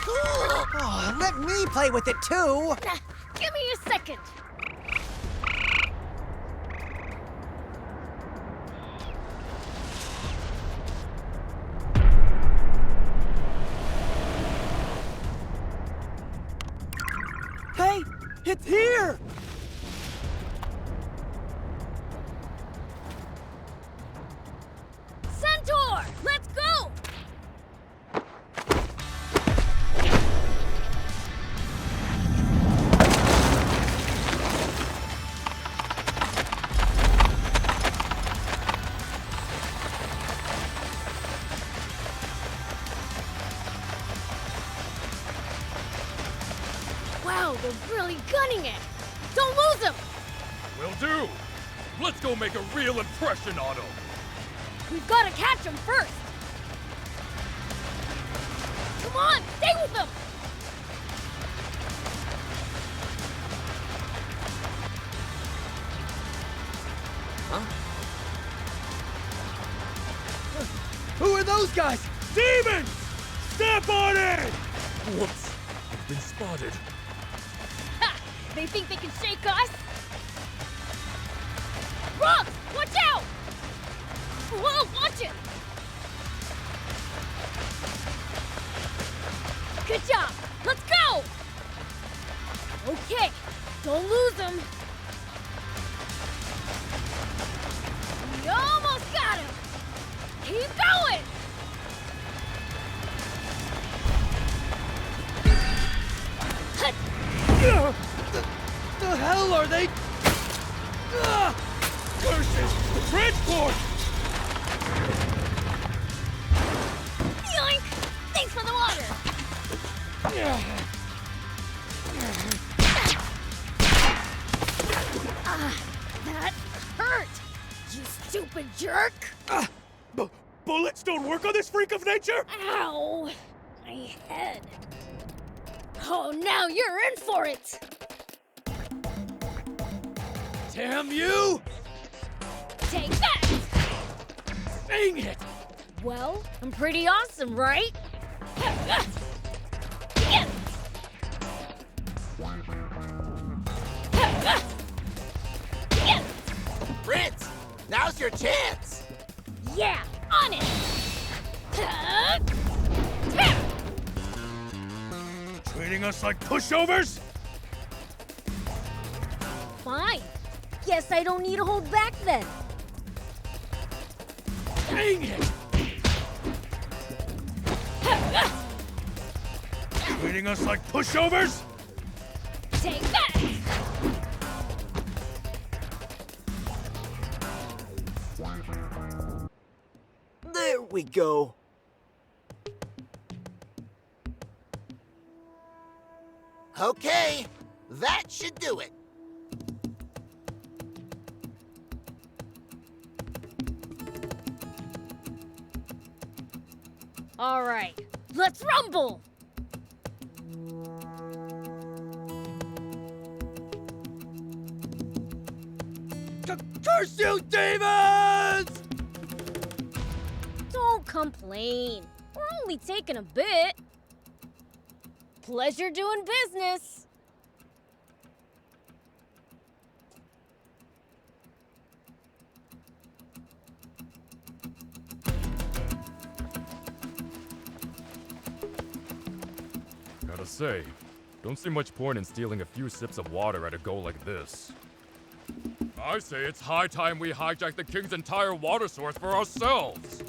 Oh, let me play with it too! Give me a second. Hey, it's here! Centaur, let's go! Wow, they're really gunning it! Don't lose them! Will do! Let's go make a real impression on him! We've got to catch them first! Come on, stay with them! Huh? Who are those guys? Demons! Step on it! Whoops, I've been spotted. Ha! They think they can shake us? Rock! Watch out! Whoa, watch it! Good job! Let's go! Okay, don't lose them. We almost got him! Keep going! The hell are they? Curses! The transport! Yoink! Thanks for the water! That hurt! You stupid jerk! Bullets don't work on this freak of nature? Ow! My head. Oh, now you're in for it! Damn you! Take that! Dang it! Well, I'm pretty awesome, right? Prince, now's your chance! Yeah, on it! Treating us like pushovers? Fine. Guess I don't need to hold back then. Dang it! Treating us like pushovers? Take that! There we go. Okay, that should do it. All right, let's rumble! Curse you, demons! Don't complain. We're only taking a bit. Pleasure doing business. Gotta say, don't see much point in stealing a few sips of water at a go like this. I say it's high time we hijack the king's entire water source for ourselves.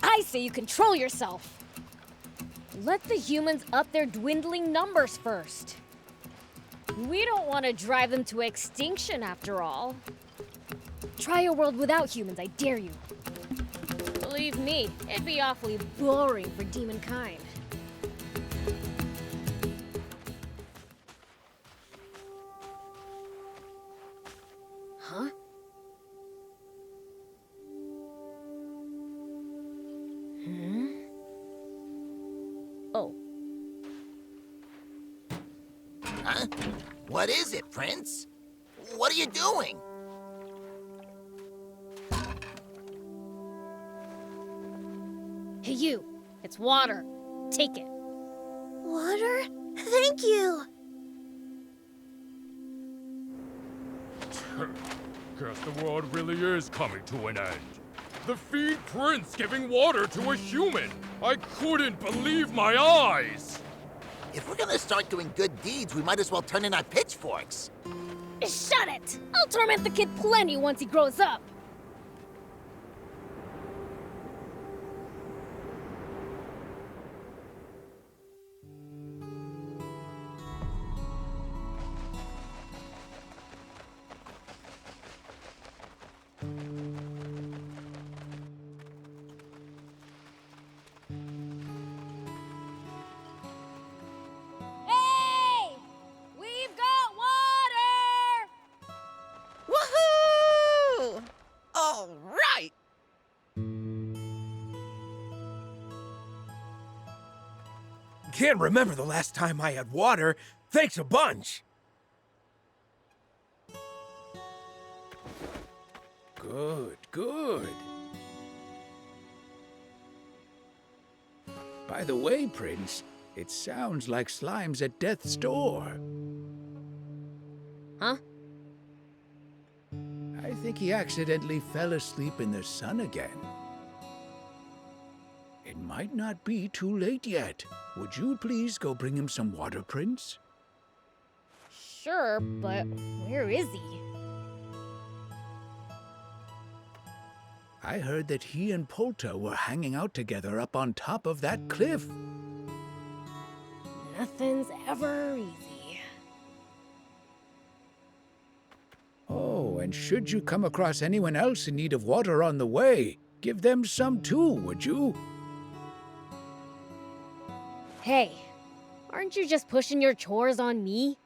I say you control yourself. Let the humans up their dwindling numbers first. We don't want to drive them to extinction after all. Try a world without humans, I dare you. Believe me, it'd be awfully boring for demon kind. Huh? Oh. Huh? What is it, Prince? What are you doing? Hey, you. It's water. Take it. Water? Thank you! Guess the world really is coming to an end. The Fiend Prince giving water to a human! I couldn't believe my eyes! If we're gonna start doing good deeds, we might as well turn in our pitchforks. Shut it! I'll torment the kid plenty once he grows up. Hey! We've got water! Woohoo! All right! Can't remember the last time I had water. Thanks a bunch. Good, good. By the way, Prince, it sounds like Slime's at death's door. Huh? I think he accidentally fell asleep in the sun again. It might not be too late yet. Would you please go bring him some water, Prince? Sure, but where is he? I heard that he and Polta were hanging out together up on top of that cliff. Nothing's ever easy. Oh, and should you come across anyone else in need of water on the way, give them some too, would you? Hey, aren't you just pushing your chores on me?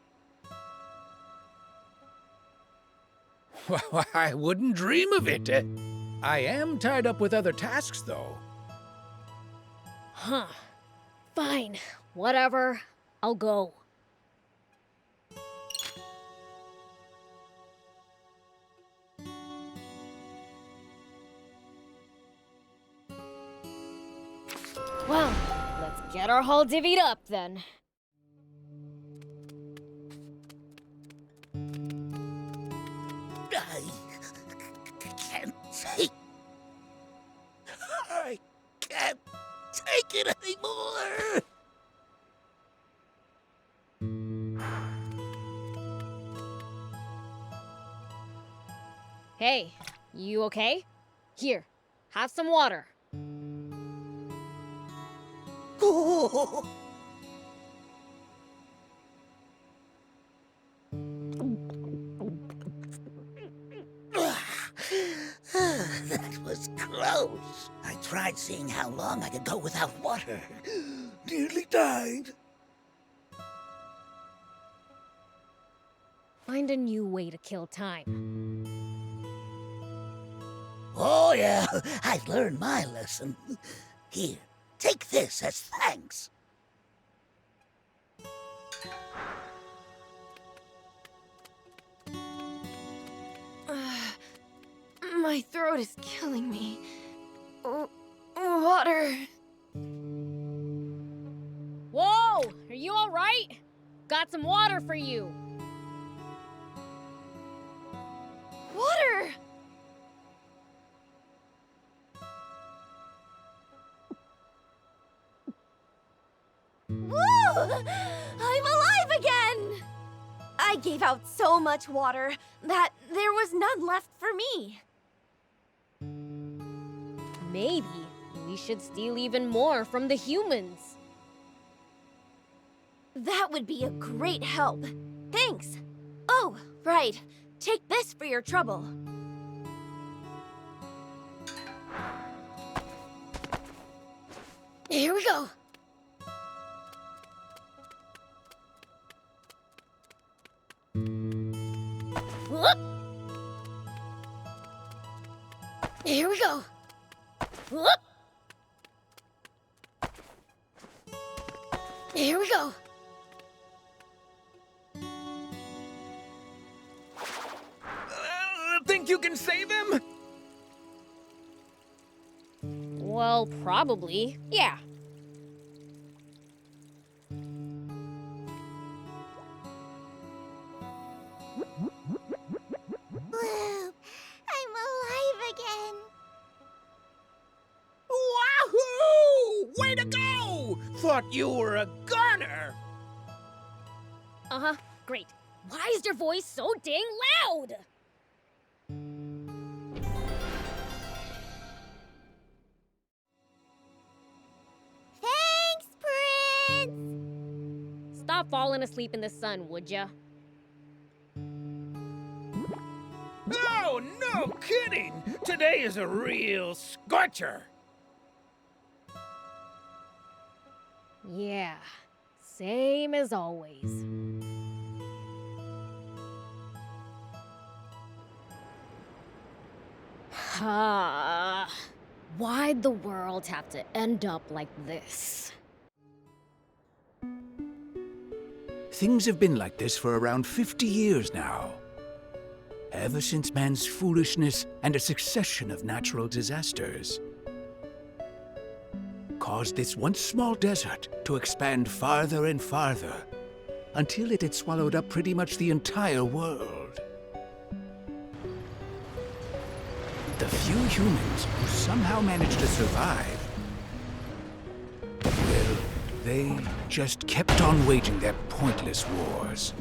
Well, I wouldn't dream of it. I am tied up with other tasks, though. Huh. Fine. Whatever. I'll go. Well, let's get our haul divvied up then. I can't take it anymore. Hey, you okay? Here, have some water. Oh. That was close. I tried seeing how long I could go without water. Nearly died. Find a new way to kill time. Oh, yeah, I've learned my lesson. Here, take this as thanks. My throat is killing me. Water. Whoa! Are you alright? Got some water for you. Water! Woo! I'm alive again! I gave out so much water that there was none left for me. Maybe we should steal even more from the humans. That would be a great help. Thanks. Oh, right. Take this for your trouble. Here we go. Whoop. Here we go. Whoop. Here we go. Think you can save him? Well, probably. Yeah. thought you were a goner! Uh-huh, great. Why is your voice so dang loud? Thanks, Prince! Stop falling asleep in the sun, would ya? Oh, no kidding! Today is a real scorcher! Yeah, same as always. Why'd the world have to end up like this? Things have been like this for around 50 years now. Ever since man's foolishness and a succession of natural disasters caused this once small desert to expand farther and farther until it had swallowed up pretty much the entire world. The few humans who somehow managed to survive, well, they just kept on waging their pointless wars.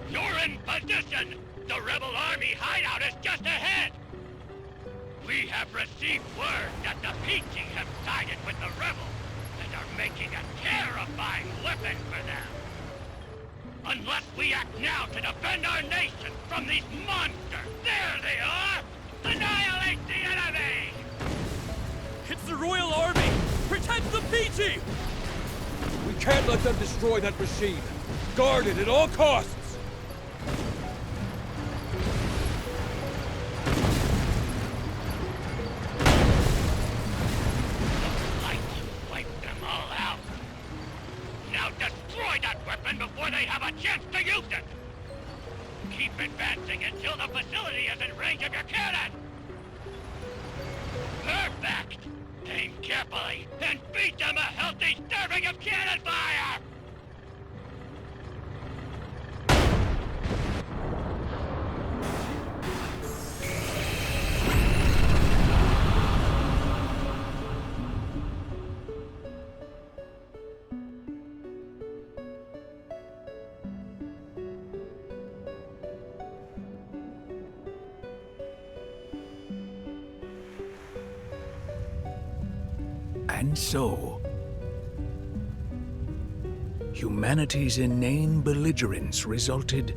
You're in position! The rebel army hideout is just ahead! We have received word that the Peachy have sided with the rebels and are making a terrifying weapon for them. Unless we act now to defend our nation from these monsters, there they are! Annihilate the enemy! It's the Royal Army! Protect the Peachy! We can't let them destroy that machine. Guard it at all costs! Like you wiped them all out. Now destroy that weapon before they have a chance to use it! Keep advancing until the facility is in range of your cannon! Perfect! Aim carefully and beat them a healthy serving of cannon fire! And so, humanity's inane belligerence resulted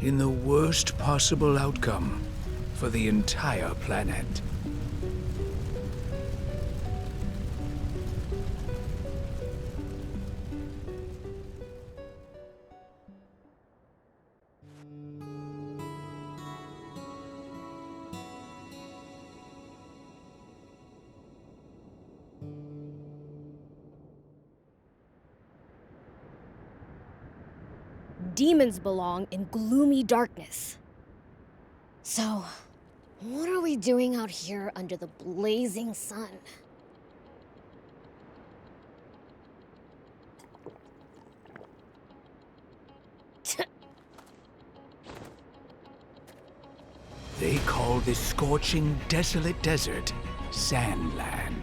in the worst possible outcome for the entire planet. Demons belong in gloomy darkness. So, what are we doing out here under the blazing sun? They call this scorching, desolate desert Sandland.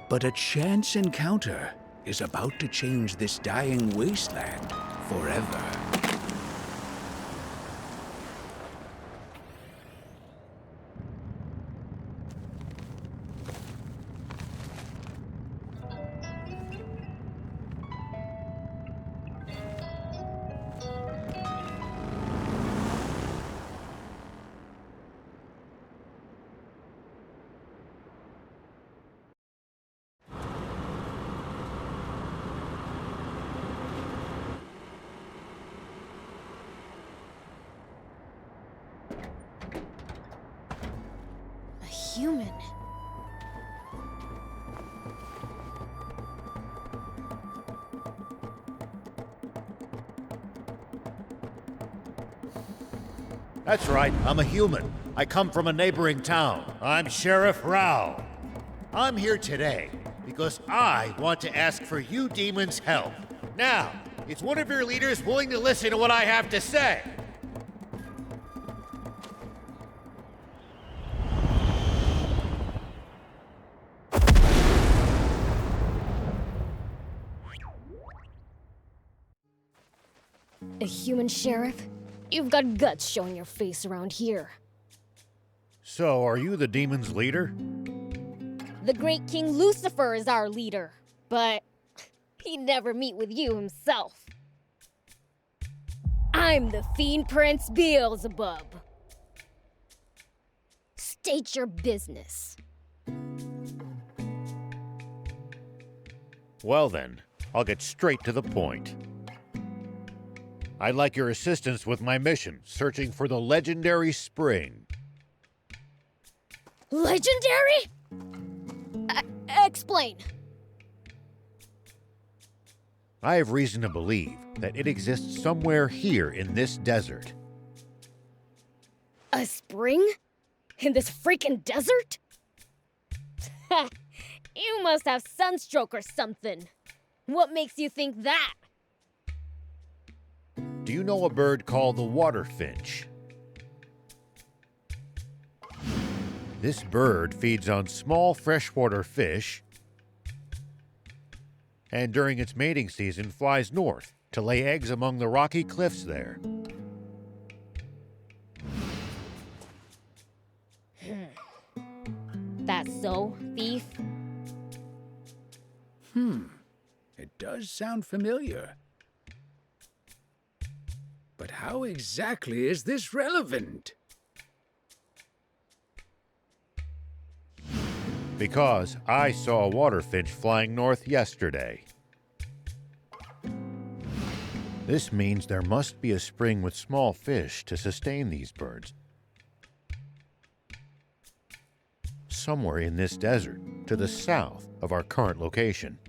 But a chance encounter is about to change this dying wasteland forever. Human. That's right, I'm a human. I come from a neighboring town. I'm Sheriff Rao. I'm here today because I want to ask for you demons' help. Now, is one of your leaders willing to listen to what I have to say? A human sheriff? You've got guts showing your face around here. So, are you the demon's leader? The great King Lucifer is our leader, but he'd never meet with you himself. I'm the Fiend Prince Beelzebub. State your business. Well then, I'll get straight to the point. I'd like your assistance with my mission, searching for the legendary spring. Legendary? Explain. I have reason to believe that it exists somewhere here in this desert. A spring? In this freaking desert? You must have sunstroke or something. What makes you think that? Do you know a bird called the water finch? This bird feeds on small freshwater fish, and during its mating season flies north to lay eggs among the rocky cliffs there. That's so, thief? It does sound familiar. But how exactly is this relevant? Because I saw a water finch flying north yesterday. This means there must be a spring with small fish to sustain these birds. Somewhere in this desert, to the south of our current location.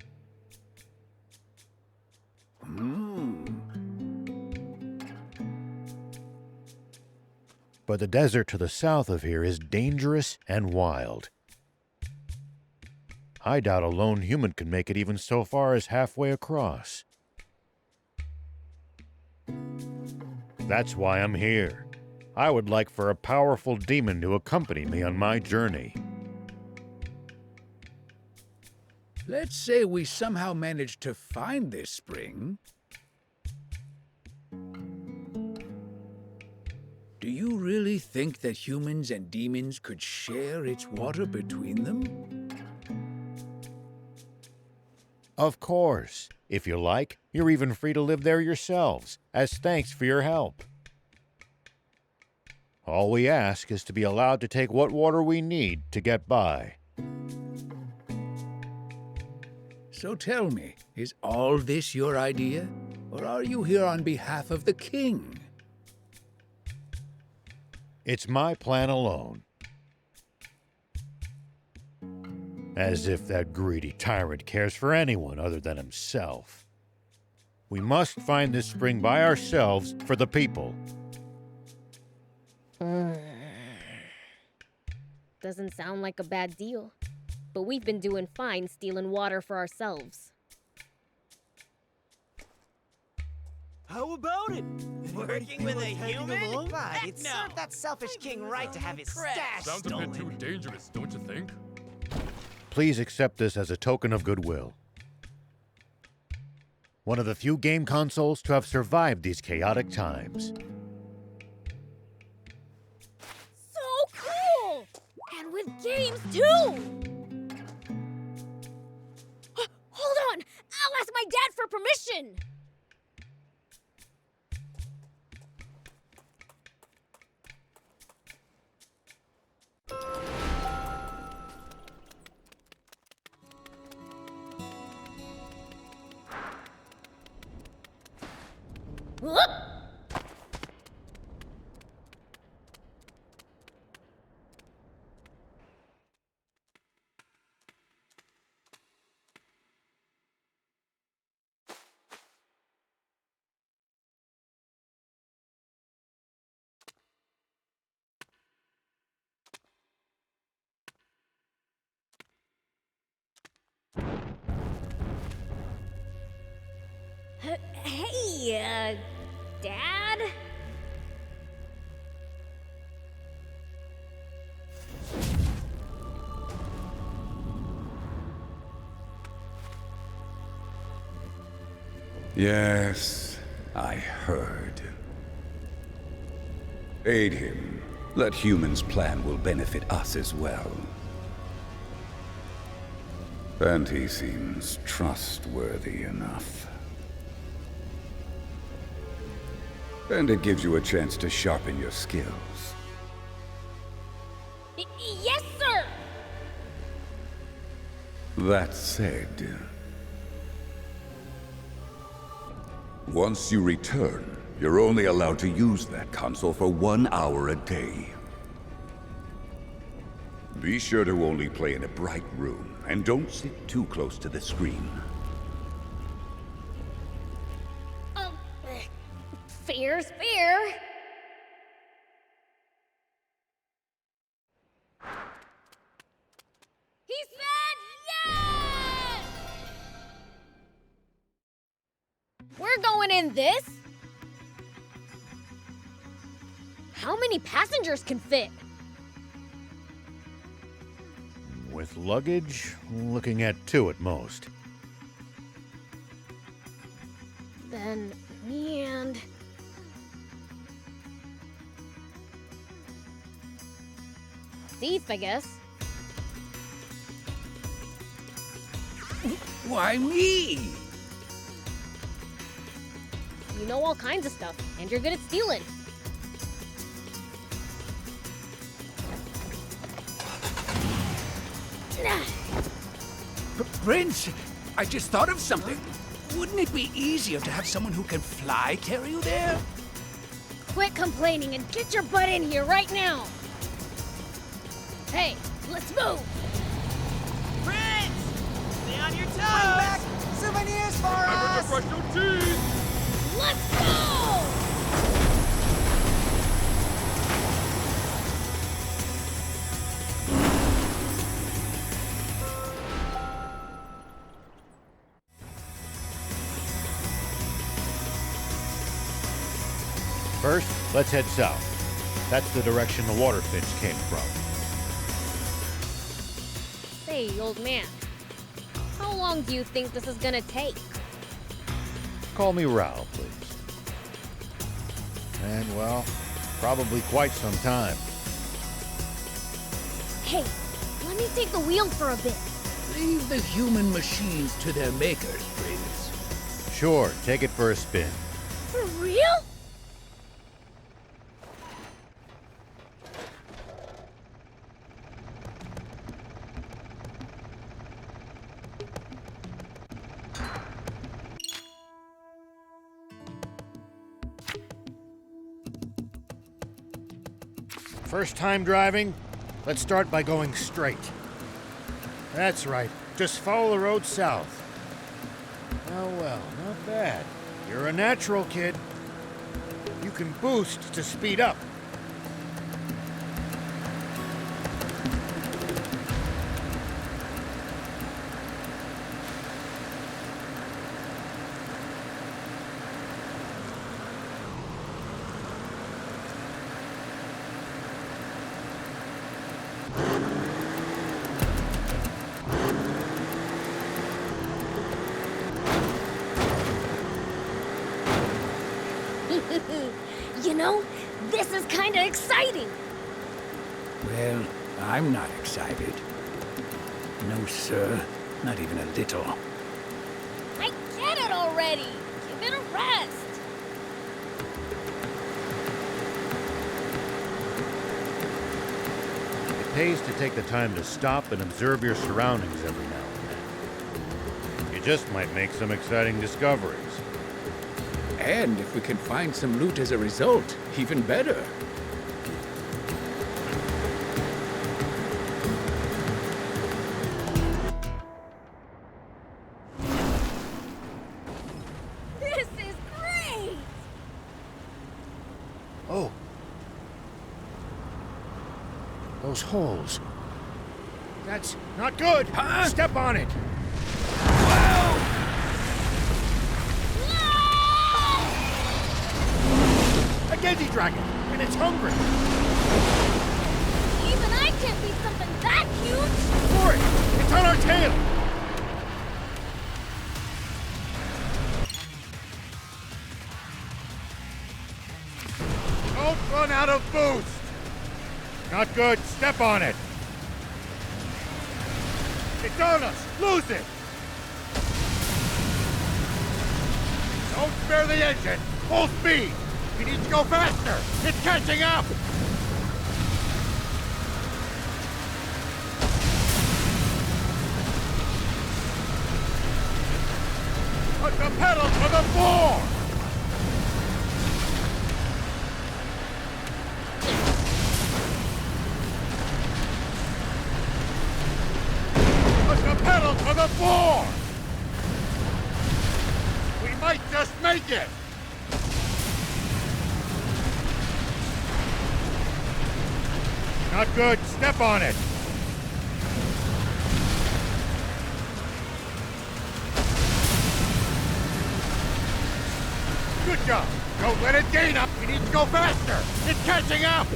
But the desert to the south of here is dangerous and wild. I doubt a lone human can make it even so far as halfway across. That's why I'm here. I would like for a powerful demon to accompany me on my journey. Let's say we somehow manage to find this spring. Do you really think that humans and demons could share its water between them? Of course. If you like, you're even free to live there yourselves, as thanks for your help. All we ask is to be allowed to take what water we need to get by. So tell me, is all this your idea? Or are you here on behalf of the king? It's my plan alone. As if that greedy tyrant cares for anyone other than himself. We must find this spring by ourselves for the people. Doesn't sound like a bad deal. But we've been doing fine stealing water for ourselves. How about it? Working with a human? Heck It no. served that selfish king right to have his stash Sounds a stolen. bit too dangerous, don't you think? Please accept this as a token of goodwill. One of the few game consoles to have survived these chaotic times. So cool! And with games too! Hold on! I'll ask my dad for permission! Hey, Dad? Yes, I heard. Aid him. That human's plan will benefit us as well. And he seems trustworthy enough. And it gives you a chance to sharpen your skills. Yes, sir! That said, once you return, you're only allowed to use that console for 1 hour a day. Be sure to only play in a bright room, and don't sit too close to the screen. Fair's fair. He said yes! We're going in this? How many passengers can fit? With luggage, looking at 2 at most. Then me and... Thief, I guess. Why me? You know all kinds of stuff, and you're good at stealing. Prince, I just thought of something. Wouldn't it be easier to have someone who can fly carry you there? Quit complaining and get your butt in here right now! Hey, let's move! Prince! Stay on your toes! Bring back souvenirs for us! Brush your teeth! Let's go! First, let's head south. That's the direction the water finch came from. Say, old man, how long do you think this is gonna take? Call me Rao, please. And, well, probably quite some time. Hey, let me take the wheel for a bit. Leave the human machines to their makers, Prince. Sure, take it for a spin. For real? First time driving? Let's start by going straight. That's right. Just follow the road south. Oh well, not bad. You're a natural, kid. You can boost to speed up. You know, this is kinda exciting! Well, I'm not excited. No, sir. Not even a little. I get it already! Give it a rest! It pays to take the time to stop and observe your surroundings every now and then. You just might make some exciting discoveries. And if we can find some loot as a result, even better. This is great! Oh. Those holes. That's not good! Huh? Step on it! Ah! Digi-Dragon, and it's hungry! Even I can't beat something that huge! For it! It's on our tail! Don't run out of boost! Not good, step on it! It's on us! Lose it! Don't spare the engine! Full speed! We need to go faster! It's catching up! Put the pedal to the floor! Put the pedal to the floor! We might just make it! Not good. Step on it. Good job. Don't let it gain up. We need to go faster. It's catching up.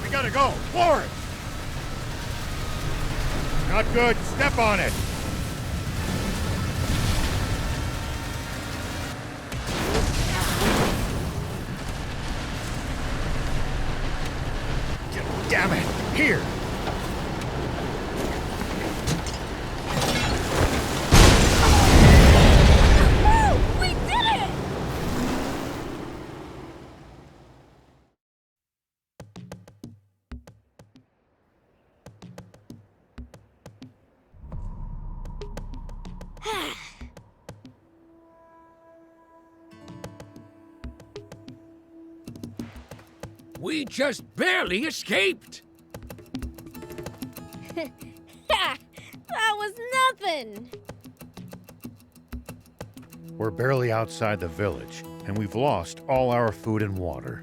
We gotta go. Floor it. Not good. Step on it. Damn it! Here! Woo! We did it! We just barely escaped! Ha! That was nothing! We're barely outside the village, and we've lost all our food and water.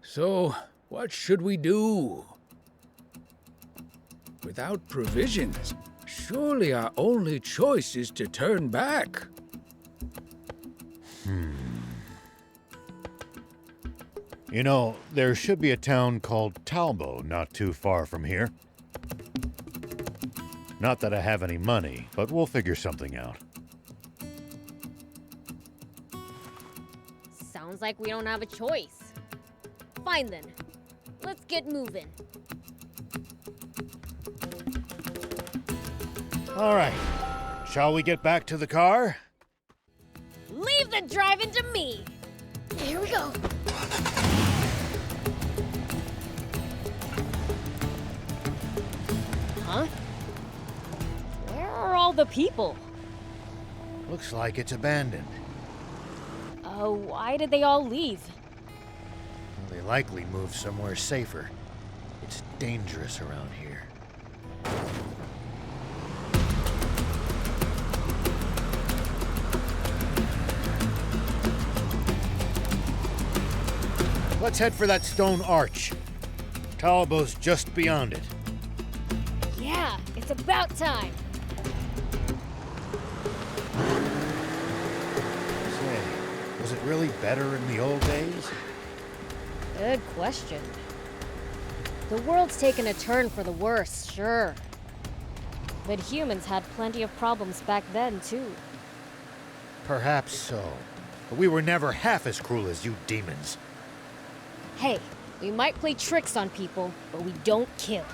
So, what should we do? Without provisions, surely our only choice is to turn back. You know, there should be a town called Talbo not too far from here. Not that I have any money, but we'll figure something out. Sounds like we don't have a choice. Fine then. Let's get moving. All right. Shall we get back to the car? Leave the driving to me! Here we go. Huh? Where are all the people? Looks like it's abandoned. Why did they all leave? They likely moved somewhere safer. It's dangerous around here. Let's head for that stone arch. Talbo's just beyond it. Yeah, it's about time. Say, was it really better in the old days? Good question. The world's taken a turn for the worse, sure. But humans had plenty of problems back then, too. Perhaps so. But we were never half as cruel as you demons. Hey, we might play tricks on people, but we don't kill.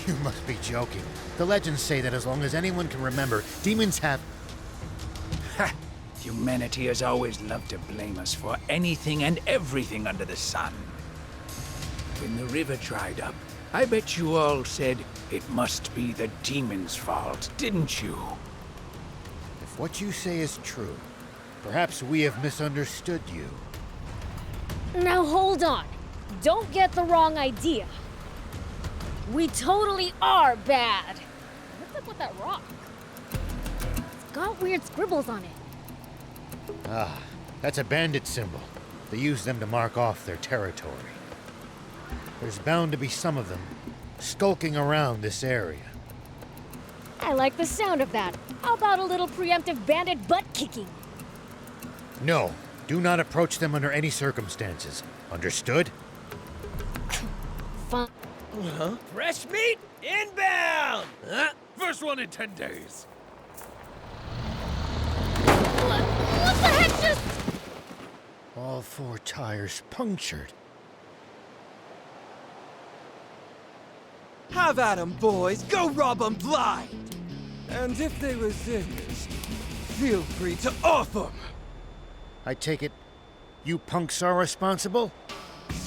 You must be joking. The legends say that as long as anyone can remember, demons have... Ha! Humanity has always loved to blame us for anything and everything under the sun. When the river dried up, I bet you all said it must be the demons' fault, didn't you? If what you say is true, perhaps we have misunderstood you. Now hold on. Don't get the wrong idea. We totally are bad. What's up with that rock? It's got weird scribbles on it. Ah, that's a bandit symbol. They use them to mark off their territory. There's bound to be some of them skulking around this area. I like the sound of that. How about a little preemptive bandit butt kicking? No, do not approach them under any circumstances. Understood? Fun. Huh? Fresh meat inbound! First one in 10 days. What the heck just... All 4 tires punctured. Have at 'em, boys. Go rob 'em blind. And if they resist, feel free to off 'em. I take it you punks are responsible?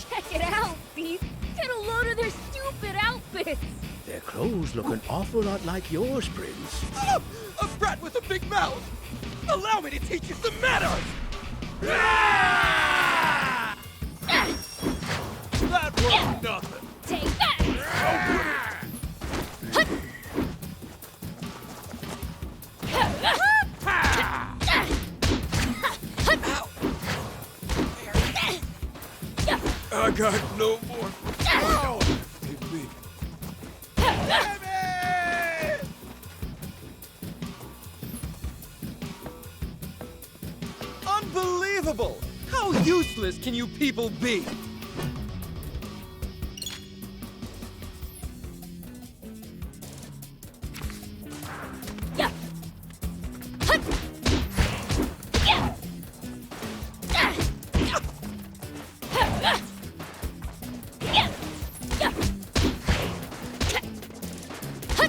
Check it out, Thief. Get a load of their stupid outfits. Their clothes look an awful lot like yours, Prince. Ah, a brat with a big mouth. Allow me to teach you some manners. Ah! That was nothing. Take that. I got no more. Unbelievable! How useless can you people be?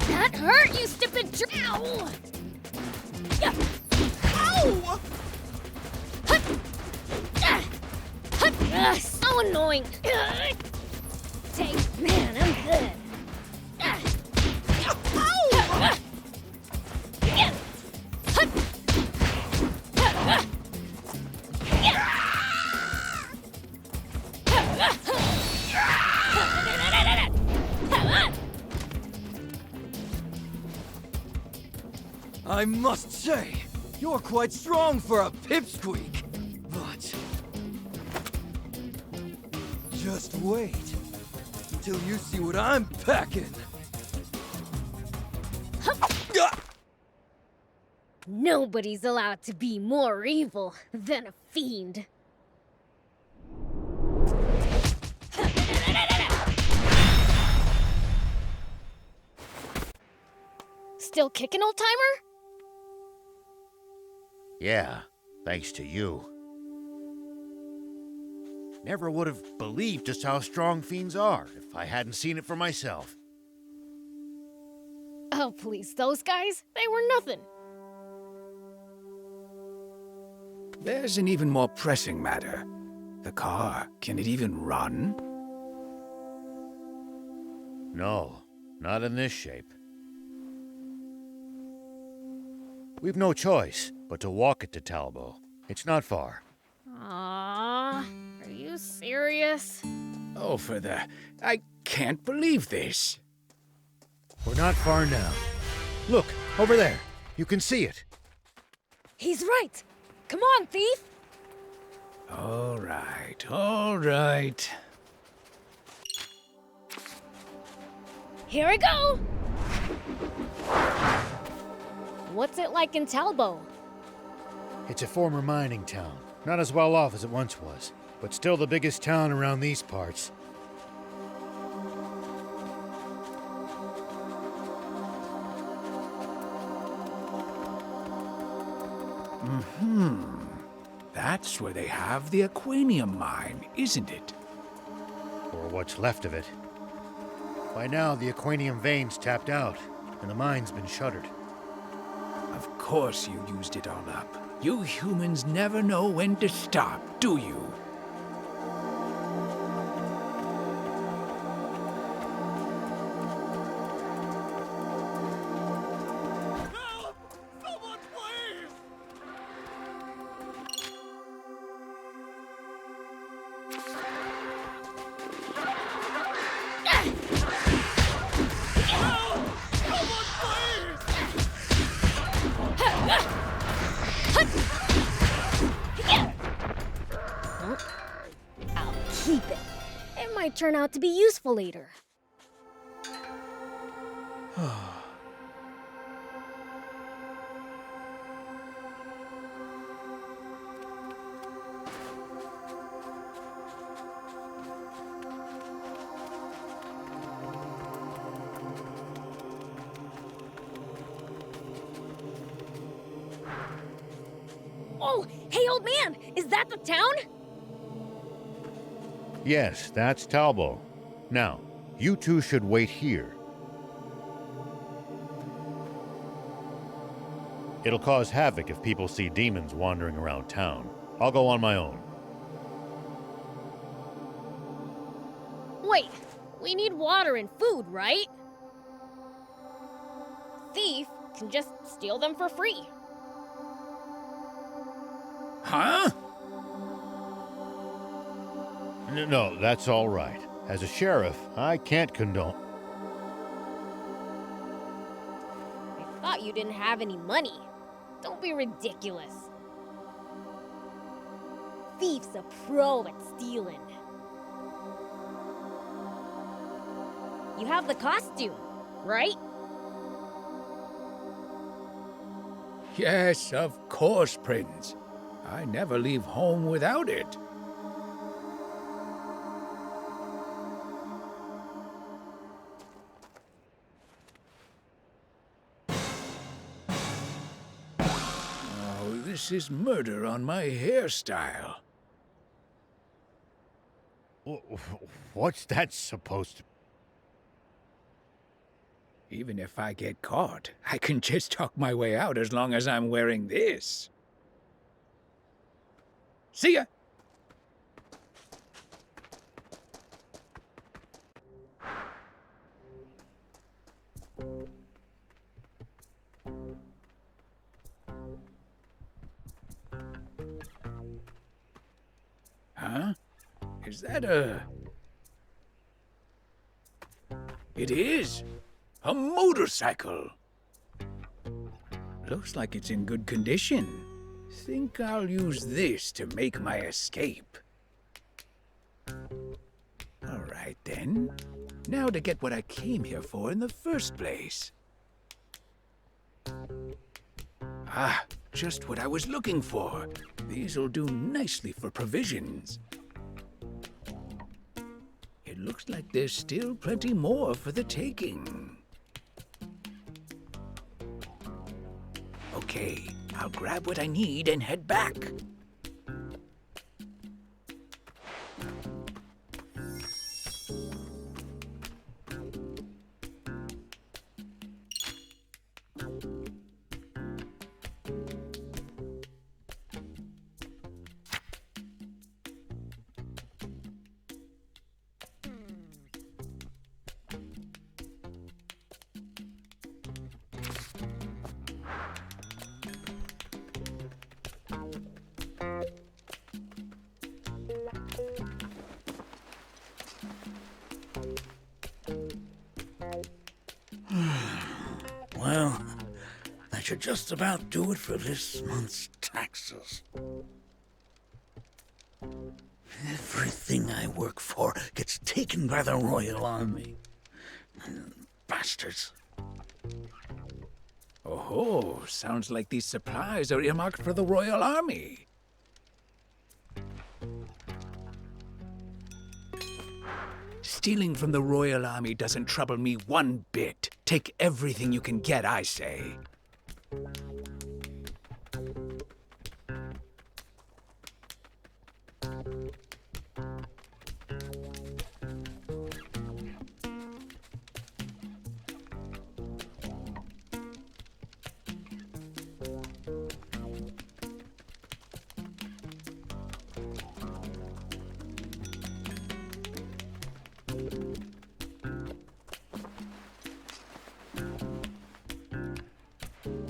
That hurt, you stupid Ow! Ow! So annoying. Take, man, I'm good. I must say, you're quite strong for a pipsqueak. But just wait until you see what I'm packing. Nobody's allowed to be more evil than a fiend. Still kicking, old-timer? Yeah, thanks to you. Never would have believed just how strong fiends are if I hadn't seen it for myself. Oh, please, those guys? They were nothing. There's an even more pressing matter. The car, can it even run? No, not in this shape. We've no choice but to walk it to Talbo. It's not far. Aww, are you serious? Oh, I can't believe this. We're not far now. Look, over there. You can see it. He's right. Come on, thief. All right, all right. Here we go. What's it like in Talbo? It's a former mining town. Not as well off as it once was, but still the biggest town around these parts. That's where they have the Aquanium mine, isn't it? Or what's left of it. By now, the Aquanium vein's tapped out, and the mine's been shuttered. Of course you used it all up. You humans never know when to stop, do you? Someone, please! might turn out to be useful later. Oh, hey, old man! Is that the town? Yes, that's Talbo. Now, you two should wait here. It'll cause havoc if people see demons wandering around town. I'll go on my own. Wait, we need water and food, right? Thief can just steal them for free. Huh? No, that's all right. As a sheriff, I can't condone... I thought you didn't have any money. Don't be ridiculous. Thief's a pro at stealing. You have the costume, right? Yes, of course, Prince. I never leave home without it. Oh, this is murder on my hairstyle. What's that supposed to... Even if I get caught, I can just talk my way out as long as I'm wearing this. See ya! Huh? Is that a... It is! A motorcycle! Looks like it's in good condition. Think I'll use this to make my escape. All right, then. Now to get what I came here for in the first place. Ah, just what I was looking for. These'll do nicely for provisions. It looks like there's still plenty more for the taking. Okay, I'll grab what I need and head back. Well, that should just about do it for this month's taxes. Everything I work for gets taken by the Royal Army. Bastards. Oh, sounds like these supplies are earmarked for the Royal Army. Stealing from the Royal Army doesn't trouble me one bit. Take everything you can get, I say.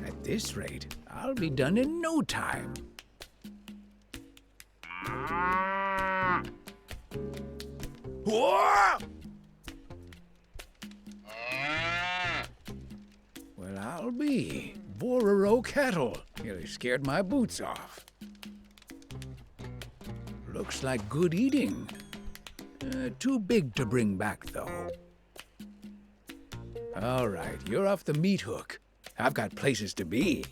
At this rate, I'll be done in no time. Well, I'll be. Bororo cattle. Nearly scared my boots off. Looks like good eating. Too big to bring back, though. All right, you're off the meat hook. I've got places to be.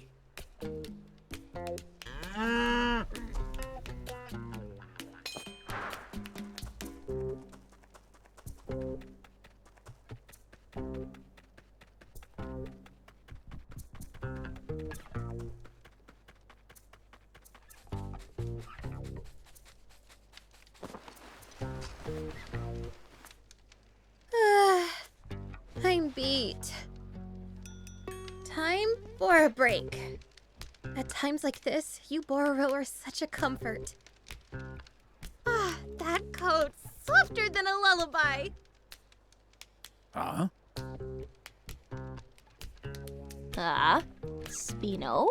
I'm beat. Time for a break. At times like this, you Bororo are such a comfort. Ah, that coat, softer than a lullaby. Huh? Spino?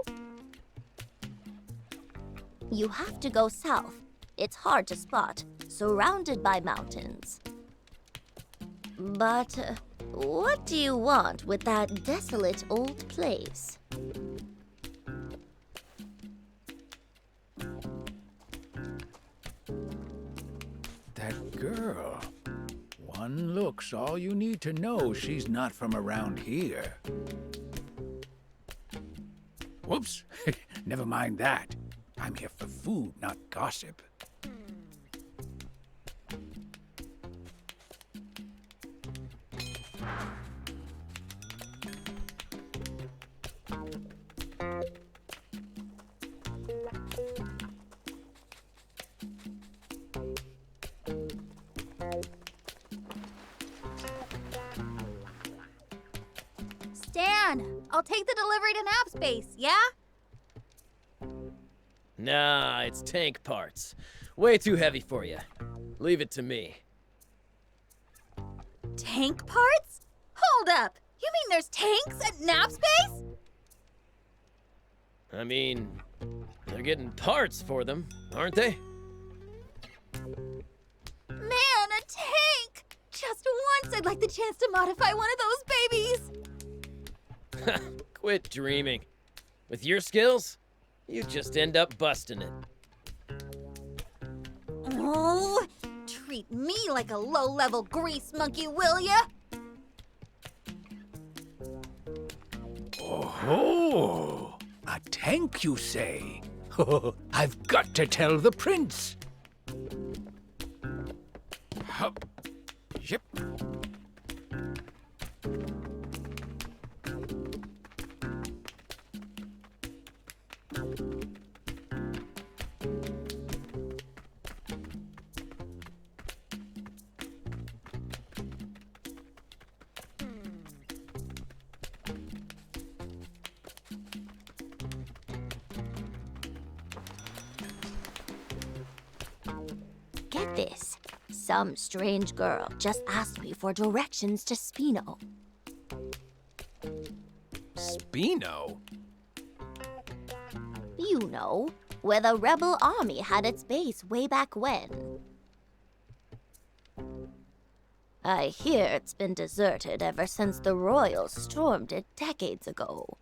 You have to go south. It's hard to spot, surrounded by mountains. But what do you want with that desolate old place? That girl. One look's all you need to know she's not from around here. Whoops. Never mind that. I'm here for food, not gossip. Stan, I'll take the delivery to nap space, yeah? Nah, it's tank parts. Way too heavy for you. Leave it to me. Tank parts? Hold up! You mean there's tanks at nap space? I mean, they're getting parts for them, aren't they? Man, a tank! Just once I'd like the chance to modify one of those babies! Quit dreaming. With your skills, you just end up busting it. Oh, treat me like a low-level grease monkey, will ya? Oh, a tank, you say? I've got to tell the prince. Hup. Yep. Get this. Some strange girl just asked me for directions to Spino. Spino? You know, where the rebel army had its base way back when. I hear it's been deserted ever since the royals stormed it decades ago.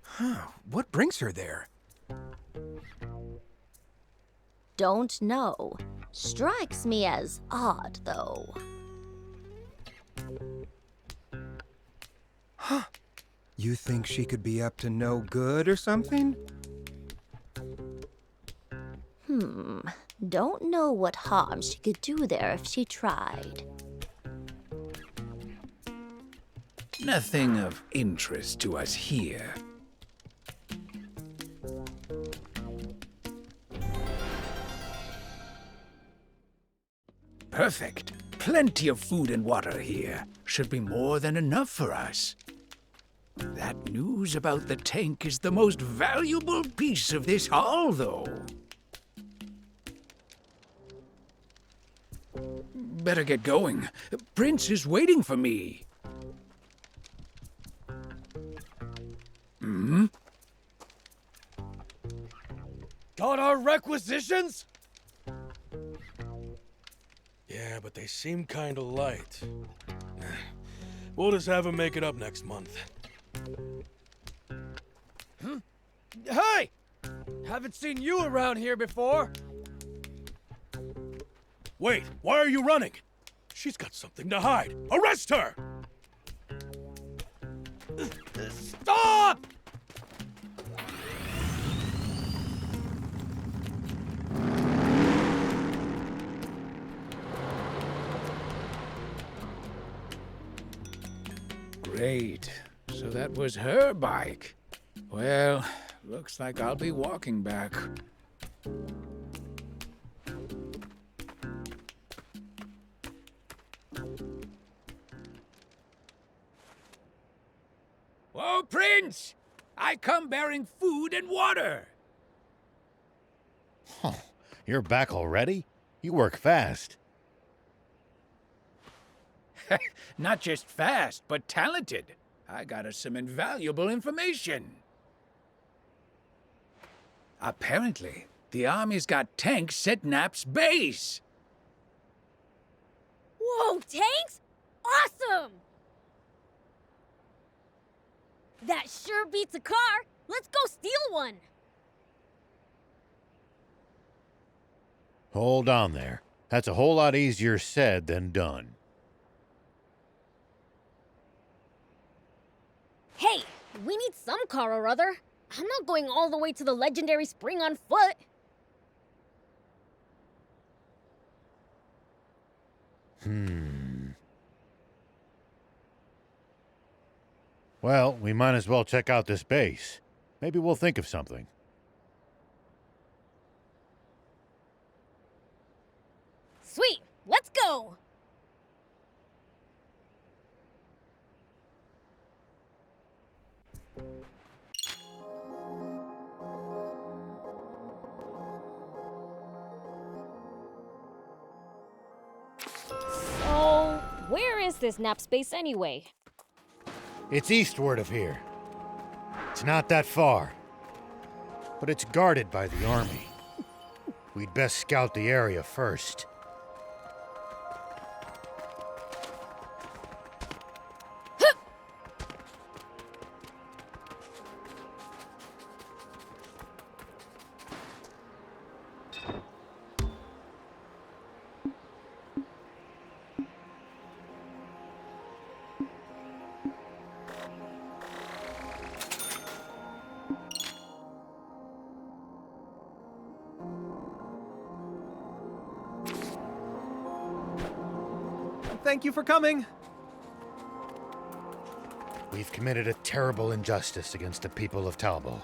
Huh, what brings her there? Don't know. Strikes me as odd, though. Huh. You think she could be up to no good or something? Don't know what harm she could do there if she tried. Nothing of interest to us here. Perfect. Plenty of food and water here. Should be more than enough for us. That news about the tank is the most valuable piece of this haul, though. Better get going. Prince is waiting for me. Got our requisitions? Yeah, but they seem kinda light. We'll just have him make it up next month. Hey! Haven't seen you around here before. Wait, why are you running? She's got something to hide. Arrest her! Stop! Great. So that was her bike. Well, looks like I'll be walking back. Whoa, Prince! I come bearing food and water. Huh. You're back already? You work fast. Not just fast, but talented. I got us some invaluable information. Apparently, the army's got tanks at Nap's base. Whoa, tanks? Awesome! That sure beats a car. Let's go steal one. Hold on there. That's a whole lot easier said than done. Hey, we need some car or other. I'm not going all the way to the legendary spring on foot. Well, we might as well check out this base. Maybe we'll think of something. Sweet, let's go! So, where is this nap space anyway? It's eastward of here. It's not that far. But it's guarded by the army. We'd best scout the area first. Thank you for coming. We've committed a terrible injustice against the people of Talbo.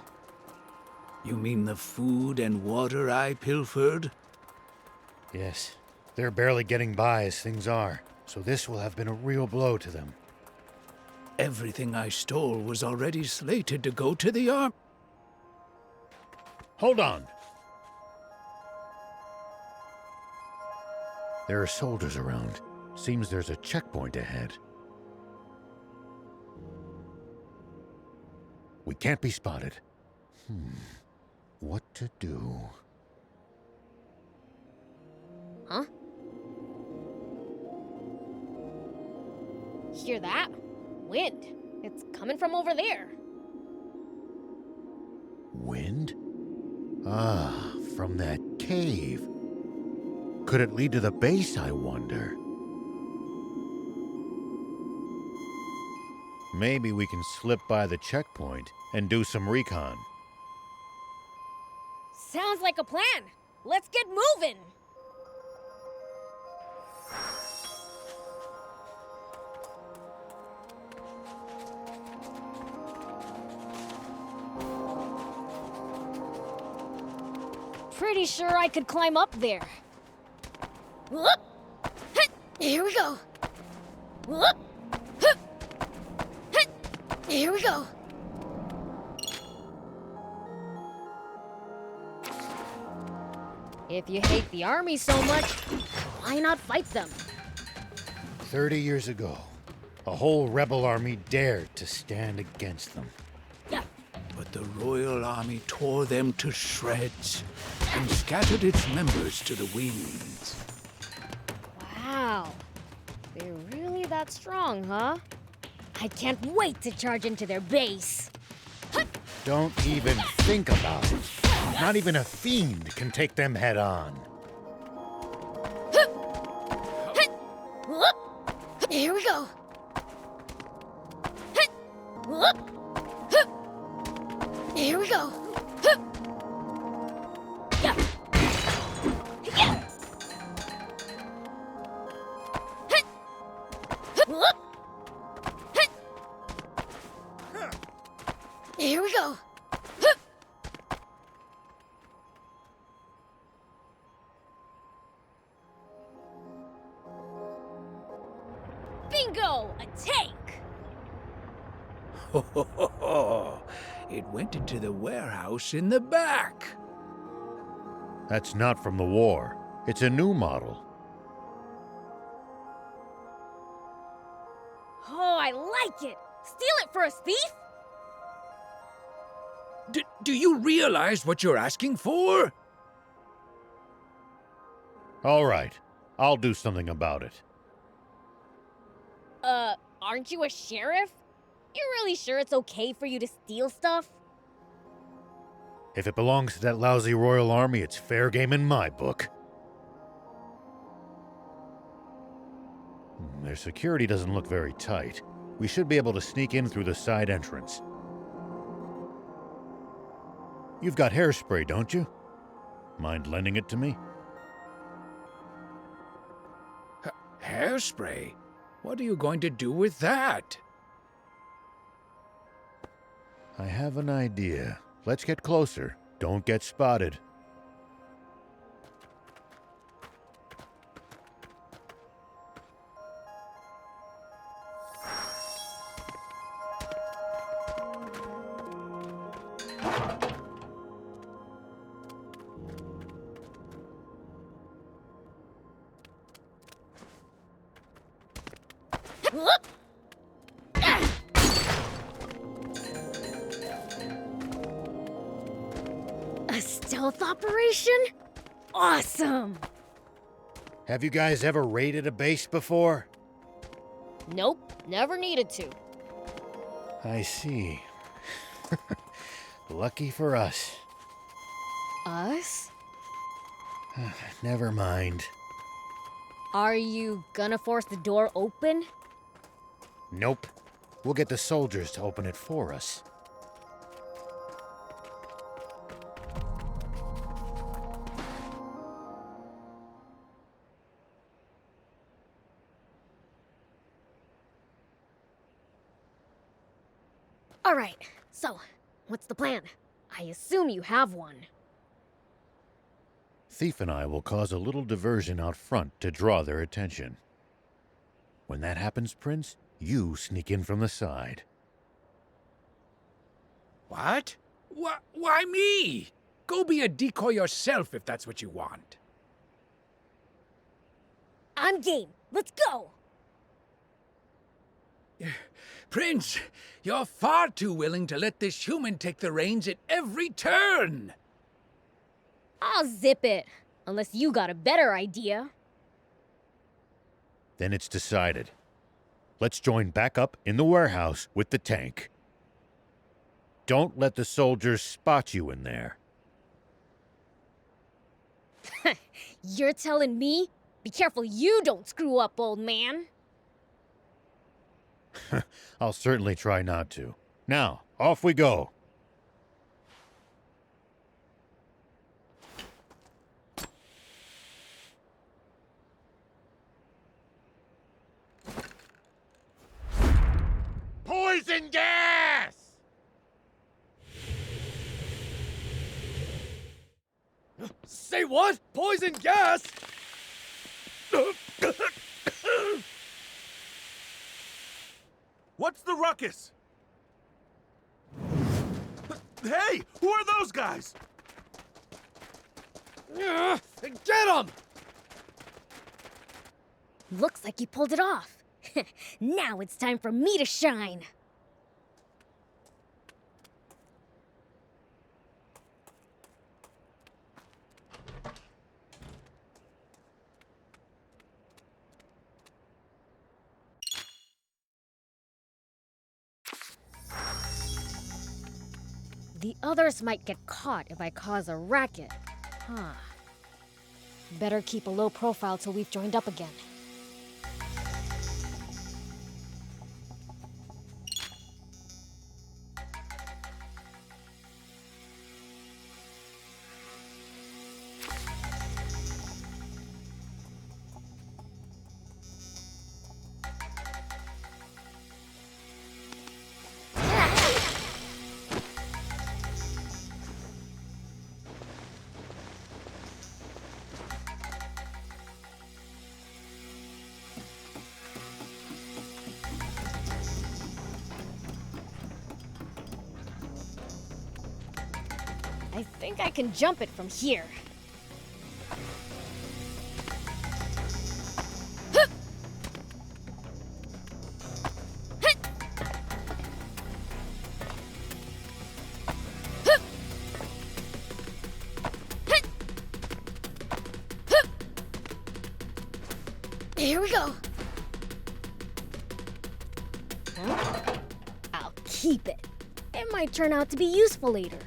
You mean the food and water I pilfered? Yes, they're barely getting by as things are, so this will have been a real blow to them. Everything I stole was already slated to go to the army. Hold on! There are soldiers around. Seems there's a checkpoint ahead. We can't be spotted. What to do? Huh? Hear that? Wind. It's coming from over there. Wind? Ah, from that cave. Could it lead to the base, I wonder? Maybe we can slip by the checkpoint and do some recon. Sounds like a plan. Let's get moving. Pretty sure I could climb up there. Whoop! Here we go. Whoop! Here we go. If you hate the army so much, why not fight them? 30 years ago, a whole rebel army dared to stand against them. Yeah. But the Royal Army tore them to shreds and scattered its members to the winds. Wow. They're really that strong, huh? I can't wait to charge into their base. Don't even think about it. Not even a fiend can take them head on. Here we go. Whoop. Here we go. Yeah. Yeah. Whoop. Here we go. Bingo! A tank! Ho, ho, ho, ho. It went into the warehouse in the back. That's not from the war. It's a new model. Oh, I like it! Steal it for us, thief! Do you realize what you're asking for? All right. I'll do something about it. Aren't you a sheriff? You're really sure it's okay for you to steal stuff? If it belongs to that lousy royal army, it's fair game in my book. Their security doesn't look very tight. We should be able to sneak in through the side entrance. You've got hairspray, don't you? Mind lending it to me? Hairspray? What are you going to do with that? I have an idea. Let's get closer. Don't get spotted. Whoop. A stealth operation? Awesome! Have you guys ever raided a base before? Nope, never needed to. I see. Lucky for us. Us? Never mind. Are you gonna force the door open? Nope. We'll get the soldiers to open it for us. All right, so, what's the plan? I assume you have one. Thief and I will cause a little diversion out front to draw their attention. When that happens, Prince, you sneak in from the side. What? Why me? Go be a decoy yourself if that's what you want. I'm game. Let's go! Prince, you're far too willing to let this human take the reins at every turn. I'll zip it, unless you got a better idea. Then it's decided. Let's join back up in the warehouse with the tank. Don't let the soldiers spot you in there. You're telling me? Be careful you don't screw up, old man. I'll certainly try not to. Now, off we go. Poison gas! Say what? Poison gas? What's the ruckus? Hey, who are those guys? Get him! Looks like you pulled it off. Now it's time for me to shine. The others might get caught if I cause a racket. Huh. Better keep a low profile till we've joined up again. I think I can jump it from here. Here we go. Huh? I'll keep it. It might turn out to be useful later.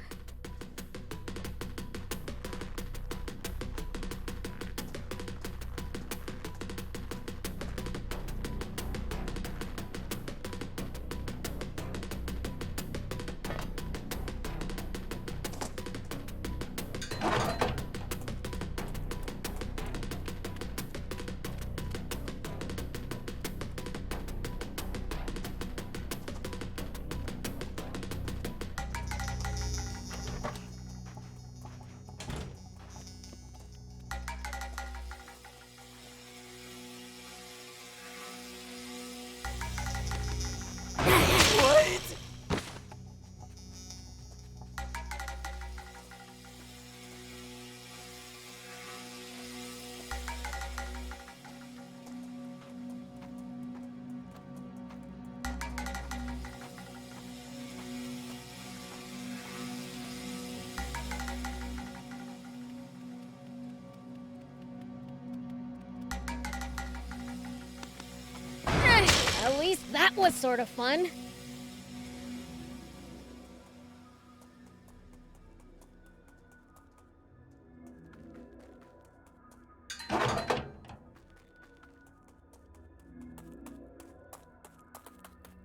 At least that was sort of fun.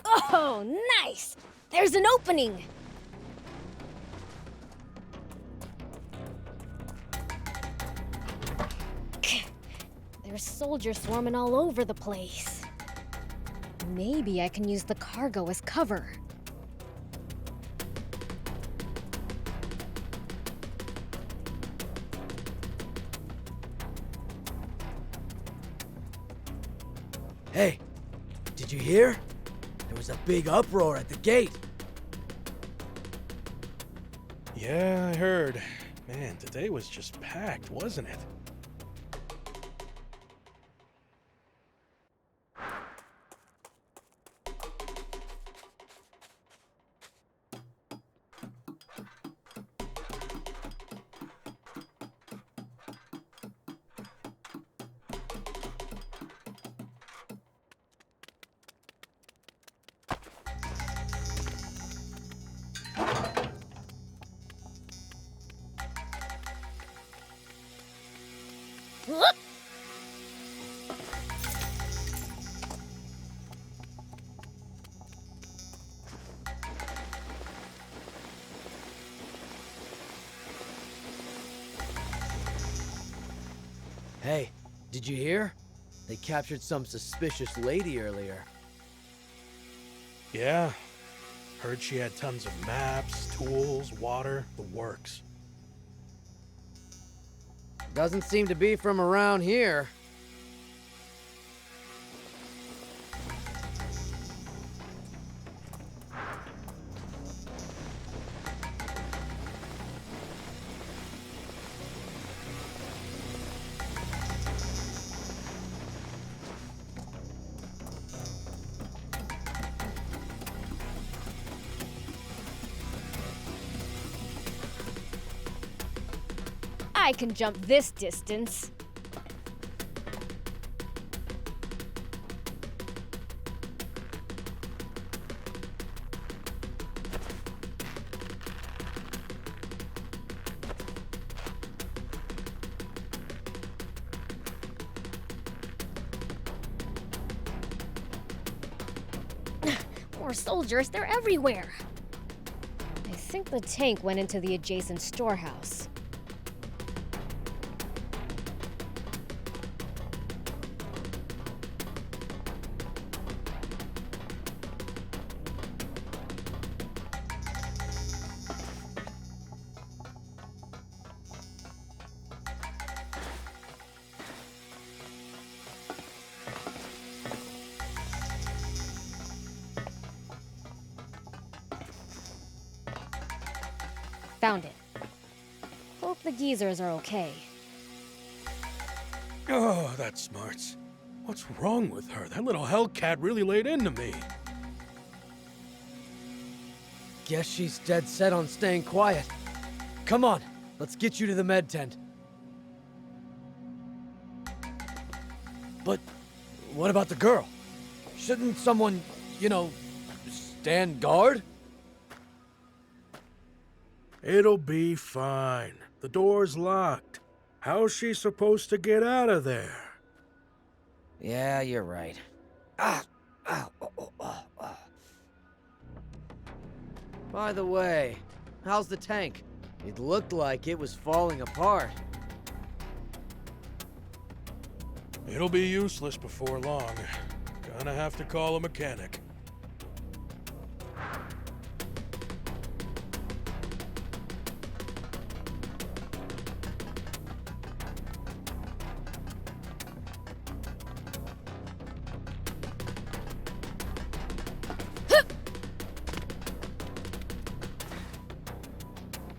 Oh, nice! There's an opening! There's soldiers swarming all over the place. Maybe I can use the cargo as cover. Hey, did you hear? There was a big uproar at the gate. Yeah, I heard. Man, today was just packed, wasn't it? Whoop! Hey, did you hear? They captured some suspicious lady earlier. Yeah. Heard she had tons of maps, tools, water, the works. Doesn't seem to be from around here. I can jump this distance. More soldiers, they're everywhere. I think the tank went into the adjacent storehouse. Found it. The geezers are okay. Oh, that smarts. What's wrong with her? That little hellcat really laid into me. Guess she's dead set on staying quiet. Come on, let's get you to the med tent. But what about the girl? Shouldn't someone, stand guard? It'll be fine. The door's locked. How's she supposed to get out of there? Yeah, you're right. By the way, how's the tank? It looked like it was falling apart. It'll be useless before long. Gonna have to call a mechanic.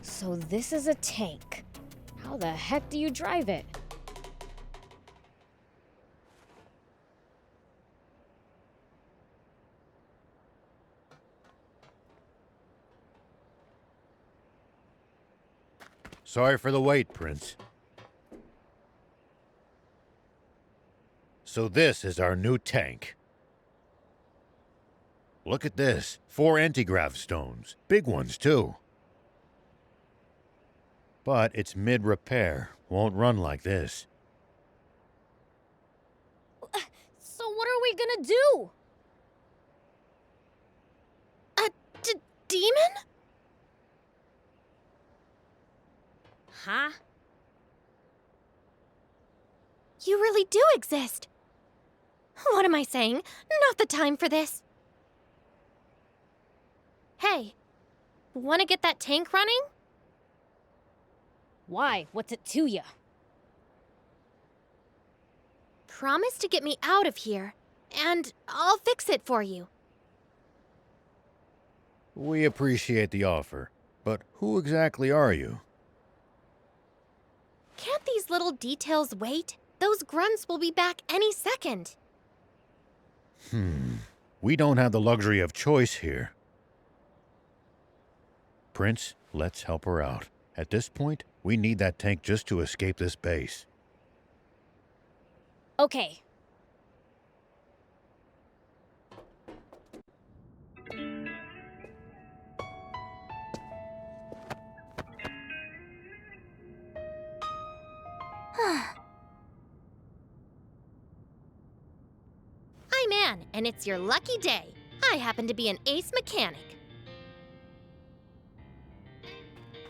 So this is a tank. How the heck do you drive it? Sorry for the wait, Prince. So this is our new tank. Look at this. 4 anti-grav stones. Big ones, too. But it's mid-repair. Won't run like this. So what are we gonna do? A demon? Huh? You really do exist. What am I saying? Not the time for this. Hey, wanna get that tank running? Why? What's it to you? Promise to get me out of here, and I'll fix it for you. We appreciate the offer, but who exactly are you? Can't these little details wait? Those grunts will be back any second. We don't have the luxury of choice here. Prince, let's help her out. At this point, we need that tank just to escape this base. Okay. I'm Anne, and it's your lucky day. I happen to be an ace mechanic.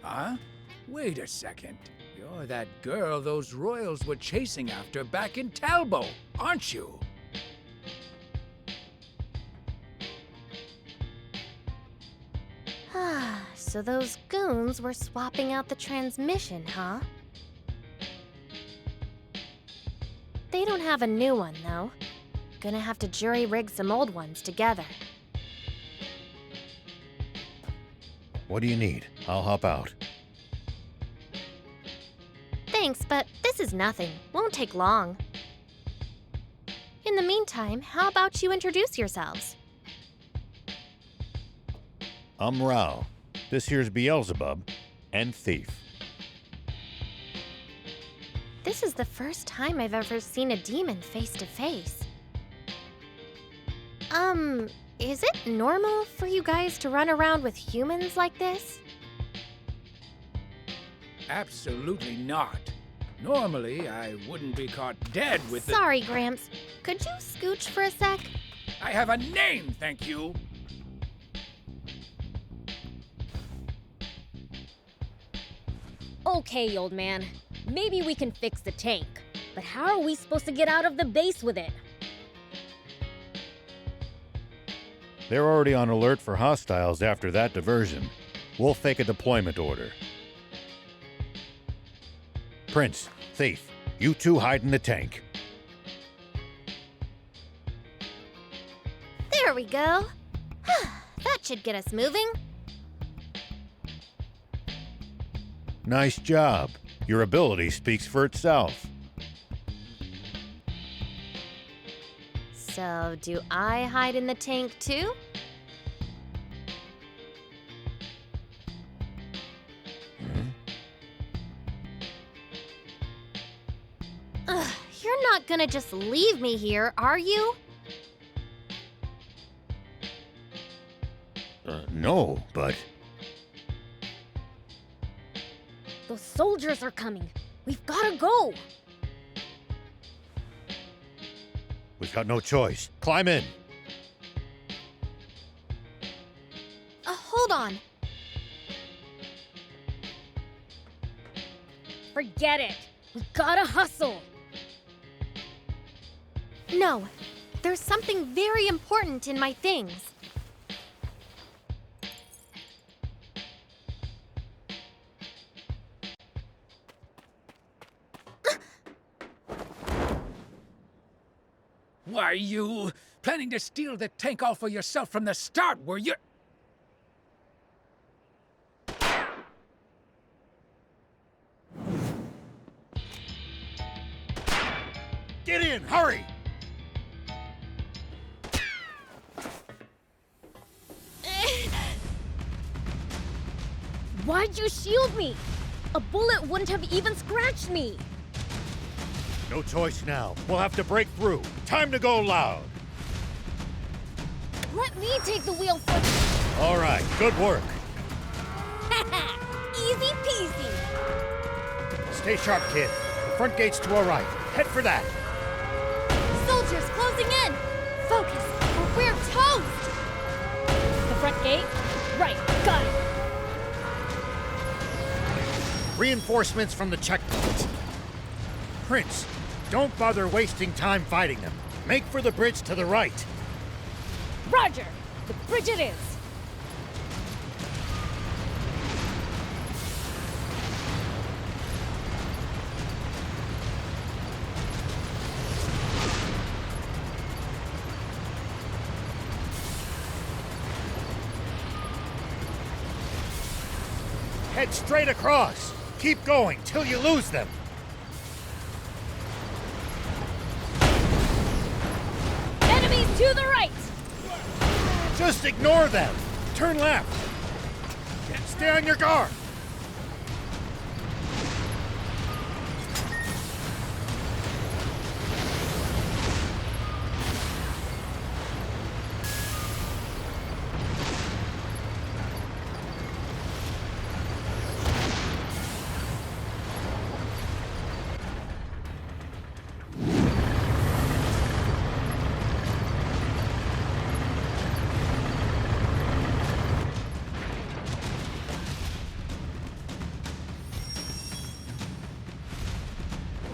Huh? Wait a second. You're that girl those royals were chasing after back in Talbo, aren't you? So those goons were swapping out the transmission, huh? They don't have a new one, though. Gonna have to jury-rig some old ones together. What do you need? I'll help out. Thanks, but this is nothing. Won't take long. In the meantime, how about you introduce yourselves? I'm Rao. This here's Beelzebub and Thief. This is the first time I've ever seen a demon face to face. Is it normal for you guys to run around with humans like this? Absolutely not. Normally, I wouldn't be caught dead with Sorry, Gramps. Could you scooch for a sec? I have a name, thank you. Okay, old man. Maybe we can fix the tank. But how are we supposed to get out of the base with it? They're already on alert for hostiles after that diversion. We'll fake a deployment order. Prince, Thief, you two hide in the tank. There we go. That should get us moving. Nice job. Your ability speaks for itself. So, do I hide in the tank too? Ugh, you're not gonna just leave me here, are you? No, but... Those soldiers are coming. We've gotta go. We've got no choice. Climb in. Hold on. Forget it. We gotta hustle. No, there's something very important in my things. Why, you planning to steal the tank all for yourself from the start, were you? Get in, hurry! Why'd you shield me? A bullet wouldn't have even scratched me. No choice now. We'll have to break through. Time to go loud. Let me take the wheel for... All right, good work. Easy peasy. Stay sharp, kid. The front gate's to our right. Head for that. Soldiers closing in! Focus, or we're toast! The front gate? Right, got it. Reinforcements from the checkpoint. Prince, don't bother wasting time fighting them. Make for the bridge to the right. Roger! The bridge it is! Head straight across. Keep going till you lose them. Enemies to the right! Just ignore them. Turn left. Stay on your guard.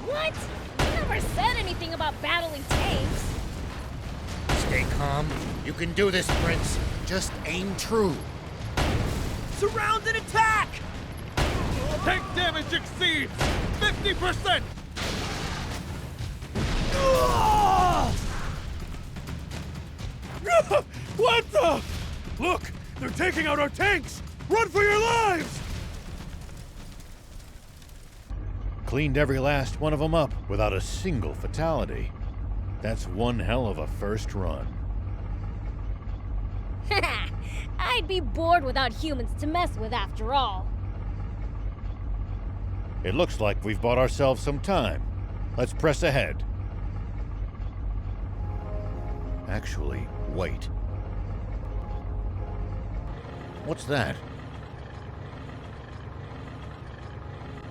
What? You never said anything about battling tanks. Stay calm. You can do this, Prince. Just aim true. Surround and attack! Tank damage exceeds 50%! What the? Look! They're taking out our tanks! Run for your lives! Cleaned every last one of them up without a single fatality. That's one hell of a first run. I'd be bored without humans to mess with after all. It looks like we've bought ourselves some time. Let's press ahead. Actually, wait. What's that?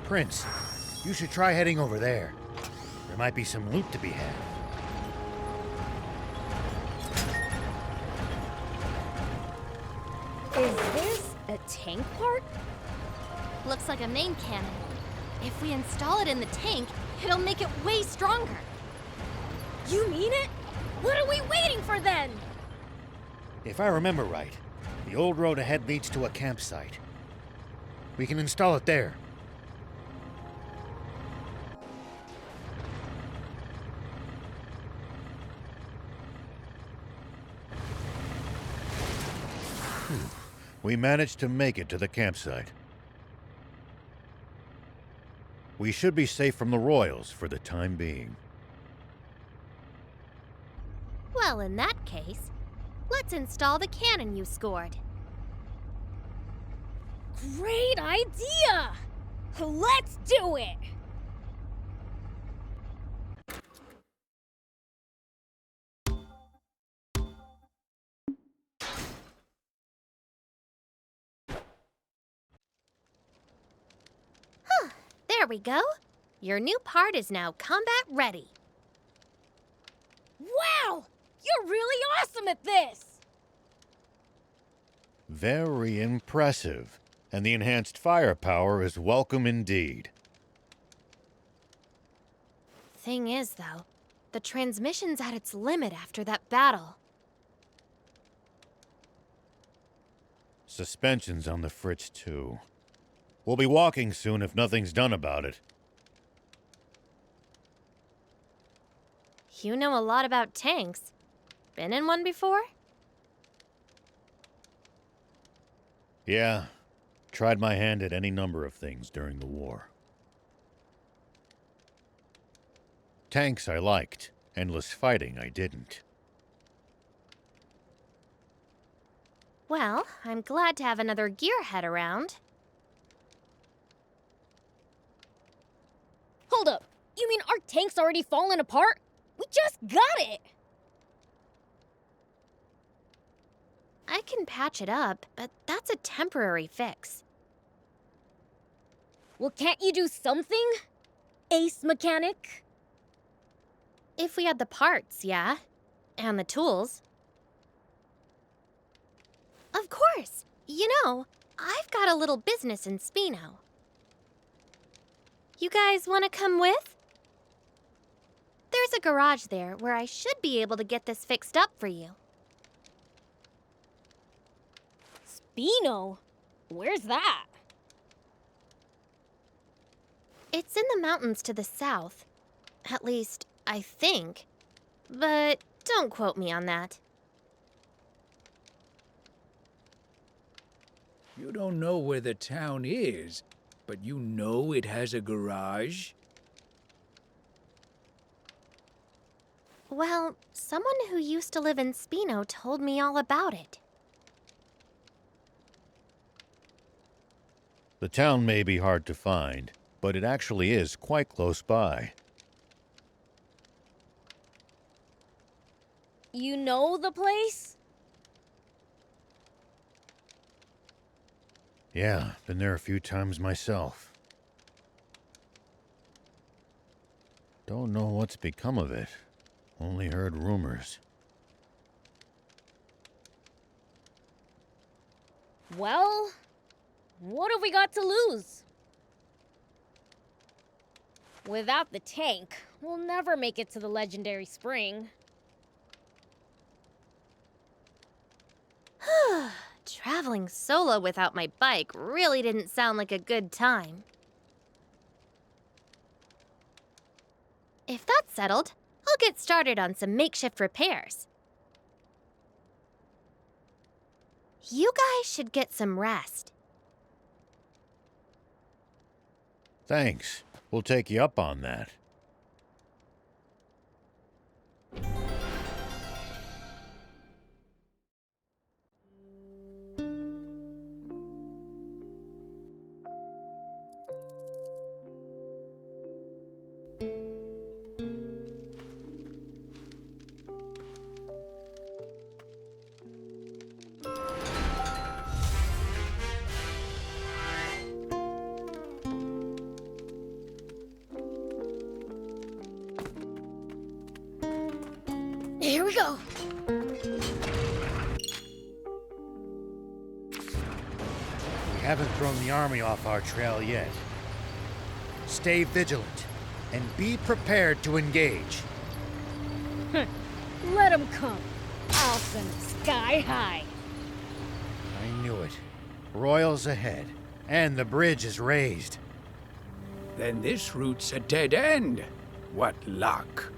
Prince, you should try heading over there. There might be some loot to be had. Is this a tank part? Looks like a main cannon. If we install it in the tank, it'll make it way stronger. You mean it? What are we waiting for then? If I remember right, the old road ahead leads to a campsite. We can install it there. We managed to make it to the campsite. We should be safe from the Royals for the time being. Well, in that case, let's install the cannon you scored. Great idea! Let's do it! There we go. Your new part is now combat ready. Wow! You're really awesome at this! Very impressive. And the enhanced firepower is welcome indeed. Thing is, though, the transmission's at its limit after that battle. Suspension's on the fritz, too. We'll be walking soon if nothing's done about it. You know a lot about tanks. Been in one before? Yeah. Tried my hand at any number of things during the war. Tanks I liked. Endless fighting I didn't. Well, I'm glad to have another gearhead around. Hold up! You mean our tank's already fallen apart? We just got it! I can patch it up, but that's a temporary fix. Well, can't you do something? Ace mechanic? If we had the parts, yeah. And the tools. Of course! You know, I've got a little business in Spino. You guys want to come with? There's a garage there where I should be able to get this fixed up for you. Spino? Where's that? It's in the mountains to the south. At least, I think. But don't quote me on that. You don't know where the town is, but you know it has a garage? Well, someone who used to live in Spino told me all about it. The town may be hard to find, but it actually is quite close by. You know the place? Yeah, been there a few times myself. Don't know what's become of it. Only heard rumors. Well, what have we got to lose? Without the tank, we'll never make it to the legendary spring. Traveling solo without my bike really didn't sound like a good time. If that's settled, I'll get started on some makeshift repairs. You guys should get some rest. Thanks. We'll take you up on that. Here we go. We haven't thrown the army off our trail yet. Stay vigilant and be prepared to engage. Let them come. I'll send them sky high. I knew it. Royals ahead, and the bridge is raised. Then this route's a dead end. What luck.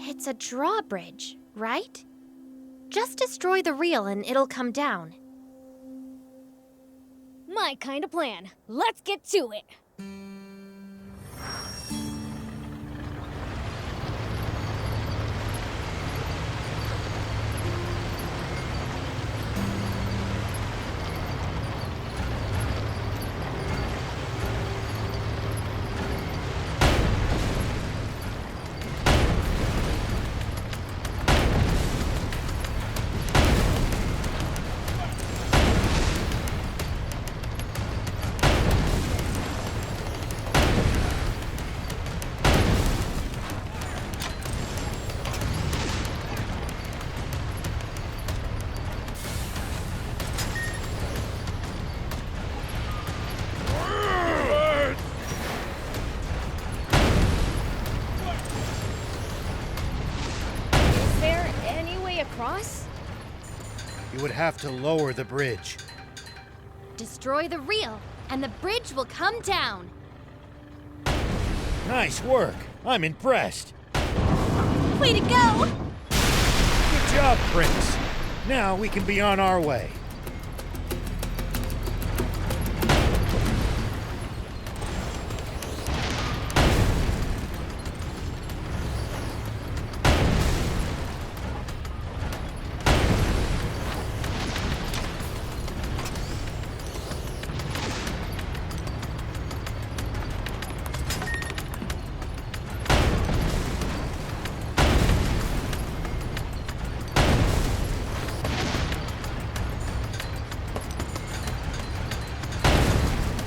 It's a drawbridge, right? Just destroy the reel and it'll come down. My kind of plan. Let's get to it. Across? You would have to lower the bridge. Destroy the reel, and the bridge will come down. Nice work. I'm impressed. Way to go! Good job, Prince. Now we can be on our way.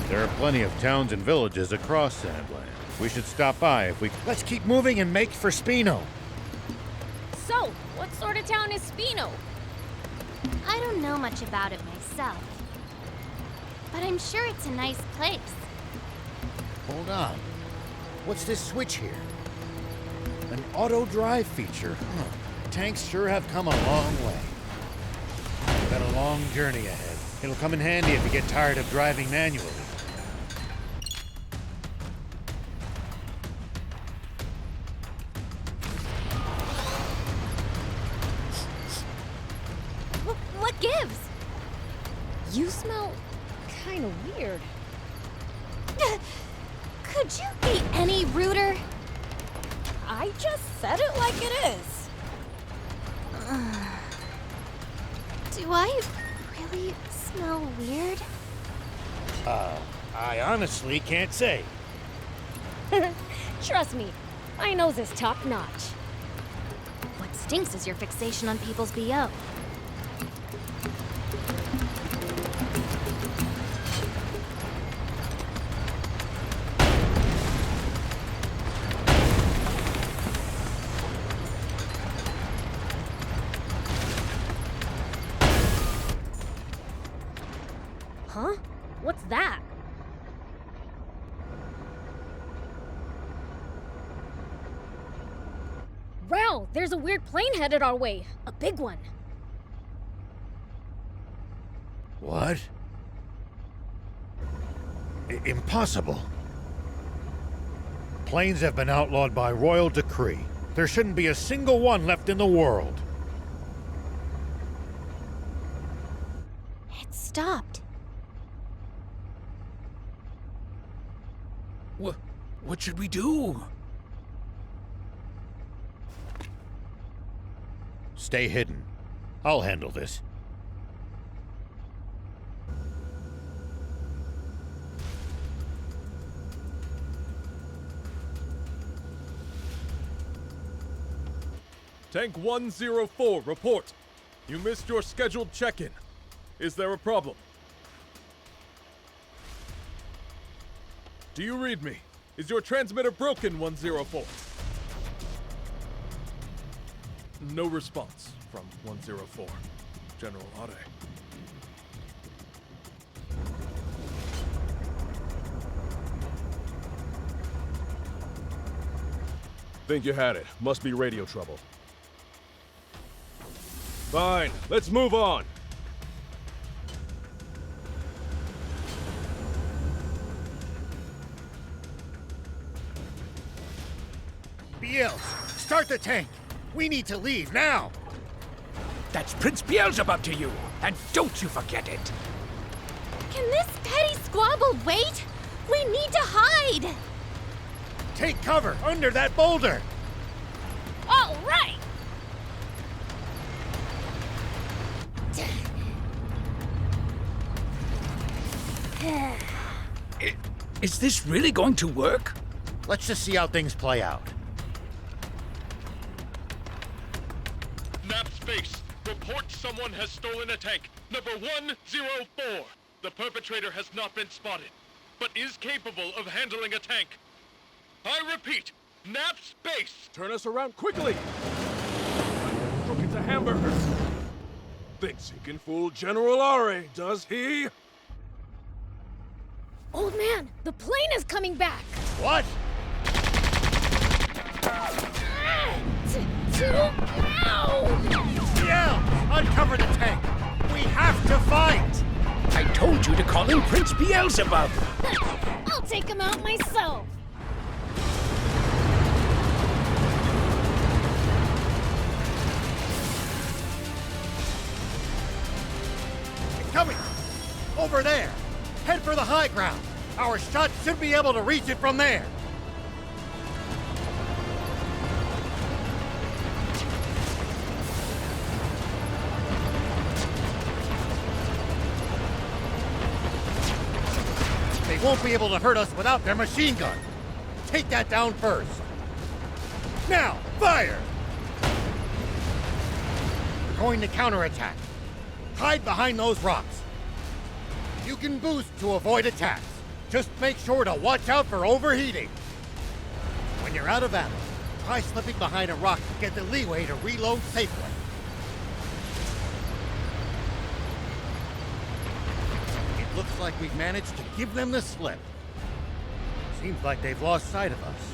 There are plenty of towns and villages across Sandland. We should stop by if we... Let's keep moving and make for Spino. So, what sort of town is Spino? I don't know much about it myself, but I'm sure it's a nice place. Hold on. What's this switch here? An auto drive feature. Huh. Tanks sure have come a long way. We've got a long journey ahead. It'll come in handy if you get tired of driving manually. What gives? You smell kind of weird. Could you be any ruder? I just said it like it is. Do I really smell weird? I honestly can't say. Trust me, my nose is top notch. What stinks is your fixation on people's BO. Huh? What's that? Rao, there's a weird plane headed our way. A big one. What? Impossible. Planes have been outlawed by royal decree. There shouldn't be a single one left in the world. It stopped. What should we do? Stay hidden. I'll handle this. Tank 104, report. You missed your scheduled check-in. Is there a problem? Do you read me? Is your transmitter broken, 104? No response from 104. General Ade. Think you had it. Must be radio trouble. Fine, let's move on. Beelzebub, start the tank. We need to leave now. That's Prince Beelzebub to you, and don't you forget it. Can this petty squabble wait? We need to hide! Take cover under that boulder! All right! Is this really going to work? Let's just see how things play out. Nap space. Report someone has stolen a tank. Number 104. The perpetrator has not been spotted, but is capable of handling a tank. I repeat, nap space. Turn us around quickly! Look, it's a hamburger. Thinks he can fool General Ari, does he? Old man, the plane is coming back! What? Yeah! Uncover the tank! We have to fight! I told you to call him Prince Beelzebub! I'll take him out myself! It's coming! Over there! Head for the high ground! Our shots should be able to reach it from there! They won't be able to hurt us without their machine gun. Take that down first. Now, fire! We're going to counterattack. Hide behind those rocks. You can boost to avoid attacks. Just make sure to watch out for overheating. When you're out of ammo, try slipping behind a rock to get the leeway to reload safely. It looks like we've managed to give them the slip. Seems like they've lost sight of us.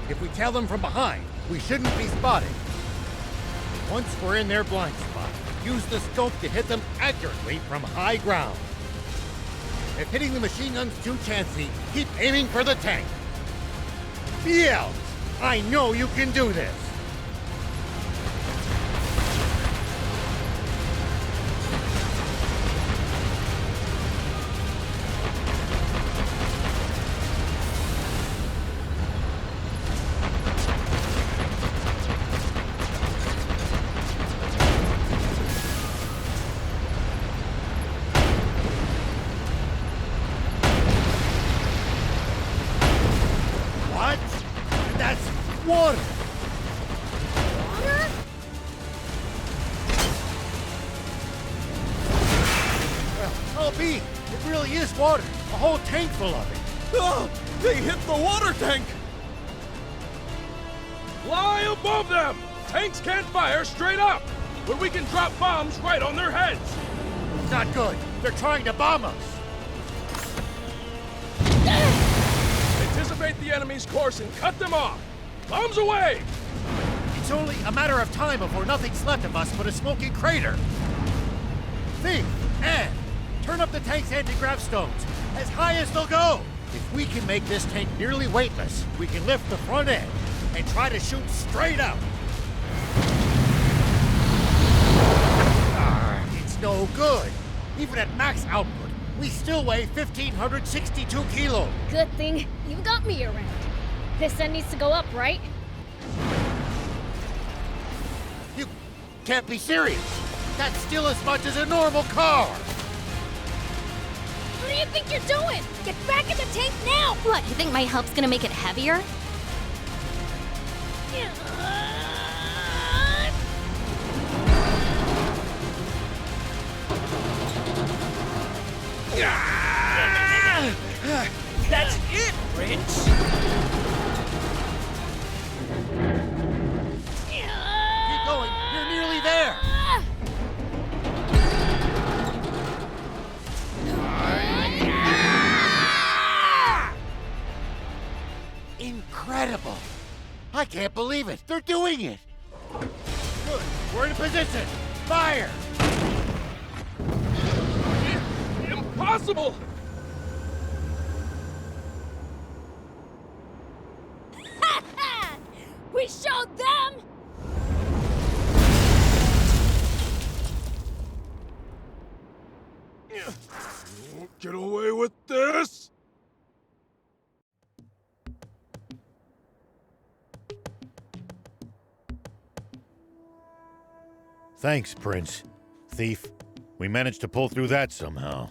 If we tail them from behind, we shouldn't be spotted. Once we're in their blind spot, use the scope to hit them accurately from high ground. If hitting the machine gun's too chancy, keep aiming for the tank. Beelz, I know you can do this. Water! Water? Well, I'll be. It really is water. A whole tank full of it. Oh, they hit the water tank! Fly above them! Tanks can't fire straight up, but we can drop bombs right on their heads! Not good. They're trying to bomb us. Anticipate the enemy's course and cut them off! Bombs away! It's only a matter of time before nothing's left of us but a smoking crater. Think, and turn up the tank's anti-grav stones as high as they'll go. If we can make this tank nearly weightless, we can lift the front end and try to shoot straight up. It's no good. Even at max output, we still weigh 1,562 kilos. Good thing you've got me around. This end needs to go up, right? You can't be serious. That's still as much as a normal car. What do you think you're doing? Get back in the tank now! What, you think my help's gonna make it heavier? That's it, Prince! Keep going. You're nearly there. Incredible. I can't believe it. They're doing it. Good. We're in position. Fire. Impossible! We showed them! won't get away with this! Thanks, Prince. Thief. We managed to pull through that somehow.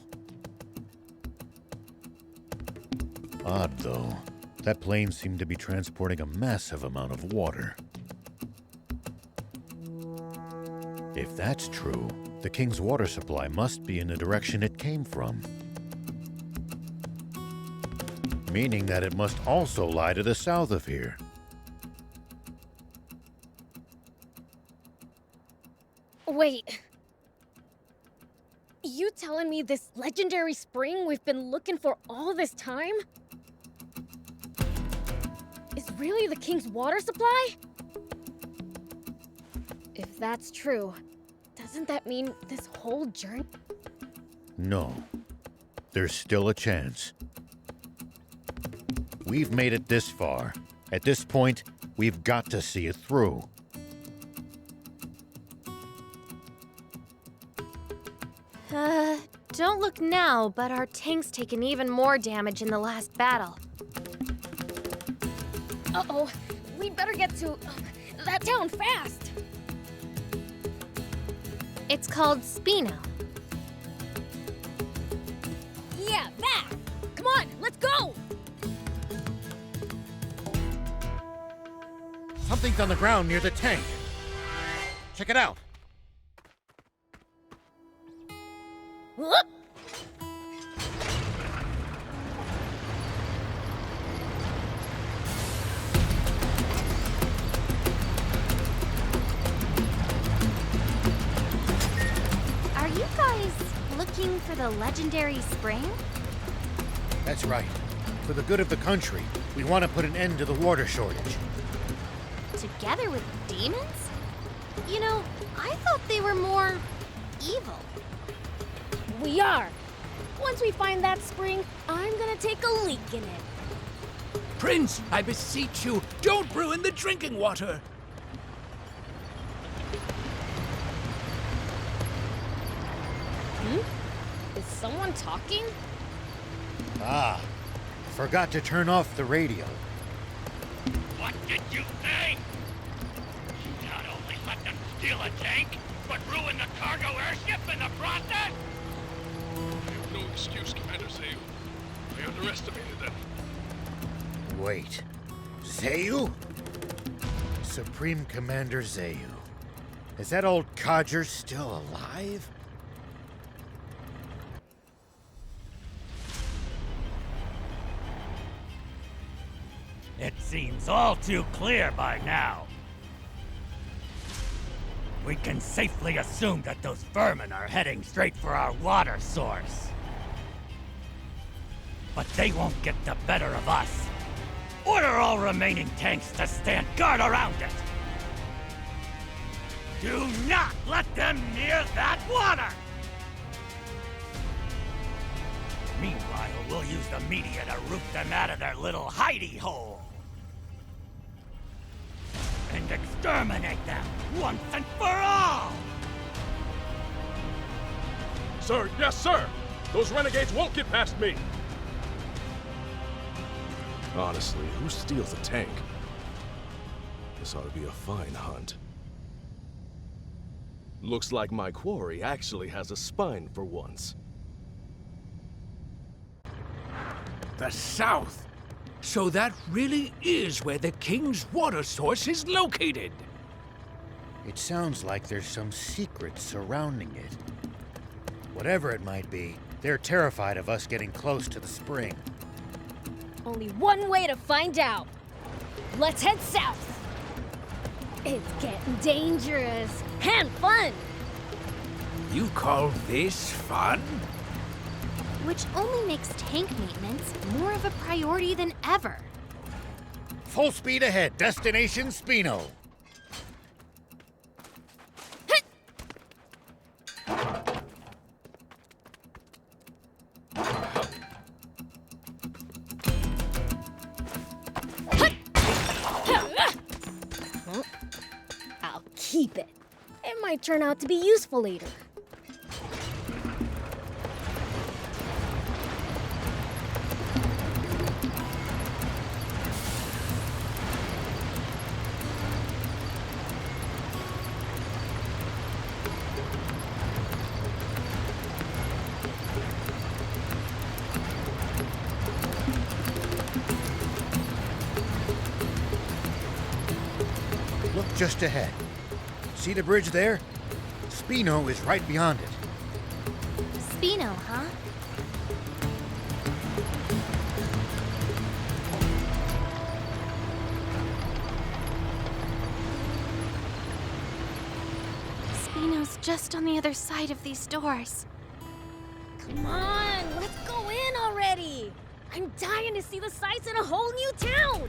Odd, though. That plane seemed to be transporting a massive amount of water. If that's true, the king's water supply must be in the direction it came from. Meaning that it must also lie to the south of here. Wait. You telling me this legendary spring we've been looking for all this time is really the king's water supply? If that's true, doesn't that mean this whole journey? No. There's still a chance. We've made it this far. At this point, we've got to see it through. Don't look now, but our tank's taken even more damage in the last battle. Uh-oh, we'd better get to that town fast. It's called Spino. Yeah, that! Come on, let's go! Something's on the ground near the tank. Check it out. Whoop! Are you guys looking for the legendary spring? That's right. For the good of the country, we want to put an end to the water shortage. Together with demons? You know, I thought they were more evil. We are. Once we find that spring, I'm gonna take a leak in it. Prince, I beseech you, don't ruin the drinking water. Is someone talking? Ah, forgot to turn off the radio. What did you say? Not only let them steal a tank, but ruin the cargo airship in the process? I have no excuse, Commander Zayu. I underestimated them. Wait. Zayu? Supreme Commander Zayu. Is that old codger still alive? It seems all too clear by now. We can safely assume that those vermin are heading straight for our water source. But they won't get the better of us. Order all remaining tanks to stand guard around it. Do not let them near that water! Meanwhile, we'll use the media to root them out of their little hidey hole. And exterminate them once and for all! Sir, yes, sir! Those renegades won't get past me! Honestly, who steals a tank? This ought to be a fine hunt. Looks like my quarry actually has a spine for once. The south. So that really is where the king's water source is located. It sounds like there's some secret surrounding it. Whatever it might be, they're terrified of us getting close to the spring. Only one way to find out. Let's head south. It's getting dangerous and fun. You call this fun? Which only makes tank maintenance more of a priority than ever. Full speed ahead, destination Spino. I'll keep it. It might turn out to be useful later. just ahead. See the bridge there? Spino is right beyond it. Spino, huh? Spino's just on the other side of these doors. Come on, let's go in already! I'm dying to see the sights in a whole new town!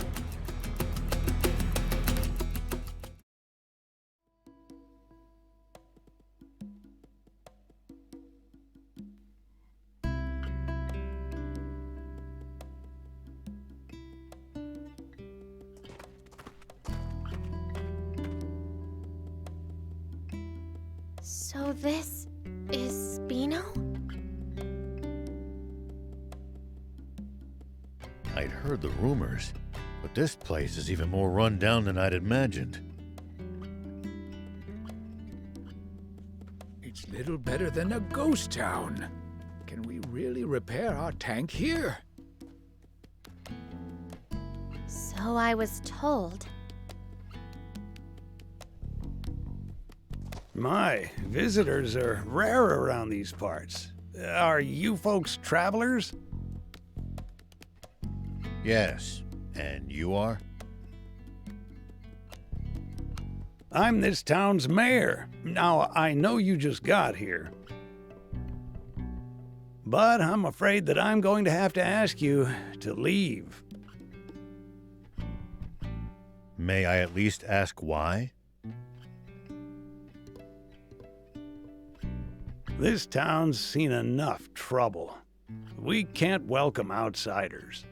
So this is Spino? I'd heard the rumors, but this place is even more run down than I'd imagined. It's little better than a ghost town. Can we really repair our tank here? So I was told. My, visitors are rare around these parts. Are you folks travelers? Yes, and you are? I'm this town's mayor. Now, I know you just got here. But I'm afraid that I'm going to have to ask you to leave. May I at least ask why? This town's seen enough trouble. We can't welcome outsiders.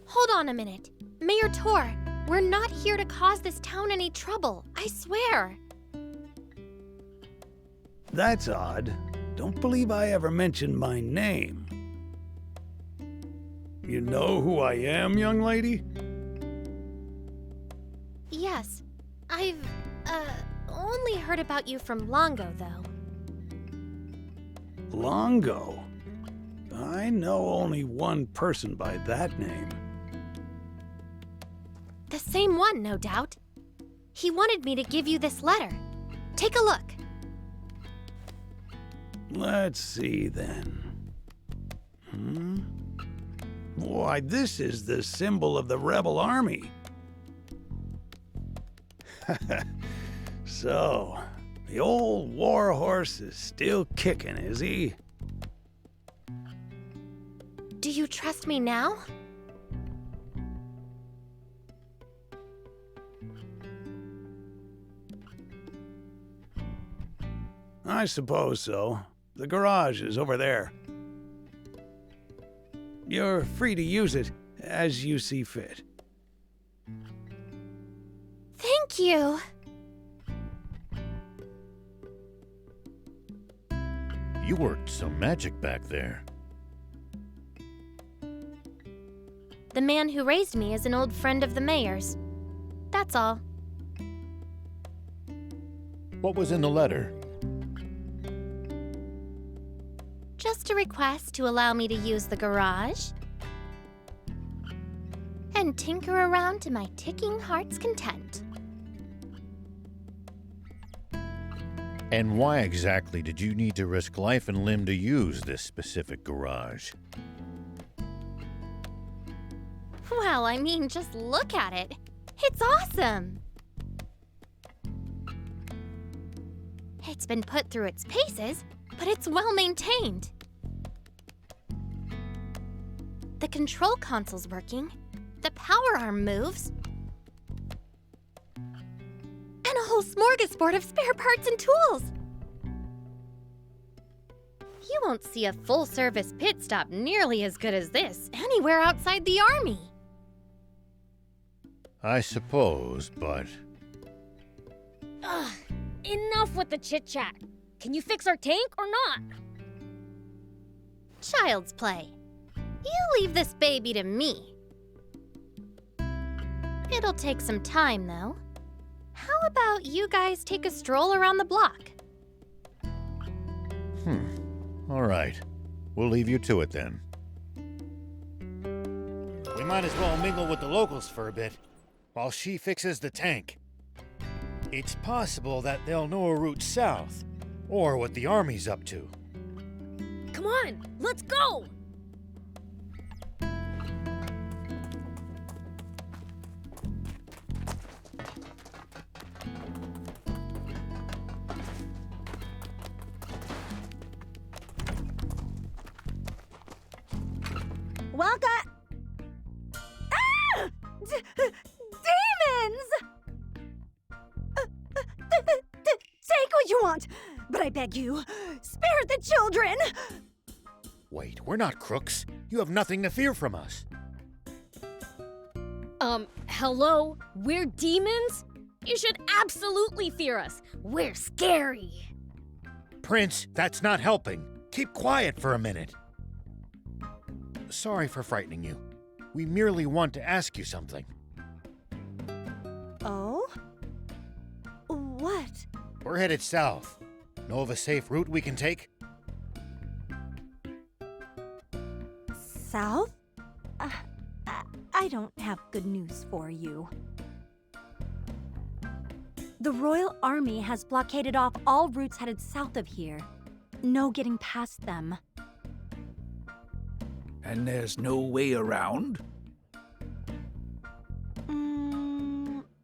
Hold on a minute. Mayor Tor, we're not here to cause this town any trouble, I swear. That's odd. Don't believe I ever mentioned my name. You know who I am, young lady? Yes, I've, only heard about you from Longo, though. Longo? I know only one person by that name. The same one, no doubt. He wanted me to give you this letter. Take a look. Let's see, then. Why, this is the symbol of the rebel army. So, the old war horse is still kicking, is he? Do you trust me now? I suppose so. The garage is over there. You're free to use it as you see fit. Thank you. You worked some magic back there. The man who raised me is an old friend of the mayor's. That's all. What was in the letter? Just a request to allow me to use the garage and tinker around to my ticking heart's content. And why exactly did you need to risk life and limb to use this specific garage? Well, I mean, just look at it. It's awesome. It's been put through its paces, but it's well maintained. The control console's working, the power arm moves, and a whole smorgasbord of spare parts and tools. You won't see a full-service pit stop nearly as good as this anywhere outside the army. I suppose, but... Ugh, enough with the chit-chat. Can you fix our tank or not? Child's play. You leave this baby to me. It'll take some time, though. How about you guys take a stroll around the block? All right. We'll leave you to it then. We might as well mingle with the locals for a bit. while she fixes the tank. It's possible that they'll know a route south, or what the army's up to. Come on, let's go! Welcome. Ah! Demons! Take what you want, but I beg you, spare the children! Wait, we're not crooks. You have nothing to fear from us. Hello? We're demons? You should absolutely fear us. We're scary. Prince, that's not helping. Keep quiet for a minute. Sorry for frightening you. We merely want to ask you something. Oh? What? We're headed south. Know of a safe route we can take? South? I don't have good news for you. The Royal Army has blockaded off all routes headed south of here. No getting past them. And there's no way around?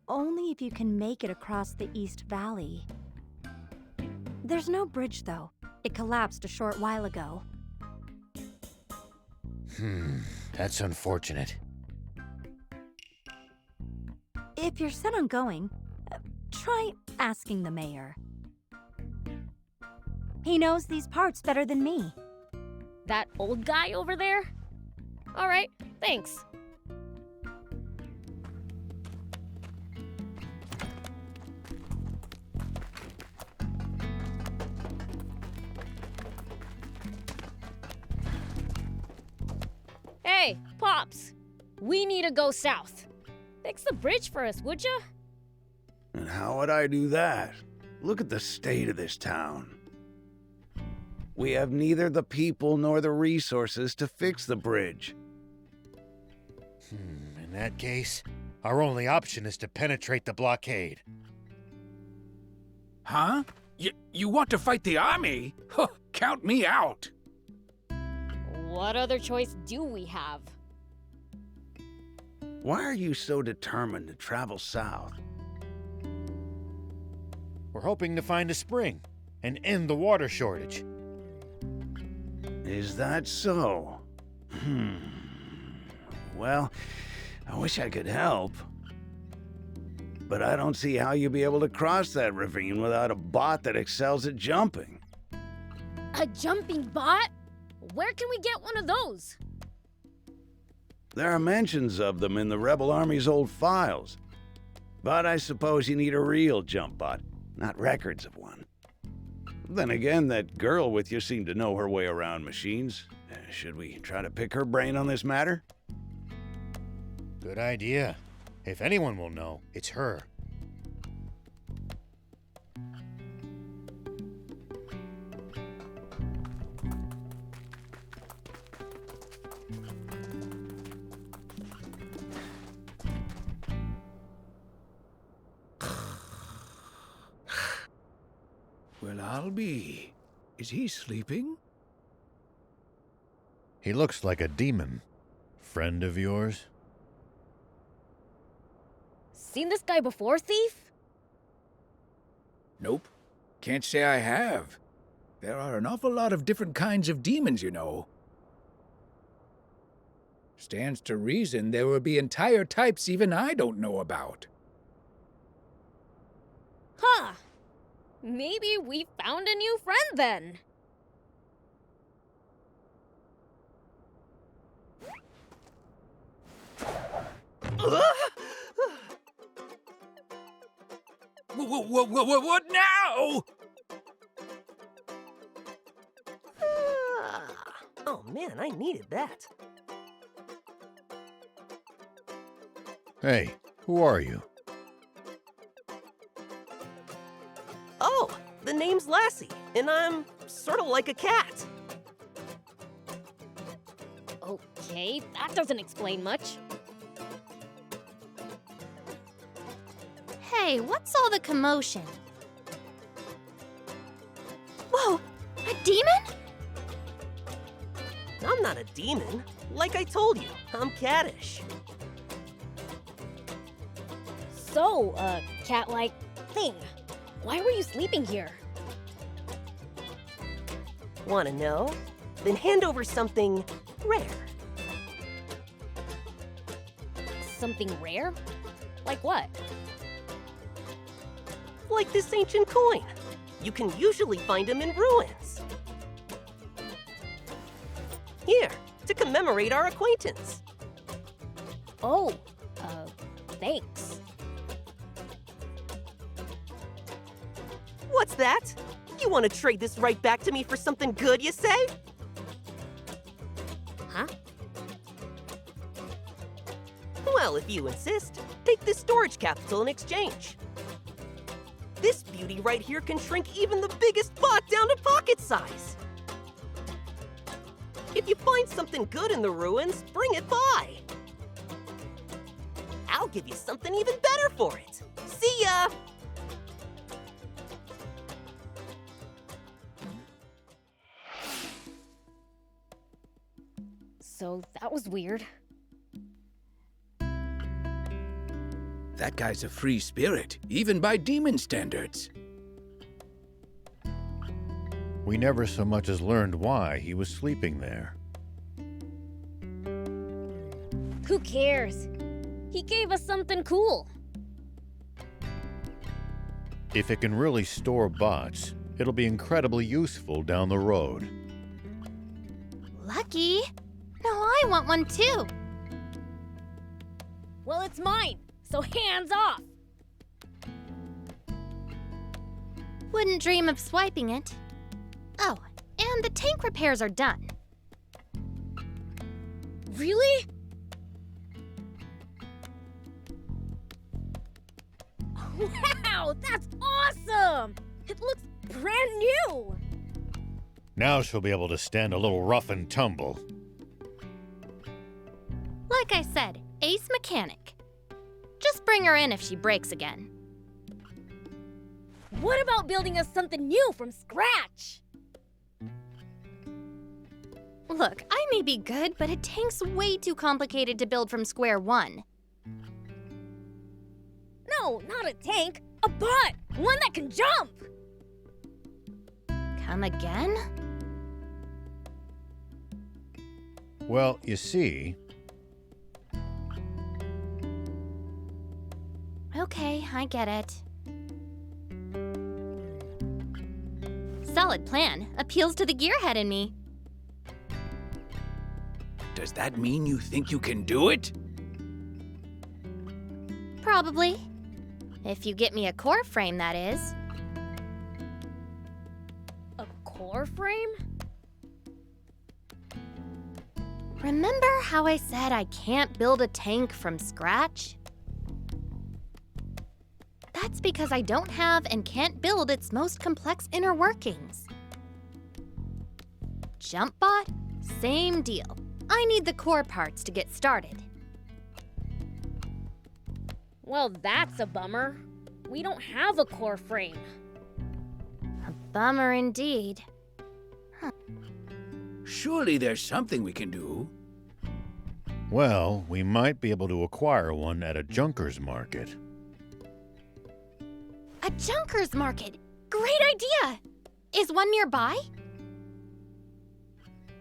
Only if you can make it across the East Valley. There's no bridge, though. It collapsed a short while ago. That's unfortunate. If you're set on going, try asking the mayor. He knows these parts better than me. That old guy over there? All right, thanks. Hey, Pops. We need to go south. Fix the bridge for us, would ya? And how would I do that? Look at the state of this town. We have neither the people nor the resources to fix the bridge. In that case, our only option is to penetrate the blockade. Huh? You want to fight the army? Huh, count me out! What other choice do we have? Why are you so determined to travel south? We're hoping to find a spring and end the water shortage. Is that so? Well, I wish I could help. But I don't see how you'll be able to cross that ravine without a bot that excels at jumping. A jumping bot? Where can we get one of those? There are mentions of them in the Rebel Army's old files. But I suppose you need a real jump bot, not records of one. Then again, that girl with you seemed to know her way around machines. Should we try to pick her brain on this matter? Good idea. If anyone will know, it's her. Well, I'll be. Is he sleeping? He looks like a demon. Friend of yours? Seen this guy before, Thief? Nope. Can't say I have. There are an awful lot of different kinds of demons, you know. Stands to reason there will be entire types even I don't know about. Huh. Maybe we found a new friend then. What now? Oh man, I needed that. Hey, who are you? Oh, the name's Lassie, and I'm sort of like a cat. Okay, that doesn't explain much. Hey, what's all the commotion? Whoa, a demon? I'm not a demon. Like I told you, I'm cattish. So, cat-like thing, why were you sleeping here? Wanna know? Then hand over something rare. Something rare? Like what? Like this ancient coin. You can usually find them in ruins. Here, to commemorate our acquaintance. Oh, thanks. What's that? You want to trade this right back to me for something good, you say? Huh? Well, if you insist, take this storage capsule in exchange. This beauty right here can shrink even the biggest bot down to pocket size. If you find something good in the ruins, bring it by. I'll give you something even better for it. See ya! So that was weird. That guy's a free spirit, even by demon standards. We never so much as learned why he was sleeping there. Who cares? He gave us something cool. If it can really store bots, it'll be incredibly useful down the road. Lucky. No, I want one too. Well, it's mine, so hands off. Wouldn't dream of swiping it. Oh, and the tank repairs are done. Really? Wow, that's awesome! It looks brand new! Now she'll be able to stand a little rough and tumble. Like I said, ace mechanic. Just bring her in if she breaks again. What about building us something new from scratch? Look, I may be good, but a tank's way too complicated to build from square one. No, not a tank. A bot! One that can jump! Come again? Well, you see... Okay, I get it. Solid plan. Appeals to the gearhead in me. Does that mean you think you can do it? Probably. If you get me a core frame, that is. A core frame? Remember how I said I can't build a tank from scratch? That's because I don't have and can't build its most complex inner workings. JumpBot, same deal. I need the core parts to get started. Well, that's a bummer. We don't have a core frame. A bummer indeed. Surely there's something we can do. Well, we might be able to acquire one at a junker's market. A junker's market! Great idea! Is one nearby?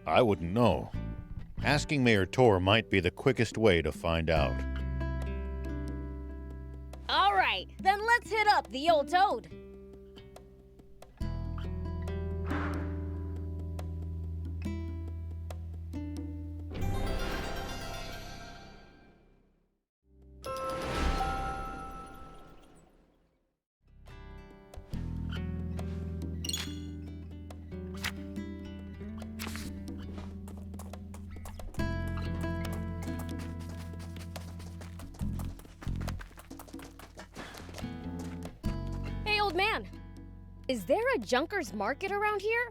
I wouldn't know. Asking Mayor Tor might be the quickest way to find out. All right, then let's hit up the old toad. Man, is there a junker's market around here?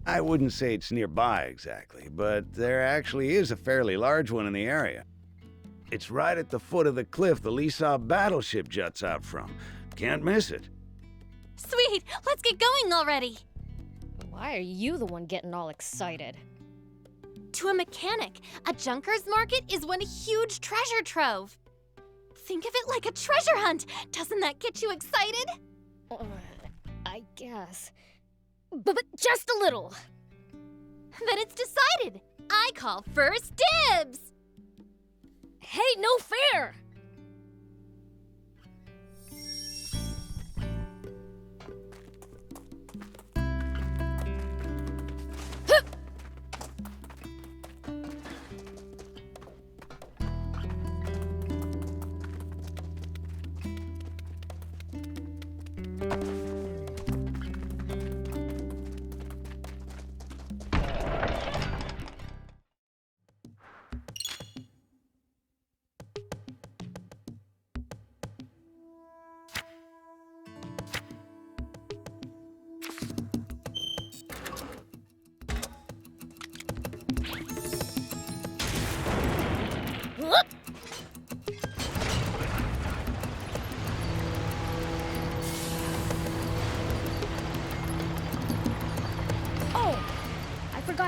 I wouldn't say it's nearby exactly, but there actually is a fairly large one in the area. It's right at the foot of the cliff the Lisa Battleship juts out from. Can't miss it. Sweet, let's get going already. Why are you the one getting all excited? To a mechanic, a junker's market is one huge treasure trove. Think of it like a treasure hunt. Doesn't that get you excited? I guess. But just a little. Then it's decided. I call first dibs. Hey, no fair!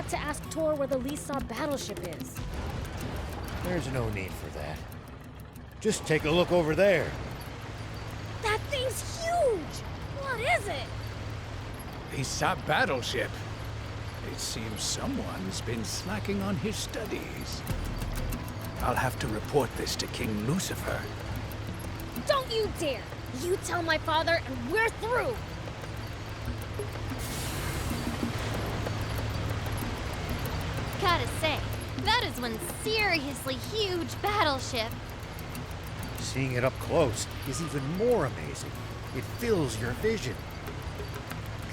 To ask Tor where the Lisa Battleship is. There's no need for that. Just take a look over there. That thing's huge! What is it? Lisa Battleship. It seems someone's been slacking on his studies. I'll have to report this to King Lucifer. Don't you dare! You tell my father and we're through! Gotta say, that is one seriously huge battleship. Seeing it up close is even more amazing. It fills your vision.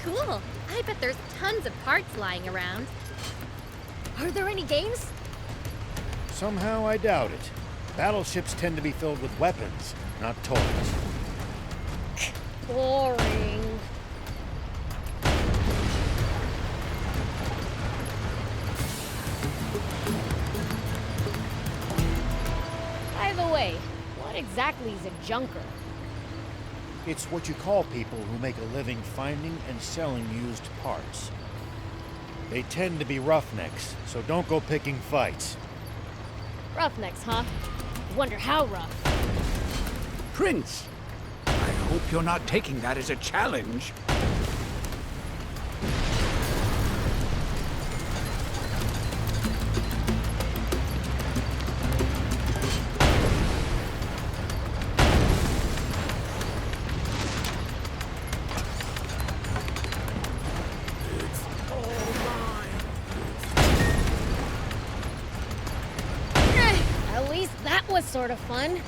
Cool. I bet there's tons of parts lying around. Are there any games? Somehow I doubt it. Battleships tend to be filled with weapons, not toys. Boring. By the way, what exactly is a junker? It's what you call people who make a living finding and selling used parts. They tend to be roughnecks, so don't go picking fights. Roughnecks, huh? Wonder how rough. Prince, I hope you're not taking that as a challenge. Sort of fun.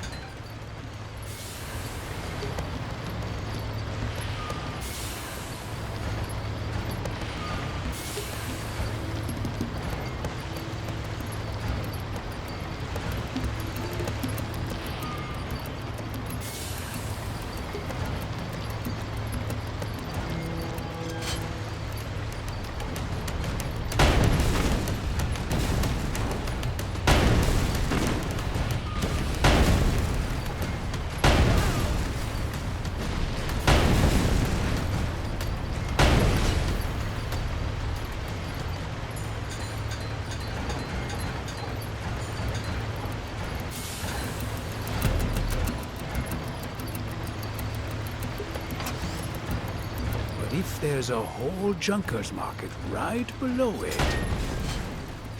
If there's a whole junker's market right below it,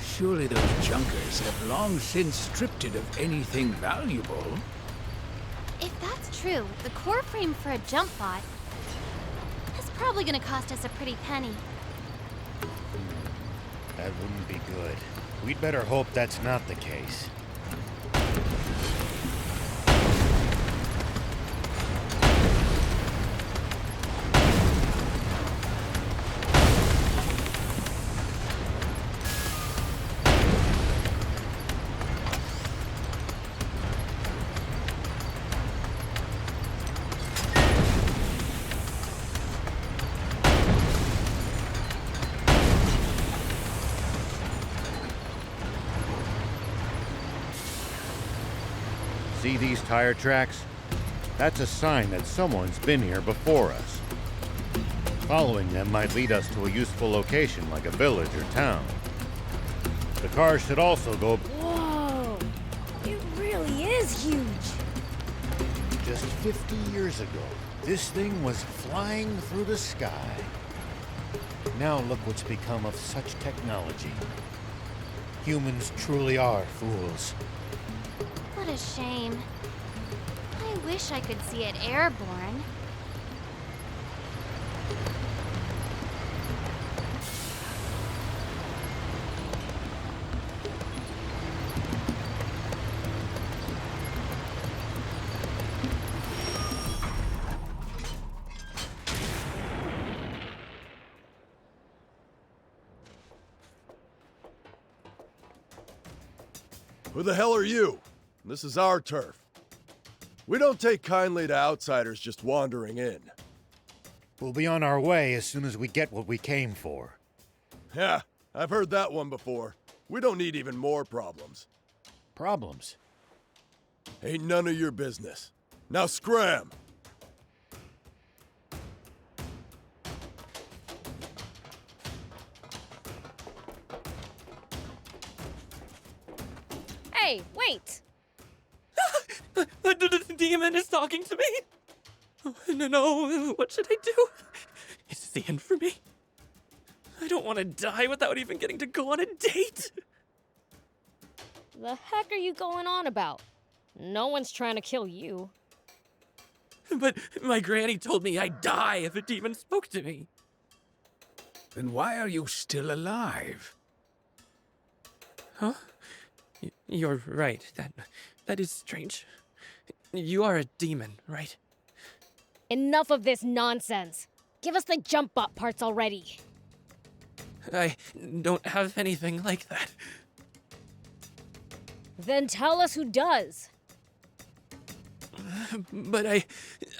surely those junkers have long since stripped it of anything valuable. If that's true, the core frame for a jump bot is probably gonna cost us a pretty penny. That wouldn't be good. We'd better hope that's not the case. See these tire tracks? That's a sign that someone's been here before us. Following them might lead us to a useful location like a village or town. The car should also go... Whoa! It really is huge! Just 50 years ago, this thing was flying through the sky. Now look what's become of such technology. Humans truly are fools. What a shame. I wish I could see it airborne. Who the hell are you? This is our turf. We don't take kindly to outsiders just wandering in. We'll be on our way as soon as we get what we came for. Yeah, I've heard that one before. We don't need even more problems. Problems? Ain't none of your business. Now scram! Hey, wait! The demon is talking to me! Oh, no, what should I do? Is this the end for me? I don't want to die without even getting to go on a date! The heck are you going on about? No one's trying to kill you. But my granny told me I'd die if a demon spoke to me. Then why are you still alive? Huh? You're right. That is strange. You are a demon, right? Enough of this nonsense. Give us the jump bot parts already. I don't have anything like that. Then tell us who does. But I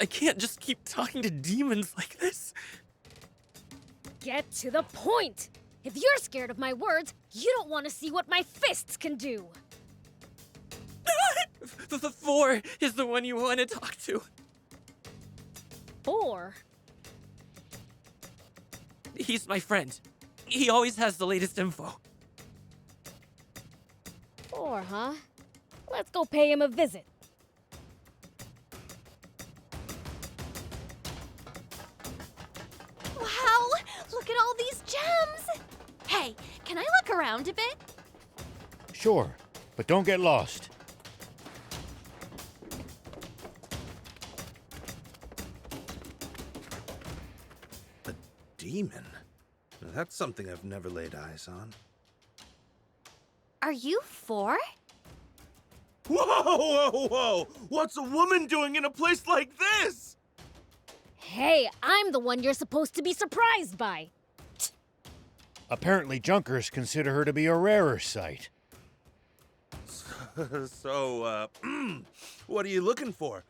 can't just keep talking to demons like this. Get to the point! If you're scared of my words, you don't want to see what my fists can do. The 4 is the one you want to talk to. 4? He's my friend. He always has the latest info. 4, huh? Let's go pay him a visit. Wow! Look at all these gems! Hey, can I look around a bit? Sure, but don't get lost. A demon? Now, that's something I've never laid eyes on. Are you 4? Whoa! What's a woman doing in a place like this? Hey, I'm the one you're supposed to be surprised by. Apparently, Junkers consider her to be a rarer sight. So, what are you looking for?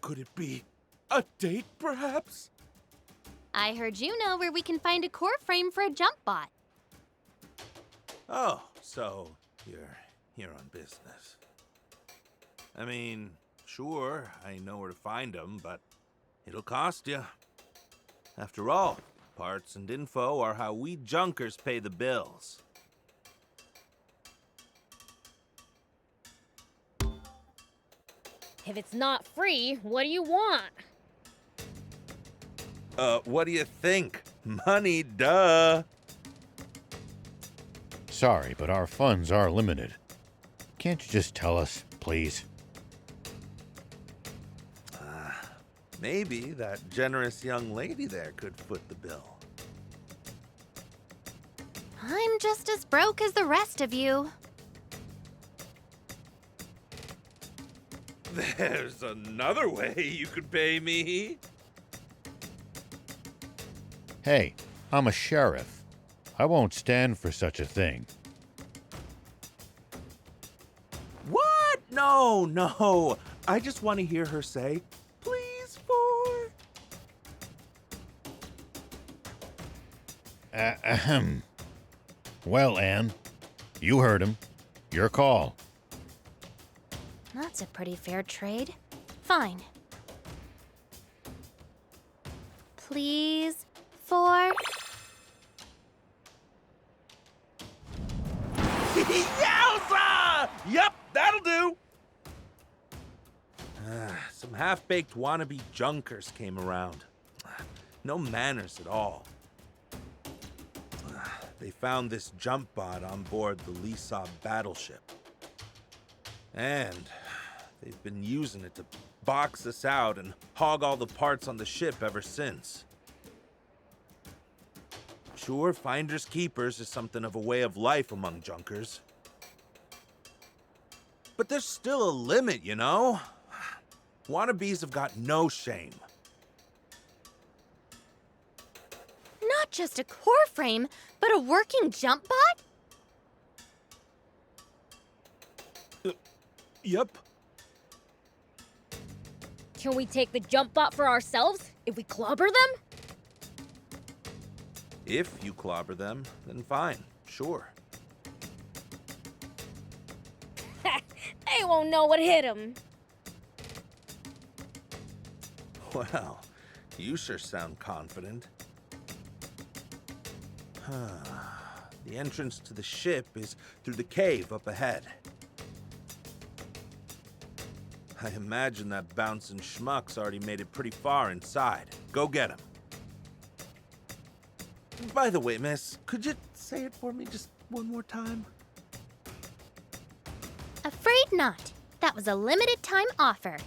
Could it be a date, perhaps? I heard you know where we can find a core frame for a jump bot. Oh, so you're here on business. I mean, sure, I know where to find them, but it'll cost you. After all, parts and info are how we Junkers pay the bills. If it's not free, what do you want? What do you think? Money, duh. Sorry, but our funds are limited. Can't you just tell us, please? Maybe that generous young lady there could foot the bill. I'm just as broke as the rest of you. There's another way you could pay me. Hey, I'm a sheriff. I won't stand for such a thing. What? No. I just want to hear her say, please, 4. Ahem. Well, Anne, you heard him. Your call. That's a pretty fair trade. Fine. please. 4. Yowza! Yep, that'll do! Some half-baked wannabe junkers came around. No manners at all. They found this jump bot on board the Lisa Battleship. And they've been using it to box us out and hog all the parts on the ship ever since. Sure, finders keepers is something of a way of life among junkers. But there's still a limit, you know? Wannabes have got no shame. Not just a core frame, but a working jump bot? Yep. Can we take the jump bot for ourselves if we clobber them? If you clobber them, then fine, sure. They won't know what hit them. Well, you sure sound confident. The entrance to the ship is through the cave up ahead. I imagine that bouncing schmuck's already made it pretty far inside. Go get him. By the way, miss, could you say it for me just one more time? Afraid not. That was a limited time offer.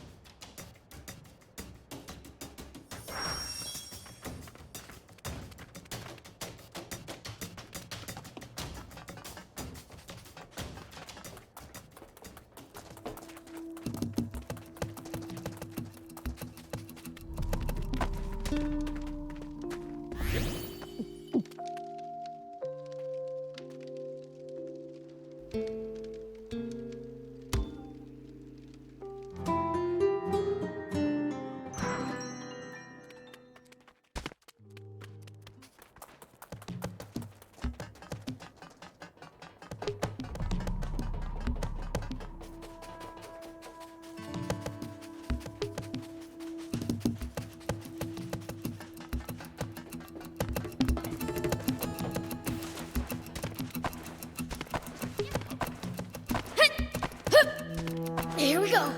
Here we go.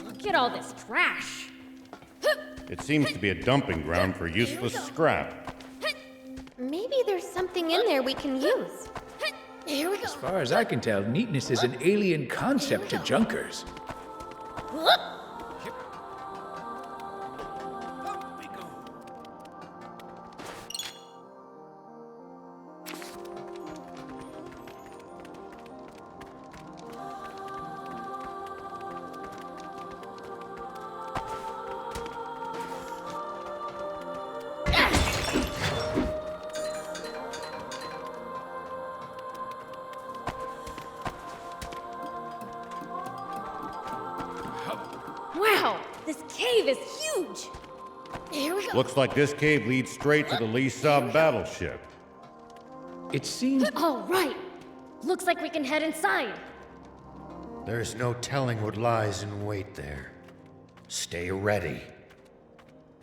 Look at all this trash. It seems to be a dumping ground for useless scrap. Maybe there's something in there we can use. Here we go. As far as I can tell, neatness is an alien concept to junkers. Wow, this cave is huge. Here we go. Looks like this cave leads straight to the Lisa Battleship. It seems... All right. Looks like we can head inside. There's no telling what lies in wait there. Stay ready.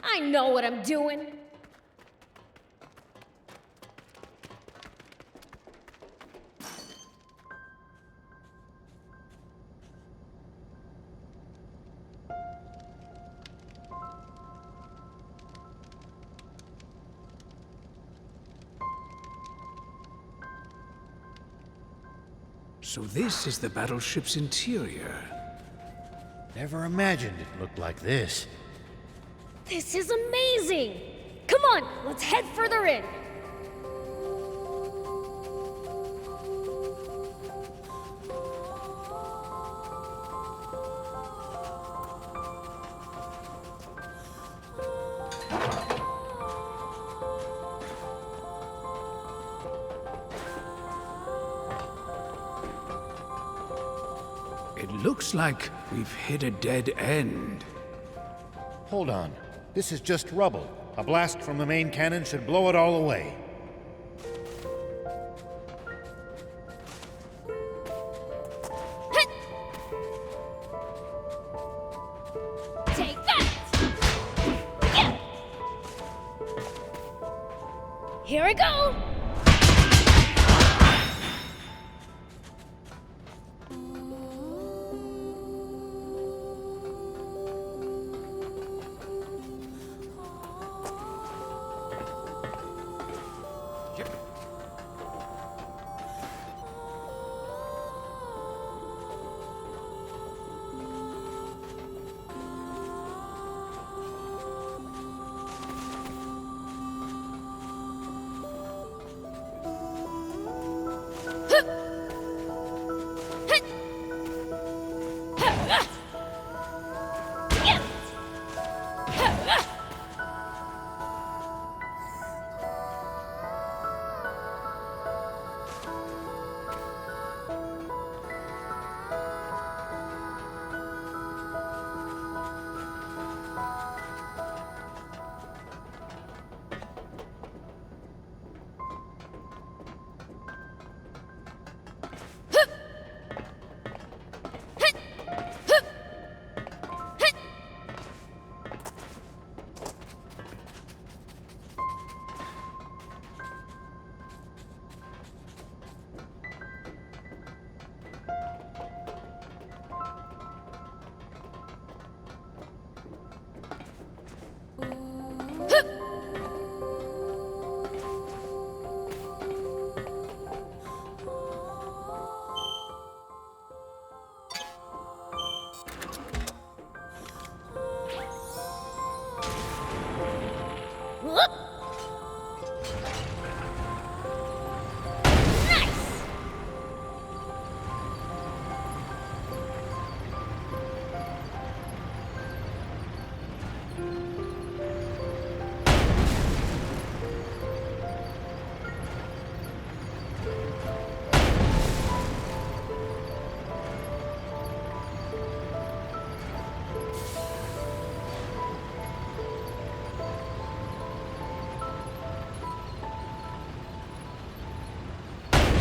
I know what I'm doing. So this is the battleship's interior. Never imagined it looked like this. This is amazing. Come on, let's head further in. It looks like we've hit a dead end. Hold on. This is just rubble. A blast from the main cannon should blow it all away. Here we go!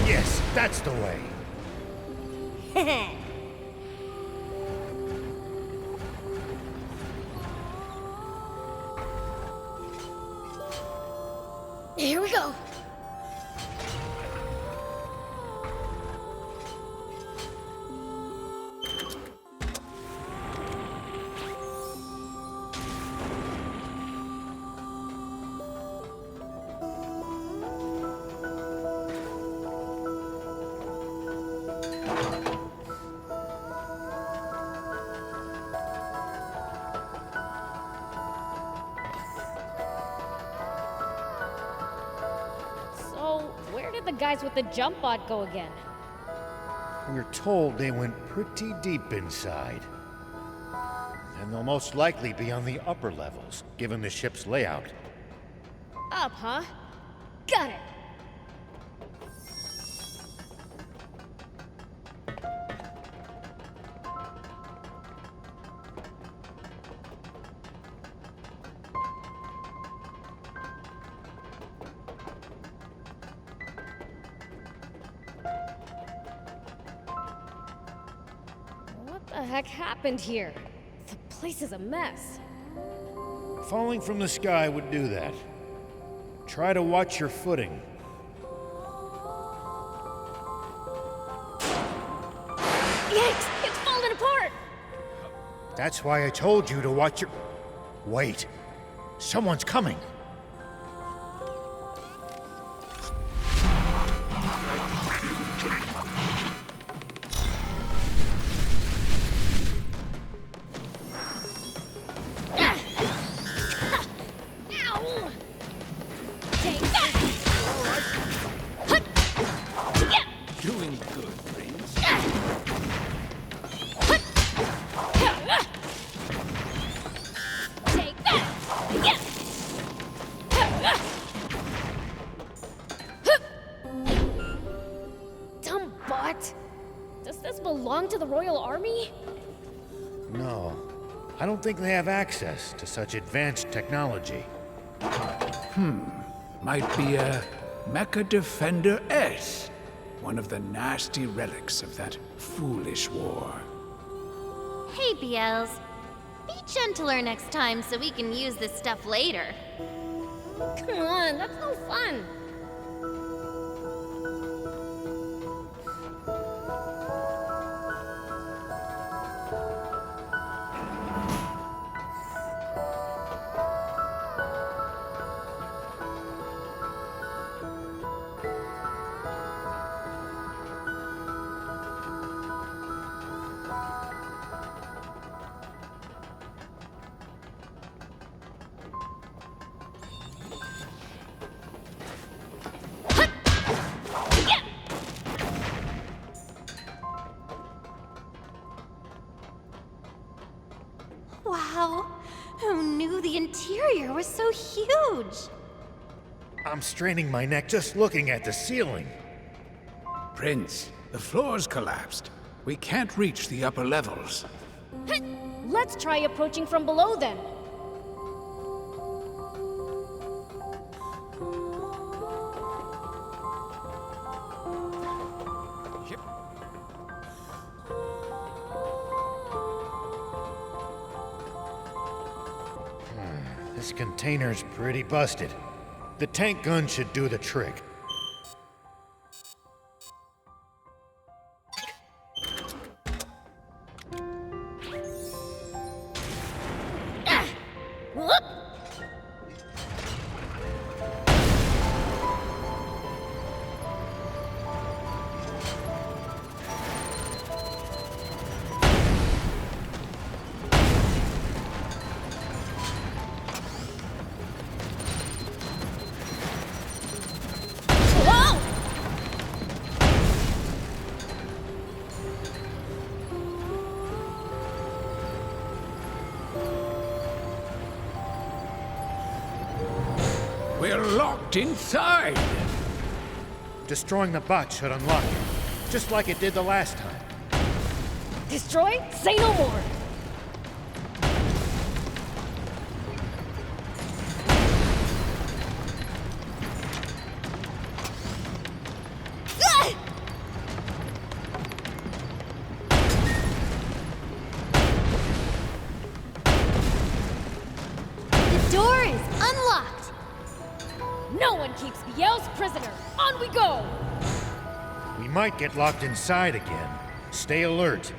Yes, that's the way. Here we go. The guys with the jump bot go again? We're told they went pretty deep inside. And they'll most likely be on the upper levels, given the ship's layout. Up, huh? Got it! What the heck happened here? The place is a mess. Falling from the sky would do that. Try to watch your footing. Yikes! It's falling apart! That's why I told you to watch your... Wait. Someone's coming. Doing good, Prince. Take that! Dumb bot! Does this belong to the Royal Army? No. I don't think they have access to such advanced technology. Might be a Mecha Defender S. One of the nasty relics of that foolish war. Hey, Beelz. Be gentler next time so we can use this stuff later. Come on, that's no fun. Wow, who knew the interior was so huge? I'm straining my neck just looking at the ceiling. Prince, the floor's collapsed. We can't reach the upper levels. Let's try approaching from below then. This container's pretty busted. The tank gun should do the trick. We're locked inside! Destroying the bot should unlock it, just like it did the last time. Destroy? Say no more! The door is unlocked! No one keeps Biel's prisoner! On we go! We might get locked inside again. Stay alert.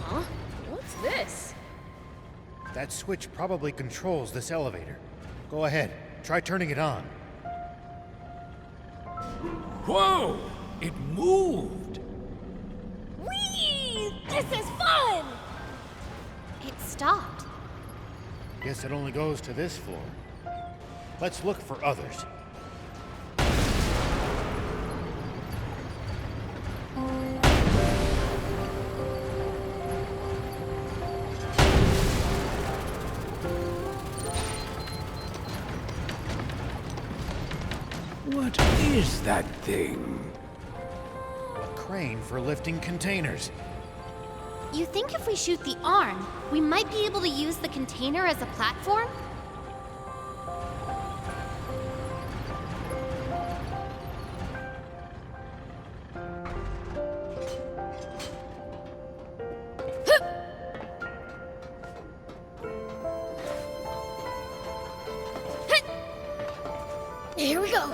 Huh? What's this? That switch probably controls this elevator. Go ahead, try turning it on. Whoa! It moved! Whee! This is fun! It stopped. Guess it only goes to this floor. Let's look for others. What is that thing? A crane for lifting containers. You think if we shoot the arm, we might be able to use the container as a platform? Here we go!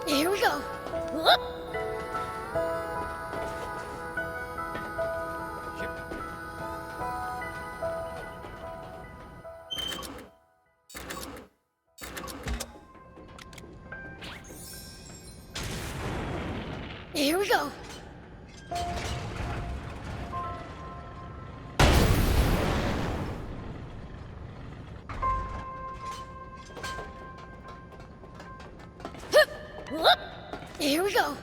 Here we go. Here we go. Here we go.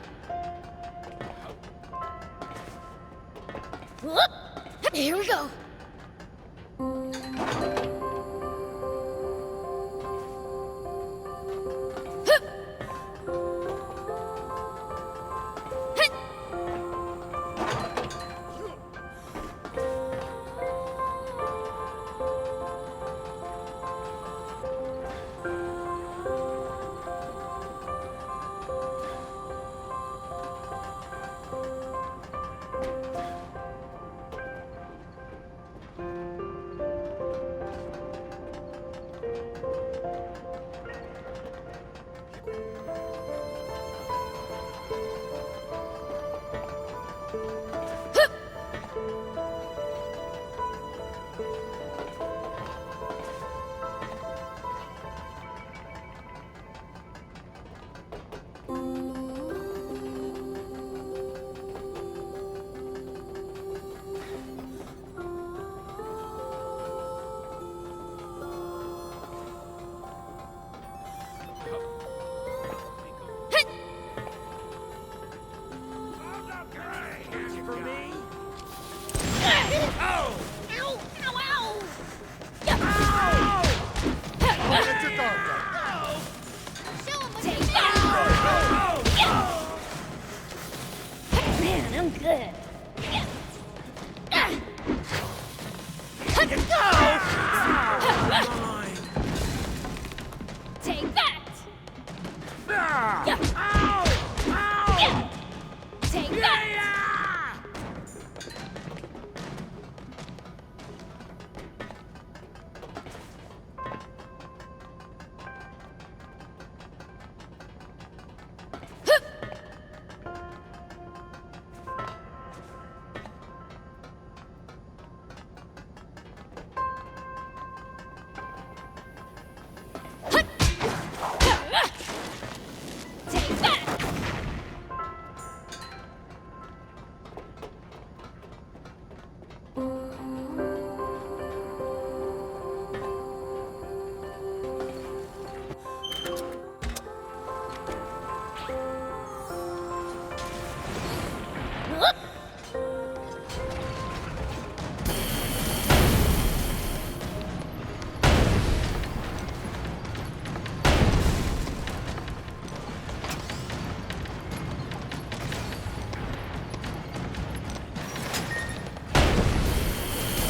Here we go.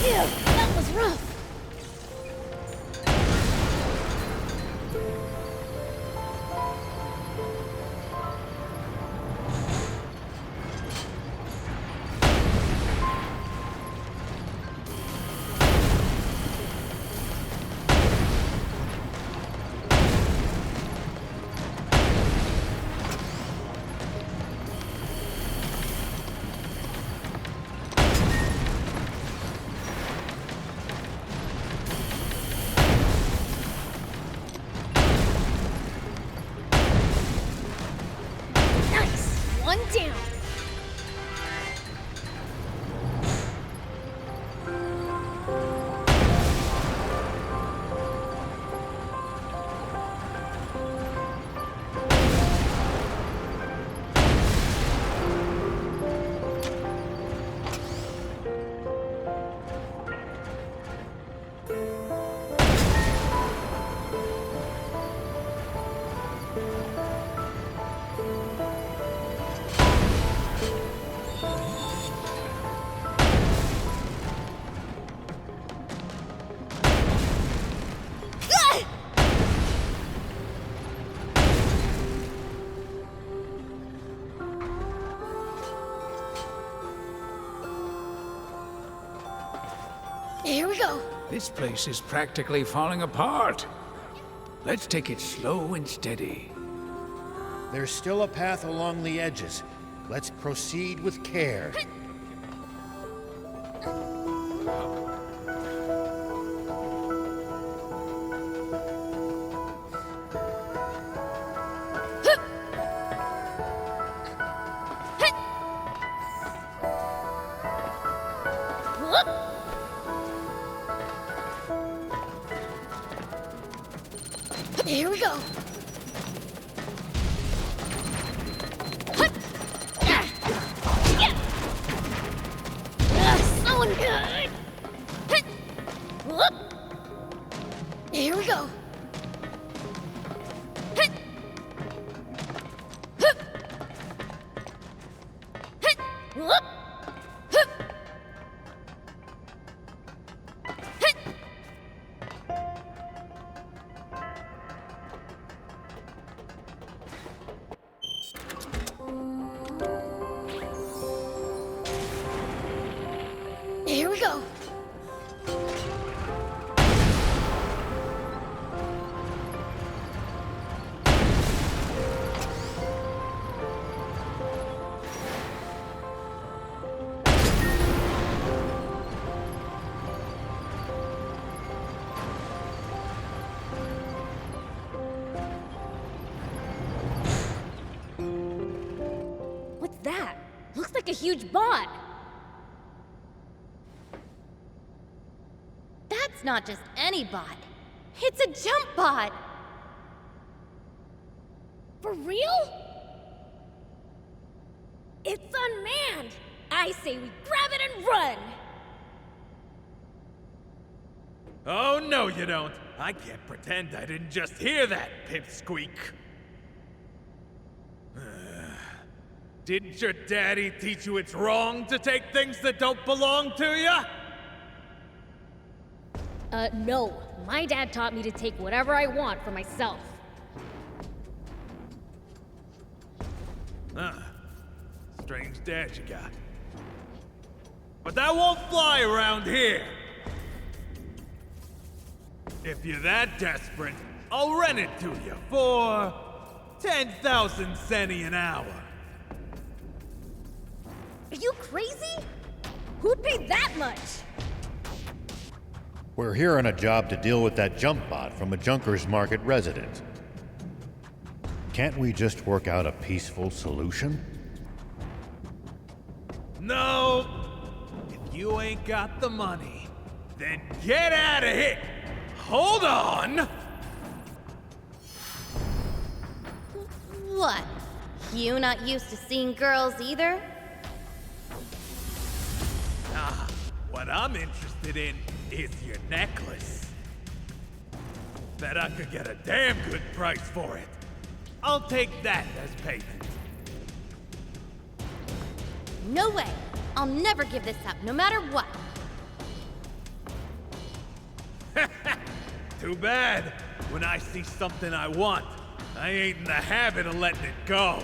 That was rough. One down. Here we go. This place is practically falling apart. Let's take it slow and steady. There's still a path along the edges. Let's proceed with care. go. So good. Whoop. Here we go. Whoop. Here we go. What's that? Looks like a huge bot. That's not just any bot. It's a jump bot. For real? It's unmanned! I say we grab it and run! Oh, no, you don't. I can't pretend I didn't just hear that, pipsqueak. Didn't your daddy teach you it's wrong to take things that don't belong to you? No. My dad taught me to take whatever I want for myself. Strange dad you got. But that won't fly around here. If you're that desperate, I'll rent it to you for 10,000 centi an hour. Are you crazy? Who'd pay that much? We're here on a job to deal with that jump bot from a Junker's Market resident. Can't we just work out a peaceful solution? No! If you ain't got the money, then get out of here! Hold on! What? You not used to seeing girls either? What I'm interested in is your necklace. Bet I could get a damn good price for it. I'll take that as payment. No way. I'll never give this up, no matter what. Too bad. When I see something I want, I ain't in the habit of letting it go.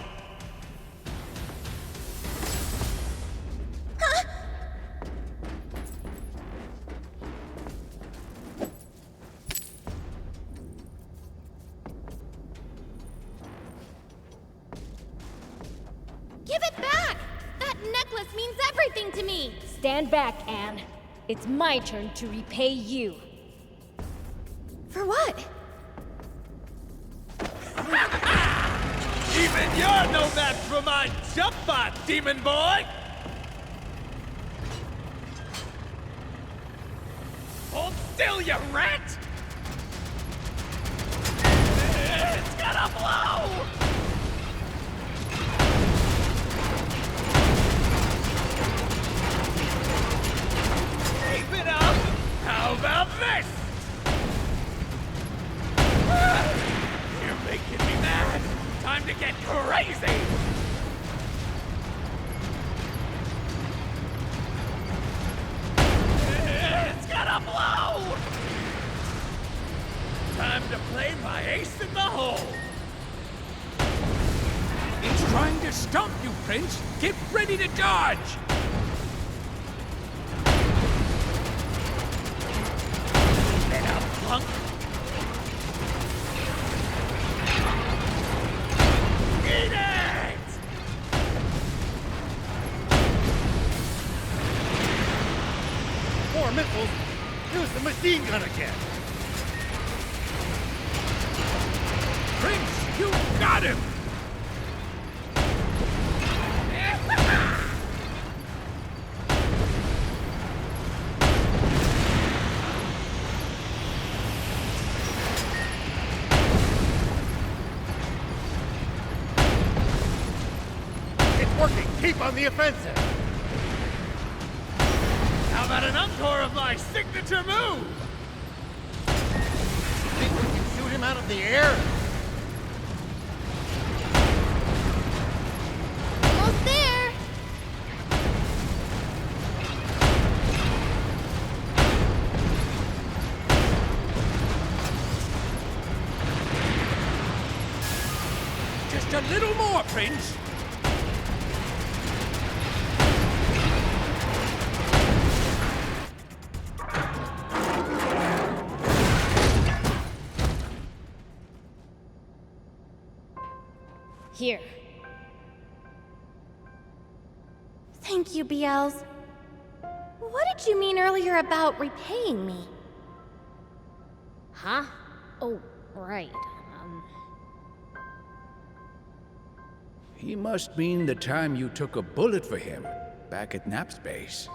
Give it back! That necklace means everything to me! Stand back, Anne. It's my turn to repay you. For what? Even you're no match for my jump bot, demon boy! Hold still, you rat! It's gonna blow! Keep it up! How about this? You're making me mad! Time to get crazy! It's gonna blow! Time to play my ace in the hole! It's trying to stomp you, Prince! Get ready to dodge! Little punk! Eat it! More missiles! Use the machine gun again! Prince, you got him! working. Keep on the offensive. How about an encore of my signature move? Think we can shoot him out of the air? Almost there. Just a little more, Prince. Here. Thank you, Beelz. What did you mean earlier about repaying me? Huh? Oh, right. He must mean the time you took a bullet for him back at Nap's base.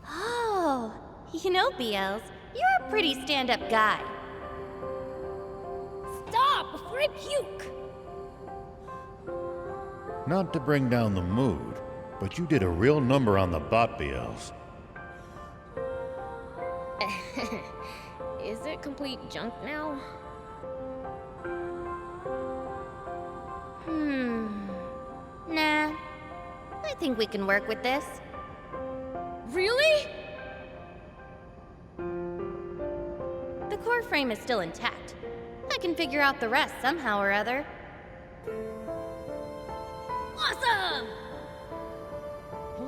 Oh, you know, Beelz, you're a pretty stand-up guy. Stop before I puke! Not to bring down the mood, but you did a real number on the bot, Beelz. Is it complete junk now? Nah. I think we can work with this. Really? The core frame is still intact. I can figure out the rest somehow or other. Awesome!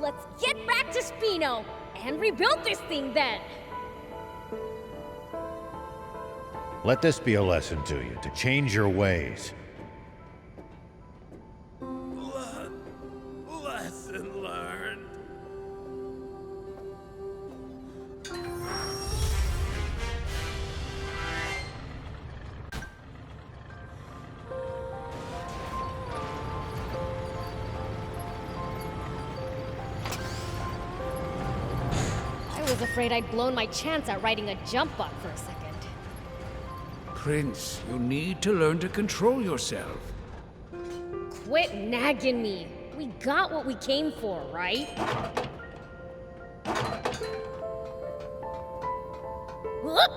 Let's get back to Spino and rebuild this thing then! Let this be a lesson to you, to change your ways. Lesson learned. I was afraid I'd blown my chance at riding a jump bot for a second. Prince, you need to learn to control yourself. Quit nagging me. We got what we came for, right? Whoop!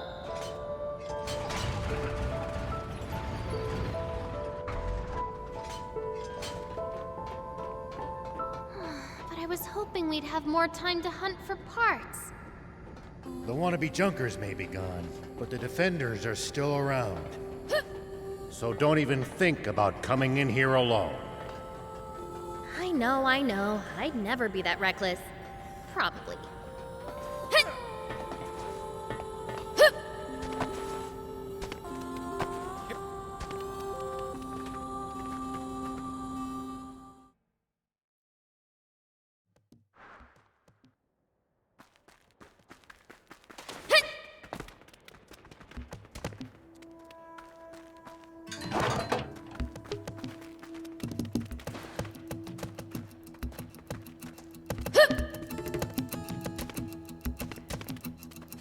But I was hoping we'd have more time to hunt for parts. The wannabe junkers may be gone, but the defenders are still around. So don't even think about coming in here alone. I know. I'd never be that reckless. Probably.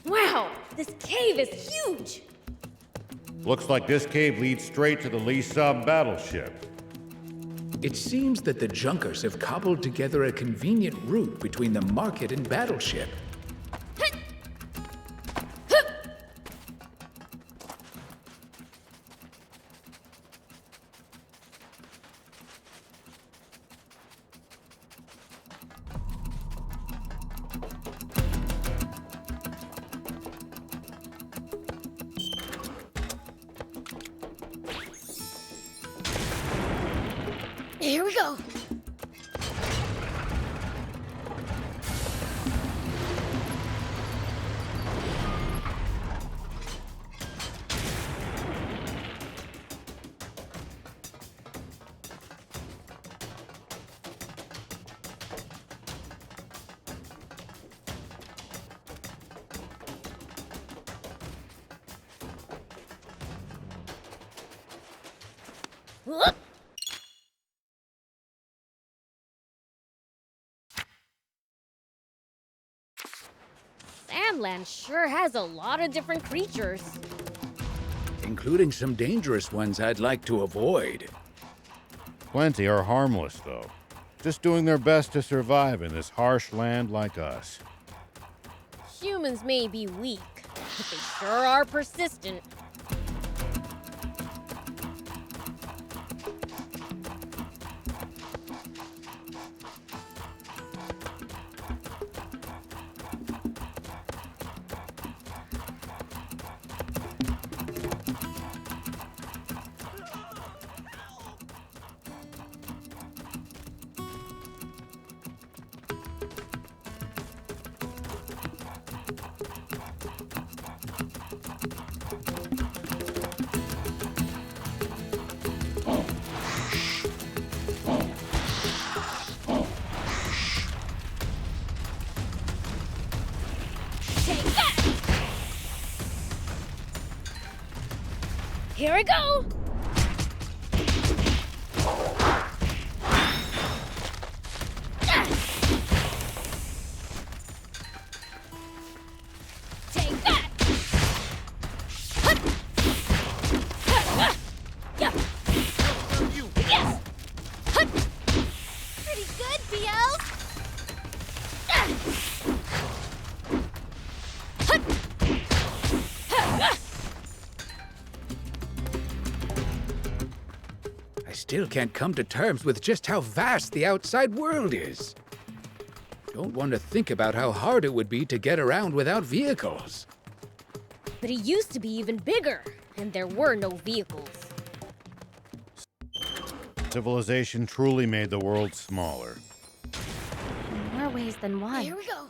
Wow, this cave is huge! Looks like this cave leads straight to the Lee-Sub battleship. It seems that the Junkers have cobbled together a convenient route between the market and Battleship. Here we go! Whoop! Sandland sure has a lot of different creatures. Including some dangerous ones I'd like to avoid. Plenty are harmless, though. Just doing their best to survive in this harsh land like us. Humans may be weak, but they sure are persistent. Here we go! Take that! Yes! Pretty good, Beelz! I still can't come to terms with just how vast the outside world is. Don't want to think about how hard it would be to get around without vehicles. But it used to be even bigger, and there were no vehicles. Civilization truly made the world smaller. In more ways than one. Here we go.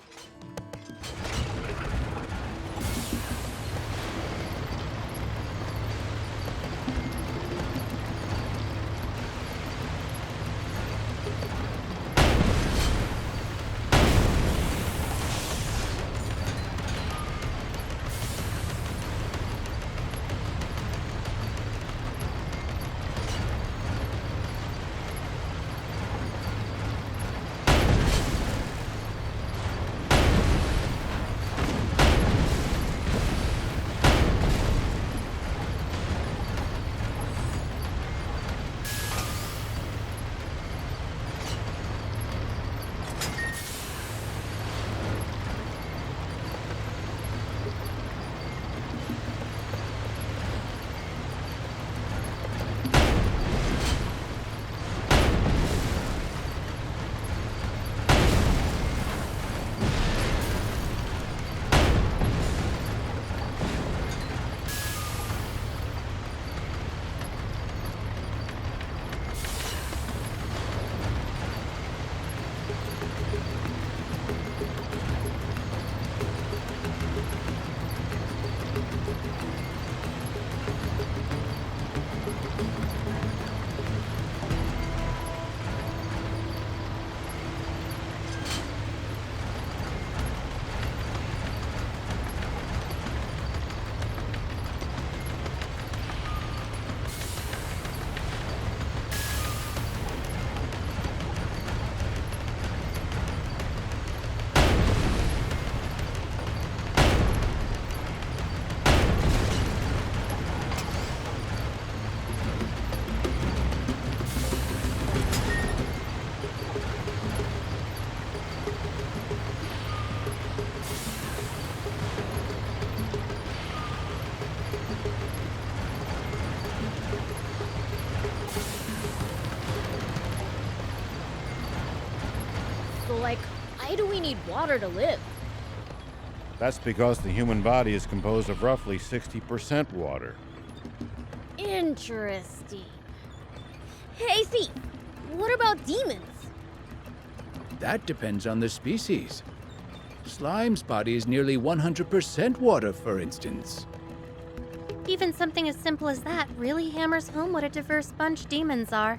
So, like, why do we need water to live? That's because the human body is composed of roughly 60% water. Interesting. Hey, Thief, what about demons? That depends on the species. Slime's body is nearly 100% water, for instance. Even something as simple as that really hammers home what a diverse bunch demons are.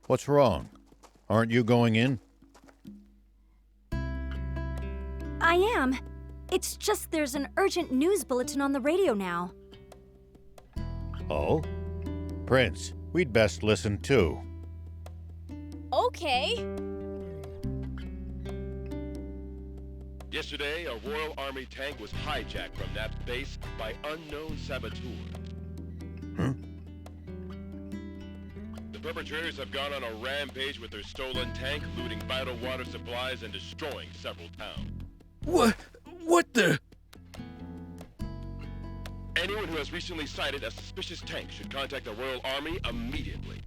What's wrong? Aren't you going in? I am. It's just there's an urgent news bulletin on the radio now. Oh? Prince, we'd best listen too. Okay. Yesterday, a Royal Army tank was hijacked from that base by unknown saboteurs. The perpetrators have gone on a rampage with their stolen tank, looting vital water supplies and destroying several towns. What the? Anyone who has recently sighted a suspicious tank should contact the Royal Army immediately.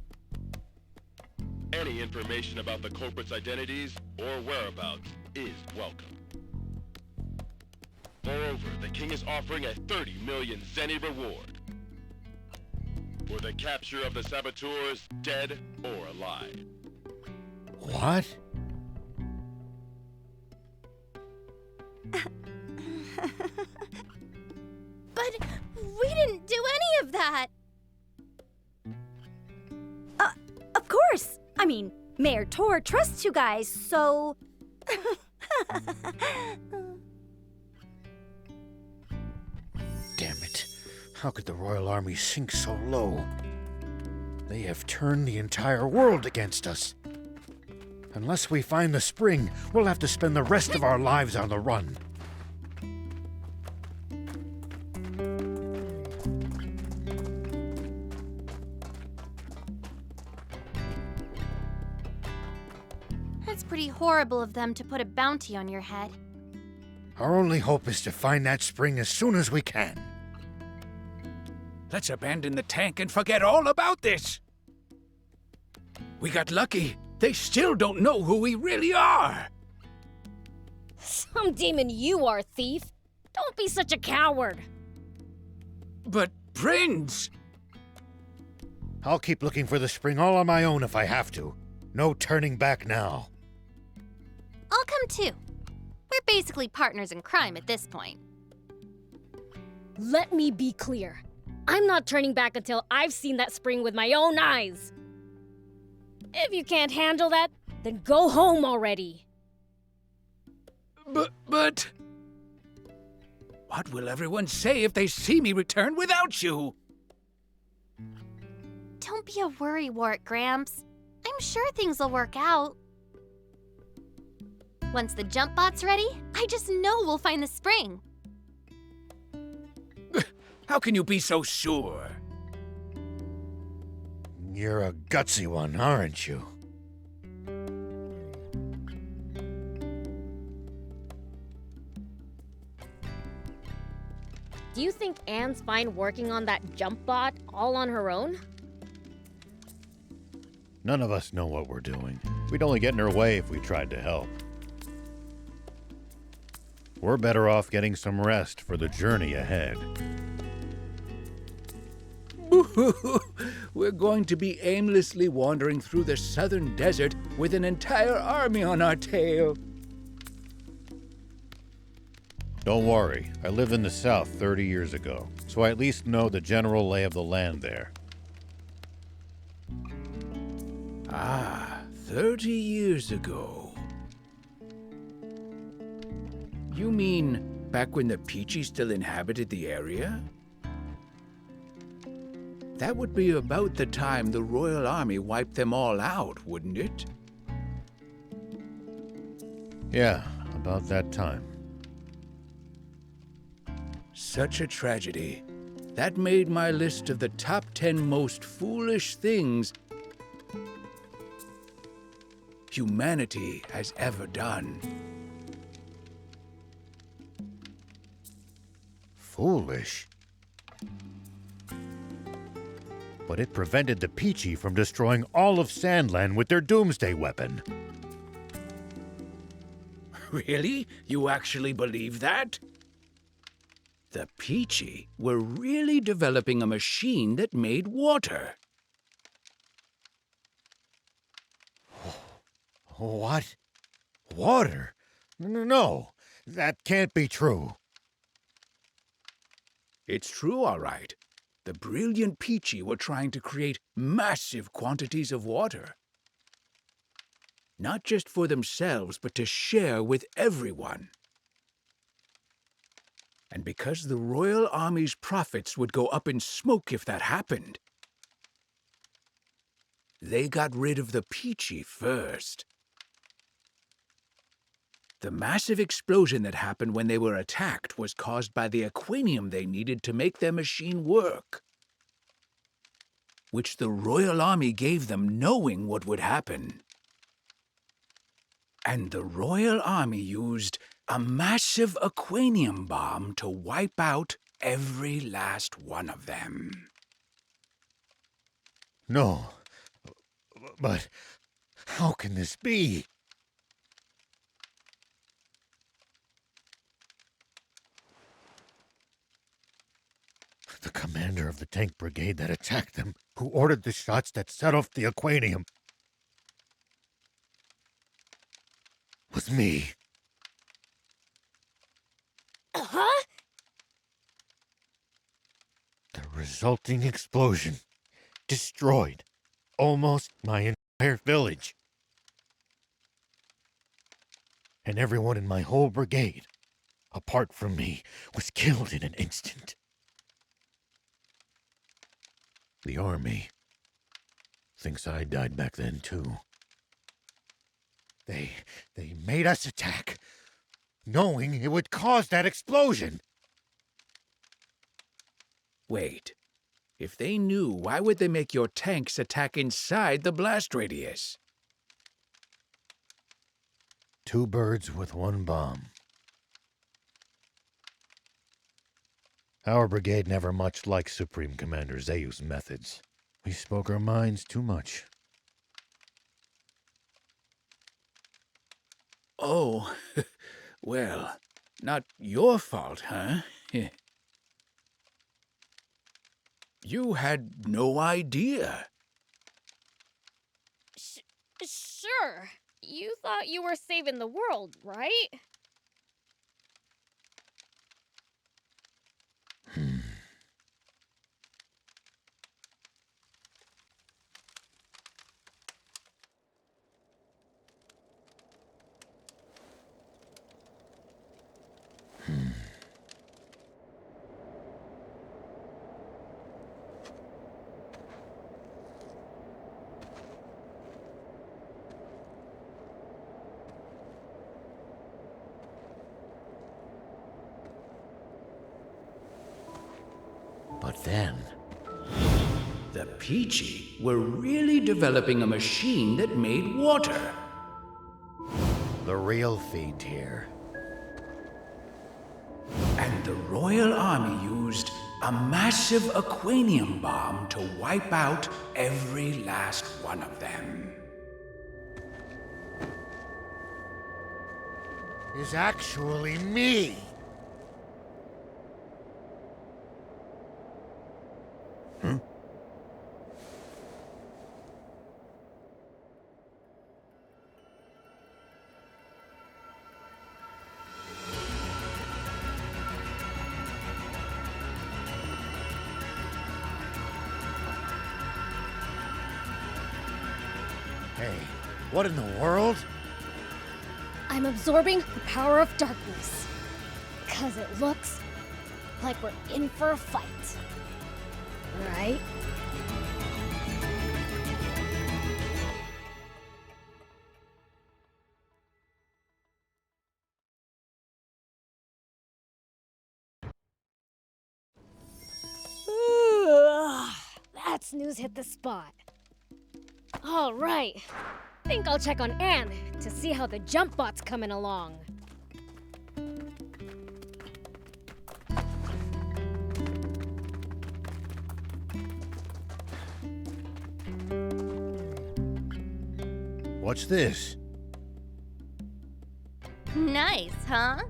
Any information about the culprits' identities or whereabouts is welcome. Moreover, the king is offering a 30 million zenny reward for the capture of the saboteurs, dead or alive. What? But we didn't do any of that! Of course! I mean, Mayor Tor trusts you guys, so... Damn it. How could the Royal Army sink so low? They have turned the entire world against us. Unless we find the spring, we'll have to spend the rest of our lives on the run. That's pretty horrible of them to put a bounty on your head. Our only hope is to find that spring as soon as we can. Let's abandon the tank and forget all about this. We got lucky. They still don't know who we really are. Some demon you are, thief. Don't be such a coward. But, Prince! I'll keep looking for the spring all on my own if I have to. No turning back now. I'll come too. We're basically partners in crime at this point. Let me be clear. I'm not turning back until I've seen that spring with my own eyes. If you can't handle that, then go home already. But... What will everyone say if they see me return without you? Don't be a worrywart, Gramps. I'm sure things will work out. Once the jump bot's ready, I just know we'll find the spring. How can you be so sure? You're a gutsy one, aren't you? Do you think Anne's fine working on that jump bot all on her own? None of us know what we're doing. We'd only get in her way if we tried to help. We're better off getting some rest for the journey ahead. We're going to be aimlessly wandering through the southern desert with an entire army on our tail. Don't worry, I lived in the south 30 years ago, so I at least know the general lay of the land there. Ah, 30 years ago. You mean back when the Peachy still inhabited the area? That would be about the time the Royal Army wiped them all out, wouldn't it? Yeah, about that time. Such a tragedy. That made my list of the top 10 most foolish things humanity has ever done. Foolish? But it prevented the Peachy from destroying all of Sandland with their doomsday weapon. Really? You actually believe that? The Peachy were really developing a machine that made water. What? Water? No, that can't be true. It's true, all right. The brilliant Peachy were trying to create massive quantities of water. Not just for themselves, but to share with everyone. And because the Royal Army's profits would go up in smoke if that happened, they got rid of the Peachy first. The massive explosion that happened when they were attacked was caused by the aquanium they needed to make their machine work, which the Royal Army gave them knowing what would happen. And the Royal Army used a massive aquanium bomb to wipe out every last one of them. No. But how can this be? The commander of the tank brigade that attacked them, who ordered the shots that set off the aquanium, was me. Huh? The resulting explosion destroyed almost my entire village. And everyone in my whole brigade, apart from me, was killed in an instant. The army thinks I died back then, too. They made us attack, knowing it would cause that explosion. Wait. If they knew, why would they make your tanks attack inside the blast radius? 2 birds with 1 bomb. Our brigade never much liked Supreme Commander Zayu's methods. We spoke our minds too much. Oh, well, not your fault, huh? You had no idea. Sure. You thought you were saving the world, right? But then... the Peachy were really developing a machine that made water. The real Fiend here. And the Royal Army used a massive aquanium bomb to wipe out every last one of them. Is actually me. Hey, what in the world? I'm absorbing the power of darkness. 'Cause it looks like we're in for a fight. Right? That snooze hit the spot. All right. Think I'll check on Anne to see how the jump bot's coming along. What's this? Nice, huh?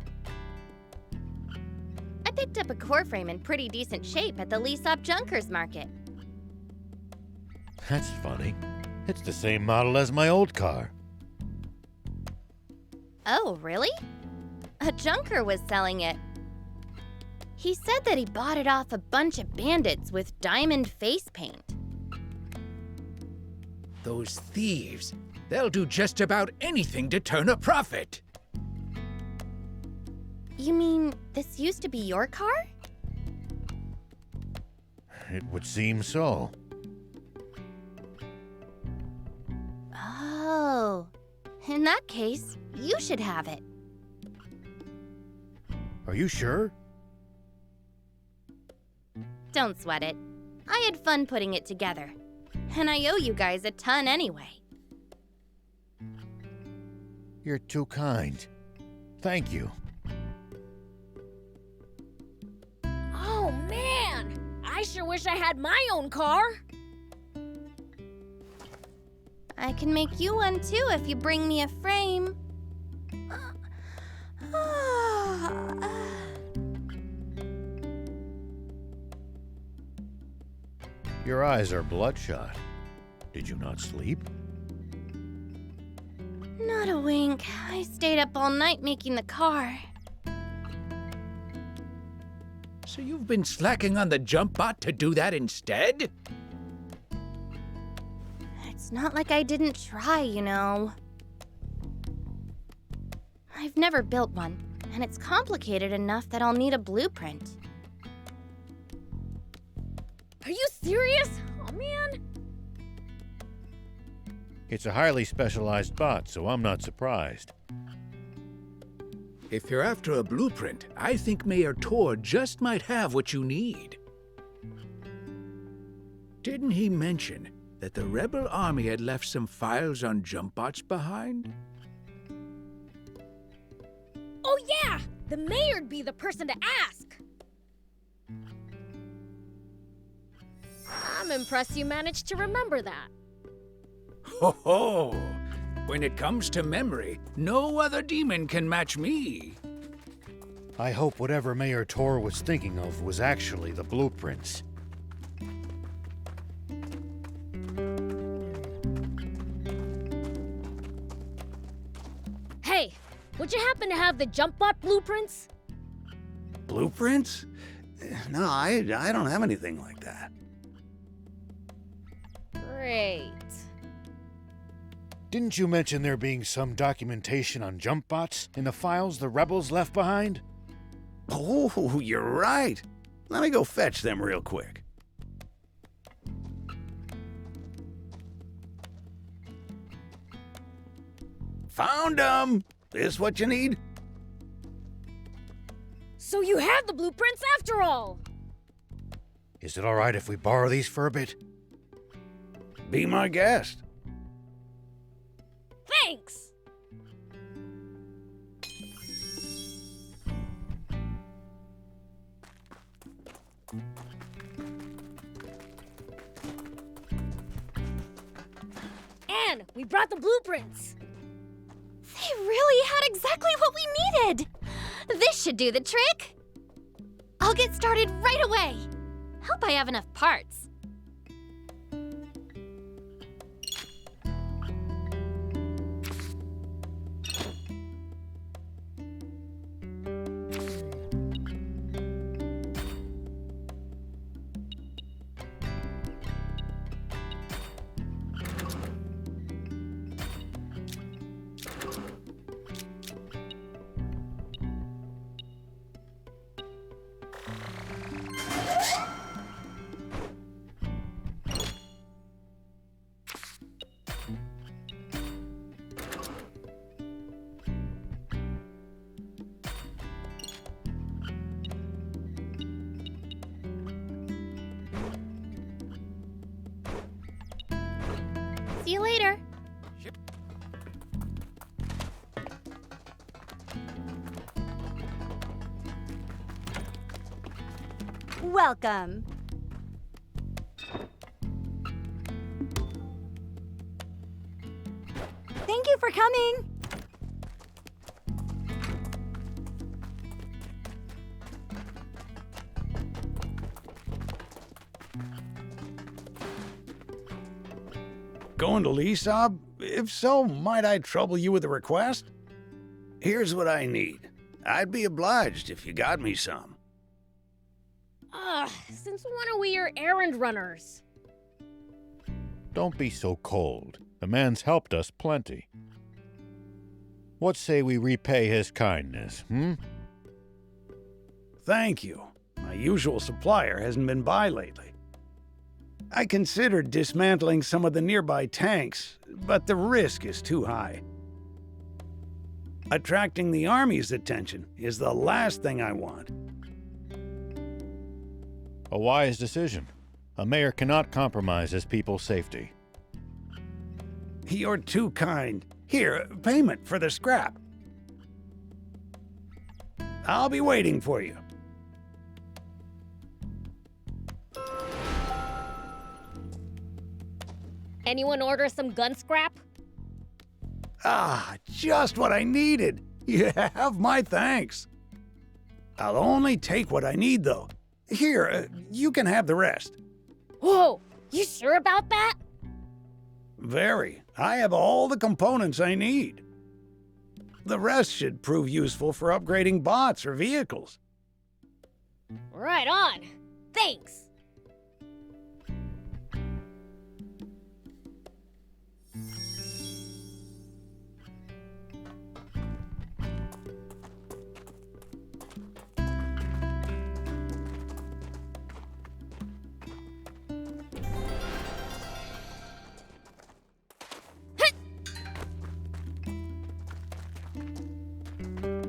I picked up a core frame in pretty decent shape at the lease-up Junkers Market. That's funny. It's the same model as my old car. Oh, really? A junker was selling it. He said that he bought it off a bunch of bandits with diamond face paint. Those thieves, they'll do just about anything to turn a profit. You mean this used to be your car? It would seem so. Oh, in that case, you should have it. Are you sure? Don't sweat it. I had fun putting it together. And I owe you guys a ton anyway. You're too kind. Thank you. Oh, man! I sure wish I had my own car. I can make you one too if you bring me a frame. Your eyes are bloodshot. Did you not sleep? Not a wink. I stayed up all night making the car. So you've been slacking on the jump bot to do that instead? It's not like I didn't try, you know. I've never built one, and it's complicated enough that I'll need a blueprint. Are you serious? Oh, man. It's a highly specialized bot, so I'm not surprised. If you're after a blueprint, I think Mayor Tor just might have what you need. Didn't he mention that the rebel army had left some files on jump bots behind? Oh, yeah! The mayor'd be the person to ask. I'm impressed you managed to remember that. Ho ho! When it comes to memory, no other demon can match me. I hope whatever Mayor Tor was thinking of was actually the blueprints. Hey, would you happen to have the jump bot blueprints? Blueprints? No, I don't have anything like that. Great. Didn't you mention there being some documentation on jump bots in the files the rebels left behind? Oh, you're right. Let me go fetch them real quick. Found them! This what you need? So you have the blueprints after all! Is it all right if we borrow these for a bit? Be my guest. Thanks! And we brought the blueprints! They really had exactly what we needed! This should do the trick! I'll get started right away! Hope I have enough parts. See you later. Welcome. Thank you for coming. Going to Lisab? If so, might I trouble you with a request? Here's what I need. I'd be obliged if you got me some. Since when are we your errand runners? Don't be so cold. The man's helped us plenty. What say we repay his kindness, Thank you. My usual supplier hasn't been by lately. I considered dismantling some of the nearby tanks, but the risk is too high. Attracting the army's attention is the last thing I want. A wise decision. A mayor cannot compromise his people's safety. You're too kind. Here, payment for the scrap. I'll be waiting for you. Anyone order some gun scrap? Ah, just what I needed. You have my thanks. I'll only take what I need, though. Here, you can have the rest. Whoa, you sure about that? Very. I have all the components I need. The rest should prove useful for upgrading bots or vehicles. Right on. Thanks.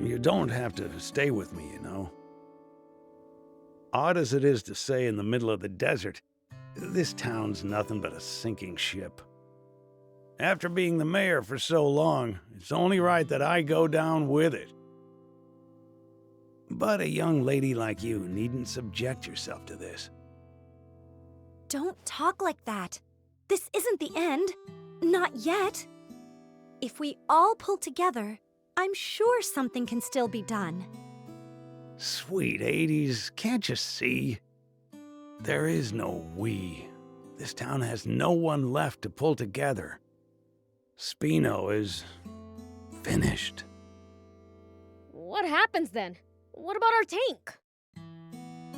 You don't have to stay with me, you know. Odd as it is to say in the middle of the desert, this town's nothing but a sinking ship. After being the mayor for so long, it's only right that I go down with it. But a young lady like you needn't subject yourself to this. Don't talk like that. This isn't the end. Not yet. If we all pull together, I'm sure something can still be done. Sweet 80s, can't you see? There is no we. This town has no one left to pull together. Spino is finished. What happens then? What about our tank?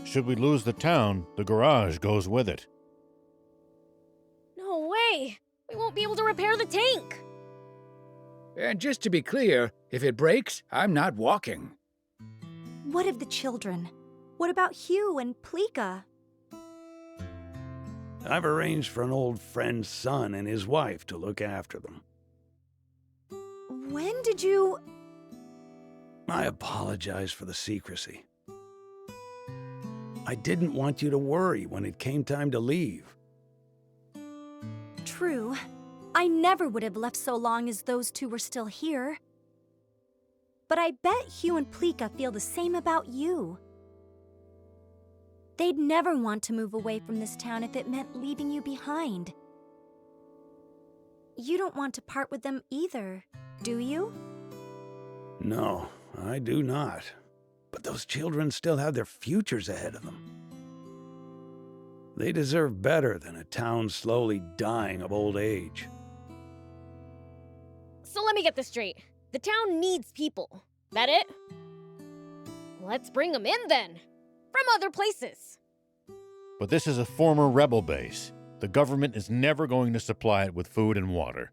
Should we lose the town, the garage goes with it. No way! We won't be able to repair the tank! And just to be clear, if it breaks, I'm not walking. What of the children? What about Hugh and Plika? I've arranged for an old friend's son and his wife to look after them. When did you... I apologize for the secrecy. I didn't want you to worry when it came time to leave. True. I never would have left so long as those two were still here. But I bet Hugh and Plika feel the same about you. They'd never want to move away from this town if it meant leaving you behind. You don't want to part with them either, do you? No, I do not. But those children still have their futures ahead of them. They deserve better than a town slowly dying of old age. So let me get this straight. The town needs people. That it? Let's bring them in then. From other places. But this is a former rebel base. The government is never going to supply it with food and water.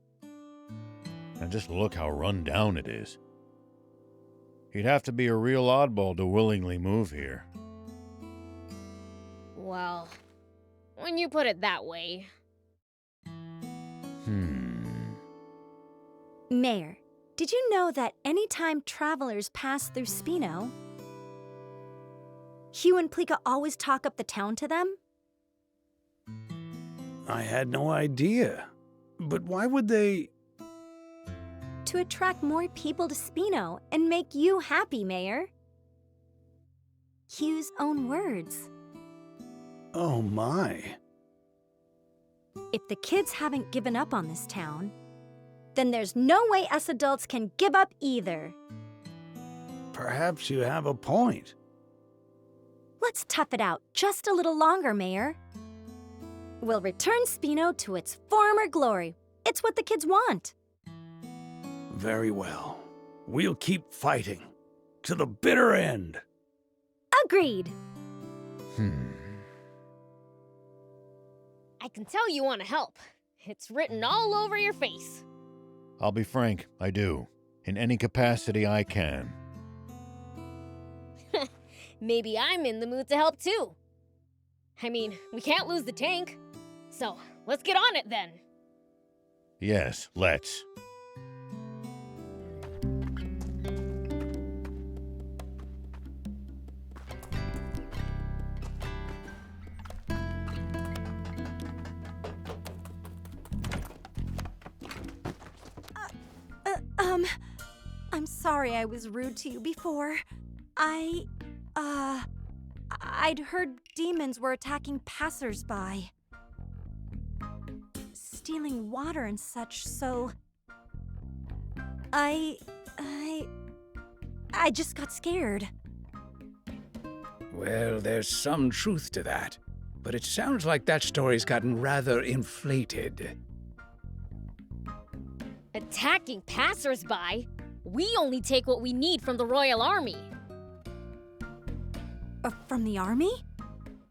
And just look how run down it is. You'd have to be a real oddball to willingly move here. Well, when you put it that way. Mayor, did you know that anytime travelers pass through Spino, Hugh and Plika always talk up the town to them? I had no idea. But why would they... To attract more people to Spino and make you happy, Mayor. Hugh's own words. Oh my. If the kids haven't given up on this town, then there's no way us adults can give up either. Perhaps you have a point. Let's tough it out just a little longer, Mayor. We'll return Spino to its former glory. It's what the kids want. Very well. We'll keep fighting. To the bitter end. Agreed. I can tell you want to help. It's written all over your face. I'll be frank, I do. In any capacity I can. Maybe I'm in the mood to help too. I mean, we can't lose the tank. So, let's get on it then. Yes, let's. I'm sorry I was rude to you before. I'd heard demons were attacking passersby, stealing water and such, so I just got scared. Well, there's some truth to that, but it sounds like that story's gotten rather inflated. Attacking passersby? We only take what we need from the Royal Army. From the army?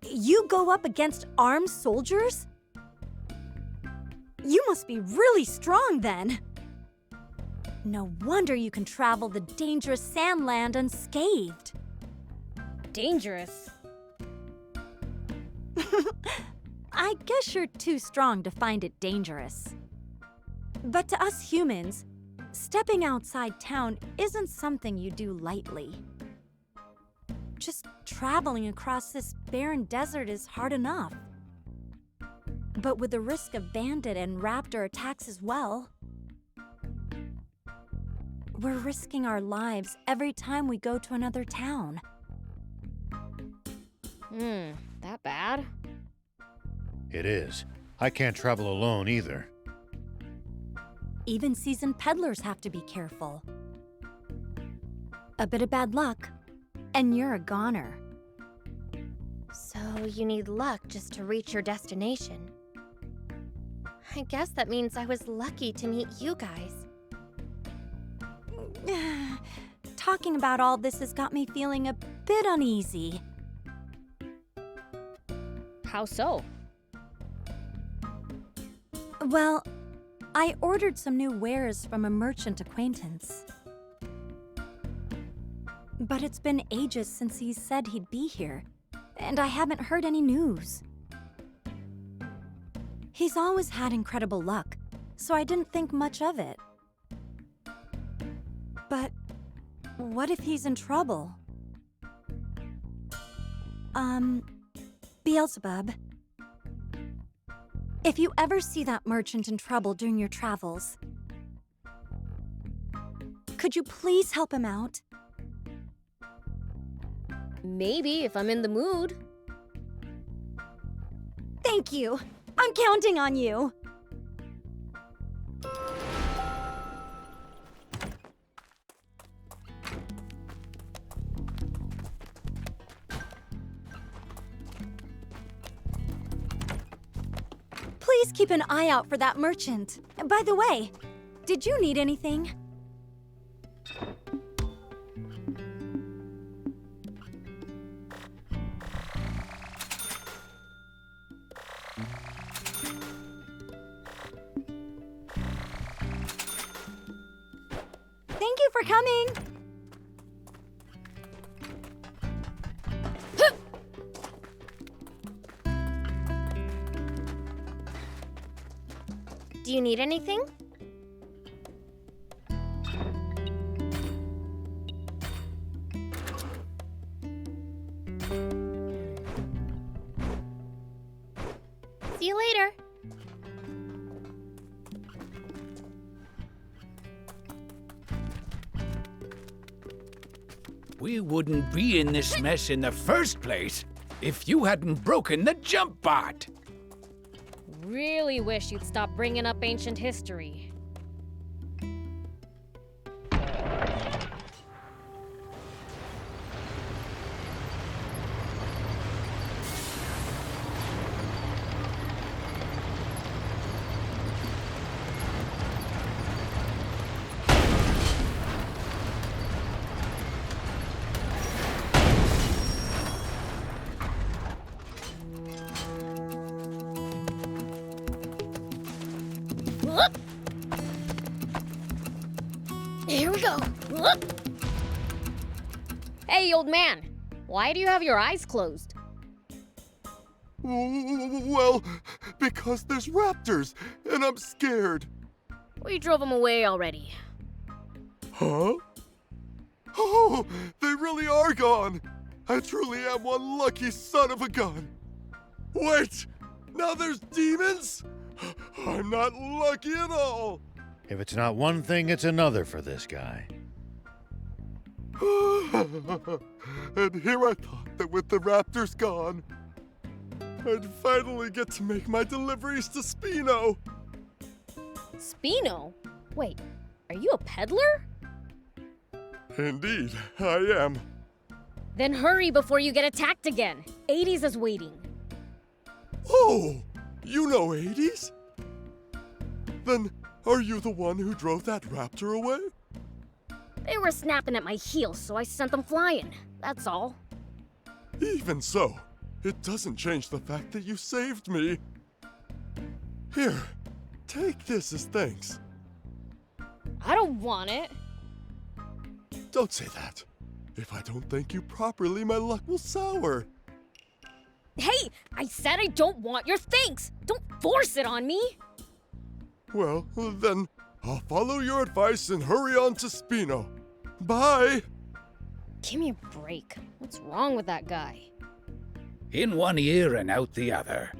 You go up against armed soldiers? You must be really strong then. No wonder you can travel the dangerous Sandland unscathed. Dangerous? I guess you're too strong to find it dangerous. But to us humans, stepping outside town isn't something you do lightly. Just traveling across this barren desert is hard enough. But with the risk of bandit and raptor attacks as well, we're risking our lives every time we go to another town. That bad? It is. I can't travel alone either. Even seasoned peddlers have to be careful. A bit of bad luck, and you're a goner. So you need luck just to reach your destination. I guess that means I was lucky to meet you guys. Talking about all this has got me feeling a bit uneasy. How so? Well, I ordered some new wares from a merchant acquaintance. But it's been ages since he said he'd be here, and I haven't heard any news. He's always had incredible luck, so I didn't think much of it. But what if he's in trouble? Beelzebub, if you ever see that merchant in trouble during your travels, could you please help him out? Maybe, if I'm in the mood. Thank you. I'm counting on you. Please keep an eye out for that merchant. By the way, did you need anything? Thank you for coming. Do you need anything? See you later. We wouldn't be in this mess in the first place if you hadn't broken the jump bot. Really wish you'd stop bringing up ancient history. Here we go. Hey, old man. Why do you have your eyes closed? Well, because there's raptors, and I'm scared. We drove them away already. Huh? Oh, they really are gone. I truly am one lucky son of a gun. Wait, now there's demons? I'm not lucky at all. If it's not one thing, it's another for this guy. And here I thought that with the raptors gone, I'd finally get to make my deliveries to Spino. Spino? Wait, are you a peddler? Indeed, I am. Then hurry before you get attacked again. 80s is waiting. Oh, you know 80s? Then are you the one who drove that raptor away? They were snapping at my heels, so I sent them flying. That's all. Even so, it doesn't change the fact that you saved me. Here, take this as thanks. I don't want it. Don't say that. If I don't thank you properly, my luck will sour. Hey, I said I don't want your thanks. Don't force it on me. Well, then, I'll follow your advice and hurry on to Spino. Bye! Give me a break. What's wrong with that guy? In one ear and out the other.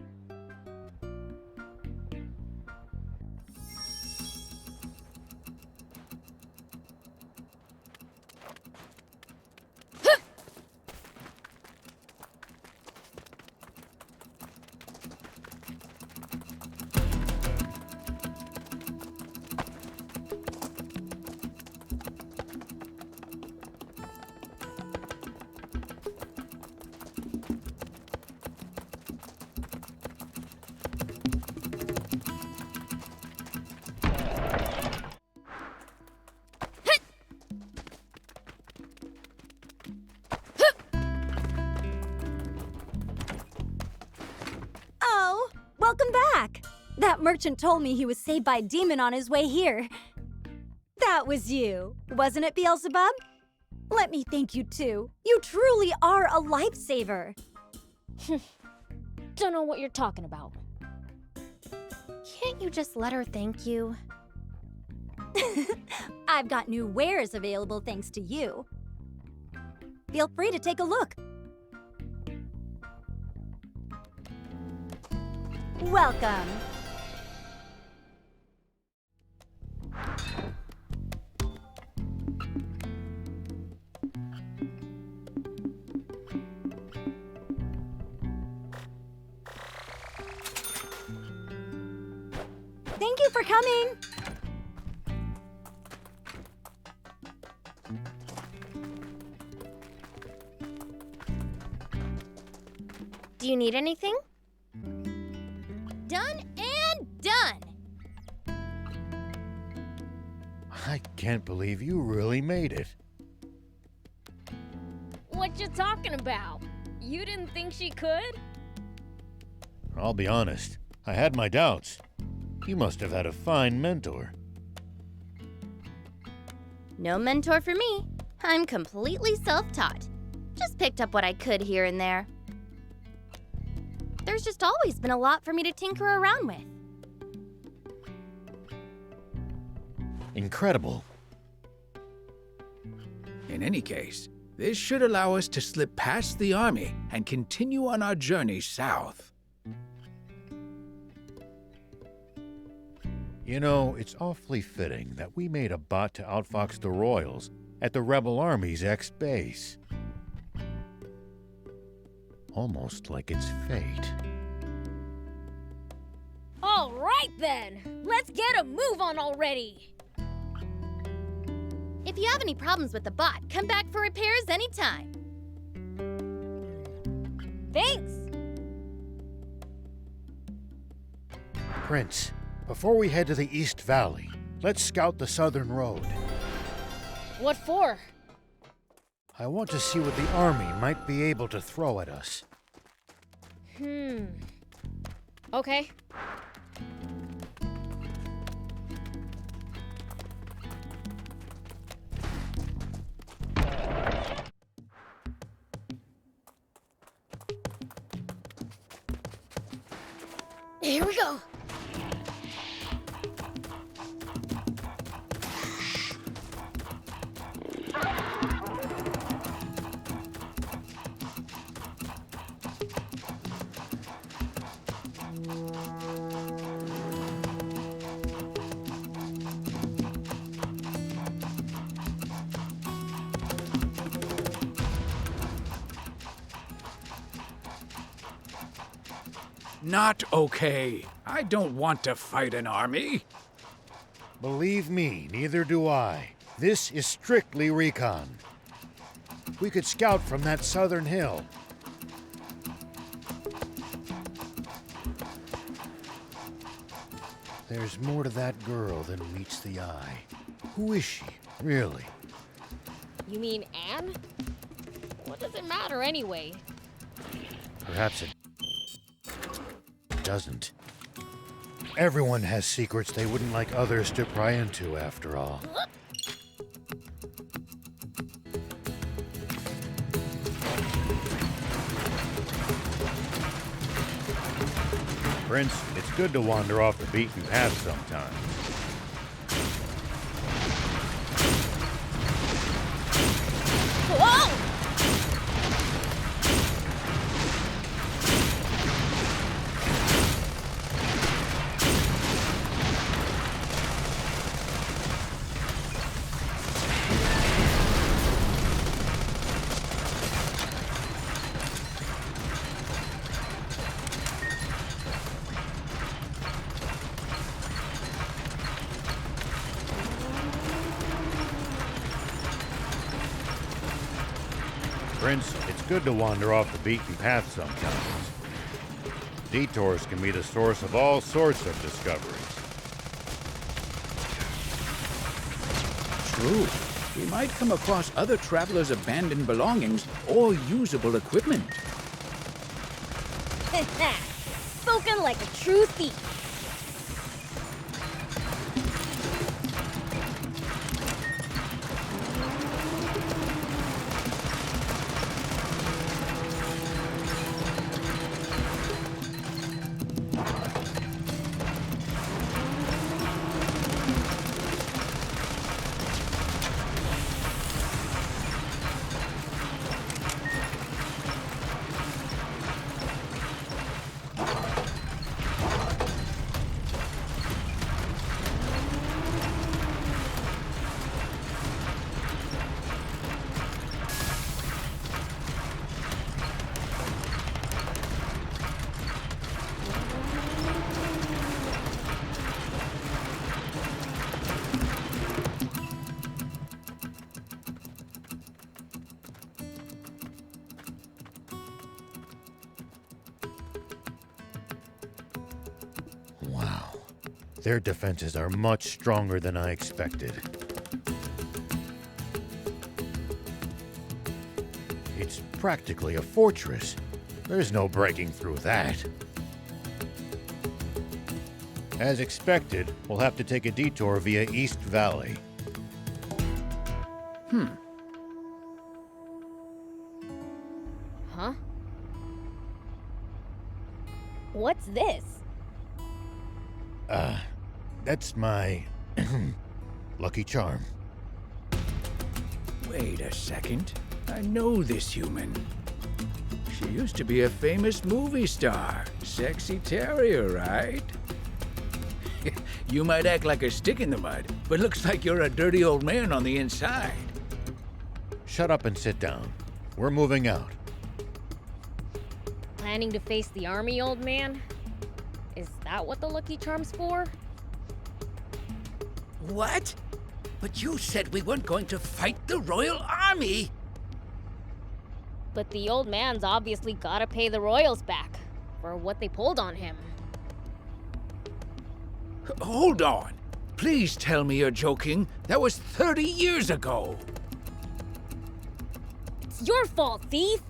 Oh, welcome back. That merchant told me he was saved by a demon on his way here. That was you, wasn't it, Beelzebub? Let me thank you too. You truly are a lifesaver. Don't know what you're talking about. Can't you just let her thank you? I've got new wares available thanks to you. Feel free to take a look. Welcome. Thank you for coming. Do you need anything? Done and done! I can't believe you really made it. What you talking about? You didn't think she could? I'll be honest, I had my doubts. You must have had a fine mentor. No mentor for me. I'm completely self-taught. Just picked up what I could here and there. There's just always been a lot for me to tinker around with. Incredible. In any case, this should allow us to slip past the army and continue on our journey south. You know, it's awfully fitting that we made a bot to outfox the Royals at the Rebel Army's ex-base. Almost like it's fate. All right then! Let's get a move on already! If you have any problems with the bot, come back for repairs anytime. Thanks! Prince, before we head to the East Valley, let's scout the southern road. What for? I want to see what the army might be able to throw at us. Okay. Here we go. Not okay. I don't want to fight an army. Believe me, neither do I. This is strictly recon. We could scout from that southern hill. There's more to that girl than meets the eye. Who is she, really? You mean Anne? What does it matter anyway? Perhaps it doesn't. Everyone has secrets they wouldn't like others to pry into, after all. Prince, it's good to wander off the beaten path sometimes. Whoa! Prince, it's good to wander off the beaten path sometimes. Detours can be the source of all sorts of discoveries. True. We might come across other travelers' abandoned belongings or usable equipment. Spoken like a true thief. Wow. Their defenses are much stronger than I expected. It's practically a fortress. There's no breaking through that. As expected, we'll have to take a detour via East Valley. Huh? What's this? That's my lucky charm. Wait a second. I know this human. She used to be a famous movie star. Sexy terrier, right? You might act like a stick in the mud, but looks like you're a dirty old man on the inside. Shut up and sit down. We're moving out. Planning to face the army, old man? Is that what the Lucky Charm's for? What? But you said we weren't going to fight the Royal Army! But the old man's obviously gotta pay the royals back for what they pulled on him. Hold on. Please tell me you're joking. That was 30 years ago. It's your fault, thief!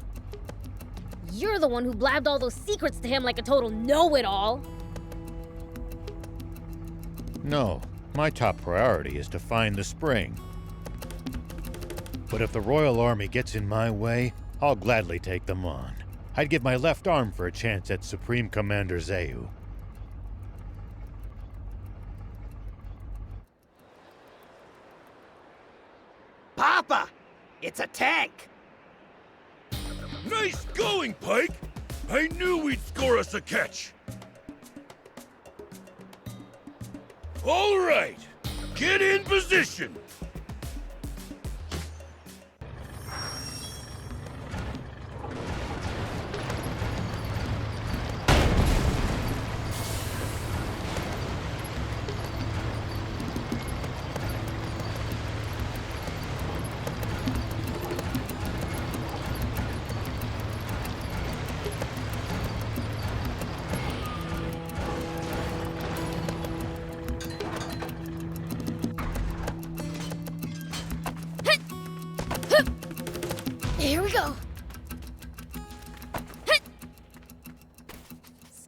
You're the one who blabbed all those secrets to him like a total know-it-all. No, my top priority is to find the spring. But if the Royal Army gets in my way, I'll gladly take them on. I'd give my left arm for a chance at Supreme Commander Zayu. Papa! It's a tank! Nice going, Pike! I knew we'd score us a catch! All right, get in position!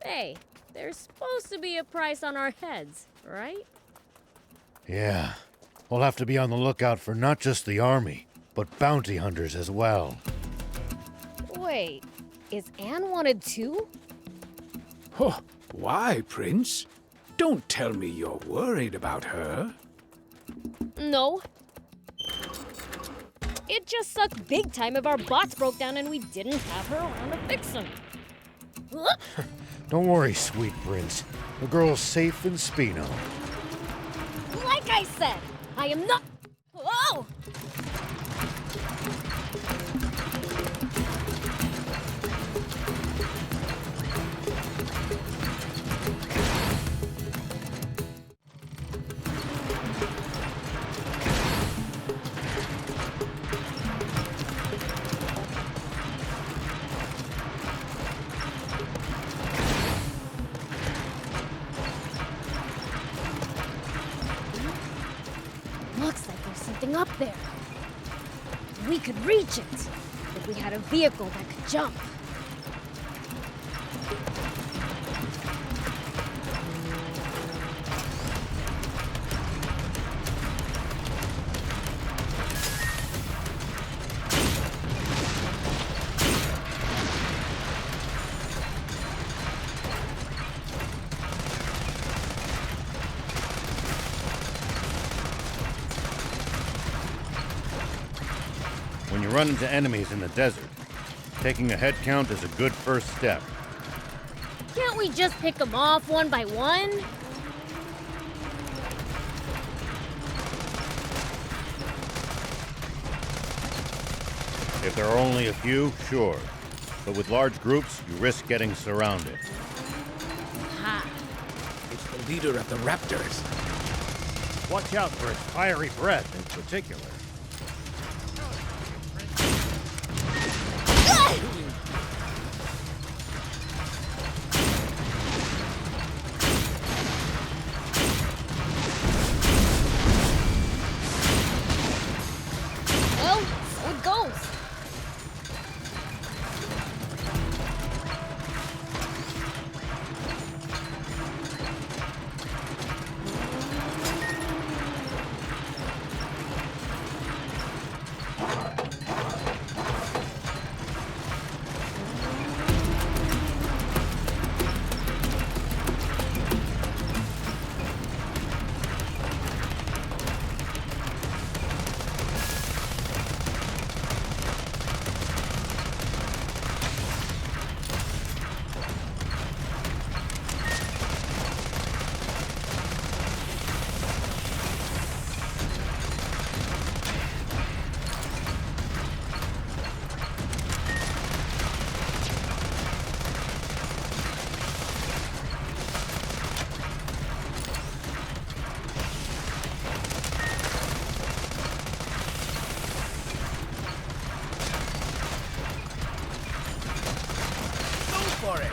Hey, there's supposed to be a price on our heads, right? Yeah. We'll have to be on the lookout for not just the army, but bounty hunters as well. Wait, is Anne wanted too? Oh, why, Prince? Don't tell me you're worried about her. No. It just sucked big time if our bots broke down and we didn't have her around to fix them. Don't worry, sweet prince. The girl's safe in Spino. Like I said, I am not... Oh! Looks like there's something up there. We could reach it if we had a vehicle that could jump. When you run into enemies in the desert, taking a head count is a good first step. Can't we just pick them off one by one? If there are only a few, sure. But with large groups, you risk getting surrounded. Ha! It's the leader of the raptors. Watch out for its fiery breath in particular. Well, so it goes. For it.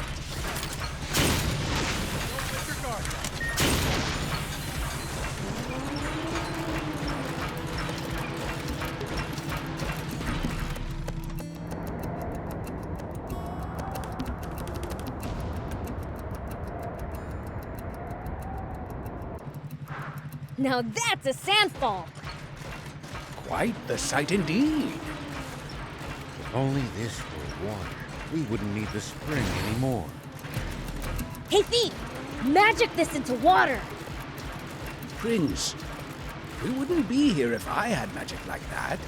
Don't let your guard down. Now that's a sandfall. Quite the sight indeed. If only this were water, we wouldn't need the spring anymore. Hey, Thief! Magic this into water! Prince, we wouldn't be here if I had magic like that.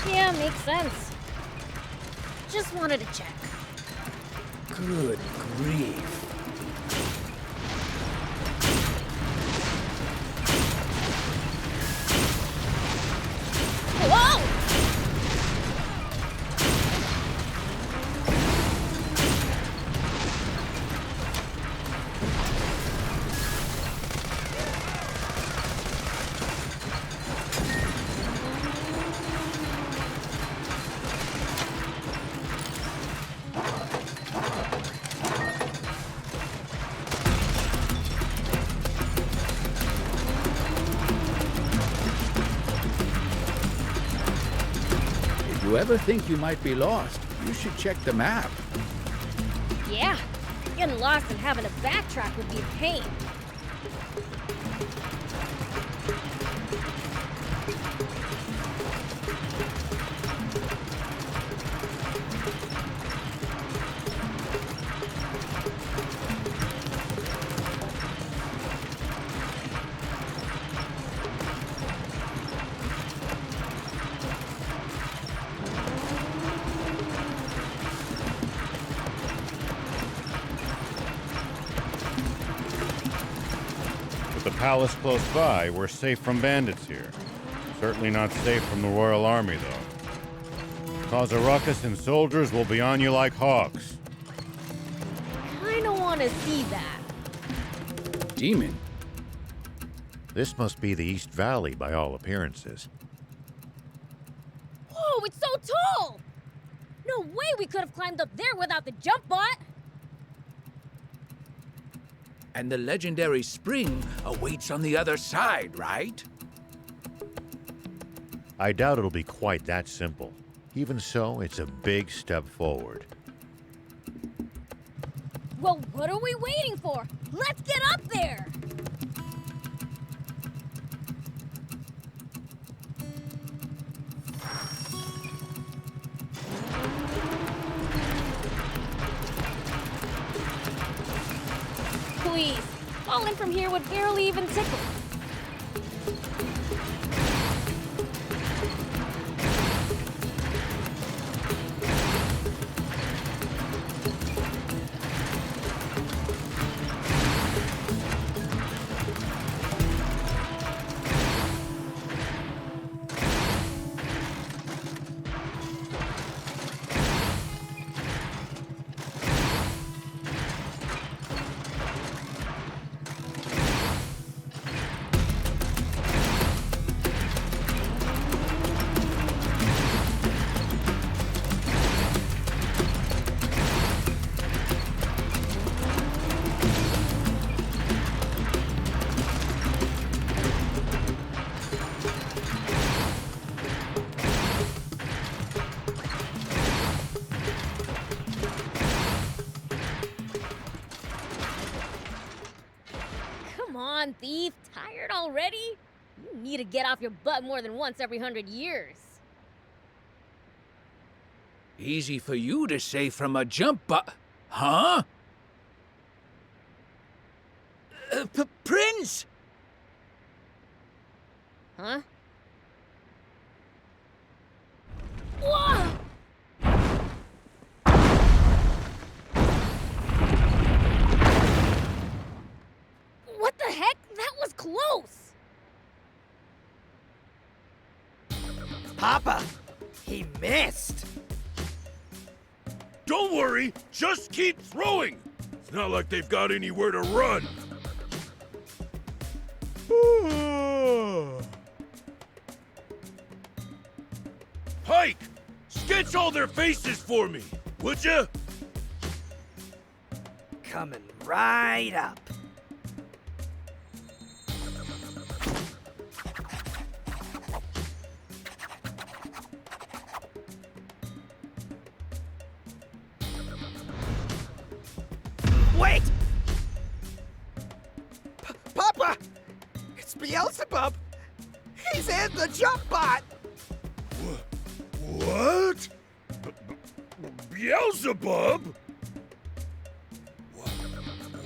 Yeah, makes sense. Just wanted to check. Good grief. Whoa! you ever think you might be lost, you should check the map. Yeah, getting lost and having to backtrack would be a pain. With the palace close by, we're safe from bandits here. Certainly not safe from the Royal Army, though. Cause a ruckus and soldiers will be on you like hawks. Kinda wanna see that. Demon? This must be the East Valley by all appearances. Whoa, it's so tall! No way we could have climbed up there without the jump bot! And the legendary spring awaits on the other side, right? I doubt it'll be quite that simple. Even so, it's a big step forward. Well, what are we waiting for? Let's get up there! Please, falling from here would barely even tickle. Come on, thief. Tired already? You need to get off your butt more than once every 100 years. Easy for you to say from a jump Huh? Prince! Huh? Whoa! What the heck? That was close! Papa, he missed. Don't worry, just keep throwing. It's not like they've got anywhere to run. Pike, sketch all their faces for me, would ya? Coming right up. Wait! Papa! It's Beelzebub! He's in the jump bot! What? Beelzebub?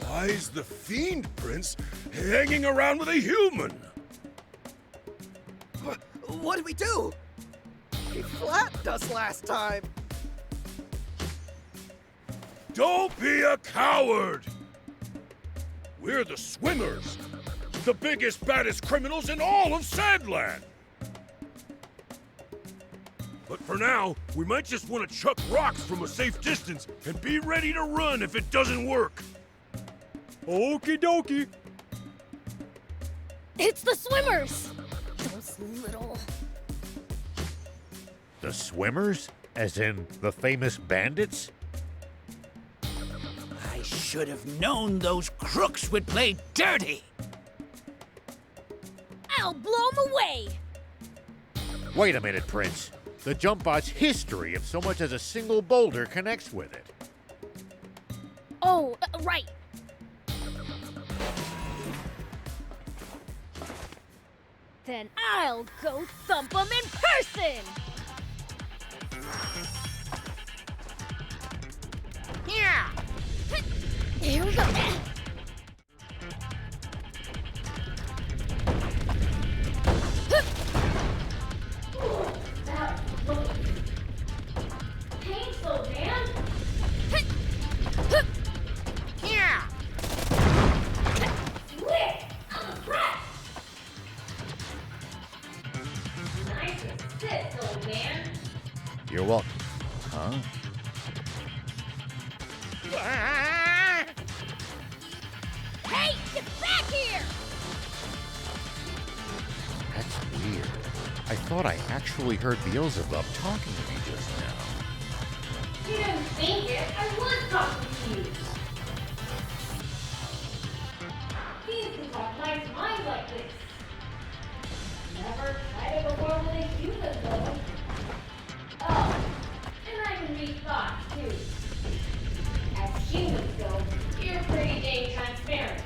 Why is the Fiend Prince hanging around with a human? What did we do? He flattened us last time. Don't be a coward! We're the Swimmers, the biggest, baddest criminals in all of Sandland! But for now, we might just want to chuck rocks from a safe distance and be ready to run if it doesn't work. Okie dokie. It's the Swimmers! Those little... The Swimmers? As in the famous bandits? I should have known those crooks would play dirty! I'll blow 'em away! Wait a minute, Prince. the jump bot's history if so much as a single boulder connects with it. Oh, right. Then I'll go thump 'em in person! Yeah! Here we go. Painful, man. Yeah! Slick! I'm a brat! Nice assist, old man. You're welcome. Huh? Hey, get back here! That's weird. I thought I actually heard Beelzebub talking to me just now. You didn't think it. I was talking to you. Fiends can talk nice minds like this. Never tried it before with a human, though. Oh, and I can read thoughts, too. As humans go, you're pretty dang transparent.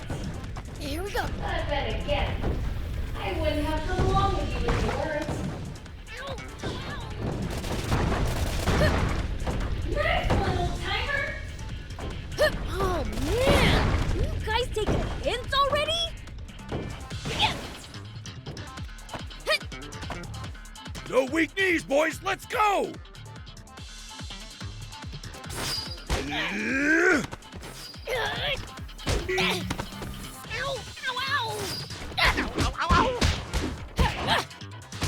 Here we go. But then again, I wouldn't have come along with you with your words. Ow! Nice one, old timer! Oh, man! You guys taking hints already? No weak knees, boys. Let's go. Ow! Ow! Ow! Ow!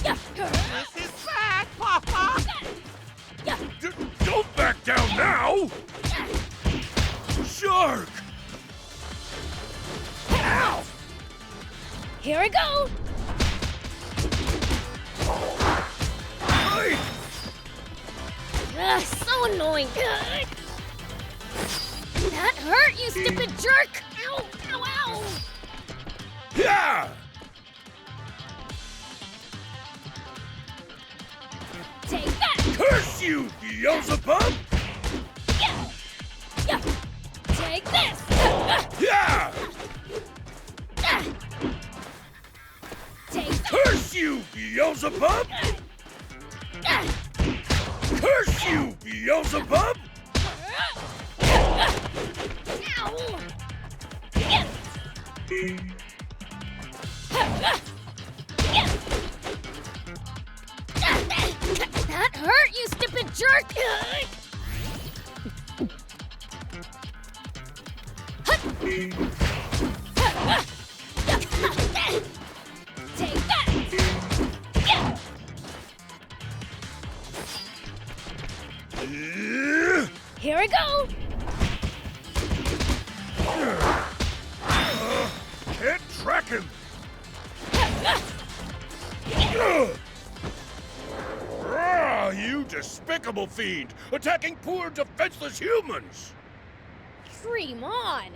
This is bad, Papa! Don't back down now. Shark. Ow! Here we go! So annoying! That hurt, you stupid jerk! Ow! Ow! Ow! Yeah! Take that! Curse you, Beelzebub! Yeah! Yeah! Take this! Yeah! Take that! Curse you, Beelzebub! Curse you, Beelzebub! Ow! Yes! That hurt, you stupid jerk! Take that! Here we go! Can't track him! You despicable fiend! Attacking poor, defenseless humans! Dream on!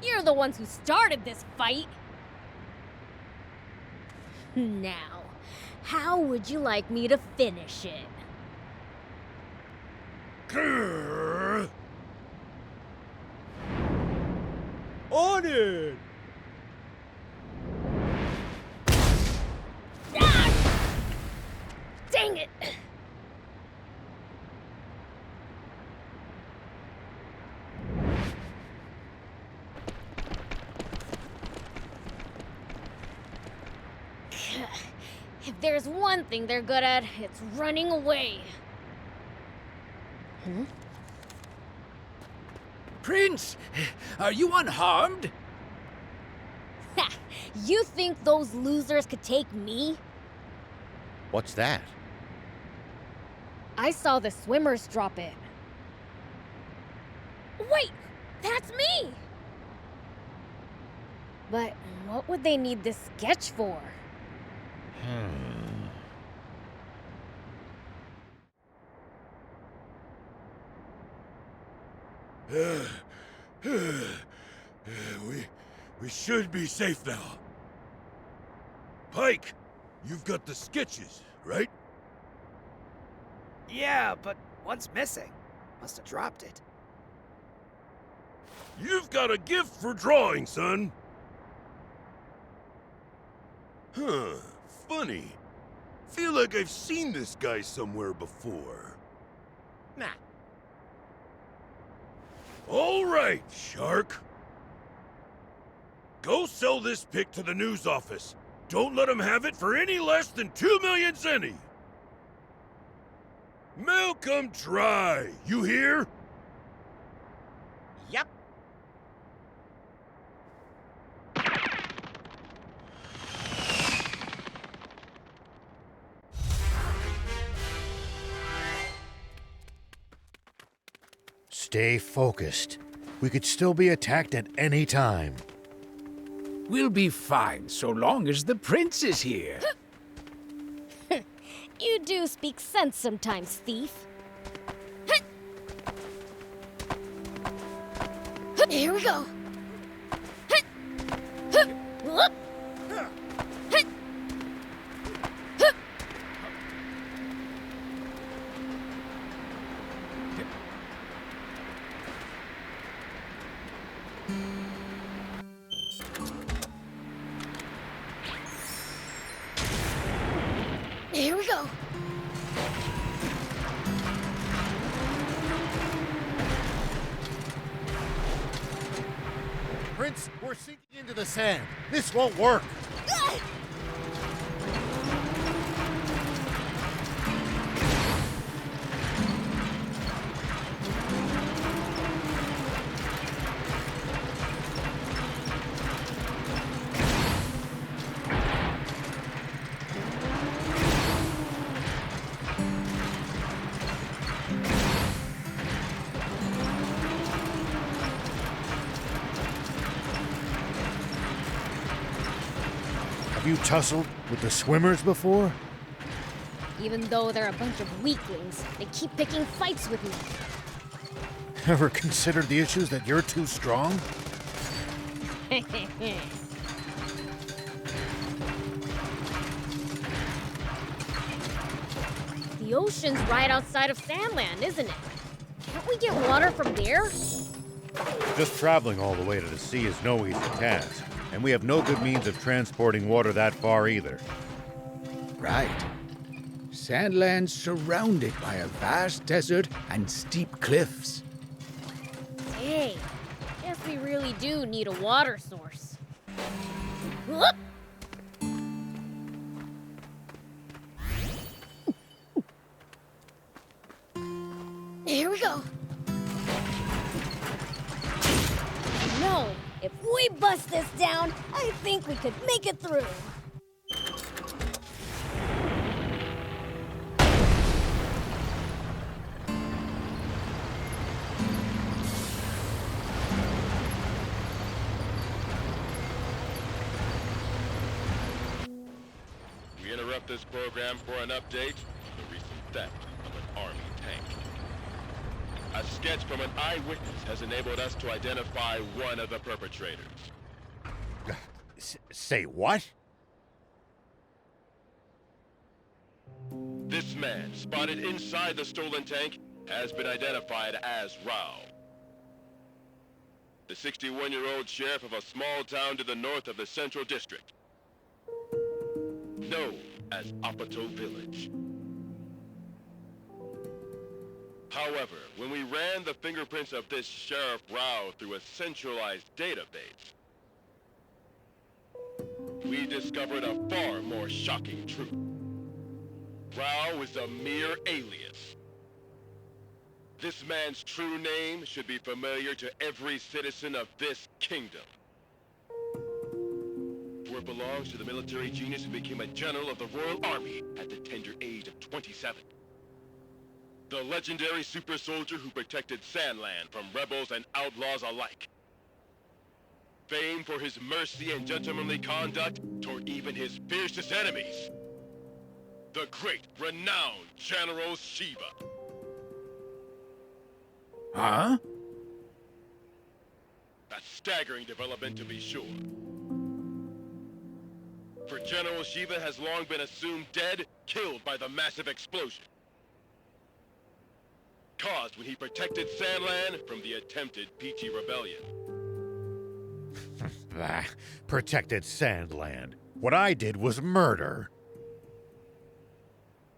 You're the ones who started this fight! Now, how would you like me to finish it? Grrr. On it! Ah! Dang it! If there's one thing they're good at, it's running away. Prince, are you unharmed? Ha! You think those losers could take me? What's that? I saw the swimmers drop it. Wait! That's me! But what would they need this sketch for? We should be safe now. Pike, you've got the sketches, right? Yeah, but one's missing. Must have dropped it. You've got a gift for drawing, son. Huh, funny. Feel like I've seen this guy somewhere before. Nah. All right, Shark. Go sell this pic to the news office. Don't let them have it for any less than 2 million zenny. Milk 'em dry, you hear? Yep. Stay focused. We could still be attacked at any time. We'll be fine so long as the prince is here. You do speak sense sometimes, thief. Here we go. Here we go. Prince, we're sinking into the sand. This won't work. Have you tussled with the swimmers before? Even though they're a bunch of weaklings, they keep picking fights with me. Ever considered the issues that you're too strong? The ocean's right outside of Sandland, isn't it? Can't we get water from there? Just traveling all the way to the sea is no easy task, and we have no good means of transporting water that far either. Right. Sandland's surrounded by a vast desert and steep cliffs. Hey, guess we really do need a water source. Whoop! Here we go. No, if we bust this down, I think we could make it through. We interrupt this program for an update on the recent theft of an army tank. A sketch from an eyewitness has enabled us to identify one of the perpetrators. Say what? This man, spotted inside the stolen tank, has been identified as Rao. The 61-year-old sheriff of a small town to the north of the Central District, known as Apato Village. However, when we ran the fingerprints of this Sheriff Rao through a centralized database, we discovered a far more shocking truth. Rao is a mere alias. This man's true name should be familiar to every citizen of this kingdom. For it belongs to the military genius who became a general of the Royal Army at the tender age of 27. The legendary super soldier who protected Sandland from rebels and outlaws alike. Famed for his mercy and gentlemanly conduct toward even his fiercest enemies. The great, renowned General Shiva. Huh? A staggering development, to be sure. For General Shiva has long been assumed dead, killed by the massive explosion. caused when he protected Sandland from the attempted Peachy Rebellion. Protected Sandland. What I did was murder.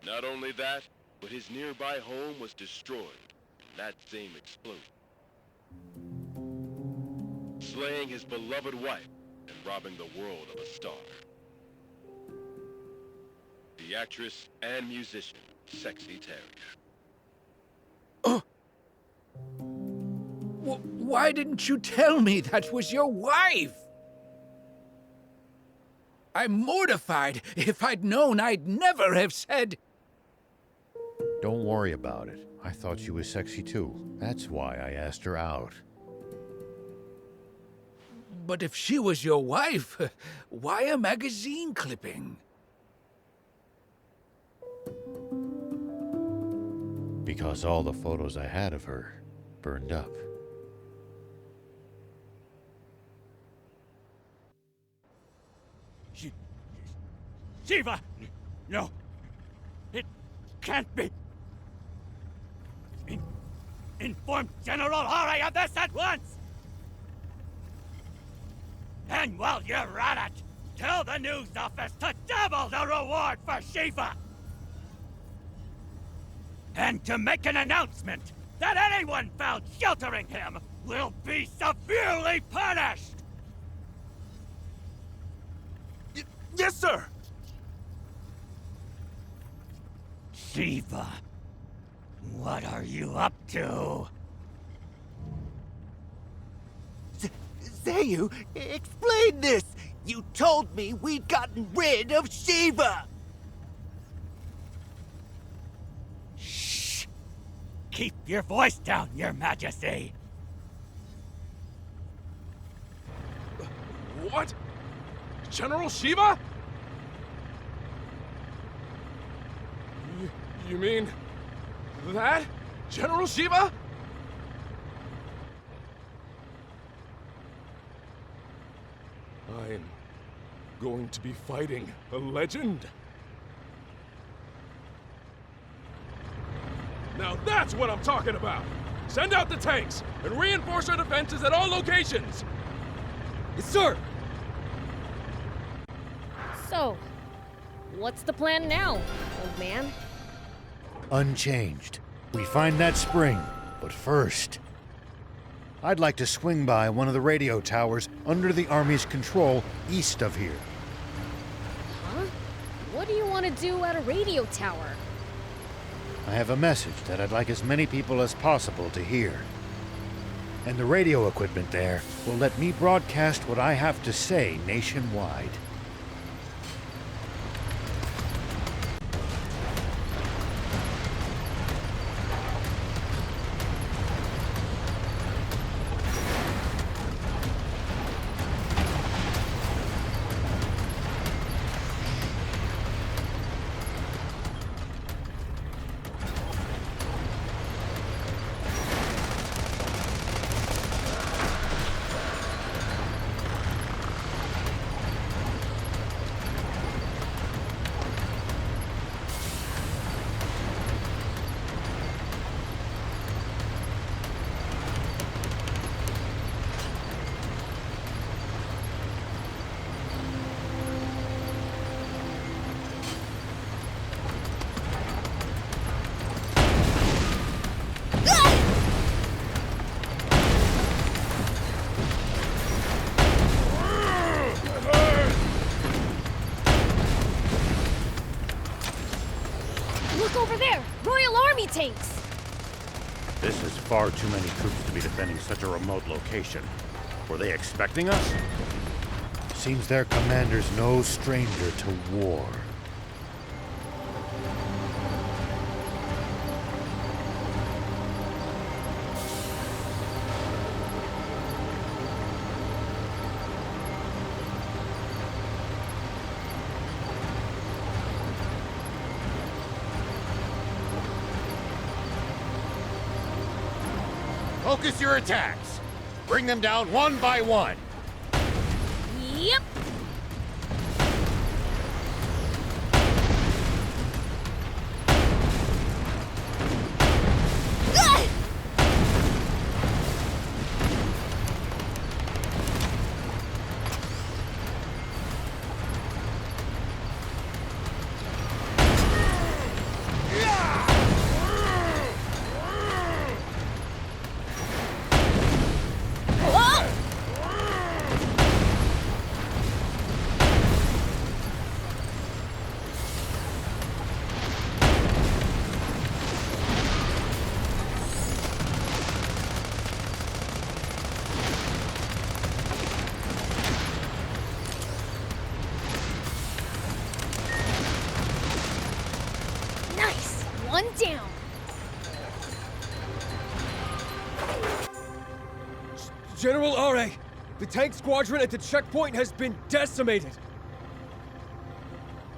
Not only that, but his nearby home was destroyed in that same explosion. Slaying his beloved wife and robbing the world of a star. The actress and musician, Sexy Terry. Why didn't you tell me that was your wife? I'm mortified. If I'd known, I'd never have said... Don't worry about it. I thought she was sexy too. That's why I asked her out. But if she was your wife, why a magazine clipping? Because all the photos I had of her burned up. Shiva! No! It can't be! Inform General Hari of this at once! And while you're at it, tell the news office to double the reward for Shiva! And to make an announcement that anyone found sheltering him will be severely punished! Yes, sir! Shiva, what are you up to? Zayu, explain this! You told me we'd gotten rid of Shiva! Shh! Keep your voice down, Your Majesty! What? General Shiva? You mean that? General Shiva? I'm going to be fighting a legend. Now that's what I'm talking about! Send out the tanks and reinforce our defenses at all locations! Yes, sir! So, what's the plan now, old man? Unchanged. We find that spring, but first... I'd like to swing by one of the radio towers under the Army's control east of here. Huh? What do you want to do at a radio tower? I have a message that I'd like as many people as possible to hear. And the radio equipment there will let me broadcast what I have to say nationwide. Over there! Royal Army tanks! This is far too many troops to be defending such a remote location. Were they expecting us? Seems their commander's no stranger to war. Focus your attacks. Bring them down one by one. Yep. General Rao, the tank squadron at the checkpoint has been decimated.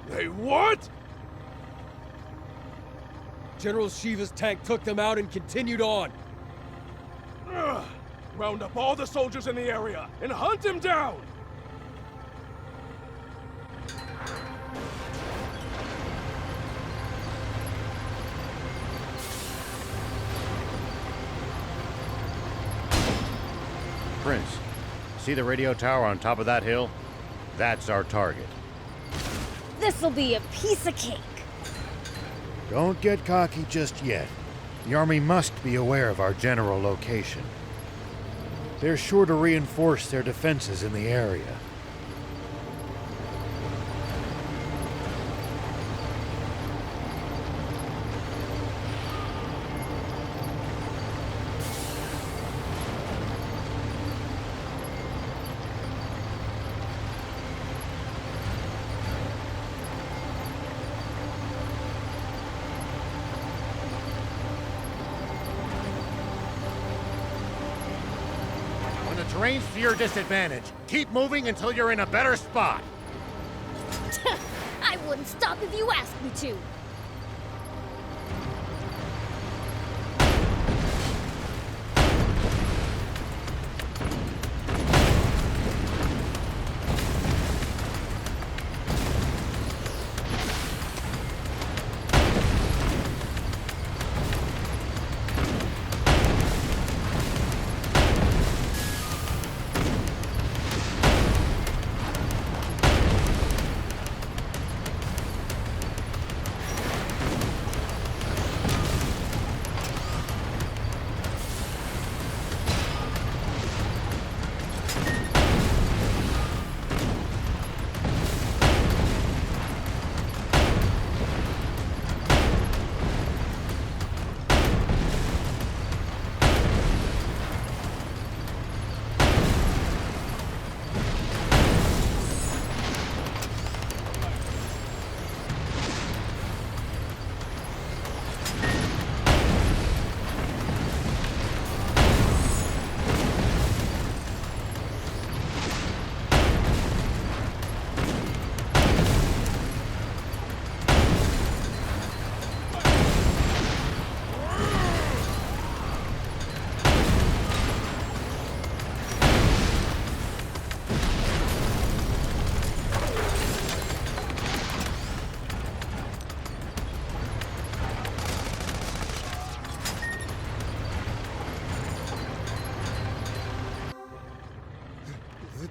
They what? General Shiva's tank took them out and continued on. Ugh. Round up all the soldiers in the area and hunt him down! Prince, see the radio tower on top of that hill? That's our target. This'll be a piece of cake. Don't get cocky just yet. The army must be aware of our general location. They're sure to reinforce their defenses in the area. Terrain's to your disadvantage. Keep moving until you're in a better spot. I wouldn't stop if you asked me to.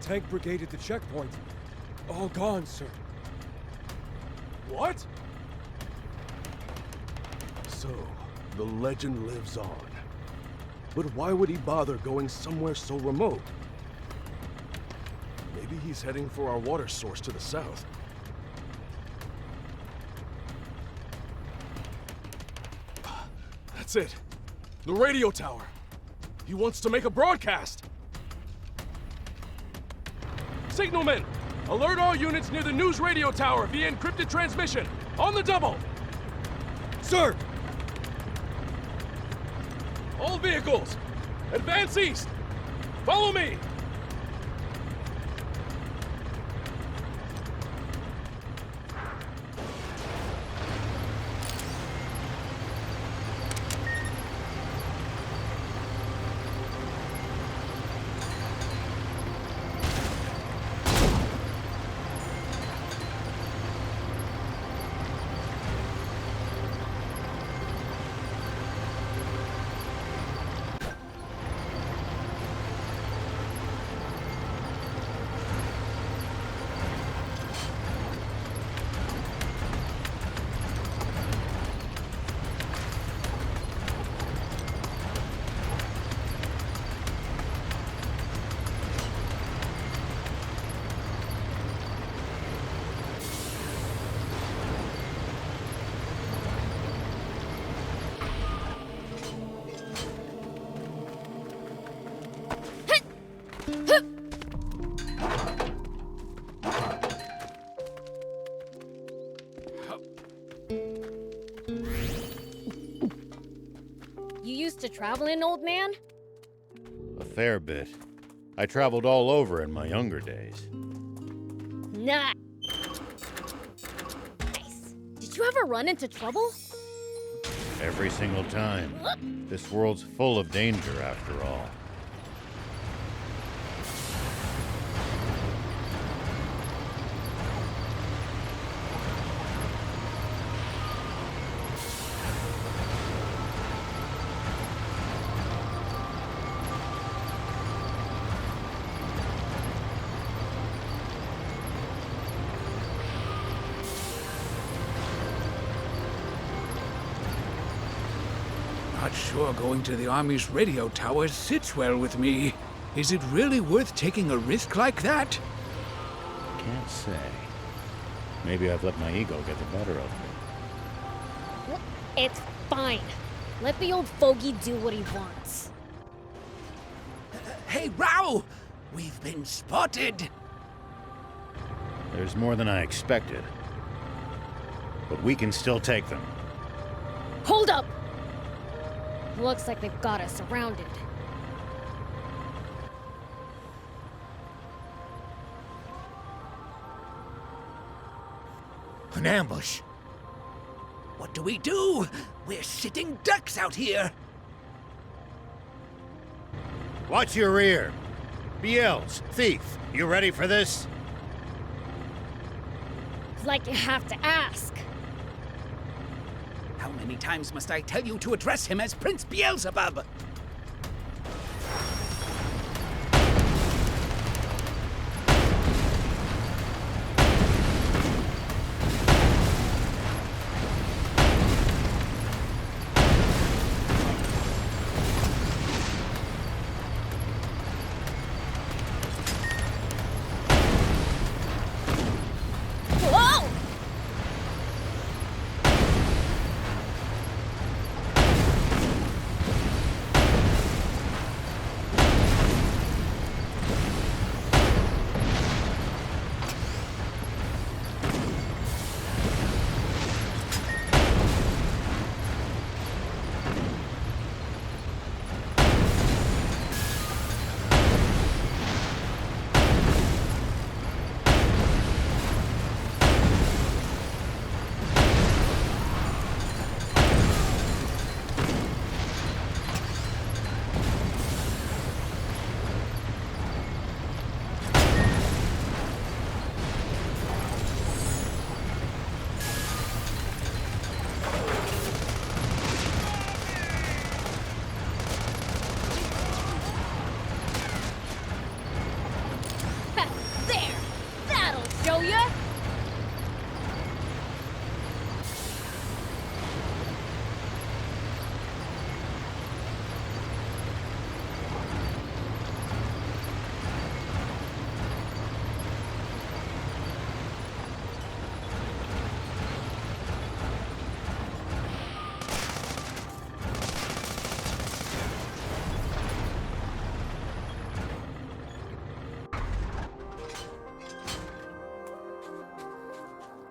Tank brigade at the checkpoint. All gone, sir. What? So, the legend lives on. But why would he bother going somewhere so remote? Maybe he's heading for our water source to the south. That's it. The radio tower. He wants to make a broadcast. Signalman, alert all units near the news radio tower via encrypted transmission. On the double. Sir! All vehicles, advance east. Follow me. You used to travel in, old man? A fair bit. I traveled all over in my younger days. Nice. Did you ever run into trouble? Every single time. This world's full of danger, after all. Not sure going to the Army's radio tower sits well with me. Is it really worth taking a risk like that? Can't say. Maybe I've let my ego get the better of me. It's fine. Let the old fogey do what he wants. Hey, Rao! We've been spotted! There's more than I expected. But we can still take them. Hold up! Looks like they've got us surrounded. An ambush. What do we do? We're sitting ducks out here. Watch your rear. Beelz, thief, you ready for this? It's like you have to ask. How many times must I tell you to address him as Prince Beelzebub?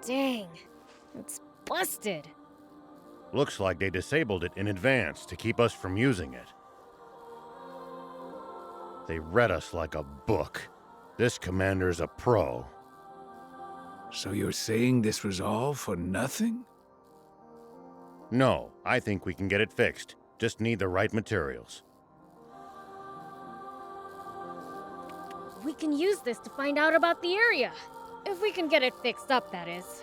Dang, it's busted. Looks like they disabled it in advance to keep us from using it. They read us like a book. This commander's a pro. So you're saying this was all for nothing? No, I think we can get it fixed. Just need the right materials. We can use this to find out about the area. If we can get it fixed up, that is.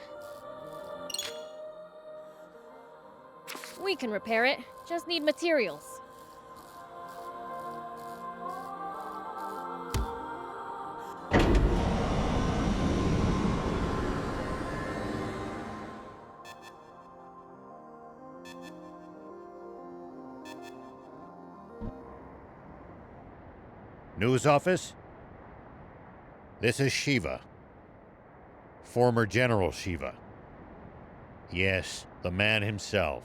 We can repair it. Just need materials. News office? This is Shiva. Former General Shiva. Yes, the man himself.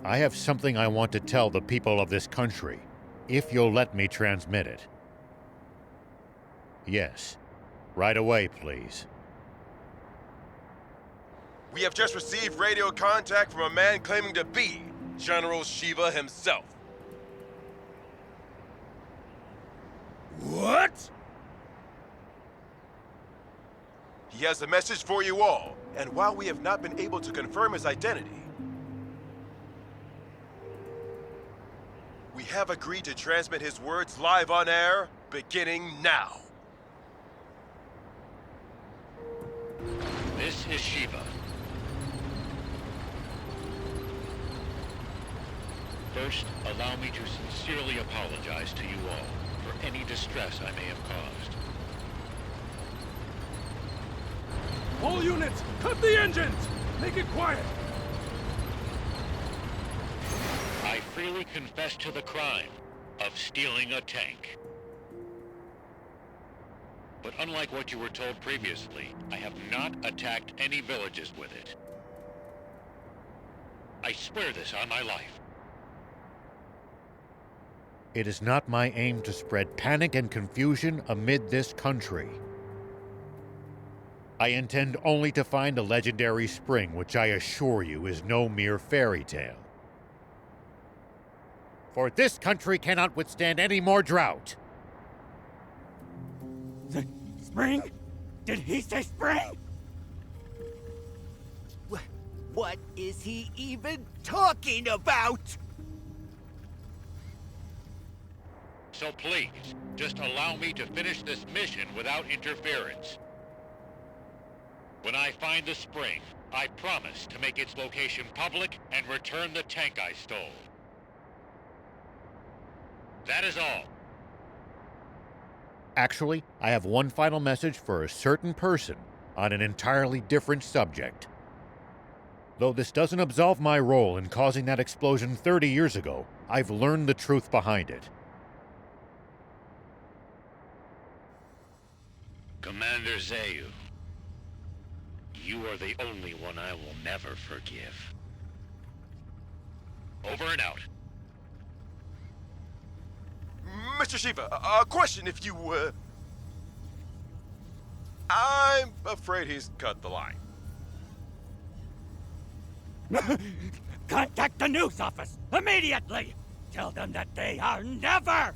I have something I want to tell the people of this country, if you'll let me transmit it. Yes. Right away, please. We have just received radio contact from a man claiming to be General Shiva himself. He has a message for you all, and while we have not been able to confirm his identity, we have agreed to transmit his words live on air, beginning now. This is Shiva. First, allow me to sincerely apologize to you all for any distress I may have caused. All units, cut the engines! Make it quiet! I freely confess to the crime of stealing a tank. But unlike what you were told previously, I have not attacked any villages with it. I swear this on my life. It is not my aim to spread panic and confusion amid this country. I intend only to find a legendary spring, which I assure you is no mere fairy tale. For this country cannot withstand any more drought. Spring? Did he say spring? What is he even talking about? So please, just allow me to finish this mission without interference. When I find the spring, I promise to make its location public and return the tank I stole. That is all. Actually, I have one final message for a certain person on an entirely different subject. Though this doesn't absolve my role in causing that explosion 30 years ago, I've learned the truth behind it. Commander Zayu, you are the only one I will never forgive. Over and out. Mr. Shiva, a question if you, I'm afraid he's cut the line. Contact the news office immediately! Tell them that they are never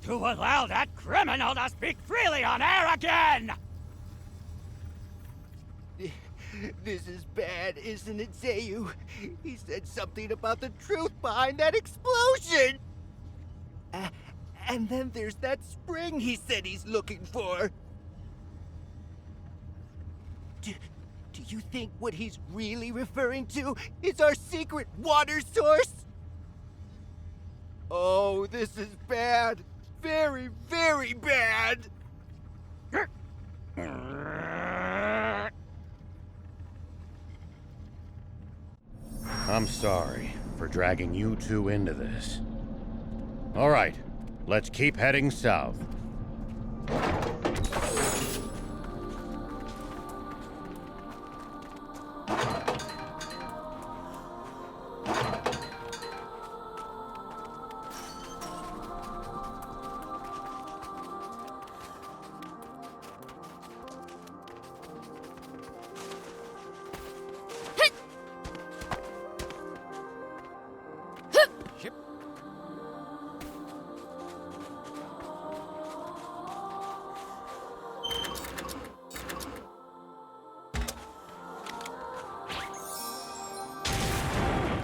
to allow that criminal to speak freely on air again! This is bad, isn't it, Zayu? He said something about the truth behind that explosion! And then there's that spring he said he's looking for. Do you think what he's really referring to is our secret water source? Oh, this is bad. Very, very bad. I'm sorry for dragging you two into this. All right, let's keep heading south.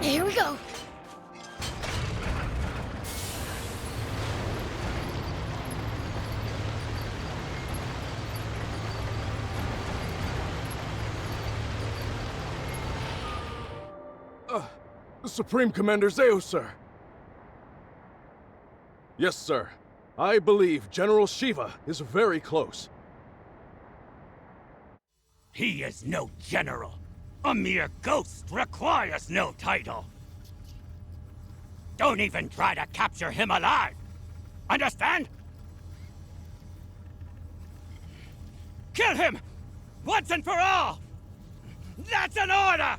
Here we go. Supreme Commander Zayu, sir. Yes, sir. I believe General Shiva is very close. He is no general. A mere ghost requires no title. Don't even try to capture him alive. Understand? Kill him! Once and for all! That's an order!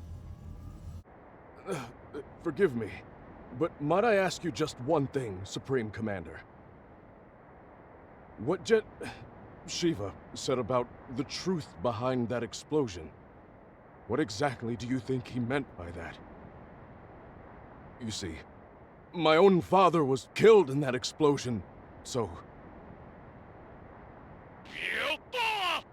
Forgive me, but might I ask you just one thing, Supreme Commander? What Shiva said about the truth behind that explosion, what exactly do you think he meant by that? You see, my own father was killed in that explosion, so... You fool!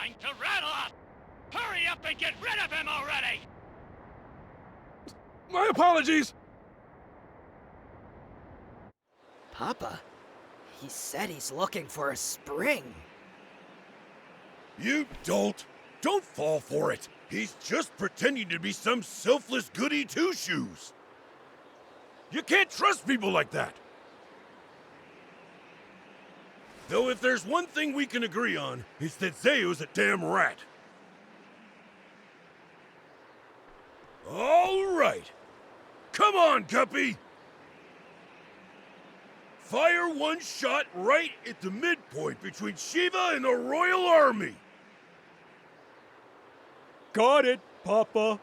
trying to rattle us! Hurry up and get rid of him already! My apologies! Papa, he said he's looking for a spring. You dolt! Don't fall for it! He's just pretending to be some selfless goody two-shoes! You can't trust people like that! Though if there's one thing we can agree on, it's that Zayo's a damn rat. All right. Come on, Guppy! Fire one shot right at the midpoint between Shiva and the Royal Army! Got it, Papa.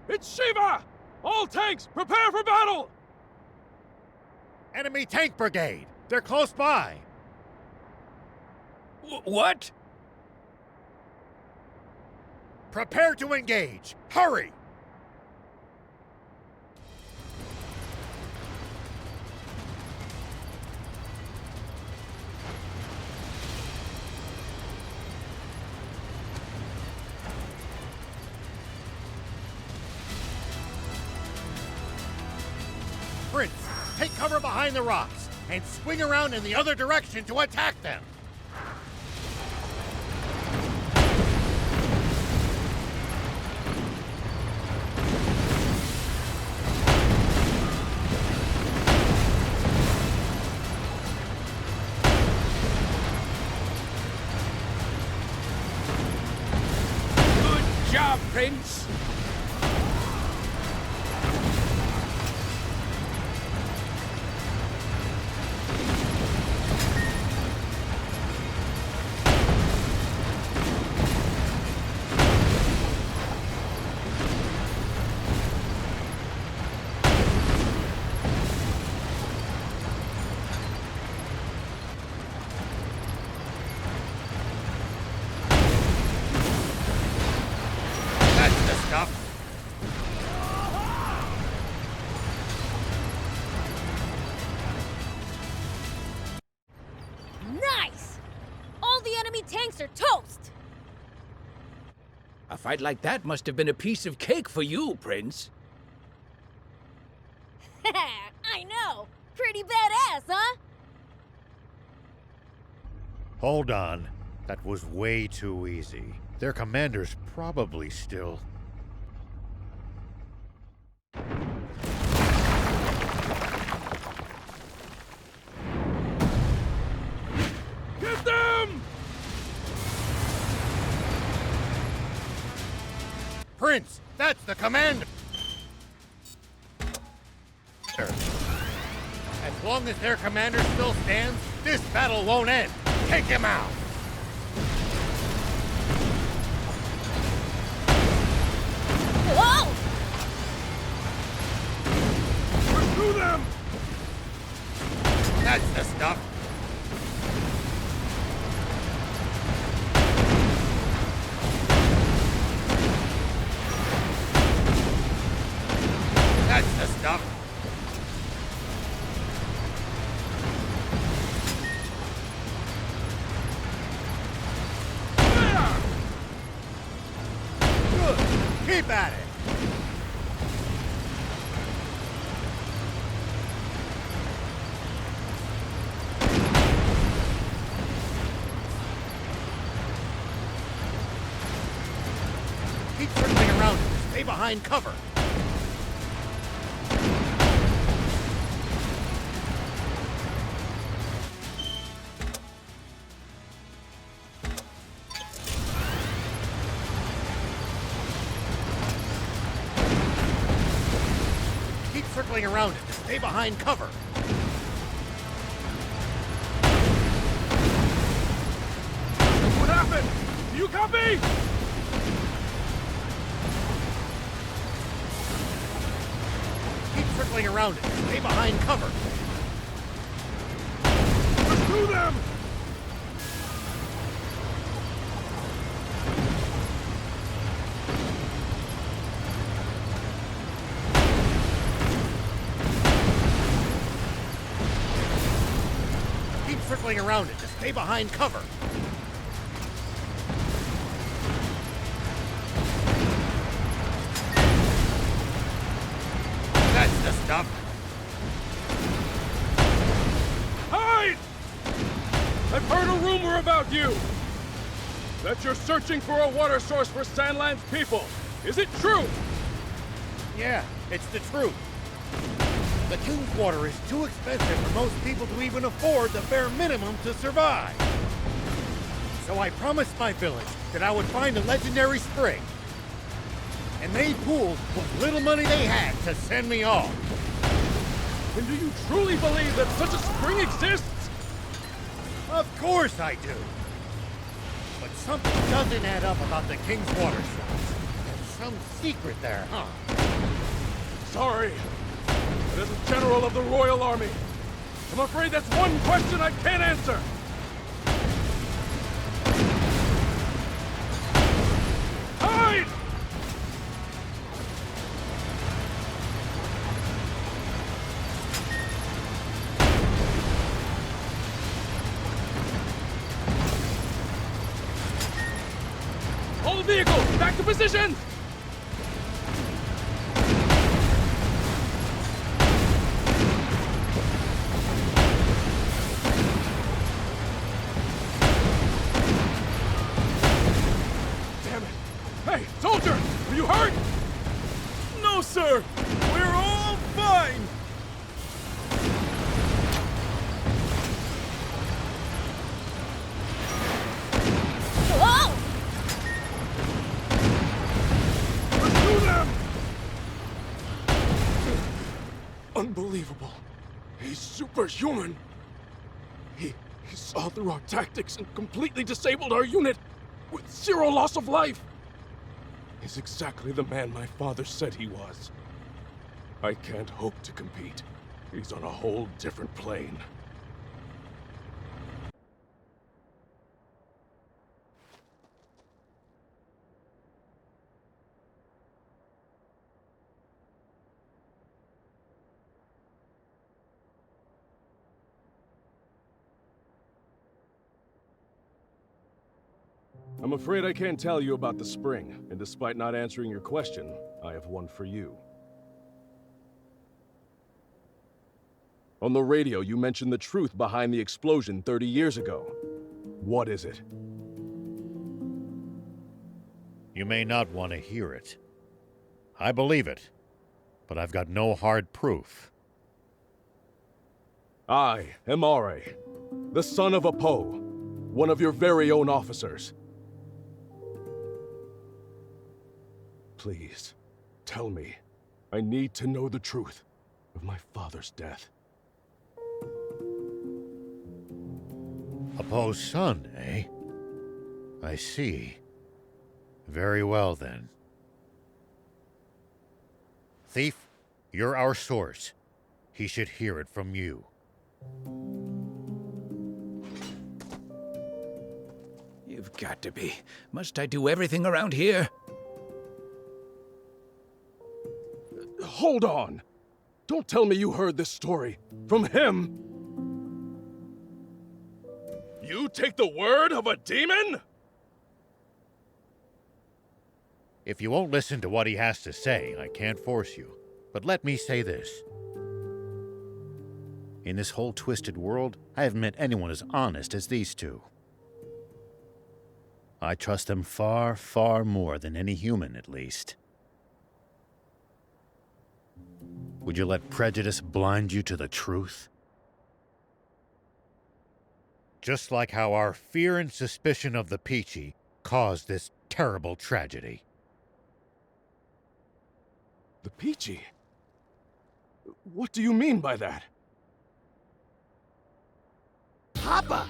It's Shiva! All tanks, prepare for battle! Enemy tank brigade! They're close by! What? Prepare to engage! Hurry! Prince, take cover behind the rocks and swing around in the other direction to attack them. Good job, Prince! Nice! All the enemy tanks are toast! A fight like that must have been a piece of cake for you, Prince. I know! Pretty badass, huh? Hold on. That was way too easy. Their commander's probably still... Get them! Prince, that's the commander! As long as their commander still stands, this battle won't end. Take him out! Whoa! Pursue them! That's the stuff! That's the stuff! Good! Keep at it! Keep circling around and stay behind cover. Keep circling around it. Stay behind cover. What happened? Do you copy? Keep circling around it. Stay behind cover. Pursue them! circling around it to stay behind cover. That's the stuff. Hide! I've heard a rumor about you! That you're searching for a water source for Sandland's people. Is it true? Yeah, it's the truth. The King's water is too expensive for most people to even afford the bare minimum to survive. So I promised my village that I would find a legendary spring. And they pooled what little money they had to send me off. And do you truly believe that such a spring exists? Of course I do. But something doesn't add up about the King's water source. There's some secret there, huh? Sorry. But as a general of the Royal Army, I'm afraid that's one question I can't answer. Hide! All vehicles, back to position! Hey, soldier! Are you hurt? No, sir! We're all fine! Whoa! Pursue them! Unbelievable. He's superhuman. He saw through our tactics and completely disabled our unit with 0 loss of life. He's exactly the man my father said he was. I can't hope to compete. He's on a whole different plane. I'm afraid I can't tell you about the spring, and despite not answering your question, I have one for you. On the radio, you mentioned the truth behind the explosion 30 years ago. What is it? You may not want to hear it. I believe it, but I've got no hard proof. I am Are, the son of Apo, one of your very own officers. Please, tell me. I need to know the truth of my father's death. Apo's son, eh? I see. Very well, then. Thief, you're our source. He should hear it from you. You've got to be. Must I do everything around here? Hold on! Don't tell me you heard this story from him! You take the word of a demon? If you won't listen to what he has to say, I can't force you. But let me say this. In this whole twisted world, I haven't met anyone as honest as these two. I trust them far, far more than any human, at least. Would you let prejudice blind you to the truth? Just like how our fear and suspicion of the Peachy caused this terrible tragedy. The Peachy? What do you mean by that? Papa!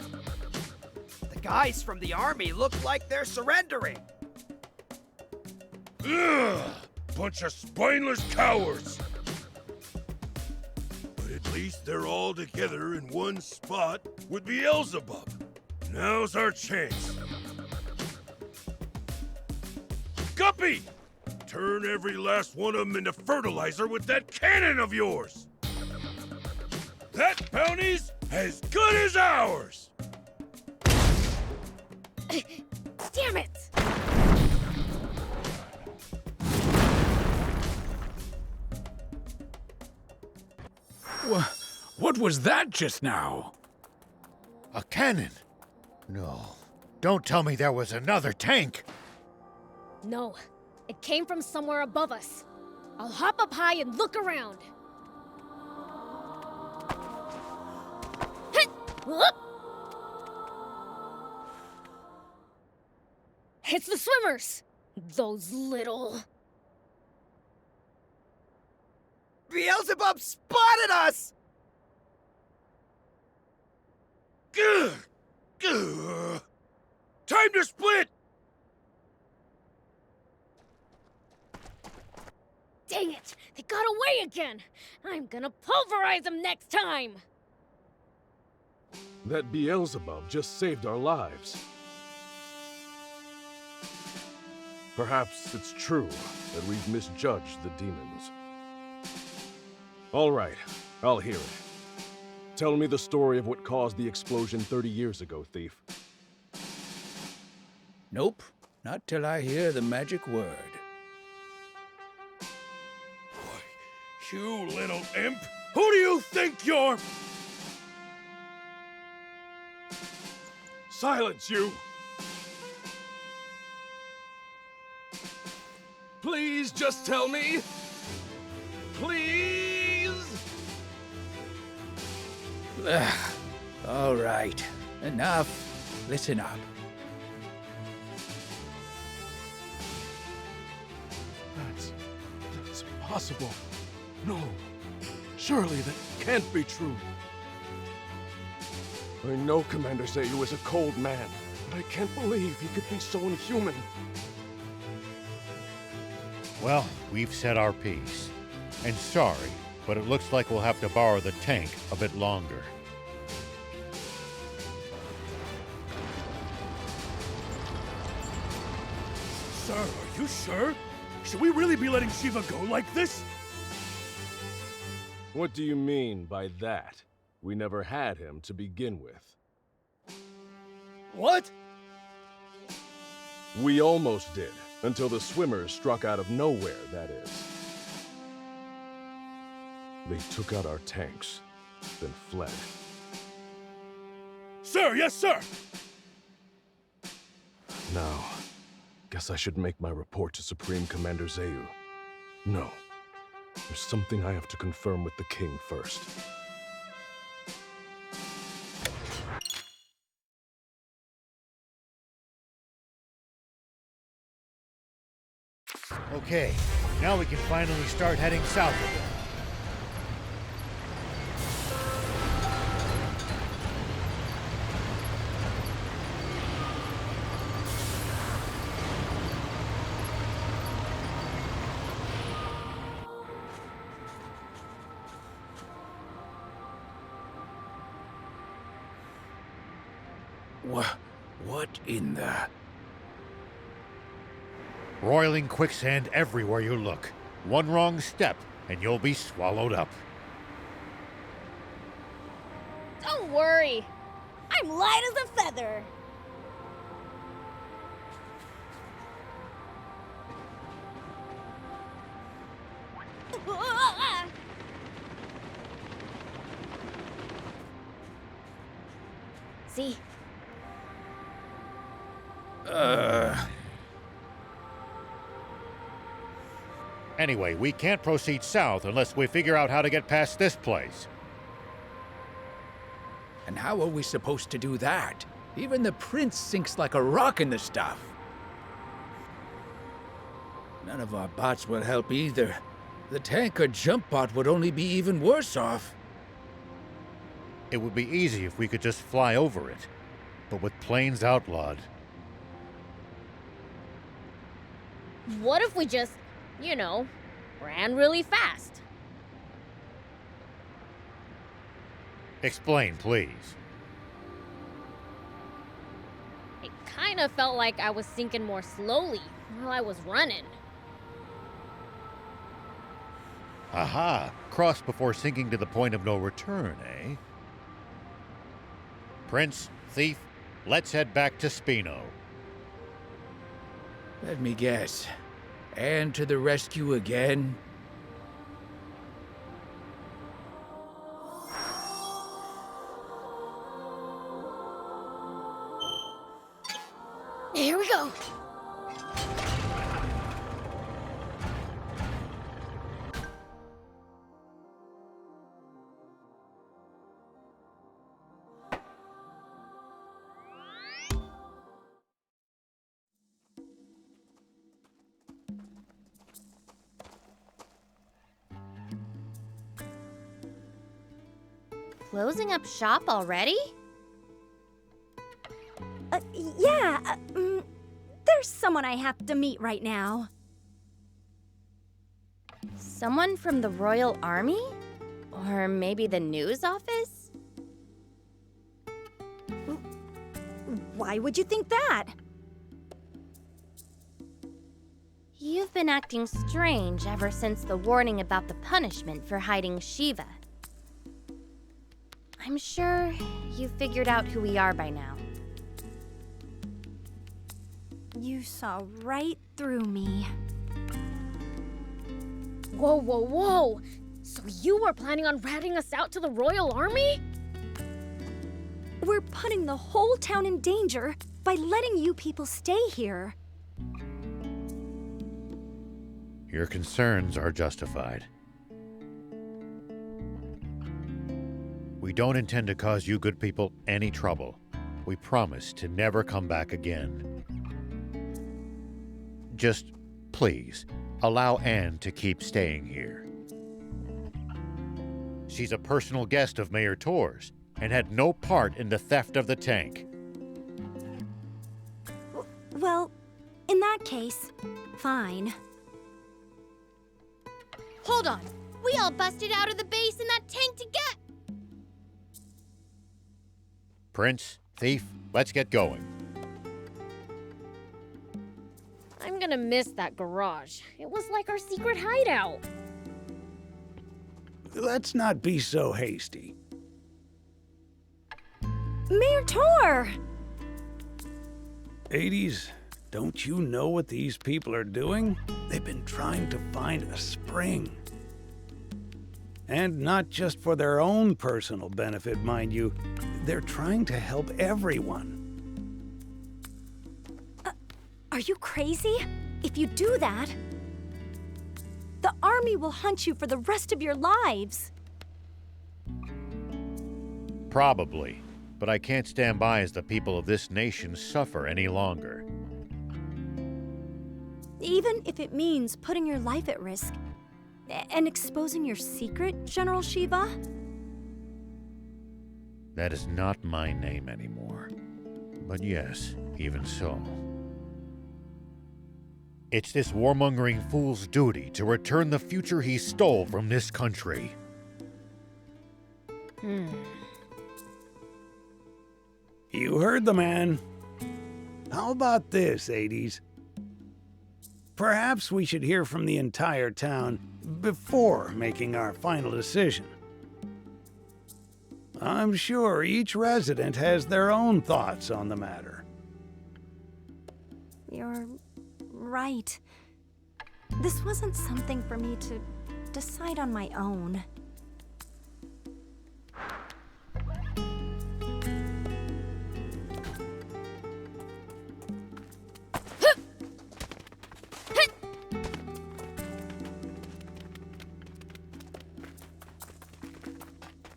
The guys from the army look like they're surrendering. Ugh! Bunch of spineless cowards! But at least they're all together in one spot with Beelzebub. Now's our chance. Guppy! Turn every last one of them into fertilizer with that cannon of yours! That bounty's as good as ours! Damn it! What was that just now? A cannon? No. Don't tell me there was another tank! No, it came from somewhere above us. I'll hop up high and look around. Whoop! It's the swimmers! Those little... Beelzebub spotted us! Gah! Gah! Time to split! Dang it! They got away again! I'm gonna pulverize them next time! That Beelzebub just saved our lives. Perhaps it's true that we've misjudged the demons. All right, I'll hear it. Tell me the story of what caused the explosion 30 years ago, thief. Nope, not till I hear the magic word. You little imp! Who do you think you're? Silence, you! Please just tell me. Please! All right, enough. Listen up. That's impossible. No, surely that can't be true. I know Commander Zayu is a cold man, but I can't believe he could be so inhuman. Well, we've said our piece. And sorry, but it looks like we'll have to borrow the tank a bit longer. Sir, are you sure? Should we really be letting Shiva go like this? What do you mean by that? We never had him to begin with. What? We almost did, until the swimmers struck out of nowhere, that is. They took out our tanks, then fled. Sir, yes, sir! Now, guess I should make my report to Supreme Commander Zayu. No. There's something I have to confirm with the king first. Okay, now we can finally start heading south again. What in the... Roiling quicksand everywhere you look. One wrong step, and you'll be swallowed up. Don't worry. I'm light as a feather. See? Anyway, we can't proceed south unless we figure out how to get past this place. And how are we supposed to do that? Even the prince sinks like a rock in the stuff. None of our bots will help either. The tank or jump bot would only be even worse off. It would be easy if we could just fly over it. But with planes outlawed... What if we just, you know, ran really fast? Explain, please. It kind of felt like I was sinking more slowly while I was running. Aha! Cross before sinking to the point of no return, eh? Prince, Thief, let's head back to Spino. Let me guess. And to the rescue again? Here we go. Closing up shop already? Yeah, there's someone I have to meet right now. Someone from the Royal Army? Or maybe the news office? Why would you think that? You've been acting strange ever since the warning about the punishment for hiding Shiva. I'm sure you figured out who we are by now. You saw right through me. Whoa, whoa, whoa! So you were planning on ratting us out to the Royal Army? We're putting the whole town in danger by letting you people stay here. Your concerns are justified. We don't intend to cause you good people any trouble. We promise to never come back again. Just, please, allow Anne to keep staying here. She's a personal guest of Mayor Tor's and had no part in the theft of the tank. Well, in that case, fine. Hold on! We all busted out of the base in that tank to get... Prince, Thief, let's get going. I'm gonna miss that garage. It was like our secret hideout. Let's not be so hasty. Mayor Tor! 80s, don't you know what these people are doing? They've been trying to find a spring. And not just for their own personal benefit, mind you. They're trying to help everyone. Are you crazy? If you do that, the army will hunt you for the rest of your lives. Probably, but I can't stand by as the people of this nation suffer any longer. Even if it means putting your life at risk and exposing your secret, General Shiva? That is not my name anymore. But yes, even so. It's this warmongering fool's duty to return the future he stole from this country. You heard the man. How about this, 80s? Perhaps we should hear from the entire town before making our final decision. I'm sure each resident has their own thoughts on the matter. You're right. This wasn't something for me to decide on my own.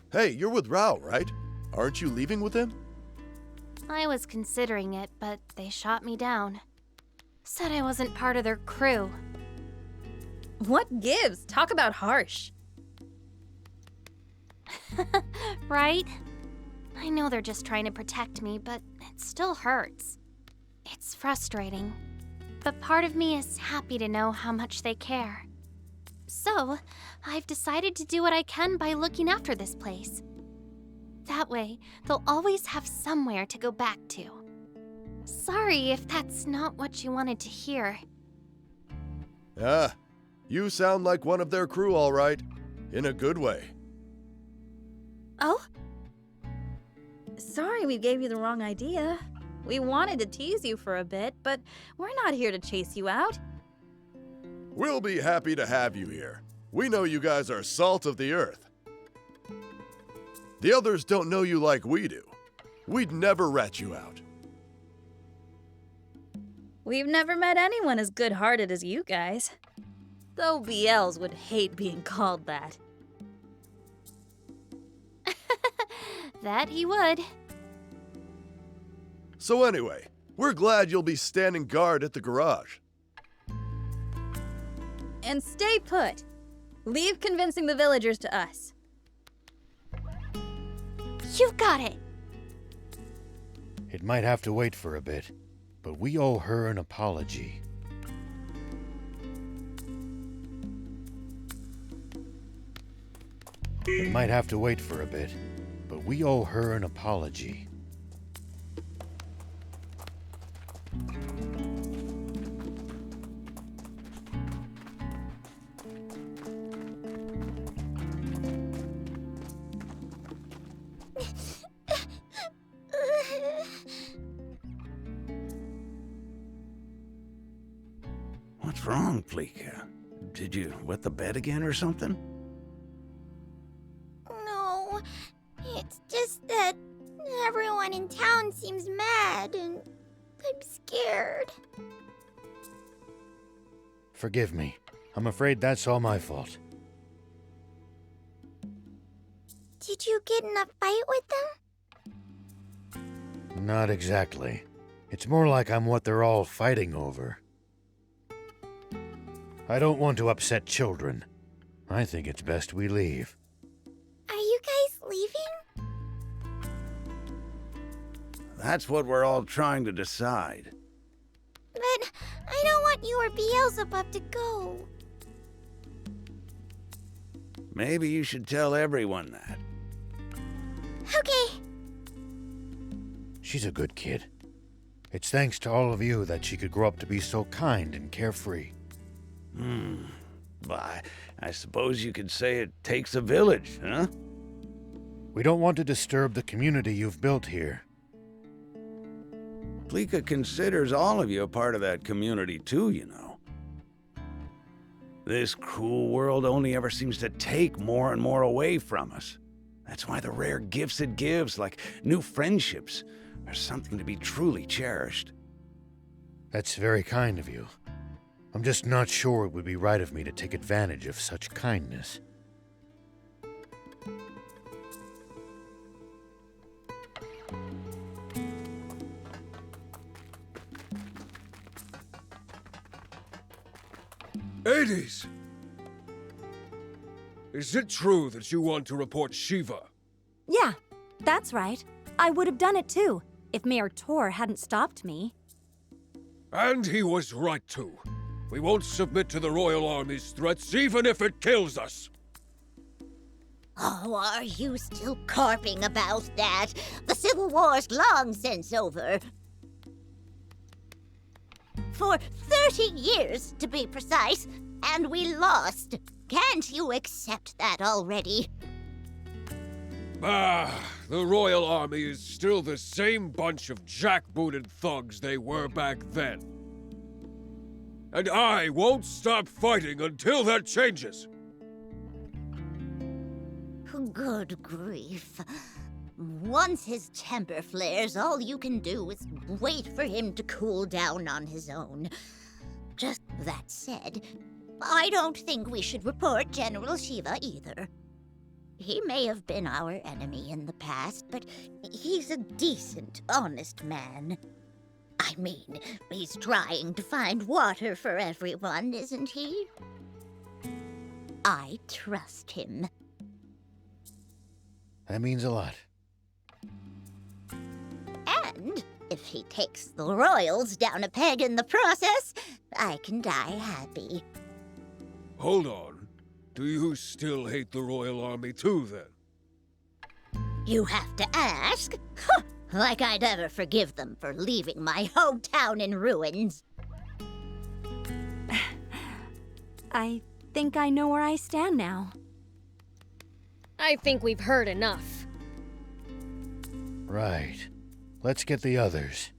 Hey, you're with Rao, right? Aren't you leaving with him? I was considering it, but they shot me down. Said I wasn't part of their crew. What gives? Talk about harsh. Right? I know they're just trying to protect me, but it still hurts. It's frustrating. But part of me is happy to know how much they care. So, I've decided to do what I can by looking after this place. That way, they'll always have somewhere to go back to. Sorry if that's not what you wanted to hear. Ah, you sound like one of their crew, all right. In a good way. Oh? Sorry we gave you the wrong idea. We wanted to tease you for a bit, but we're not here to chase you out. We'll be happy to have you here. We know you guys are salt of the earth. The others don't know you like we do. We'd never rat you out. We've never met anyone as good-hearted as you guys. Though BLs would hate being called that. That he would. So anyway, we're glad you'll be standing guard at the garage. And stay put. Leave convincing the villagers to us. You got it. It might have to wait for a bit, but we owe her an apology. It might have to wait for a bit, but we owe her an apology. What's wrong, Pleeka? Did you wet the bed again or something? No, it's just that everyone in town seems mad and I'm scared. Forgive me. I'm afraid that's all my fault. Did you get in a fight with them? Not exactly. It's more like I'm what they're all fighting over. I don't want to upset children. I think it's best we leave. Are you guys leaving? That's what we're all trying to decide. But I don't want you or Beelzebub to go. Maybe you should tell everyone that. Okay. She's a good kid. It's thanks to all of you that she could grow up to be so kind and carefree. Why, I suppose you could say it takes a village, huh? We don't want to disturb the community you've built here. Pleeka considers all of you a part of that community too, you know. This cruel world only ever seems to take more and more away from us. That's why the rare gifts it gives, like new friendships, are something to be truly cherished. That's very kind of you. I'm just not sure it would be right of me to take advantage of such kindness. Hades! Is it true that you want to report Shiva? Yeah, that's right. I would have done it too, if Mayor Tor hadn't stopped me. And he was right too. We won't submit to the Royal Army's threats, even if it kills us. Oh, are you still carping about that? The Civil War's long since over. For 30 years, to be precise, and we lost. Can't you accept that already? The Royal Army is still the same bunch of jackbooted thugs they were back then. And I won't stop fighting until that changes. Good grief. Once his temper flares, all you can do is wait for him to cool down on his own. Just that said, I don't think we should report General Shiva either. He may have been our enemy in the past, but he's a decent, honest man. I mean, he's trying to find water for everyone, isn't he? I trust him. That means a lot. And if he takes the Royals down a peg in the process, I can die happy. Hold on. Do you still hate the Royal Army too, then? You have to ask? Like I'd ever forgive them for leaving my hometown in ruins. I think I know where I stand now. I think we've heard enough. Right. Let's get the others.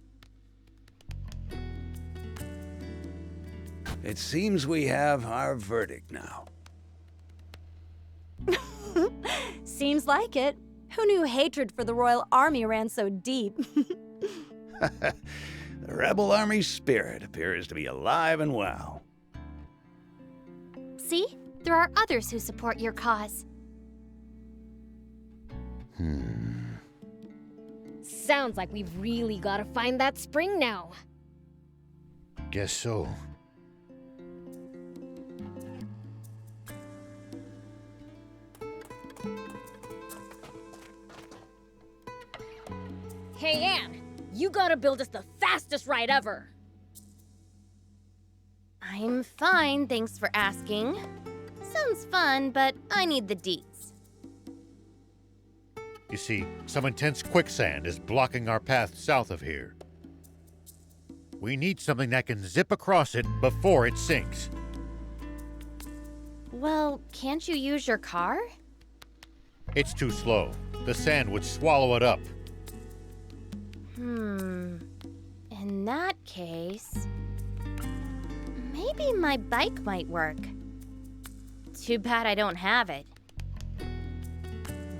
It seems we have our verdict now. Seems like it. Who knew hatred for the Royal Army ran so deep? The Rebel Army spirit appears to be alive and well. See? There are others who support your cause. Sounds like we've really gotta find that spring now. Guess so. Hey, Anne, you gotta build us the fastest ride ever. I'm fine, thanks for asking. Sounds fun, but I need the deets. You see, some intense quicksand is blocking our path south of here. We need something that can zip across it before it sinks. Well, can't you use your car? It's too slow. The sand would swallow it up. In that case, maybe my bike might work. Too bad I don't have it.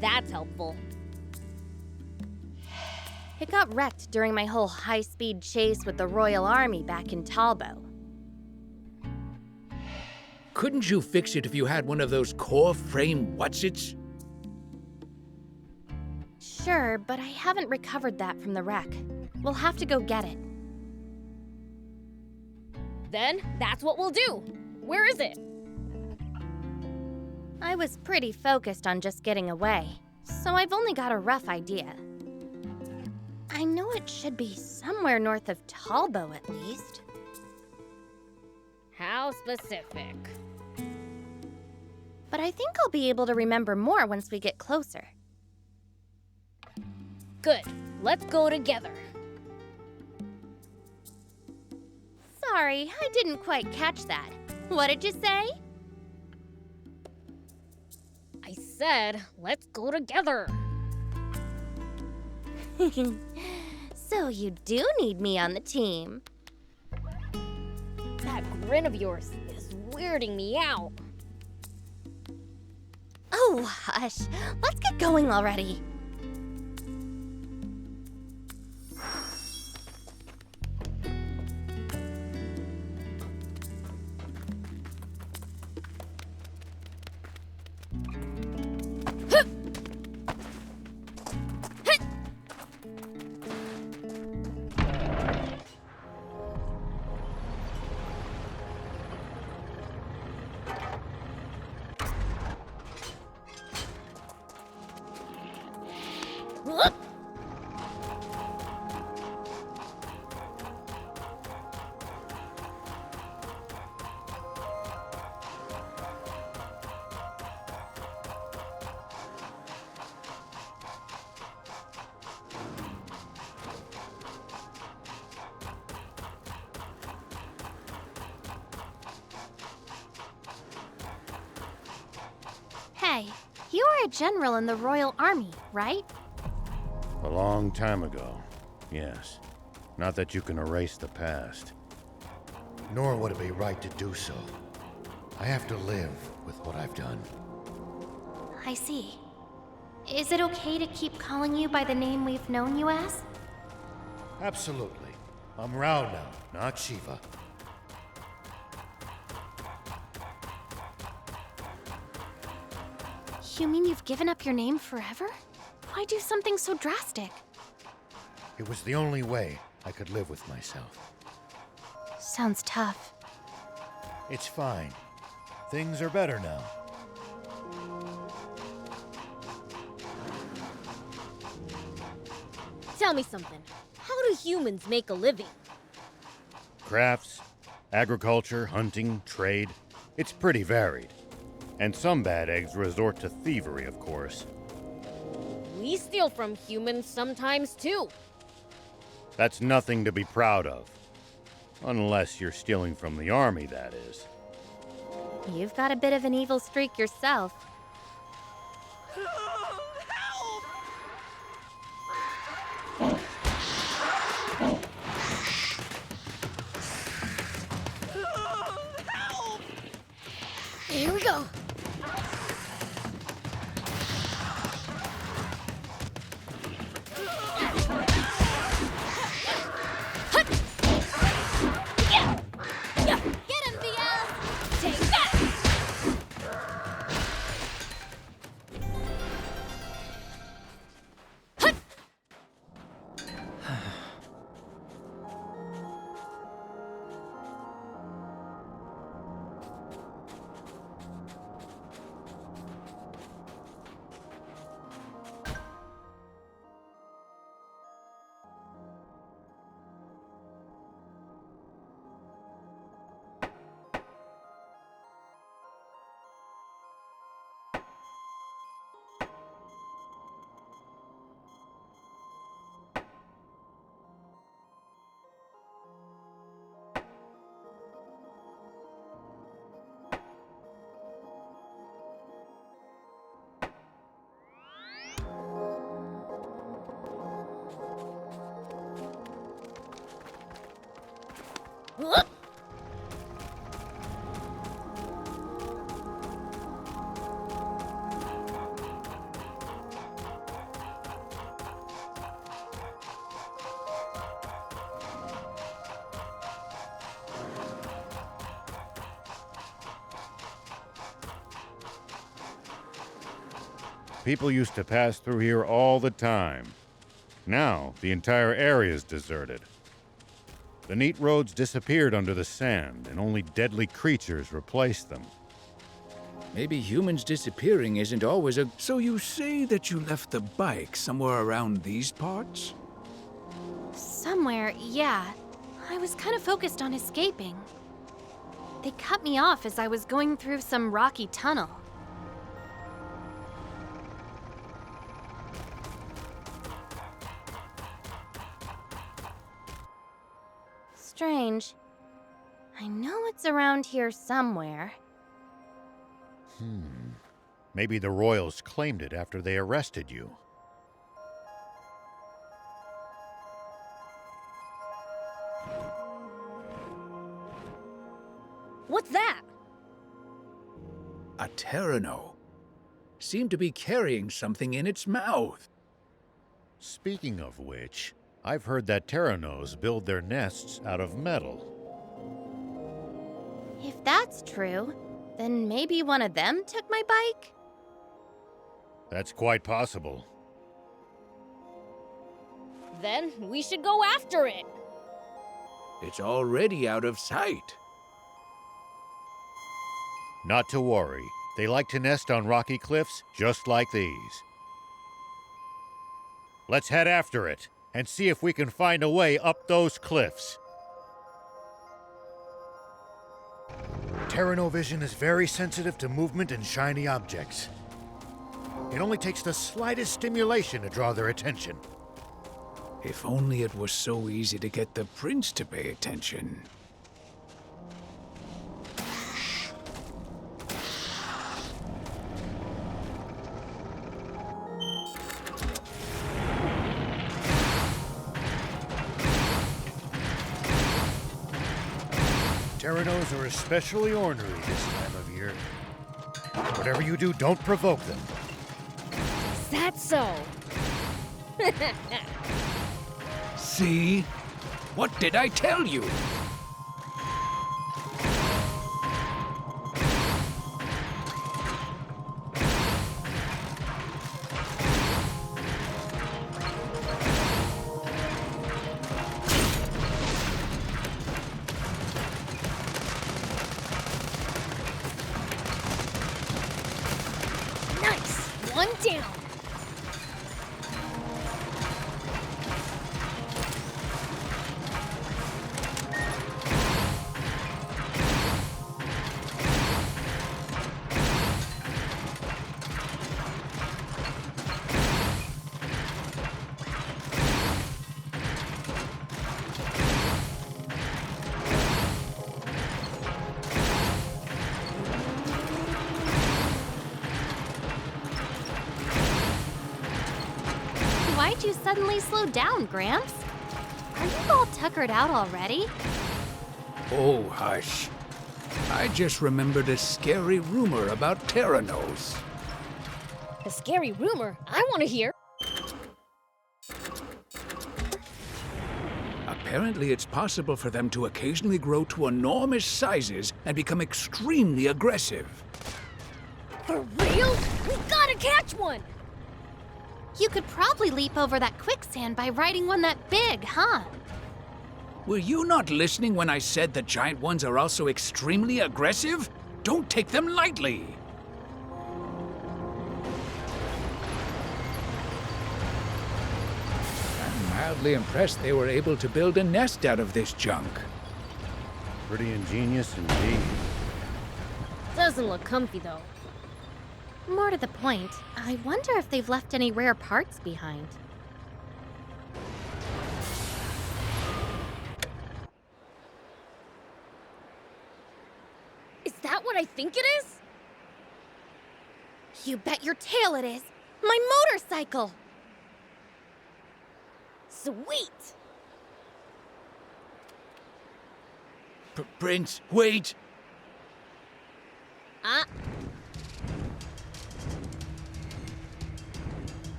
That's helpful. It got wrecked during my whole high-speed chase with the Royal Army back in Talbo. Couldn't you fix it if you had one of those core frame whatsits? Sure, but I haven't recovered that from the wreck. We'll have to go get it. Then that's what we'll do. Where is it? I was pretty focused on just getting away, so I've only got a rough idea. I know it should be somewhere north of Talbo at least. How specific? But I think I'll be able to remember more once we get closer. Good. Let's go together. Sorry, I didn't quite catch that. What did you say? I said, let's go together. So you do need me on the team. That grin of yours is weirding me out. Oh, hush. Let's get going already. Hey, you were a general in the Royal Army, right? A long time ago, yes. Not that you can erase the past. Nor would it be right to do so. I have to live with what I've done. I see. Is it okay to keep calling you by the name we've known you as? Absolutely. I'm Rao now, not Shiva. You mean you've given up your name forever? Why do something so drastic? It was the only way I could live with myself. Sounds tough. It's fine. Things are better now. Tell me something. How do humans make a living? Crafts, agriculture, hunting, trade. It's pretty varied. And some bad eggs resort to thievery, of course. We steal from humans sometimes, too. That's nothing to be proud of. Unless you're stealing from the army, that is. You've got a bit of an evil streak yourself. Here we go. Get him, Beelz! Take that! Whoop. People used to pass through here all the time. Now, the entire area is deserted. The neat roads disappeared under the sand, and only deadly creatures replaced them. Maybe humans disappearing isn't always a... So you say that you left the bike somewhere around these parts? Somewhere, yeah. I was kind of focused on escaping. They cut me off as I was going through some rocky tunnel. Strange. I know it's around here somewhere. Maybe the Royals claimed it after they arrested you. What's that? A Terano. Seemed to be carrying something in its mouth. Speaking of which, I've heard that Teranos build their nests out of metal. If that's true, then maybe one of them took my bike? That's quite possible. Then we should go after it. It's already out of sight. Not to worry. They like to nest on rocky cliffs just like these. Let's head after it and see if we can find a way up those cliffs. Terano vision is very sensitive to movement and shiny objects. It only takes the slightest stimulation to draw their attention. If only it was so easy to get the prince to pay attention. Teranos are especially ornery this time of year. Whatever you do, don't provoke them. Is that so? See? What did I tell you? Nice! One down. Why'd you suddenly slow down, Gramps? Are you all tuckered out already? Oh, hush. I just remembered a scary rumor about Terranos. A scary rumor? I want to hear. Apparently, it's possible for them to occasionally grow to enormous sizes and become extremely aggressive. For real? We gotta catch one! You could probably leap over that quicksand by riding one that big, huh? Were you not listening when I said the giant ones are also extremely aggressive? Don't take them lightly! I'm mildly impressed they were able to build a nest out of this junk. Pretty ingenious indeed. Doesn't look comfy, though. More to the point, I wonder if they've left any rare parts behind. Is that what I think it is? You bet your tail it is! My motorcycle! Sweet! Prince, wait!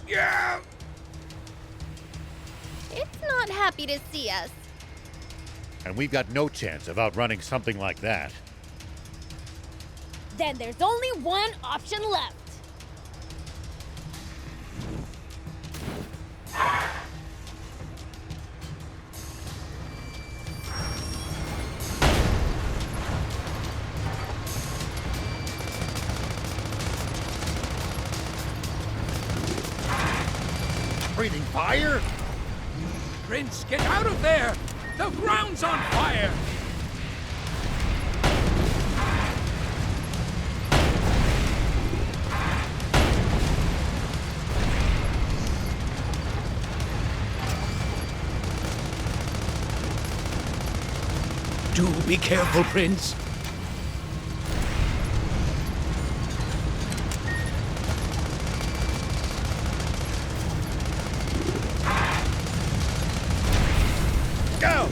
Yeah! It's not happy to see us. And we've got no chance of outrunning something like that. Then there's only one option left. Breathing fire? Prince, get out of there! The ground's on fire! Do be careful, Prince. Go!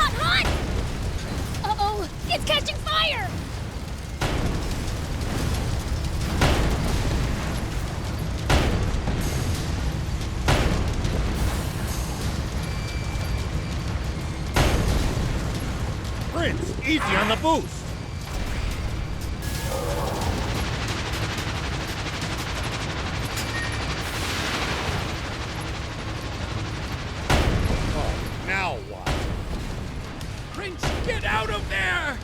Hot! Uh-oh, it's catching fire! Prince, easy on the boost! Oh, now what? Prince, get out of there!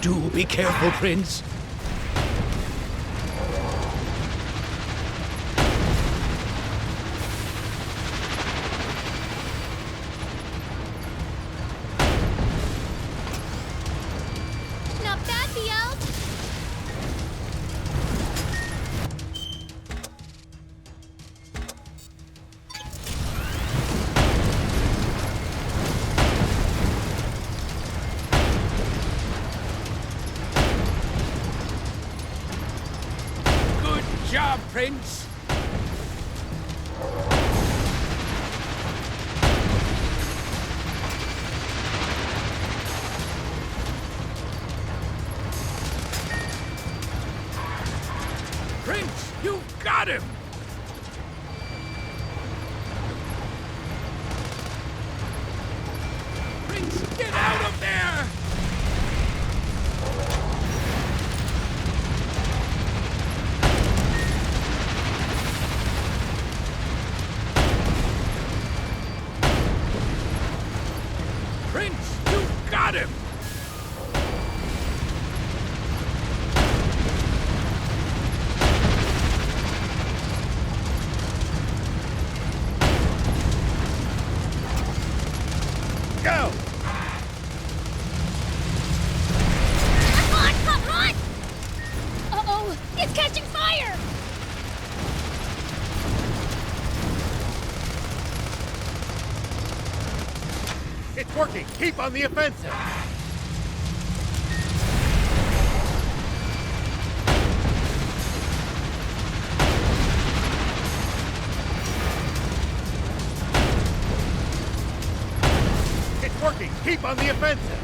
Do be careful, Prince. Not bad, Beelz! Good job, Prince. Prince, you got him! Prince, get out of there! Prince, you got him! Go! Hot! Uh-oh, it's catching fire! It's working! Keep on the offensive! Keep on the offensive!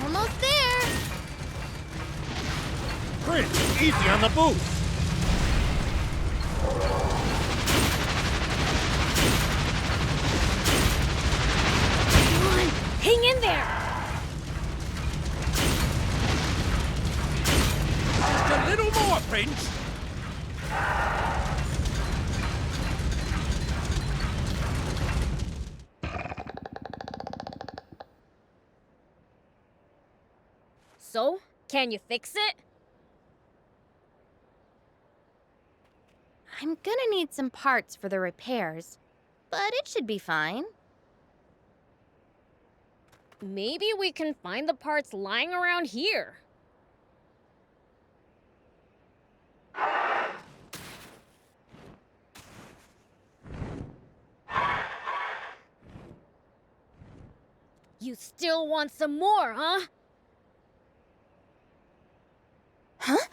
Almost there! Prince, easy on the boost! Hang in there! Just a little more, Prince! So, can you fix it? I'm gonna need some parts for the repairs, but it should be fine. Maybe we can find the parts lying around here. You still want some more, huh? Huh?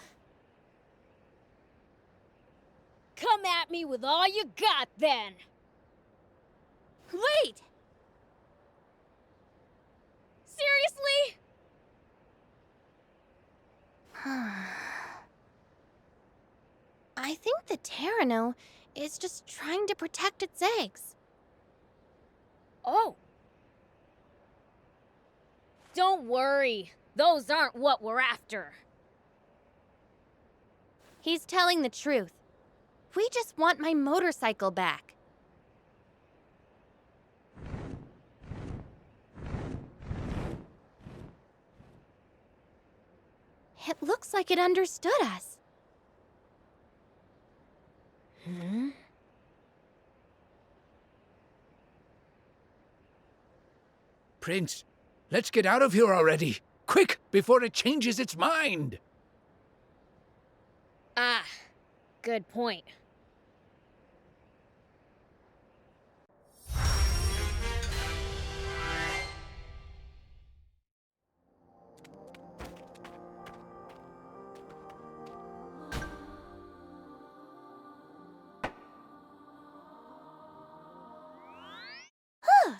Come at me with all you got, then! Wait! Seriously? I think the Terano is just trying to protect its eggs. Oh. Don't worry. Those aren't what we're after. He's telling the truth. We just want my motorcycle back. It looks like it understood us. Hmm? Prince, let's get out of here already. Quick, before it changes its mind. Ah, good point.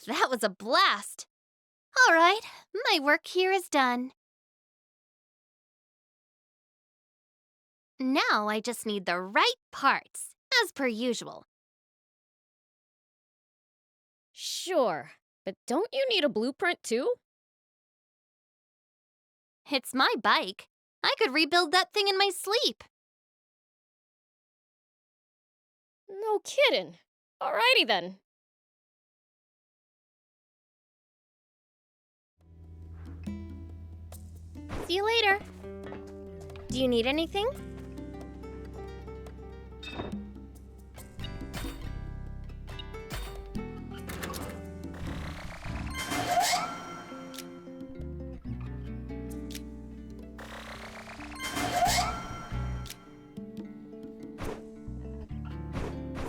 That was a blast. All right, my work here is done. Now I just need the right parts, as per usual. Sure, but don't you need a blueprint too? It's my bike. I could rebuild that thing in my sleep. No kidding. Alrighty then. See you later. Do you need anything?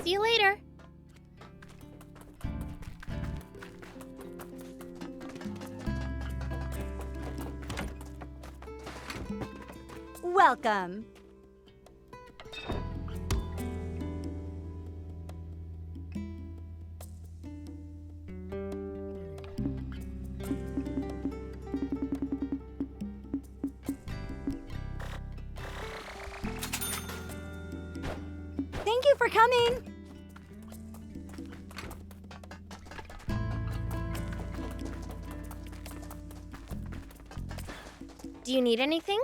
See you later. Welcome. Thank you for coming. Do you need anything?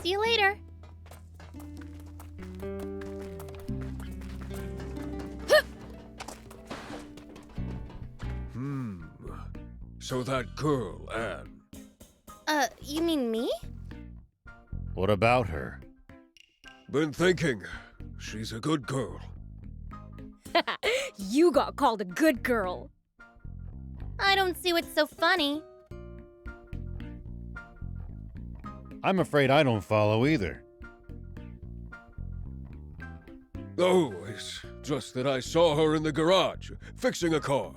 See you later. So that girl, Anne. You mean me? What about her? Been thinking. She's a good girl. You got called a good girl. I don't see what's so funny. I'm afraid I don't follow either. Oh, it's just that I saw her in the garage, fixing a car.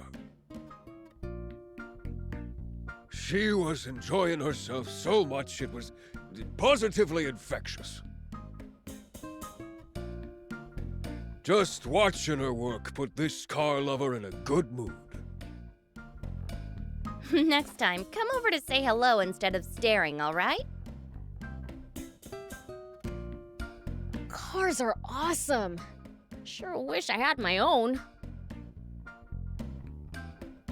She was enjoying herself so much it was positively infectious. Just watching her work put this car lover in a good mood. Next time, come over to say hello instead of staring, all right? Cars are awesome. Sure wish I had my own.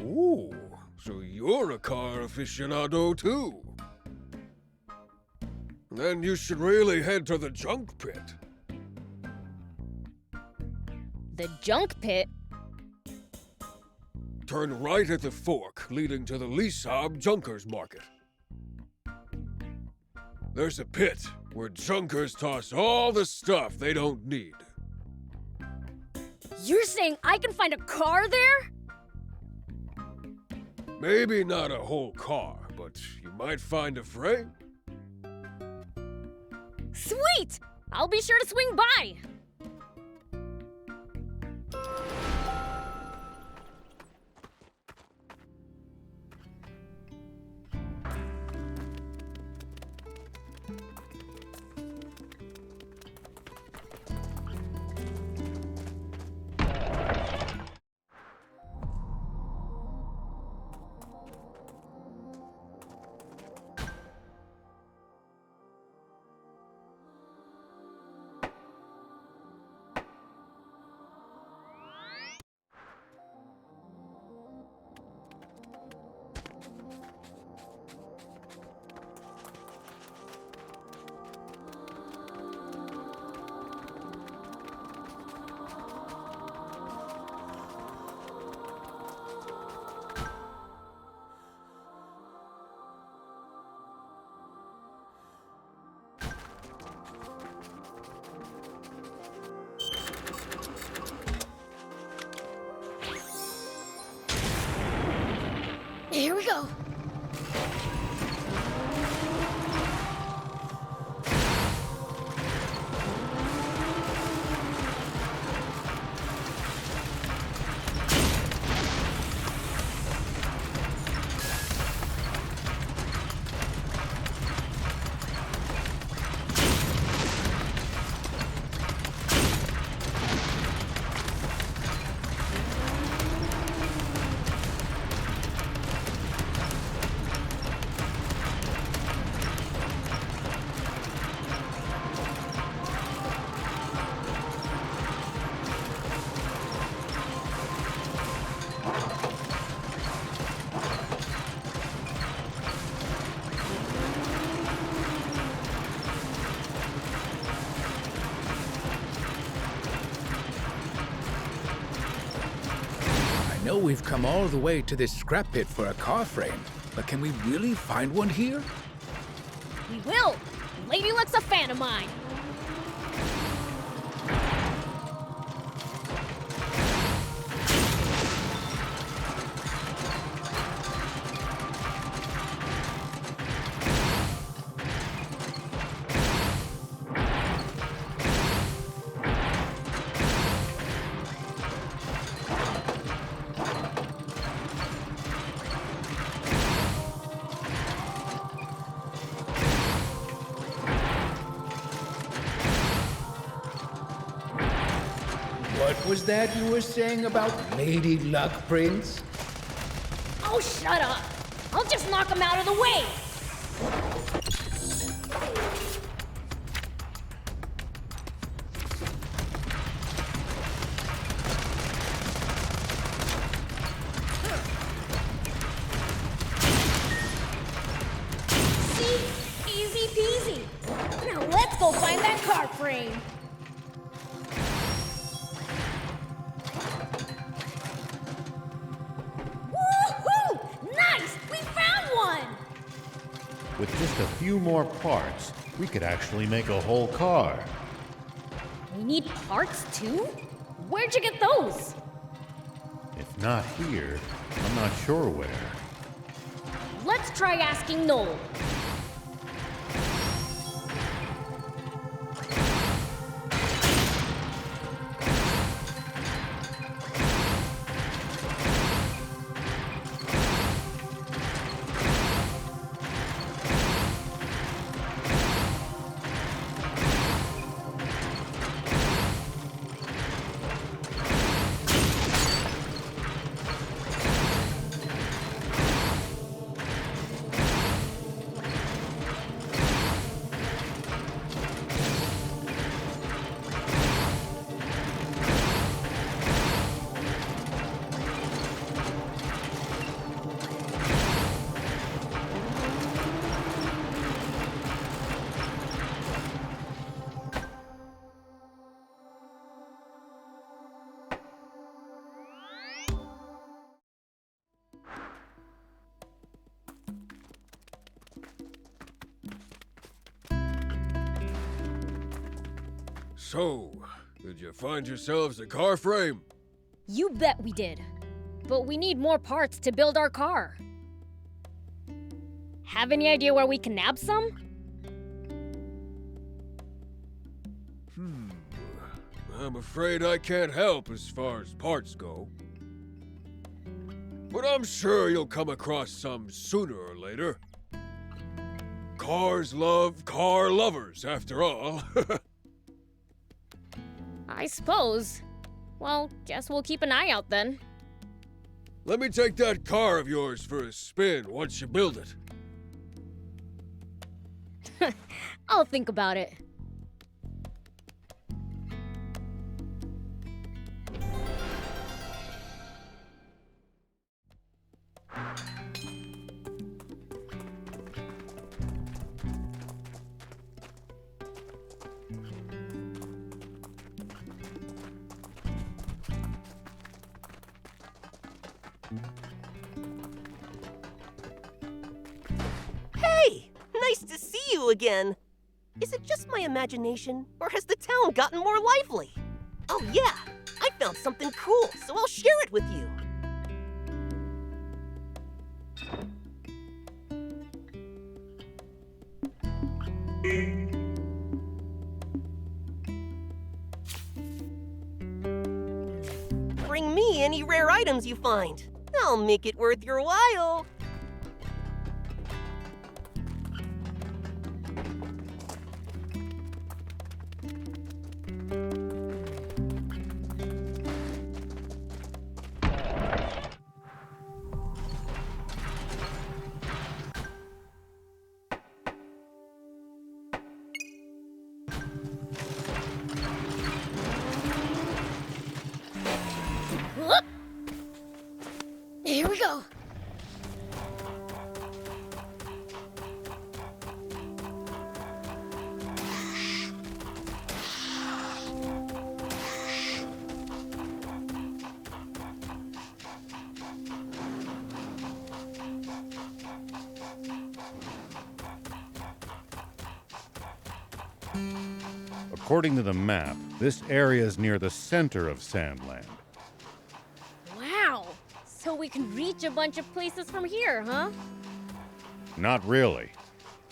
Ooh, so you're a car aficionado too. Then you should really head to the junk pit. The junk pit? Turn right at the fork leading to the Lisab Junkers Market. There's a pit where junkers toss all the stuff they don't need. You're saying I can find a car there? Maybe not a whole car, but you might find a frame. Sweet! I'll be sure to swing by. Here we go. I know we've come all the way to this scrap pit for a car frame, but can we really find one here? We will. Lady Luck's a fan of mine. What was that you were saying about Lady Luck, Prince? Oh, shut up. I'll just knock him out of the way. See? Easy peasy. Now let's go find that car frame. Woohoo! Nice! With just a few more parts, we could actually make a whole car. We need parts too? Where'd you get those? If not here, I'm not sure where. Let's try asking Noel. So, did you find yourselves a car frame? You bet we did. But we need more parts to build our car. Have any idea where we can nab some? I'm afraid I can't help as far as parts go. But I'm sure you'll come across some sooner or later. Cars love car lovers, after all. I suppose. Well, guess we'll keep an eye out then. Let me take that car of yours for a spin once you build it. I'll think about it. Hey! Nice to see you again! Is it just my imagination, or has the town gotten more lively? Oh yeah! I found something cool, so I'll share it with you! Bring me any rare items you find. I'll make it worth your while. Whoop! Here we go. According to the map, this area is near the center of Sandland. Wow! So we can reach a bunch of places from here, huh? Not really.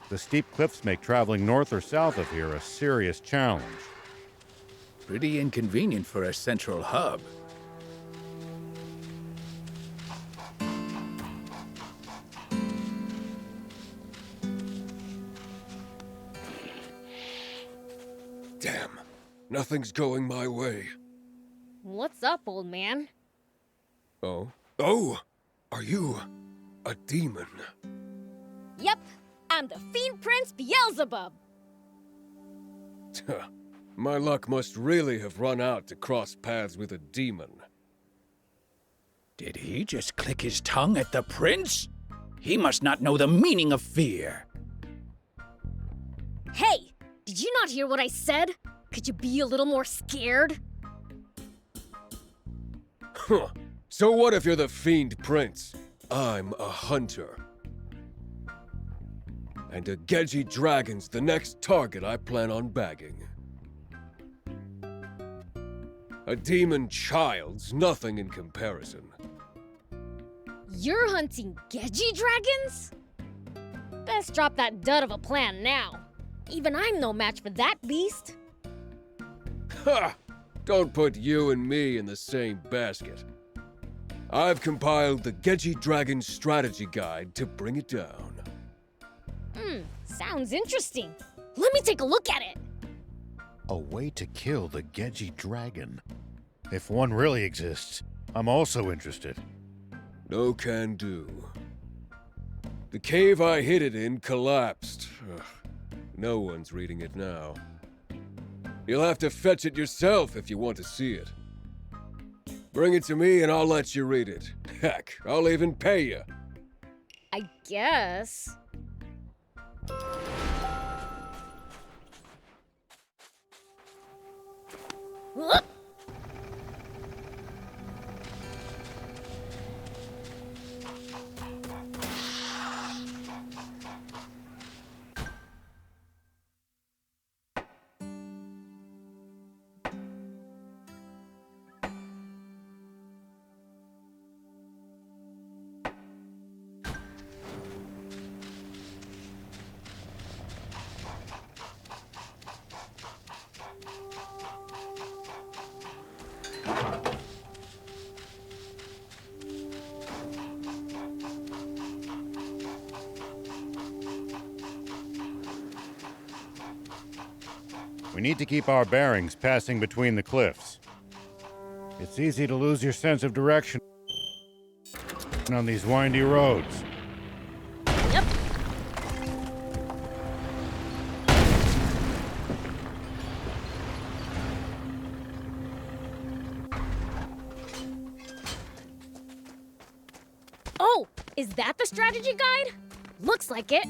The steep cliffs make traveling north or south of here a serious challenge. Pretty inconvenient for a central hub. Damn, nothing's going my way. What's up, old man? Oh? Oh! Are you a demon? Yep, I'm the Fiend Prince Beelzebub. My luck must really have run out to cross paths with a demon. Did he just click his tongue at the prince? He must not know the meaning of fear. Hey, did you not hear what I said? Could you be a little more scared? Huh. So what if you're the Fiend Prince? I'm a hunter. And a Gedgy dragon's the next target I plan on bagging. A demon child's nothing in comparison. You're hunting Gedgy dragons? Best drop that dud of a plan now. Even I'm no match for that beast. Ha! Don't put you and me in the same basket. I've compiled the Gedgy Dragon Strategy Guide to bring it down. Sounds interesting. Let me take a look at it. A way to kill the Gedgy dragon. If one really exists, I'm also interested. No can do. The cave I hid it in collapsed. Ugh. No one's reading it now. You'll have to fetch it yourself if you want to see it. Bring it to me and I'll let you read it. Heck, I'll even pay you. I guess. Whoop! We need to keep our bearings passing between the cliffs. It's easy to lose your sense of direction on these windy roads. Yep. Oh, is that the strategy guide? Looks like it.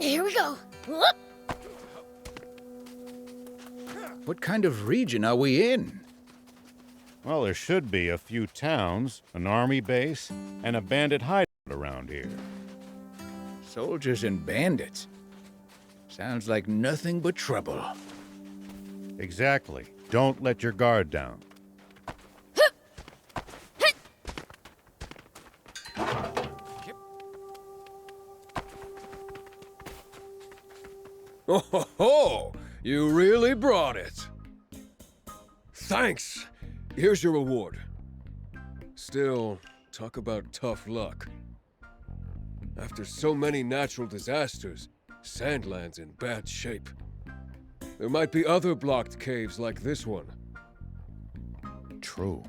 Here we go. Whoop. What kind of region are we in? Well, there should be a few towns, an army base, and a bandit hideout around here. Soldiers and bandits. Sounds like nothing but trouble. Exactly. Don't let your guard down. Oh ho ho! You really brought it! Thanks! Here's your reward. Still, talk about tough luck. After so many natural disasters, Sandland's in bad shape. There might be other blocked caves like this one. True.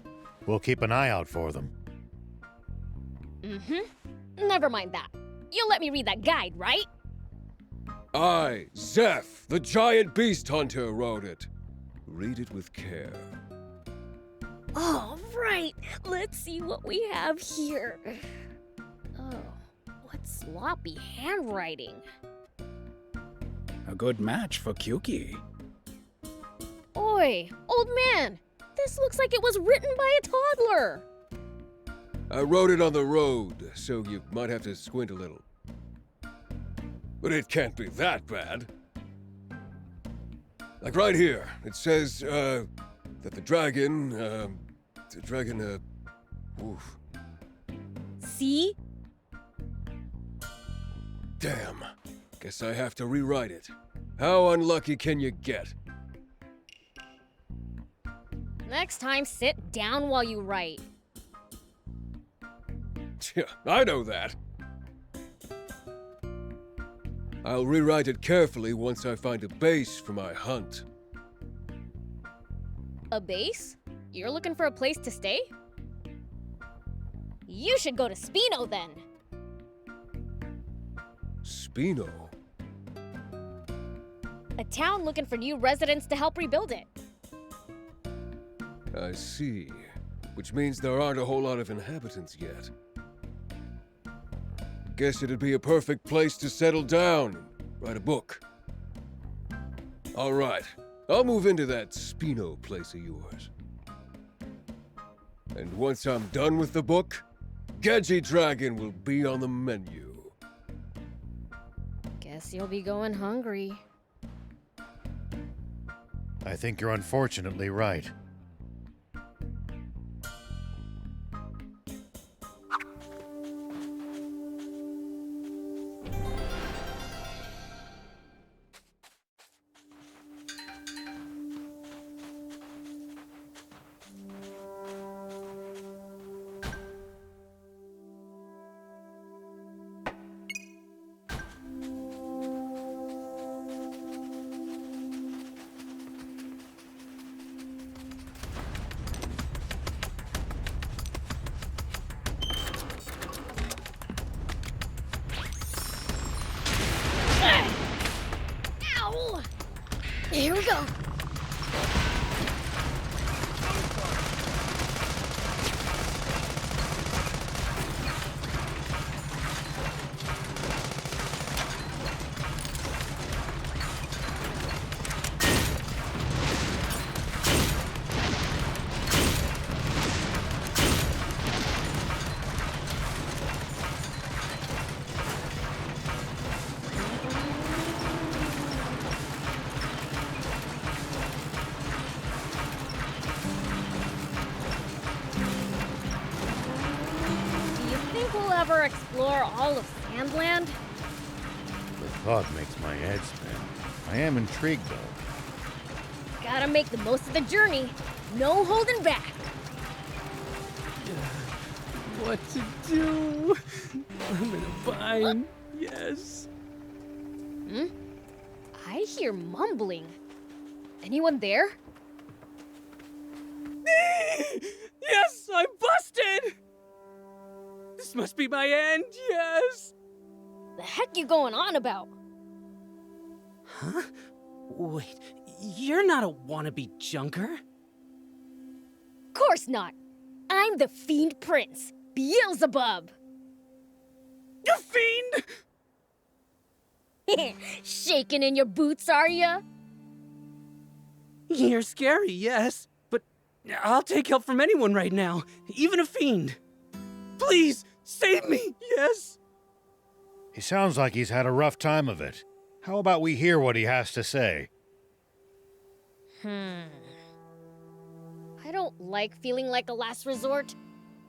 We'll keep an eye out for them. Never mind that. You'll let me read that guide, right? I, Zeph, the giant beast hunter, wrote it. Read it with care. All right, let's see what we have here. Oh, what sloppy handwriting. A good match for Kyuki. Oi, old man, this looks like it was written by a toddler. I wrote it on the road, so you might have to squint a little. But it can't be that bad. Like right here, it says, that the dragon, oof. See? Damn. Guess I have to rewrite it. How unlucky can you get? Next time, sit down while you write. Yeah, I know that. I'll rewrite it carefully once I find a base for my hunt. A base? You're looking for a place to stay? You should go to Spino then. Spino? A town looking for new residents to help rebuild it. I see. Which means there aren't a whole lot of inhabitants yet. Guess it'd be a perfect place to settle down and write a book. All right, I'll move into that Spino place of yours. And once I'm done with the book, Gedgy Dragon will be on the menu. Guess you'll be going hungry. I think you're unfortunately right. Ow! Here we go. Ever explore all of Sandland? The thought makes my head spin. I am intrigued, though. Gotta make the most of the journey. No holding back. What to do? I'm in a bind. Yes. I hear mumbling. Anyone there? Yes, I'm busted! This must be my end, yes! The heck you going on about? Huh? Wait, you're not a wannabe junker? Course not. I'm the Fiend Prince Beelzebub. You fiend! Shaking in your boots, are ya? You're scary, yes, but I'll take help from anyone right now, even a fiend. Please, save me, yes? He sounds like he's had a rough time of it. How about we hear what he has to say? I don't like feeling like a last resort,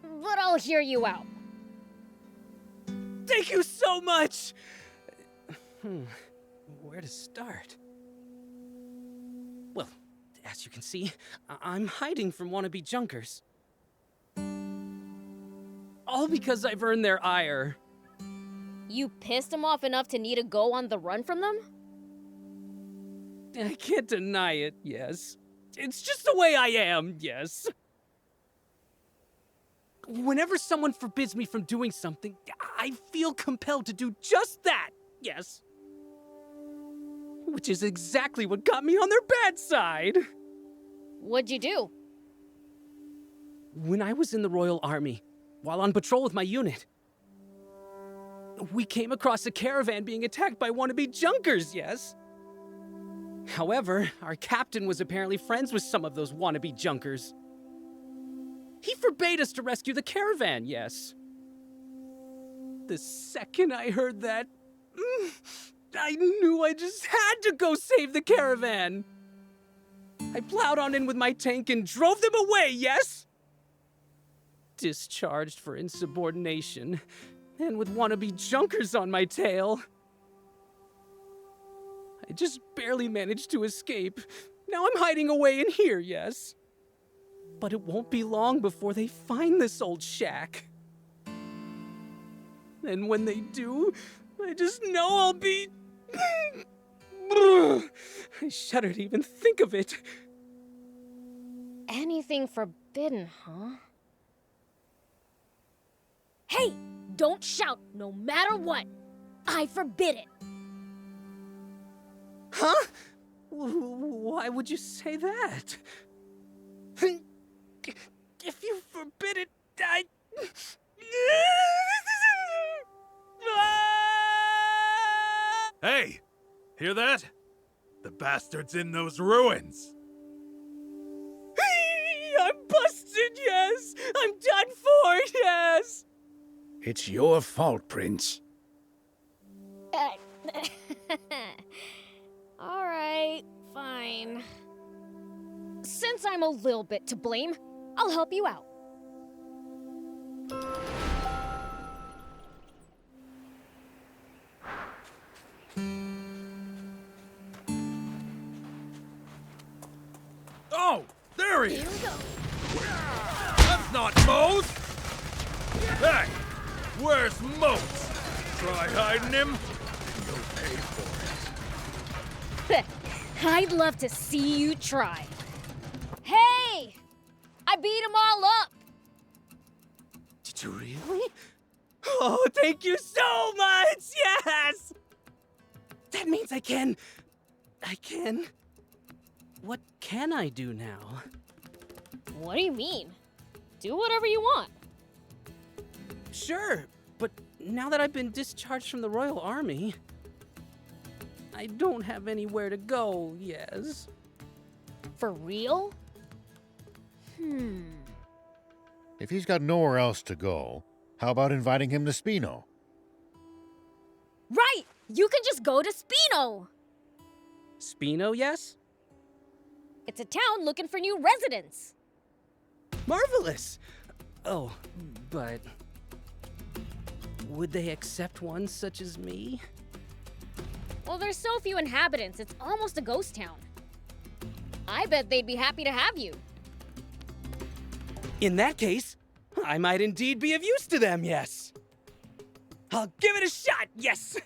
but I'll hear you out. Thank you so much! Where to start? Well, as you can see, I'm hiding from wannabe junkers. All because I've earned their ire. You pissed them off enough to need to go on the run from them? I can't deny it, yes. It's just the way I am, yes. Whenever someone forbids me from doing something, I feel compelled to do just that, yes. Which is exactly what got me on their bad side. What'd you do? When I was in the Royal Army, while on patrol with my unit, we came across a caravan being attacked by wannabe junkers, yes? However, our captain was apparently friends with some of those wannabe junkers. He forbade us to rescue the caravan, yes. The second I heard that, I knew I just had to go save the caravan. I plowed on in with my tank and drove them away, yes? Discharged for insubordination, and with wannabe junkers on my tail. I just barely managed to escape. Now I'm hiding away in here, yes? But it won't be long before they find this old shack. And when they do, I just know I'll be... I shudder to even think of it. Anything forbidden, huh? Hey! Don't shout, no matter what! I forbid it! Huh? Why would you say that? If you forbid it, I... Hey! Hear that? The bastard's in those ruins! I'm busted, yes! I'm done for, yes! It's your fault, Prince. Alright, fine. Since I'm a little bit to blame, I'll help you out. Oh! There he is! Here we go. That's not Mose! Hey! Where's Mose? Try hiding him? You'll pay for it. I'd love to see you try. Hey! I beat them all up! Did you really? Oh, thank you so much! Yes! That means I can... What can I do now? What do you mean? Do whatever you want. Sure, but now that I've been discharged from the Royal Army, I don't have anywhere to go, yes. For real? If he's got nowhere else to go, how about inviting him to Spino? Right! You can just go to Spino! Spino, yes? It's a town looking for new residents. Marvelous! Oh, but... would they accept one such as me? Well, there's so few inhabitants, it's almost a ghost town. I bet they'd be happy to have you. In that case, I might indeed be of use to them, yes. I'll give it a shot, yes!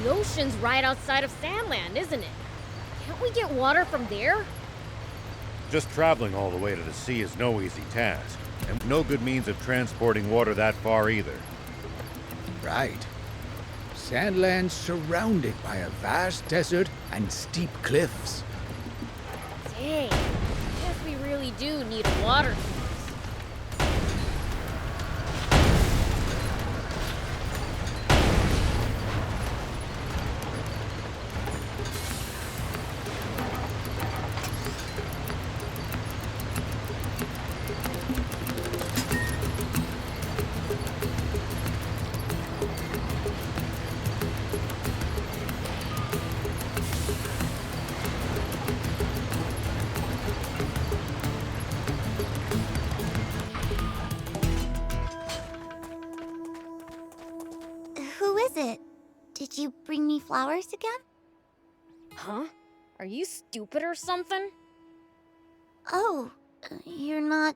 The ocean's right outside of Sandland, isn't it? Can't we get water from there? Just traveling all the way to the sea is no easy task, and no good means of transporting water that far either. Right. Sandland's surrounded by a vast desert and steep cliffs. Dang, I guess we really do need a water source. Who is it? Did you bring me flowers again? Huh? Are you stupid or something? Oh, you're not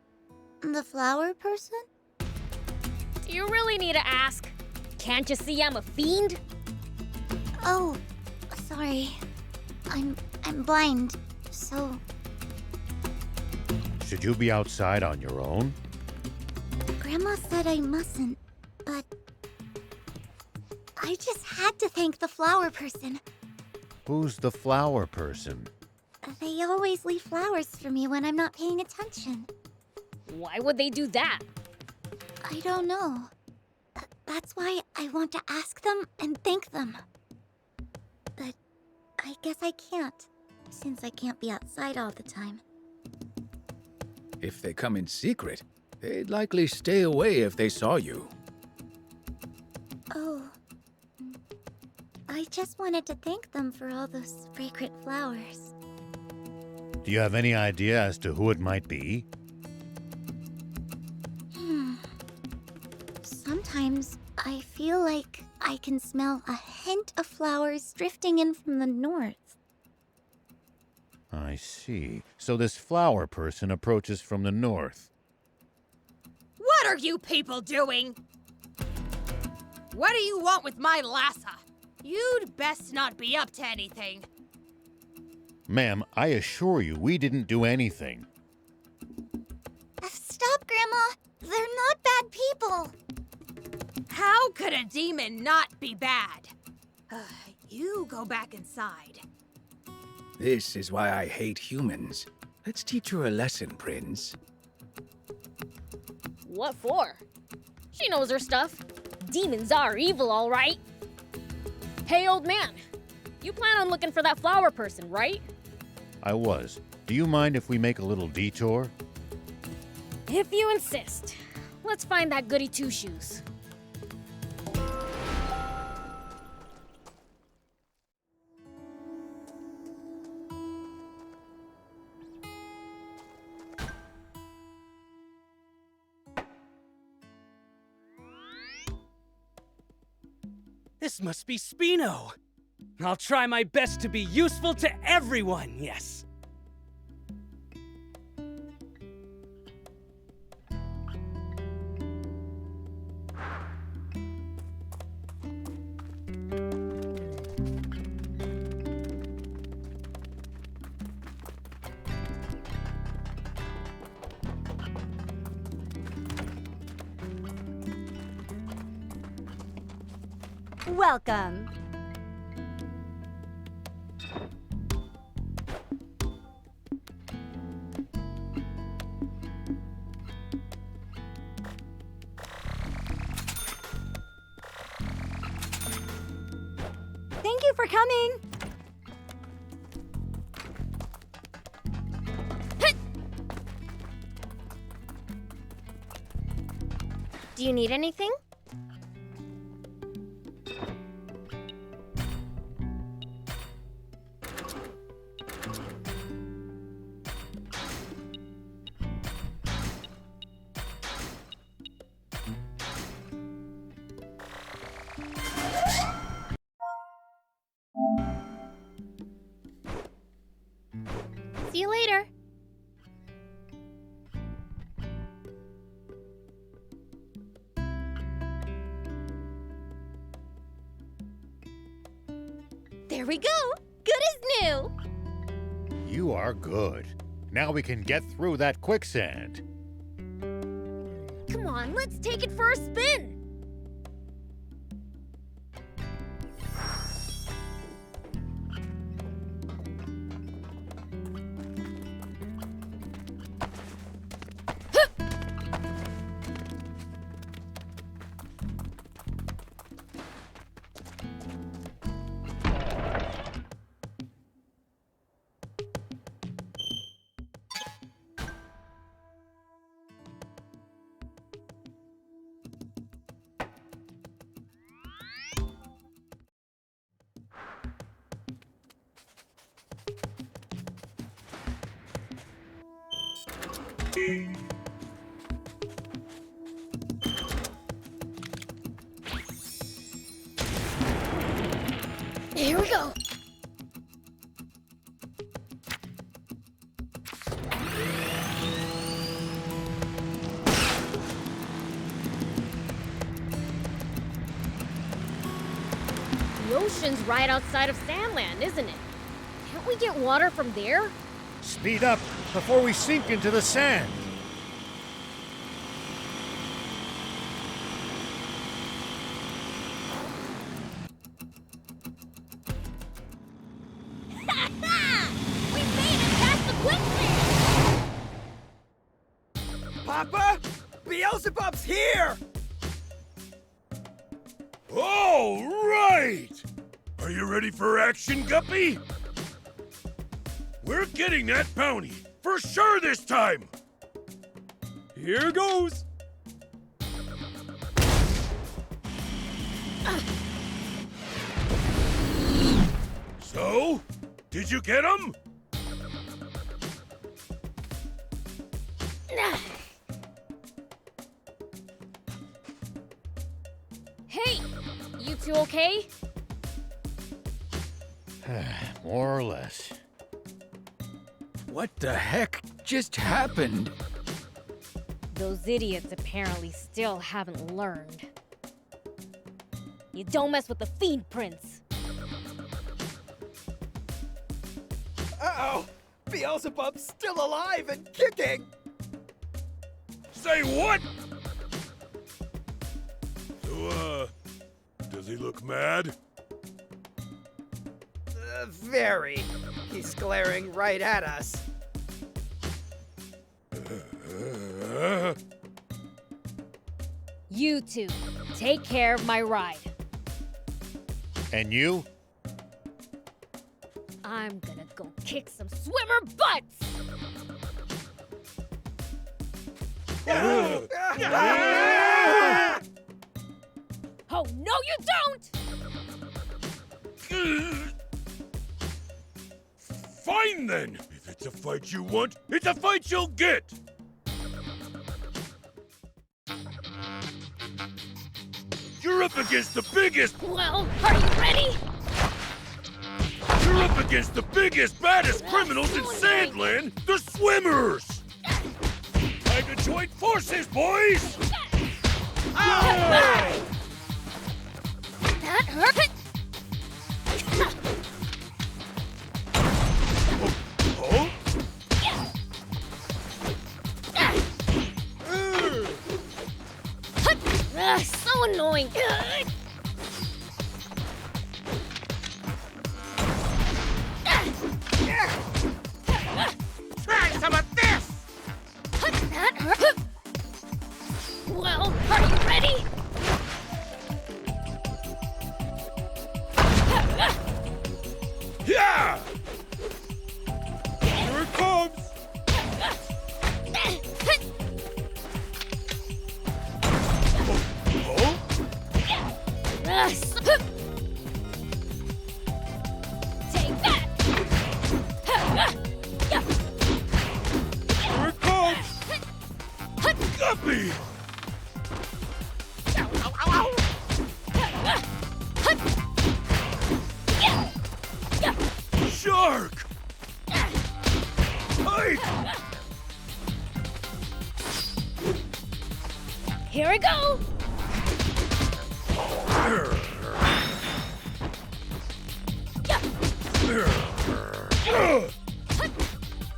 the flower person? Do you really need to ask? Can't you see I'm a fiend? Oh, sorry. I'm blind, so... Should you be outside on your own? Grandma said I mustn't, but... I just had to thank the flower person. Who's the flower person? They always leave flowers for me when I'm not paying attention. Why would they do that? I don't know. That's why I want to ask them and thank them. But I guess I can't, since I can't be outside all the time. If they come in secret, they'd likely stay away if they saw you. Oh. I just wanted to thank them for all those fragrant flowers. Do you have any idea as to who it might be? Sometimes I feel like I can smell a hint of flowers drifting in from the north. I see. So this flower person approaches from the north. What are you people doing? What do you want with my Lassa? You'd best not be up to anything. Ma'am, I assure you we didn't do anything. Stop, Grandma! They're not bad people! How could a demon not be bad? You go back inside. This is why I hate humans. Let's teach her a lesson, Prince. What for? She knows her stuff. Demons are evil, all right. Hey, old man. You plan on looking for that flower person, right? I was. Do you mind if we make a little detour? If you insist. Let's find that goody two-shoes. This must be Spino. I'll try my best to be useful to everyone, yes. Welcome. Thank you for coming. Do you need anything? See you later. There we go. Good as new. You are good. Now we can get through that quicksand. Come on, let's take it for a spin. Here we go. The ocean's right outside of Sandland, isn't it? Can't we get water from there? Speed up before we sink into the sand. Papa! Beelzebub's here! All right! Are you ready for action, Guppy? We're getting that bounty, for sure this time! Here goes! So, did you get him? Hey! You two okay? More or less. What the heck just happened? Those idiots apparently still haven't learned. You don't mess with the Fiend Prince. Uh-oh! Beelzebub's still alive and kicking! Say what? So, does he look mad? Very. He's glaring right at us. You two, take care of my ride. And you? I'm gonna go kick some swimmer butts! Oh, no you don't! Fine then! If it's a fight you want, it's a fight you'll get! You're up against the biggest... Well, are you ready? You're up against the biggest, baddest criminals in Sandland, the Swimmers! Time to join forces, boys! That hurt! So annoying! Try some of this! That hurt! Well, are you ready? Yeah! Here it comes! Take that! Here it comes! Guppy! Shark! Pike! Here we go!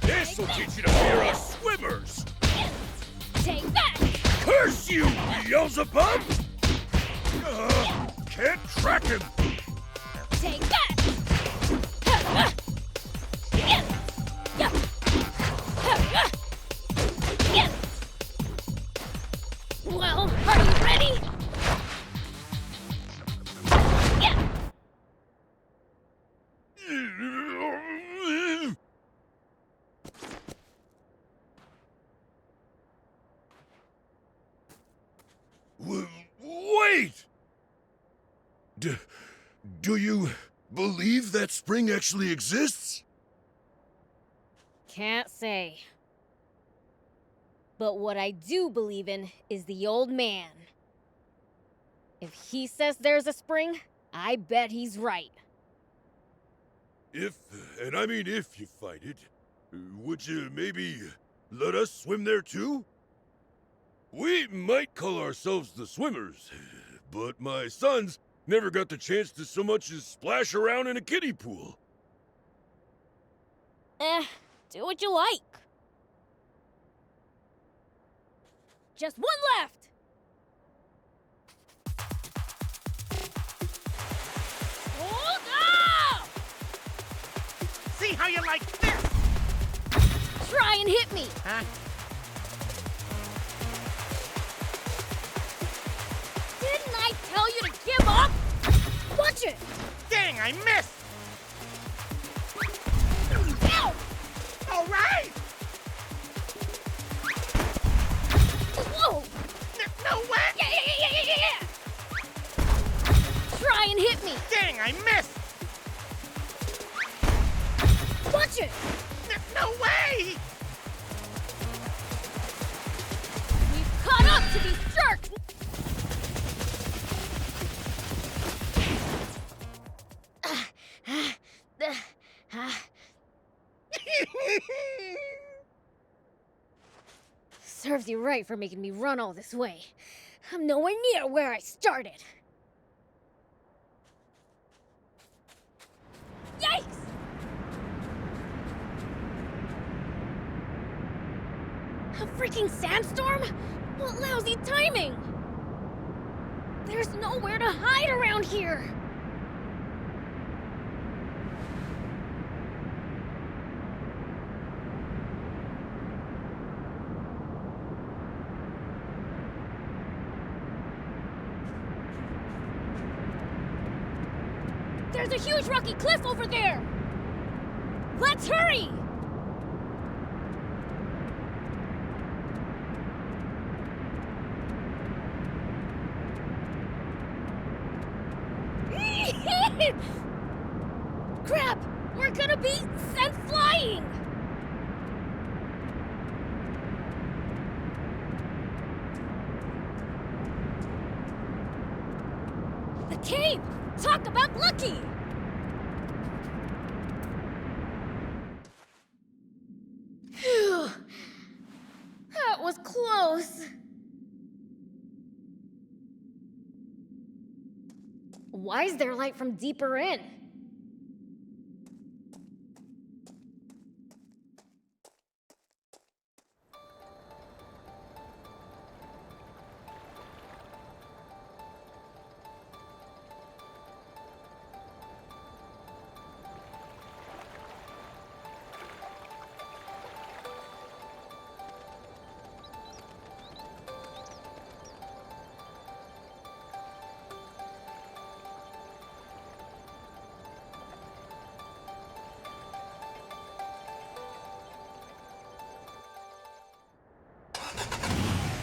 This'll teach you to fear us swimmers! Take that! Curse you, Beelzebub! Can't track him! Take that! Well, are you ready? Wait! Do you believe that spring actually exists? Can't say. But what I do believe in is the old man. If he says there's a spring, I bet he's right. If you find it, would you maybe let us swim there too? We might call ourselves the Swimmers, but my sons never got the chance to so much as splash around in a kiddie pool. Do what you like. Just one left! Hold up! See how you like this? Try and hit me! Huh? Didn't I tell you to give up? Watch it! Dang, I missed! Ow! All right! Whoa! No way! Yeah! Try and hit me! Dang, I missed! Watch it! No way! Serves you right for making me run all this way. I'm nowhere near where I started. Yikes! A freaking sandstorm? What lousy timing! There's nowhere to hide around here! There's a huge rocky cliff over there! Let's hurry! Crap! We're gonna be sent flying! The cave! Talk about lucky! Phew. That was close. Why is there light from deeper in?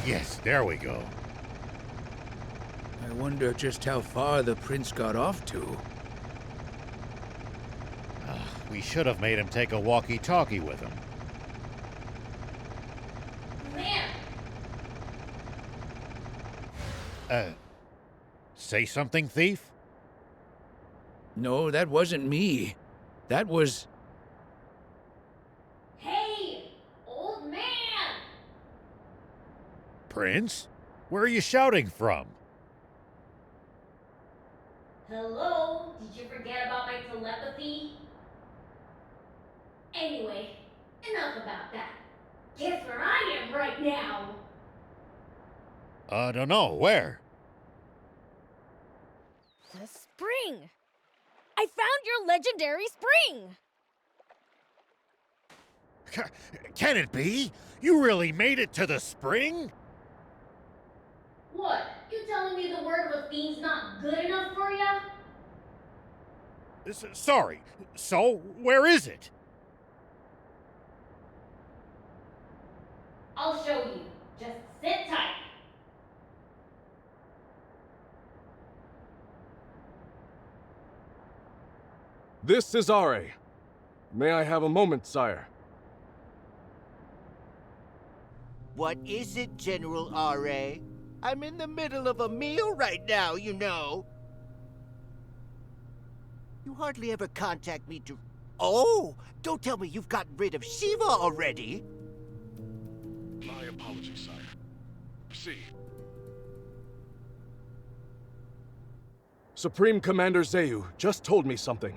Yes, there we go. I wonder just how far the prince got off to. We should have made him take a walkie-talkie with him. Man! Say something, thief? No, that wasn't me. That was... Hey! Old man! Prince? Where are you shouting from? Hello? Did you forget about my telepathy? Anyway, enough about that. Guess where I am right now? I don't know. Where? The spring! I found your legendary spring! Can it be? You really made it to the spring? What? You telling me the word of a fiend's not good enough for ya? Sorry. So, where is it? I'll show you. Just sit tight. This is Are. May I have a moment, sire? What is it, General R.A.? I'm in the middle of a meal right now, you know. You hardly ever contact me to... Oh! Don't tell me you've gotten rid of Shiva already! My apologies, sire. See. Supreme Commander Zayu just told me something.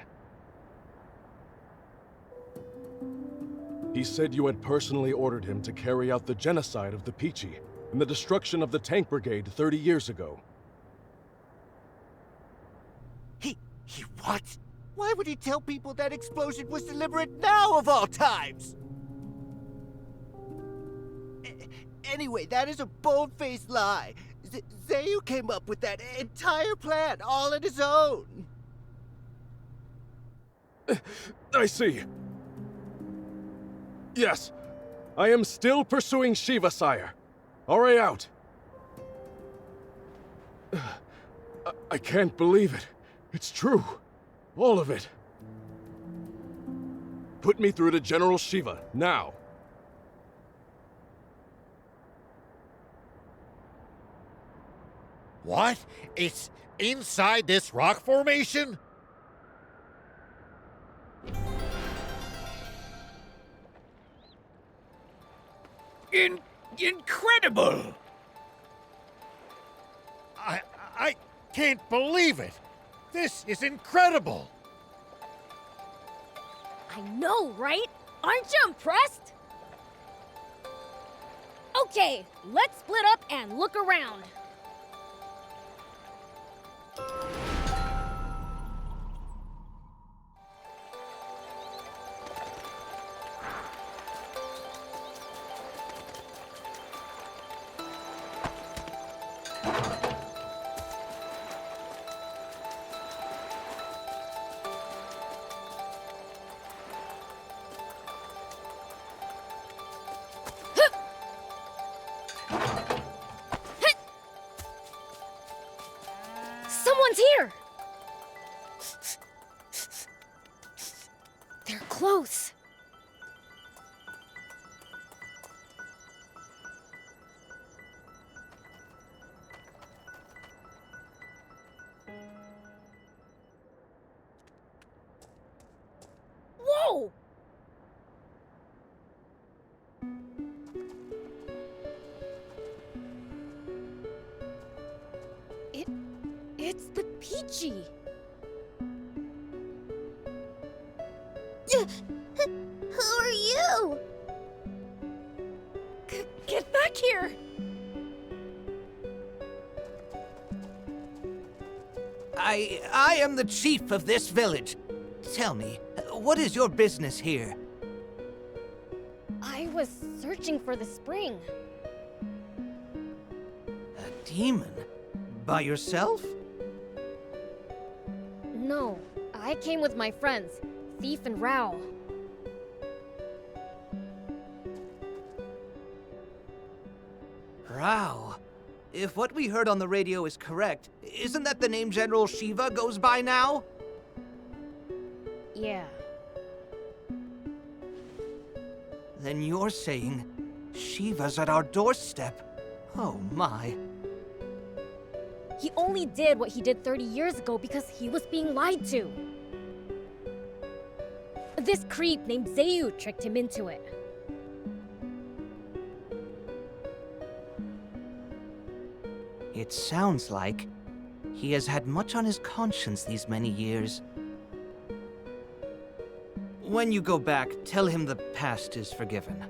He said you had personally ordered him to carry out the genocide of the Peachy and the destruction of the tank brigade 30 years ago. He what? Why would he tell people that explosion was deliberate now of all times? Anyway, that is a bold-faced lie. Zayu came up with that entire plan all on his own. I see. Yes, I am still pursuing Shiva, sire. Are out. I can't believe it. It's true. All of it. Put me through to General Shiva, now. What? It's inside this rock formation? Incredible! I can't believe it! This is incredible! I know, right? Aren't you impressed? Okay, let's split up and look around. Someone's here! They're close. Whoa! It's the Peachy. Who are you? Get back here! I am the chief of this village. Tell me, what is your business here? I was searching for the spring. A demon? By yourself? No, I came with my friends, Thief and Rao. Rao? If what we heard on the radio is correct, isn't that the name General Shiva goes by now? Yeah. Then you're saying Shiva's at our doorstep? Oh my. He only did what he did 30 years ago because he was being lied to. This creep named Zayu tricked him into it. It sounds like he has had much on his conscience these many years. When you go back, tell him the past is forgiven.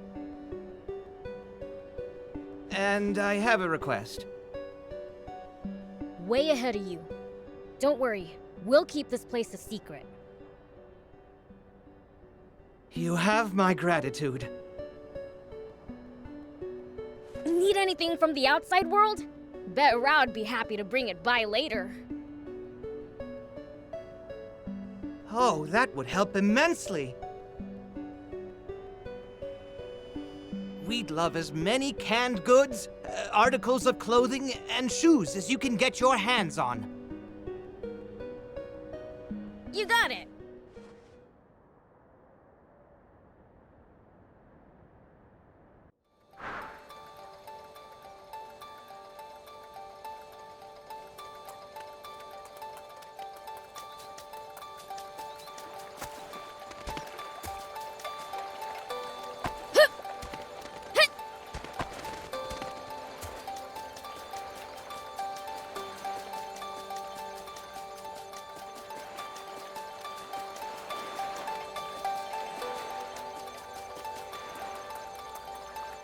And I have a request. Way ahead of you. Don't worry, we'll keep this place a secret. You have my gratitude. Need anything from the outside world? Bet Rao'd be happy to bring it by later. Oh, that would help immensely. We'd love as many canned goods, articles of clothing, and shoes as you can get your hands on. You got it.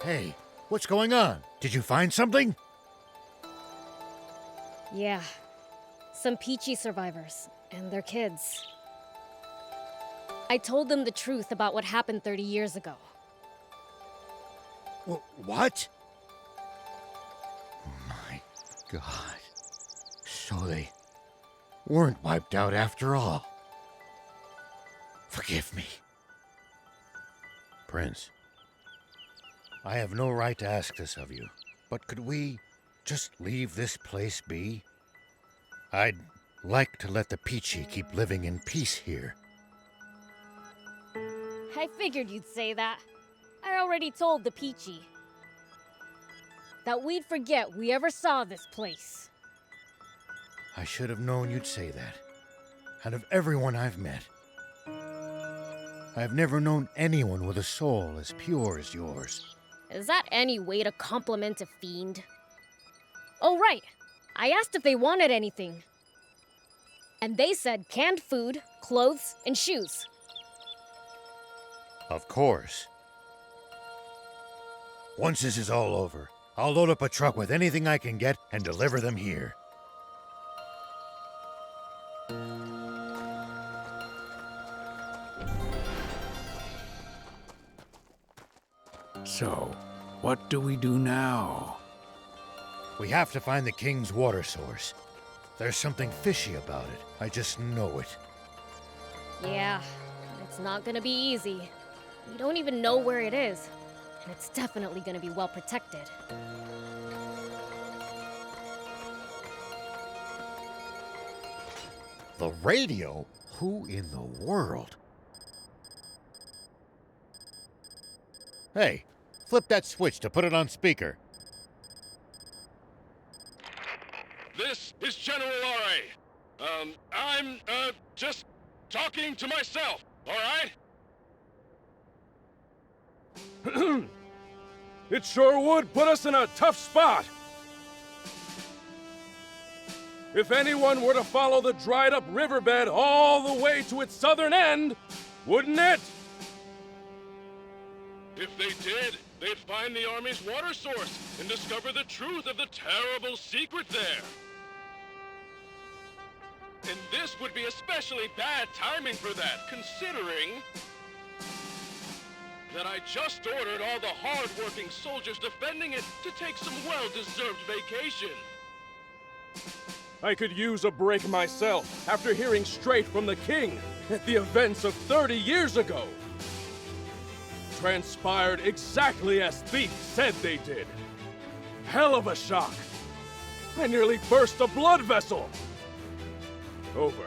Hey, what's going on? Did you find something? Yeah. Some Peachy survivors and their kids. I told them the truth about what happened 30 years ago. What? My God. So they weren't wiped out after all. Forgive me. Prince, I have no right to ask this of you, but could we just leave this place be? I'd like to let the Peachy keep living in peace here. I figured you'd say that. I already told the Peachy that we'd forget we ever saw this place. I should have known you'd say that. Out of everyone I've met, I've never known anyone with a soul as pure as yours. Is that any way to compliment a fiend? Oh, right. I asked if they wanted anything. And they said canned food, clothes, and shoes. Of course. Once this is all over, I'll load up a truck with anything I can get and deliver them here. So, what do we do now? We have to find the king's water source. There's something fishy about it. I just know it. Yeah, it's not gonna be easy. We don't even know where it is, and it's definitely gonna be well protected. The radio? Who in the world? Hey, flip that switch to put it on speaker. This is General R.A. I'm, just talking to myself, all right? It sure would put us in a tough spot. If anyone were to follow the dried-up riverbed all the way to its southern end, wouldn't it? If they did, they'd find the Army's water source and discover the truth of the terrible secret there. And this would be especially bad timing for that, considering that I just ordered all the hard-working soldiers defending it to take some well-deserved vacation. I could use a break myself after hearing straight from the king at the events of 30 years ago. Transpired exactly as Thief said they did. Hell of a shock. I nearly burst a blood vessel. Over.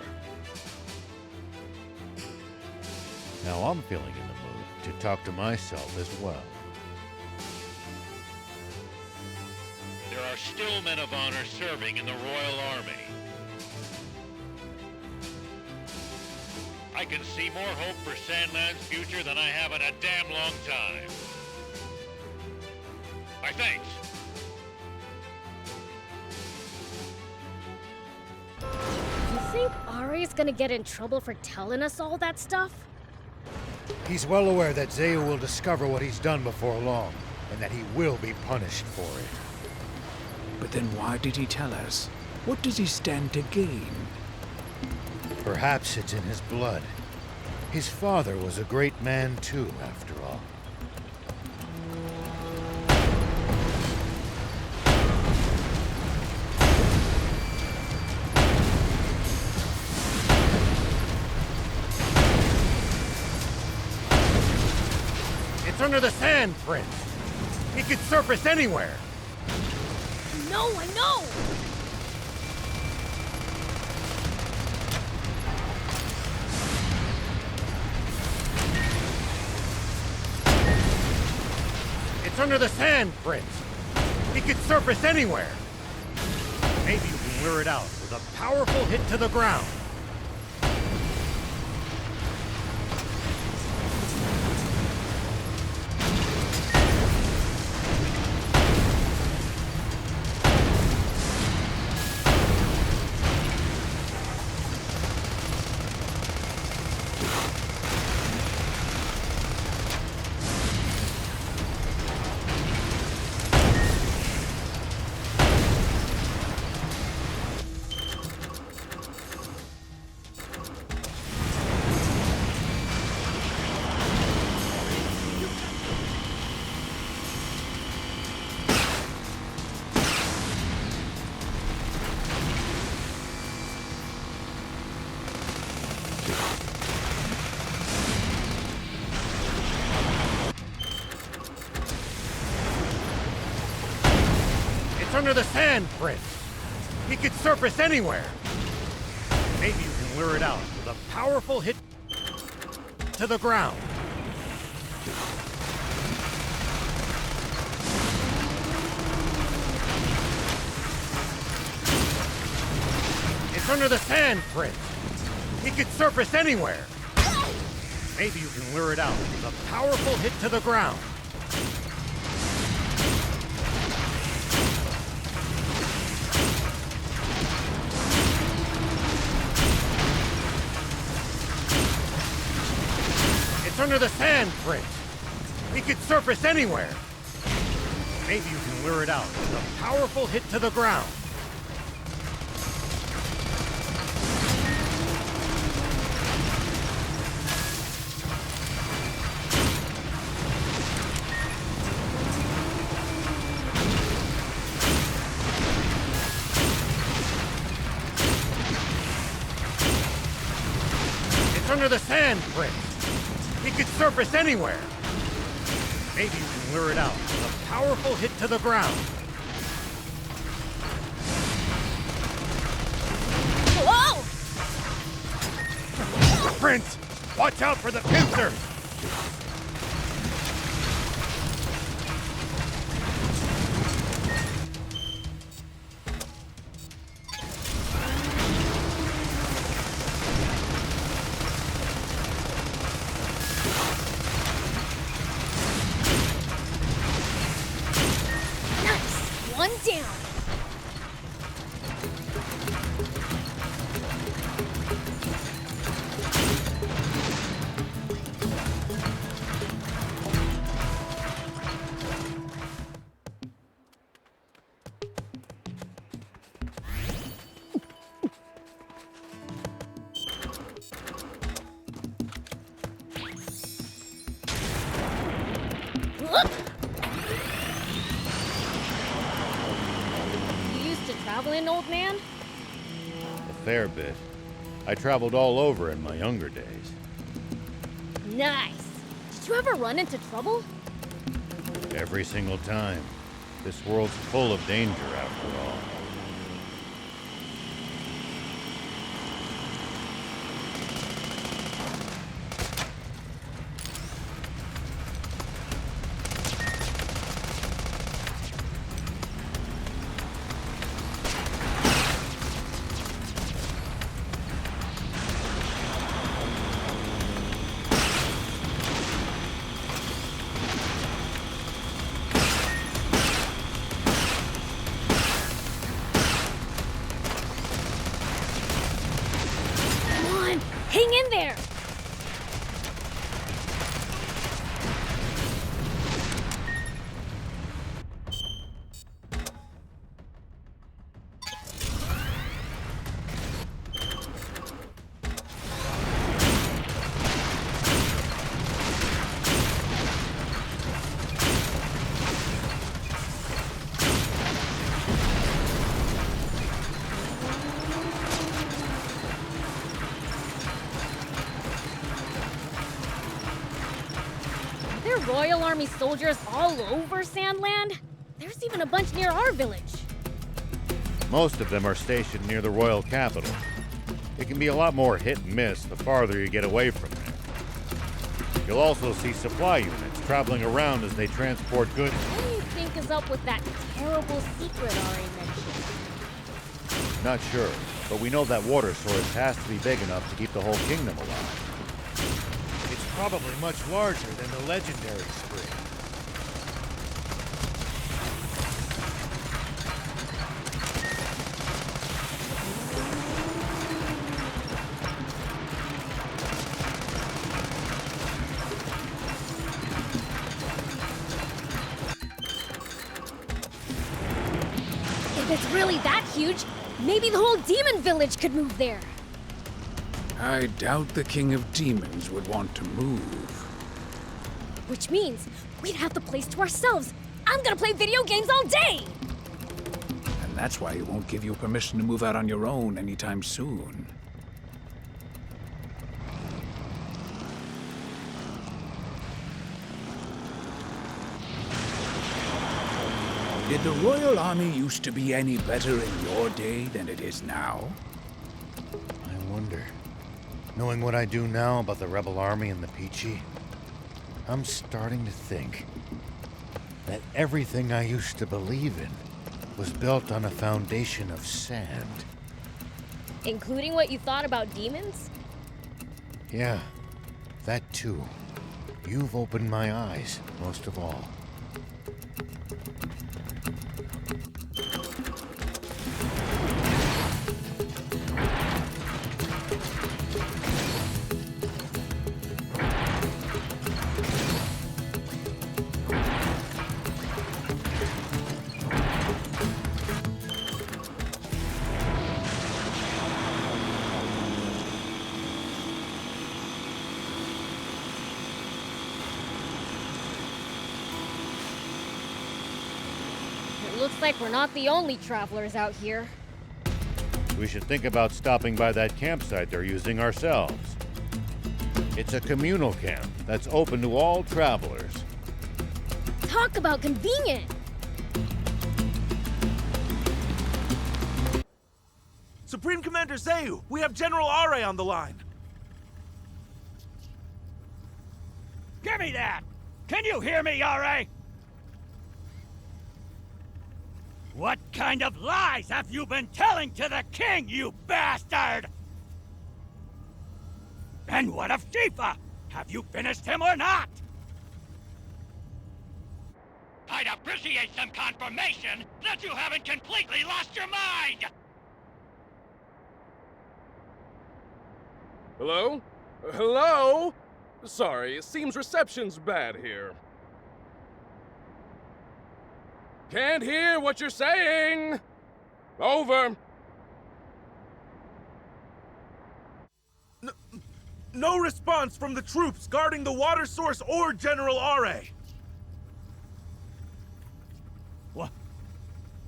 Now I'm feeling in the mood to talk to myself as well. There are still men of honor serving in the Royal Army. I can see more hope for Sandland's future than I have in a damn long time. My thanks. You think Ari's gonna get in trouble for telling us all that stuff? He's well aware that Zeu will discover what he's done before long, and that he will be punished for it. But then why did he tell us? What does he stand to gain? Perhaps it's in his blood. His father was a great man too, after all. It's under the sand, Prince. He could surface anywhere. No, I know! It's under the sand, Prince. He could surface anywhere. Maybe you can lure it out with a powerful hit to the ground. Under the sand, Prince. He could surface anywhere. Maybe you can lure it out with a powerful hit to the ground. It's under the sand, Prince. He could surface anywhere. Maybe you can lure it out with a powerful hit to the ground. under the sand, Prince. He could surface anywhere. Maybe you can lure it out with a powerful hit to the ground. It's under the sand, Prince. He could surface anywhere. Maybe you can lure it out with a powerful hit to the ground. Whoa! Prince, watch out for the pincer! One down. Traveling, old man? A fair bit. I traveled all over in my younger days. Nice. Did you ever run into trouble? Every single time. This world's full of danger, after all. Hang in there! Royal Army soldiers all over Sandland? There's even a bunch near our village. Most of them are stationed near the royal capital. It can be a lot more hit and miss the farther you get away from there. You'll also see supply units traveling around as they transport goods. What do you think is up with that terrible secret Ari mentioned? Not sure, but we know that water source has to be big enough to keep the whole kingdom alive. It's probably much larger than the legendary spring. If it's really that huge, maybe the whole demon village could move there. I doubt the King of Demons would want to move. Which means we'd have the place to ourselves. I'm gonna play video games all day! And that's why he won't give you permission to move out on your own anytime soon. Did the Royal Army used to be any better in your day than it is now? I wonder. Knowing what I do now about the Rebel Army and the Peachy, I'm starting to think that everything I used to believe in was built on a foundation of sand. Including what you thought about demons? Yeah, that too. You've opened my eyes, most of all. Looks like we're not the only travelers out here. We should think about stopping by that campsite they're using ourselves. It's a communal camp that's open to all travelers. Talk about convenient! Supreme Commander Zayu, we have General Are on the line. Give me that! Can you hear me, Are? What kind of lies have you been telling to the king, you bastard? And what of Shifa? Have you finished him or not? I'd appreciate some confirmation that you haven't completely lost your mind! Hello? Hello? Sorry, it seems reception's bad here. Can't hear what you're saying! Over! No response from the troops guarding the water source or General Are.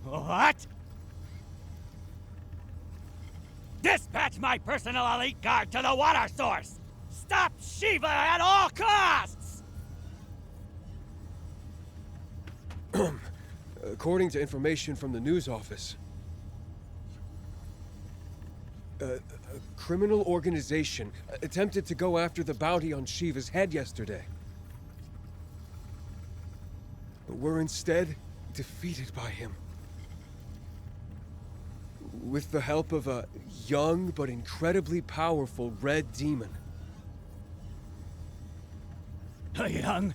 What? Dispatch my personal elite guard to the water source! Stop Shiva at all costs! According to information from the news office, a criminal organization attempted to go after the bounty on Shiva's head yesterday. But were instead defeated by him. With the help of a young but incredibly powerful red demon. A young...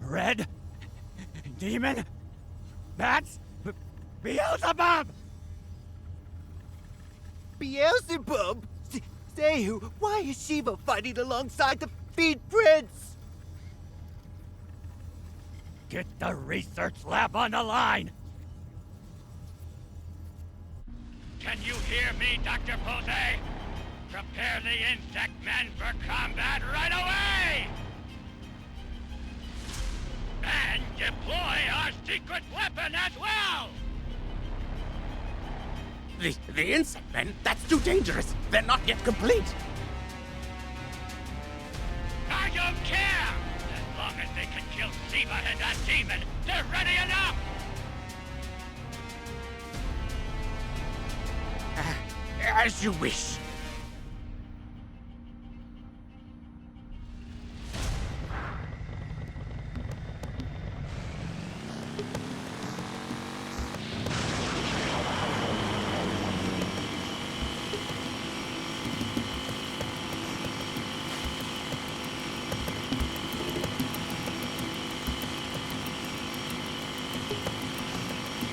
red... demon? That's... Beelzebub! Beelzebub? Zayu, why is Shiva fighting alongside the Fiend Prince? Get the research lab on the line! Can you hear me, Dr. Pose? Prepare the insect men for combat right away! And deploy our secret weapon as well! The insect men? That's too dangerous. They're not yet complete. I don't care! As long as they can kill Shiva and that demon, they're ready enough! As you wish.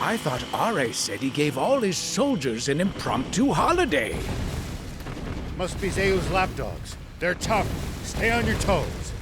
I thought Are said he gave all his soldiers an impromptu holiday. Must be Zayu's lapdogs. They're tough. Stay on your toes.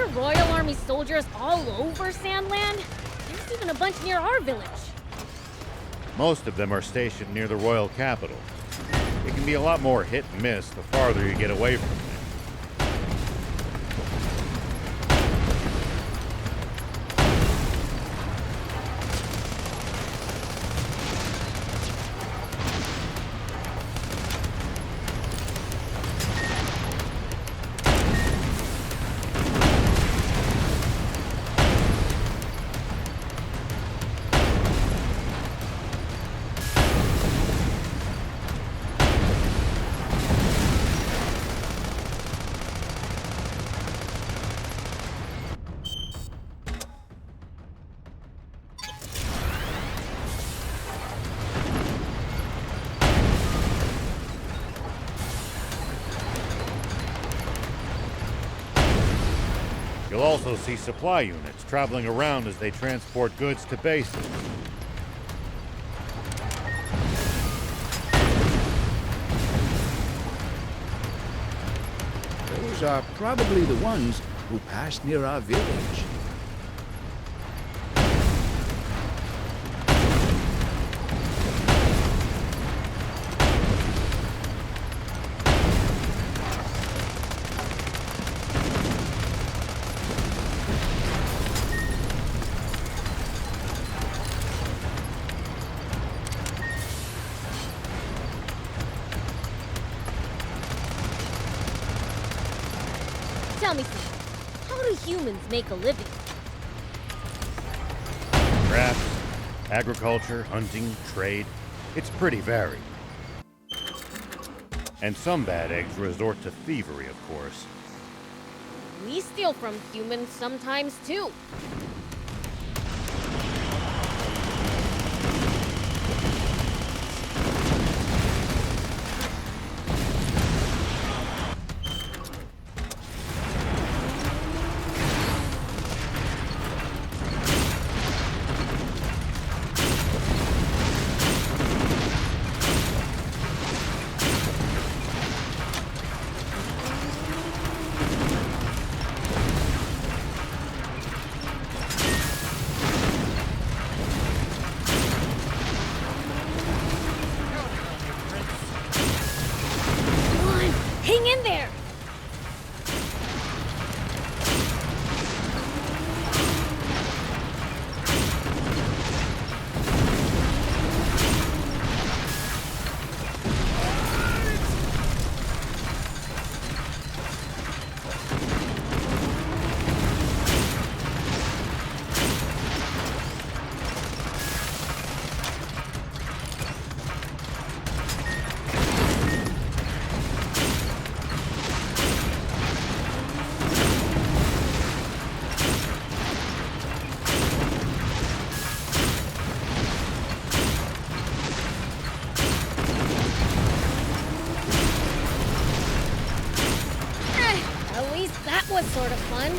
there Royal Army soldiers all over Sandland? There's even a bunch near our village. Most of them are stationed near the royal capital. It can be a lot more hit and miss the farther you get away from it. You'll also see supply units traveling around as they transport goods to bases. Those are probably the ones who passed near our village. Tell me something. How do humans make a living? Crafts, agriculture, hunting, trade. It's pretty varied. And some bad eggs resort to thievery, of course. We steal from humans sometimes, too. Hang in there! That was sort of fun.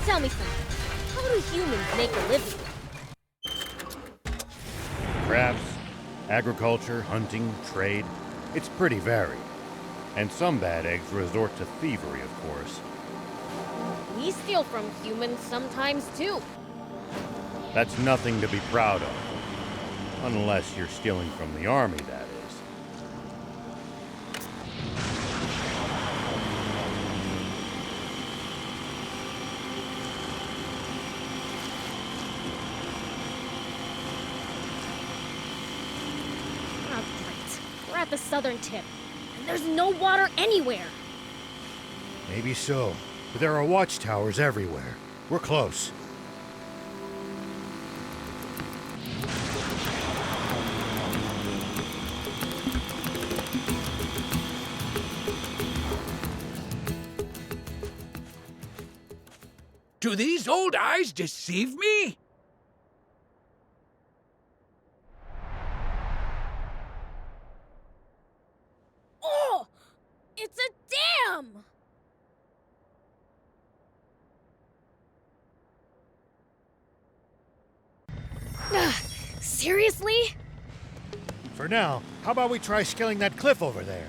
Tell me something. How do humans make a living? Crafts, agriculture, hunting, trade. It's pretty varied. And some bad eggs resort to thievery, of course. We steal from humans sometimes, too. That's nothing to be proud of. Unless you're stealing from the army, that is. Oh, great. We're at the southern tip, and there's no water anywhere. Maybe so, but there are watchtowers everywhere. We're close. Do these old eyes deceive me? Oh! It's a dam! Seriously? For now, how about we try scaling that cliff over there?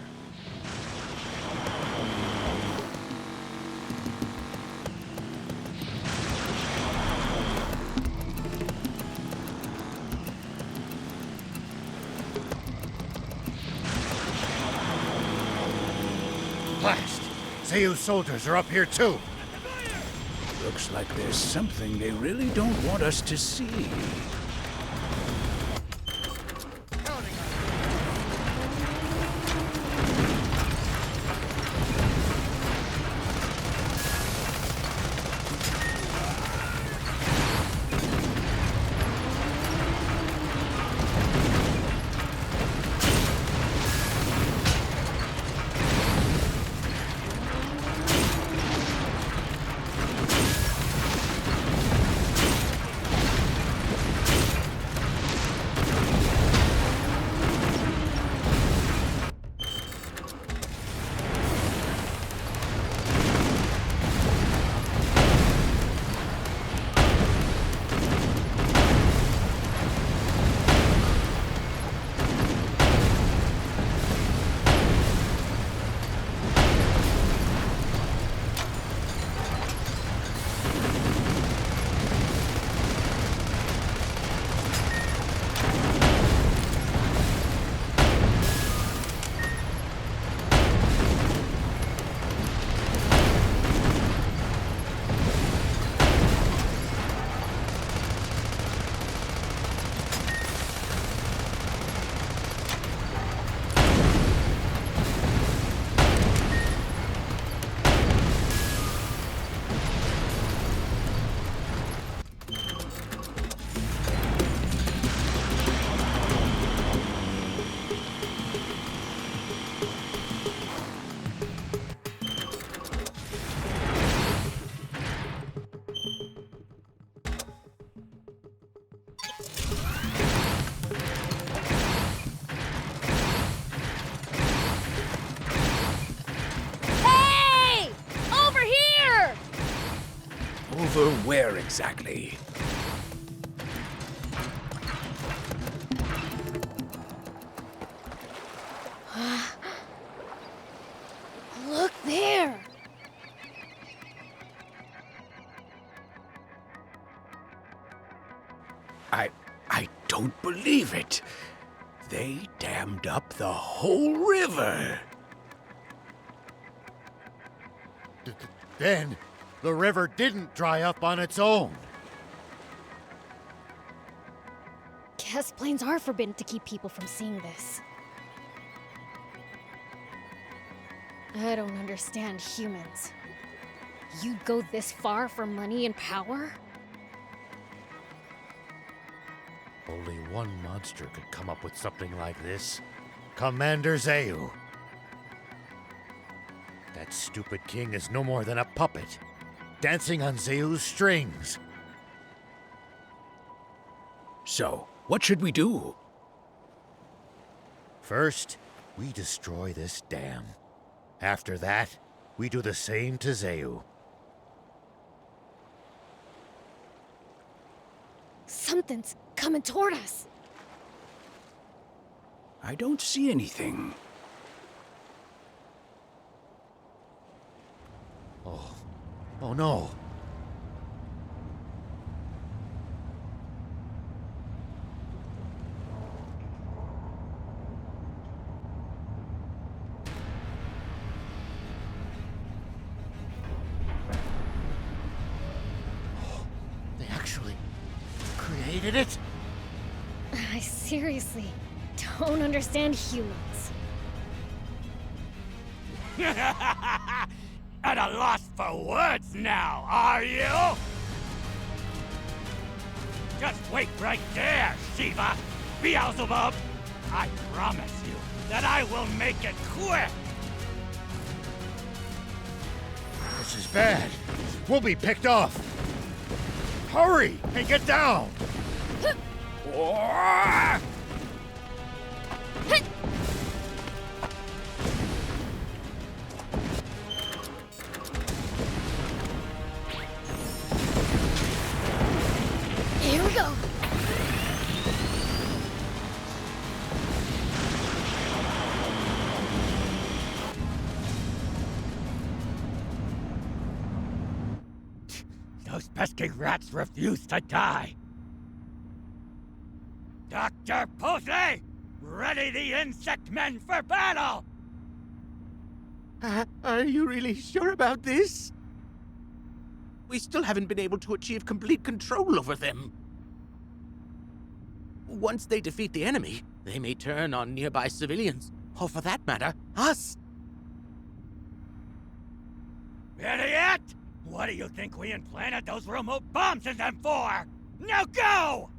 Zeus soldiers are up here too. Looks like there's something they really don't want us to see. Over where exactly? Look there! I don't believe it. They dammed up the whole river. Then, the river didn't dry up on its own. Guess planes are forbidden to keep people from seeing this. I don't understand humans. You'd go this far for money and power? Only one monster could come up with something like this. Commander Zeu. That stupid king is no more than a puppet, dancing on Zeu's strings. So, what should we do? First, we destroy this dam. After that, we do the same to Zeu. Something's coming toward us. I don't see anything. Oh no. They actually created it? I seriously don't understand humans. At a loss for words now, are you? Just wait right there, Shiva! Beelzebub! I promise you that I will make it quick! This is bad. We'll be picked off. Hurry and get down! Here we go. Those pesky rats refuse to die. Dr. Pose! Ready the insect men for battle! Are you really sure about this? We still haven't been able to achieve complete control over them. Once they defeat the enemy, they may turn on nearby civilians, or for that matter, us. Idiot! What do you think we implanted those remote bombs in them for? Now go!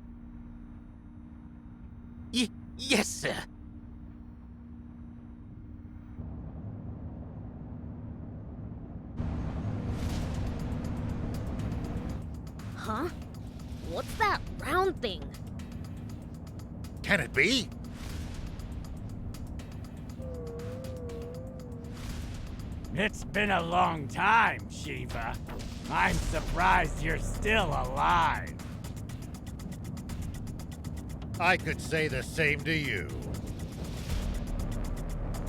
Yes, sir. Huh? What's that round thing? Can it be? It's been a long time, Shiva. I'm surprised you're still alive. I could say the same to you.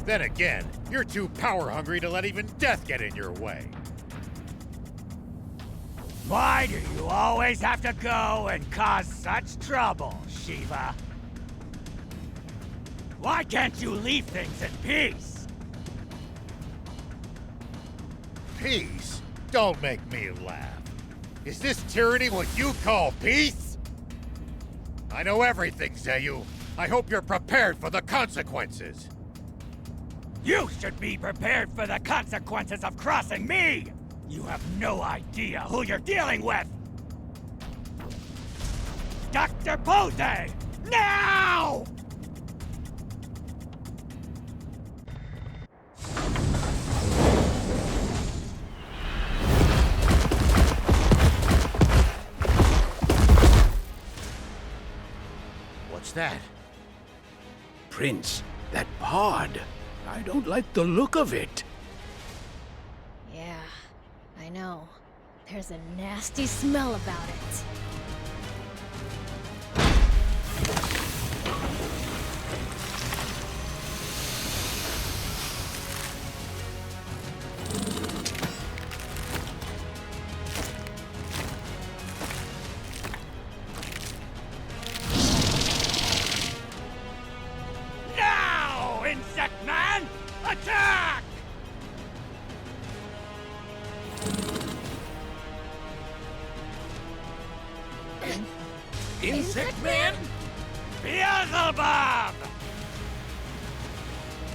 Then again, you're too power-hungry to let even death get in your way. Why do you always have to go and cause such trouble, Shiva? Why can't you leave things in peace? Peace? Don't make me laugh. Is this tyranny what you call peace? I know everything, Zayu. I hope you're prepared for the consequences. You should be prepared for the consequences of crossing me! You have no idea who you're dealing with! Dr. Pose! Now! What's that? Prince, that pod. I don't like the look of it. Yeah, I know. There's a nasty smell about it. Now, Insect Man! Attack! Insect Man? Beelzebub!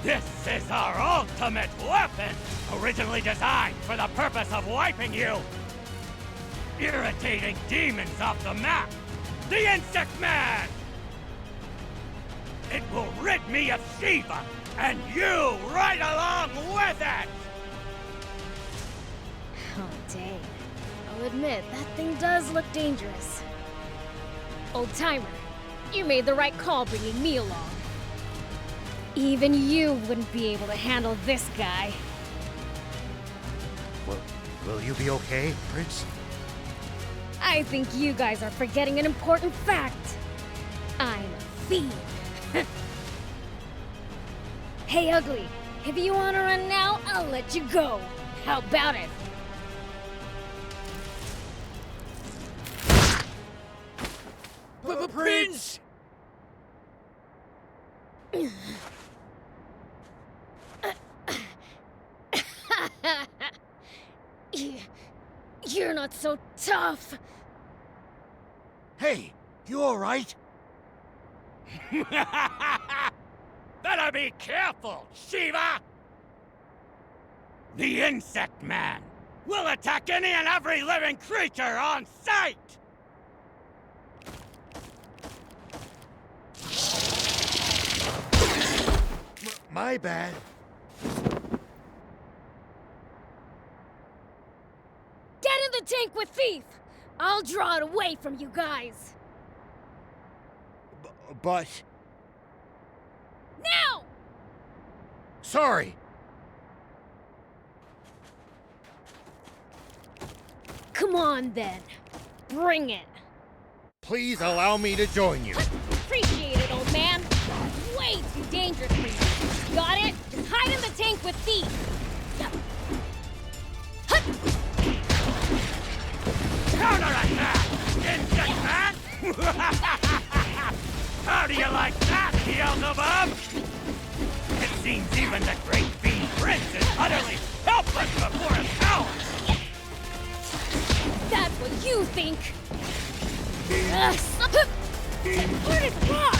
This is our ultimate weapon, originally designed for the purpose of wiping you! Irritating demons off the map! The Insect Man! It will rid me of Shiva, and you right along with it! Oh, dang. I'll admit, that thing does look dangerous. Old timer, you made the right call bringing me along. Even you wouldn't be able to handle this guy. Will you be okay, Prince? I think you guys are forgetting an important fact. I'm a fiend. Hey, Ugly, if you want to run now, I'll let you go. How about it? Prince! You're not so tough. Hey, you all right? Better be careful, Shiva! The Insect Man will attack any and every living creature on sight! My bad. Get in the tank with Thief! I'll draw it away from you guys. But... Now! Sorry! Come on, then. Bring it. Please allow me to join you. Appreciate it, old man. Way too dangerous for you. Got it? Just hide in the tank with Thief. Counterattack! Insect Man! How do you like that, Beelzebub? It seems even the great Fiend Prince is utterly what you think. Where is the rock?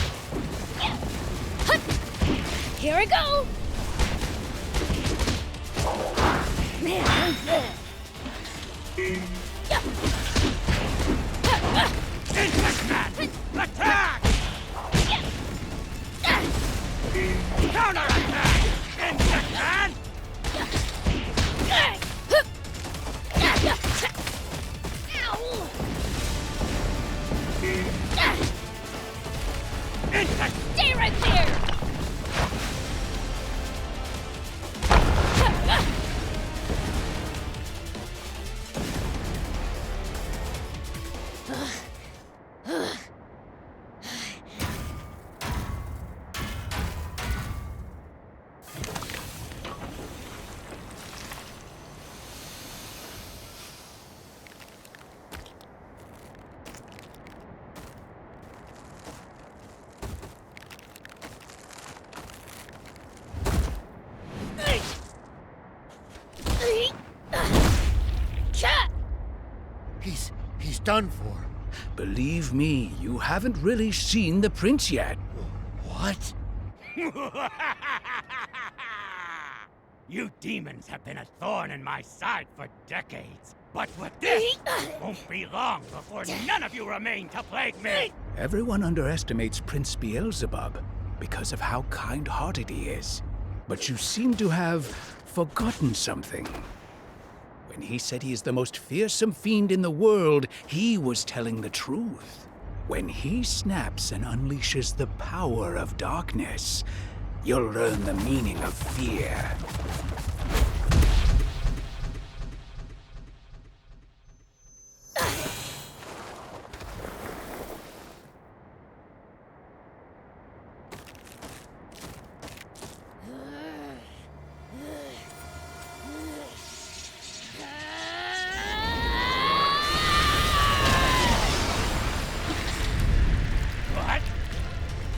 Here I go. Insect Man! Attack! Counterattack! Insect Man! Insect! Stay right there! He's done for. Believe me, you haven't really seen the prince yet. What? You demons have been a thorn in my side for decades. But with this, won't be long before none of you remain to plague me! Everyone underestimates Prince Beelzebub because of how kind-hearted he is. But you seem to have forgotten something. When he said he is the most fearsome fiend in the world, he was telling the truth. When he snaps and unleashes the power of darkness, you'll learn the meaning of fear.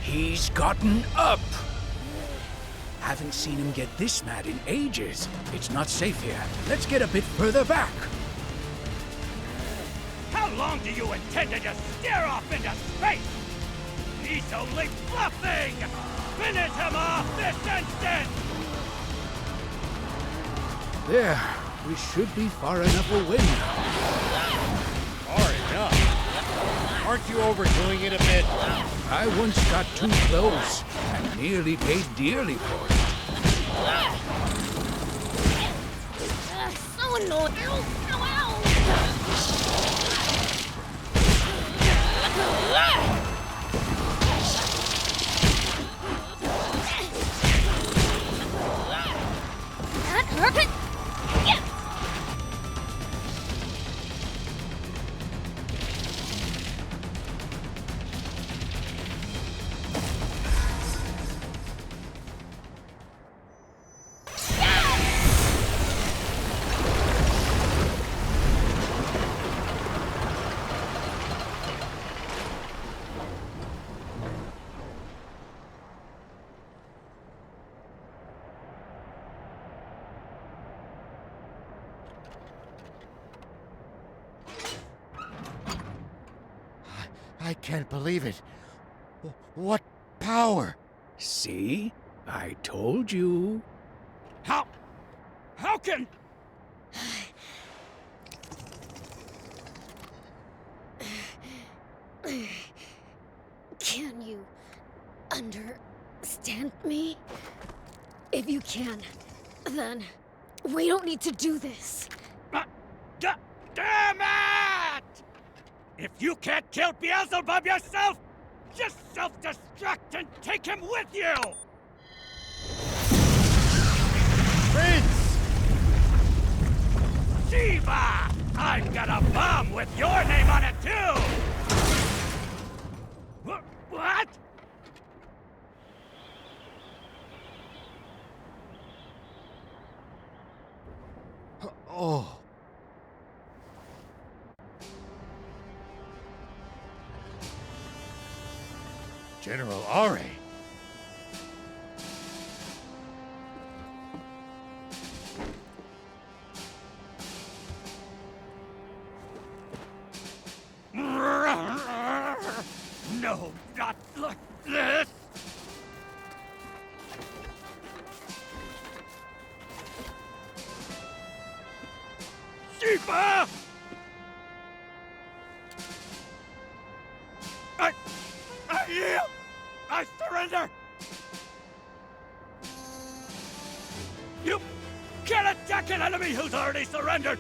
He's gotten up! Haven't seen him get this mad in ages. It's not safe here. Let's get a bit further back. How long do you intend to just stare off into space? He's only bluffing! Finish him off this instant! There. We should be far enough away now. Far enough? Aren't you overdoing it a bit? I once got too close and nearly paid dearly for it. So annoying. Ow, That hurt. I can't believe it. What power? See? I told you. How can... Can you understand me? If you can, then we don't need to do this. Damn it! If you can't kill Beelzebub yourself, just self-destruct and take him with you! Prince! Shiva! I've got a bomb with your name on it, too! What? Oh. General Are. I surrender! You can't attack an enemy who's already surrendered!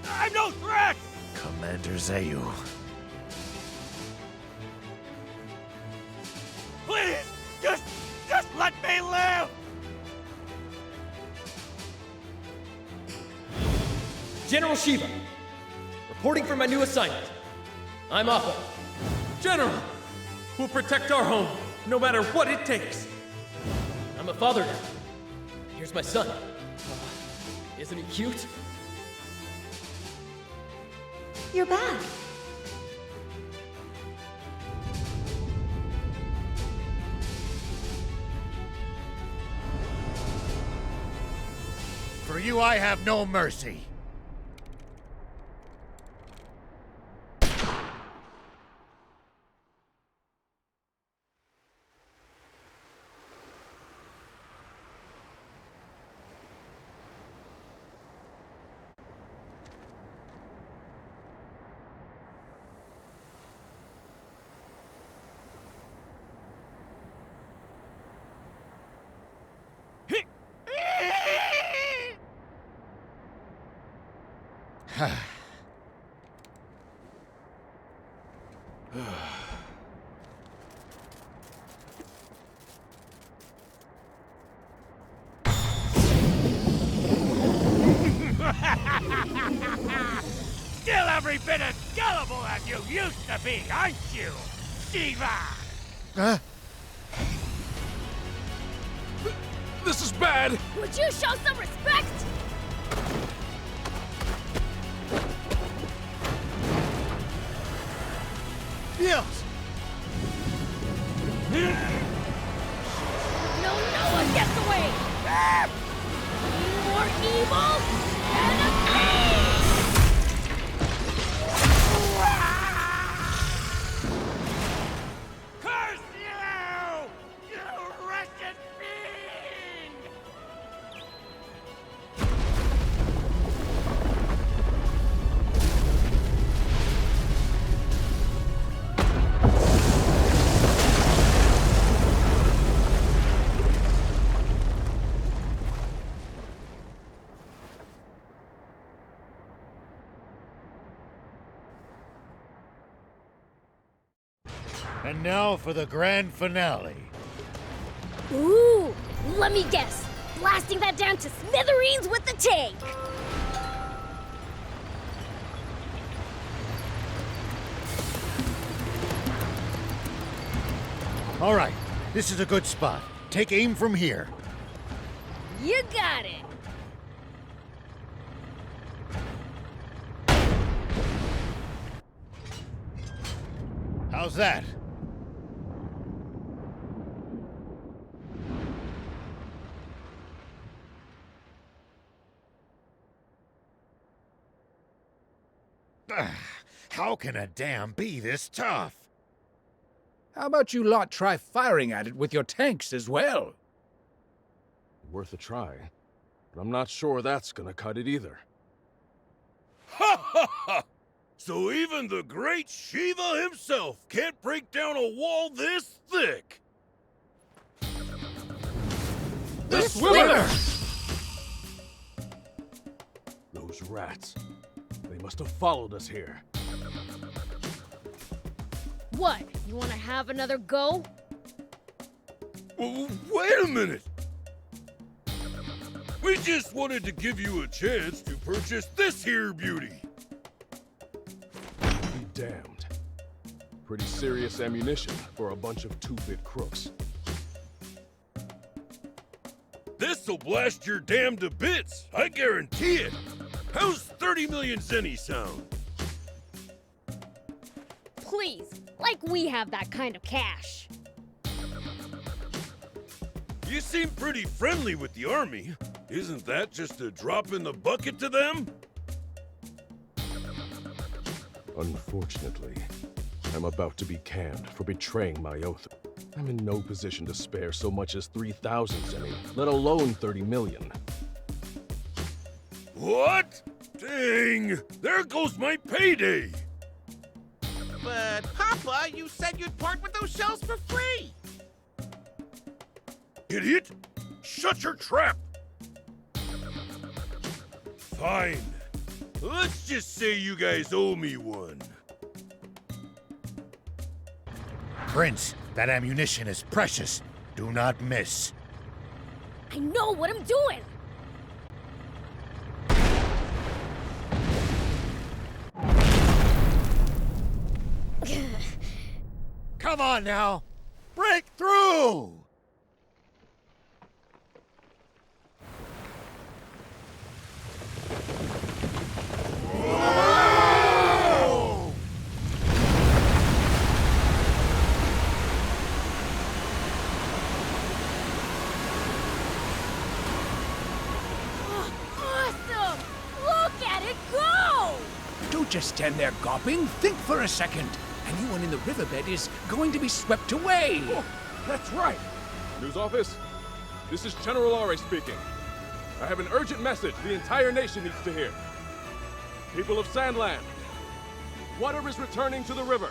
I'm no threat! Commander Zayu. Please! Just let me live! General Shiva, reporting for my new assignment. I'm Appa. General, we'll protect our home, no matter what it takes. I'm a father now. Here's my son. Isn't he cute? You're back. For you, I have no mercy. Still every bit as gullible as you used to be, aren't you, Shiva? This is bad! Would you show some respect? Yes! No one gets away! More evil than a fiend! Curse you! You wretched fiend! And now for the grand finale. Ooh, let me guess. Blasting that down to smithereens with the tank. All right, this is a good spot. Take aim from here. You got it. How's that? How can a dam be this tough? How about you lot try firing at it with your tanks as well? Worth a try, but I'm not sure that's gonna cut it either. Ha ha ha! So even the great Shiva himself can't break down a wall this thick! The swimmer! Those rats. They must have followed us here. What? You want to have another go? Wait a minute! We just wanted to give you a chance to purchase this here beauty. Be damned. Pretty serious ammunition for a bunch of two-bit crooks. This'll blast your dam to bits, I guarantee it. How's 30 million zenny sound? Please, like we have that kind of cash. You seem pretty friendly with the army. Isn't that just a drop in the bucket to them? Unfortunately, I'm about to be canned for betraying my oath. I'm in no position to spare so much as 3,000 zenny, let alone 30 million. What? Dang! There goes my payday! But, Papa, you said you'd part with those shells for free! Idiot! Shut your trap! Fine. Let's just say you guys owe me one. Prince, that ammunition is precious. Do not miss. I know what I'm doing! Come on now! Break through! Awesome! Look at it go! Don't just stand there gawping. Think for a second. Anyone in the riverbed is going to be swept away. Oh, that's right. News office, this is General Rao speaking. I have an urgent message the entire nation needs to hear. People of Sandland, water is returning to the river.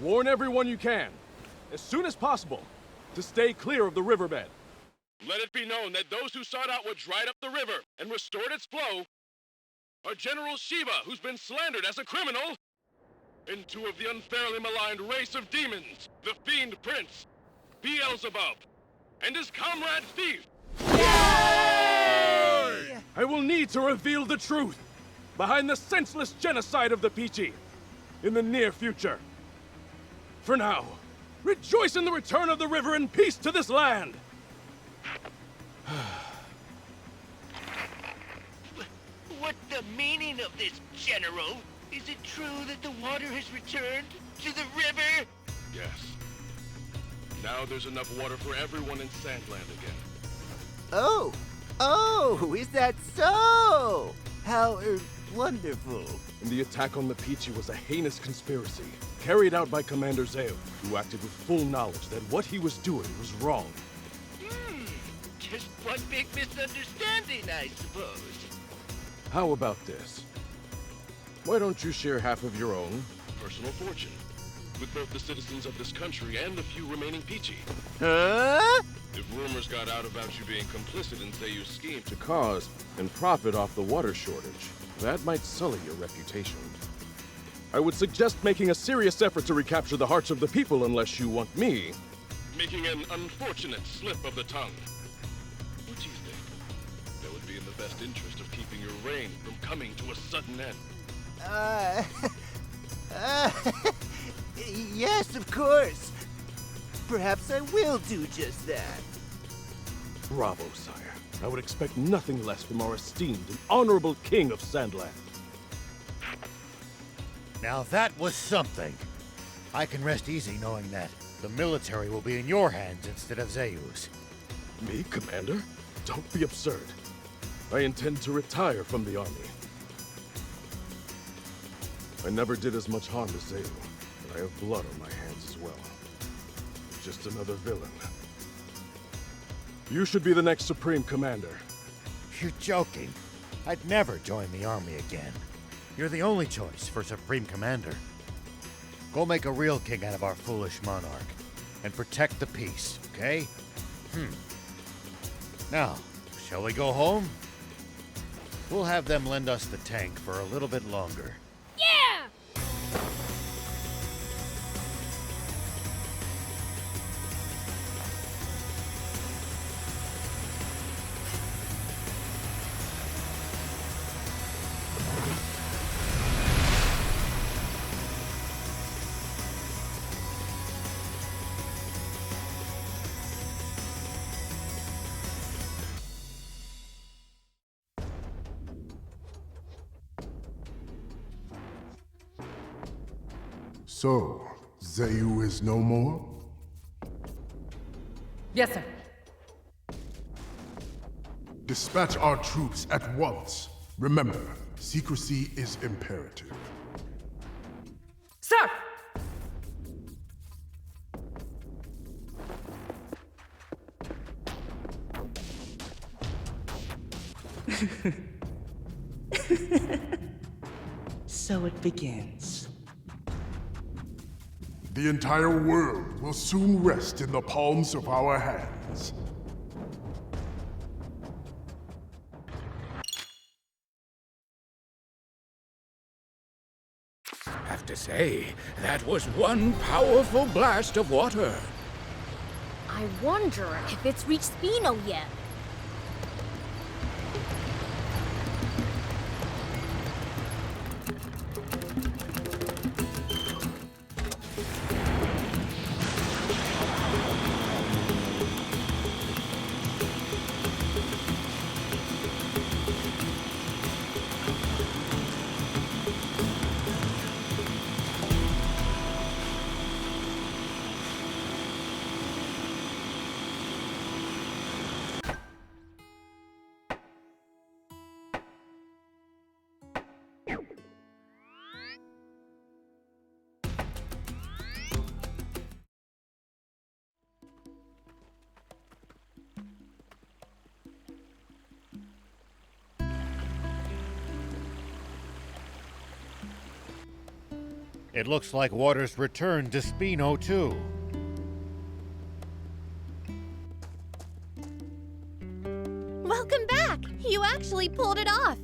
Warn everyone you can, as soon as possible, to stay clear of the riverbed. Let it be known that those who sought out what dried up the river and restored its flow are General Shiva, who's been slandered as a criminal, and two of the unfairly maligned race of demons, the Fiend Prince Beelzebub, and his comrade Thief. Yay! I will need to reveal the truth behind the senseless genocide of the Peachy in the near future. For now, rejoice in the return of the river and peace to this land! What's the meaning of this, General? Is it true that the water has returned to the river? Yes. Now there's enough water for everyone in Sandland again. Oh, is that so? How wonderful. And the attack on the Peachy was a heinous conspiracy, carried out by Commander Zeo, who acted with full knowledge that what he was doing was wrong. Just one big misunderstanding, I suppose. How about this? Why don't you share half of your own Personal fortune with both the citizens of this country and the few remaining Peachy. Huh? If rumors got out about you being complicit in Zeyu's scheme to cause and profit off the water shortage, that might sully your reputation. I would suggest making a serious effort to recapture the hearts of the people unless you want me. Making an unfortunate slip of the tongue. What do you think? That would be in the best interest of keeping your reign from coming to a sudden end. Yes, of course. Perhaps I will do just that. Bravo, sire. I would expect nothing less from our esteemed and honorable king of Sandland. Now that was something. I can rest easy knowing that the military will be in your hands instead of Zeyu's. Me, Commander? Don't be absurd. I intend to retire from the army. I never did as much harm to Zeu, but I have blood on my hands as well. Just another villain. You should be the next Supreme Commander. You're joking. I'd never join the army again. You're the only choice for Supreme Commander. Go make a real king out of our foolish monarch, and protect the peace, okay? Now, shall we go home? We'll have them lend us the tank for a little bit longer. Yeah! So, Zeu is no more? Yes, sir. Dispatch our troops at once. Remember, secrecy is imperative. Sir! So it begins. The entire world will soon rest in the palms of our hands. Have to say, that was one powerful blast of water. I wonder if it's reached Spino yet. It looks like water's returned to Spino, too. Welcome back! You actually pulled it off!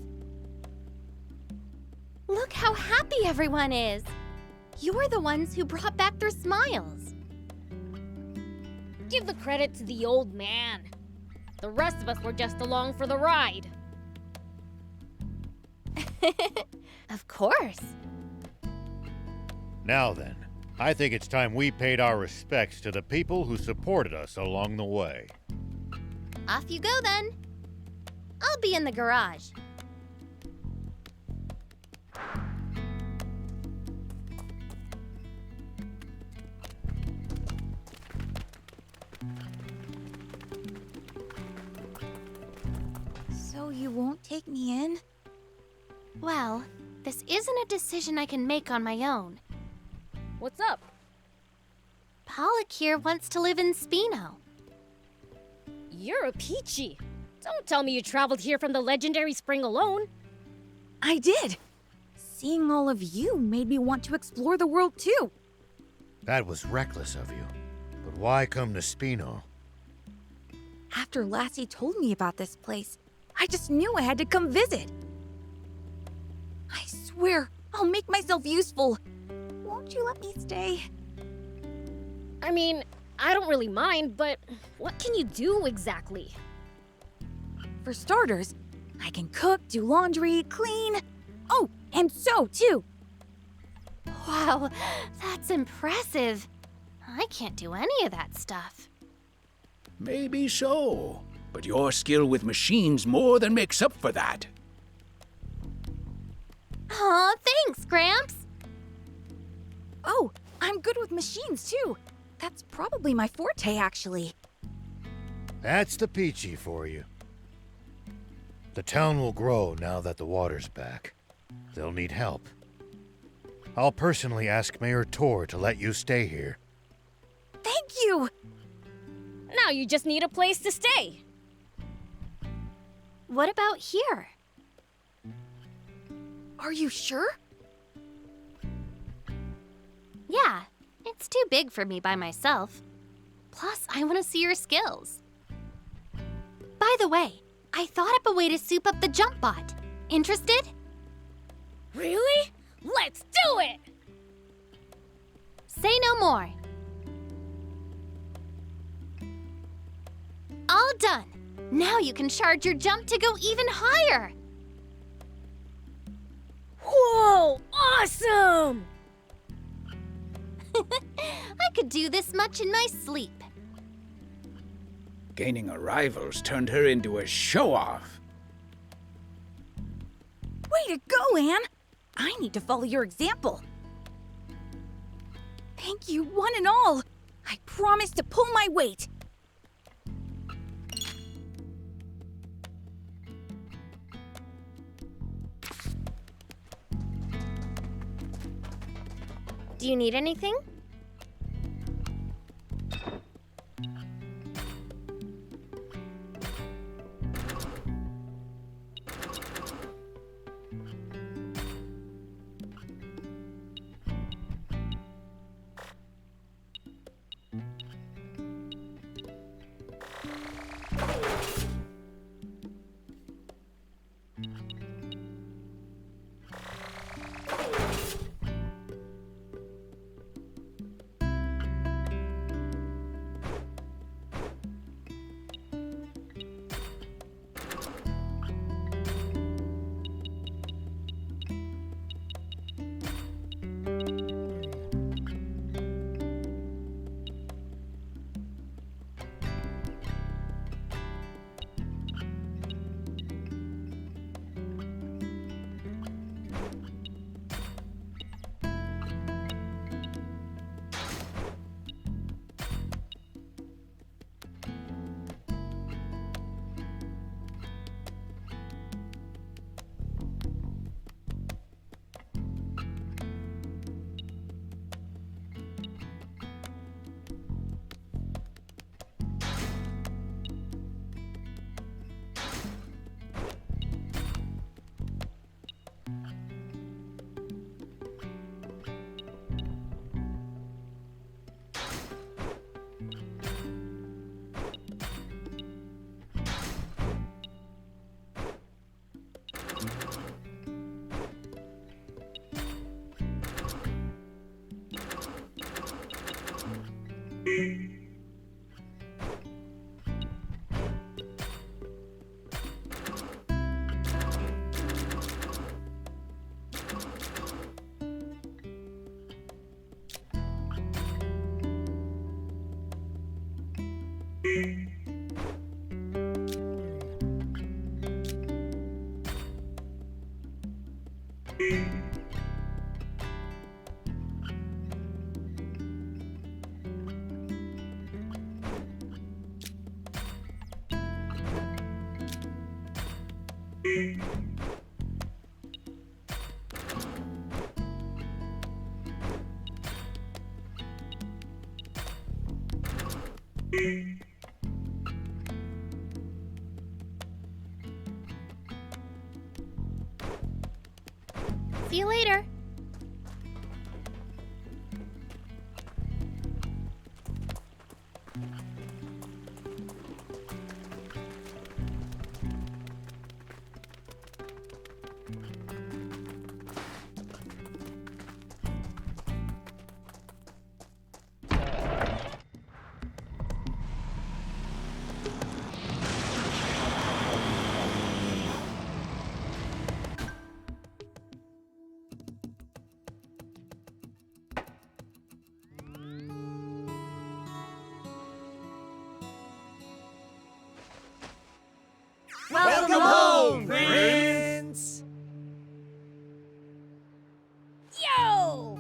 Look how happy everyone is! You're the ones who brought back their smiles. Give the credit to the old man. The rest of us were just along for the ride. Of course. Now then, I think it's time we paid our respects to the people who supported us along the way. Off you go then. I'll be in the garage. So you won't take me in? Well, this isn't a decision I can make on my own. What's up? Pollock here wants to live in Spino. You're a peachy. Don't tell me you traveled here from the legendary spring alone. I did. Seeing all of you made me want to explore the world too. That was reckless of you. But why come to Spino? After Lassie told me about this place, I just knew I had to come visit. I swear, I'll make myself useful. Won't you let me stay? I mean, I don't really mind, but what can you do exactly? For starters, I can cook, do laundry, clean. Oh, and sew too. Wow, that's impressive. I can't do any of that stuff. Maybe so, but your skill with machines more than makes up for that. Aw, thanks, Gramps. Oh, I'm good with machines too. That's probably my forte, actually. That's the Peachy for you. The town will grow now that the water's back. They'll need help. I'll personally ask Mayor Tor to let you stay here. Thank you! Now you just need a place to stay. What about here? Are you sure? Yeah, it's too big for me by myself. Plus, I want to see your skills. By the way, I thought up a way to soup up the jump bot. Interested? Really? Let's do it! Say no more. All done. Now you can charge your jump to go even higher. Whoa! Awesome! I could do this much in my sleep. Gaining a rival's turned her into a show-off. Way to go, Anne! I need to follow your example. Thank you, one and all. I promise to pull my weight. Do you need anything? See you later. Welcome home, Prince! Yo!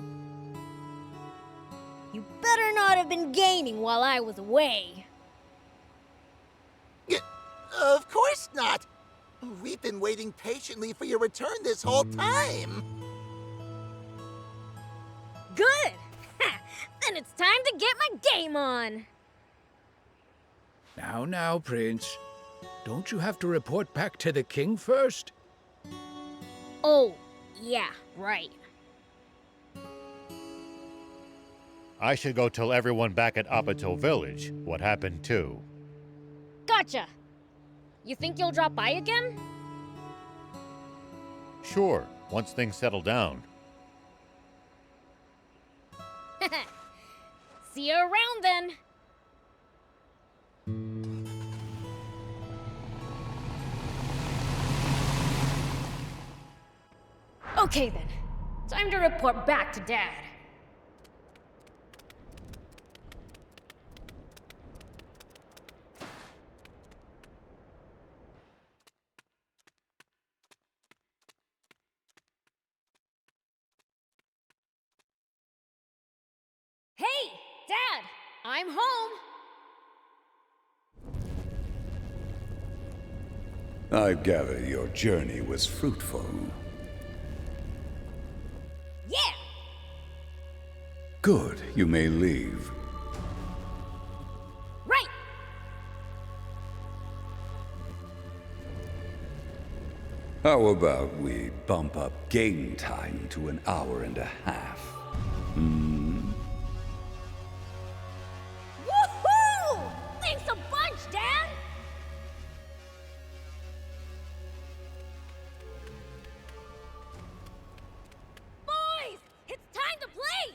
You better not have been gaming while I was away. Of course not! We've been waiting patiently for your return this whole time! Good! Then it's time to get my game on! Now, Prince. Don't you have to report back to the king first? Oh, yeah, right. I should go tell everyone back at Apato Village what happened too. Gotcha! You think you'll drop by again? Sure, once things settle down. See you around then! Okay then, time to report back to Dad. Hey, Dad! I'm home! I gather your journey was fruitful. Yeah! Good, you may leave. Right! How about we bump up game time to an hour and a half? Hmm? Woohoo! Thanks a bunch, Dad! Boys, it's time to play!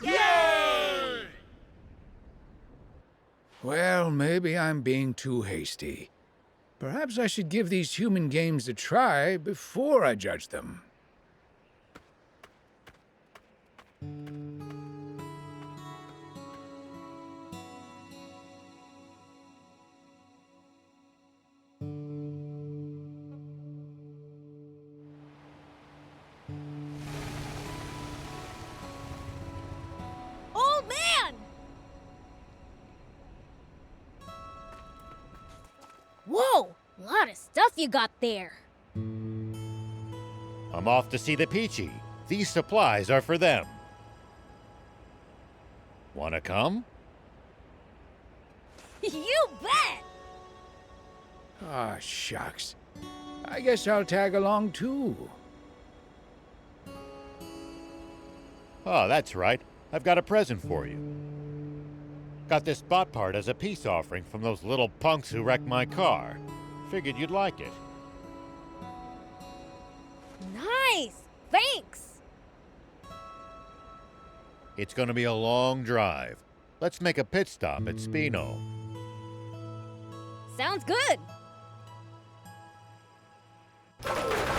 Yay! Well, maybe I'm being too hasty. Perhaps I should give these human games a try before I judge them. Old man! Whoa! A lot of stuff you got there. I'm off to see the Peachy. These supplies are for them. Wanna come? You bet! Ah, shucks. I guess I'll tag along too. Oh, that's right. I've got a present for you. Got this spot part as a peace offering from those little punks who wrecked my car. Figured you'd like it. Nice! Thanks! It's gonna be a long drive. Let's make a pit stop at Spino. Sounds good.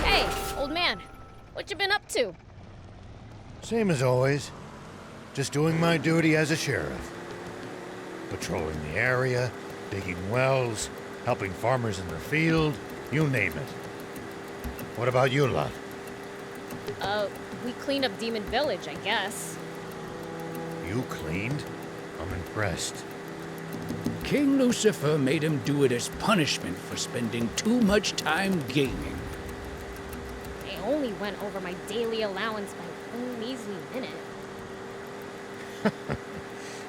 Hey, old man, what you been up to? Same as always. Just doing my duty as a sheriff. Patrolling the area, digging wells, helping farmers in the field, you name it. What about you lot? We cleaned up Demon Village, I guess. You cleaned? I'm impressed. King Lucifer made him do it as punishment for spending too much time gaming. I only went over my daily allowance by a measly minute.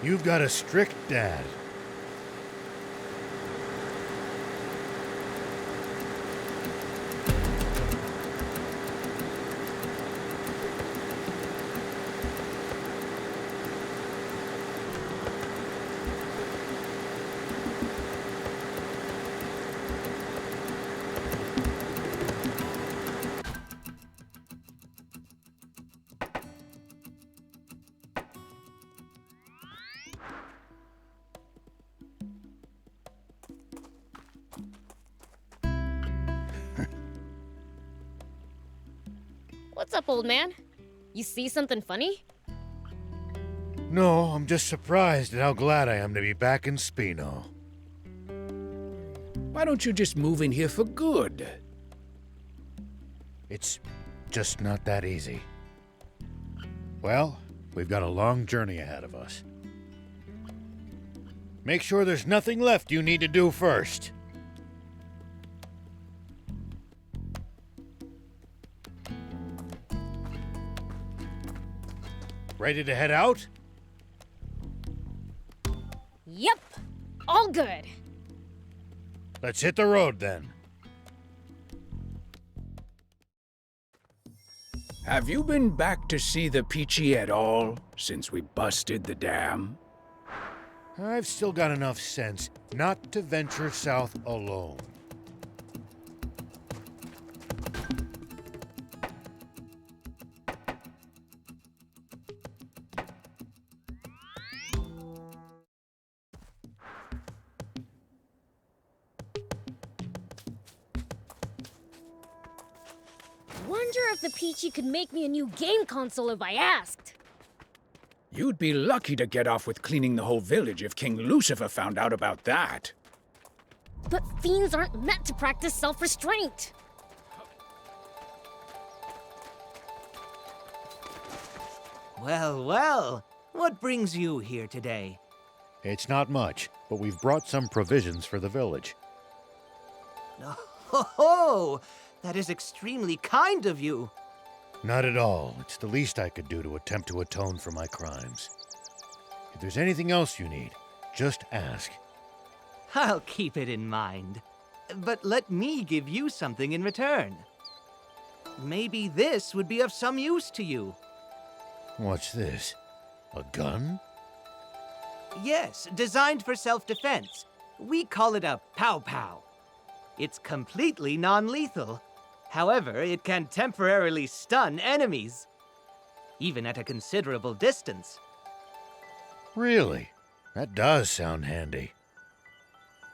You've got a strict dad. What's up, old man? You see something funny? No, I'm just surprised at how glad I am to be back in Spino. Why don't you just move in here for good? It's just not that easy. Well, we've got a long journey ahead of us. Make sure there's nothing left you need to do first. Ready to head out? Yep, all good. Let's hit the road then. Have you been back to see the Peachy at all since we busted the dam? I've still got enough sense not to venture south alone. Wonder if the Peachy could make me a new game console if I asked. You'd be lucky to get off with cleaning the whole village if King Lucifer found out about that. But fiends aren't meant to practice self-restraint. Well, well, what brings you here today? It's not much, but we've brought some provisions for the village. Oh, that is extremely kind of you. Not at all. It's the least I could do to attempt to atone for my crimes. If there's anything else you need, just ask. I'll keep it in mind. But let me give you something in return. Maybe this would be of some use to you. What's this? A gun? Yes, designed for self-defense. We call it a pow-pow. It's completely non-lethal. However, it can temporarily stun enemies, even at a considerable distance. Really? That does sound handy.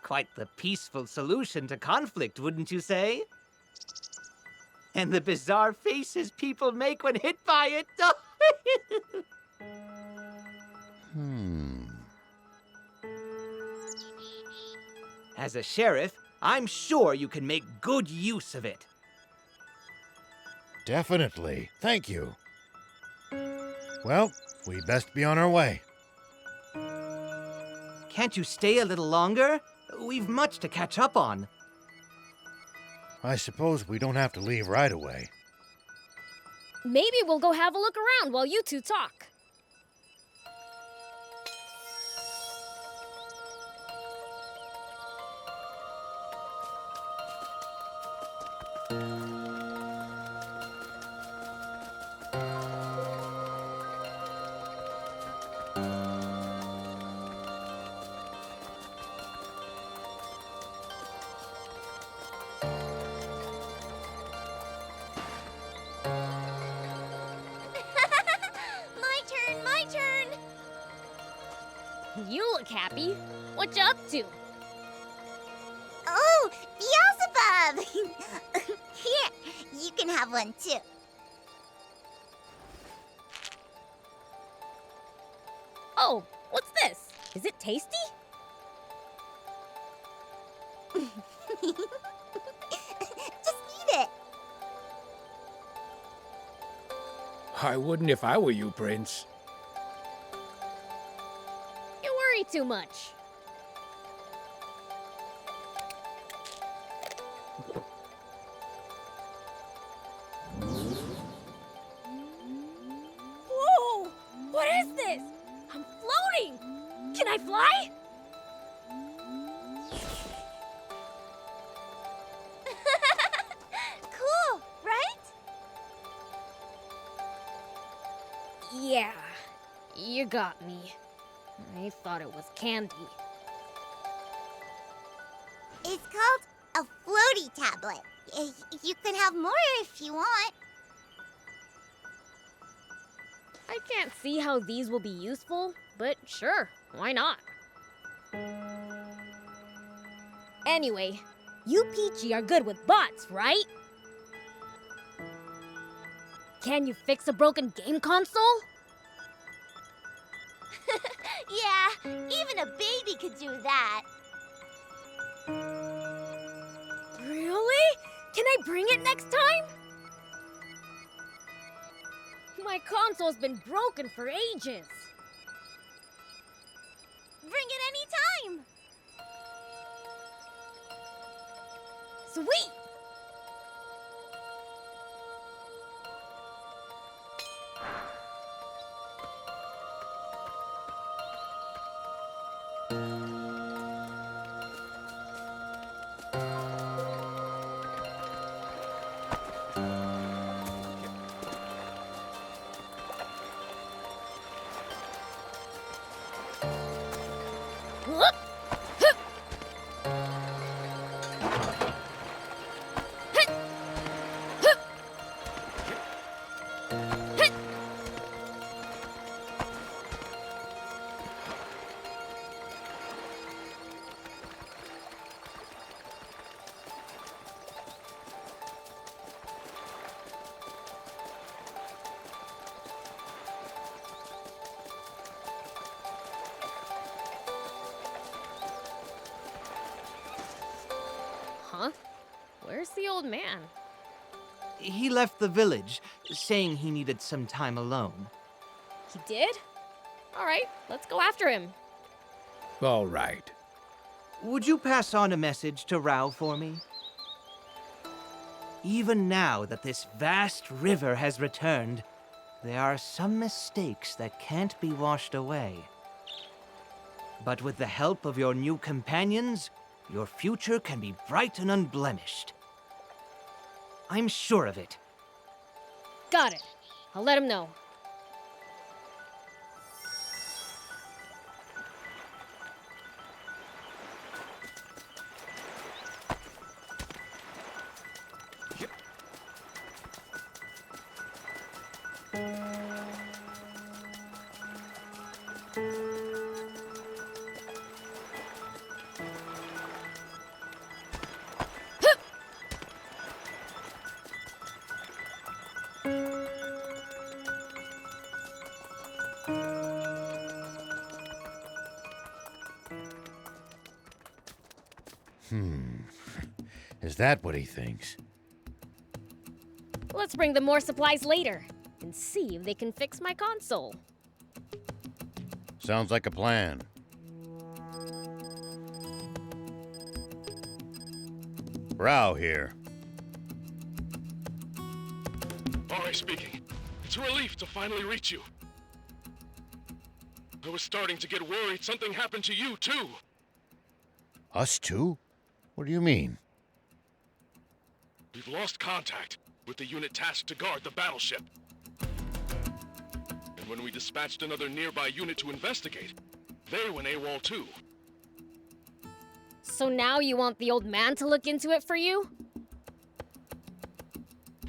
Quite the peaceful solution to conflict, wouldn't you say? And the bizarre faces people make when hit by it. As a sheriff, I'm sure you can make good use of it. Definitely. Thank you. Well, we best be on our way. Can't you stay a little longer? We've much to catch up on. I suppose we don't have to leave right away. Maybe we'll go have a look around while you two talk. My You look happy. What you up to? Oh, Beelzebub! Here, you can have one too. Oh, what's this? Is it tasty? Just eat it. I wouldn't if I were you, Prince. You worry too much. Whoa! What is this? I'm floating! Can I fly? Cool, right? Yeah, you got me. I thought it was candy. It's called a floaty tablet. You can have more if you want. I can't see how these will be useful, but sure, why not? Anyway, you Peachy are good with bots, right? Can you fix a broken game console? Yeah, even a baby could do that. Really? Can I bring it next time? My console's been broken for ages. Bring it anytime. Sweet! Huh? Where's the old man? He left the village, saying he needed some time alone. He did? All right, let's go after him. All right. Would you pass on a message to Rao for me? Even now that this vast river has returned, there are some mistakes that can't be washed away. But with the help of your new companions, your future can be bright and unblemished. I'm sure of it. Got it. I'll let him know. Is that what he thinks? Let's bring them more supplies later and see if they can fix my console. Sounds like a plan. Rao here. Ari speaking. It's a relief to finally reach you. I was starting to get worried something happened to you, too. Us too? What do you mean? We've lost contact with the unit tasked to guard the battleship. And when we dispatched another nearby unit to investigate, they went AWOL too. So now you want the old man to look into it for you?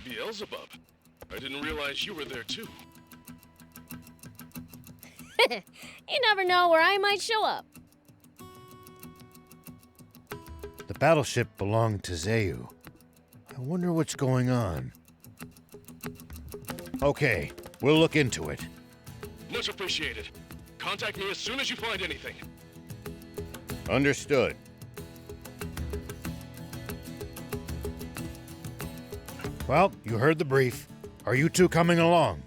Beelzebub. I didn't realize you were there too. You never know where I might show up. The battleship belonged to Zayu. I wonder what's going on. Okay, we'll look into it. Much appreciated. Contact me as soon as you find anything. Understood. Well, you heard the brief. Are you two coming along?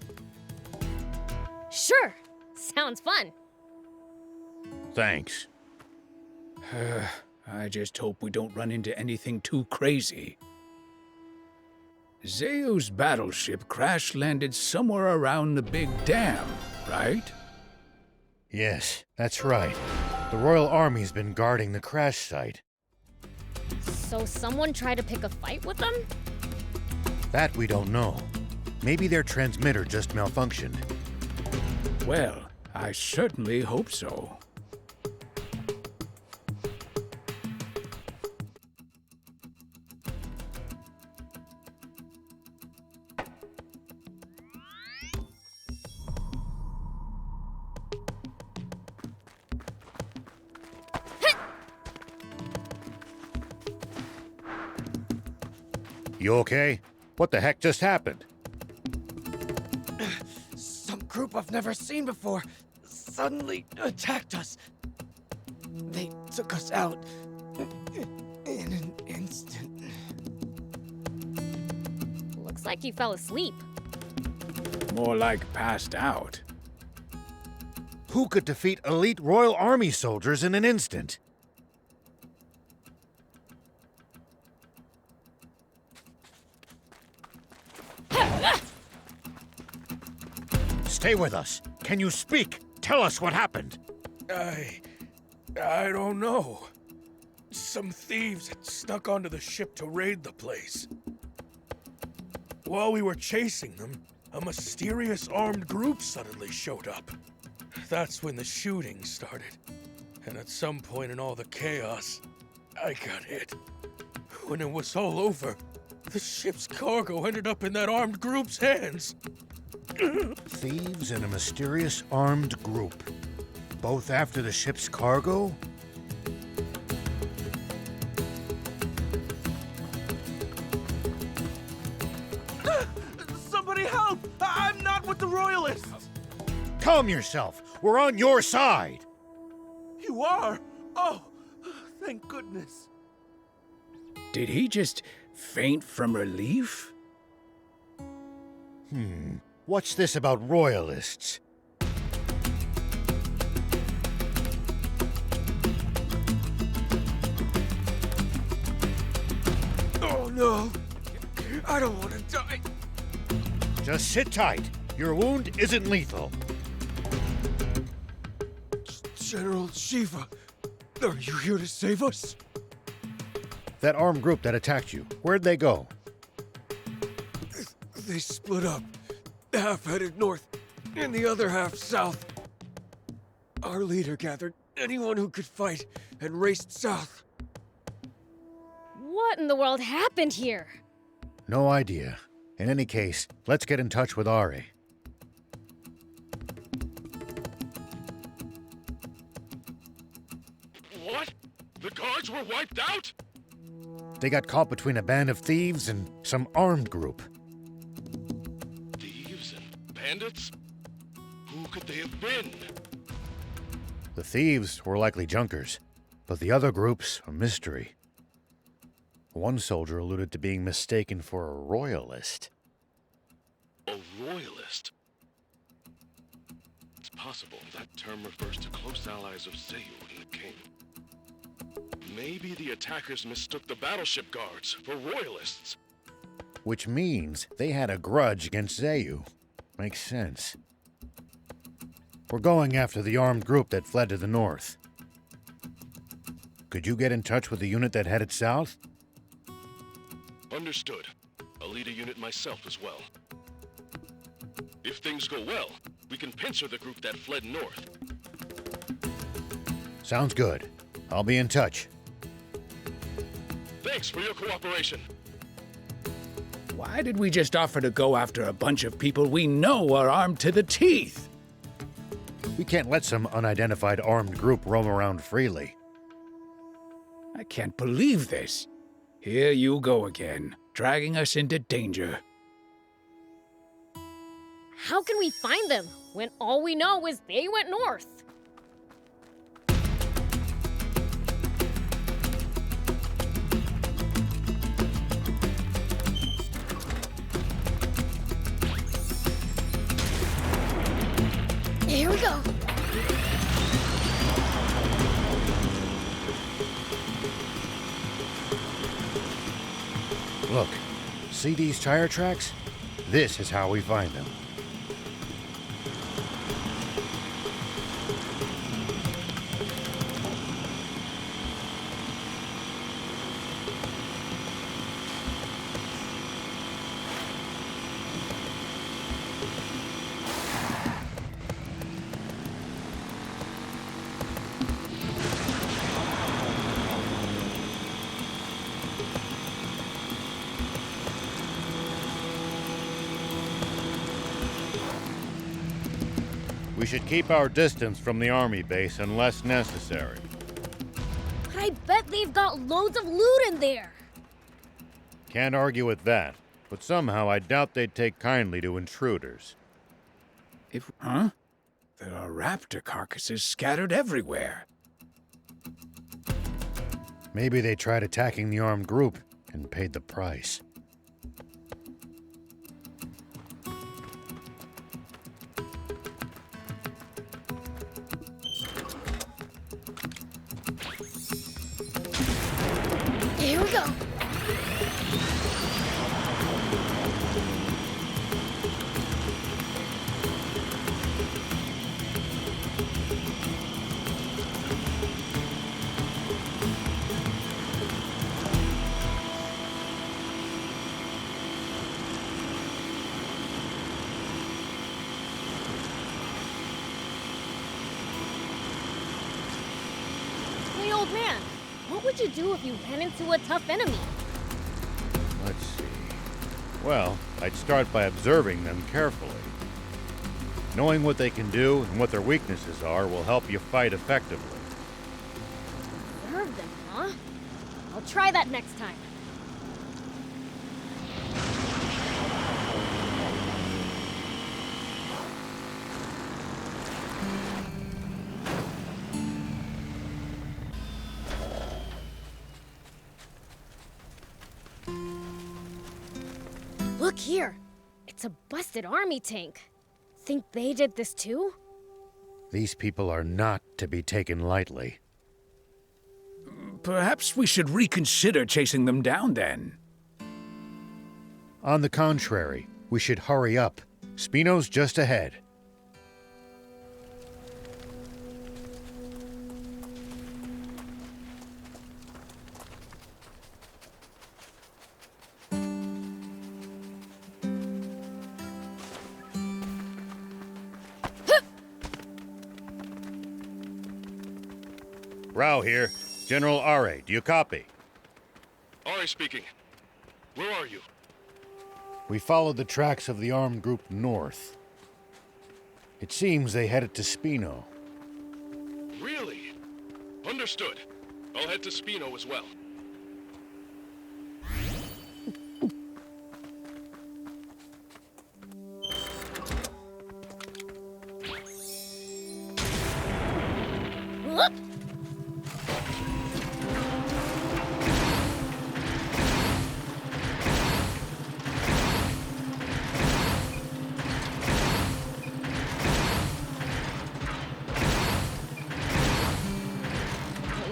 Sure. Sounds fun. Thanks. I just hope we don't run into anything too crazy. Zayu's battleship crash-landed somewhere around the big dam, right? Yes, that's right. The Royal Army's been guarding the crash site. So someone tried to pick a fight with them? That we don't know. Maybe their transmitter just malfunctioned. Well, I certainly hope so. You okay? What the heck just happened? Some group I've never seen before suddenly attacked us. They took us out in an instant. Looks like you fell asleep. More like passed out. Who could defeat elite Royal Army soldiers in an instant? Stay with us. Can you speak? Tell us what happened. I don't know. Some thieves had snuck onto the ship to raid the place. While we were chasing them, a mysterious armed group suddenly showed up. That's when the shooting started. And at some point in all the chaos, I got hit. When it was all over, the ship's cargo ended up in that armed group's hands. Thieves and a mysterious armed group. Both after the ship's cargo? Somebody help! I'm not with the Royalists! Calm yourself. We're on your side. You are? Oh, thank goodness. Did he just faint from relief? What's this about Royalists? Oh no! I don't want to die! Just sit tight. Your wound isn't lethal. General Shiva, are you here to save us? That armed group that attacked you, where'd they go? They split up. Half headed north, and the other half south. Our leader gathered anyone who could fight and raced south. What in the world happened here? No idea. In any case, let's get in touch with Ari. What? The guards were wiped out? They got caught between a band of thieves and some armed group. Thieves and bandits? Who could they have been? The thieves were likely junkers, but the other groups a mystery. One soldier alluded to being mistaken for a royalist. A royalist? It's possible that term refers to close allies of Zayu and the king. Maybe the attackers mistook the battleship guards for royalists. Which means they had a grudge against Zayu. Makes sense. We're going after the armed group that fled to the north. Could you get in touch with the unit that headed south? Understood. I'll lead a unit myself as well. If things go well, we can pincer the group that fled north. Sounds good. I'll be in touch. Thanks for your cooperation. Why did we just offer to go after a bunch of people we know are armed to the teeth? We can't let some unidentified armed group roam around freely. I can't believe this. Here you go again, dragging us into danger. How can we find them when all we know is they went north? Here we go. Look, see these tire tracks? This is how we find them. We should keep our distance from the army base unless necessary. But I bet they've got loads of loot in there. Can't argue with that, but somehow I doubt they'd take kindly to intruders. Huh? There are raptor carcasses scattered everywhere. Maybe they tried attacking the armed group and paid the price. Here we go. Hey, old man. What would you do if you ran into a tough enemy? Let's see. Well, I'd start by observing them carefully. Knowing what they can do and what their weaknesses are will help you fight effectively. Observe them, huh? I'll try that next time. Look here. It's a busted army tank. Think they did this too? These people are not to be taken lightly. Perhaps we should reconsider chasing them down then. On the contrary, we should hurry up. Spino's just ahead. Rao here. General Are, do you copy? Ari speaking. Where are you? We followed the tracks of the armed group north. It seems they headed to Spino. Really? Understood. I'll head to Spino as well. Whoop!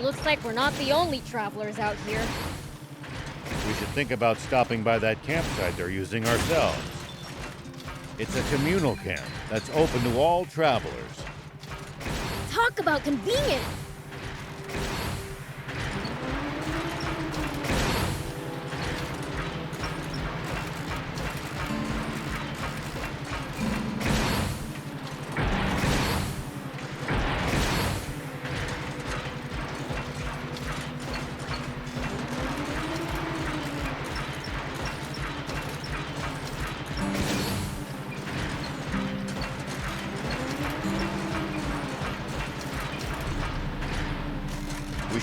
Looks like we're not the only travelers out here. We should think about stopping by that campsite they're using ourselves. It's a communal camp that's open to all travelers. Talk about convenient!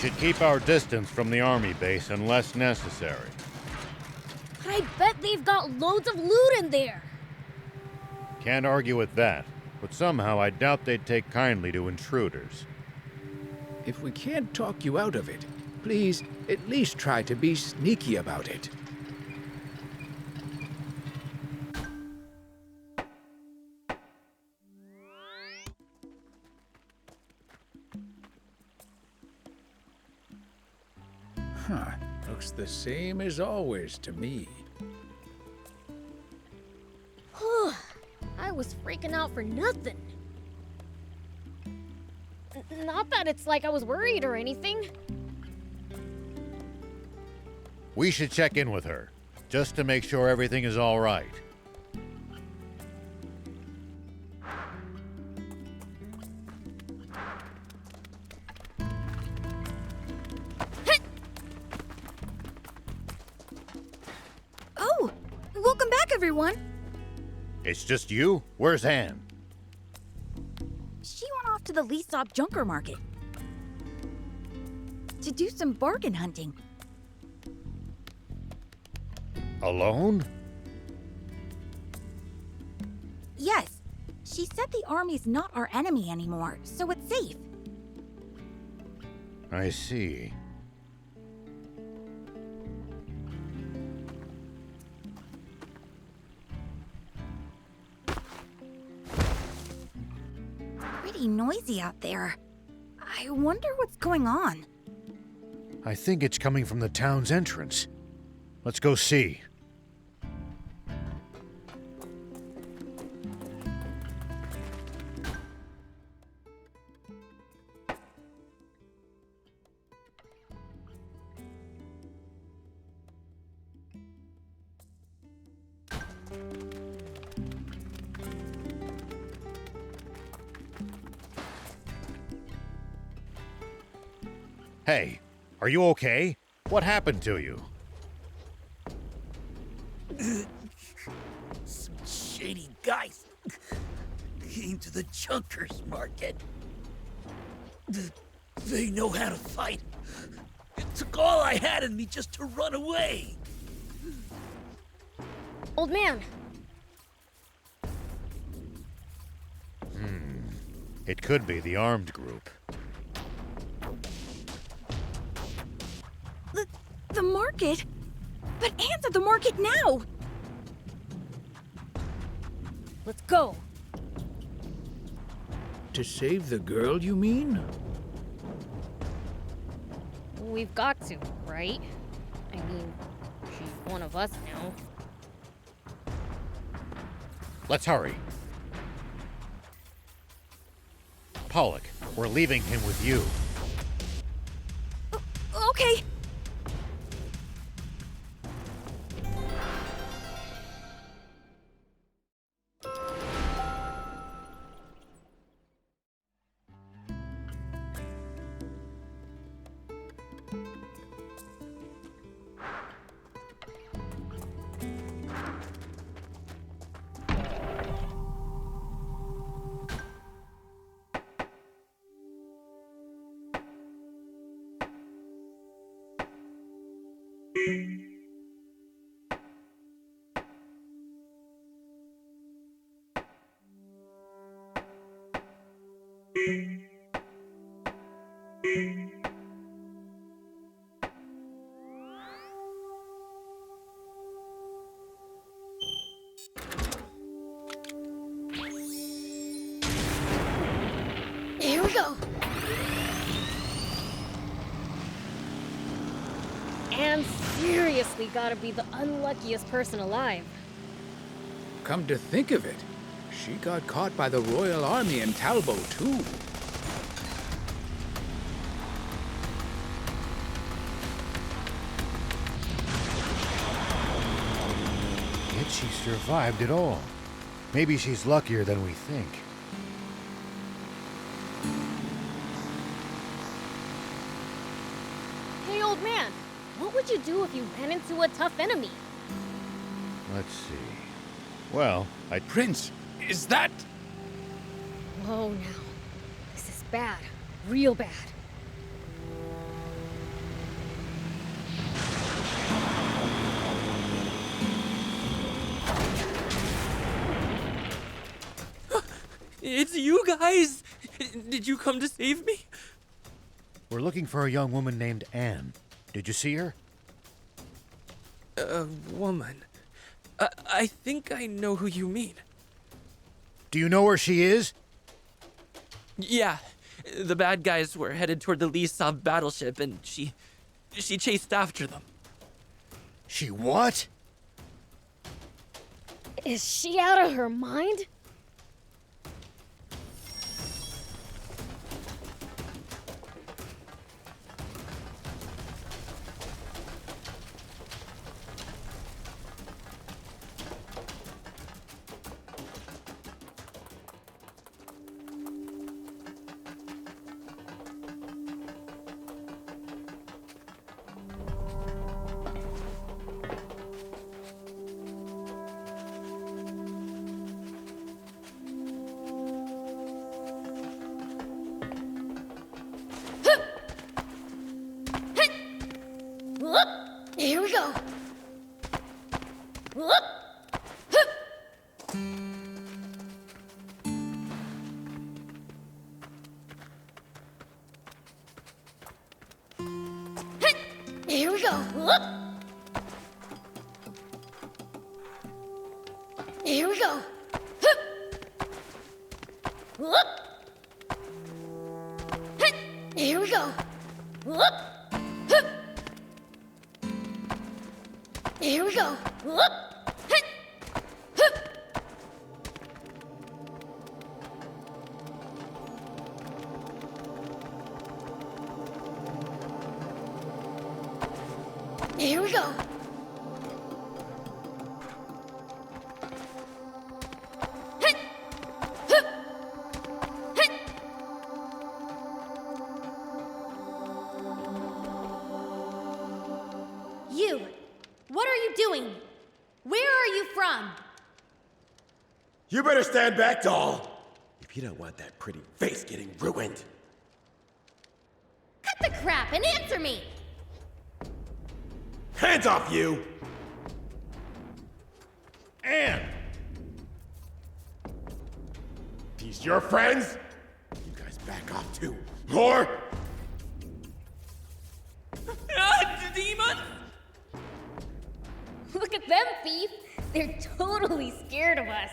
should keep our distance from the army base unless necessary. But I bet they've got loads of loot in there. Can't argue with that, but somehow I doubt they'd take kindly to intruders. If we can't talk you out of it, please at least try to be sneaky about it. Huh. Looks the same as always to me. I was freaking out for nothing. Not that it's like I was worried or anything. We should check in with her, just to make sure everything is all right. Oh, welcome back, everyone. It's just you? Where's Anne? She went off to the Leesop Junker Market to do some bargain hunting. Alone? Yes, she said the army's not our enemy anymore, so it's safe. I see. Pretty noisy out there. I wonder what's going on. I think it's coming from the town's entrance. Let's go see. Hey, are you okay? What happened to you? Some shady guys came to the Junkers Market. They know how to fight. It took all I had in me just to run away. Old man. It could be the armed group. The market? But Anne's at the market now! Let's go. To save the girl, you mean? We've got to, right? I mean, she's one of us now. Let's hurry. Pollock, we're leaving him with you. Okay. Here we go. And seriously gotta be the unluckiest person alive. Come to think of it, she got caught by the Royal Army in Talbo, too. Yet she survived it all. Maybe she's luckier than we think. Hey, old man, what would you do if you ran into a tough enemy? Let's see. Well, Prince, is that... Whoa, now. This is bad. Real bad. It's you guys! Did you come to save me? We're looking for a young woman named Anne. Did you see her? A woman? I think I know who you mean. Do you know where she is? Yeah. The bad guys were headed toward the Lee-Sov battleship, and she chased after them. She what? Is she out of her mind? Here we go. Here we go. Here we go. Here we go. Here we go. Here we go. You! What are you doing? Where are you from? You better stand back, doll! If you don't want that pretty face getting ruined. Cut the crap and answer me! Hands off, you! Anne! These your friends? You guys back off too, or... Demon! Look at them, thief. They're totally scared of us.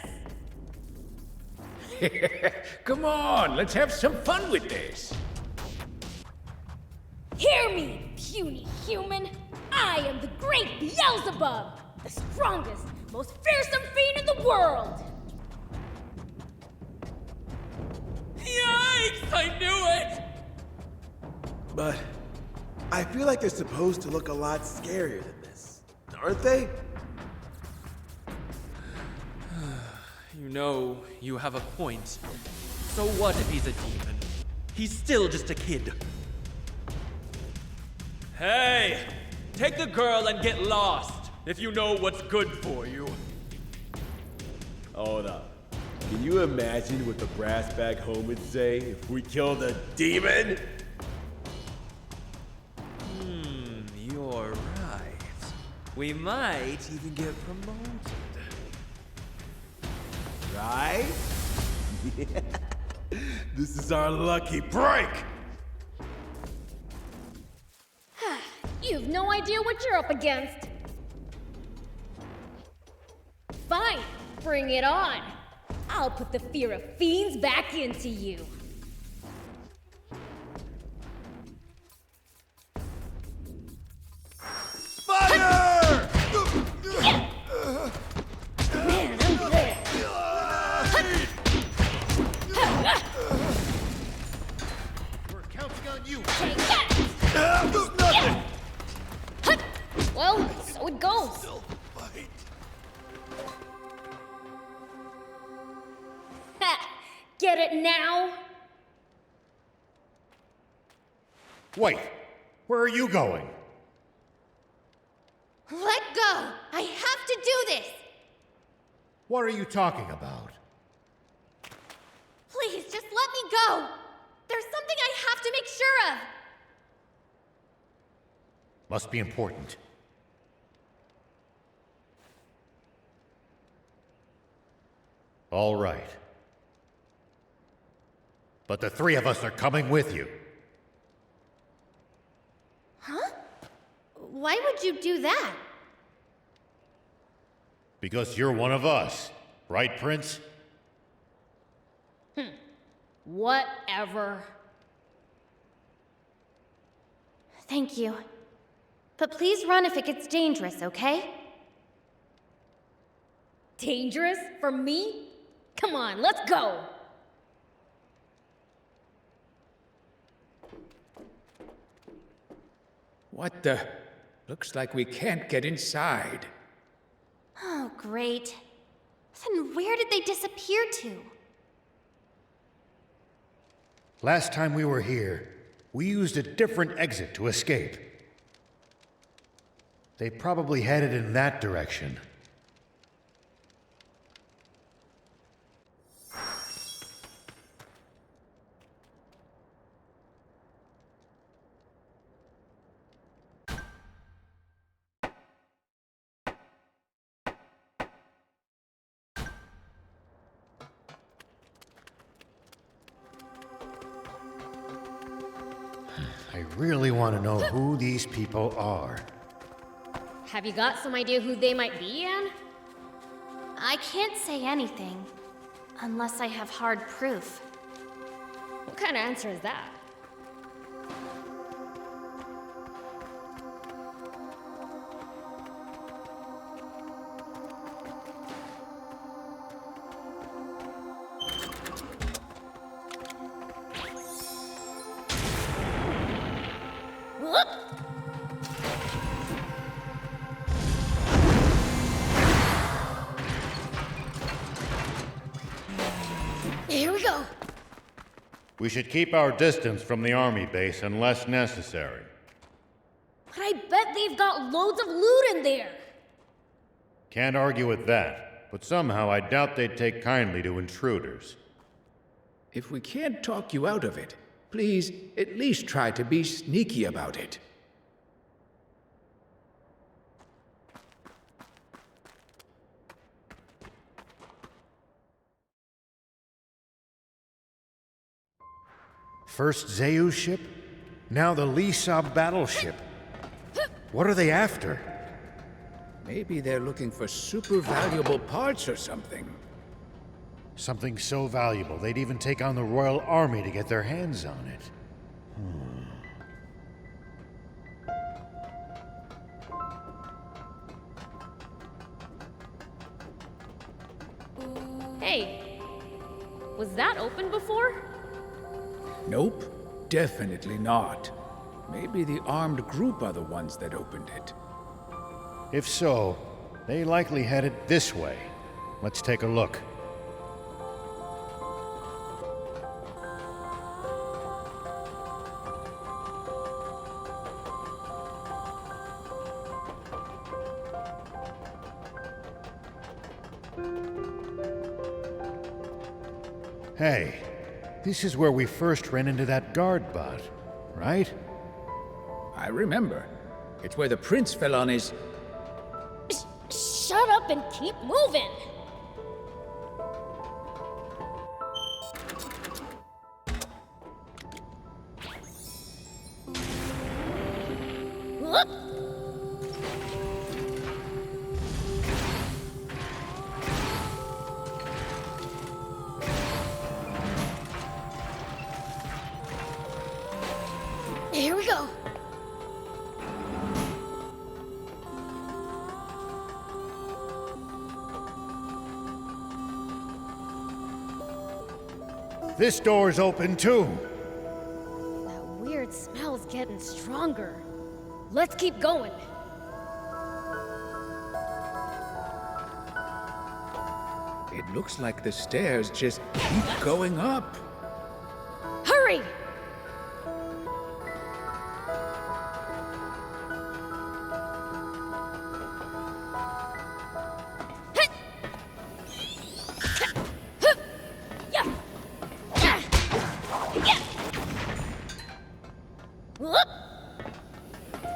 Come on, let's have some fun with this. Hear me, puny human. I am the great Beelzebub, the strongest, most fearsome fiend in the world. Yikes! I knew it! But I feel like they're supposed to look a lot scarier than this, aren't they? You know, you have a point. So what if he's a demon? He's still just a kid. Hey! Take the girl and get lost, if you know what's good for you. Hold up. Can you imagine what the brass back home would say if we killed a demon? You're right. We might even get promoted. Right? This is our lucky break! You've no idea what you're up against. Fine, bring it on. I'll put the fear of fiends back into you. Fire! Man, I'm good. We're counting on you. Take that! Nothing! Well, so it goes. Ha! Get it now? Wait, where are you going? Let go! I have to do this! What are you talking about? Please, just let me go! There's something I have to make sure of! Must be important. All right. But the three of us are coming with you. Huh? Why would you do that? Because you're one of us. Right, Prince? Whatever. Thank you. But please run if it gets dangerous, okay? Dangerous? For me? Come on, let's go! What the? Looks like we can't get inside. Oh, great. Then where did they disappear to? Last time we were here, we used a different exit to escape. They probably headed in that direction. I really want to know who these people are. Have you got some idea who they might be, Anne? I can't say anything. Unless I have hard proof. What kind of answer is that? Here we go. We should keep our distance from the army base unless necessary. But I bet they've got loads of loot in there. Can't argue with that, but somehow I doubt they'd take kindly to intruders. If we can't talk you out of it, please at least try to be sneaky about it. First Zeu's ship, now the Lisa Battleship. What are they after? Maybe they're looking for super valuable parts or something. Something so valuable they'd even take on the Royal Army to get their hands on it. Hey, was that open before? Nope, definitely not. Maybe the armed group are the ones that opened it. If so, they likely headed this way. Let's take a look. Hey, this is where we first ran into that guard bot, right? I remember. It's where the prince fell on his... Shut up and keep moving! Whoop! Here we go. This door's open too. That weird smell's getting stronger. Let's keep going. It looks like the stairs just keep going up. Hurry!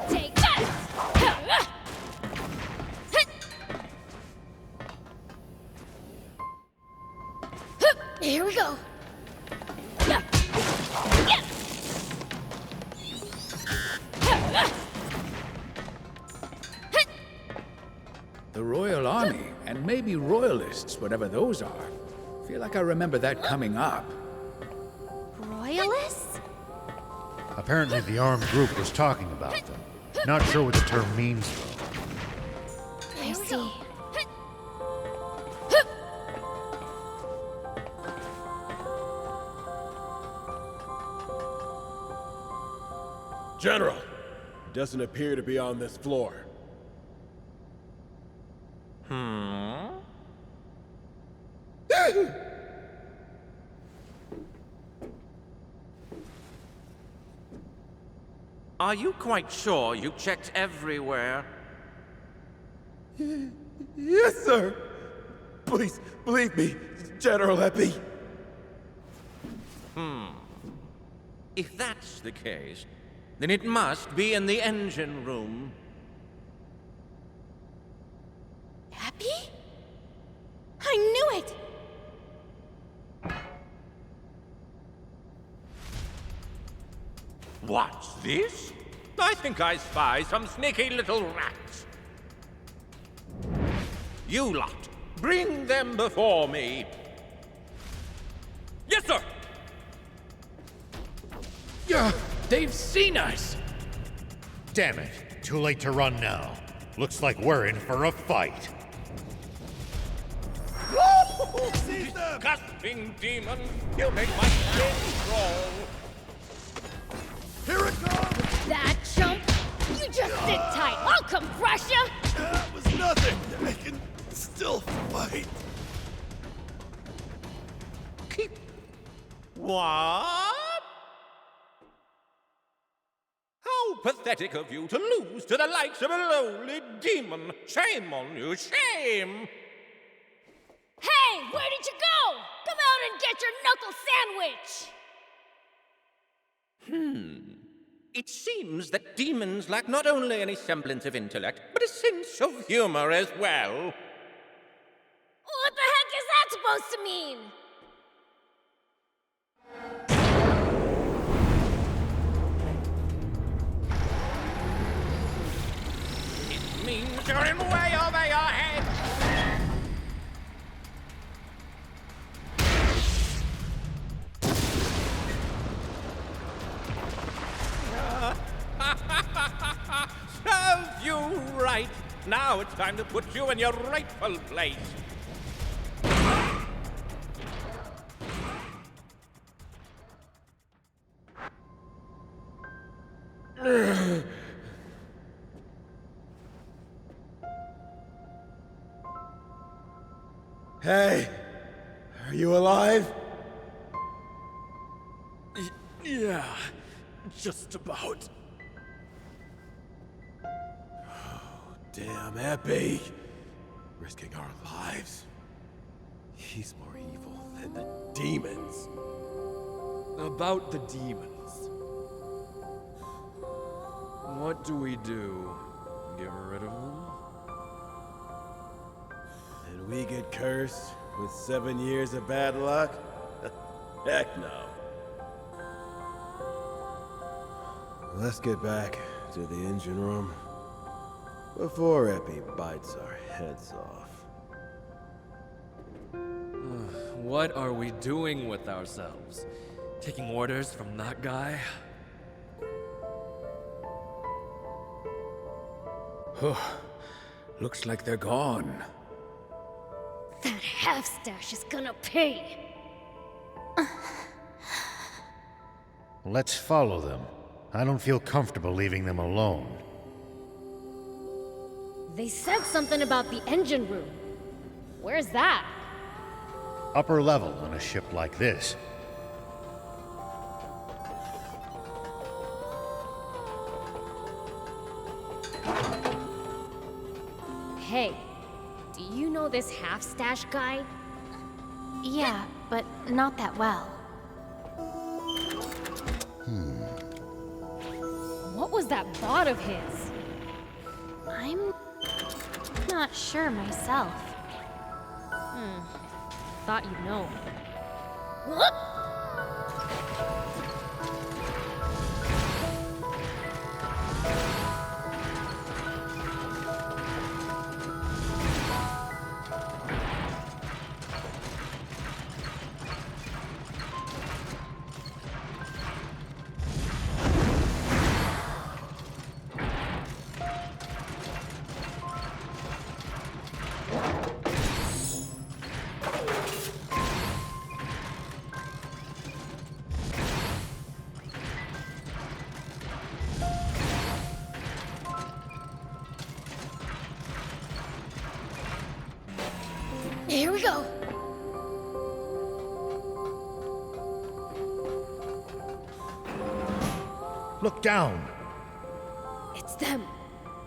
Take that! Here we go. The Royal Army, and maybe Royalists, whatever those are. Feel like I remember that coming up. Royalists? Apparently the armed group was talking about them. Not sure what the term means, though. I see. General, it doesn't appear to be on this floor. Are you quite sure you checked everywhere? Yes, sir. Please, believe me, General Epi. If that's the case, then it must be in the engine room. Epi? I knew it! What's this? I think I spy some sneaky little rats. You lot, bring them before me. Yes, sir! Yeah, they've seen us! Damn it. Too late to run now. Looks like we're in for a fight. Disgusting demon! You make my skin crawl! Here it comes! That chump! You just sit tight. I'll come crush ya! That was nothing. I can still fight. What? How pathetic of you to lose to the likes of a lowly demon! Shame on you, shame! Hey, where did you go? Come out and get your knuckle sandwich! It seems that demons lack not only any semblance of intellect, but a sense of humor as well. What the heck is that supposed to mean? It means you're in way over your head! Serves you right! Now it's time to put you in your rightful place! Hey, are you alive? Yeah, just about. Damn, Epi. Risking our lives. He's more evil than the demons. About the demons. What do we do? Get rid of them? And we get cursed with 7 years of bad luck? Heck no. Let's get back to the engine room before Epi bites our heads off. What are we doing with ourselves? Taking orders from that guy? Looks like they're gone. That half-stash is gonna pay! Let's follow them. I don't feel comfortable leaving them alone. They said something about the engine room. Where's that? Upper level on a ship like this. Hey, do you know this half-stash guy? Yeah, but not that well. What was that bot of his? I'm not sure myself. Thought you'd know. Here we go. Look down. It's them.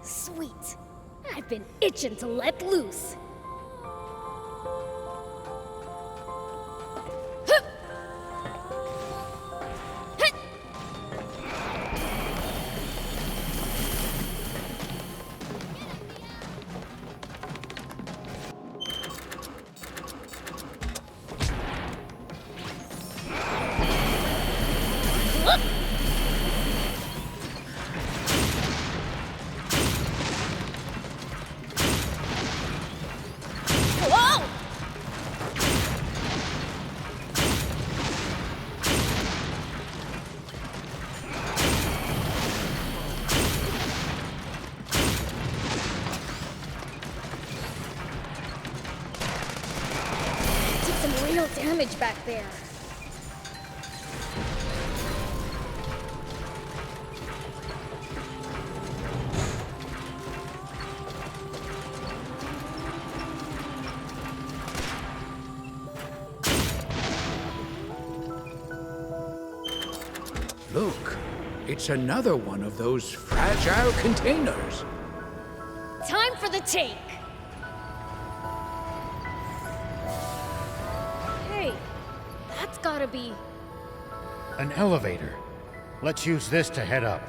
Sweet. I've been itching to let loose. Real damage back there. Look, it's another one of those fragile containers. Time for the take. Hey, that's gotta be... An elevator. Let's use this to head up.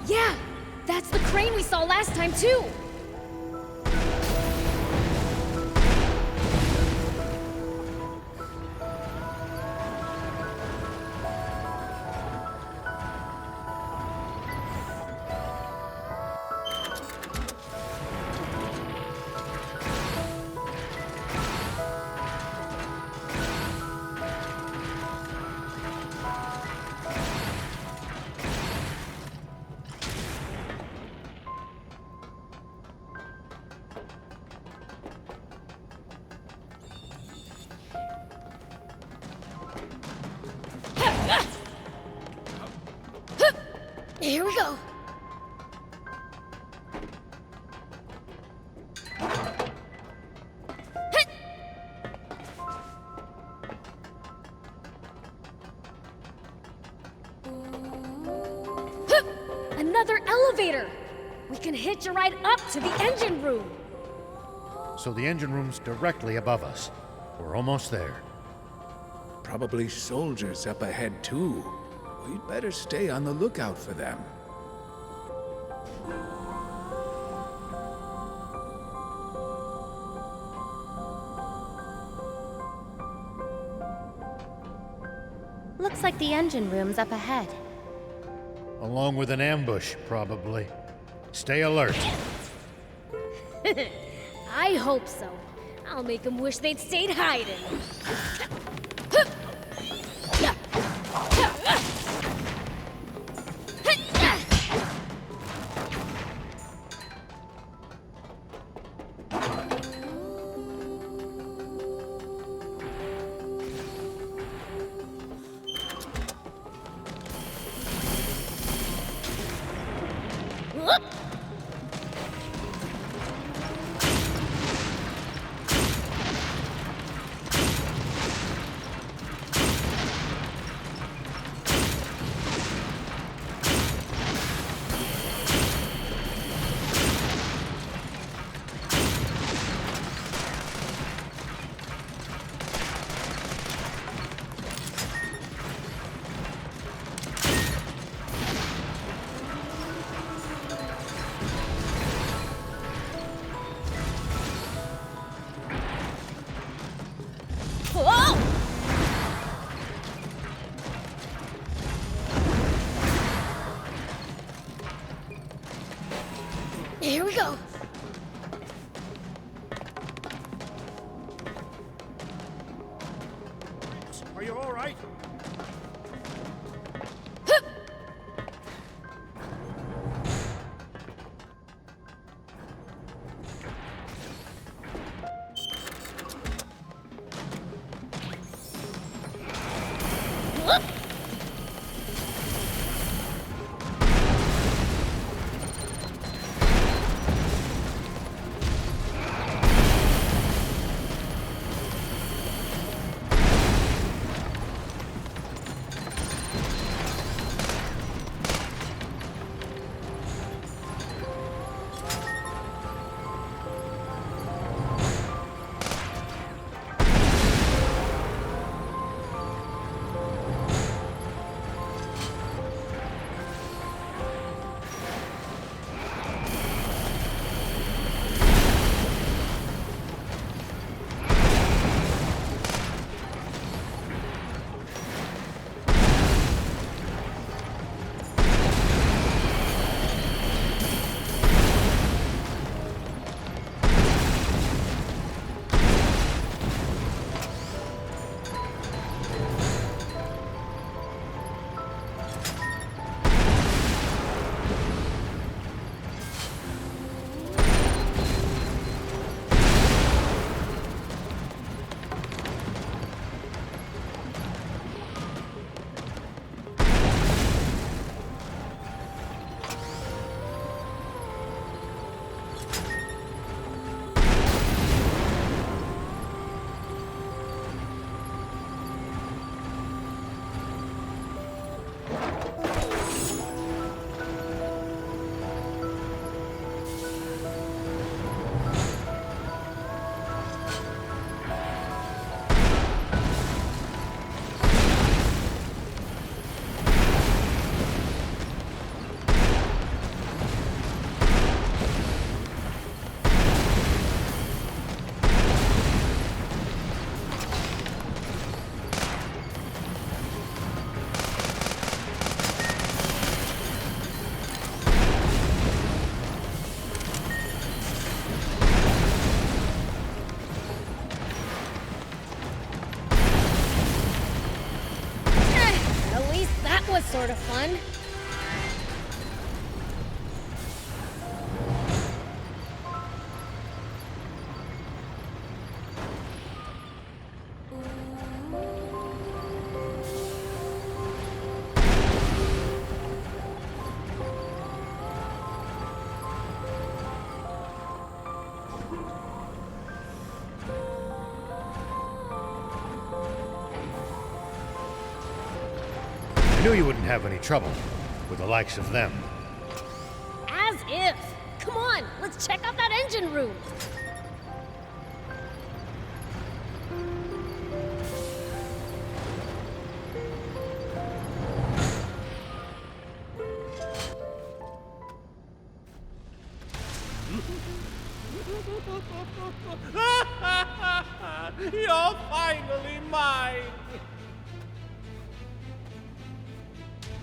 Yeah, that's the crane we saw last time too. Here we go. Another elevator! We can hitch a ride up to the engine room. So the engine room's directly above us. We're almost there. Probably soldiers up ahead too. We'd better stay on the lookout for them. Looks like the engine room's up ahead. Along with an ambush, probably. Stay alert. I hope so. I'll make them wish they'd stayed hiding. Here we go. Are you all right? Sort of fun. I knew you wouldn't have any trouble with the likes of them. As if. Come on, let's check out that engine room. You're finally mine!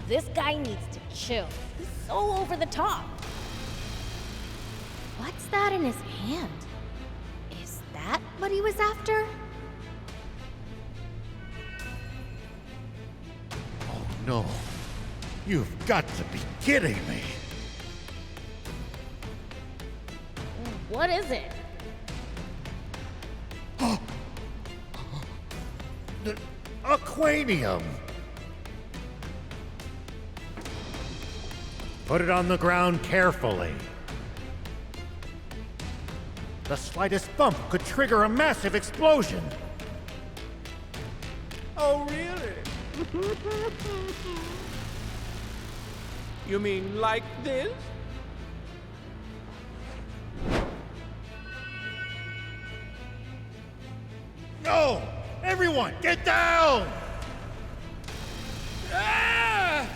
This guy needs to chill. He's so over the top. that in his hand? Is that what he was after? Oh no. You've got to be kidding me. What is it? The aquanium. Put it on the ground carefully. The slightest bump could trigger a massive explosion. Oh, really? You mean like this? No! Everyone, get down! Ah!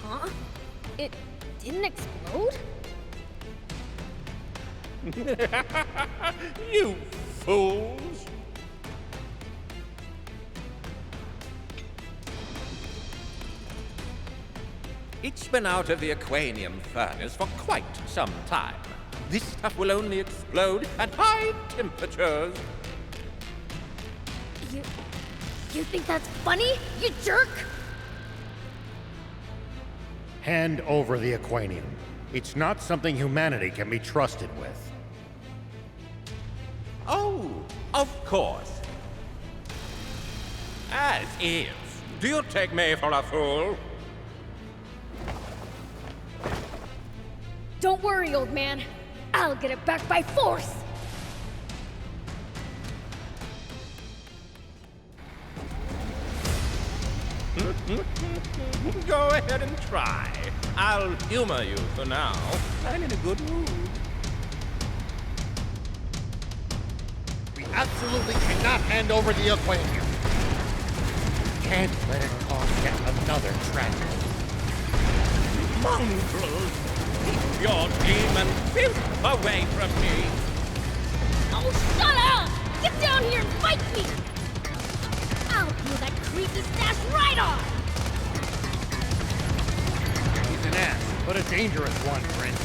Huh? It didn't explode? You fools! It's been out of the aquanium furnace for quite some time. This stuff will only explode at high temperatures. You think that's funny, you jerk? Hand over the aquanium. It's not something humanity can be trusted with. Oh, of course. As is. Do you take me for a fool? Don't worry, old man. I'll get it back by force! Go ahead and try. I'll humor you for now. I'm in a good mood. We absolutely cannot hand over the aquanium. Can't let it cause yet another tragedy. Mongrels! Keep your demon filth away from me! Oh, shut up! Get down here and fight me! I'll peel that creepy stash right off! He's an ass, but a dangerous one, Prince.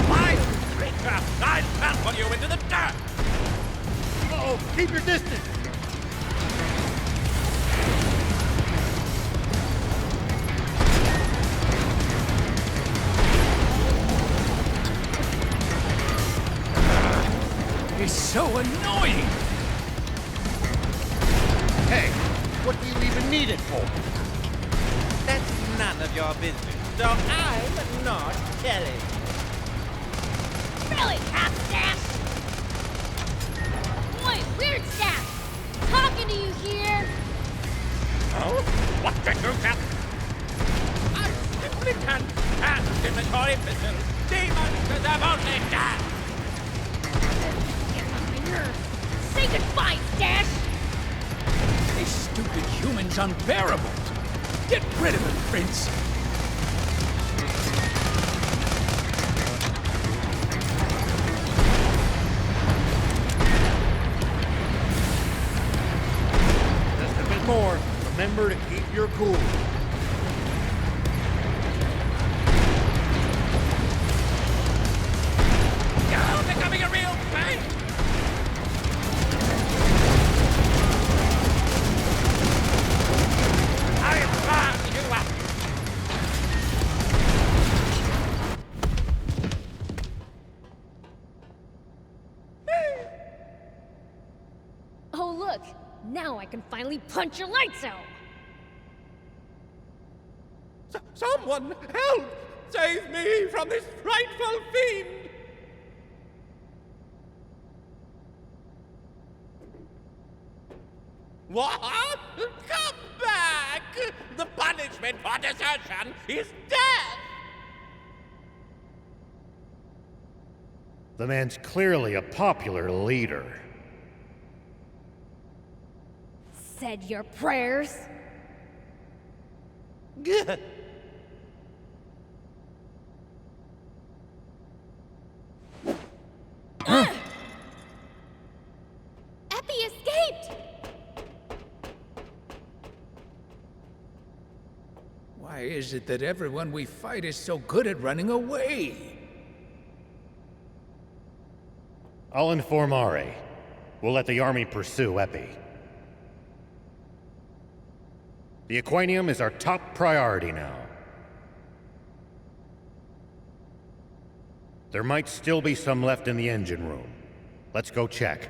Vile creature! I'll trample you into the dirt! Uh-oh, keep your distance! It's so annoying! Hey, what do you even need it for? That's none of your business, so I'm not telling. Really, half-stash? Boy, weird stash! Talking to you here! Oh? What did you tell? I simply can't stand inventory business. Demons deserve only death! Get on my nerves! Say goodbye, Stash! This stupid human's unbearable! Get rid of him, Prince! Just a bit more. Remember to keep your cool. You're becoming a real pain! I'll burn you up! Oh, look! Now I can finally punch your lights out! Someone help! Save me from this frightful fiend! What? Come back! The punishment for desertion is death! The man's clearly a popular leader. Said your prayers? Gah. Epi escaped! Why is it that everyone we fight is so good at running away? I'll inform Ari. We'll let the army pursue Epi. The Aquanium is our top priority now. There might still be some left in the engine room. Let's go check.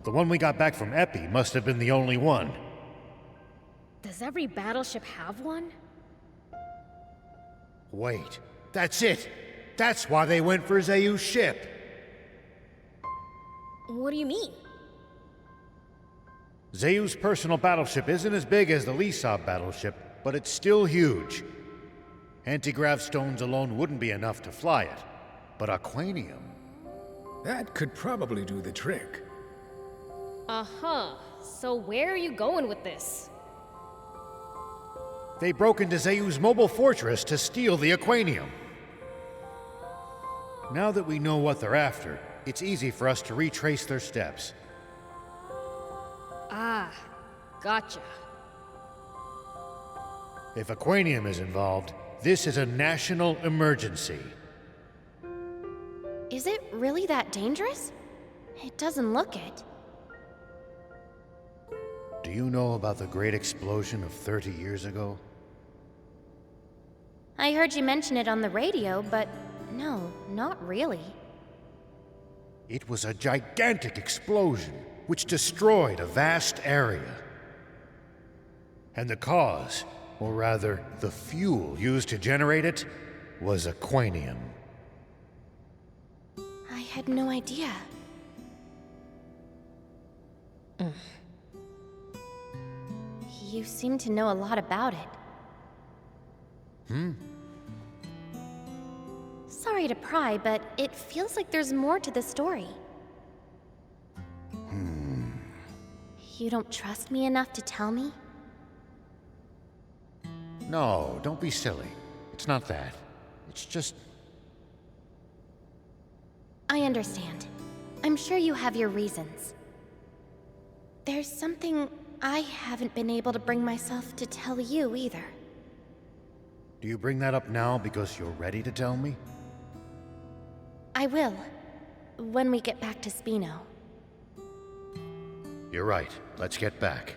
The one we got back from Epi must have been the only one. Does every battleship have one? Wait, that's it! That's why they went for Zayu's ship! What do you mean? Zayu's personal battleship isn't as big as the Lisab battleship, but it's still huge. Anti-grav stones alone wouldn't be enough to fly it, but Aquanium... That could probably do the trick. Uh-huh. So where are you going with this? They broke into Zayu's mobile fortress to steal the Aquanium. Now that we know what they're after, it's easy for us to retrace their steps. Ah, gotcha. If Aquanium is involved, this is a national emergency. Is it really that dangerous? It doesn't look it. Do you know about the great explosion of 30 years ago? I heard you mention it on the radio, but no, not really. It was a gigantic explosion which destroyed a vast area. And the cause, or rather, the fuel used to generate it, was Aquanium. I had no idea. You seem to know a lot about it. Sorry to pry, but it feels like there's more to the story. You don't trust me enough to tell me? No, don't be silly. It's not that. It's just... I understand. I'm sure you have your reasons. There's something I haven't been able to bring myself to tell you either. Do you bring that up now because you're ready to tell me? I will, when we get back to Spino. You're right. Let's get back.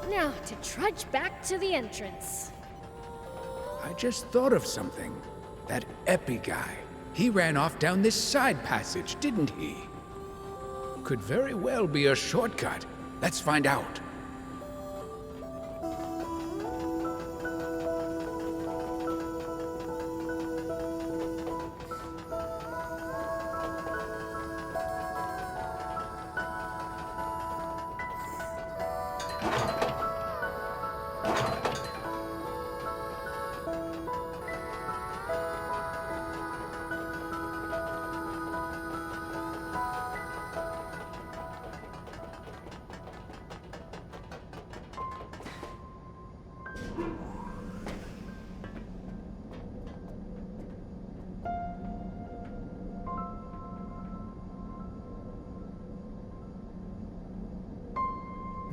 Now, to trudge back to the entrance. I just thought of something. That Epi guy. He ran off down this side passage, didn't he? Could very well be a shortcut. Let's find out.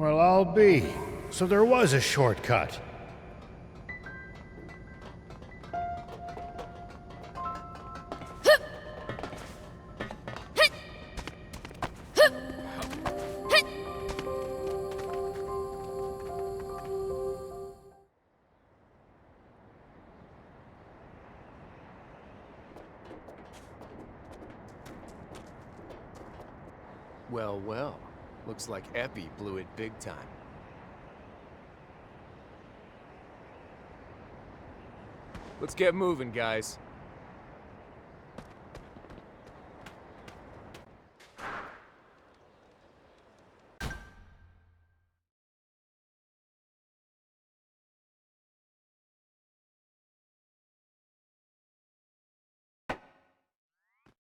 Well, I'll be. So there was a shortcut. Well, well. Looks like Epi blew it big time. Let's get moving, guys.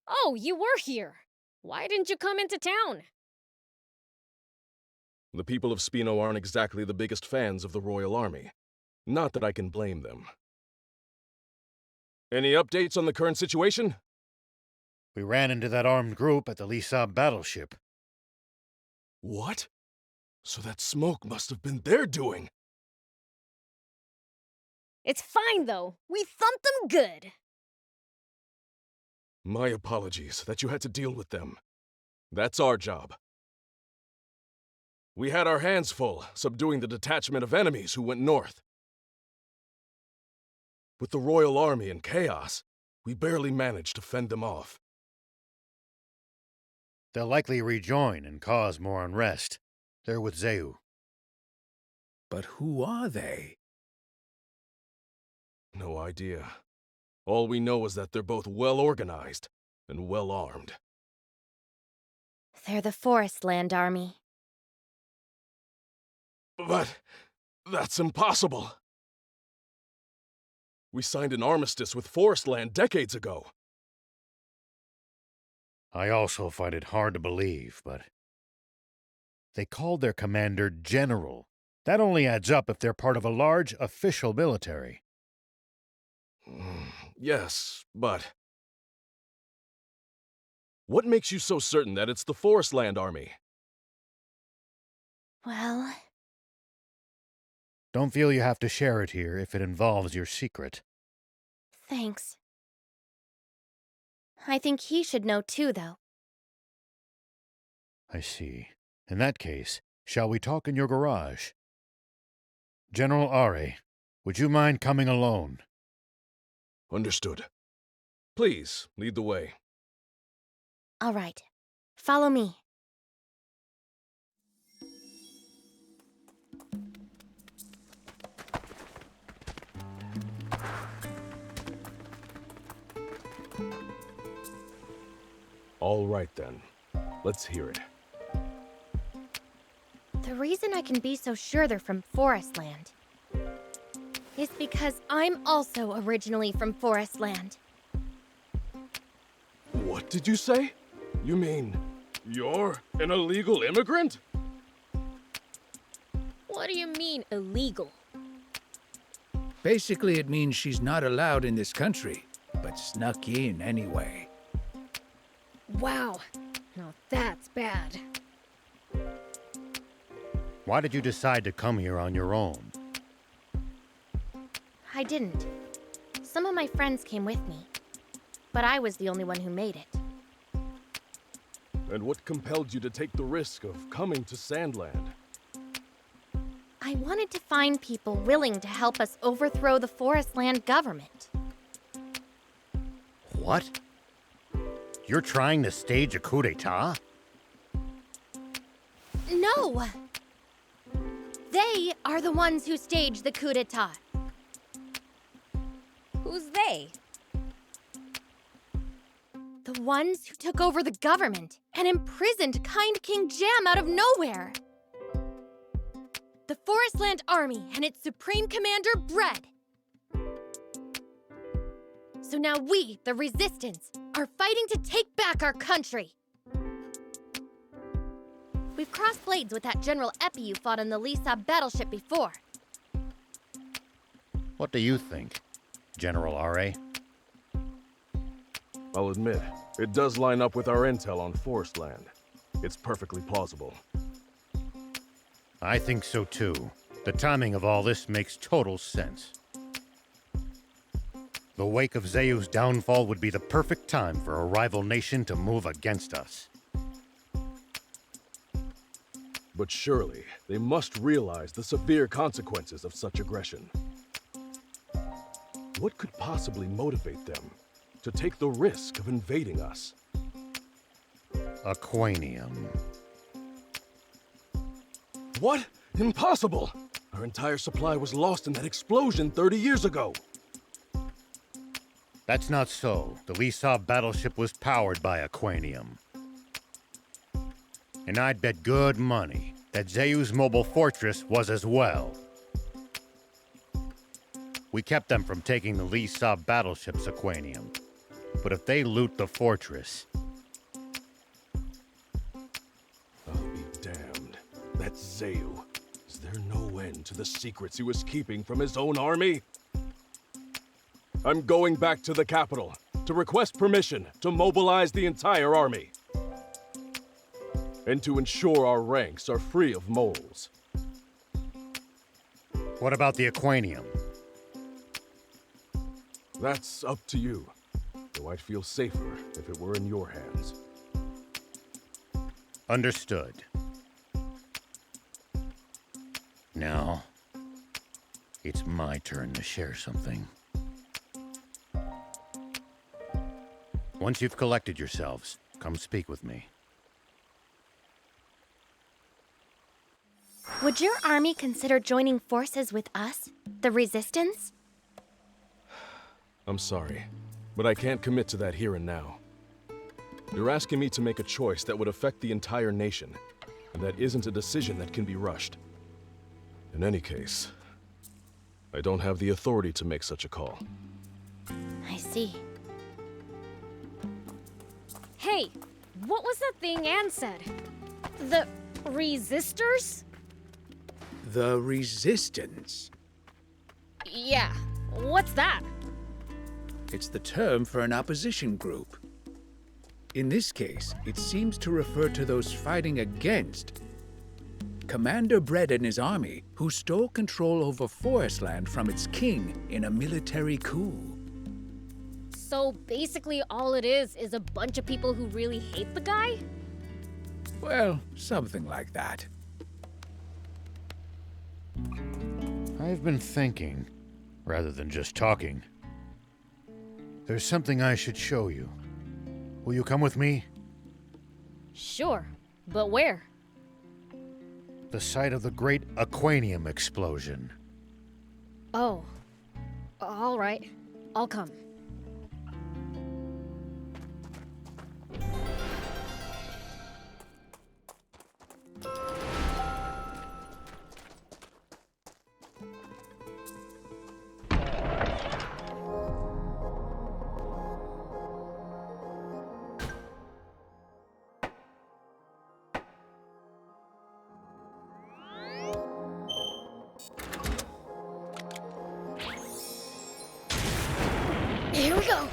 Oh, you were here. Why didn't you come into town? The people of Spino aren't exactly the biggest fans of the Royal Army. Not that I can blame them. Any updates on the current situation? We ran into that armed group at the Lisa Battleship. What? So that smoke must have been their doing. It's fine, though. We thumped them good. My apologies that you had to deal with them. That's our job. We had our hands full subduing the detachment of enemies who went north. With the Royal Army in chaos, we barely managed to fend them off. They'll likely rejoin and cause more unrest. They're with Zeu. But who are they? No idea. All we know is that they're both well organized and well armed. They're the Forestland Army. But that's impossible. We signed an armistice with Forestland decades ago. I also find it hard to believe, but they called their commander General. That only adds up if they're part of a large official military. Yes, but what makes you so certain that it's the Forestland Army? Well... Don't feel you have to share it here if it involves your secret. Thanks. I think he should know too, though. I see. In that case, shall we talk in your garage? General Are, would you mind coming alone? Understood. Please, lead the way. All right. Follow me. All right, then. Let's hear it. The reason I can be so sure they're from Forestland is because I'm also originally from Forestland. What did you say? You mean you're an illegal immigrant? What do you mean, illegal? Basically, it means she's not allowed in this country, but snuck in anyway. Wow. Now that's bad. Why did you decide to come here on your own? I didn't. Some of my friends came with me, but I was the only one who made it. And what compelled you to take the risk of coming to Sandland? I wanted to find people willing to help us overthrow the Forestland government. What? You're trying to stage a coup d'etat? No! They are the ones who staged the coup d'etat. Who's they? The ones who took over the government and imprisoned kind King Jam out of nowhere. The Forestland Army and its supreme commander, Bread. So now we, the Resistance, are fighting to take back our country. We've crossed blades with that General Epi you fought on the Lisa Battleship before. What do you think, General Are? I'll admit, it does line up with our intel on Forestland. It's perfectly plausible. I think so too. The timing of all this makes total sense. The wake of Zeu's downfall would be the perfect time for a rival nation to move against us. But surely, they must realize the severe consequences of such aggression. What could possibly motivate them to take the risk of invading us? Aquanium. What? Impossible! Our entire supply was lost in that explosion 30 years ago. That's not so. The Lisa battleship was powered by Aquanium. And I'd bet good money that Zeu's mobile fortress was as well. We kept them from taking the Lisa battleship's Aquanium. But if they loot the fortress... I'll be damned. That's Zeu. Is there no end to the secrets he was keeping from his own army? I'm going back to the capital to request permission to mobilize the entire army. And to ensure our ranks are free of moles. What about the Aquanium? That's up to you, though I'd feel safer if it were in your hands. Understood. Now, it's my turn to share something. Once you've collected yourselves, come speak with me. Would your army consider joining forces with us, the Resistance? I'm sorry, but I can't commit to that here and now. You're asking me to make a choice that would affect the entire nation, and that isn't a decision that can be rushed. In any case, I don't have the authority to make such a call. I see. Hey, what was that thing Anne said? The resistors? The Resistance. Yeah, what's that? It's the term for an opposition group. In this case, it seems to refer to those fighting against Commander Bread and his army, who stole control over Forestland from its king in a military coup. So basically all it is a bunch of people who really hate the guy? Well, something like that. I've been thinking, rather than just talking. There's something I should show you. Will you come with me? Sure, but where? The site of the great Aquanium explosion. Oh, all right. I'll come. Here we go.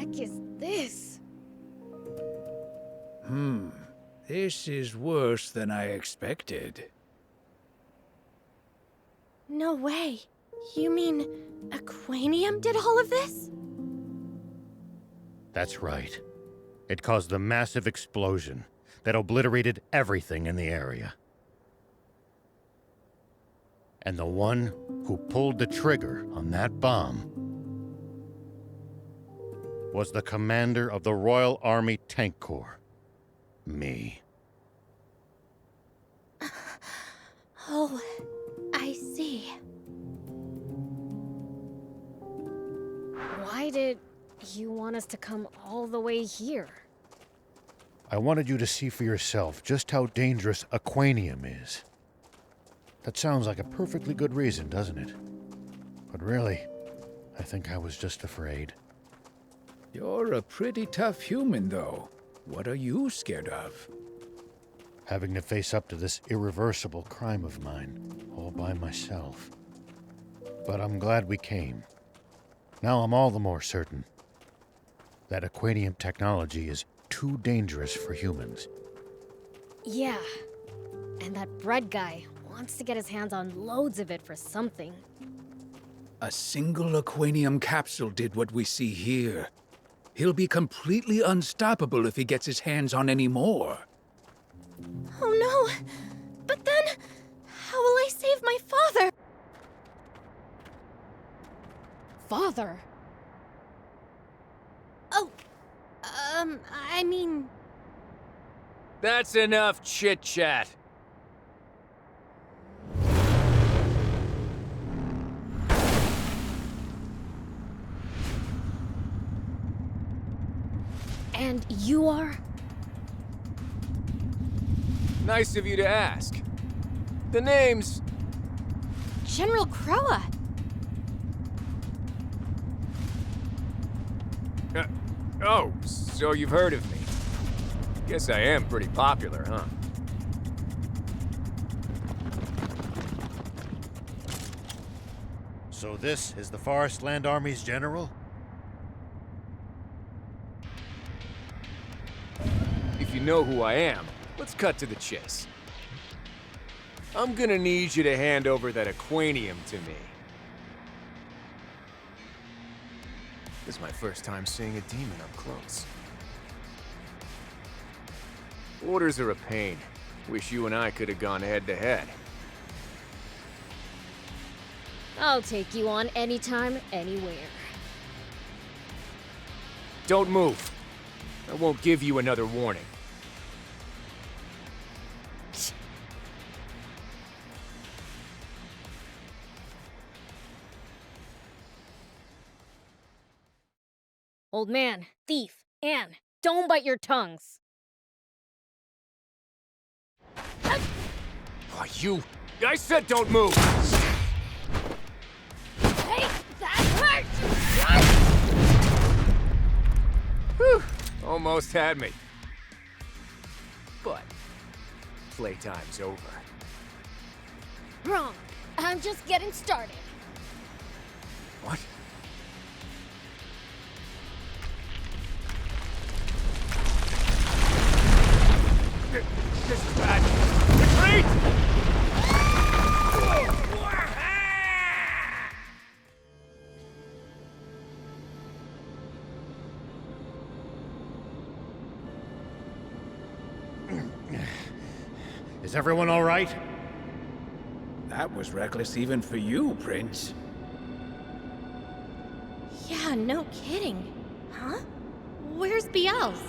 heck is this? This is worse than I expected. No way. You mean Aquanium did all of this? That's right. It caused a massive explosion that obliterated everything in the area. And the one who pulled the trigger on that bomb was the commander of the Royal Army Tank Corps. Me. Oh, I see. Why did you want us to come all the way here? I wanted you to see for yourself just how dangerous Aquanium is. That sounds like a perfectly good reason, doesn't it? But really, I think I was just afraid. You're a pretty tough human, though. What are you scared of? Having to face up to this irreversible crime of mine, all by myself. But I'm glad we came. Now I'm all the more certain that Aquanium technology is too dangerous for humans. Yeah. And that bread guy wants to get his hands on loads of it for something. A single Aquanium capsule did what we see here. He'll be completely unstoppable if he gets his hands on any more. Oh no! But then, how will I save my father? Father? Oh, I mean... That's enough chit-chat. And you are? Nice of you to ask. The name's... General Croa. Oh, so you've heard of me. Guess I am pretty popular, huh? So this is the Forest Land Army's general? If you know who I am, let's cut to the chase. I'm gonna need you to hand over that Aquanium to me. This is my first time seeing a demon up close. Orders are a pain. Wish you and I could have gone head-to-head. I'll take you on anytime, anywhere. Don't move. I won't give you another warning. Old man, thief, Anne, don't bite your tongues. Oh, you... I said don't move! Hey, that hurt! Whew, almost had me. But playtime's over. Wrong. I'm just getting started. What? This is bad. Retreat! Is everyone all right? That was reckless even for you, Prince. Yeah, no kidding. Huh? Where's Beelz?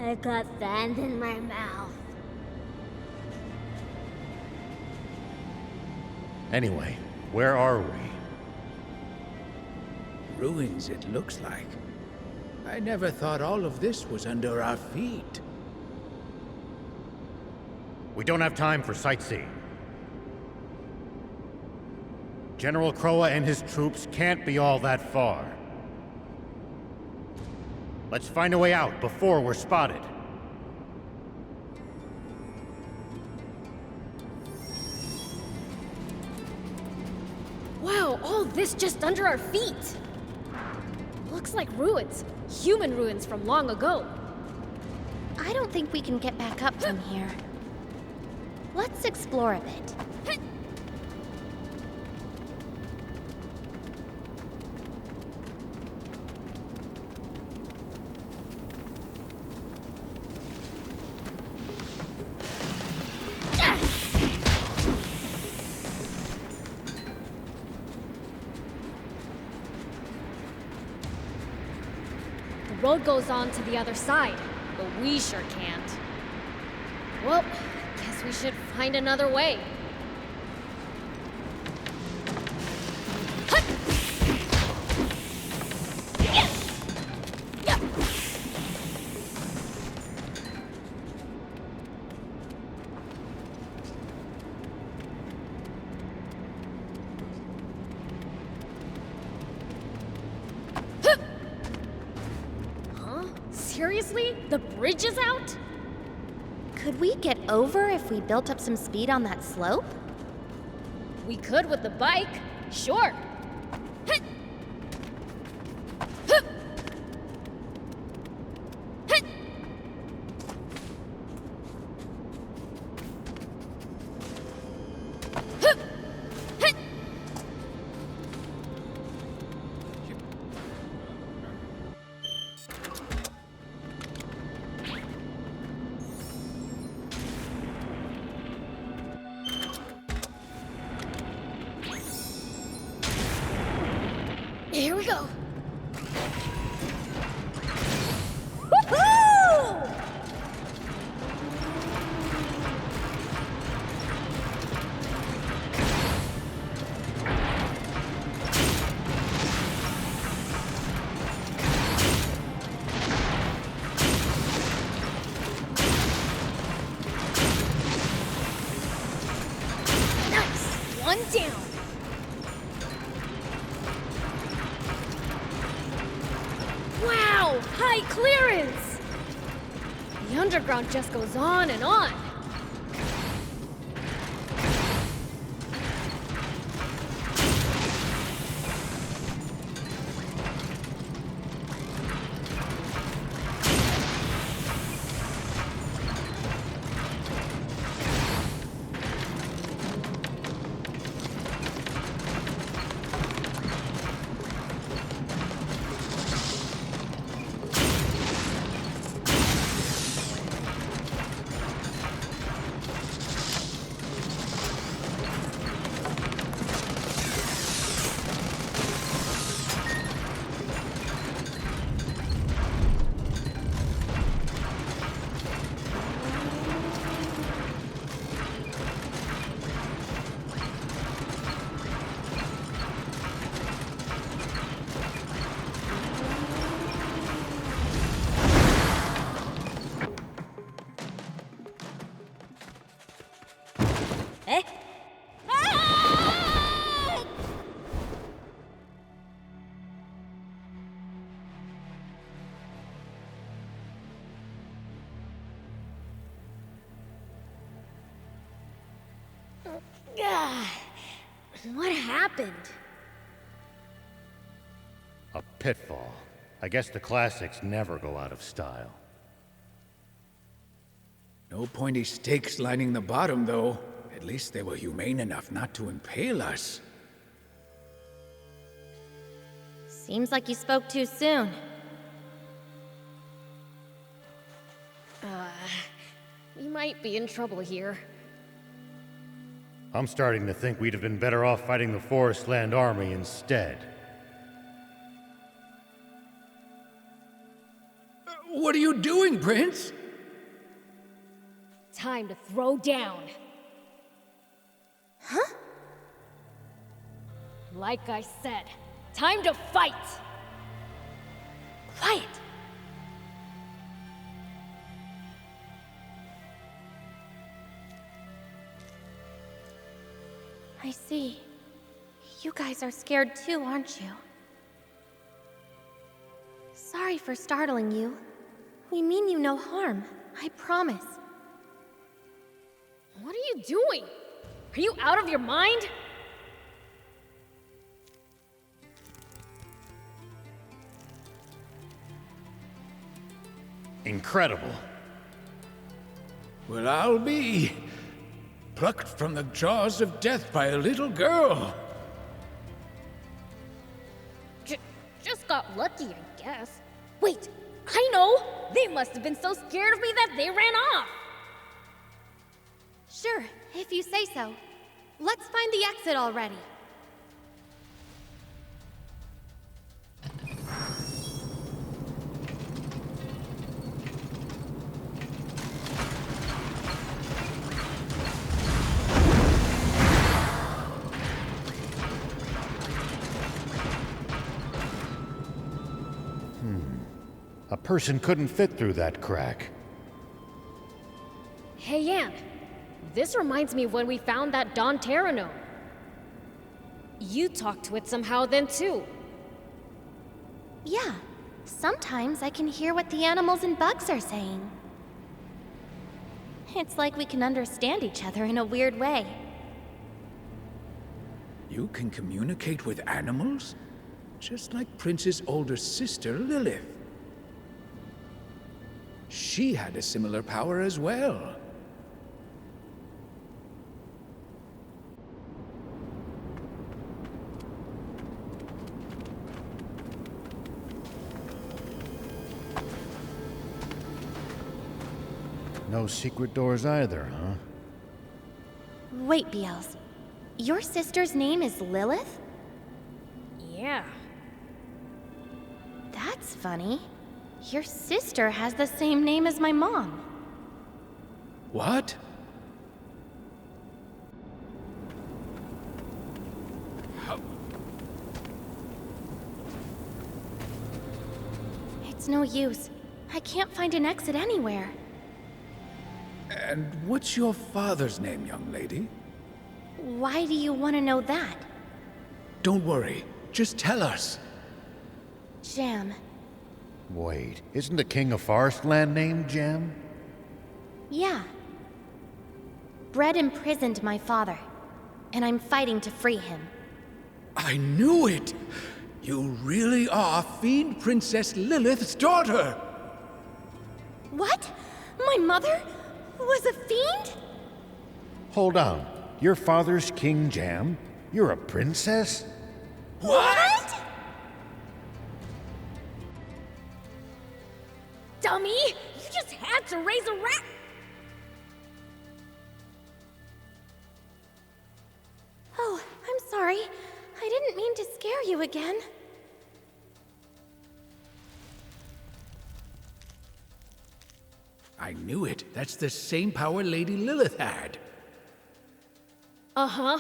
I got sand in my mouth. Anyway, where are we? Ruins, it looks like. I never thought all of this was under our feet. We don't have time for sightseeing. General Croa and his troops can't be all that far. Let's find a way out before we're spotted. all this just under our feet? Looks like ruins. Human ruins from long ago. I don't think we can get back up from here. Let's explore a bit. The road goes on to the other side, but we sure can't. Well, guess we should find another way. Seriously? The bridge is out? Could we get over if we built up some speed on that slope? We could with the bike. Sure. Here we go. Woohoo! Nice. One down. Wow! High clearance! The underground just goes on and on. Eh? Ah! What happened? A pitfall. I guess the classics never go out of style. No pointy stakes lining the bottom, though. At least they were humane enough not to impale us. Seems like you spoke too soon. We might be in trouble here. I'm starting to think we'd have been better off fighting the Forestland Army instead. What are you doing, Prince? Time to throw down. Huh? Like I said, time to fight! Quiet! I see. You guys are scared too, aren't you? Sorry for startling you. We mean you no harm, I promise. What are you doing? Are you out of your mind? incredible. Well, I'll be plucked from the jaws of death by a little girl. Just got lucky, I guess. Wait, I know! They must have been so scared of me that they ran off! Sure, if you say so. Let's find the exit already. A person couldn't fit through that crack. Hey, Yan. This reminds me of when we found that Don Terano. You talked to it somehow then, too. Yeah, sometimes I can hear what the animals and bugs are saying. It's like we can understand each other in a weird way. You can communicate with animals? Just like Prince's older sister, Lilith. She had a similar power as well. No secret doors either, huh? Wait, Beelz. Your sister's name is Lilith? Yeah. That's funny. Your sister has the same name as my mom. What? It's no use. I can't find an exit anywhere. And what's your father's name, young lady? Why do you want to know that? Don't worry. Just tell us. Jam. Wait, isn't the king of Forestland named Jam? Yeah. Bread imprisoned my father, and I'm fighting to free him. I knew it! You really are Fiend Princess Lilith's daughter! What? My mother was a fiend? Hold on. Your father's King Jam? You're a princess? What? Dummy! You just had to raise a rat! Oh, I'm sorry. I didn't mean to scare you again. I knew it. That's the same power Lady Lilith had. Uh-huh.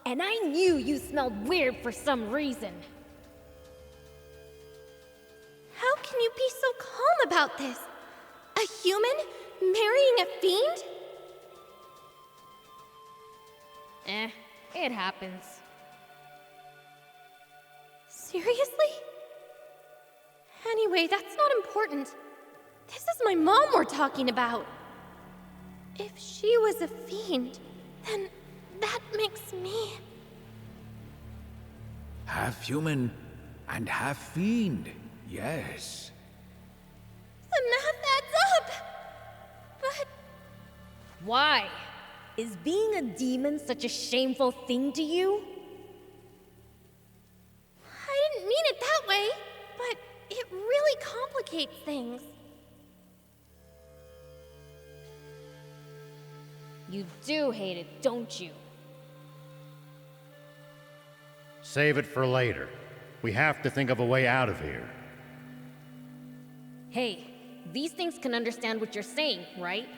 And I knew you smelled weird for some reason. How can you be so calm about this? A human marrying a fiend? It happens. Seriously? Anyway, that's not important. This is my mom we're talking about. If she was a fiend, then that makes me... Half human and half fiend, yes. The math adds up! But... Why? Is being a demon such a shameful thing to you? I didn't mean it that way, but it really complicates things. You do hate it, don't you? Save it for later. We have to think of a way out of here. Hey, these things can understand what you're saying, right?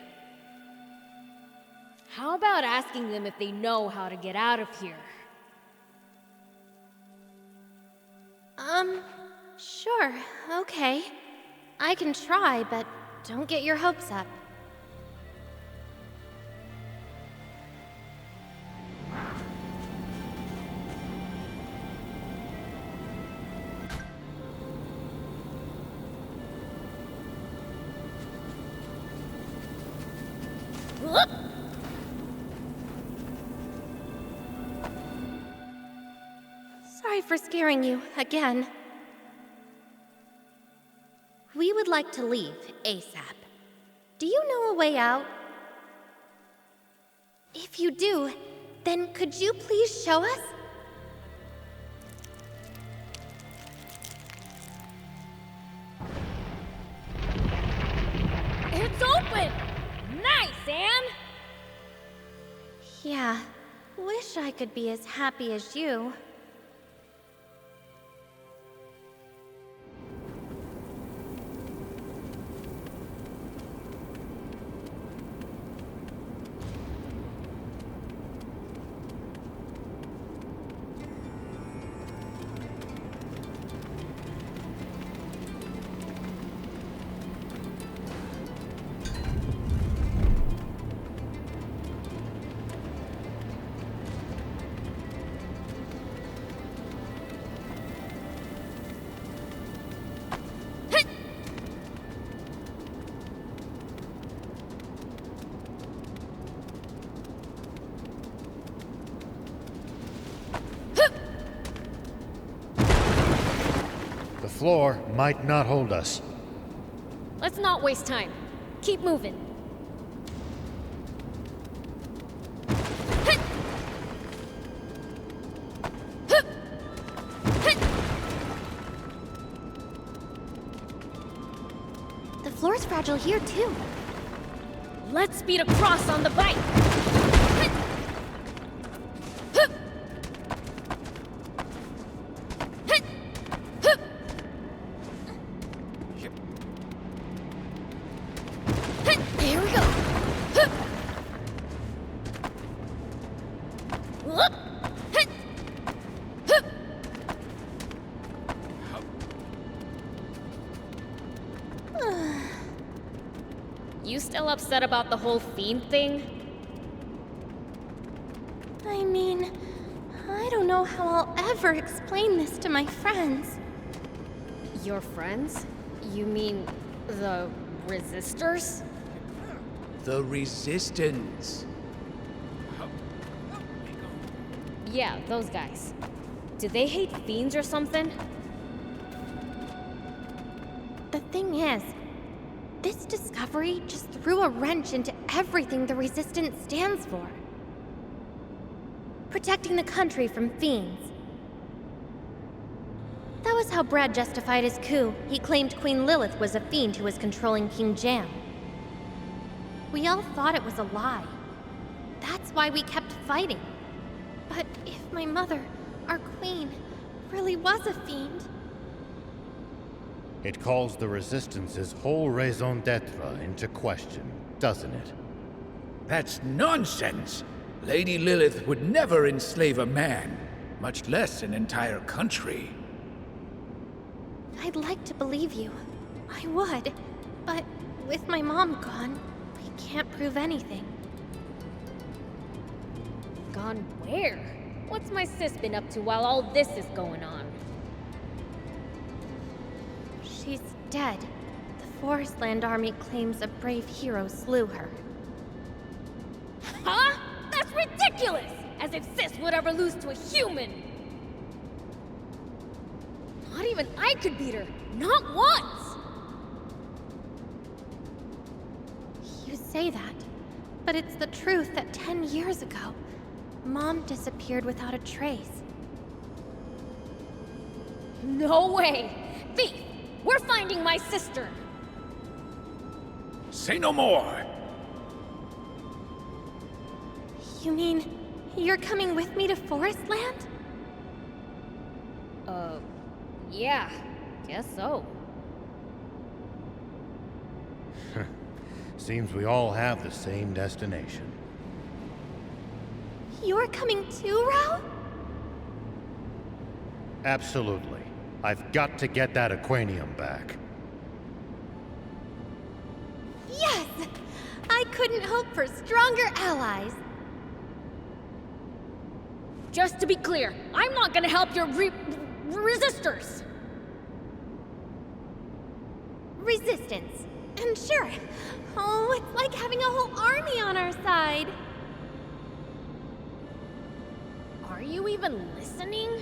How about asking them if they know how to get out of here? Sure, okay. I can try, but don't get your hopes up. Sorry for scaring you, again. We would like to leave ASAP. Do you know a way out? If you do, then could you please show us? It's open! Nice, Anne! Yeah, wish I could be as happy as you. The floor might not hold us. Let's not waste time. Keep moving. The floor's fragile here, too. Let's speed across on the bike. Here we go. You still upset about the whole Fiend thing? I mean, I don't know how I'll ever explain this to my friends. Your friends? You mean the resistors? The Resistance. Yeah, those guys. Do they hate fiends or something? The thing is, this discovery just threw a wrench into everything the Resistance stands for. Protecting the country from fiends. That was how Brad justified his coup. He claimed Queen Lilith was a fiend who was controlling King Jam. We all thought it was a lie. That's why we kept fighting. But if my mother, our queen, really was a fiend... It calls the Resistance's whole raison d'etre into question, doesn't it? That's nonsense! Lady Lilith would never enslave a man, much less an entire country. I'd like to believe you. I would. But with my mom gone, we can't prove anything. Gone where? What's my sis been up to while all this is going on? She's dead. The Forestland Army claims a brave hero slew her. Huh? That's ridiculous! As if sis would ever lose to a human! Not even I could beat her. Not once! You say that, but it's the truth that 10 years ago, Mom disappeared without a trace. No way! Thief! We're finding my sister! Say no more! You mean, you're coming with me to Forestland? Yeah, guess so. Seems we all have the same destination. You're coming too, Rao? Absolutely. I've got to get that Aquanium back. Yes! I couldn't hope for stronger allies. Just to be clear, I'm not gonna help your resistors! Resistance. And sure. Oh, it's like having a whole army on our side. Are you even listening?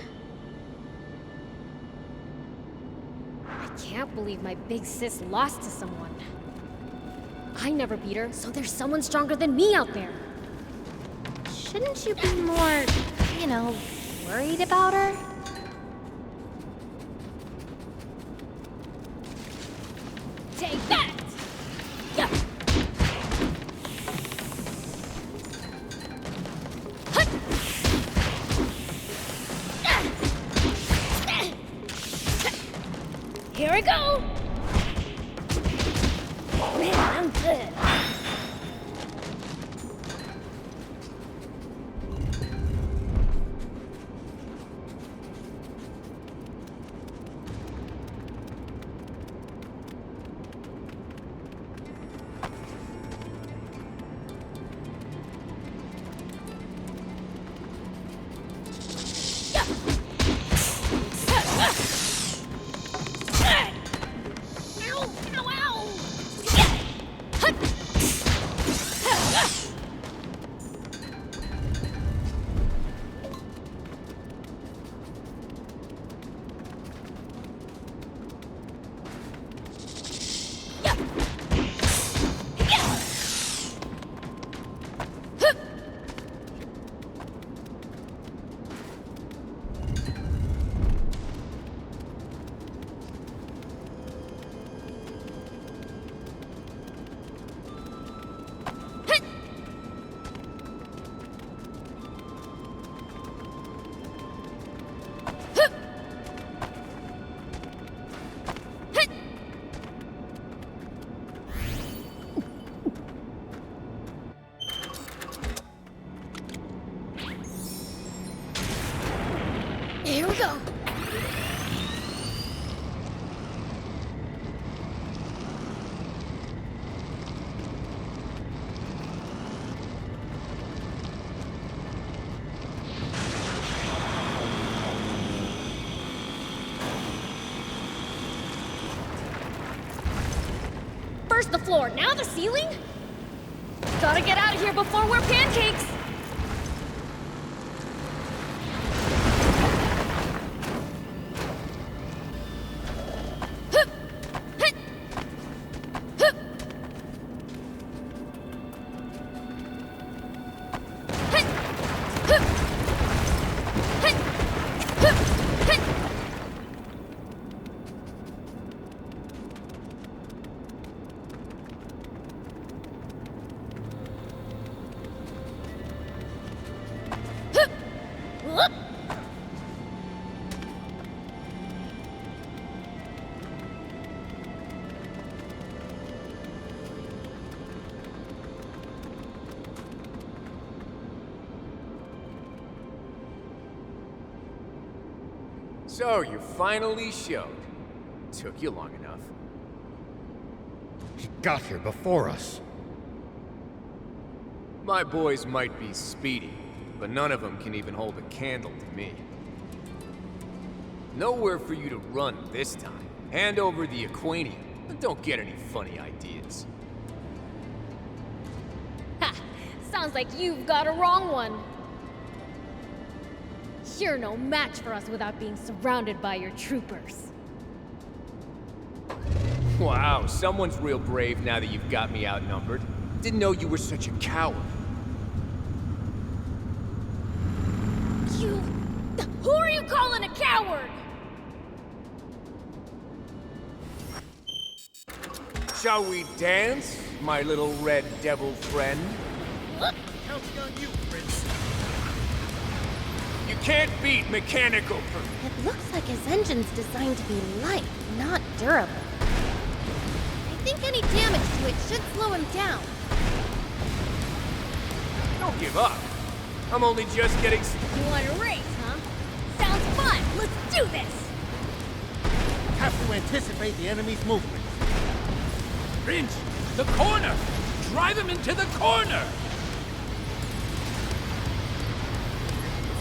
I Can't believe my big sis lost to someone. I never beat her, so there's someone stronger than me out there. Shouldn't you be more, worried about her? Take that! Yeah. Here I go! Man, I'm good. Here we go. First the floor, now the ceiling? Gotta get out of here before we're pancakes! So, you finally showed. Took you long enough. He got here before us. My boys might be speedy, but none of them can even hold a candle to me. Nowhere for you to run this time. Hand over the Aquanium, but don't get any funny ideas. Ha! Sounds like you've got a wrong one. You're no match for us without being surrounded by your troopers. Wow, someone's real brave now that you've got me outnumbered. Didn't know you were such a coward. Who are you calling a coward? Shall we dance, my little red devil friend? Counting on you, Prince. You can't beat mechanical It looks like his engine's designed to be light, not durable. I think any damage to it should slow him down. Don't give up. I'm only just getting... You want a race, huh? Sounds fun! Let's do this! Have to anticipate the enemy's movement. Prince, the corner! Drive him into the corner!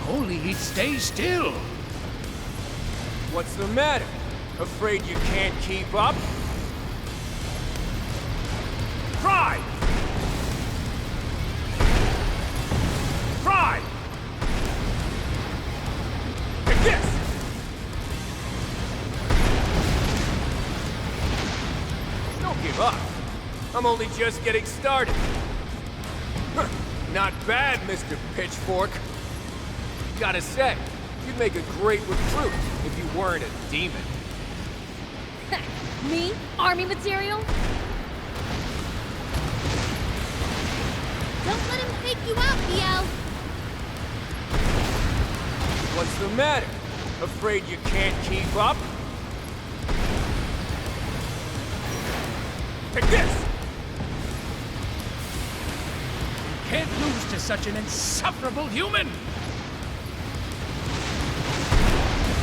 If only he'd stay still. What's the matter? Afraid you can't keep up? Try! Try! Like this! I'm only just getting started. Huh, not bad, Mr. Pitchfork. Gotta say, you'd make a great recruit if you weren't a demon. Me? Army material? Don't let him take you out, Biel. What's the matter? Afraid you can't keep up? Take this! You can't lose to such an insufferable human!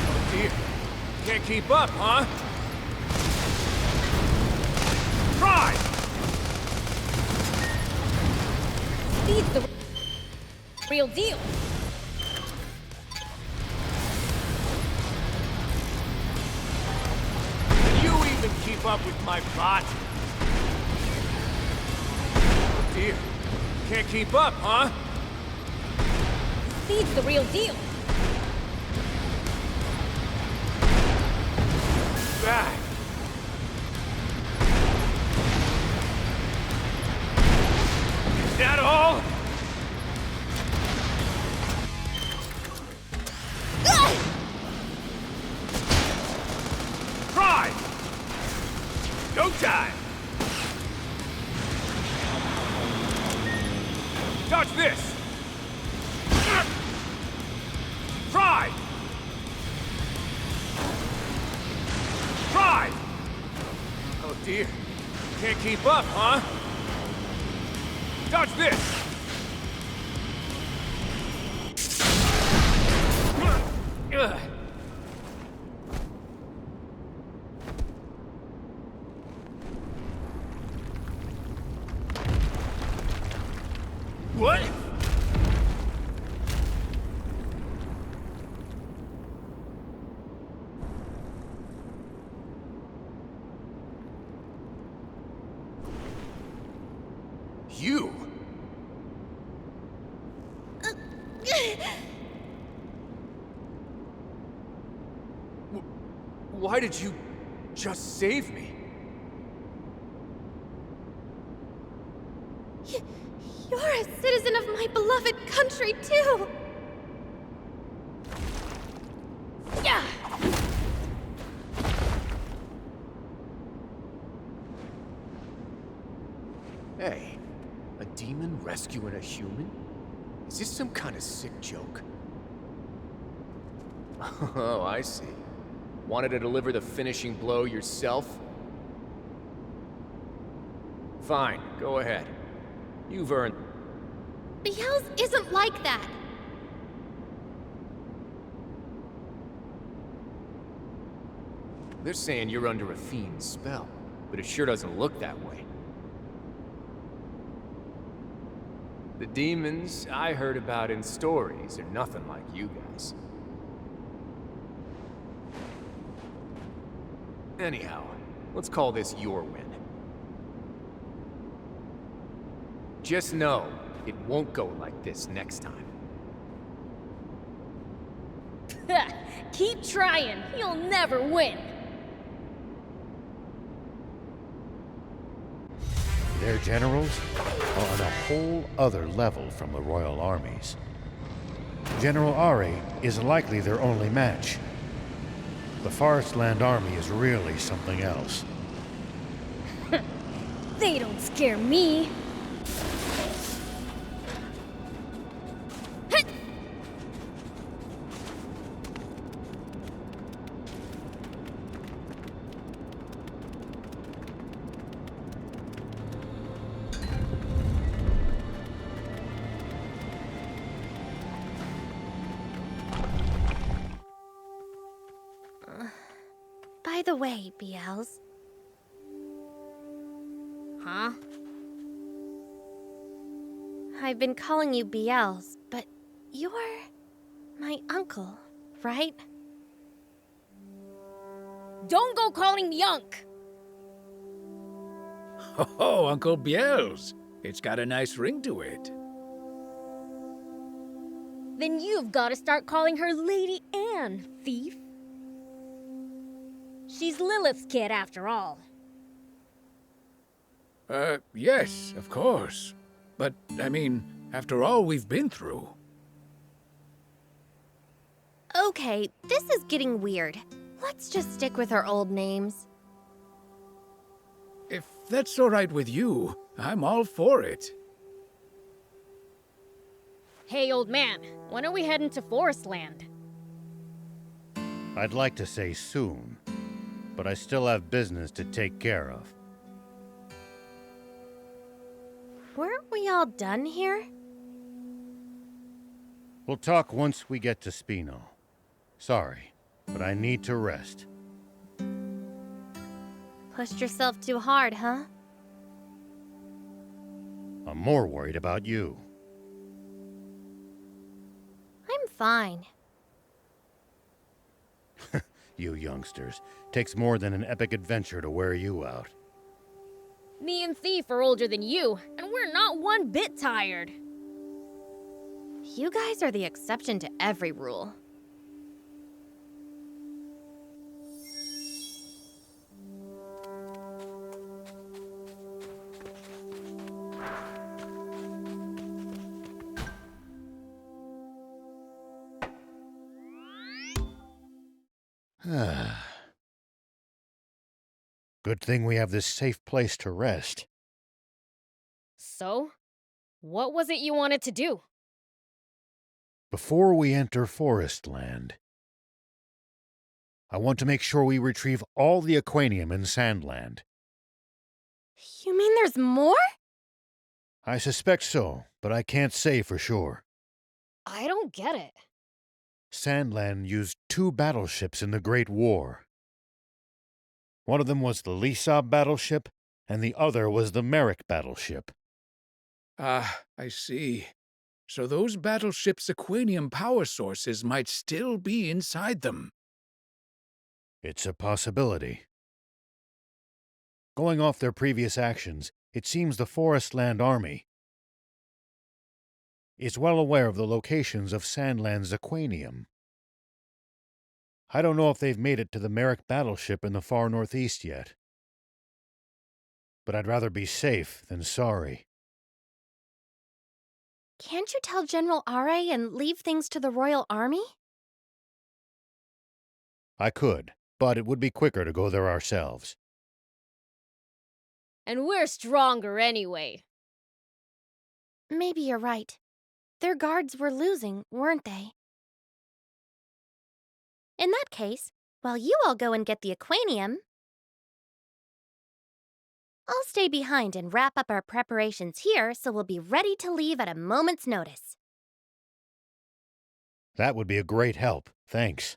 Oh dear. Can't keep up, huh? Try! Speed's the real deal. Can you even keep up with my bot? Oh dear. Can't keep up, huh? Speed's the real deal. Back. Is that all? Try! Go time! Dodge this! Try! Try! Oh dear. Can't keep up, huh? Dodge this! Ugh. What? You? Why did you just save me? You're a citizen of my beloved country, too! Yeah! Hey, a demon rescuing a human? Is this some kind of sick joke? Oh, I see. Wanted to deliver the finishing blow yourself? Fine, go ahead. You've earned... Biel's isn't like that! They're saying you're under a fiend's spell, but it sure doesn't look that way. The demons I heard about in stories are nothing like you guys. Anyhow, let's call this your win. Just know, it won't go like this next time. Keep trying. You'll never win. Their generals are on a whole other level from the royal armies. General Ari is likely their only match. The Forestland army is really something else. They don't scare me. By the way, Biels. Huh? I've been calling you Biels, but you're my uncle, right? Don't go calling me Unc! Oh, Uncle Biels. It's got a nice ring to it. Then you've got to start calling her Lady Anne, thief. She's Lilith's kid, after all. Yes, of course. But, I mean, after all we've been through. Okay, this is getting weird. Let's just stick with our old names. If that's all right with you, I'm all for it. Hey, old man, when are we heading to Forest Land? I'd like to say soon, but I still have business to take care of. Weren't we all done here? We'll talk once we get to Spino. Sorry, but I need to rest. Pushed yourself too hard, huh? I'm more worried about you. I'm fine. You youngsters. Takes more than an epic adventure to wear you out. Me and Thief are older than you, and we're not one bit tired. You guys are the exception to every rule. Good thing we have this safe place to rest. So, what was it you wanted to do? Before we enter Forest Land, I want to make sure we retrieve all the Aquanium in Sandland. You mean there's more? I suspect so, but I can't say for sure. I don't get it. Sandland used 2 battleships in the Great War. One of them was the Lisab battleship, and the other was the Merrick battleship. Ah, I see. So those battleships' Aquanium power sources might still be inside them. It's a possibility. Going off their previous actions, it seems the Forest Land Army is well aware of the locations of Sandland's Aquanium. I don't know if they've made it to the Merrick battleship in the far northeast yet. But I'd rather be safe than sorry. Can't you tell General Are and leave things to the Royal Army? I could, but it would be quicker to go there ourselves. And we're stronger anyway. Maybe you're right. Their guards were losing, weren't they? In that case, while you all go and get the Aquanium, I'll stay behind and wrap up our preparations here so we'll be ready to leave at a moment's notice. That would be a great help, thanks.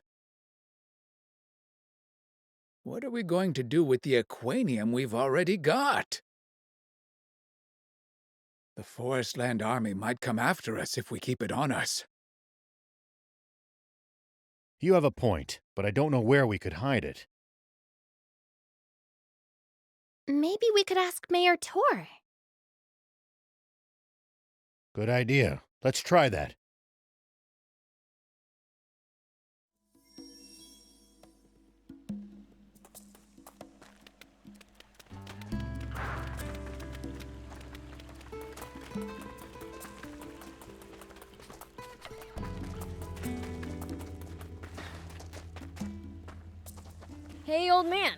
What are we going to do with the Aquanium we've already got? The Forest Land Army might come after us if we keep it on us. You have a point, but I don't know where we could hide it. Maybe we could ask Mayor Tor. Good idea. Let's try that. Hey, old man.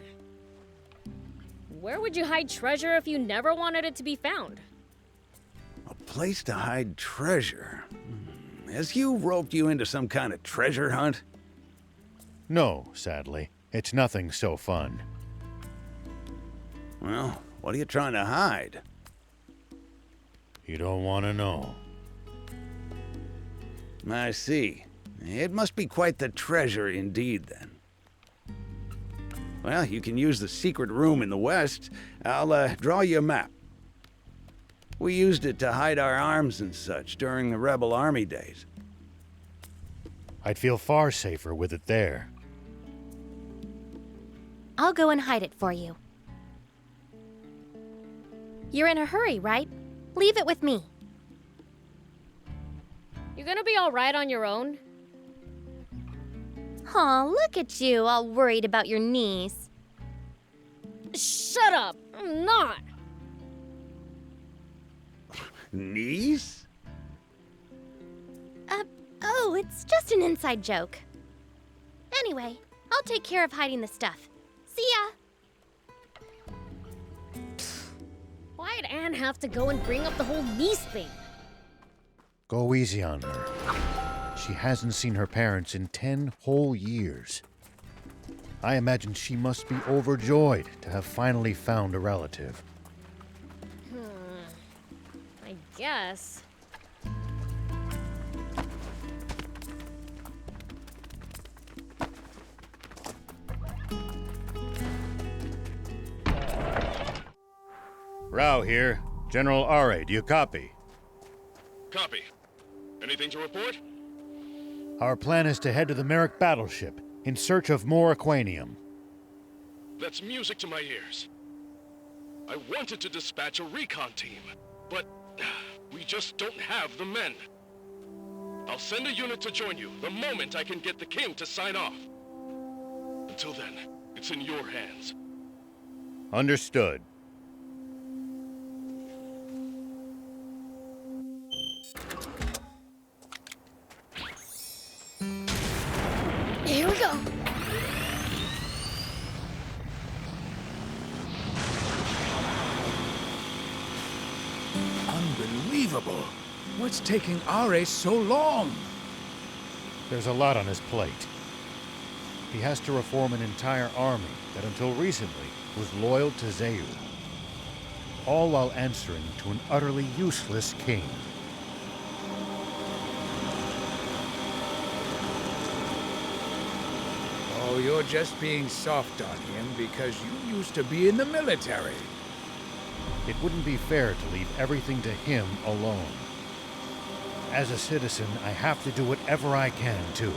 Where would you hide treasure if you never wanted it to be found? A place to hide treasure? Has Hugh roped you into some kind of treasure hunt? No, sadly. It's nothing so fun. Well, what are you trying to hide? You don't want to know. I see. It must be quite the treasure indeed, then. Well, you can use the secret room in the west. I'll draw you a map. We used it to hide our arms and such during the rebel army days. I'd feel far safer with it there. I'll go and hide it for you. You're in a hurry, right? Leave it with me. You gonna be alright on your own? Aw, look at you, all worried about your knees. Shut up! I'm not! Niece? Oh, it's just an inside joke. Anyway, I'll take care of hiding the stuff. See ya! Why'd Anne have to go and bring up the whole niece thing? Go easy on her. She hasn't seen her parents in 10 whole years. I imagine she must be overjoyed to have finally found a relative. I guess. Rao here. General Are, do you copy? Copy. Anything to report? Our plan is to head to the Merrick Battleship in search of more Aquanium. That's music to my ears. I wanted to dispatch a recon team, but we just don't have the men. I'll send a unit to join you the moment I can get the king to sign off. Until then, it's in your hands. Understood. Here we go. Unbelievable. What's taking Are so long? There's a lot on his plate. He has to reform an entire army that until recently was loyal to Zayu, all while answering to an utterly useless king. Oh, you're just being soft on him because you used to be in the military. It wouldn't be fair to leave everything to him alone. As a citizen, I have to do whatever I can, too.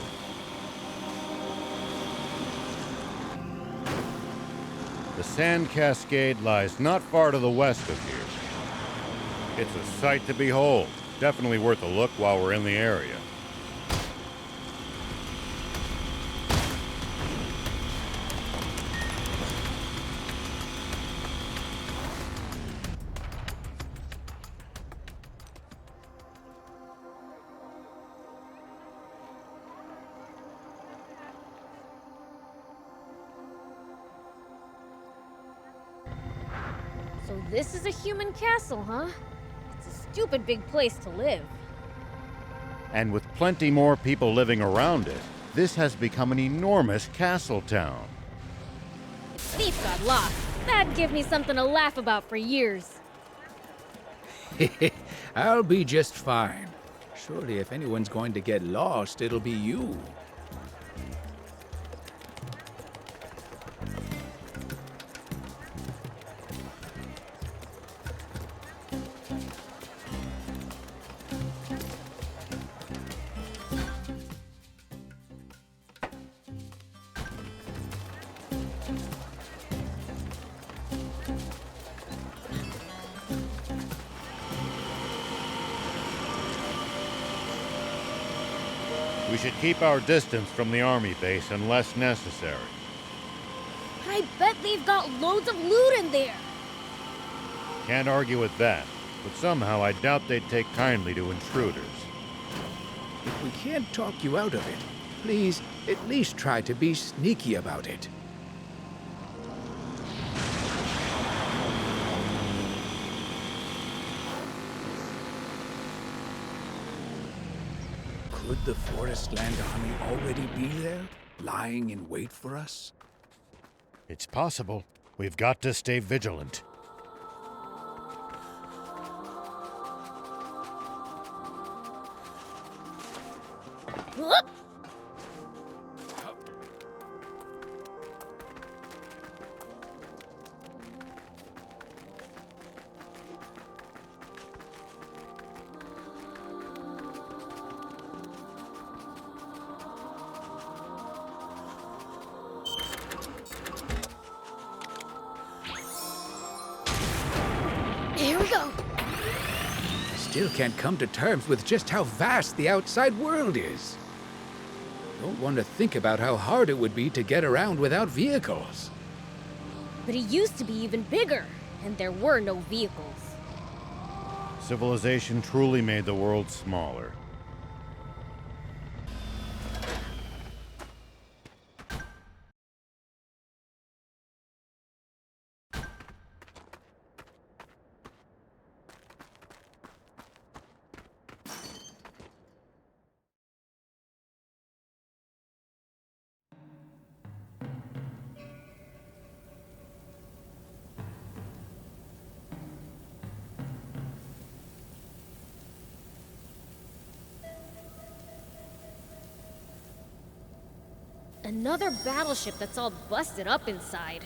The Sand Cascade lies not far to the west of here. It's a sight to behold. Definitely worth a look while we're in the area. So this is a human castle, huh? It's a stupid big place to live. And with plenty more people living around it, this has become an enormous castle town. If Thief got lost, that'd give me something to laugh about for years. I'll be just fine. Surely if anyone's going to get lost, it'll be you. We should keep our distance from the army base unless necessary. I bet they've got loads of loot in there. Can't argue with that, but somehow I doubt they'd take kindly to intruders. If we can't talk you out of it, please at least try to be sneaky about it. Could the Forest Land Army already be there, lying in wait for us? It's possible. We've got to stay vigilant. Whoop! Here we go. I still can't come to terms with just how vast the outside world is. Don't want to think about how hard it would be to get around without vehicles. But it used to be even bigger, and there were no vehicles. Civilization truly made the world smaller. Another battleship that's all busted up inside.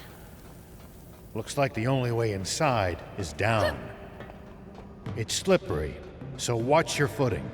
Looks like the only way inside is down. It's slippery, so watch your footing.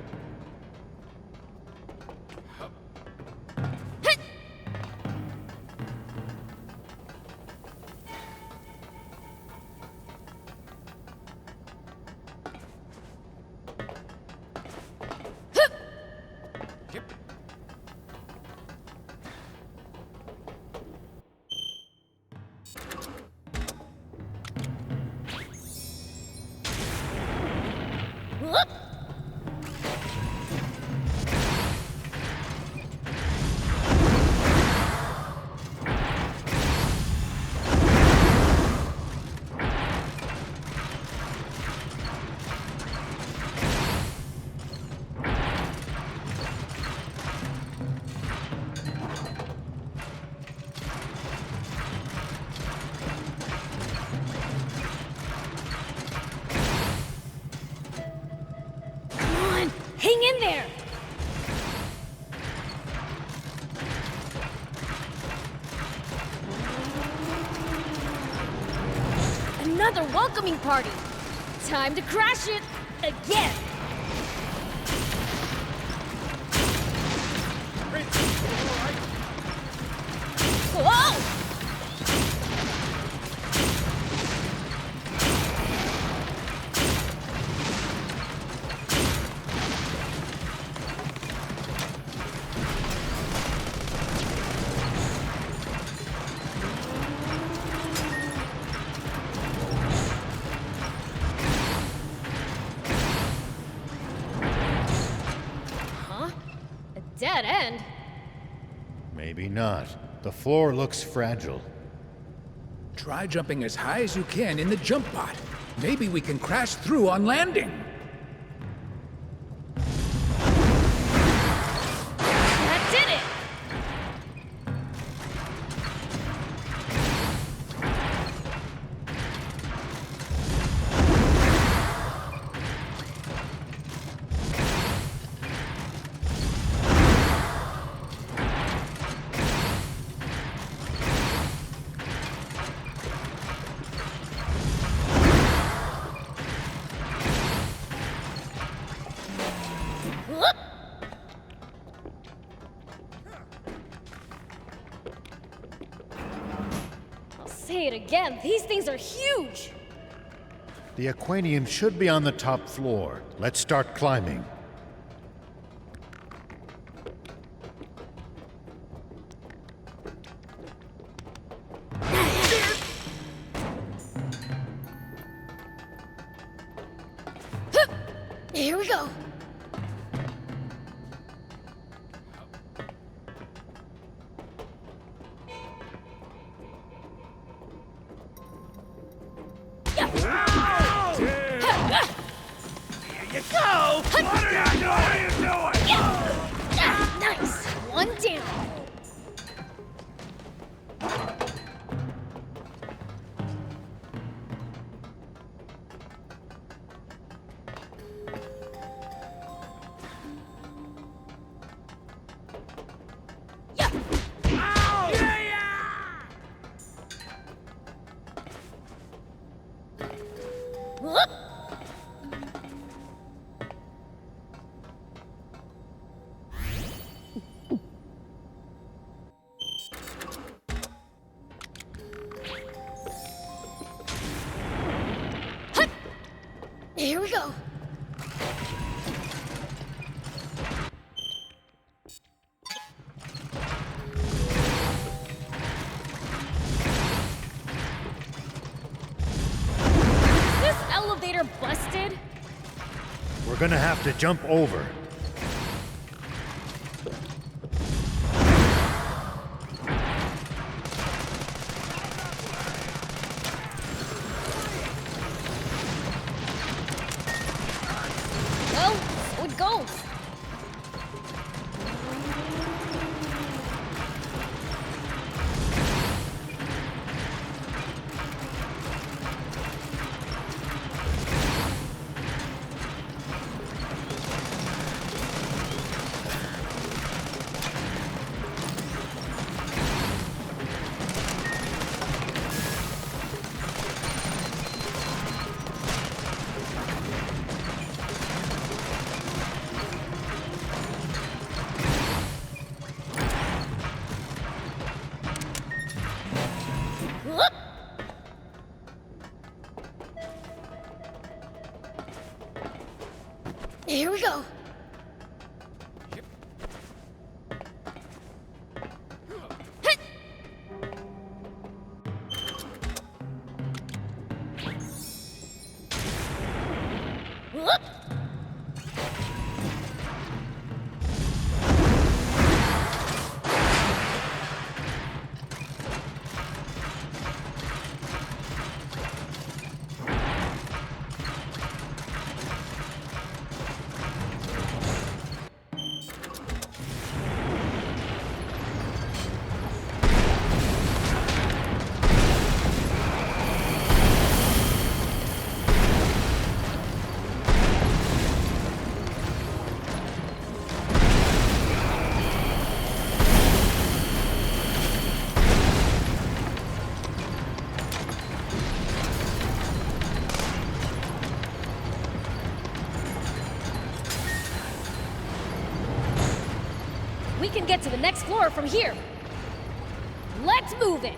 Hang in there! Another welcoming party! Time to crash it again! Whoa! Dead end? Maybe not. The floor looks fragile. Try jumping as high as you can in the jump pod. Maybe we can crash through on landing. That did it! Say it again, these things are huge! The aquanium should be on the top floor. Let's start climbing. Here we go! Here you go! What are you doing? Nice! One down! Here we go. Is this elevator busted? We're gonna have to jump over. Well, so it goes. Here we go. Whoop. We can get to the next floor from here. Let's move it.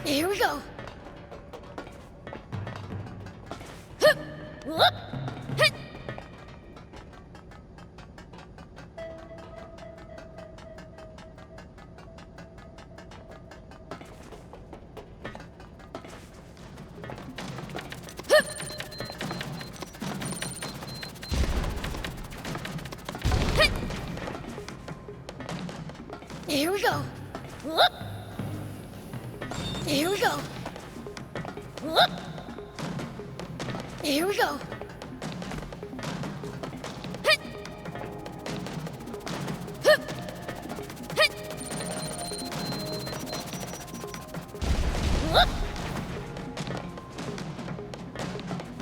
Here we go. Hup! Whoop! Hit! Hup! Hit! Here we go. Whoop! Here we go. Whoop! Here we go. Hit! Hup! Hit! Whoop!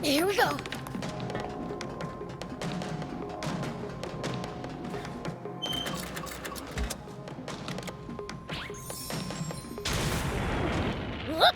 Here we go. Whoop!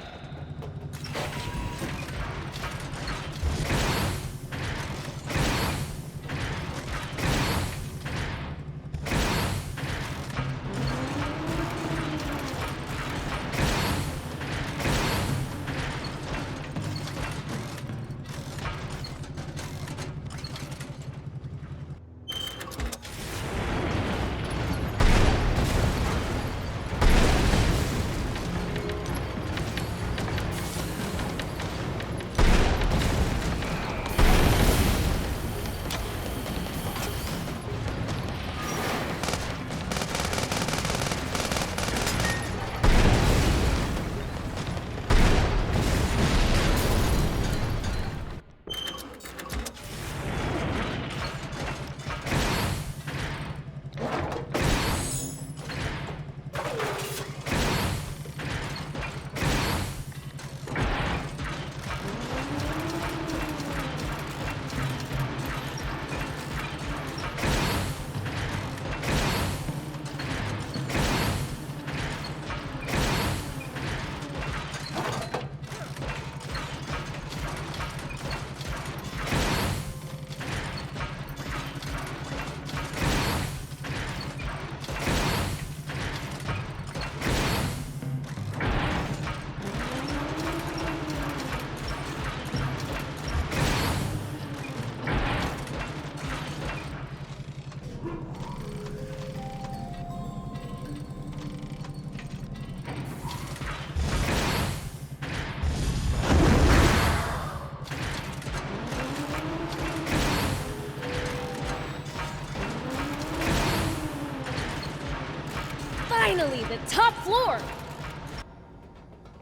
Finally, the top floor!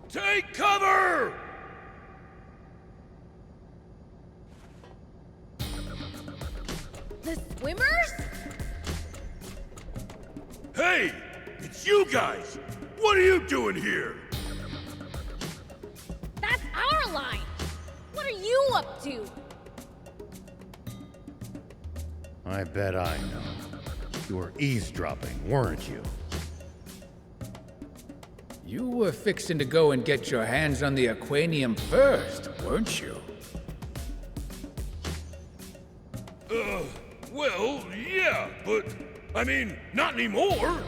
Take cover! The swimmers? Hey! It's you guys! What are you doing here? That's our line! What are you up to? I bet I know. You were eavesdropping, weren't you? You were fixing to go and get your hands on the aquanium first, weren't you? Well, yeah, but I mean, not anymore.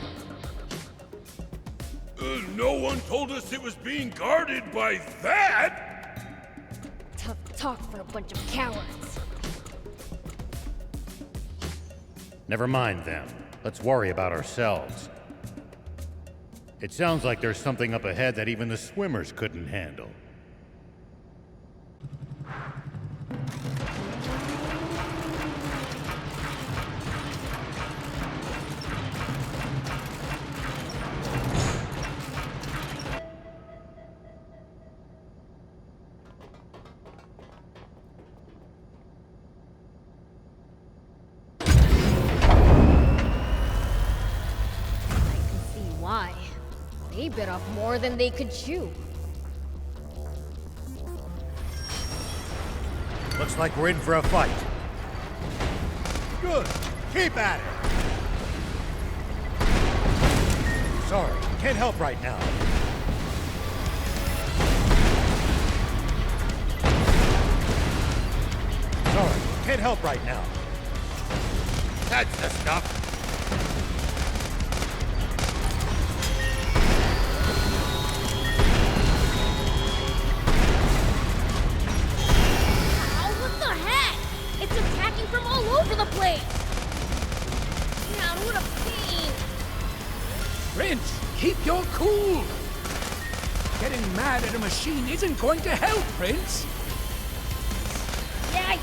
No one told us it was being guarded by that! Tough talk for a bunch of cowards. Never mind them. Let's worry about ourselves. It sounds like there's something up ahead that even the swimmers couldn't handle. Why? They bit off more than they could chew. Looks like we're in for a fight. Good. Keep at it. Sorry, can't help right now. Sorry, can't help right now. That's the stuff. Prince, keep your cool! Getting mad at a machine isn't going to help, Prince! Yeah.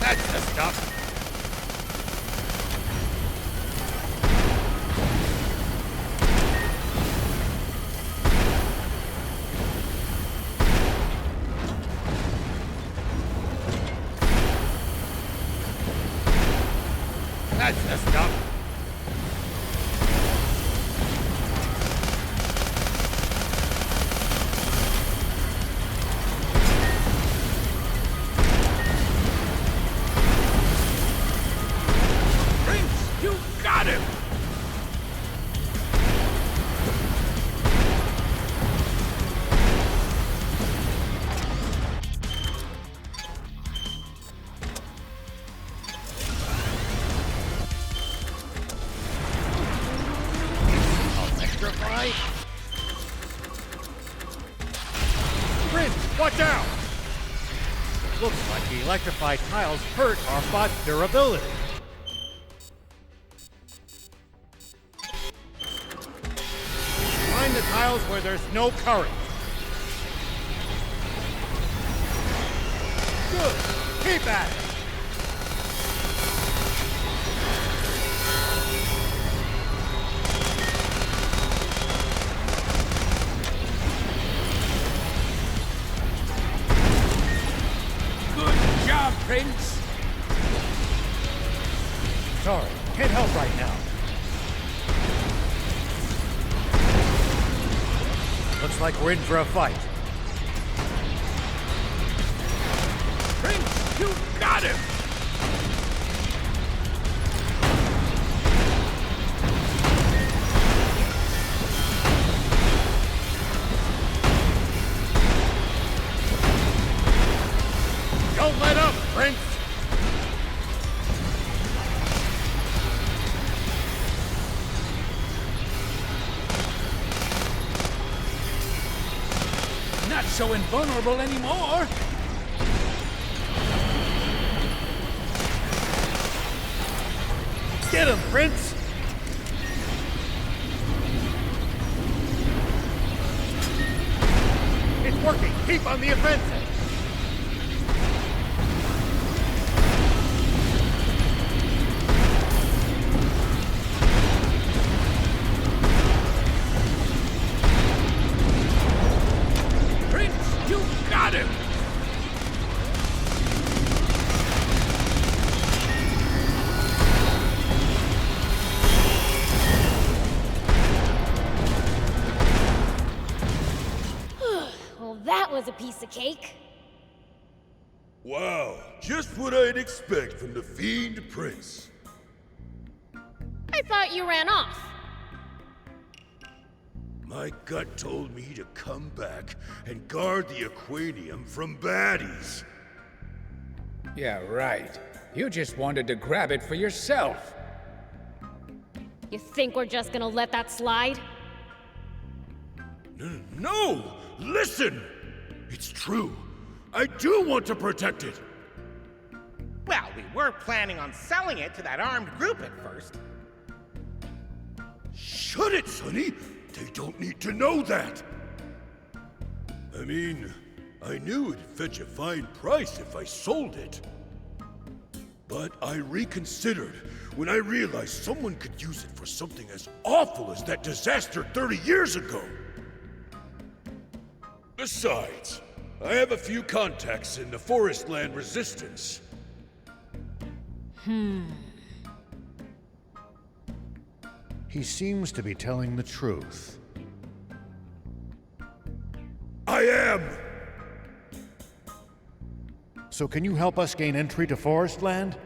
That's the stuff. That's the stuff. Prince, you got him! Electrify? Prince, watch out! It looks like the electrified tiles hurt our bot's durability. Find the tiles where there's no current. Good. Keep at it. Good job, Prince! Sorry, can't help right now. Looks like we're in for a fight. Prince, you got him! Don't let up, Prince! Not so invulnerable anymore! Get him, Prince! It's working! Keep on the offensive! Prince, you got him! Well, that was a piece of cake. Wow, just what I'd expect from the Fiend Prince. I thought you ran off. My gut told me to come back and guard the Aquanium from baddies. Yeah, right. You just wanted to grab it for yourself. You think we're just gonna let that slide? No! Listen! It's true. I do want to protect it. Well, we were planning on selling it to that armed group at first. Shut it, Sonny! They don't need to know that! I mean, I knew it'd fetch a fine price if I sold it. But I reconsidered when I realized someone could use it for something as awful as that disaster 30 years ago. Besides, I have a few contacts in the Forestland Resistance. He seems to be telling the truth. I am! So can you help us gain entry to Forestland?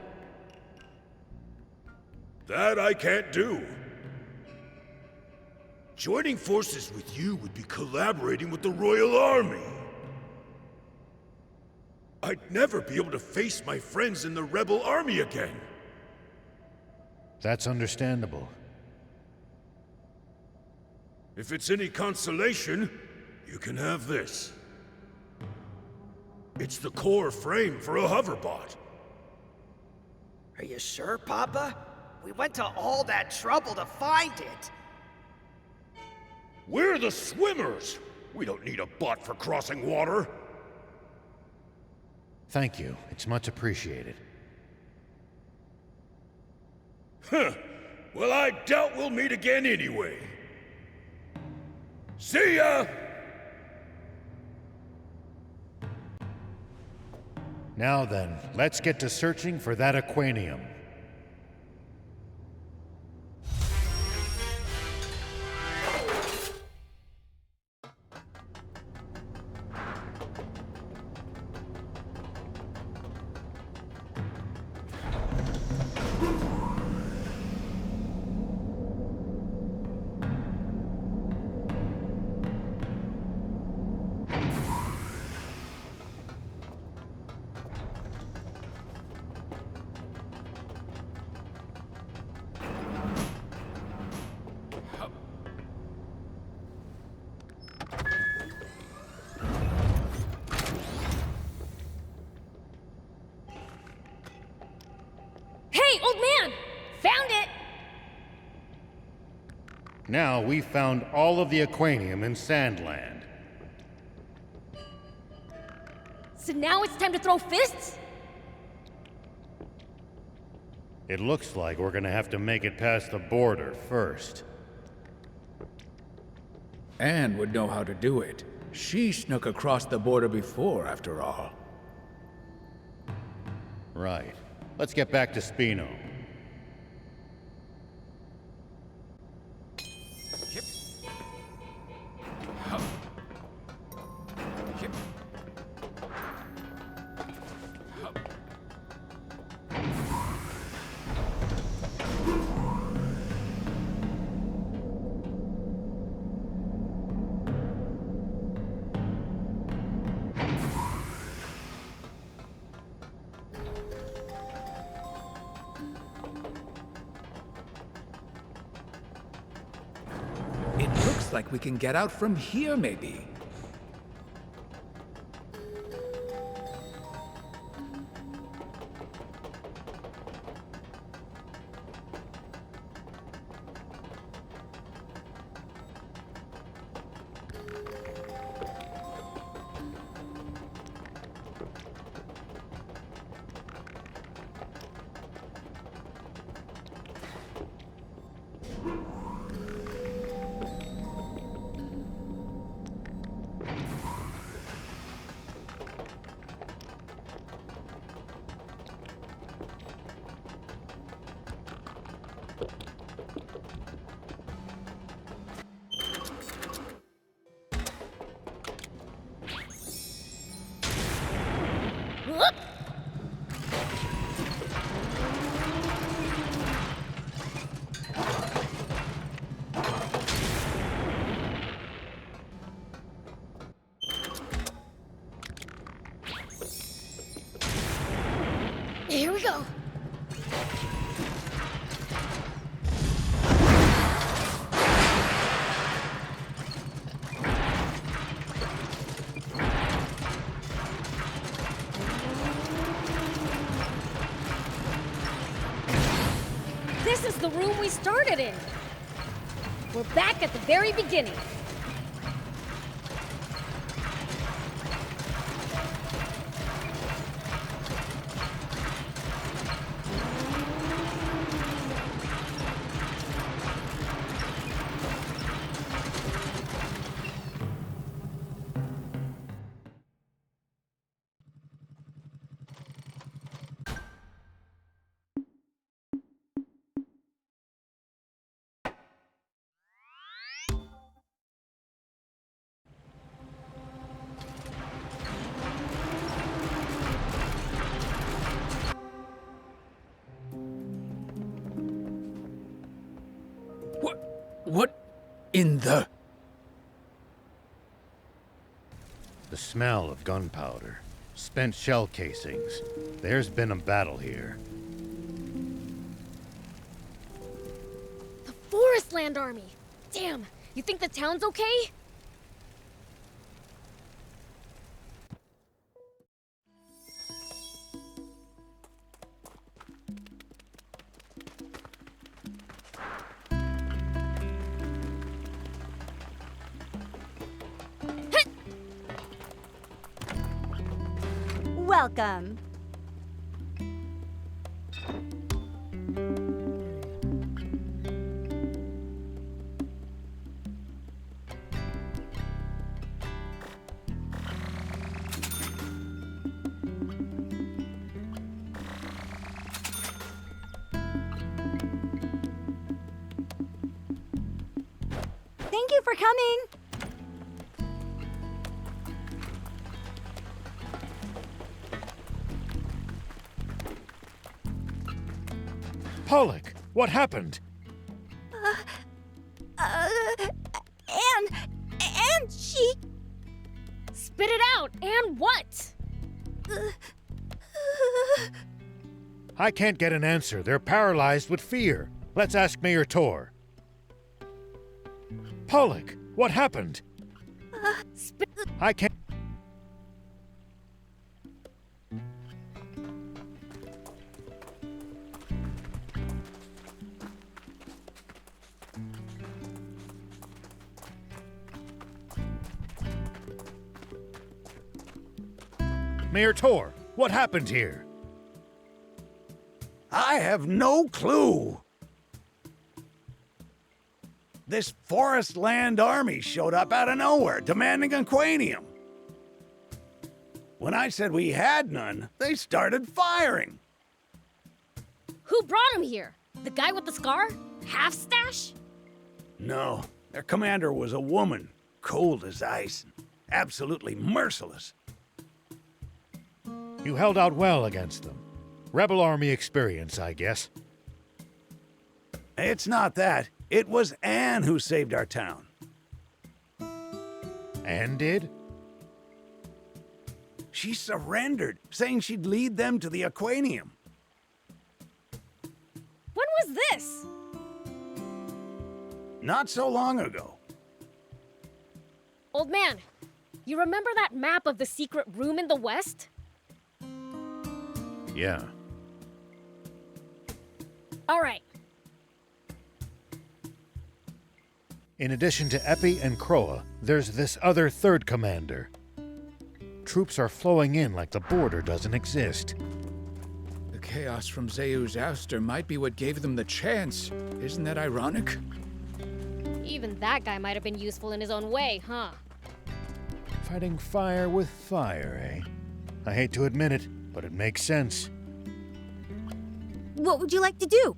That I can't do. Joining forces with you would be collaborating with the Royal Army. I'd never be able to face my friends in the Rebel Army again. That's understandable. If it's any consolation, you can have this. It's the core frame for a hoverbot. Are you sure, Papa? We went to all that trouble to find it. We're the swimmers! We don't need a bot for crossing water. Thank you. It's much appreciated. Huh. Well, I doubt we'll meet again anyway. See ya! Now then, let's get to searching for that aquanium. Hey, old man! Found it! Now we've found all of the aquanium in Sandland. So now it's time to throw fists? It looks like we're gonna have to make it past the border first. Anne would know how to do it. She snuck across the border before, after all. Right. Let's get back to Spino. It looks like we can get out from here, maybe. Whoop! Here we go. This is the room we started in. We're back at the very beginning. What in the... The smell of gunpowder. Spent shell casings. There's been a battle here. The Forest Land Army! Damn, you think the town's okay? welcome. Thank you for coming. Pollock, what happened? And she... Spit it out! And what? I can't get an answer. They're paralyzed with fear. Let's ask Mayor Tor. Pollock, what happened? I can't... Mayor Tor, what happened here? I have no clue. This forest land army showed up out of nowhere, demanding Aquanium. When I said we had none, they started firing. Who brought him here? The guy with the scar? Half stash? No, their commander was a woman, cold as ice, absolutely merciless. You held out well against them. Rebel Army experience, I guess. It's not that. It was Anne who saved our town. Anne did? She surrendered, saying she'd lead them to the Aquanium. When was this? Not so long ago. Old man, you remember that map of the secret room in the west? Yeah. All right. In addition to Epi and Kroa, there's this other third commander. Troops are flowing in like the border doesn't exist. The chaos from Zeu's ouster might be what gave them the chance. Isn't that ironic? Even that guy might have been useful in his own way, huh? Fighting fire with fire, eh? I hate to admit it, but it makes sense. What would you like to do?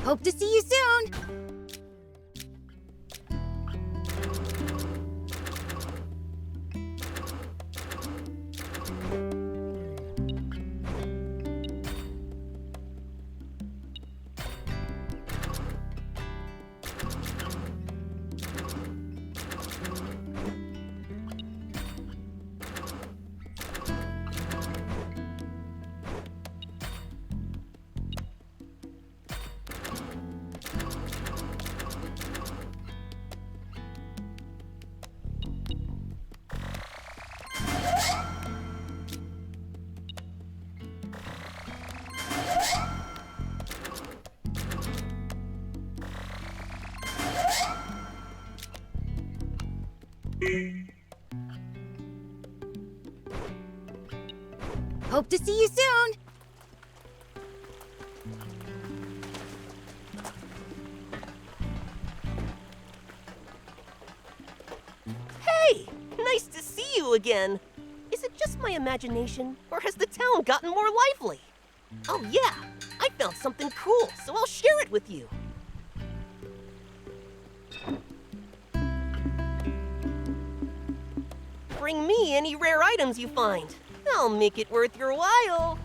Hope to see you soon! Hope to see you soon! you again. Is it just my imagination, or has the town gotten more lively? Oh yeah, I found something cool, so I'll share it with you. Bring me any rare items you find. I'll make it worth your while.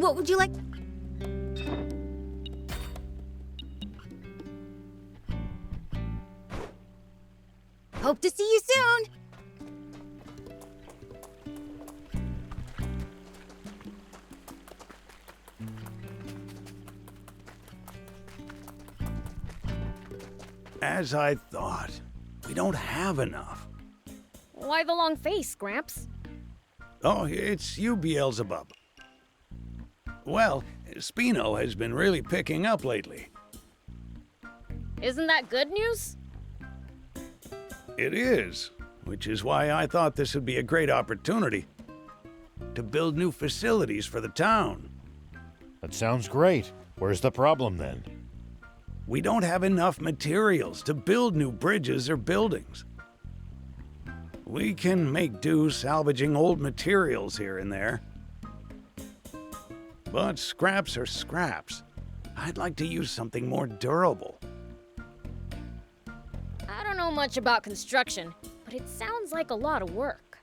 What would you like? Hope to see you soon! As I thought, we don't have enough. Why the long face, Gramps? Oh, it's you, Beelzebub. Well, Spino has been really picking up lately. Isn't that good news? It is, which is why I thought this would be a great opportunity to build new facilities for the town. That sounds great. Where's the problem then? We don't have enough materials to build new bridges or buildings. We can make do salvaging old materials here and there. But scraps are scraps. I'd like to use something more durable. I don't know much about construction, but it sounds like a lot of work.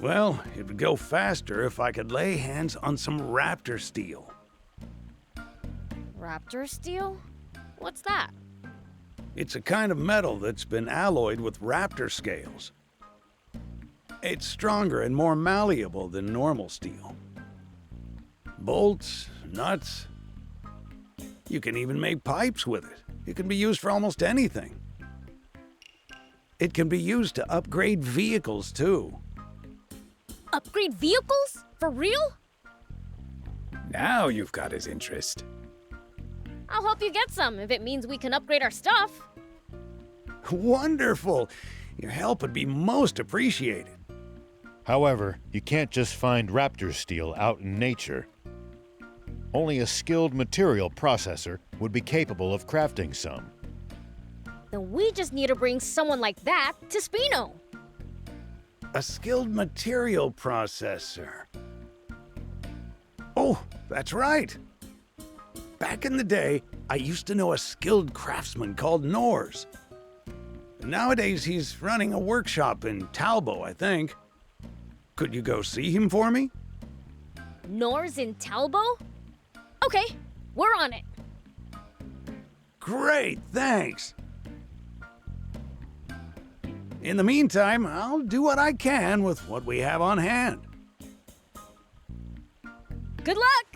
Well, it would go faster if I could lay hands on some raptor steel. Raptor steel? What's that? It's a kind of metal that's been alloyed with raptor scales. It's stronger and more malleable than normal steel. Bolts, nuts. You can even make pipes with it. It can be used for almost anything. It can be used to upgrade vehicles, too. Upgrade vehicles? For real? Now you've got his interest. I'll help you get some if it means we can upgrade our stuff. Wonderful! Your help would be most appreciated. However, you can't just find raptor steel out in nature. Only a skilled material processor would be capable of crafting some. Then we just need to bring someone like that to Spino. A skilled material processor. Oh, that's right. Back in the day, I used to know a skilled craftsman called Nors. Nowadays, he's running a workshop in Talbo, I think. Could you go see him for me? Nors in Talbo? Okay, we're on it. Great, thanks. In the meantime, I'll do what I can with what we have on hand. Good luck!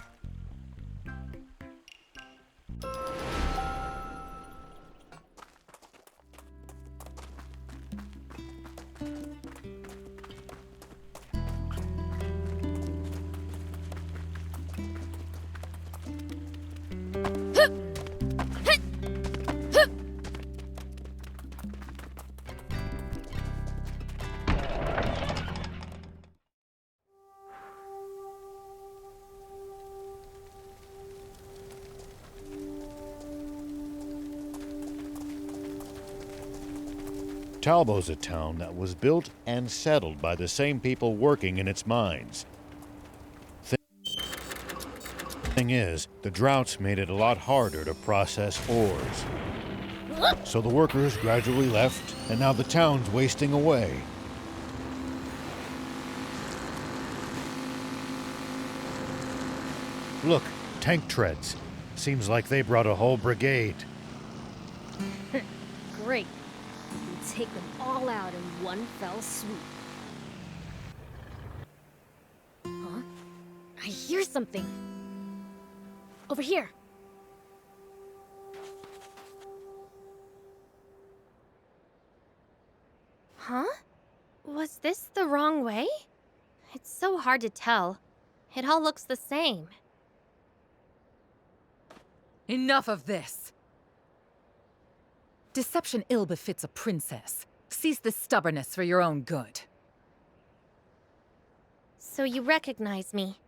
Talbo's a town that was built and settled by the same people working in its mines. Thing is, the droughts made it a lot harder to process ores. So the workers gradually left, and now the town's wasting away. Look, tank treads. Seems like they brought a whole brigade. Great. We'll take them all out in one fell swoop. Huh? I hear something. Over here. Huh? Was this the wrong way? It's so hard to tell. It all looks the same. Enough of this! Deception ill befits a princess. Cease this stubbornness for your own good. So you recognize me?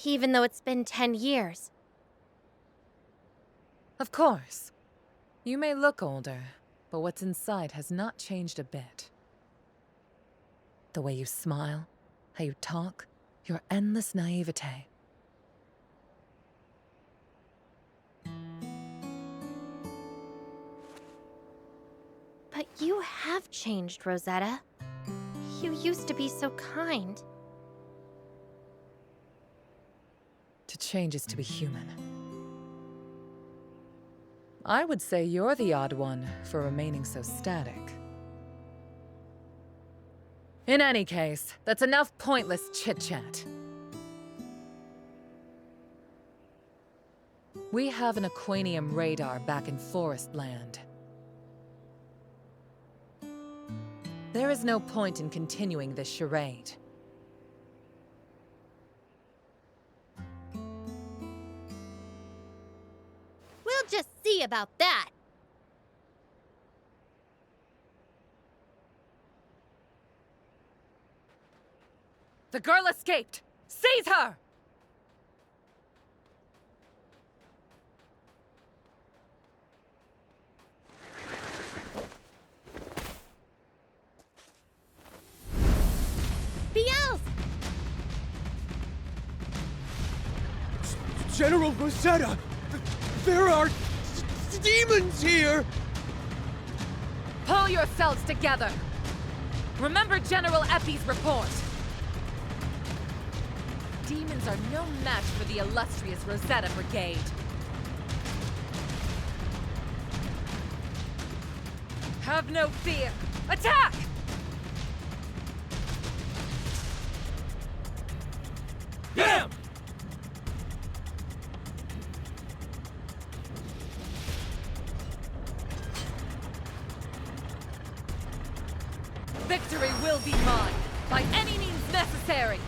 Even though it's been 10 years. Of course. You may look older, but what's inside has not changed a bit. The way you smile, how you talk, your endless naivete. But you have changed, Rosetta. You used to be so kind. To change is to be human. I would say you're the odd one for remaining so static. In any case, that's enough pointless chit-chat. We have an Aquanium radar back in Forest Land. There is no point in continuing this charade. We'll just see about that. The girl escaped! Seize her! Beelz! General Rosetta! There are demons here! Pull yourselves together! Remember General Epi's report! Demons are no match for the illustrious Rosetta Brigade. Have no fear! Attack! Get him! Victory will be mine, by any means necessary!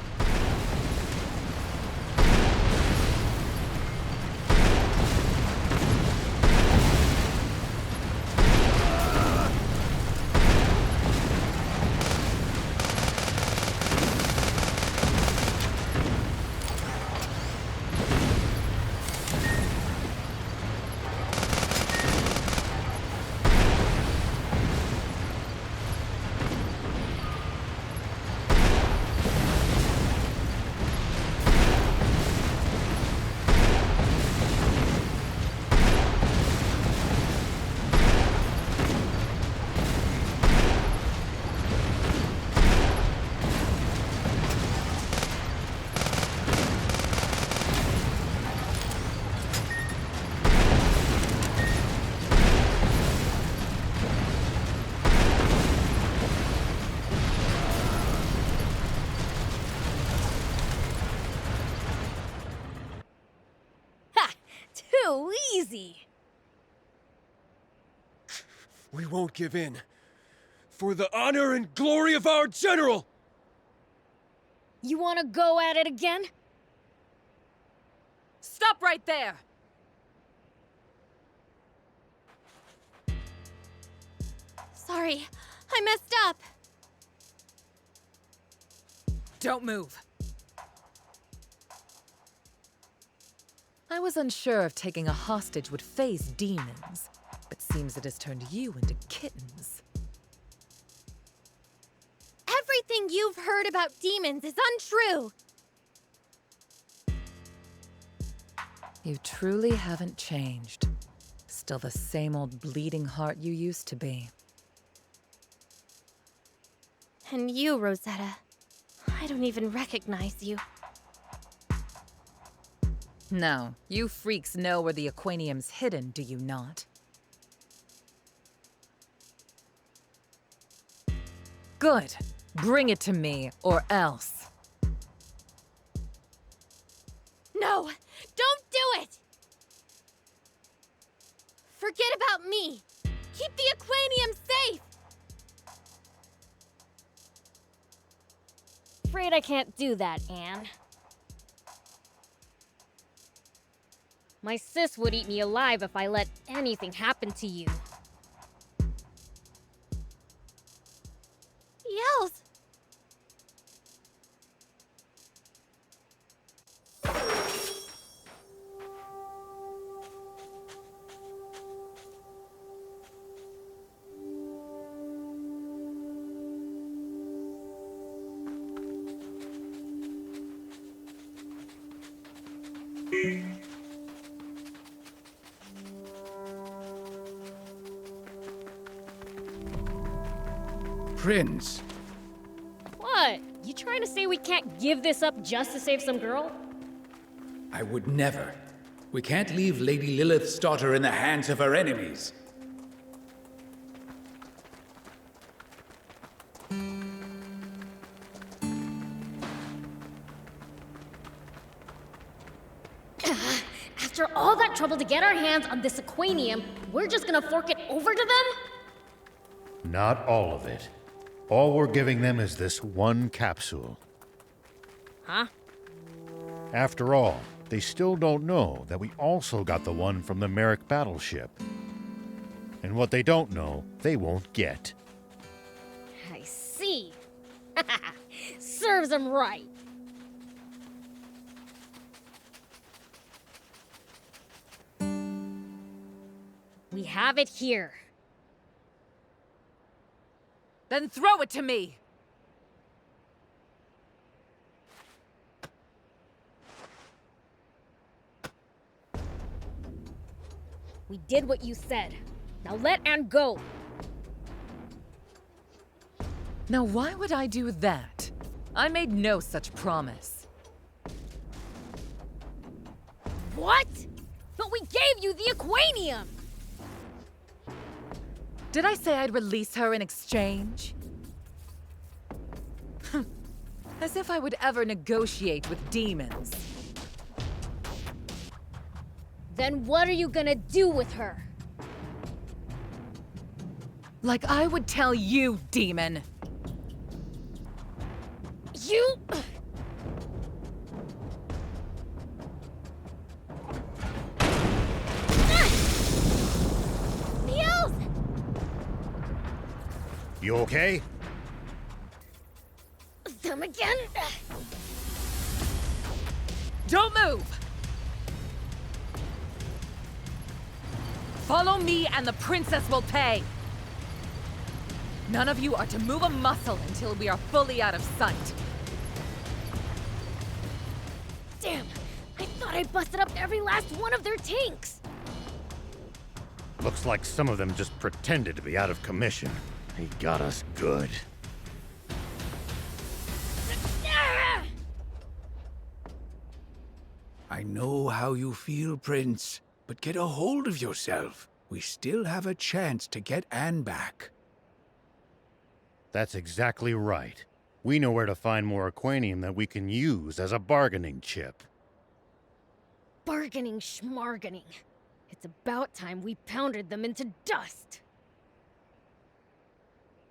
Too easy. We won't give in. For the honor and glory of our general! You want to go at it again? Stop right there! Sorry, I messed up. Don't move. I was unsure if taking a hostage would faze demons, but seems it has turned you into kittens. Everything you've heard about demons is untrue. You truly haven't changed. Still the same old bleeding heart you used to be. And you, Rosetta. I don't even recognize you. No, you freaks know where the Aquanium's hidden, do you not? Good. Bring it to me, or else. No! Don't do it! Forget about me! Keep the Aquanium safe! Afraid I can't do that, Anne. My sis would eat me alive if I let anything happen to you. Yells! Prince, What? You trying to say we can't give this up just to save some girl? I would never. We can't leave Lady Lilith's daughter in the hands of her enemies. After all that trouble to get our hands on this aquanium, we're just gonna fork it over to them? Not all of it. All we're giving them is this one capsule. Huh? After all, they still don't know that we also got the one from the Merrick Battleship. And what they don't know, they won't get. I see. Serves them right. We have it here. Then throw it to me! We did what you said. Now let Anne go. Now why would I do that? I made no such promise. What? But we gave you the aquanium! Did I say I'd release her in exchange? As if I would ever negotiate with demons. Then what are you gonna do with her? Like I would tell you, demon! You... Niels! You okay? Them again? Don't move! Follow me and the princess will pay! None of you are to move a muscle until we are fully out of sight. Damn! I thought I busted up every last one of their tanks! Looks like some of them just pretended to be out of commission. He got us good. I know how you feel, Prince, but get a hold of yourself. We still have a chance to get Anne back. That's exactly right. We know where to find more aquanium that we can use as a bargaining chip. Bargaining schmargaining. It's about time we pounded them into dust.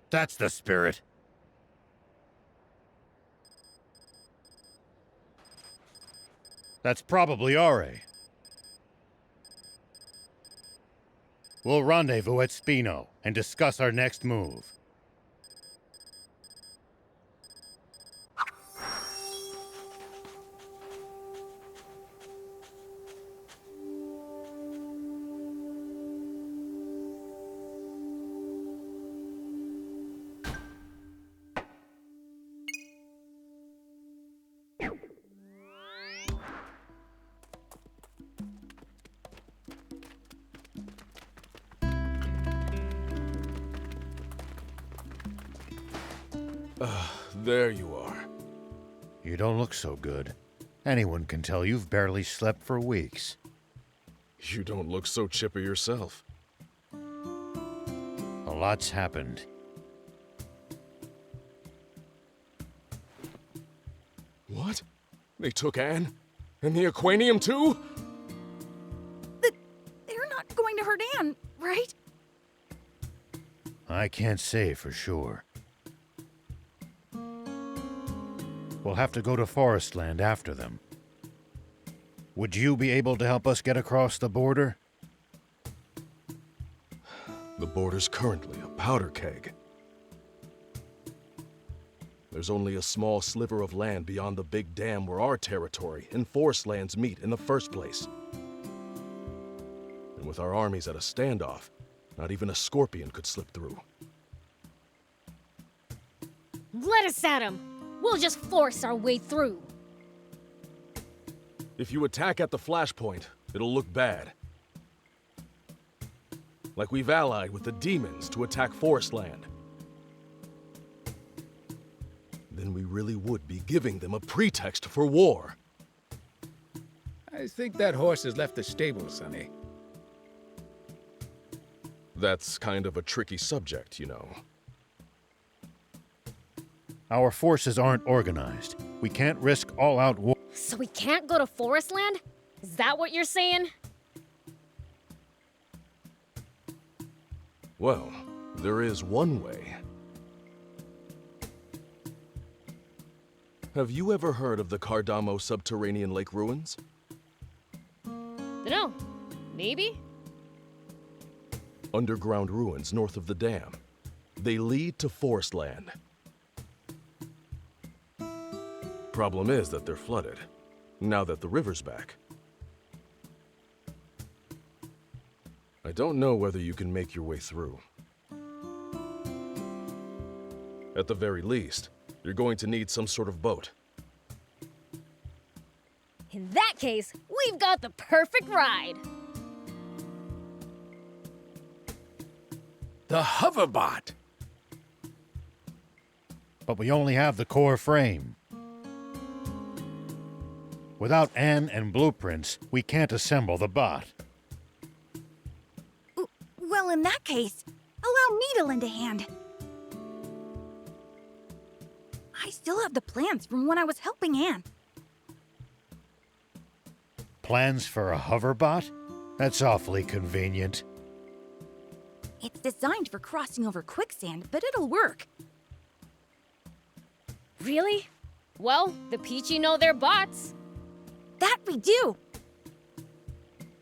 That's the spirit. That's probably Are. We'll rendezvous at Spino and discuss our next move. There you are. You don't look so good. Anyone can tell you've barely slept for weeks. You don't look so chipper yourself. A lot's happened. What? They took Anne? And the aquanium too? They're not going to hurt Anne, right? I can't say for sure. We'll have to go to Forestland after them. Would you be able to help us get across the border? The border's currently a powder keg. There's only a small sliver of land beyond the big dam where our territory and Forestlands meet in the first place. And with our armies at a standoff, not even a scorpion could slip through. Let us at 'em! We'll just force our way through. If you attack at the flashpoint, it'll look bad. Like we've allied with the demons to attack Forestland. Then we really would be giving them a pretext for war. I think that horse has left the stable, Sonny. That's kind of a tricky subject, you know. Our forces aren't organized. We can't risk all-out war. So we can't go to Forestland? Is that what you're saying? Well, there is one way. Have you ever heard of the Cardamo subterranean lake ruins? Dunno. Maybe? Underground ruins north of the dam. They lead to Forestland. Problem is that they're flooded, now that the river's back. I don't know whether you can make your way through. At the very least, you're going to need some sort of boat. In that case, we've got the perfect ride. The hoverbot! But we only have the core frame. Without Anne and blueprints, we can't assemble the bot. Well, in that case, allow me to lend a hand. I still have the plans from when I was helping Anne. Plans for a hoverbot? That's awfully convenient. It's designed for crossing over quicksand, but it'll work. Really? Well, the Peachy know their bots. That we do!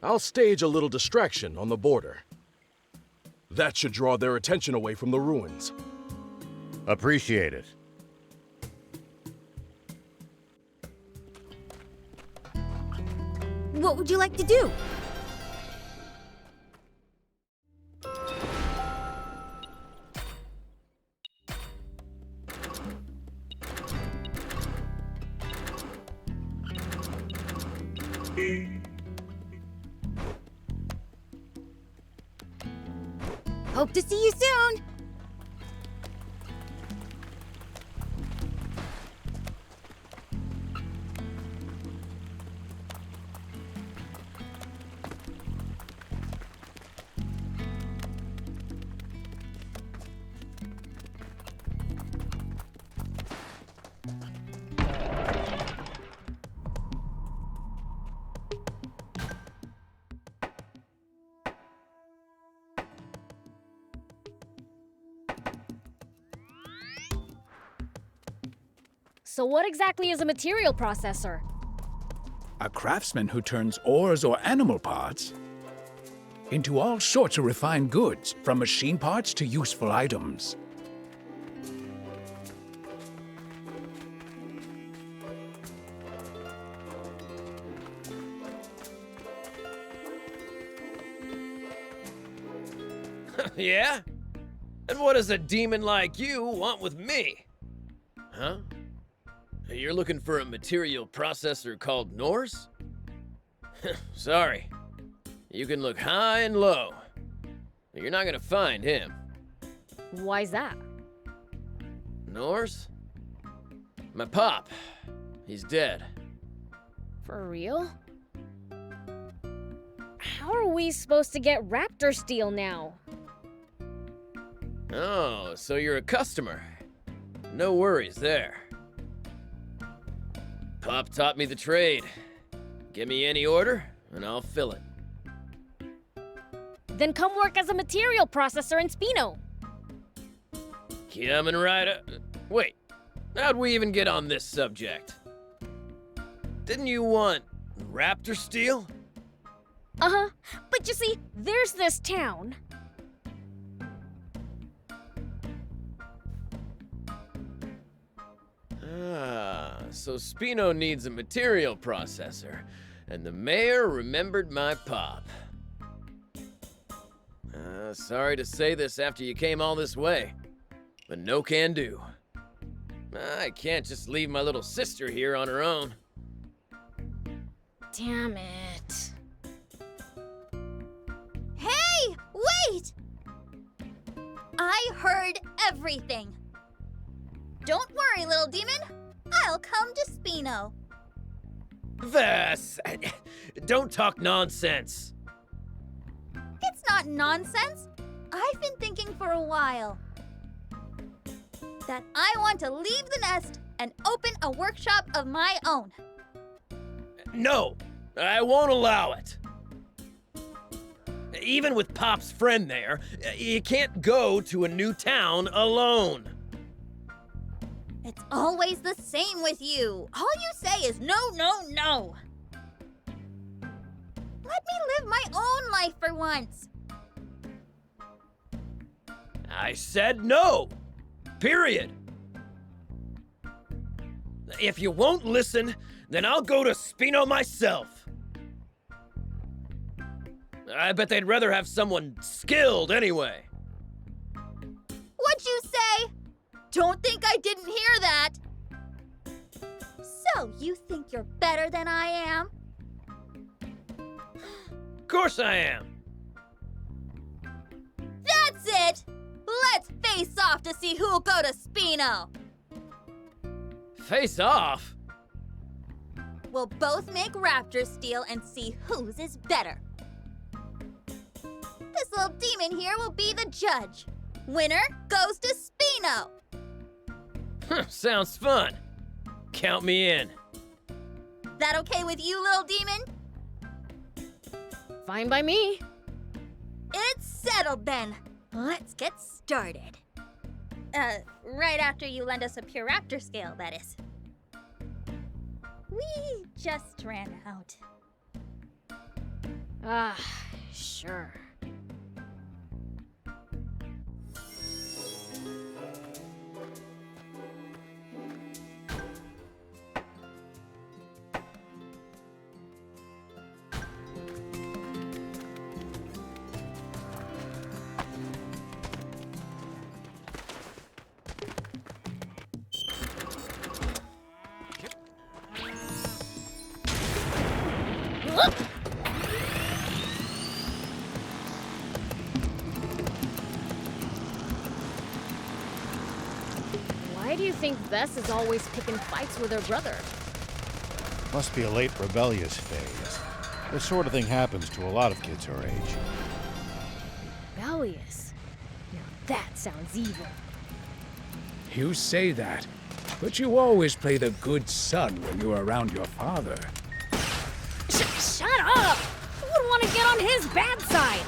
I'll stage a little distraction on the border. That should draw their attention away from the ruins. Appreciate it. What would you like to do? Hope to see you soon! So what exactly is a material processor? A craftsman who turns ores or animal parts into all sorts of refined goods, from machine parts to useful items. Yeah? And what does a demon like you want with me? Huh? You're looking for a material processor called Norse? Sorry. You can look high and low. You're not gonna find him. Why's that? Norse? My pop. He's dead. For real? How are we supposed to get raptor steel now? Oh, so you're a customer. No worries there. Pop taught me the trade. Give me any order, and I'll fill it. Then come work as a material processor in Spino. Coming right up. Wait, how'd we even get on this subject? Didn't you want raptor steel? Uh-huh, but you see, there's this town. Ah, so Spino needs a material processor, and the mayor remembered my pop. Sorry to say this after you came all this way, but no can do. I can't just leave my little sister here on her own. Damn it. Hey, wait! I heard everything. Don't worry, little demon. I'll come to Spino. Vess! Don't talk nonsense. It's not nonsense. I've been thinking for a while that I want to leave the nest and open a workshop of my own. No, I won't allow it. Even with Pop's friend there, you can't go to a new town alone. It's always the same with you. All you say is no, no, no. Let me live my own life for once. I said no. Period. If you won't listen, then I'll go to Spino myself. I bet they'd rather have someone skilled anyway. What'd you say? Don't think I didn't hear that. So, you think you're better than I am? Of course I am. That's it! Let's face off to see who'll go to Spino. Face off? We'll both make raptor steel and see whose is better. This little demon here will be the judge. Winner goes to Spino. Sounds fun. Count me in. That okay with you, little demon? Fine by me. It's settled then. Let's get started. Right after you lend us a pure raptor scale, that is. We just ran out. Ah, sure. Why do you think Vess is always picking fights with her brother? Must be a late rebellious phase. This sort of thing happens to a lot of kids our age. Rebellious? Now that sounds evil. You say that, but you always play the good son when you're around your father. Shut up! Who would want to get on his bad side?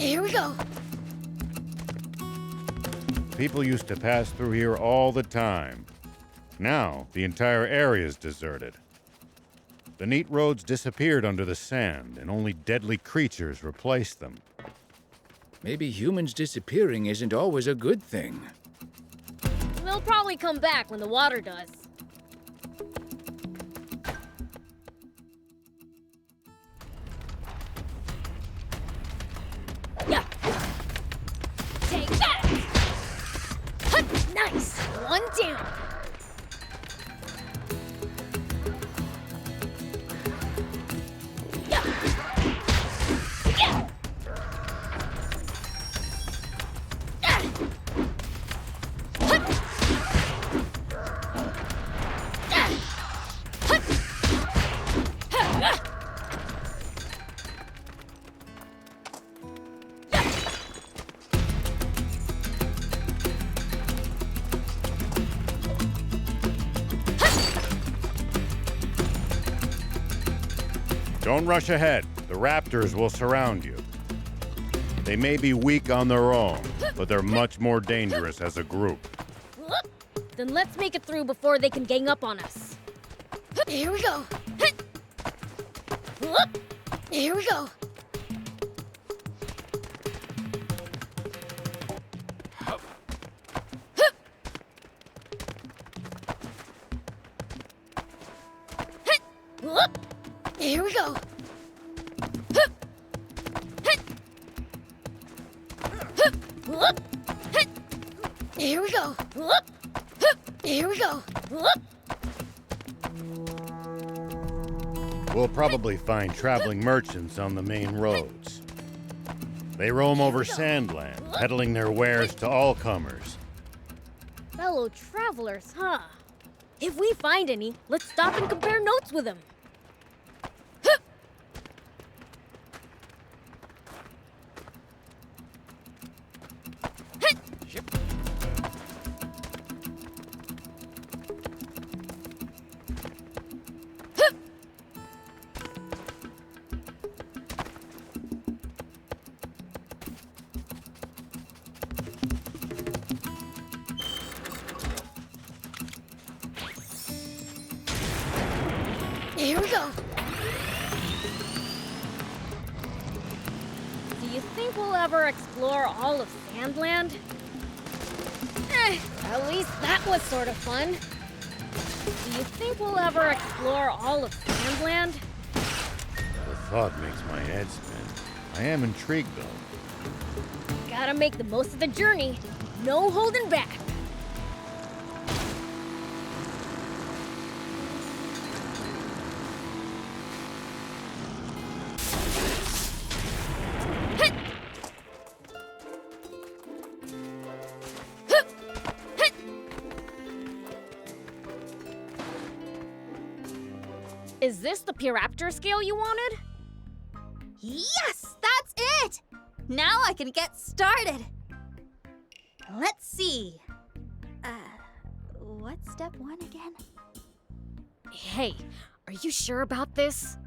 Here we go. People used to pass through here all the time. Now, the entire area is deserted. The neat roads disappeared under the sand, and only deadly creatures replaced them. Maybe humans disappearing isn't always a good thing. They'll probably come back when the water does. Yeah. Take that! Hut, nice! One down. Yeah. Yeah. Don't rush ahead. The raptors will surround you. They may be weak on their own, but they're much more dangerous as a group. Then let's make it through before they can gang up on us. Here we go. Here we go. Here we go. Here we go. Here we go. We'll probably find traveling merchants on the main roads. They roam over sandland, peddling their wares to all comers. Fellow travelers, huh? If we find any, let's stop and compare notes with them. Here we go. Do you think we'll ever explore all of Sandland? At least that was sort of fun. Do you think we'll ever explore all of Sandland? The thought makes my head spin. I am intrigued, though. Gotta make the most of the journey. No holding back. Is this the Puraptor scale you wanted? Yes, that's it! Now I can get started. Let's see. What's step 1 again? Hey, are you sure about this?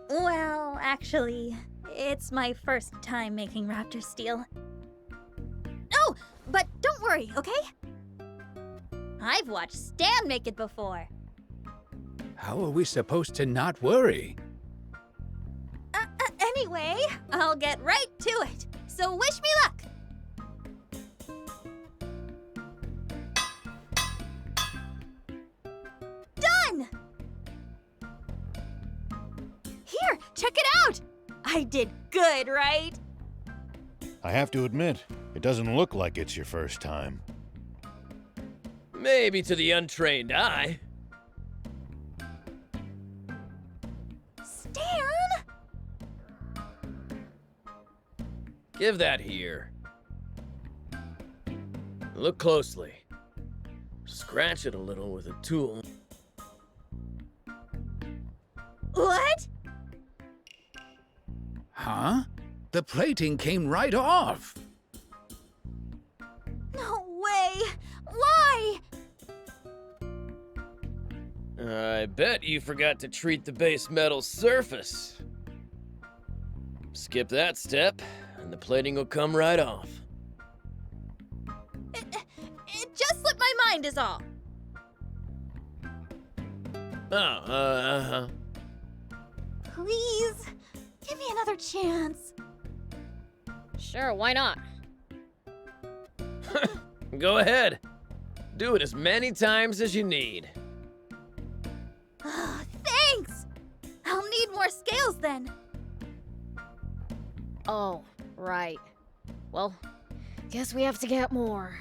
Well, actually, it's my first time making raptor steel. Oh, but don't worry, okay? I've watched Stan make it before. How are we supposed to not worry? Anyway, I'll get right to it. So wish me luck. Done! Here, check it out! I did good, right? I have to admit, it doesn't look like it's your first time. Maybe to the untrained eye. Stan! Give that here. Look closely. Scratch it a little with a tool. What? Huh? The plating came right off. No way! Why? I bet you forgot to treat the base metal surface. Skip that step. and the plating will come right off. It just slipped my mind is all. Oh, Please, give me another chance. Sure, why not? Go ahead. Do it as many times as you need. Thanks! I'll need more scales then. Oh, right. Well, guess we have to get more.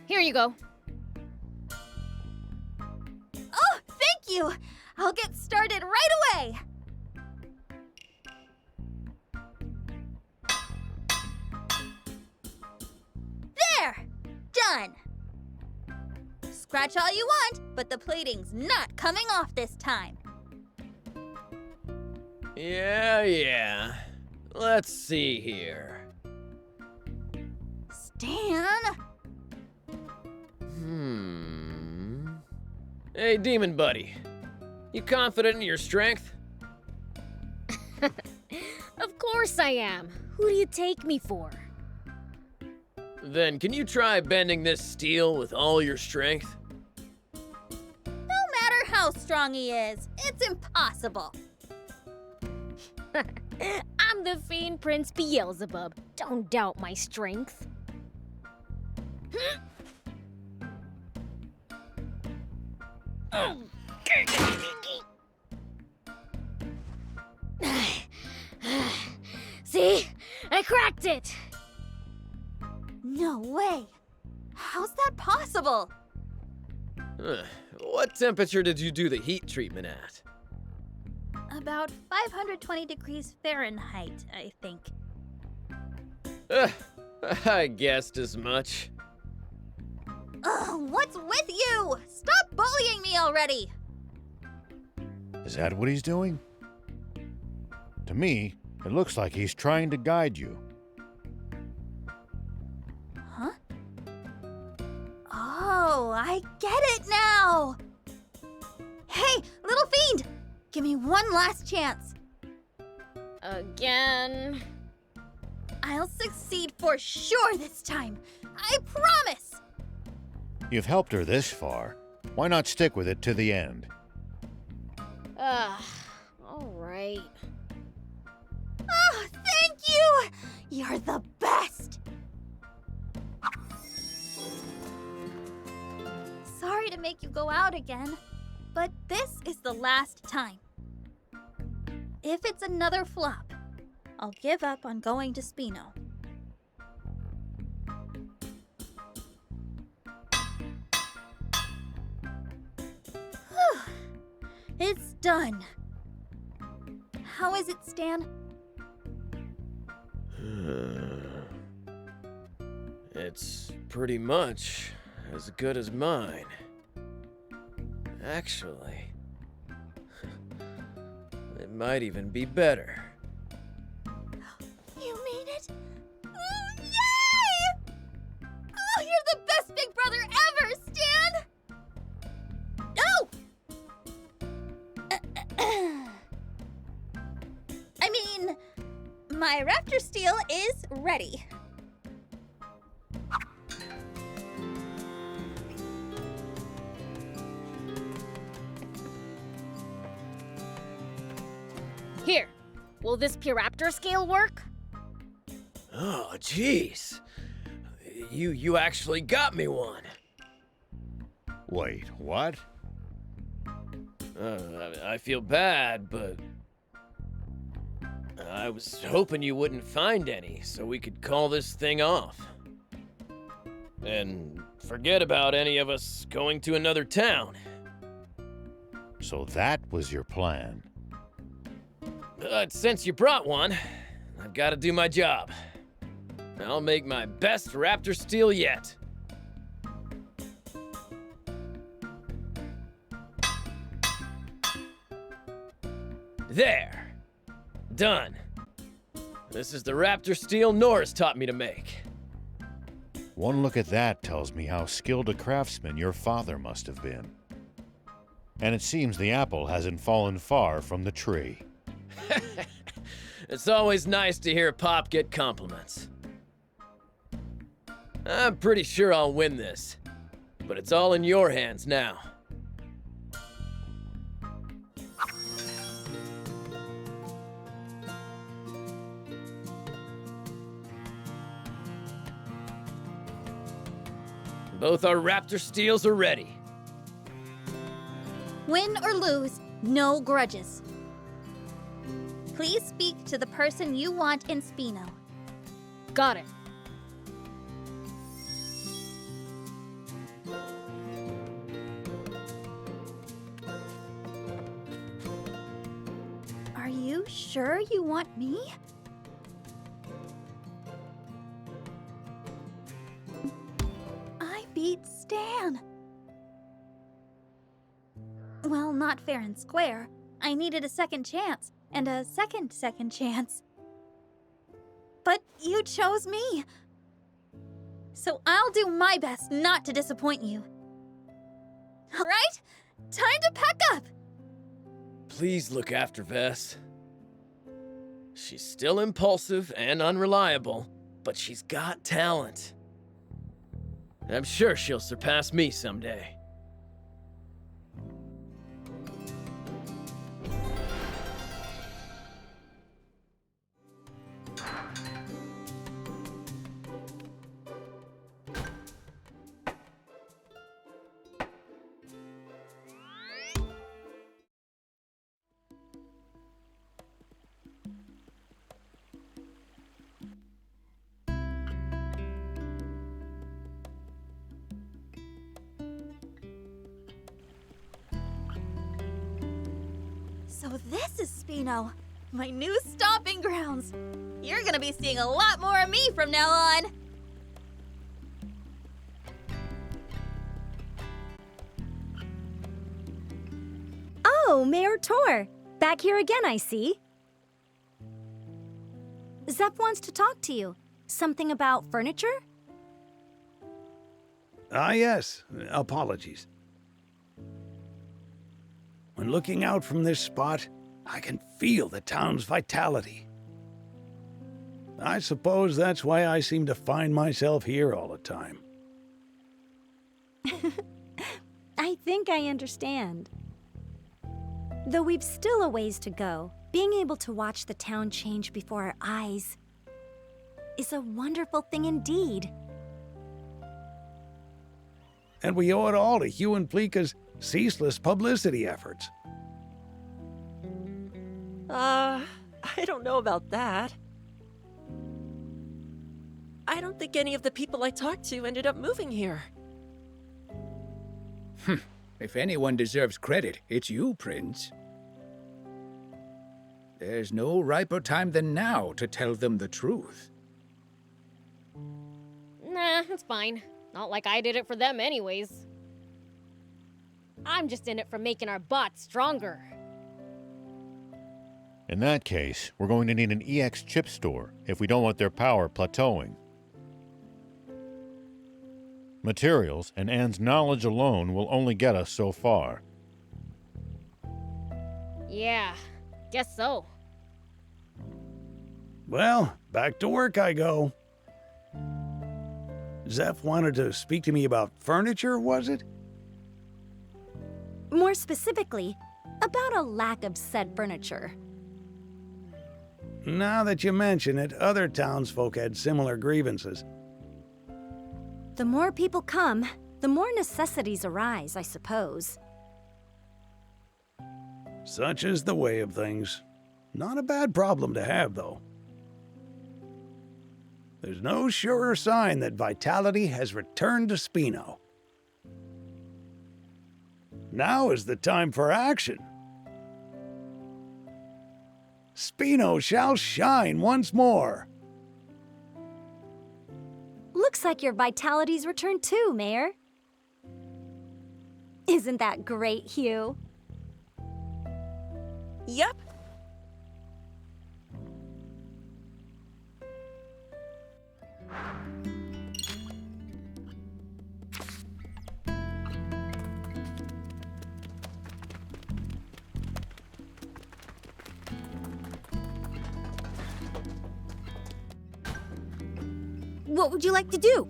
Here you go. Oh, thank you! I'll get started right away! There! Done! Scratch all you want, but the plating's not coming off this time. Yeah. Let's see here. Stan? Hey, demon buddy. You confident in your strength? Of course I am. Who do you take me for? Then can you try bending this steel with all your strength? No matter how strong he is, it's impossible. I'm the Fiend Prince Beelzebub. Don't doubt my strength. See? I cracked it! No way! How's that possible? What temperature did you do the heat treatment at? About 520 degrees Fahrenheit, I think. I guessed as much. Ugh, what's with you? Stop bullying me already! Is that what he's doing? To me, it looks like he's trying to guide you. Huh? Oh, I get it now! Hey, little fiend! Give me one last chance. Again? I'll succeed for sure this time. I promise! You've helped her this far. Why not stick with it to the end? Alright. Oh, thank you! You're the best! Sorry to make you go out again, but this is the last time. If it's another flop, I'll give up on going to Spino. It's done. How is it, Stan? It's pretty much as good as mine. Actually, it might even be better. You mean it? Oh, yay! Oh, you're the best big brother ever, Stan! Oh! I mean, my raptor steel is ready. Here, will this Puraptor scale work? Oh, jeez. You actually got me one. Wait, what? I feel bad, but I was hoping you wouldn't find any so we could call this thing off. And forget about any of us going to another town. So that was your plan. But since you brought one, I've got to do my job. I'll make my best raptor steel yet. There. Done. This is the raptor steel Norris taught me to make. One look at that tells me how skilled a craftsman your father must have been. And it seems the apple hasn't fallen far from the tree. It's always nice to hear Pop get compliments. I'm pretty sure I'll win this, but it's all in your hands now. Both our raptor steels are ready. Win or lose, no grudges. Please speak to the person you want in Spino. Got it. Are you sure you want me? I beat Stan. Well, not fair and square. I needed a second chance, and a second chance. But you chose me. So I'll do my best not to disappoint you. All right? Time to pack up! Please look after Vess. She's still impulsive and unreliable, but she's got talent. I'm sure she'll surpass me someday. So this is Spino, my new stomping grounds. You're gonna be seeing a lot more of me from now on. Oh, Mayor Tor. Back here again, I see. Zep wants to talk to you. Something about furniture? Ah, yes. Apologies. When looking out from this spot, I can feel the town's vitality. I suppose that's why I seem to find myself here all the time. I think I understand. Though we've still a ways to go, being able to watch the town change before our eyes is a wonderful thing indeed. And we owe it all to Hugh and Pleeka's ceaseless publicity efforts. I don't know about that. I don't think any of the people I talked to ended up moving here. If anyone deserves credit, it's you, Prince. There's no riper time than now to tell them the truth. Nah, it's fine. Not like I did it for them anyways. I'm just in it for making our bots stronger. In that case, we're going to need an EX chip store if we don't want their power plateauing. Materials and Anne's knowledge alone will only get us so far. Yeah, guess so. Well, back to work I go. Zeph wanted to speak to me about furniture, was it? More specifically, about a lack of said furniture. Now that you mention it, other townsfolk had similar grievances. The more people come, the more necessities arise, I suppose. Such is the way of things. Not a bad problem to have, though. There's no surer sign that vitality has returned to Spino. Now is the time for action. Spino shall shine once more. Looks like your vitality's returned too, Mayor. Isn't that great, Hugh? Yep. What would you like to do?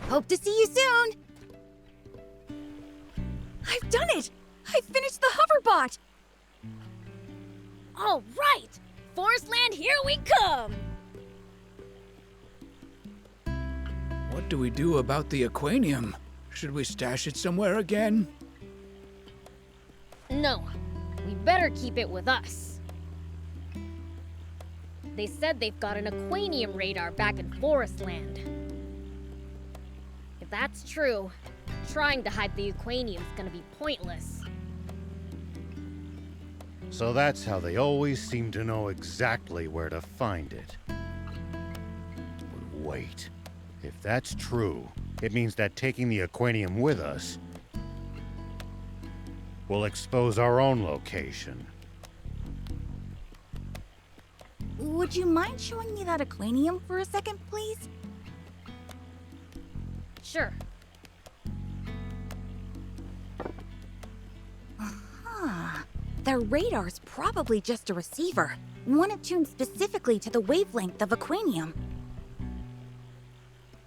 Hope to see you soon! I've done it! I finished the hoverbot! All right! Forest Land, here we come! What do we do about the aquanium? Should we stash it somewhere again? No, we better keep it with us. They said they've got an aquanium radar back in Forest Land. If that's true, trying to hide the aquanium's gonna be pointless. So that's how they always seem to know exactly where to find it. Wait. If that's true, it means that taking the aquanium with us will expose our own location. Would you mind showing me that aquanium for a second, please? Sure. Huh. The radar's probably just a receiver, one attuned specifically to the wavelength of aquanium.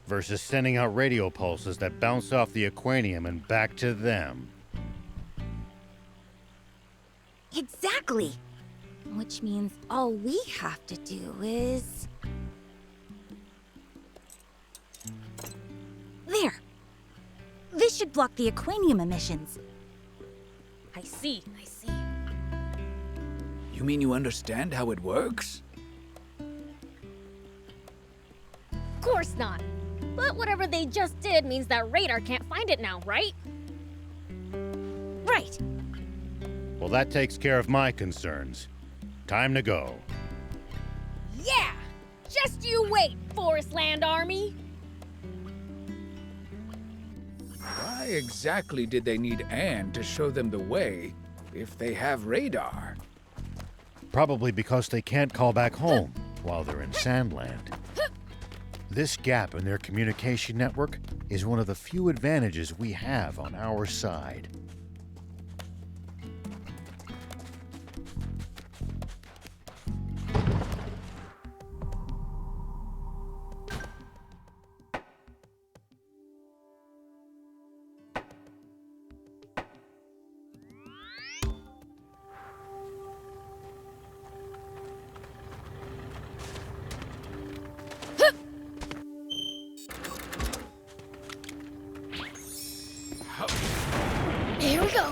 Versus sending out radio pulses that bounce off the aquanium and back to them. Exactly! Which means all we have to do is... There! This should block the aquanium emissions. I see. You mean you understand how it works? Of course not. But whatever they just did means that radar can't find it now, right? Right. Well, that takes care of my concerns. Time to go. Yeah! Just you wait, Forest Land Army! Why exactly did they need Anne to show them the way if they have radar? Probably because they can't call back home while they're in Sandland. This gap in their communication network is one of the few advantages we have on our side. Here we go.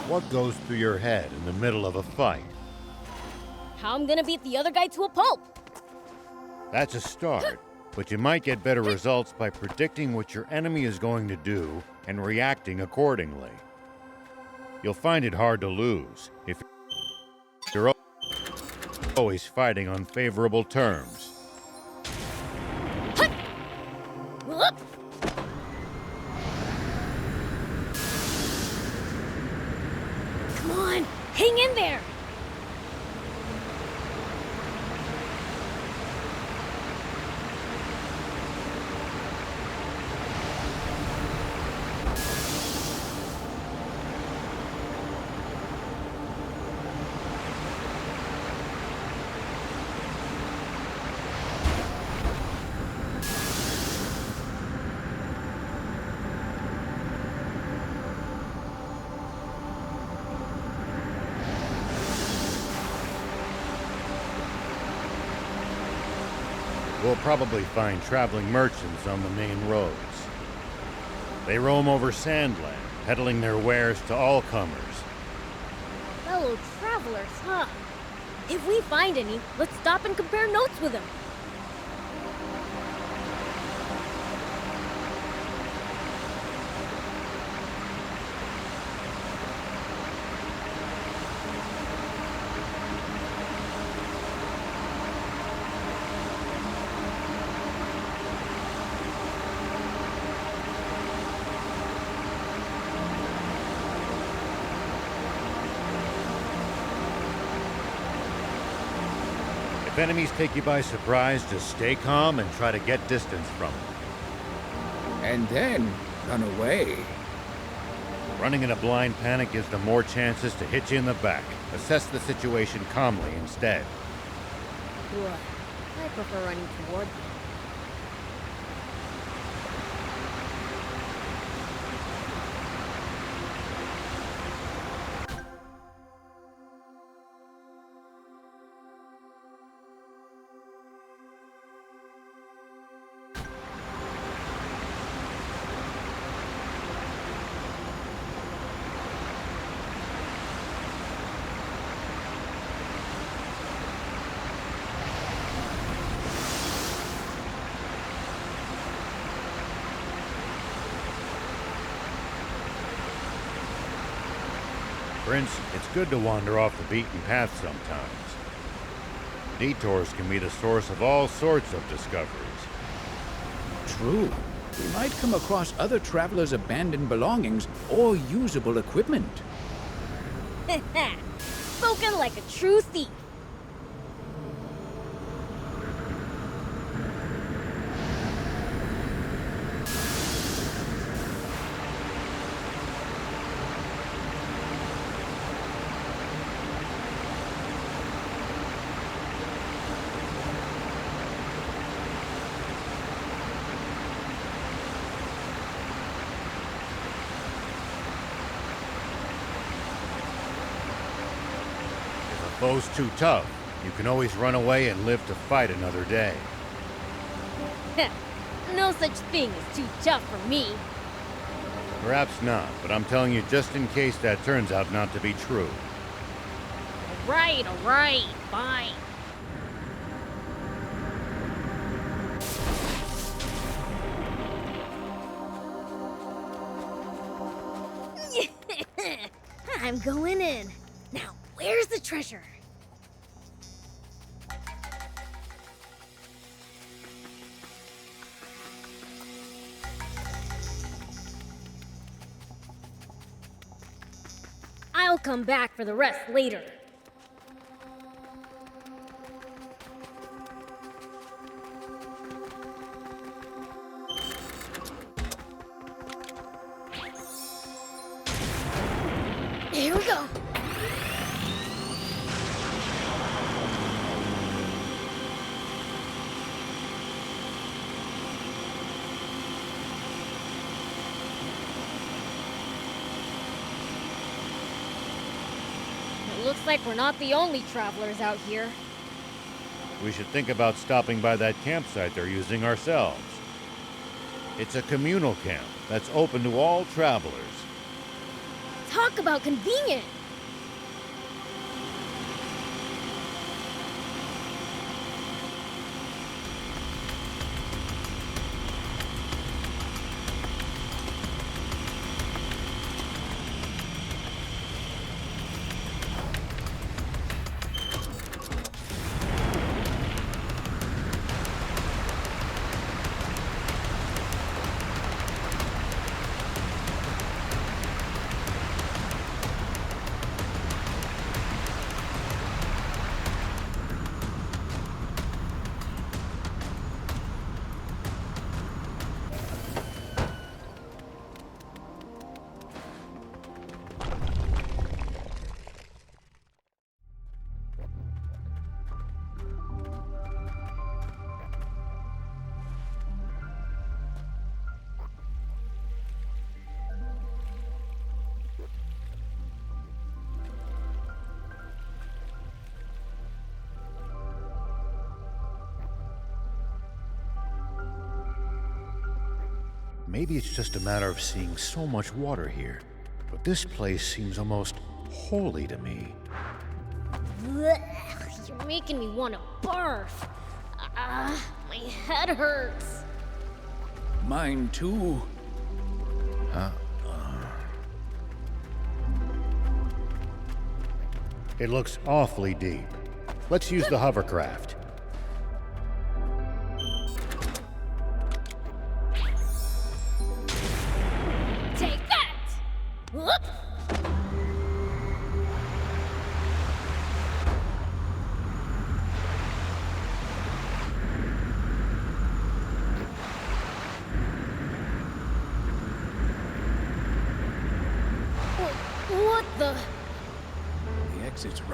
What goes through your head in the middle of a fight? How I'm gonna beat the other guy to a pulp. That's a start, but you might get better results by predicting what your enemy is going to do and reacting accordingly. You'll find it hard to lose if you're always fighting on favorable terms. Come on, hang in there. We'll probably find traveling merchants on the main roads. They roam over Sandland, peddling their wares to all comers. Fellow travelers, huh? If we find any, let's stop and compare notes with them. If enemies take you by surprise, just stay calm and try to get distance from them. And then run away. Running in a blind panic gives them more chances to hit you in the back. Assess the situation calmly instead. Ugh, I prefer running toward them. Prince, it's good to wander off the beaten path sometimes. Detours can be the source of all sorts of discoveries. True. We might come across other travelers' abandoned belongings or usable equipment. Spoken like a true thief. If a foe's too tough, you can always run away and live to fight another day. No such thing as too tough for me. Perhaps not, but I'm telling you just in case that turns out not to be true. Alright, fine. I'm going in. Now, where's the treasure? I'll come back for the rest later. Here we go. It looks like we're not the only travelers out here. We should think about stopping by that campsite they're using ourselves. It's a communal camp that's open to all travelers. Talk about convenient. Maybe it's just a matter of seeing so much water here, but this place seems almost holy to me. Blech, you're making me want to barf. My head hurts. Mine too. It looks awfully deep. Let's use the hovercraft. Take that! Whoop!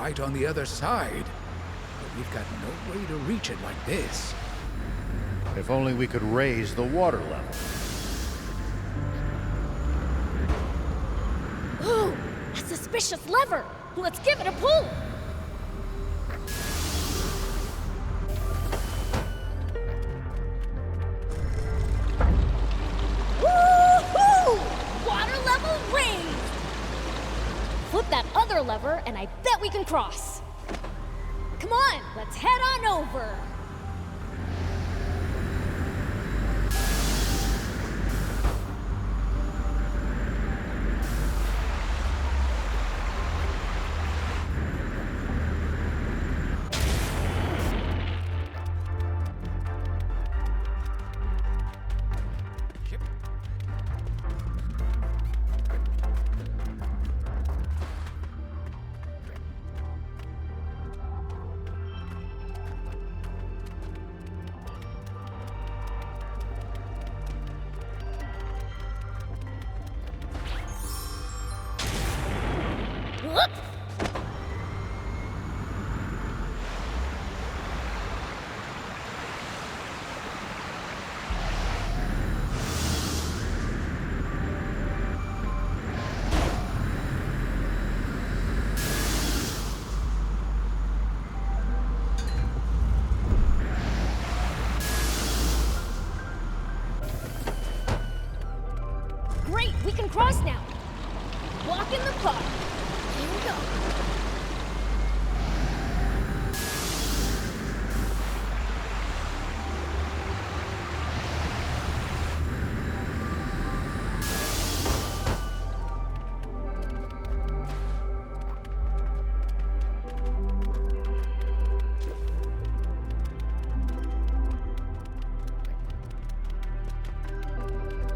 right on the other side. But we've got no way to reach it like this. If only we could raise the water level. Ooh, a suspicious lever! Let's give it a pull! Woohoo! Water level raised! Flip that other lever, and I bet we can cross. Come on, let's head on over. Whoop! Great, we can cross now. Walk in the park. Here we go.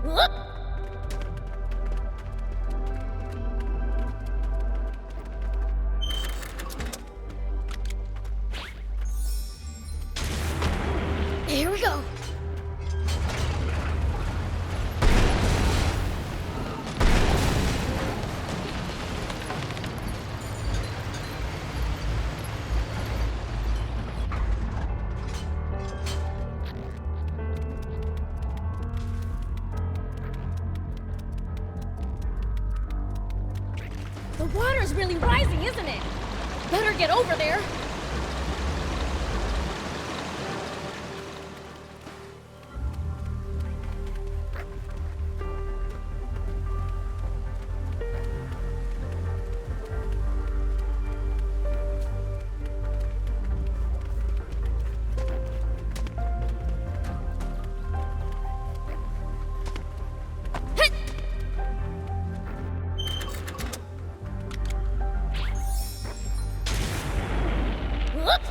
Whoop! Here we go. The water's really rising, isn't it? Better get over there. Whoop!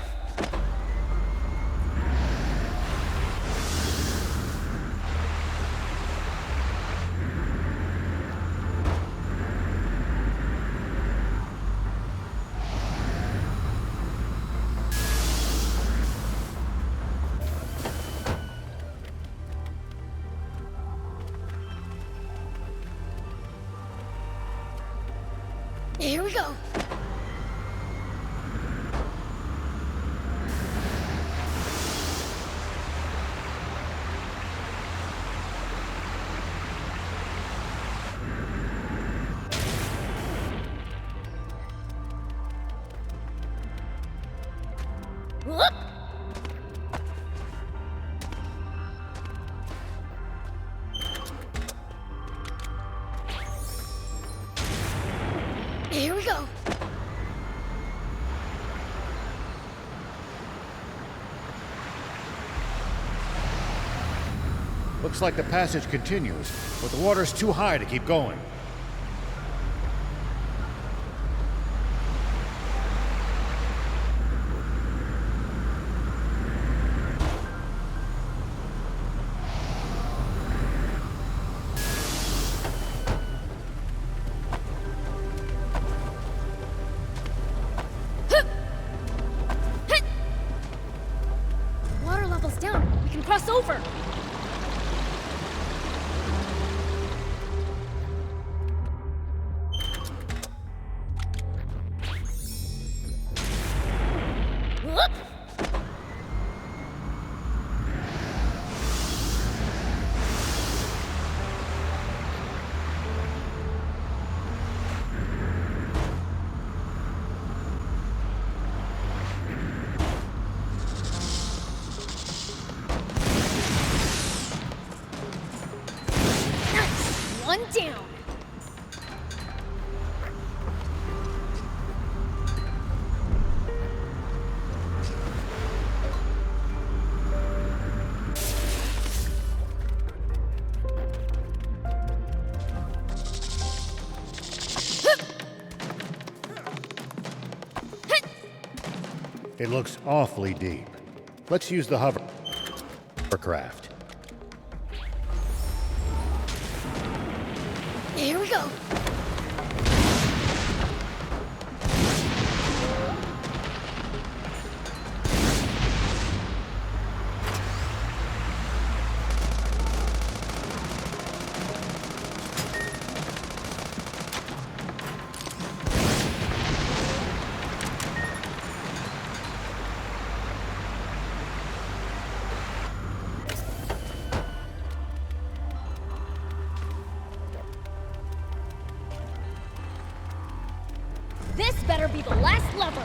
Here we go. Whoop! Here we go. Looks like the passage continues, but the water's too high to keep going. Water level's down. We can cross over. one down. It looks awfully deep. Let's use the hovercraft. Here we go. This better be the last lever.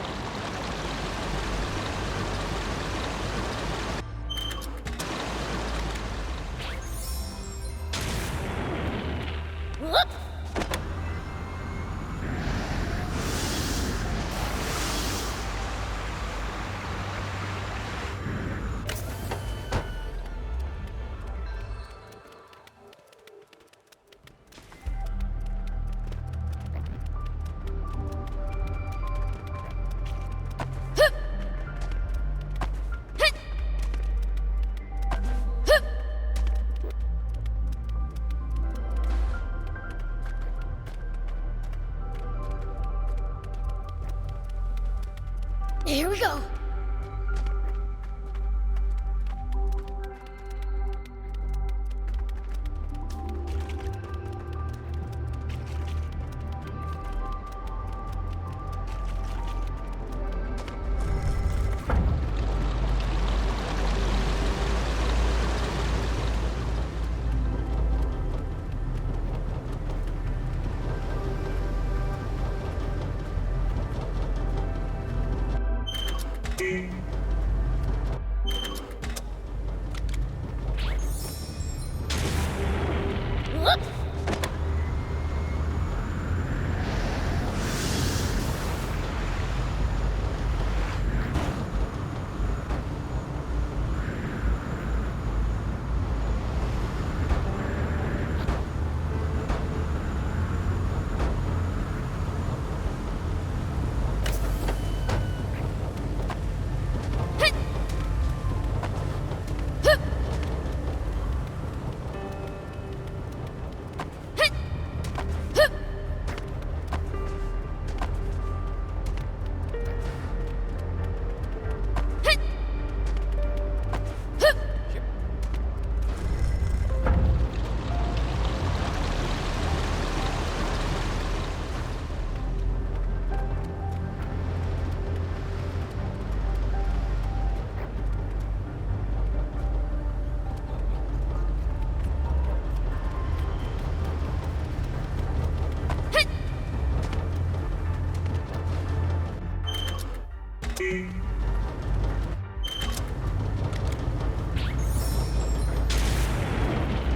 Whoop. Here we go. Whoop.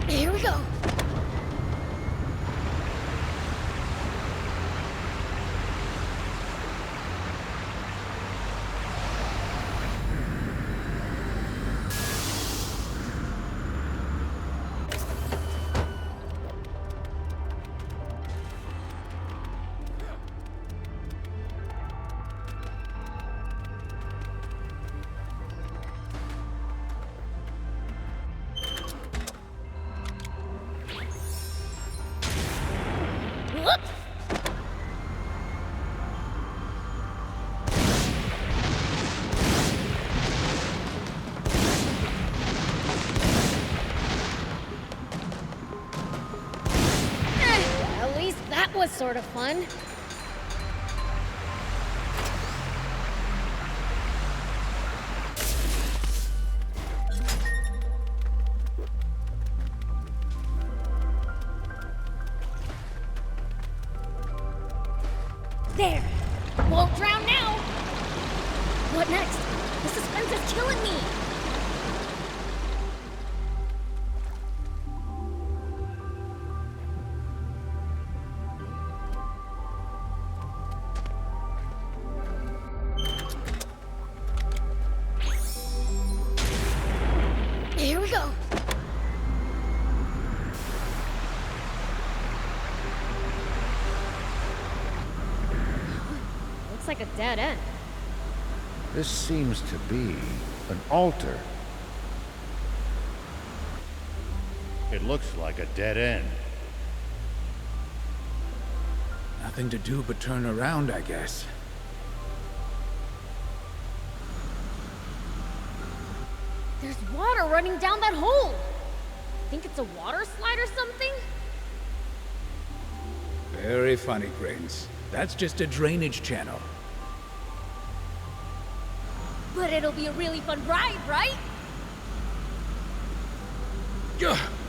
Here we go. Whoop. At least that was sort of fun. There! Won't drown now! What next? The suspense is killing me! looks like a dead end. This seems to be an altar. It looks like a dead end. Nothing to do but turn around, I guess. There's water running down that hole! Think it's a water slide or something? Very funny, Prince. That's just a drainage channel. But it'll be a really fun ride, right?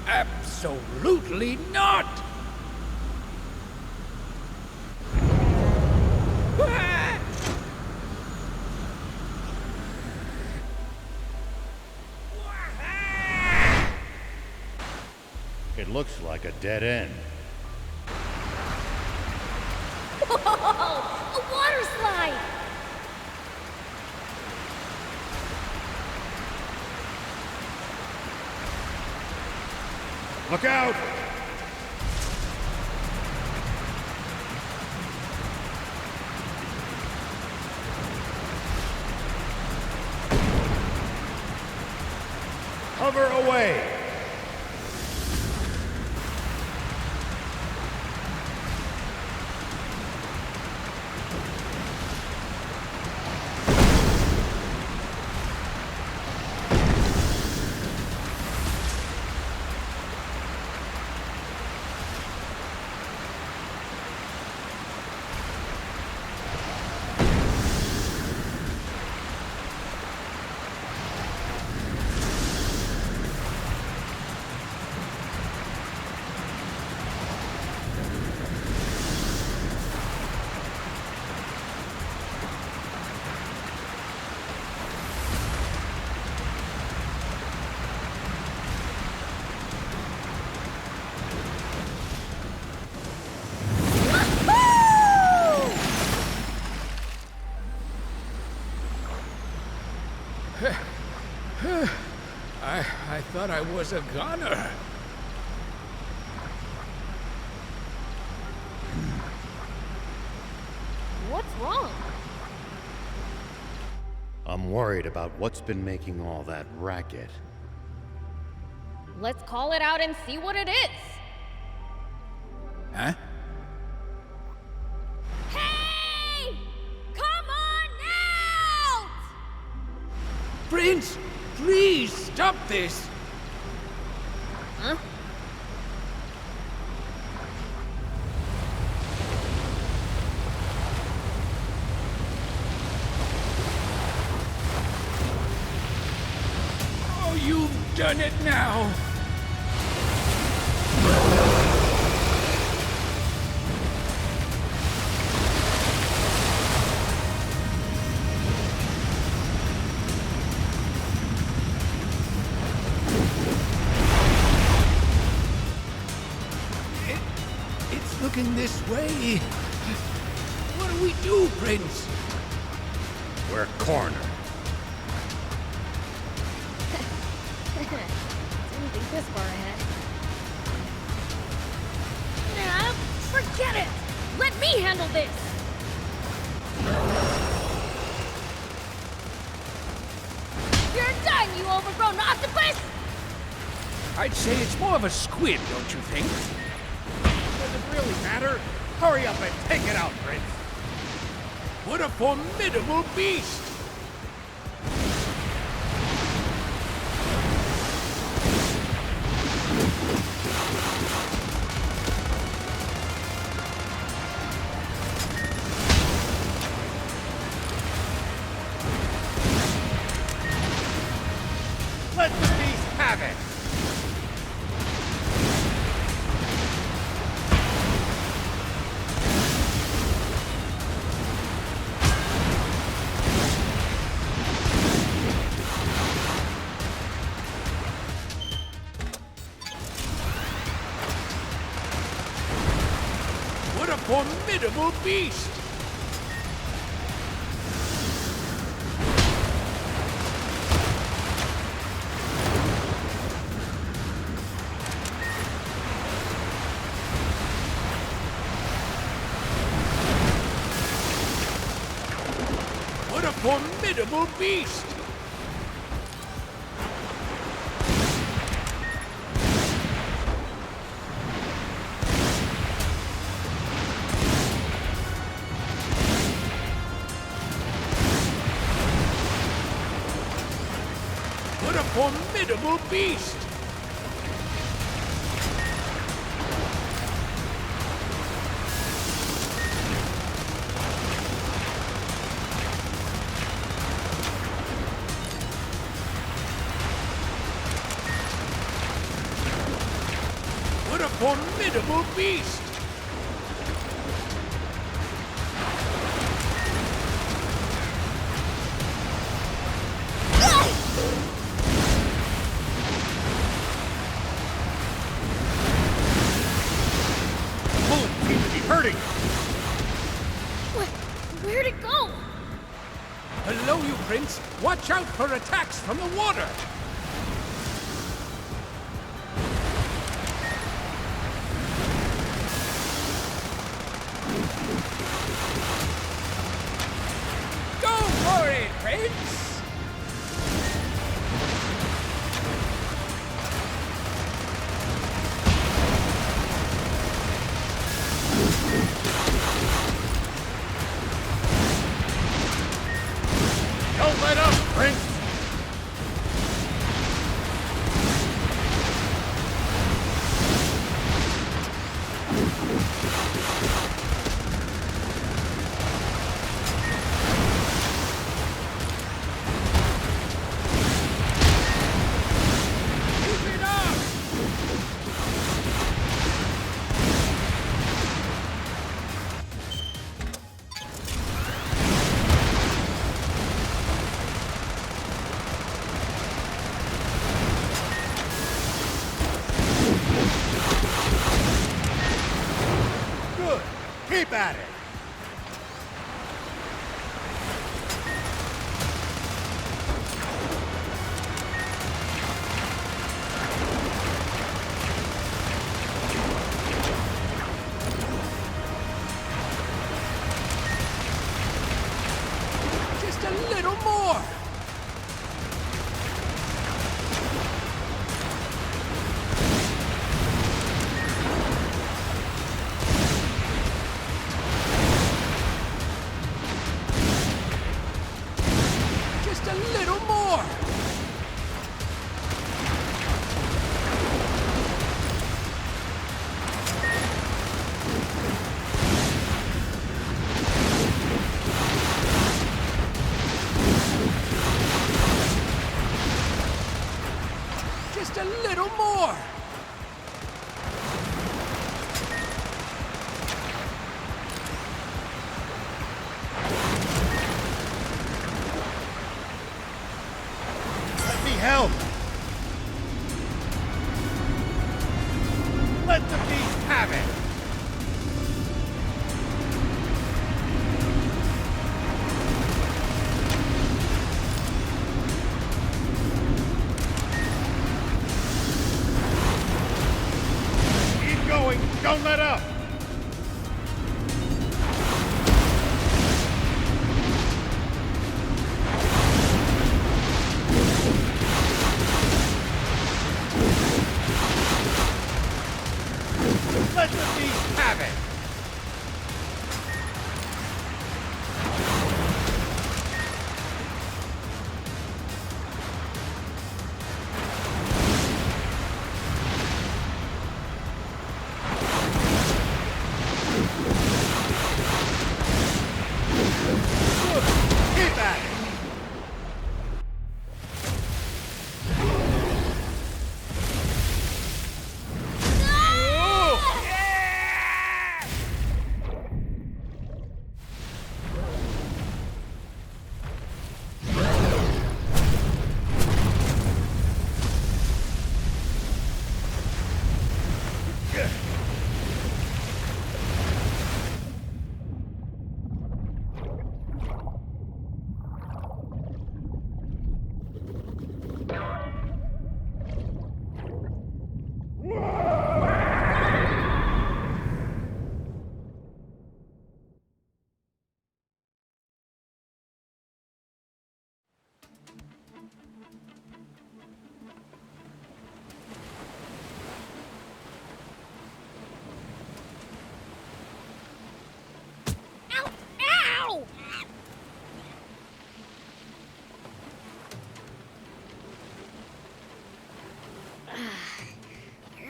Absolutely not! It looks like a dead end. Whoa! A water slide! Look out! Cover away! I thought I was a gunner. What's wrong? I'm worried about what's been making all that racket. Let's call it out and see what it is. Huh? Hey! Come on out! Prince, please stop this! Huh? Oh, you've done it now! It's looking this way. What do we do, Prince? We're cornered. Didn't think this far ahead. Nah, forget it! Let me handle this! You're done, you overgrown octopus! I'd say it's more of a squid, don't you think? Does it really matter? Hurry up and take it out, Prince. What a formidable beast! Let the beast have it! What a formidable beast! formidable beast! What a formidable beast! What a formidable beast! Hurting! Where'd it go? Hello, you prince! Watch out for attacks from the water! Go for it, prince! Don't let up, Prince! Keep it up! Good! Keep at it! Just a little more! Just a little more! Just a little more! Let me help! Let the beast have it! Keep going! Don't let up! Let the beast have it!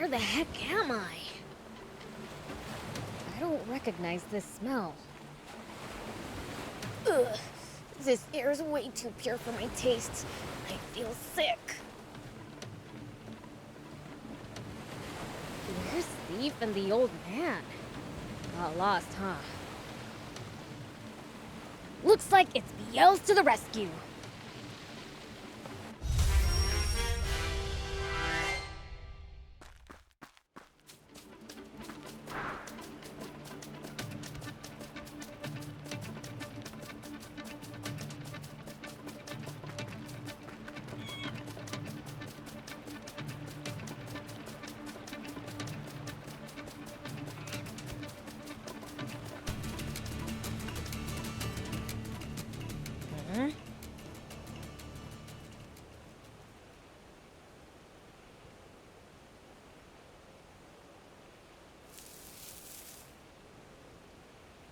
Where the heck am I? I don't recognize this smell. Ugh. This air is way too pure for my tastes. I feel sick. Where's Thief and the old man? Got lost, huh? Looks like it's Beelz to the rescue.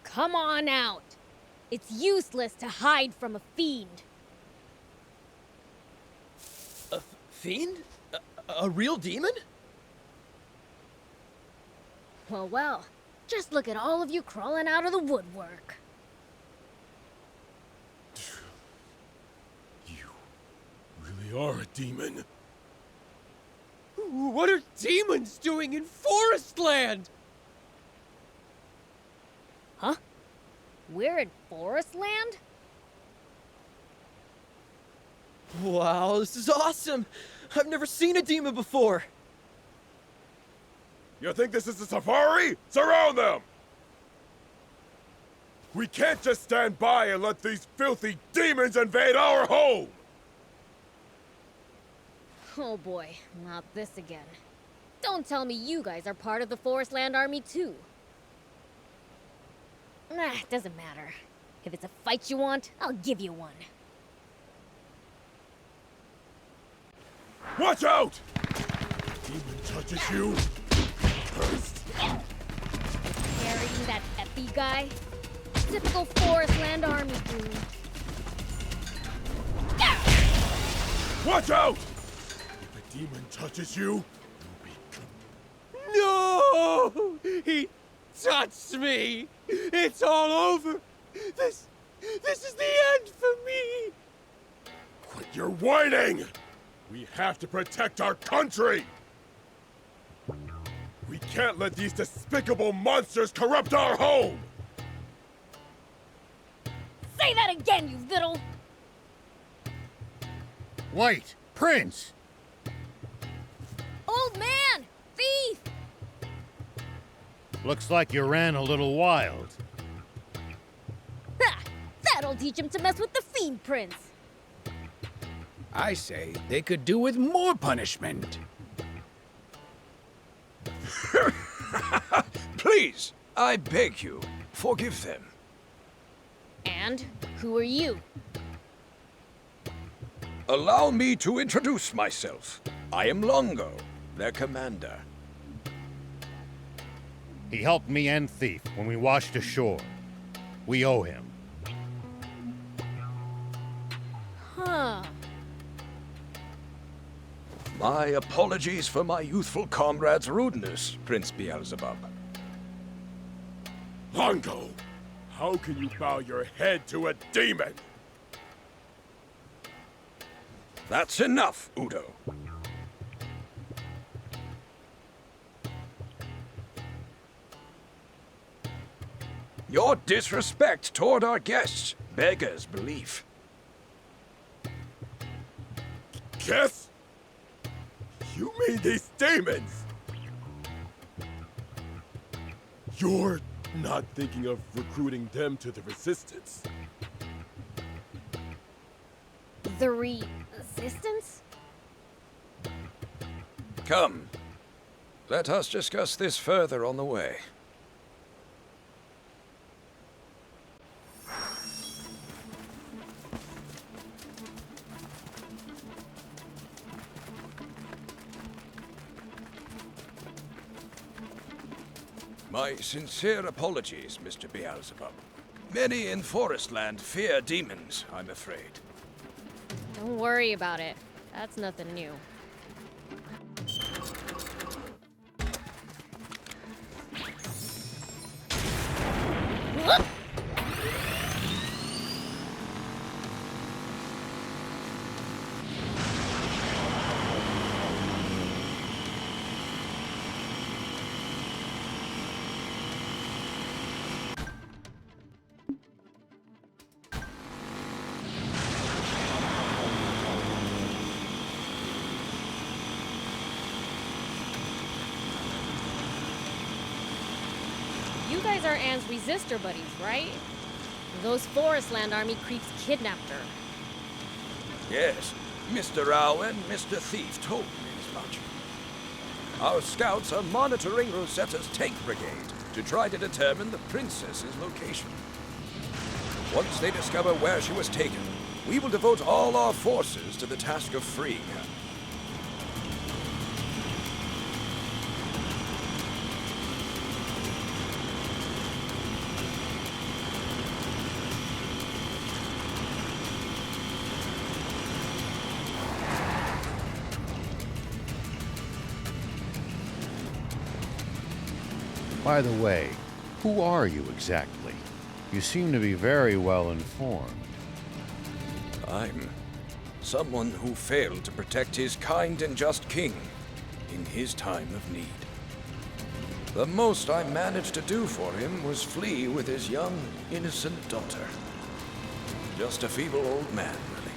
Come on out. It's useless to hide from a fiend. A fiend? A real demon? Well, just look at all of you crawling out of the woodwork. Really are a demon. What are demons doing in Forest Land? Huh? We're in Forest Land? Wow, this is awesome! I've never seen a demon before! You think this is a safari? Surround them! We can't just stand by and let these filthy demons invade our home! Oh boy, not this again. Don't tell me you guys are part of the Forest Land Army too. Nah, doesn't matter. If it's a fight you want, I'll give you one. Watch out! Demon touches you. Carrying that Epi guy? Typical Forest Land Army dude. Watch out! If a demon touches you, No! He touched me! It's all over! This is the end for me! quit your whining! We have to protect our country! We can't let these despicable monsters corrupt our home! Say that again, you little... Wait! Prince! Old man! Thief! Looks like you ran a little wild. Ha! That'll teach him to mess with the Fiend Prince! I say they could do with more punishment. Please, I beg you, forgive them. And who are you? Allow me to introduce myself. I am Longo, their commander. He helped me and Thief when we washed ashore. We owe him. Huh. My apologies for my youthful comrade's rudeness, Prince Beelzebub. Longo, how can you bow your head to a demon? That's enough, Udo. Your disrespect toward our guests beggars belief. Guests? You mean these demons? You're not thinking of recruiting them to the Resistance? The Resistance? Come, let us discuss this further on the way. My sincere apologies, Mr. Beelzebub. Many in Forestland fear demons, I'm afraid. Don't worry about it. That's nothing new. You guys are Anne's resistor buddies, right? Those Forestland Army creeps kidnapped her. Yes, Mr. Rao and Mr. Thief told me as much. Our scouts are monitoring Rosetta's tank brigade to try to determine the princess's location. Once they discover where she was taken, we will devote all our forces to the task of freeing her. By the way, who are you exactly? You seem to be very well informed. I'm someone who failed to protect his kind and just king in his time of need. The most I managed to do for him was flee with his young, innocent daughter. Just a feeble old man, really.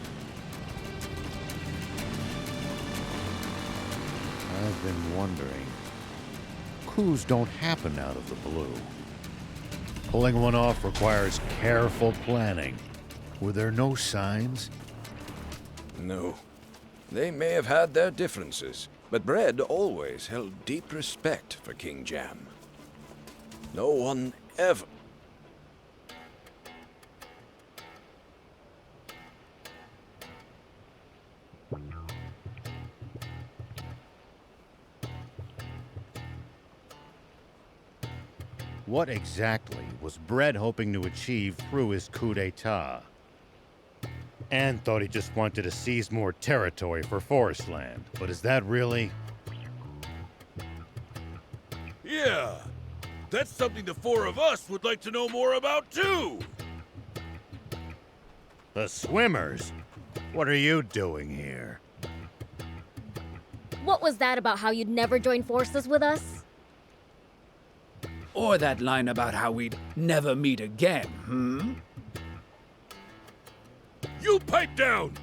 I've been wondering. Coups don't happen out of the blue. Pulling one off requires careful planning. Were there no signs? No. They may have had their differences, but Bread always held deep respect for King Jam. No one ever... What exactly was Bread hoping to achieve through his coup d'etat? Anne thought he just wanted to seize more territory for Forestland, but is that really? Yeah, that's something the four of us would like to know more about too! The swimmers? What are you doing here? What was that about how you'd never join forces with us? Or that line about how we'd never meet again, You pipe down!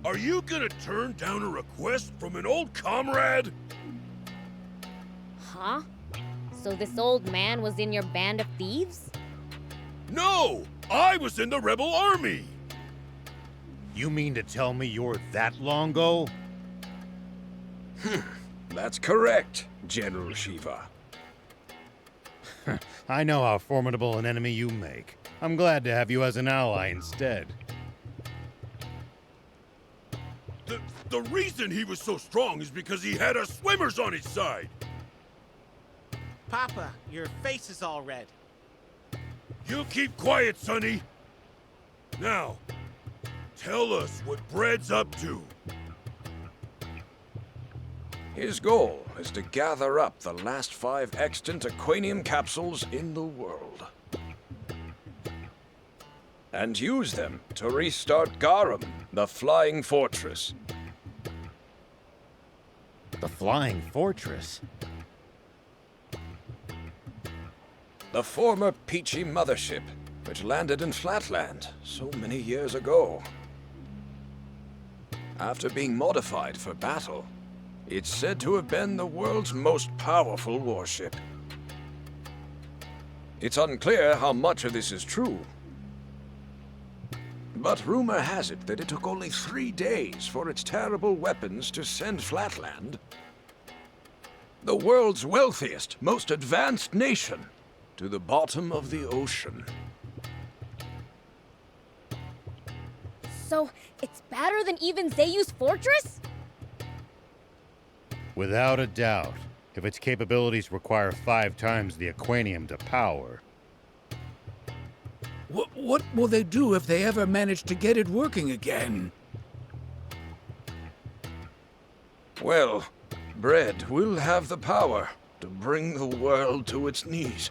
Are you gonna turn down a request from an old comrade? Huh? So this old man was in your band of thieves? No! I was in the rebel army! You mean to tell me you're that Longo? That's correct, General Shiva. I know how formidable an enemy you make. I'm glad to have you as an ally instead. The reason he was so strong is because he had us swimmers on his side! Papa, your face is all red. You keep quiet, Sonny! Now, tell us what Bread's up to. His goal is to gather up the last 5 extant Aquanium capsules in the world. And use them to restart Garam, the Flying Fortress. The Flying Fortress? The former Peachy mothership, which landed in Flatland so many years ago. After being modified for battle, it's said to have been the world's most powerful warship. It's unclear how much of this is true. But rumor has it that it took only 3 days for its terrible weapons to send Flatland, the world's wealthiest, most advanced nation, to the bottom of the ocean. So, it's better than even Zeyu's fortress? Without a doubt. If its capabilities require 5 times the Aquanium to power. What will they do if they ever manage to get it working again? Well, Bread will have the power to bring the world to its knees.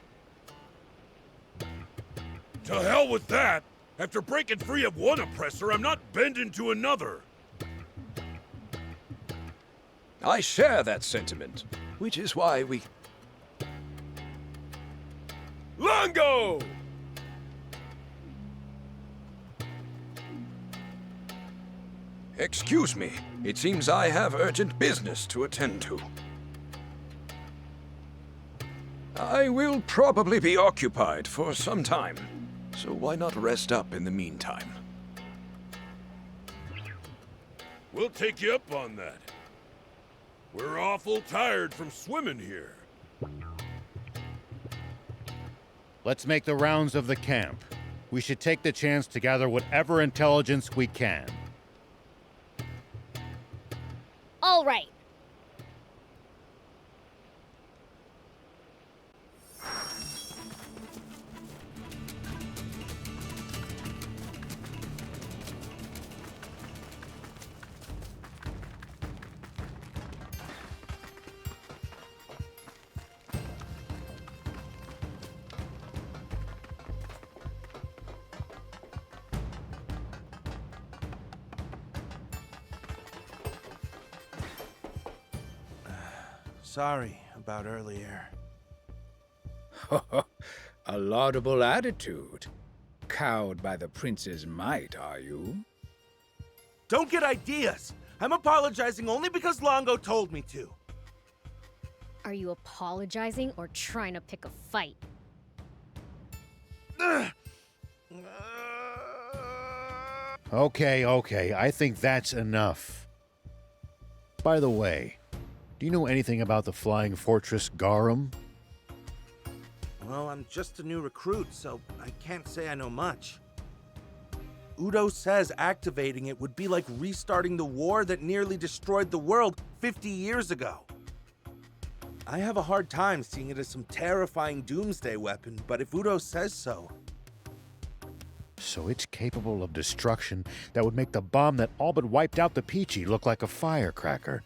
To hell with that! After breaking free of one oppressor, I'm not bending to another! I share that sentiment, which is why we... Longo! Excuse me. It seems I have urgent business to attend to. I will probably be occupied for some time, so why not rest up in the meantime? We'll take you up on that. We're awful tired from swimming here. Let's make the rounds of the camp. We should take the chance to gather whatever intelligence we can. All right. Sorry about earlier. A laudable attitude. Cowed by the prince's might, are you? Don't get ideas! I'm apologizing only because Longo told me to. Are you apologizing or trying to pick a fight? Okay, I think that's enough. By the way, do you know anything about the flying fortress Garam? Well, I'm just a new recruit, so I can't say I know much. Udo says activating it would be like restarting the war that nearly destroyed the world 50 years ago. I have a hard time seeing it as some terrifying doomsday weapon, but if Udo says so... So it's capable of destruction that would make the bomb that all but wiped out the Peachy look like a firecracker.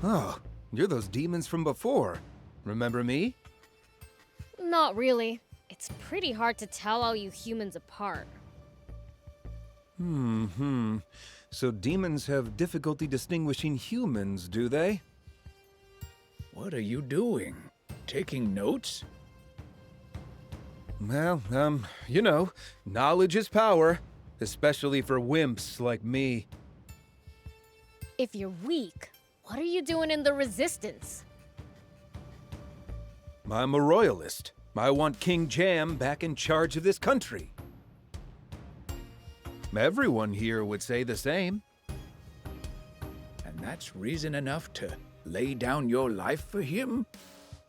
Oh, you're those demons from before. Remember me? Not really. It's pretty hard to tell all you humans apart. So demons have difficulty distinguishing humans, do they? What are you doing? Taking notes? Well, you know, knowledge is power, especially for wimps like me. If you're weak, what are you doing in the Resistance? I'm a royalist. I want King Jam back in charge of this country. Everyone here would say the same. And that's reason enough to lay down your life for him?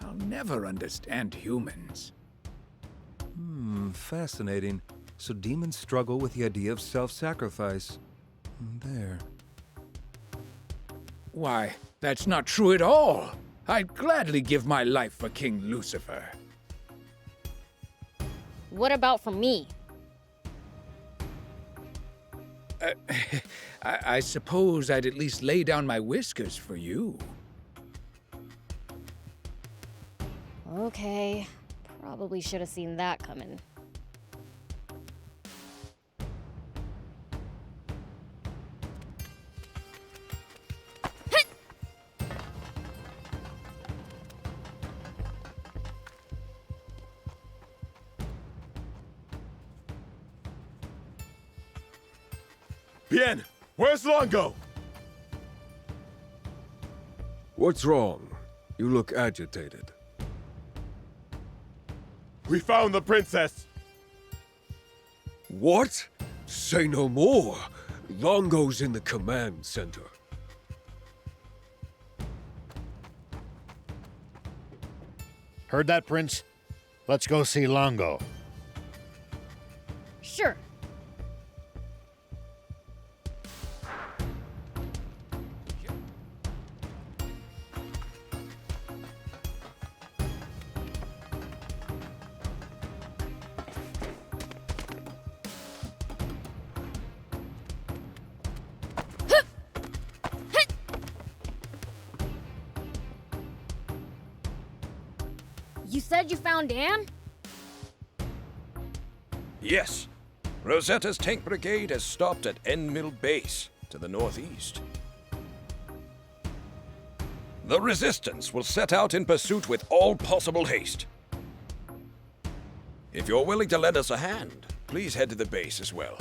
I'll never understand humans. Fascinating. So demons struggle with the idea of self-sacrifice. There. Why, that's not true at all. I'd gladly give my life for King Lucifer. What about for me? I suppose I'd at least lay down my whiskers for you. Okay. Probably should have seen that coming. Bien, where's Longo? What's wrong? You look agitated. We found the princess! What? Say no more. Longo's in the command center. Heard that, Prince? Let's go see Longo. Sure. You said you found Anne? Yes. Rosetta's tank brigade has stopped at End Mill Base, to the northeast. The Resistance will set out in pursuit with all possible haste. If you're willing to lend us a hand, please head to the base as well.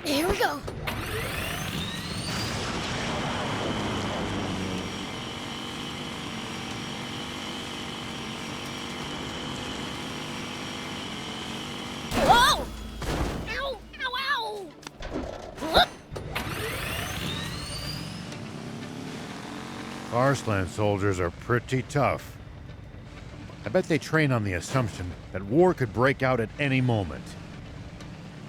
Here we go. Whoa! Ow! Ow! Ow! Whoop! Arslan soldiers are pretty tough. I bet they train on the assumption that war could break out at any moment.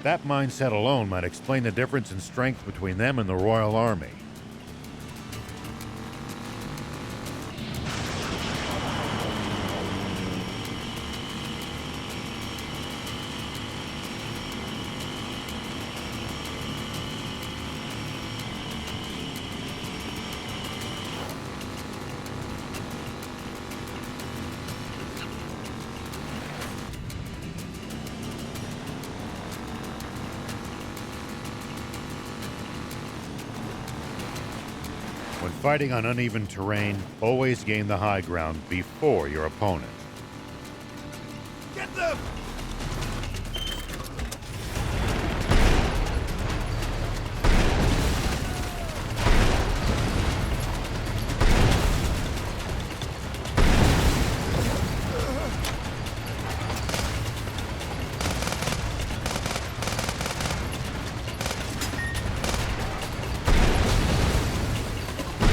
That mindset alone might explain the difference in strength between them and the Royal Army. When fighting on uneven terrain, always gain the high ground before your opponent. Get them!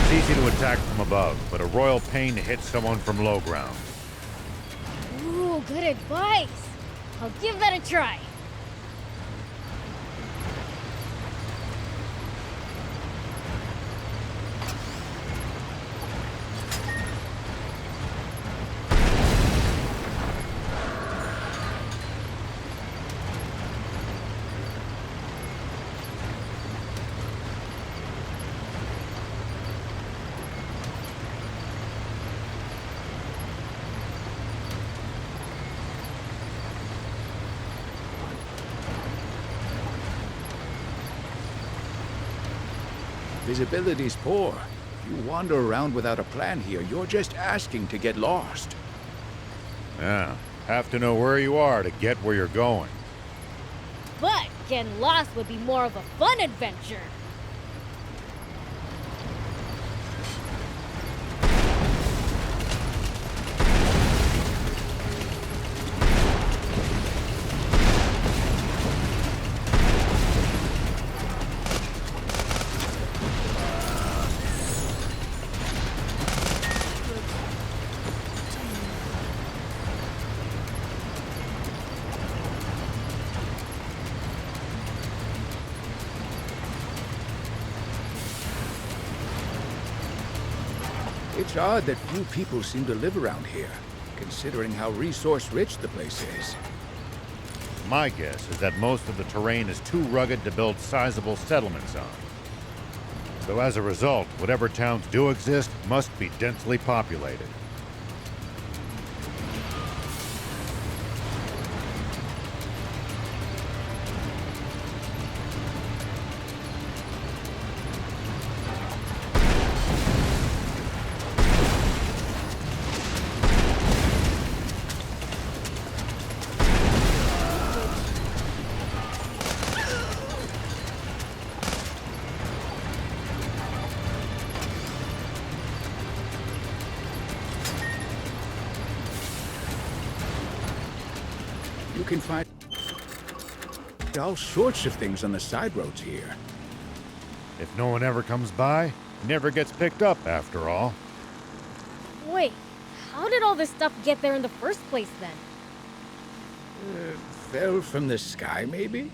It's easy to attack from above, but a royal pain to hit someone from low ground. Ooh, good advice. I'll give that a try. Visibility's poor. If you wander around without a plan here, you're just asking to get lost. Yeah, have to know where you are to get where you're going. But getting lost would be more of a fun adventure. It's odd that few people seem to live around here, considering how resource-rich the place is. My guess is that most of the terrain is too rugged to build sizable settlements on. So as a result, whatever towns do exist must be densely populated. You can find all sorts of things on the side roads here. If no one ever comes by, he never gets picked up after all. Wait, how did all this stuff get there in the first place then? Fell from the sky, maybe?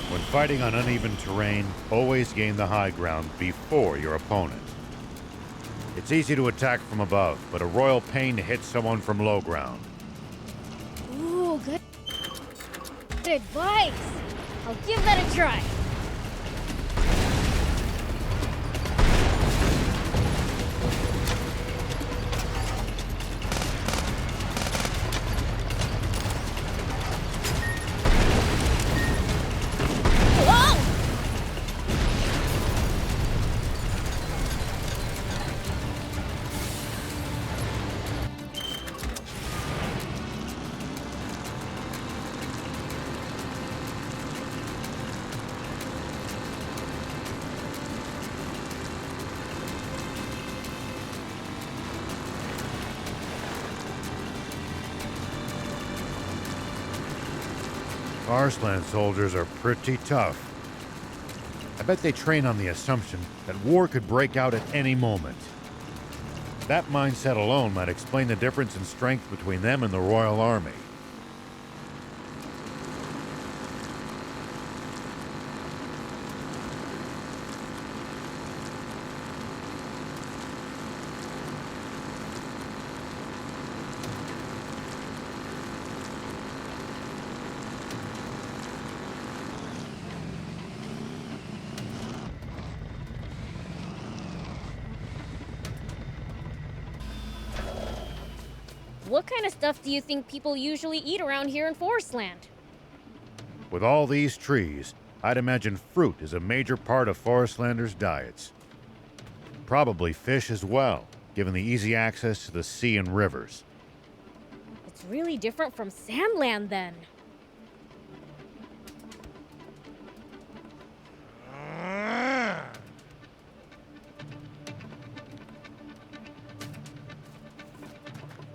When fighting on uneven terrain, always gain the high ground before your opponent. It's easy to attack from above, but a royal pain to hit someone from low ground. Ooh, good advice. I'll give that a try. Arslan soldiers are pretty tough. I bet they train on the assumption that war could break out at any moment. That mindset alone might explain the difference in strength between them and the Royal Army. What kind of stuff do you think people usually eat around here in Forestland? With all these trees, I'd imagine fruit is a major part of Forestlanders' diets. Probably fish as well, given the easy access to the sea and rivers. It's really different from Sandland then.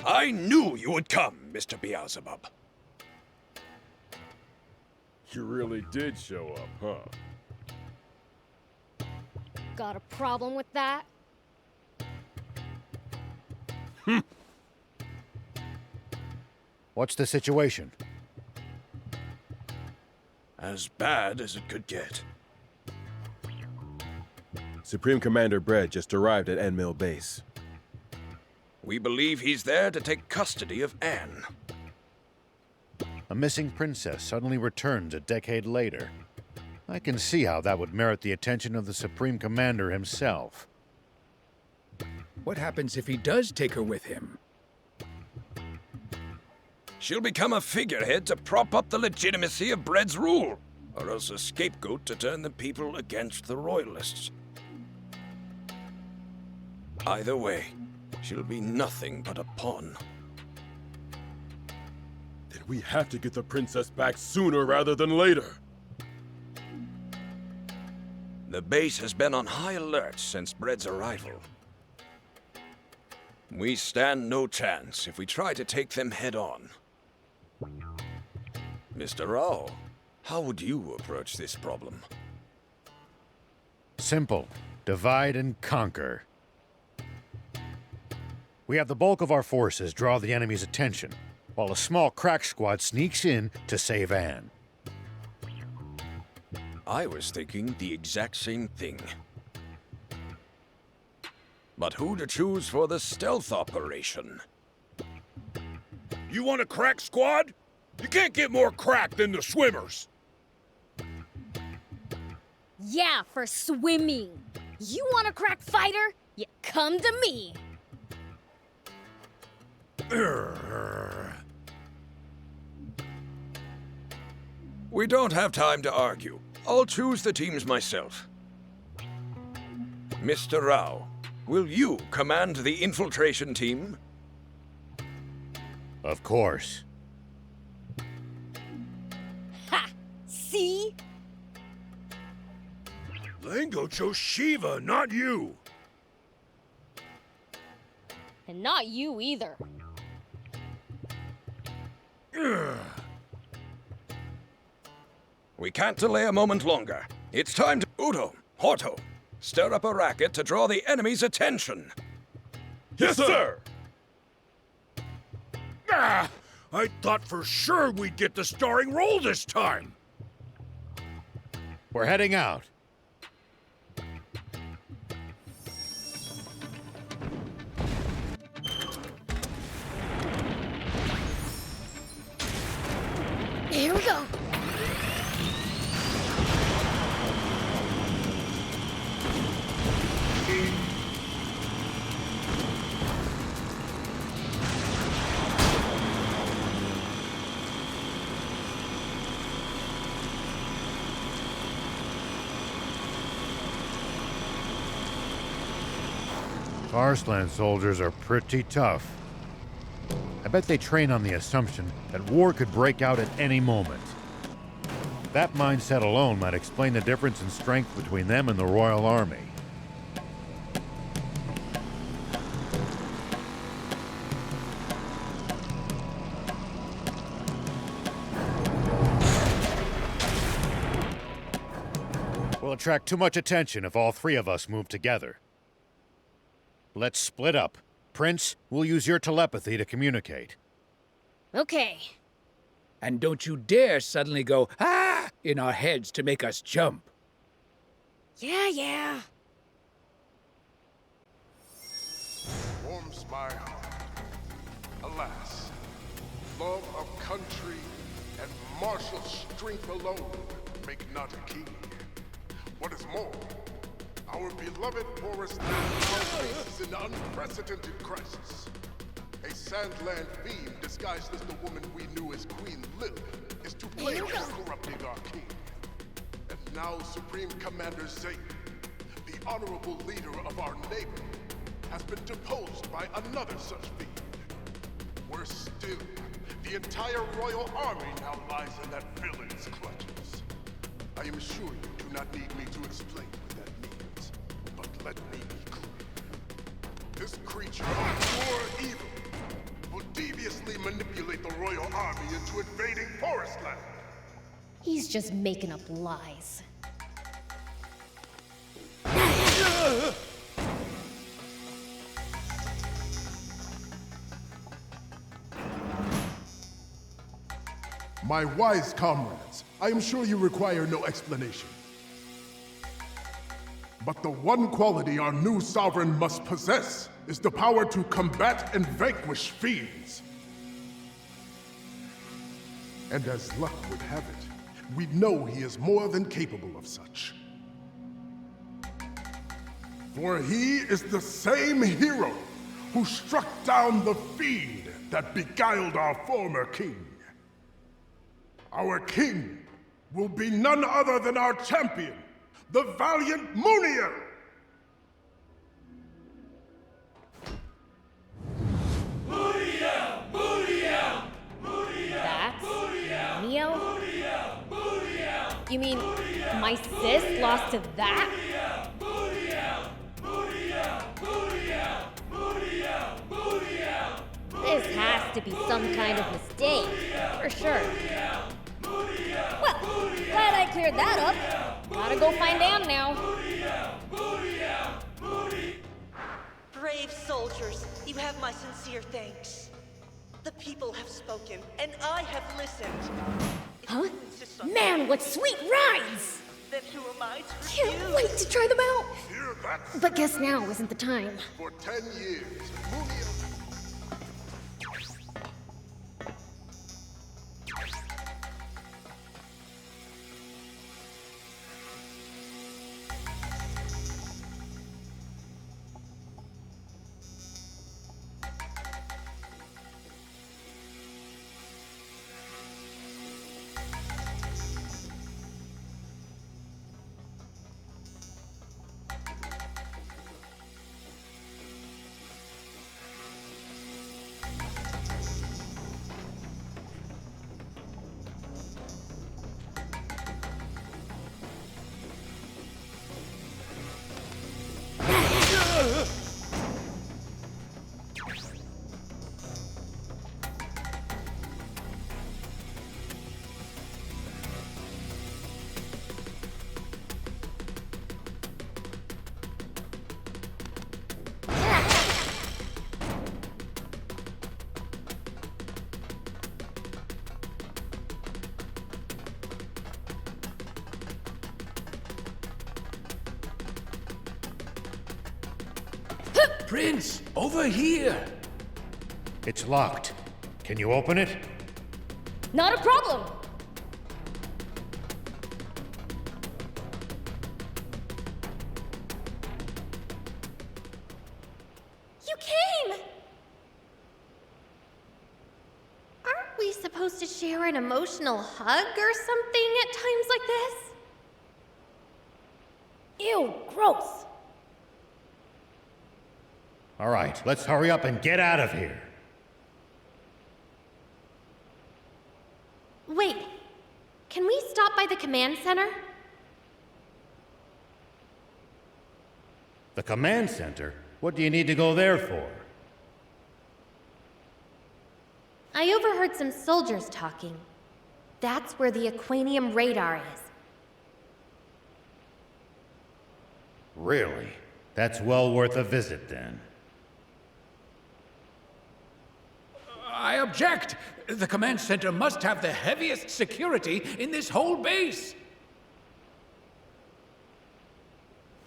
I knew you would come, Mr. Beelzebub. You really did show up, huh? Got a problem with that? What's the situation? As bad as it could get. Supreme Commander Brett just arrived at Enmill Base. We believe he's there to take custody of Anne. A missing princess suddenly returns a decade later. I can see how that would merit the attention of the Supreme Commander himself. What happens if he does take her with him? She'll become a figurehead to prop up the legitimacy of Bread's rule, or else a scapegoat to turn the people against the Royalists. Either way, she'll be nothing but a pawn. Then we have to get the princess back sooner rather than later. The base has been on high alert since Bread's arrival. We stand no chance if we try to take them head-on. Mr. Rao, how would you approach this problem? Simple. Divide and conquer. We have the bulk of our forces draw the enemy's attention, while a small crack squad sneaks in to save Anne. I was thinking the exact same thing. But who to choose for the stealth operation? You want a crack squad? You can't get more crack than the swimmers. Yeah, for swimming. You want a crack fighter? You come to me. We don't have time to argue. I'll choose the teams myself. Mr. Rao, will you command the infiltration team? Of course. Ha! See? Lango chose Shiva, not you. And not you either. We can't delay a moment longer. It's time to... Udo, Horto, stir up a racket to draw the enemy's attention. Yes, sir! Ah, I thought for sure we'd get the starring role this time. We're heading out. Here we go. Forestland soldiers are pretty tough. I bet they train on the assumption that war could break out at any moment. That mindset alone might explain the difference in strength between them and the Royal Army. We'll attract too much attention if all three of us move together. Let's split up. Prince, we'll use your telepathy to communicate. Okay. And don't you dare suddenly go, ah, in our heads to make us jump. Yeah. Warms my heart. Alas, love of country and martial strength alone make not a king. What is more, our beloved Forest Land faces an unprecedented crisis. A Sandland fiend disguised as the woman we knew as Queen Lily is to blame for corrupting our king. And now Supreme Commander Zayden, the honorable leader of our neighbor, has been deposed by another such fiend. Worse still, the entire royal army now lies in that villain's clutches. I am sure you do not need me to explain what that means, but let me be clear. This creature of pure evil will deviously manipulate the royal army into invading Forestland. He's just making up lies. My wise comrades, I am sure you require no explanation. But the one quality our new sovereign must possess is the power to combat and vanquish fiends. And as luck would have it, we know he is more than capable of such. For he is the same hero who struck down the fiend that beguiled our former king. Our king will be none other than our champion, the valiant Munir! That's Neo? You mean my sis lost to that? This has to be some kind of mistake, for sure. Well, glad I cleared that up. Gotta go find Anne now. Brave soldiers, you have my sincere thanks. The people have spoken, and I have listened. Huh? Man, what sweet rides! Then who am I to Can't wait to try them out! Hear that? But guess now isn't the time. For 10 years, Mumia... Prince, over here! It's locked. Can you open it? Not a problem! You came! Aren't we supposed to share an emotional hug or something at times like this? Ew, gross! All right, let's hurry up and get out of here. Wait, can we stop by the command center? The command center? What do you need to go there for? I overheard some soldiers talking. That's where the Aquanium radar is. Really? That's well worth a visit then. I object! The command center must have the heaviest security in this whole base!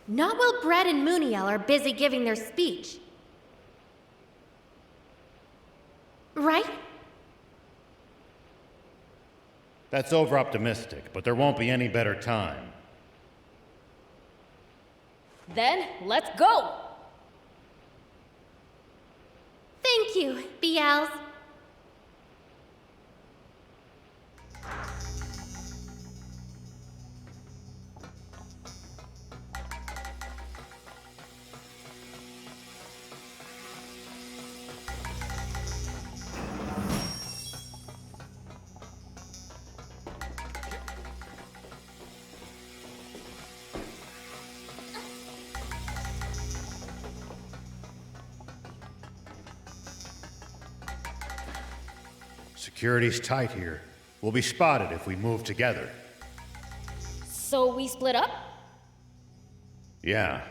Not while Brett and Muniel are busy giving their speech. Right? That's over-optimistic, but there won't be any better time. Then, let's go! Thank you, Beelz. Security's tight here. We'll be spotted if we move together. So we split up? Yeah.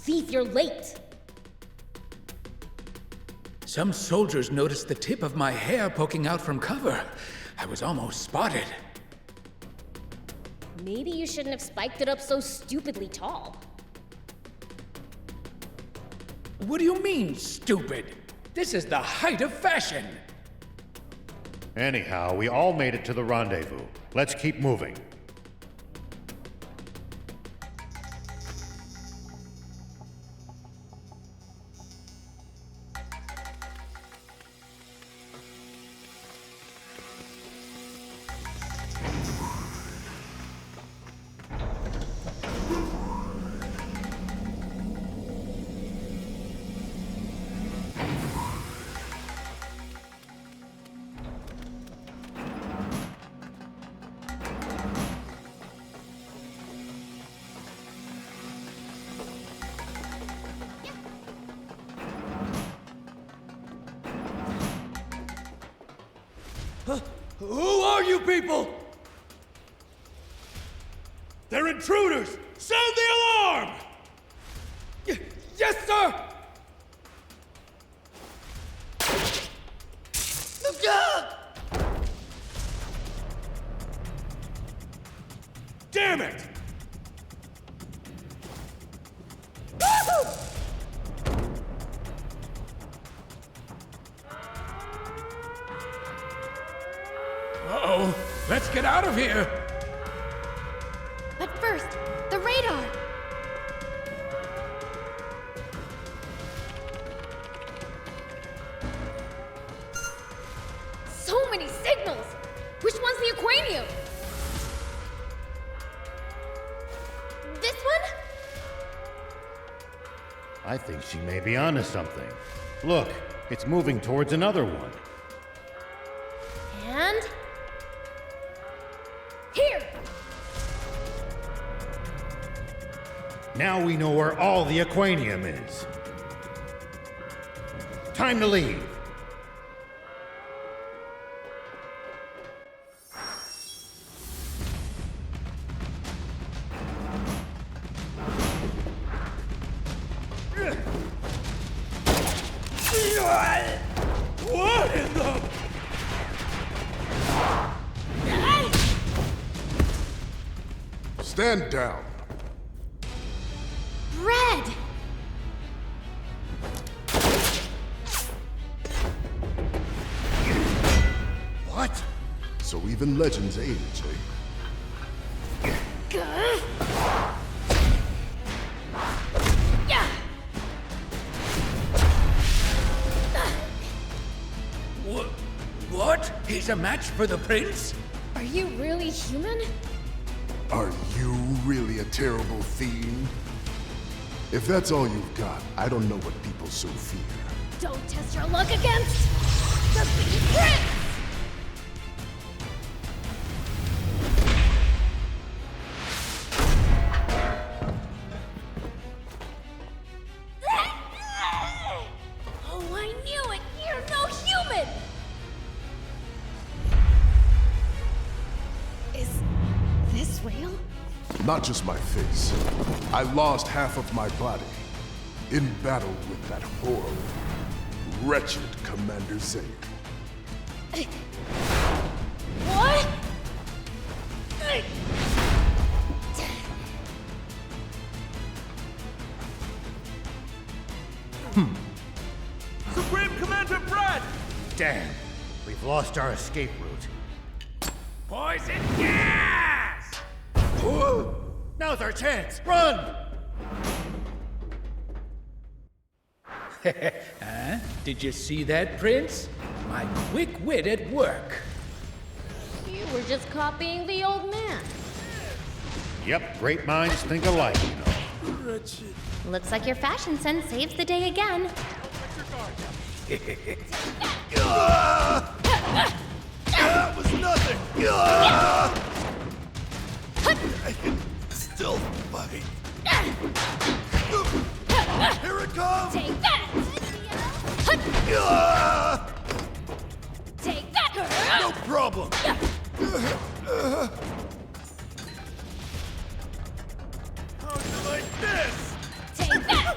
Thief, you're late! Some soldiers noticed the tip of my hair poking out from cover. I was almost spotted. Maybe you shouldn't have spiked it up so stupidly tall. What do you mean, stupid? This is the height of fashion. Anyhow, we all made it to the rendezvous. Let's keep moving. Who are you people? They're intruders! Sound the alarm! Yes, sir! Damn it! Uh-oh, let's get out of here! But first, the radar! So many signals! Which one's the Aquanium? This one? I think she may be onto something. Look, it's moving towards another one. And... here! Now we know where all the Aquanium is. Time to leave. What in the... Stand down. Bread! What? So even legends age, eh? What? He's a match for the prince? Are you really human? Are you really a terrible fiend? If that's all you've got, I don't know what people so fear. Don't test your luck against the Fiend Prince! Oh, I knew it! You're no human! Is this real? Not just my face. I lost half of my body in battle with that horrible, wretched Commander Zane. What? Supreme Commander Brad! Damn, we've lost our escape route. Poison gas! Now's our chance! Run! Huh? Did you see that, Prince? My quick wit at work. You were just copying the old man. Yep, great minds think alike, you know. Wretched. Looks like your fashion sense saves the day again. That was nothing! I can still fight. Here it comes! Take that! Take that! No problem! How'd you like this? Take that!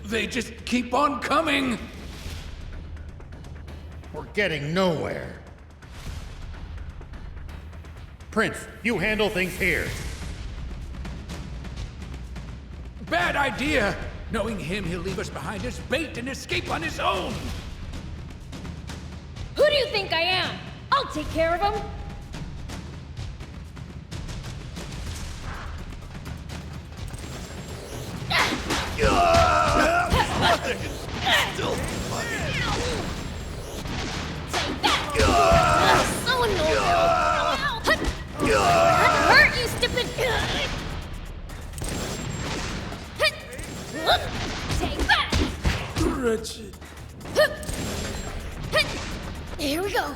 They just keep on coming! We're getting nowhere. Prince, you handle things here. Bad idea! Knowing him, he'll leave us behind as bait and escape on his own! Who do you think I am? I'll take care of him. Still So annoying. Hurt, you stupid. Take that. wretched. Here we go.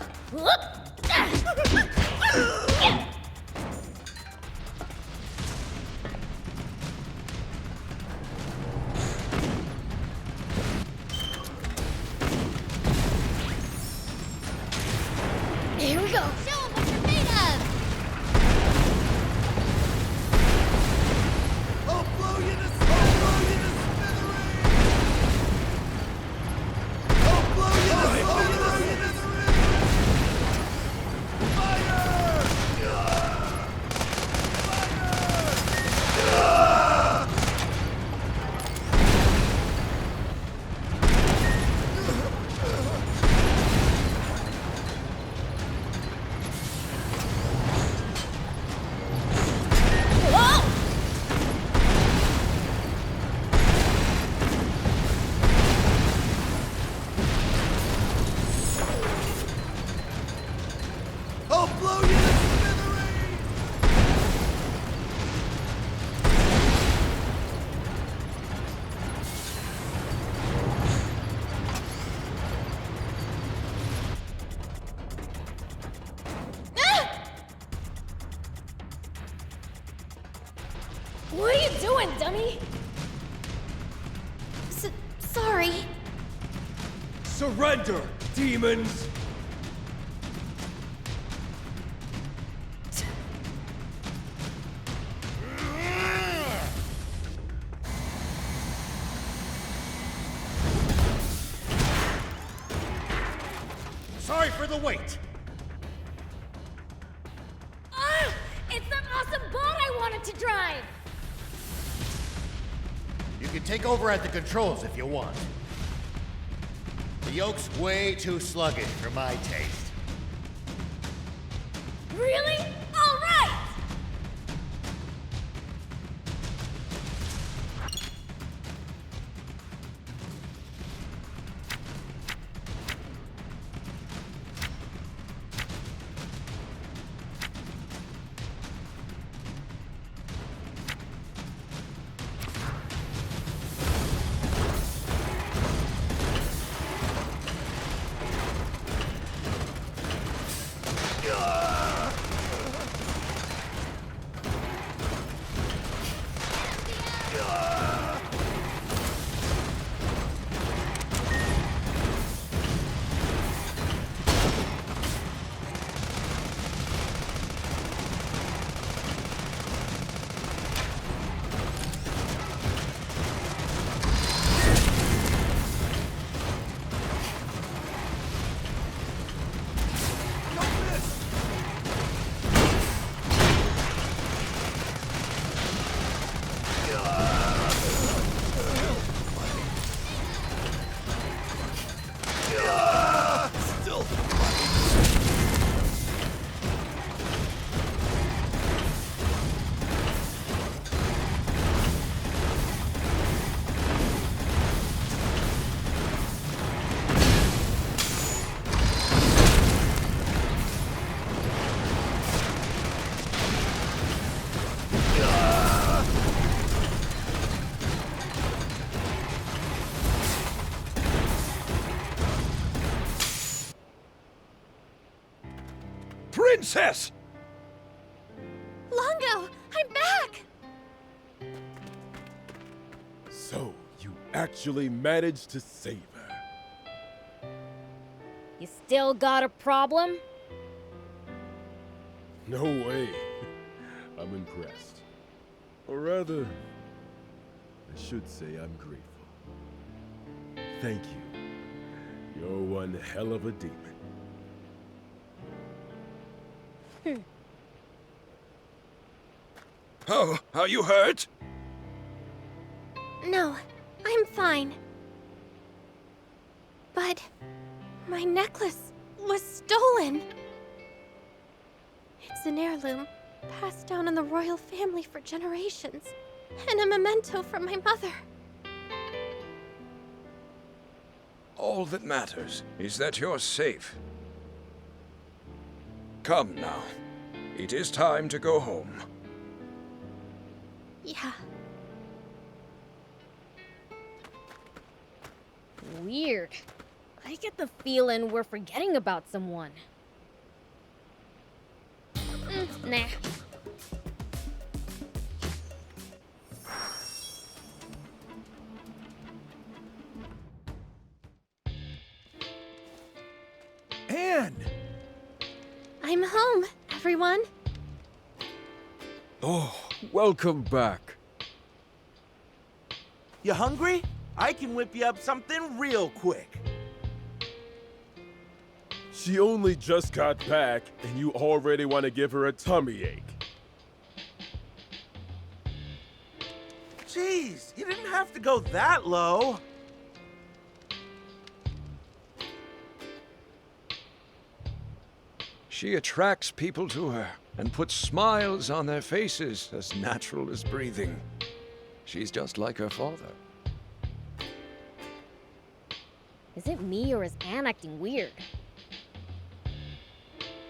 Here we go. Show 'em what you're made of! I'll blow you to smithereens! I'll blow you to smithereens! I'll blow you to smithereens! What are you doing, dummy? Sorry. Surrender, demons! Sorry for the wait. It's that awesome boat I wanted to drive. You can take over at the controls if you want. The yoke's way too sluggish for my taste. Really? All right. Princess! Longo, I'm back! So, you actually managed to save her. You still got a problem? No way. I'm impressed. Or rather, I should say I'm grateful. thank you. You're one hell of a demon. Oh, are you hurt? No, I'm fine. But my necklace was stolen. It's an heirloom, passed down in the royal family for generations, and a memento from my mother. All that matters is that you're safe. Come now. It is time to go home. Yeah. Weird. I get the feeling we're forgetting about someone. Nah. Anne! I'm home, everyone. Oh, welcome back. You hungry? I can whip you up something real quick. She only just got back, and you already want to give her a tummy ache. Jeez, you didn't have to go that low. She attracts people to her and puts smiles on their faces as natural as breathing. She's just like her father. Is it me or is Anne acting weird?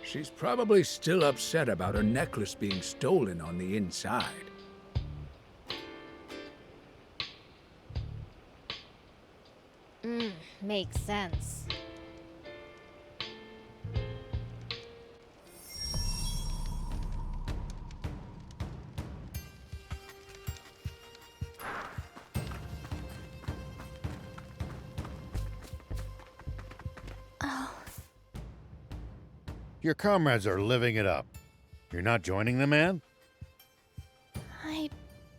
She's probably still upset about her necklace being stolen on the inside. Makes sense. Your comrades are living it up. You're not joining them, Anne? I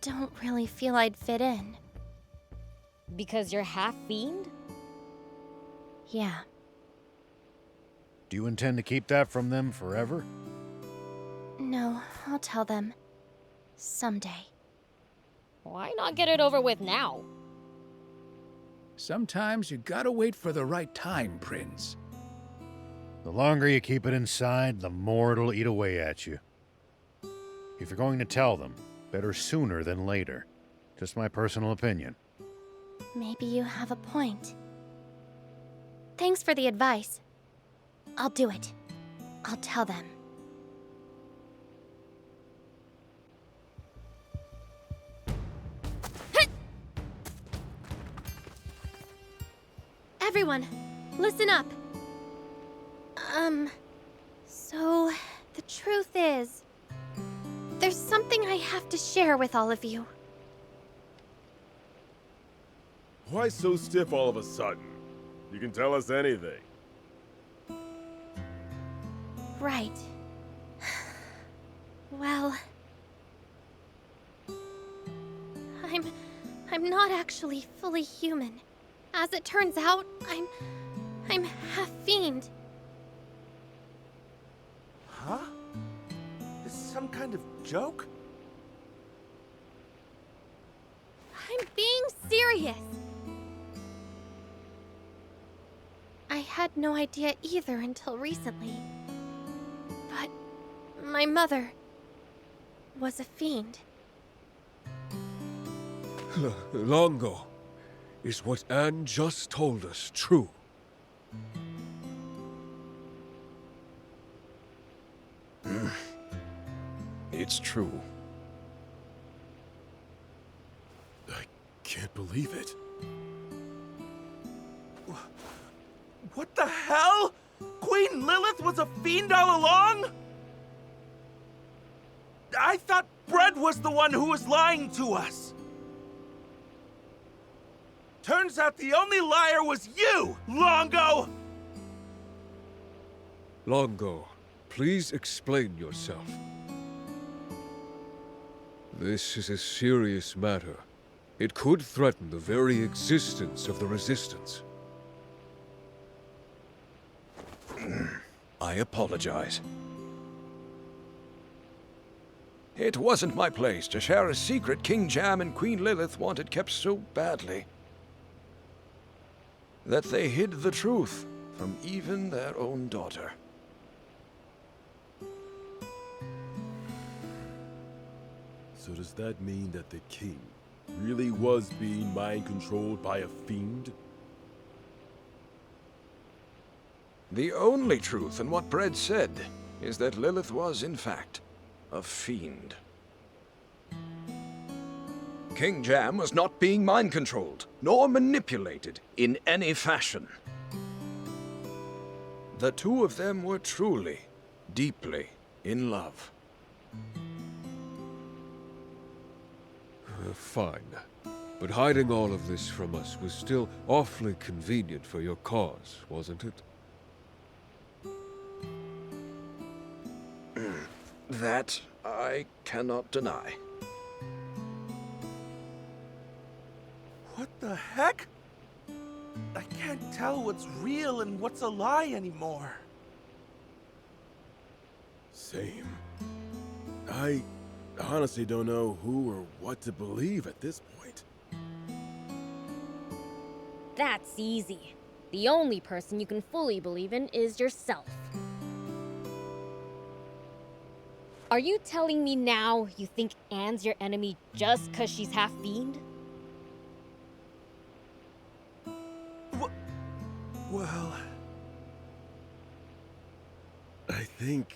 don't really feel I'd fit in. Because you're half fiend? Yeah. Do you intend to keep that from them forever? No, I'll tell them. Someday. Why not get it over with now? Sometimes you gotta wait for the right time, Prince. The longer you keep it inside, the more it'll eat away at you. If you're going to tell them, better sooner than later. Just my personal opinion. Maybe you have a point. Thanks for the advice. I'll do it. I'll tell them. Everyone, listen up. So the truth is, there's something I have to share with all of you. Why so stiff all of a sudden? You can tell us anything. Right. Well, I'm not actually fully human. As it turns out, I'm half fiend. Huh? Is this some kind of joke? I'm being serious. I had no idea either until recently. But my mother was a fiend. Longo, is what Anne just told us true? It's true. I can't believe it. What the hell? Queen Lilith was a fiend all along? I thought Bread was the one who was lying to us. Turns out the only liar was you, Longo! Longo, please explain yourself. This is a serious matter. It could threaten the very existence of the Resistance. I apologize. It wasn't my place to share a secret King Jam and Queen Lilith wanted kept so badly that they hid the truth from even their own daughter. So does that mean that the king really was being mind-controlled by a fiend? The only truth in what Bread said is that Lilith was, in fact, a fiend. King Jam was not being mind-controlled, nor manipulated in any fashion. The two of them were truly, deeply in love. Fine. But hiding all of this from us was still awfully convenient for your cause, wasn't it? That I cannot deny. What the heck? I can't tell what's real and what's a lie anymore. Same. I honestly don't know who or what to believe at this point. That's easy. The only person you can fully believe in is yourself. Are you telling me now you think Anne's your enemy just 'cause she's half fiend? Well, I think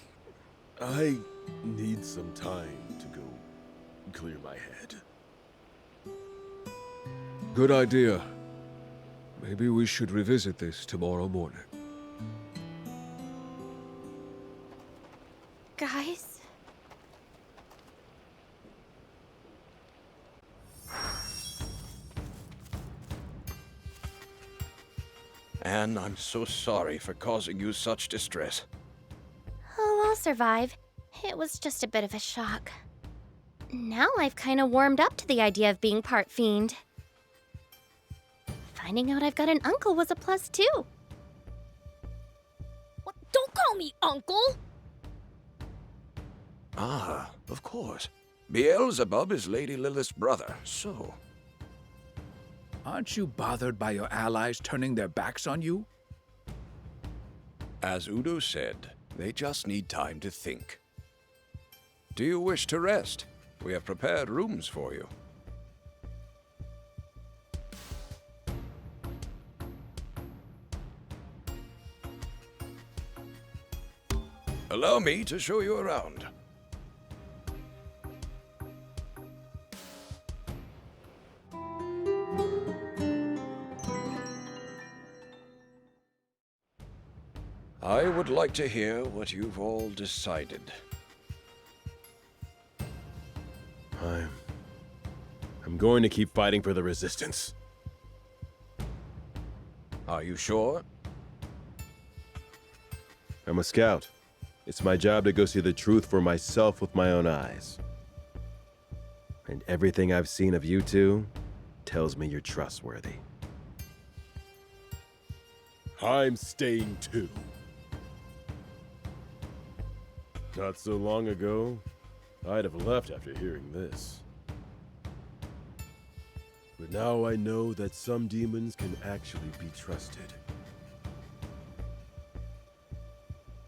I need some time to go clear my head. Good idea. Maybe we should revisit this tomorrow morning. Guys? Anne, I'm so sorry for causing you such distress. Oh, I'll survive. It was just a bit of a shock. Now I've kind of warmed up to the idea of being part fiend. Finding out I've got an uncle was a plus too. What? Don't call me uncle! Ah, of course. Beelzebub is Lady Lilith's brother, so... Aren't you bothered by your allies turning their backs on you? As Udo said, they just need time to think. Do you wish to rest? We have prepared rooms for you. Allow me to show you around. I would like to hear what you've all decided. I'm going to keep fighting for the Resistance. Are you sure? I'm a scout. It's my job to go see the truth for myself with my own eyes. And everything I've seen of you two tells me you're trustworthy. I'm staying too. Not so long ago, I'd have left after hearing this. But now I know that some demons can actually be trusted.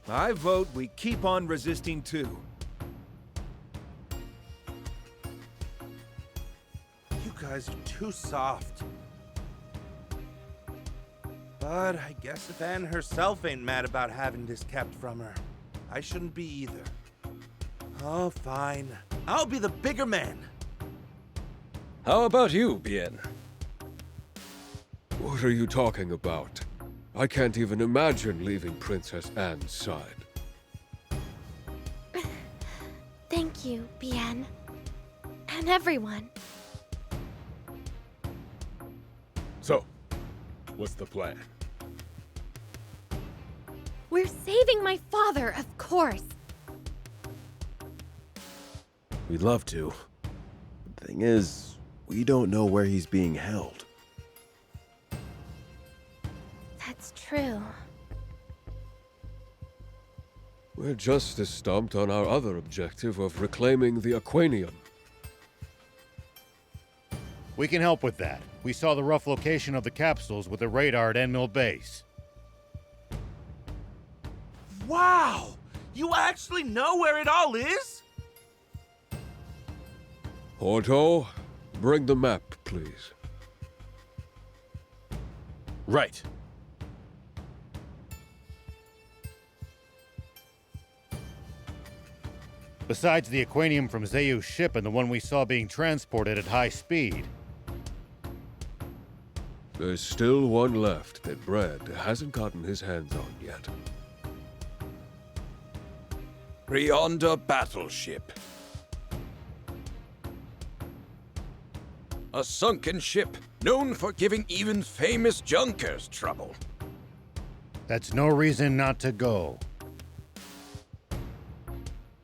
I vote we keep on resisting too. You guys are too soft. But I guess if Anne herself ain't mad about having this kept from her, I shouldn't be either. Oh, fine. I'll be the bigger man. How about you, Bien? What are you talking about? I can't even imagine leaving Princess Anne's side. Thank you, Bien. And everyone. So, what's the plan? We're saving my father, of course. We'd love to. The thing is, we don't know where he's being held. That's true. We're just as stumped on our other objective of reclaiming the Aquanium. We can help with that. We saw the rough location of the capsules with the radar at End Mill Base. Wow! You actually know where it all is? Porto, bring the map, please. Right. Besides the Aquanium from Zayu's ship and the one we saw being transported at high speed. There's still one left that Brad hasn't gotten his hands on yet. Beyond a battleship. A sunken ship, known for giving even famous junkers trouble. That's no reason not to go.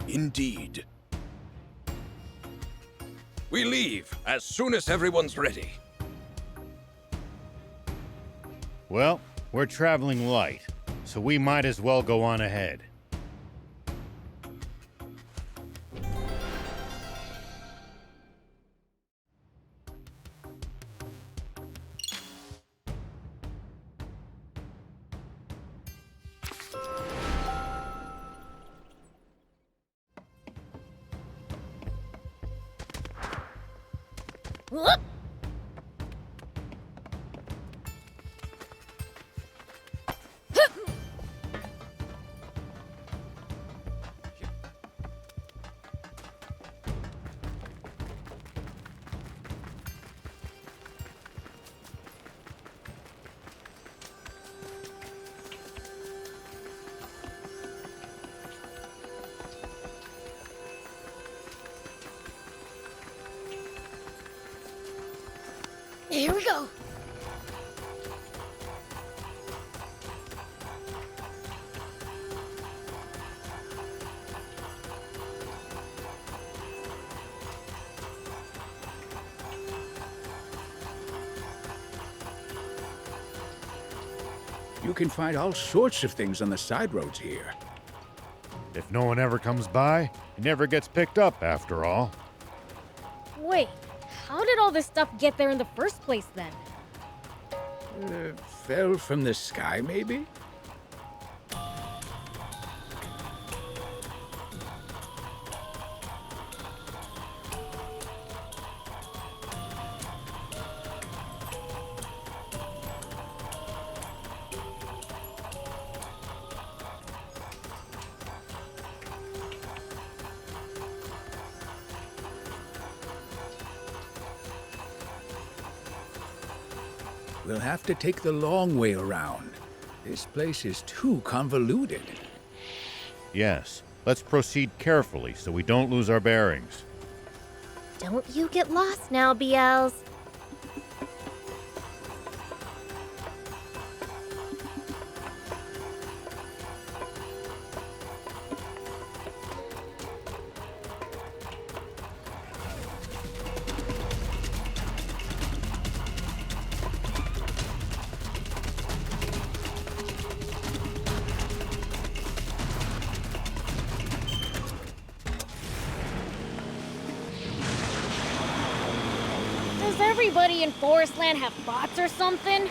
Indeed. We leave as soon as everyone's ready. Well, we're traveling light, so we might as well go on ahead. Whoop! Here we go. You can find all sorts of things on the side roads here. If no one ever comes by, it never gets picked up after all. Wait, how did all this stuff get there in the first place then? Fell from the sky, maybe? We'll have to take the long way around. This place is too convoluted. Yes, let's proceed carefully so we don't lose our bearings. Don't you get lost now, BLs. Does everybody in Forestland have bots or something?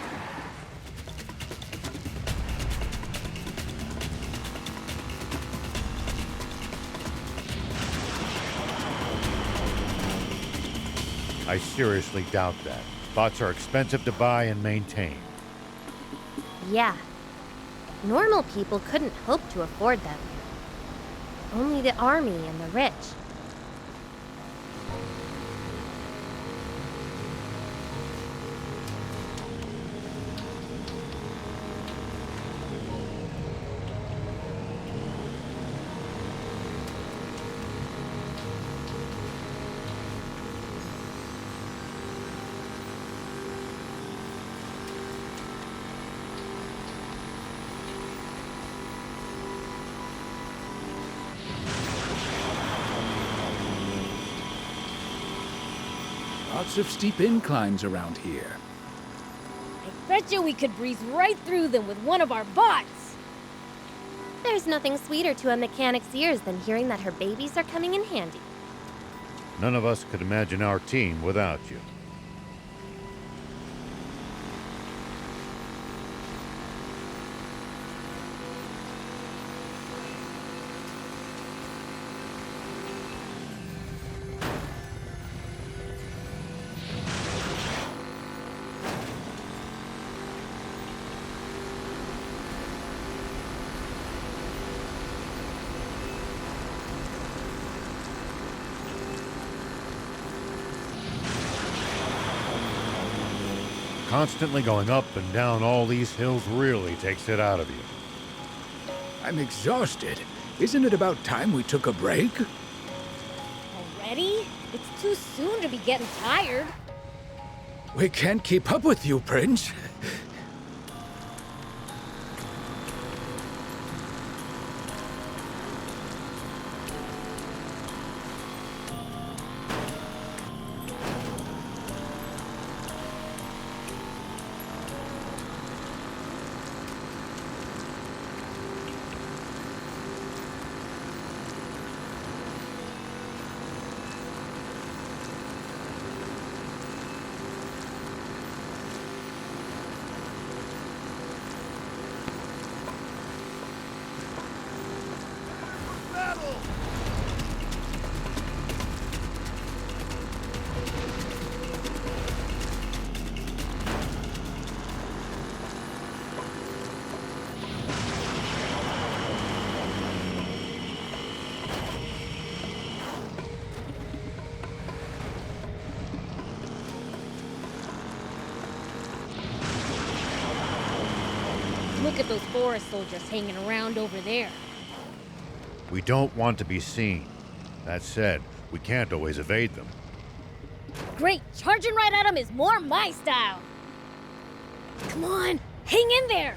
I seriously doubt that. Bots are expensive to buy and maintain. Yeah. Normal people couldn't hope to afford them. Only the army and the rich. Lots of steep inclines around here. I bet you we could breeze right through them with one of our bots. There's nothing sweeter to a mechanic's ears than hearing that her babies are coming in handy. None of us could imagine our team without you. Constantly going up and down all these hills really takes it out of you. I'm exhausted. Isn't it about time we took a break? Already? It's too soon to be getting tired. We can't keep up with you, Prince. Look at those forest soldiers hanging around over there. We don't want to be seen. That said, we can't always evade them. Great, charging right at them is more my style. Come on, hang in there.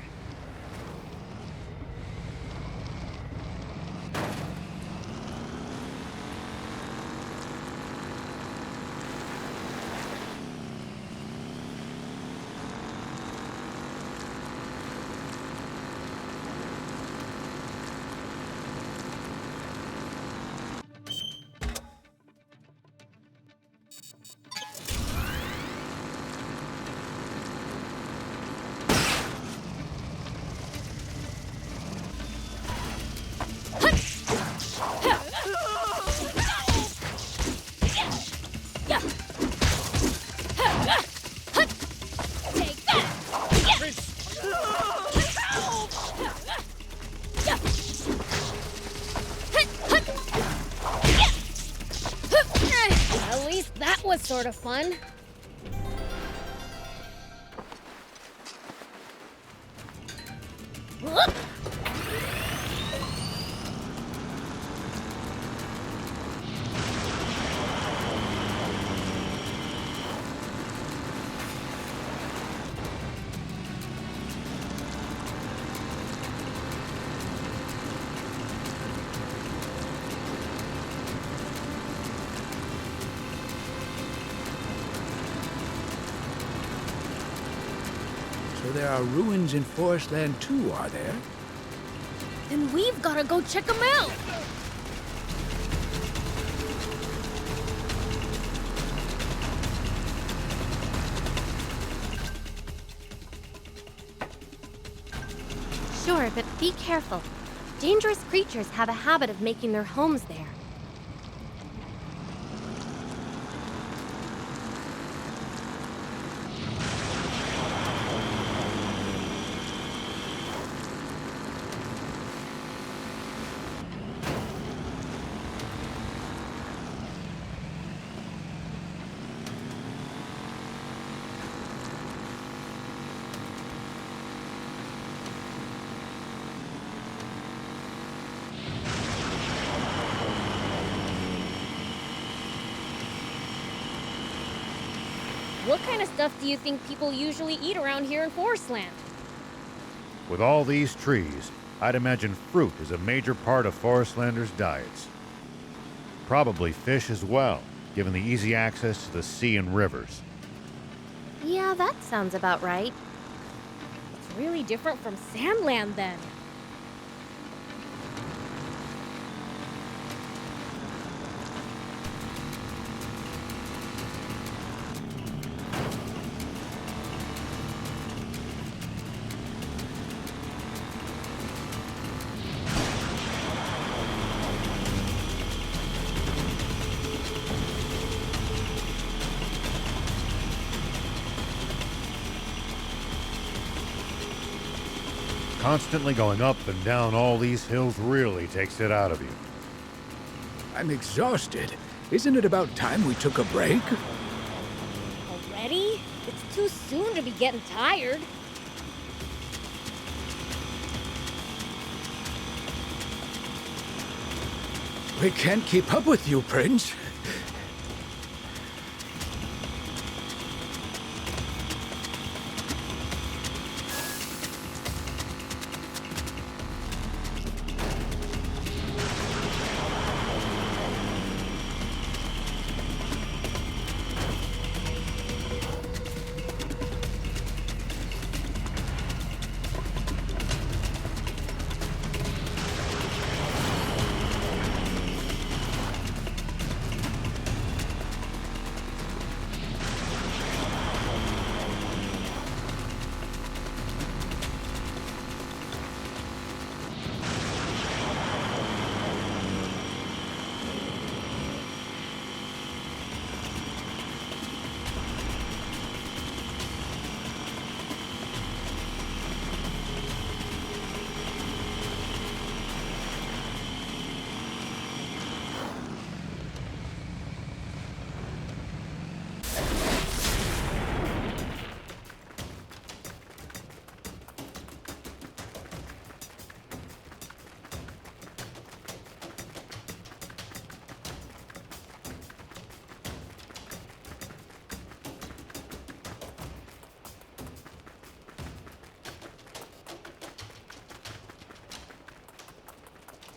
At least that was sort of fun. So there are ruins in Forestland too, are there? Then we've got to go check them out. Sure, but be careful. Dangerous creatures have a habit of making their homes there. What kind of stuff do you think people usually eat around here in Forestland? With all these trees, I'd imagine fruit is a major part of Forestlanders' diets. Probably fish as well, given the easy access to the sea and rivers. Yeah, that sounds about right. It's really different from Sandland then. Constantly going up and down all these hills really takes it out of you. I'm exhausted. Isn't it about time we took a break? Already? It's too soon to be getting tired. We can't keep up with you, Prince.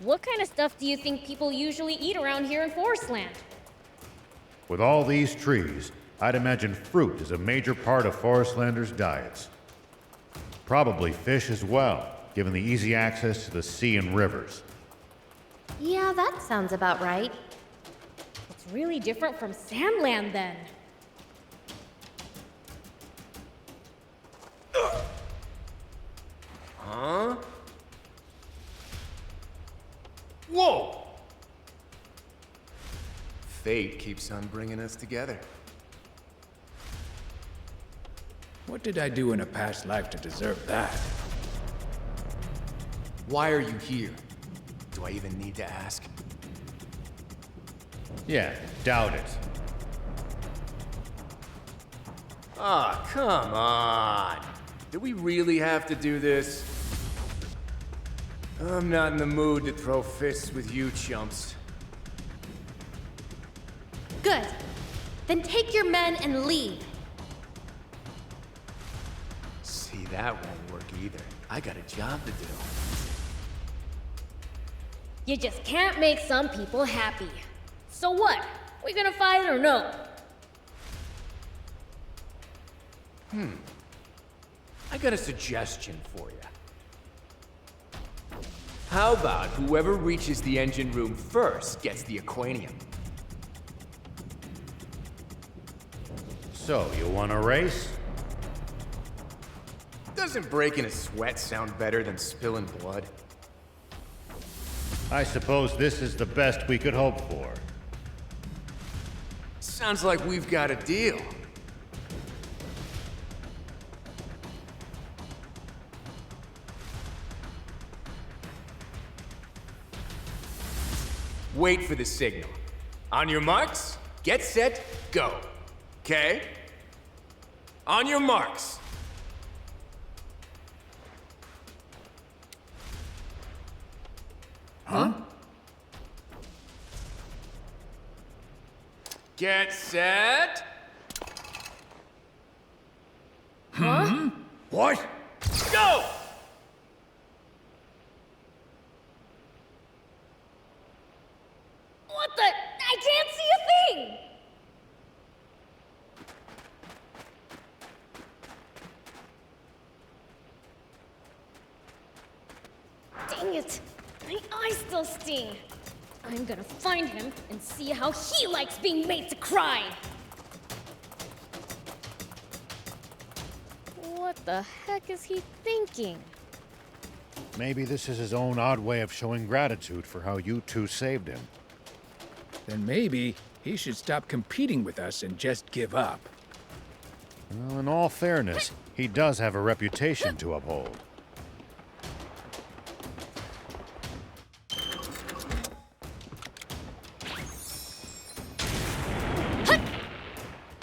What kind of stuff do you think people usually eat around here in Forestland? With all these trees, I'd imagine fruit is a major part of Forestlanders' diets. Probably fish as well, given the easy access to the sea and rivers. Yeah, that sounds about right. It's really different from Sandland then. Huh? Whoa! Fate keeps on bringing us together. What did I do in a past life to deserve that? Why are you here? Do I even need to ask? Yeah, doubt it. Ah, come on! Do we really have to do this? I'm not in the mood to throw fists with you chumps. Good. Then take your men and leave. See, that won't work either. I got a job to do. You just can't make some people happy. So what? We gonna fight or no? I got a suggestion for you. How about whoever reaches the engine room first gets the Aquanium? So, you want a race? Doesn't breaking a sweat sound better than spilling blood? I suppose this is the best we could hope for. Sounds like we've got a deal. Wait for the signal. On your marks, get set, go. Okay? On your marks. Huh? Get set. Huh? What? Go! What the? I can't see a thing! Dang it! My eyes still sting. I'm gonna find him and see how he likes being made to cry. What the heck is he thinking? Maybe this is his own odd way of showing gratitude for how you two saved him. Then maybe he should stop competing with us and just give up. Well, in all fairness, he does have a reputation to uphold.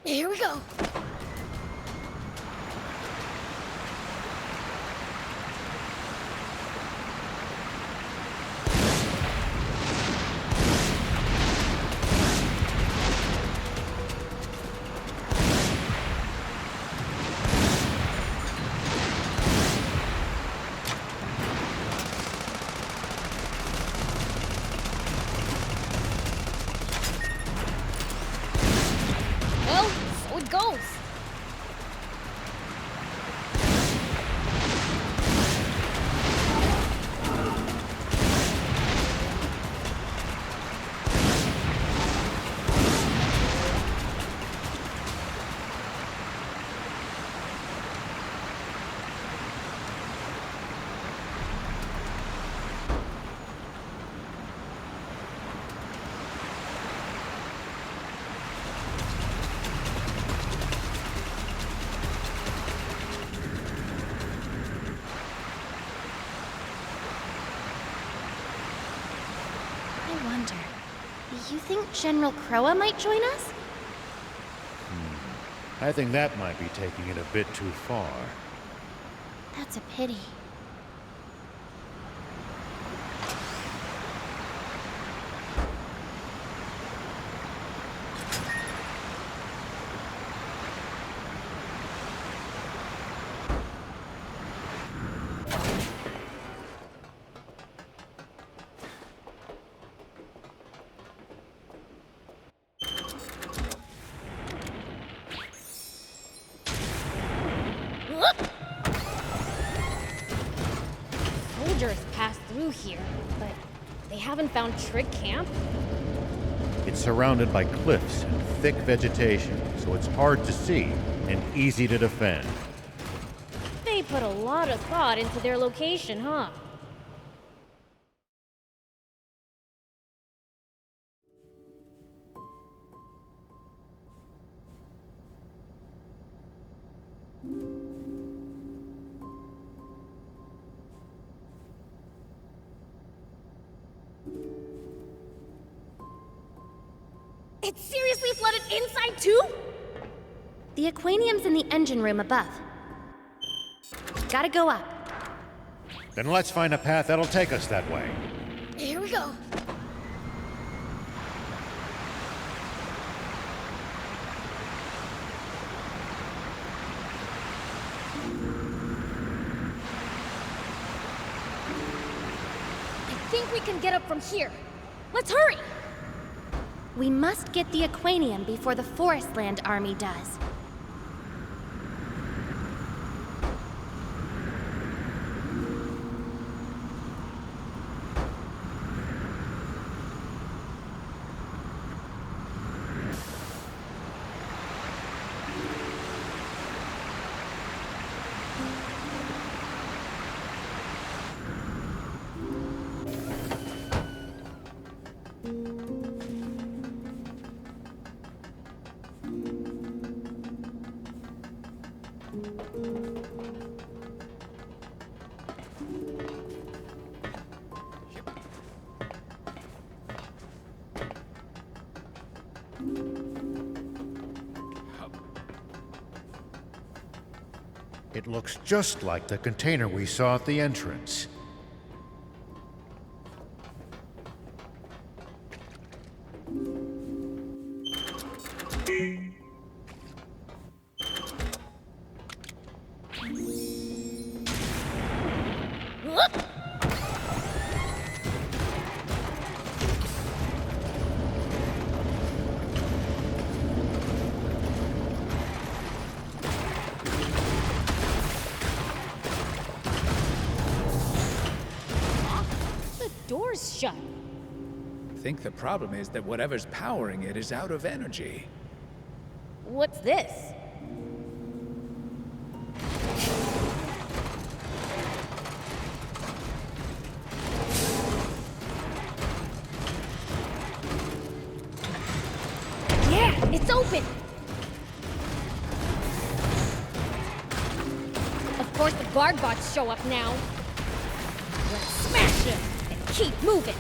Here we go. Well, so it goes. I wonder, you think General Croa might join us? I think that might be taking it a bit too far. That's a pity. Soldiers passed through here, but they haven't found Trig Camp? It's surrounded by cliffs and thick vegetation, so it's hard to see and easy to defend. They put a lot of thought into their location, huh? It's seriously flooded inside too? The aquanium's in the engine room above. Gotta go up. Then let's find a path that'll take us that way. Here we go. I think we can get up from here. Let's hurry! We must get the aquanium before the Forestland army does. It looks just like the container we saw at the entrance. Door's shut. I think the problem is that whatever's powering it is out of energy. What's this? Yeah, it's open! Of course the guard bots show up now. Let's smash them and keep moving.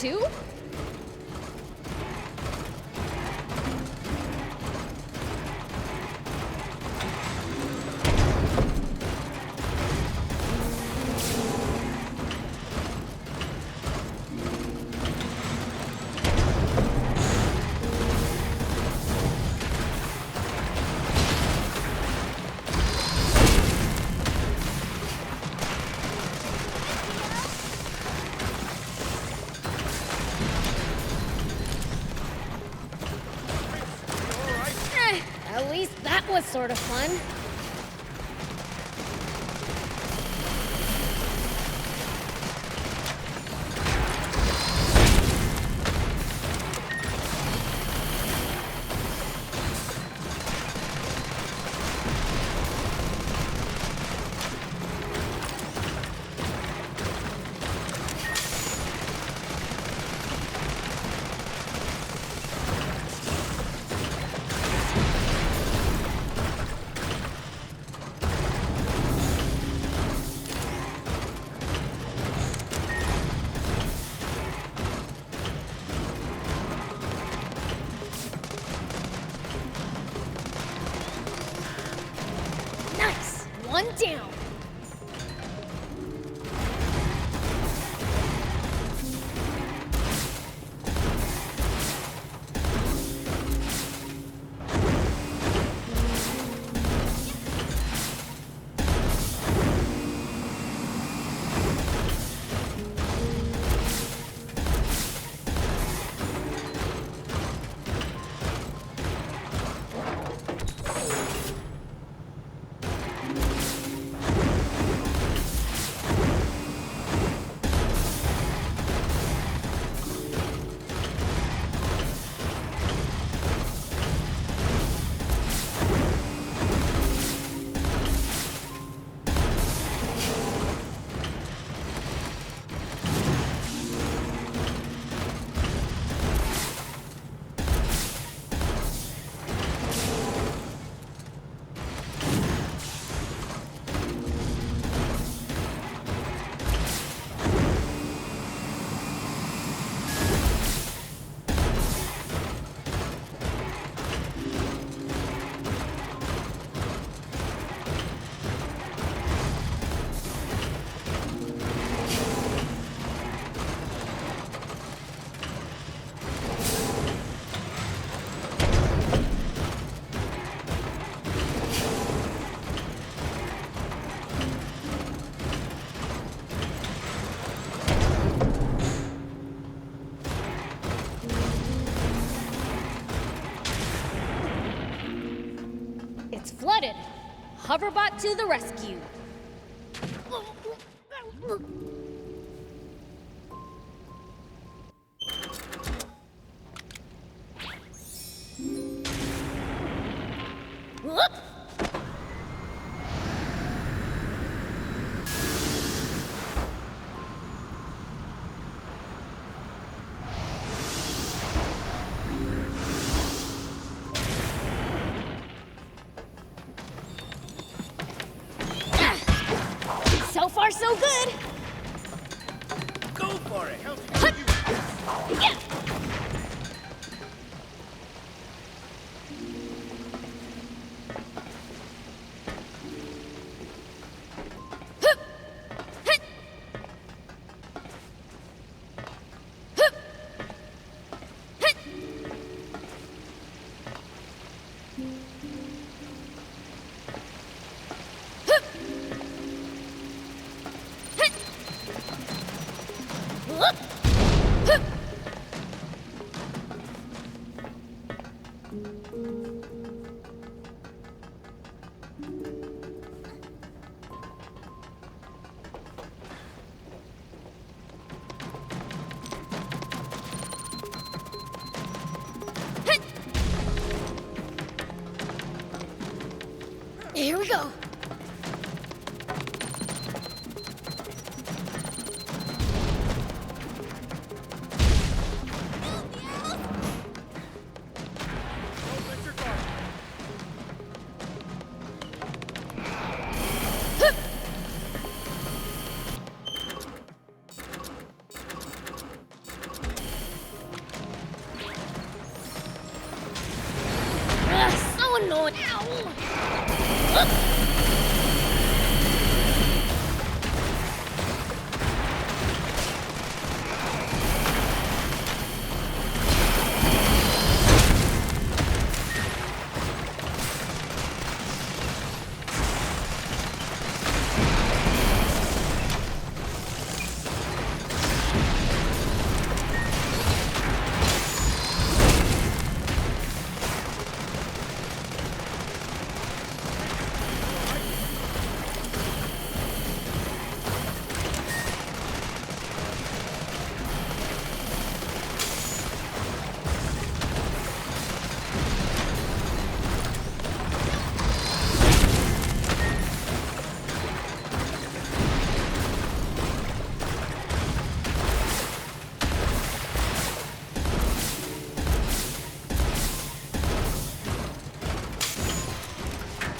too? At least that was sort of fun. Nice! One down. It's flooded. Hoverbot to the rescue. Whoop! So far, so good. Go for it! Yeah. Here we go. no, ow!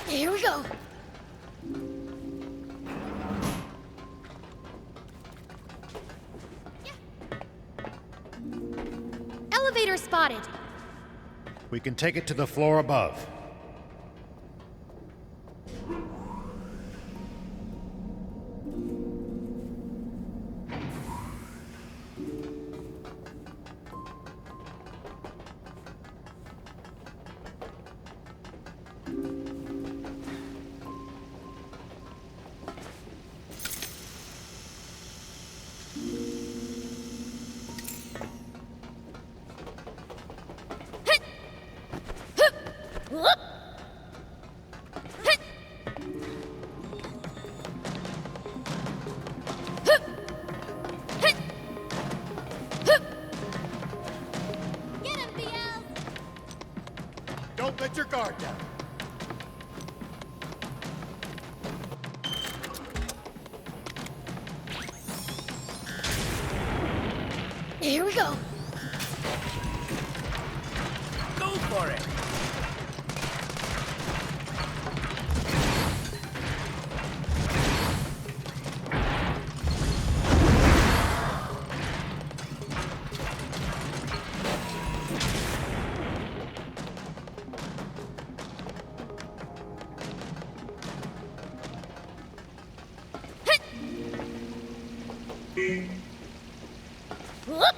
Here we go. Elevator spotted. We can take it to the floor above. Don't let your guard down. Here we go. Go for it. Whoop.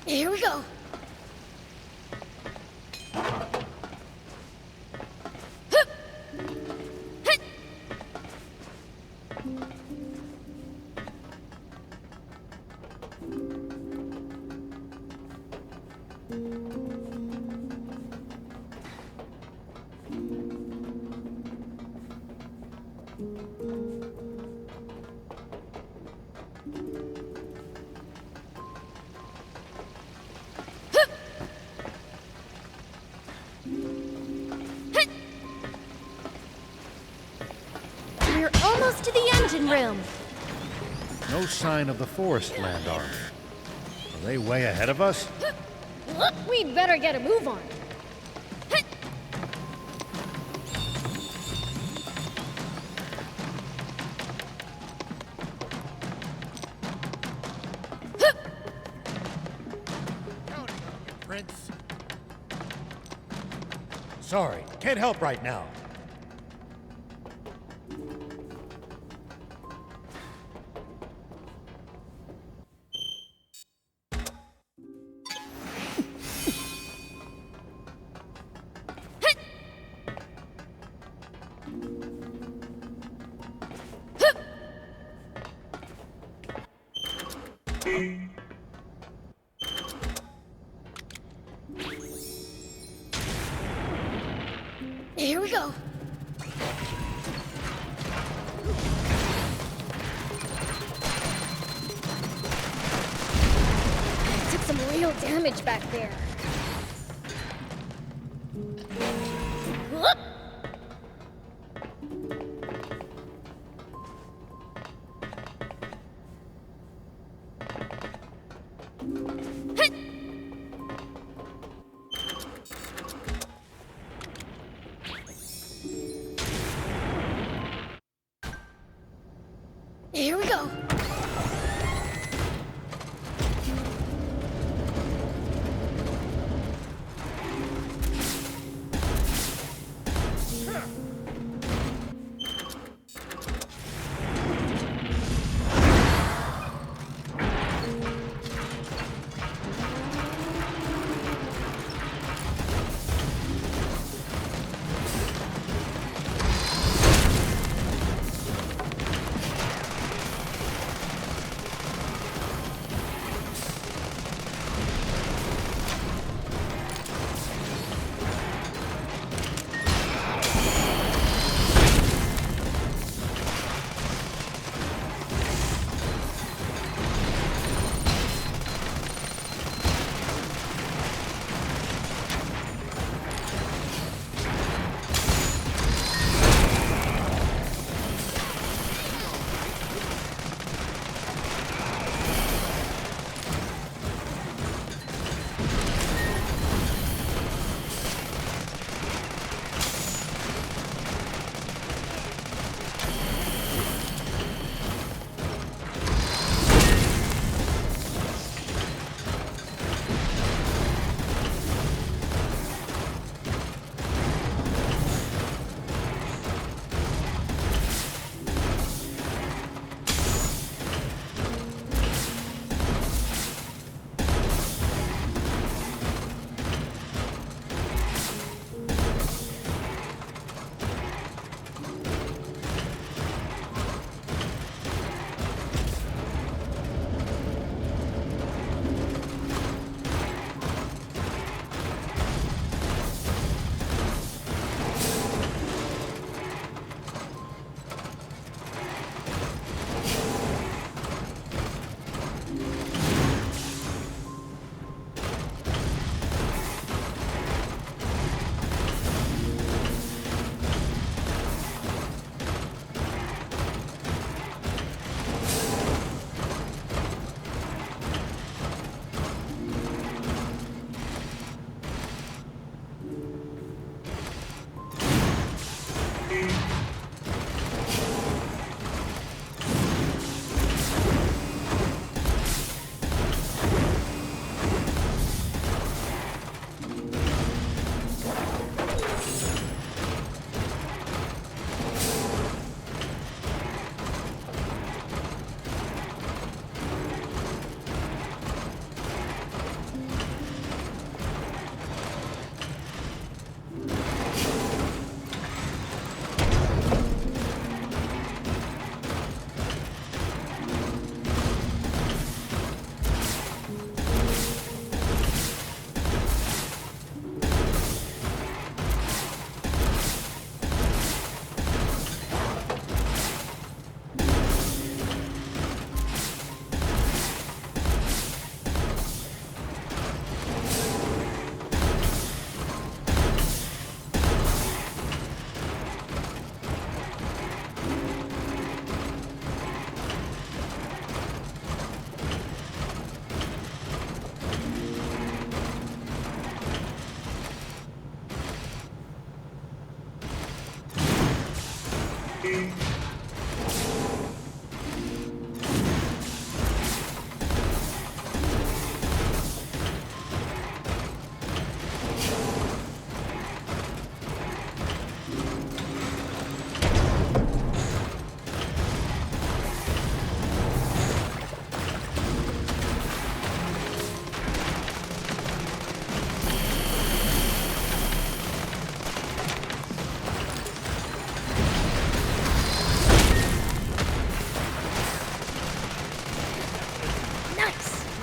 Here we go. We're almost to the engine room. No sign of the Forest Land Army. Are they way ahead of us? We'd better get a move on. Prince. Sorry, can't help right now. Here we go. Took some real damage back there. Whoop. Here we go.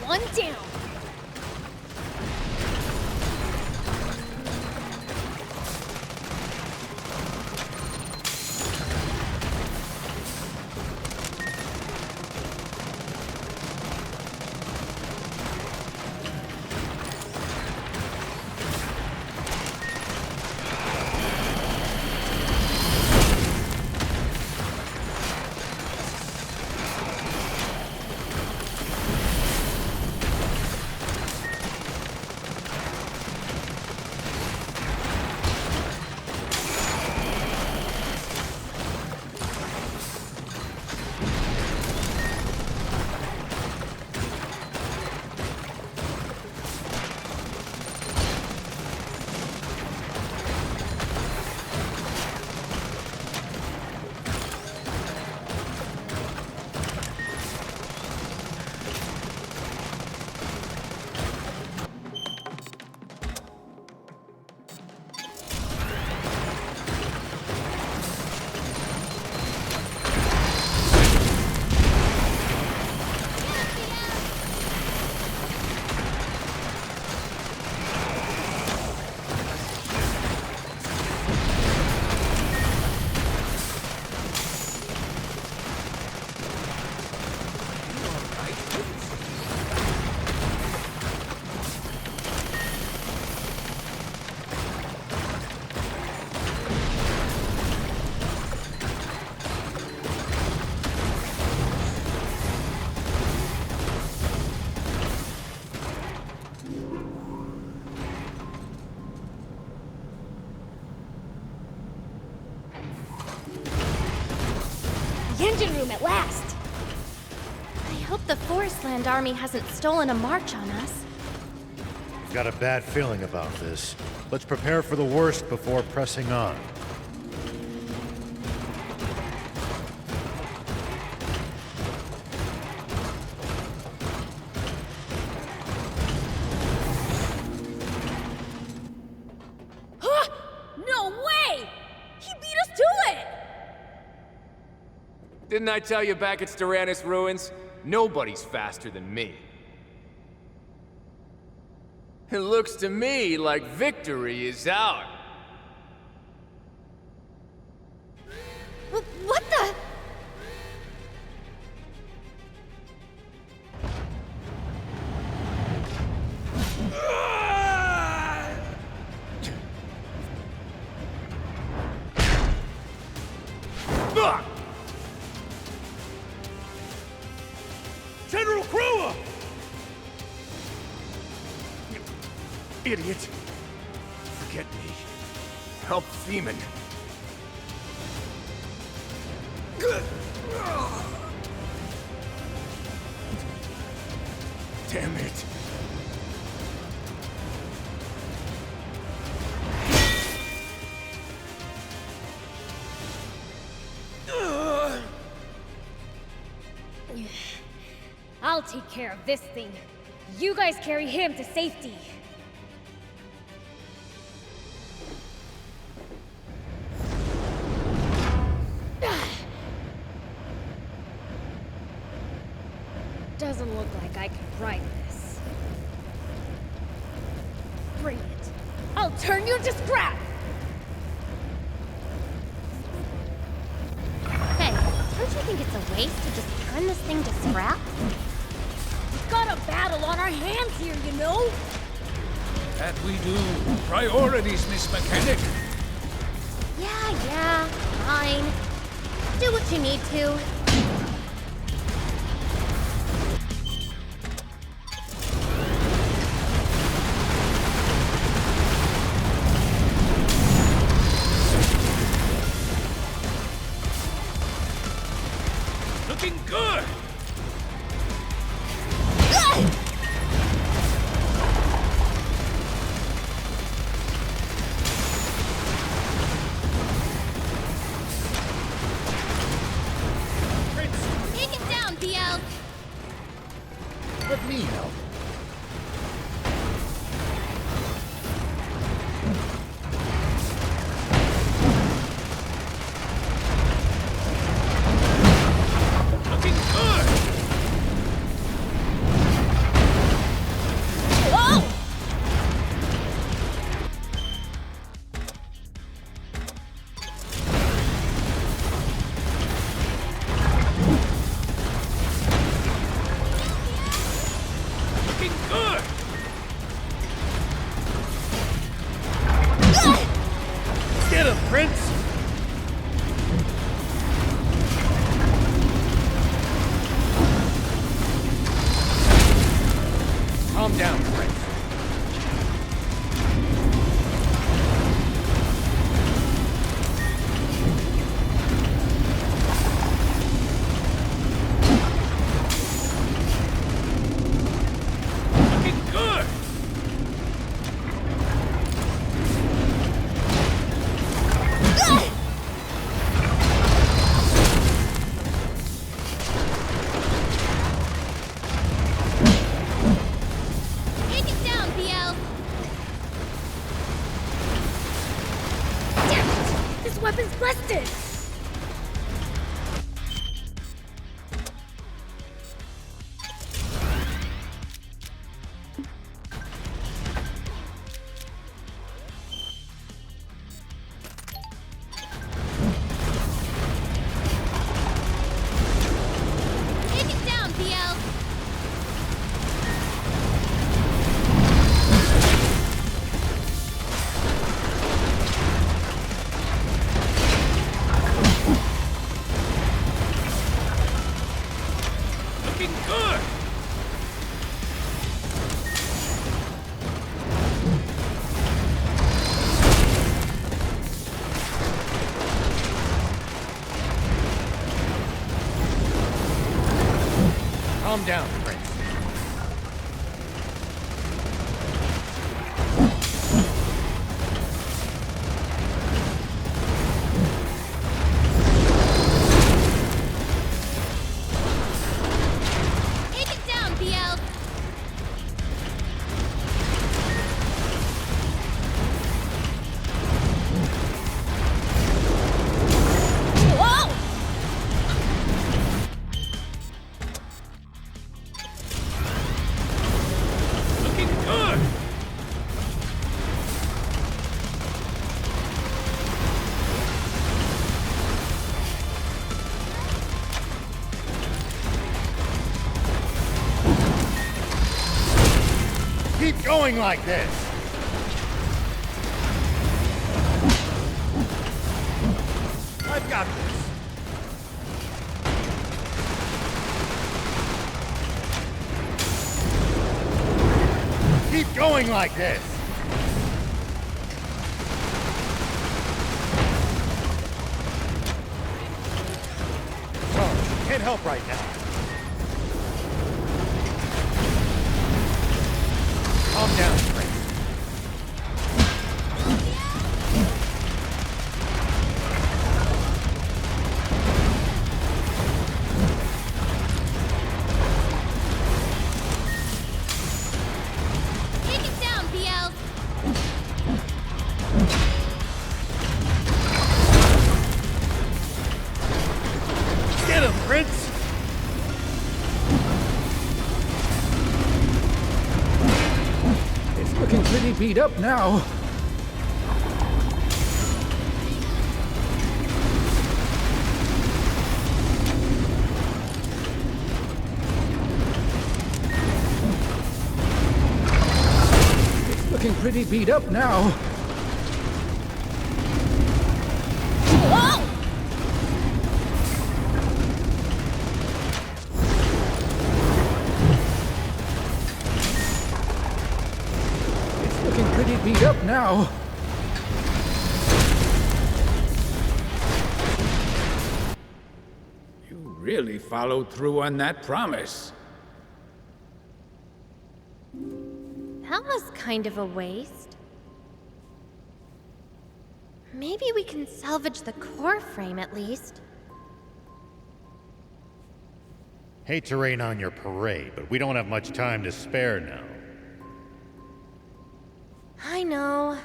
One down. the engine room at last. I hope the Forestland army hasn't stolen a march on us. I've got a bad feeling about this. Let's prepare for the worst before pressing on. Huh? No way! He beat us to it! Didn't I tell you back at Styranus Ruins? Nobody's faster than me. It looks to me like victory is out. What the? General Crower! Idiot. Forget me. Help Feeman. Damn it. I'll take care of this thing. You guys carry him to safety. Doesn't look like I can ride this. Bring it. I'll turn you to scrap! Hey, don't you think it's a waste to just turn this thing to scrap? We've got a battle on our hands here, you know? That we do. Priorities, Miss Mechanic. Yeah, fine. Do what you need to. Looking good. Take it down, BL. Let me help. Looking good. Whoa! Looking good. Get him, Prince! Calm down, Prince. Looking good. Take it down, BL. Damn it! This weapon's busted! Take it down, BL. Calm down, Prince. Take it down, BL. Whoa! Looking good! Keep going like this! I've got this. Keep going like this! Sorry, can't help right now. Calm down, Prince. Take it down, BL. Get him, Prince! It's looking pretty beat up now. It's looking pretty beat up now. Whoa! It's looking pretty beat up now. You really followed through on that promise. That was kind of a waste. Maybe we can salvage the core frame at least. Hate to rain on your parade, but we don't have much time to spare now. I know.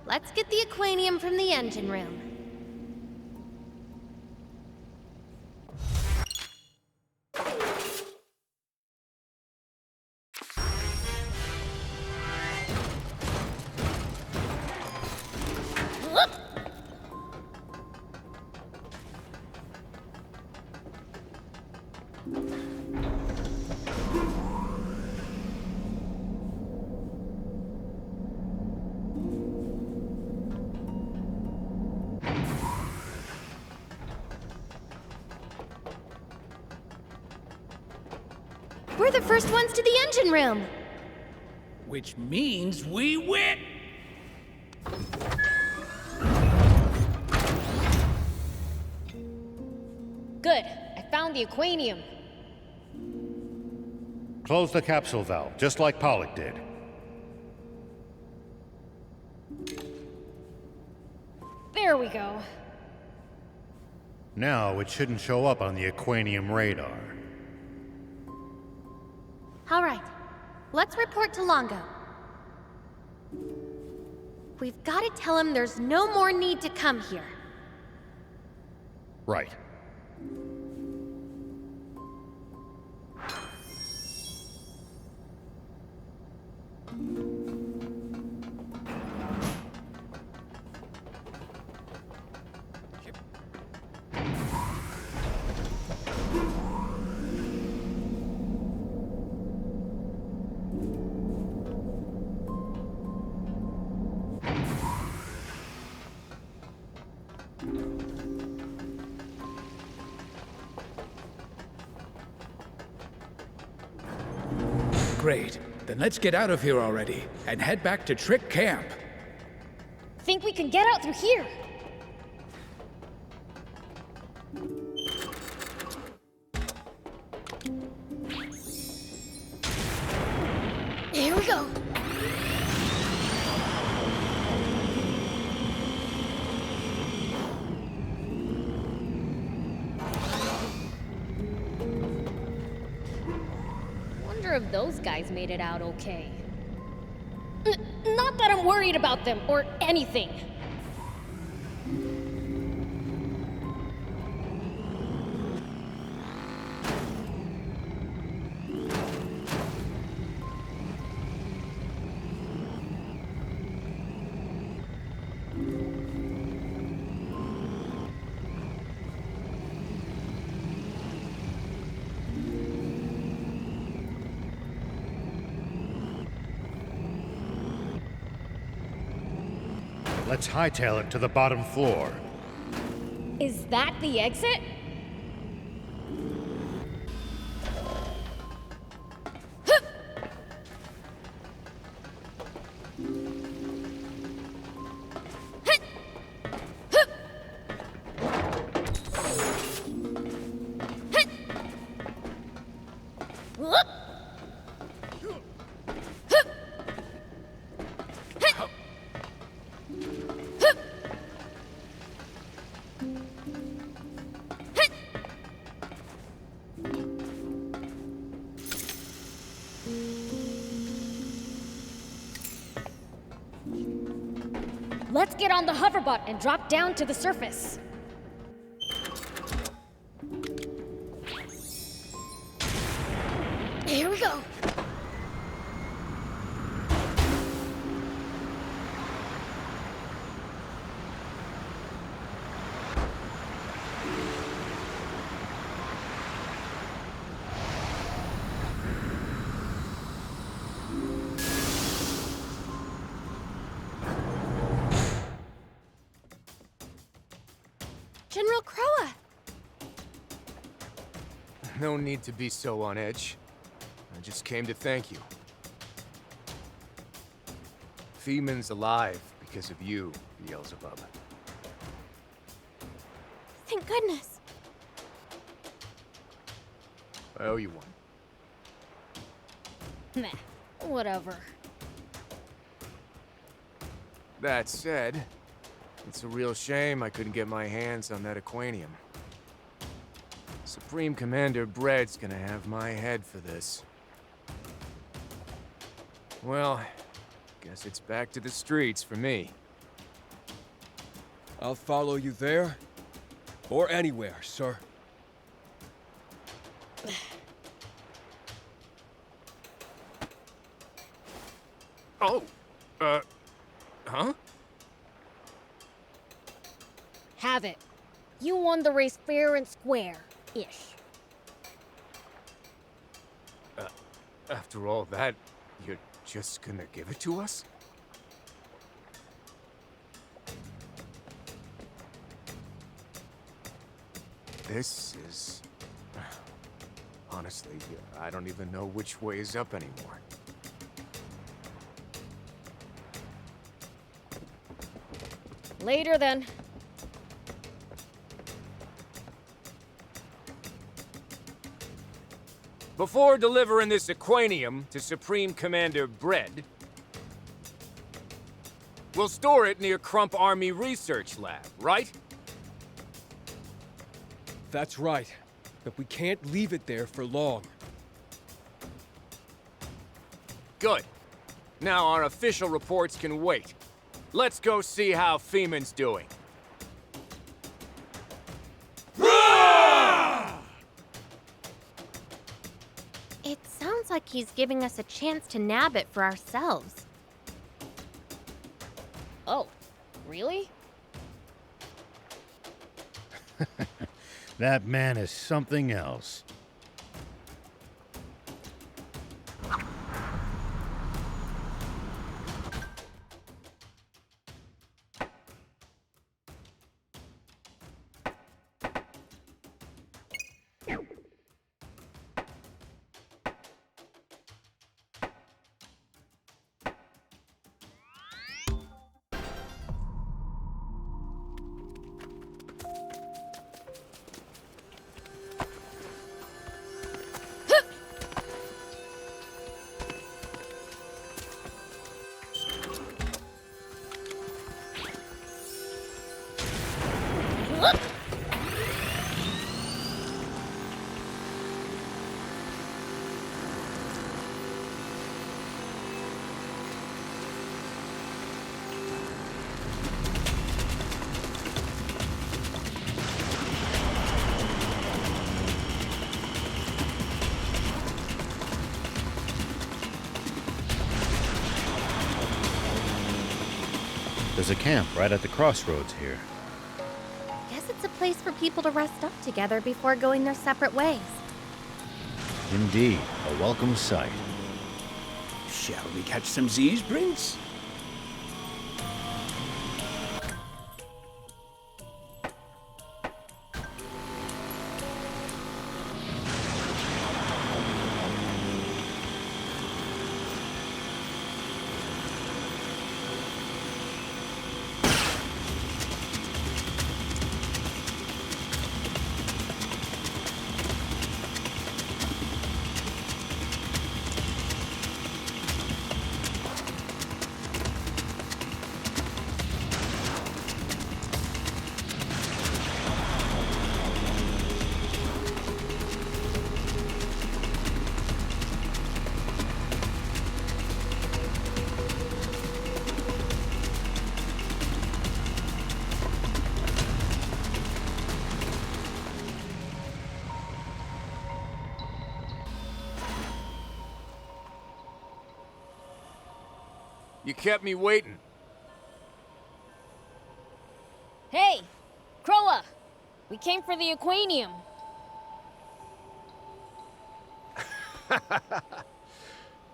Let's get the aquanium from the engine room. Whoop! We're the first ones to the engine room. Which means we win! Good. I found the aquanium. Close the capsule valve, just like Pollock did. There we go. Now it shouldn't show up on the aquanium radar. All right, let's report to Longo. We've got to tell him there's no more need to come here. Right. Great. Then let's get out of here already and head back to Trick Camp. Think we can get out through here? go! Wonder if those guys made it out okay. Not that I'm worried about them or anything. Let's hightail it to the bottom floor. Is that the exit? Let's get on the hoverbot and drop down to the surface. Here we go. General Croa! No need to be so on edge. I just came to thank you. Feeman's alive because of you, Beelzebub. Thank goodness. I owe you one. Meh, whatever. That said, it's a real shame I couldn't get my hands on that aquanium. Supreme Commander Bread's gonna have my head for this. Well, guess it's back to the streets for me. I'll follow you there, or anywhere, sir. Oh, huh? Have it. You won the race fair and square-ish. After all that, you're just gonna give it to us? This is... Honestly, I don't even know which way is up anymore. Later then. Before delivering this aquanium to Supreme Commander Bread, we'll store it near Crump Army Research Lab, right? That's right. But we can't leave it there for long. Good. Now our official reports can wait. Let's go see how Feeman's doing. It sounds like he's giving us a chance to nab it for ourselves. Oh, really? That man is something else. There's a camp right at the crossroads here. Guess it's a place for people to rest up together before going their separate ways. Indeed, a welcome sight. Shall we catch some Z's, Prince? You kept me waiting. Hey, Croa! We came for the Aquanium.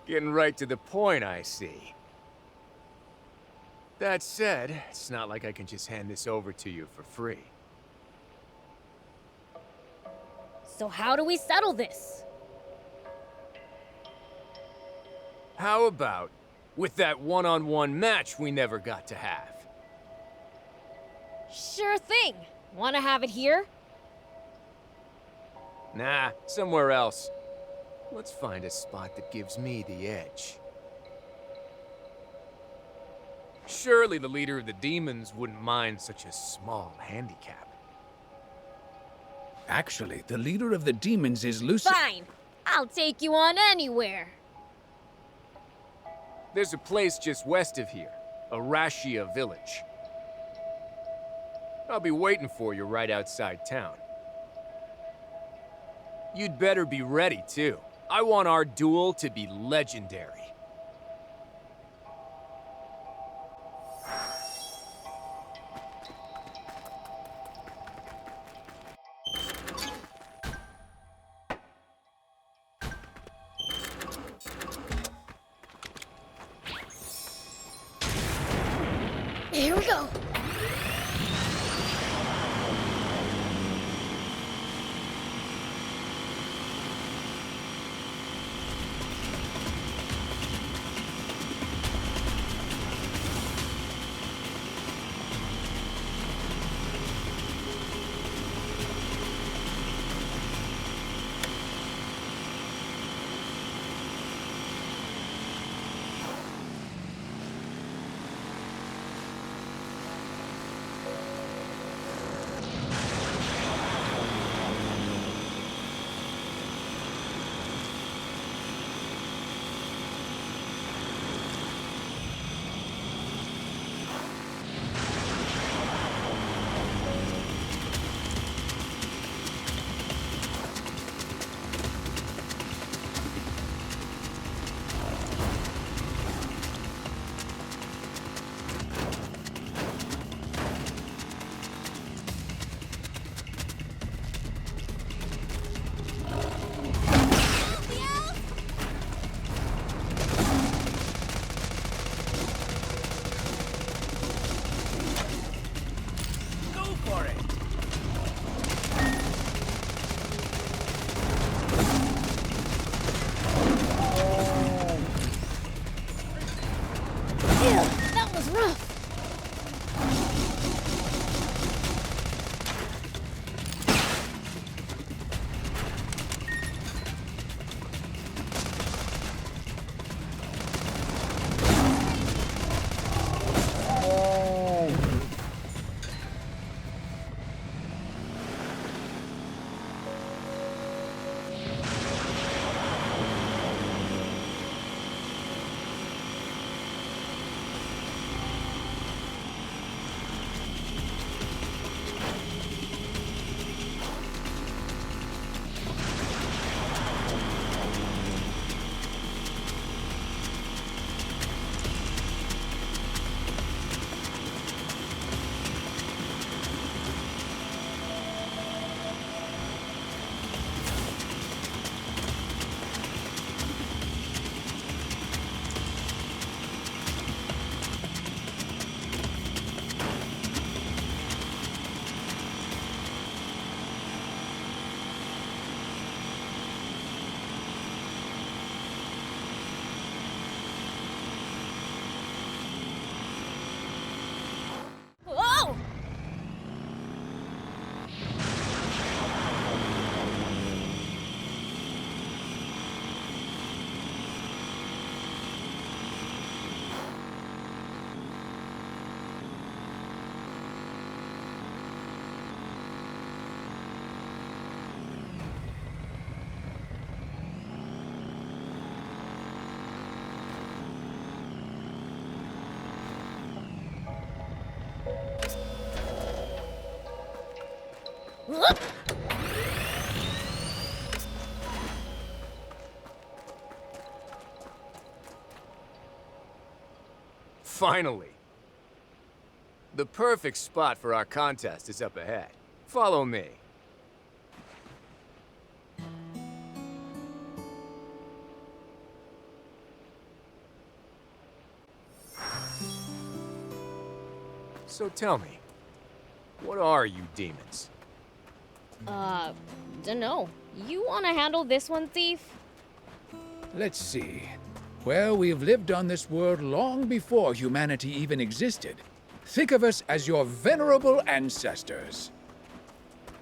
Getting right to the point, I see. That said, it's not like I can just hand this over to you for free. So how do we settle this? How about with that one-on-one match we never got to have? Sure thing. Wanna have it here? Nah, somewhere else. Let's find a spot that gives me the edge. Surely the leader of the demons wouldn't mind such a small handicap. Actually, the leader of the demons is Lucy. Fine. I'll take you on anywhere. There's a place just west of here, Arashia Village. I'll be waiting for you right outside town. You'd better be ready, too. I want our duel to be legendary. Here we go. Finally. The perfect spot for our contest is up ahead. Follow me. So tell me, what are you demons? Dunno. You wanna handle this one, Thief? Let's see. Well, we've lived on this world long before humanity even existed. Think of us as your venerable ancestors.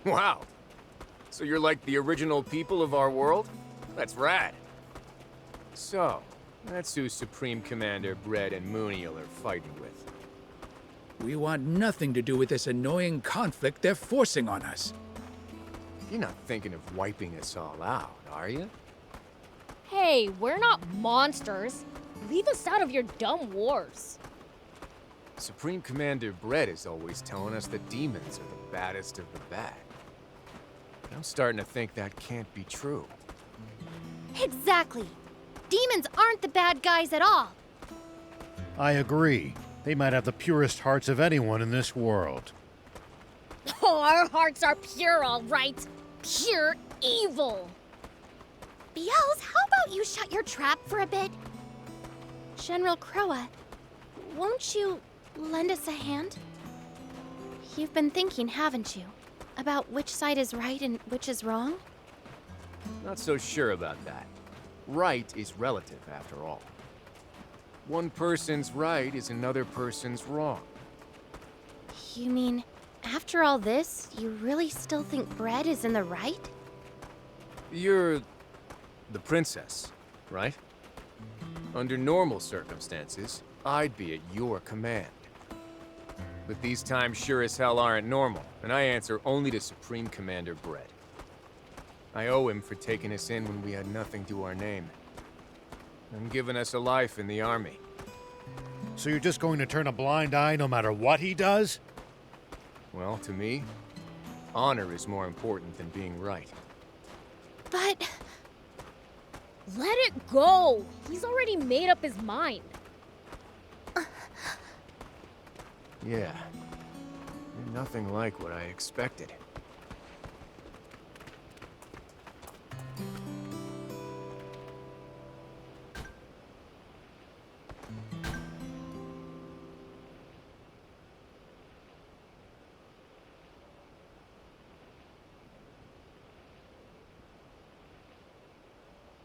Wow. So you're like the original people of our world? That's rad. So, that's who Supreme Commander Bread and Mooniel are fighting with. We want nothing to do with this annoying conflict they're forcing on us. You're not thinking of wiping us all out, are you? Hey, we're not monsters. Leave us out of your dumb wars. Supreme Commander Bread is always telling us that demons are the baddest of the bad. But I'm starting to think that can't be true. Exactly. Demons aren't the bad guys at all. I agree. They might have the purest hearts of anyone in this world. Oh, our hearts are pure, all right. Pure evil. Beelz, how about you shut your trap for a bit? General Croa, won't you lend us a hand? You've been thinking, haven't you? About which side is right and which is wrong? Not so sure about that. Right is relative, after all. One person's right is another person's wrong. You mean, after all this, you really still think Bread is in the right? You're the princess, right? Under normal circumstances, I'd be at your command. But these times sure as hell aren't normal, and I answer only to Supreme Commander Bread. I owe him for taking us in when we had nothing to our name, and giving us a life in the army. So you're just going to turn a blind eye no matter what he does? Well, to me, honor is more important than being right. But... Let it go. He's already made up his mind. Yeah. You're nothing like what I expected.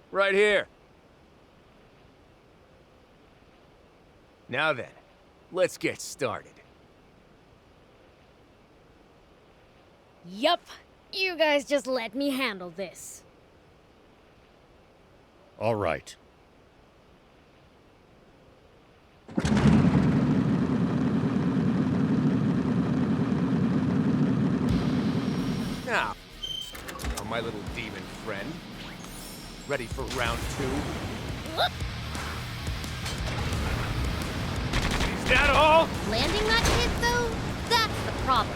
Right here. Now then, let's get started. Yup. You guys just let me handle this. All right. Now, my little demon friend. Ready for round 2? Is that all? Landing that hit, though, that's the problem.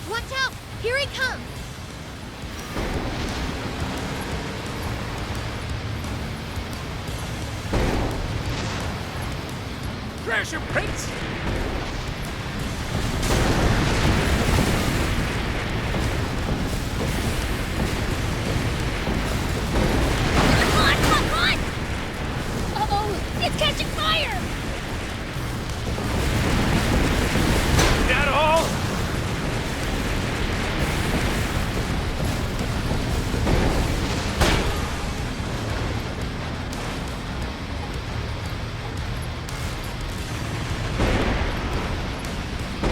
Watch out! Here he comes! Crash him, Prince! It's catching fire! Is that all?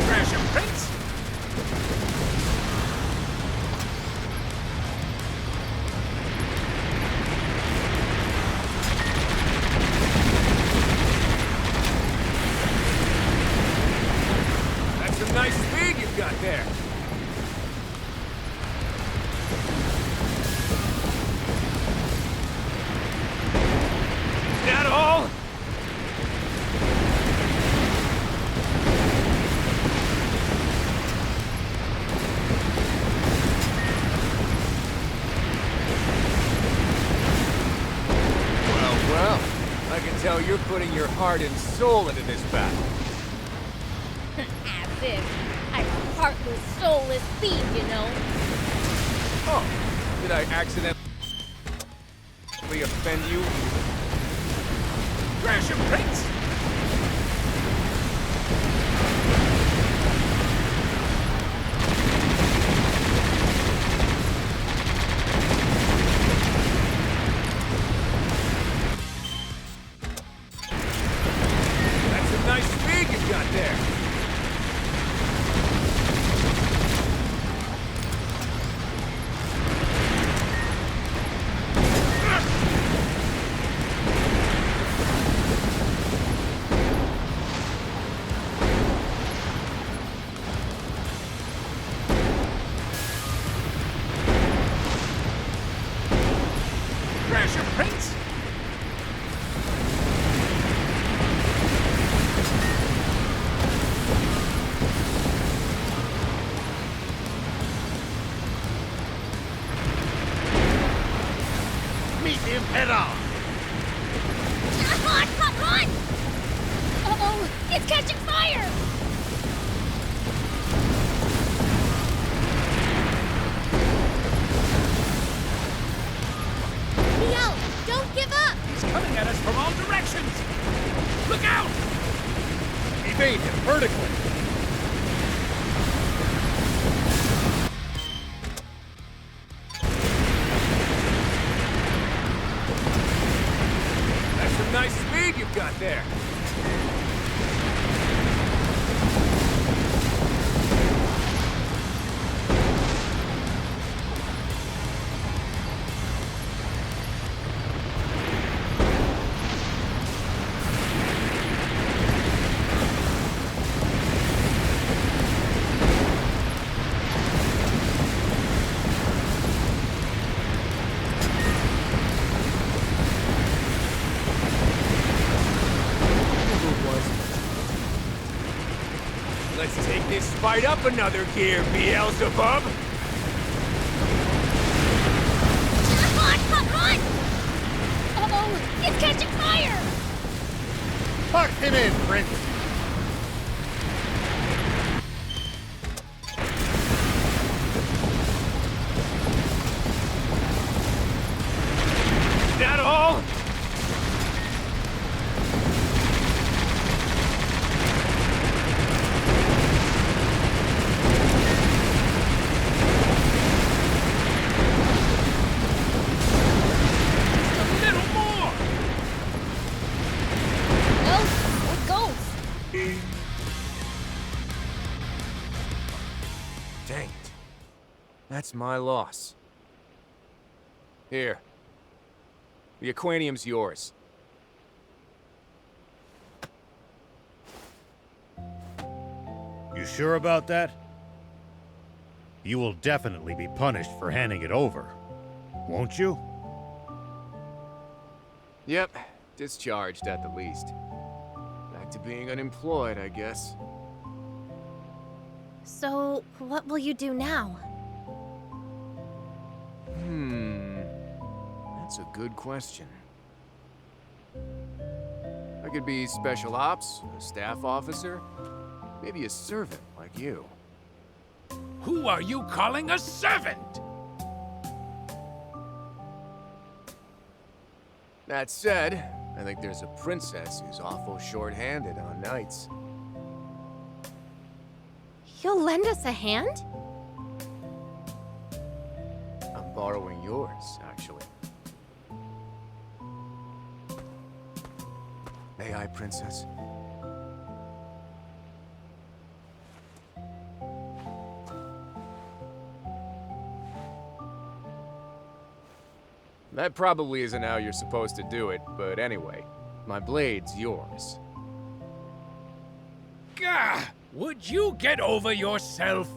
Crash him, Prince! Nice speed you've got there. Is that all? putting your heart and soul into this battle. As if. I'm a heartless, soulless fiend, you know. Oh, did I accidentally offend you? Crash him, Prince! That's some nice speed you've got there. Crash him, Prince! Meet him head on! Come on, come on! Uh-oh, it's catching fire! Biel, don't give up! He's coming at us from all directions! Look out! Evade him vertically. That's some nice speed you've got there. Let's take this fight up another gear, Beelzebub! Come on, come on! Uh-oh, it's catching fire! Lock him in, Prince! Is that all? Dang it. That's my loss. Here. The aquanium's yours. You sure about that? You will definitely be punished for handing it over, won't you? Yep, discharged at the least. Back to being unemployed, I guess. So, what will you do now? That's a good question. I could be special ops, a staff officer, maybe a servant like you. Who are you calling a servant? That said, I think there's a princess who's awful short-handed on nights. You'll lend us a hand? I'm borrowing yours, actually. May I, princess? That probably isn't how you're supposed to do it, but anyway, my blade's yours. Gah! Would you get over yourself?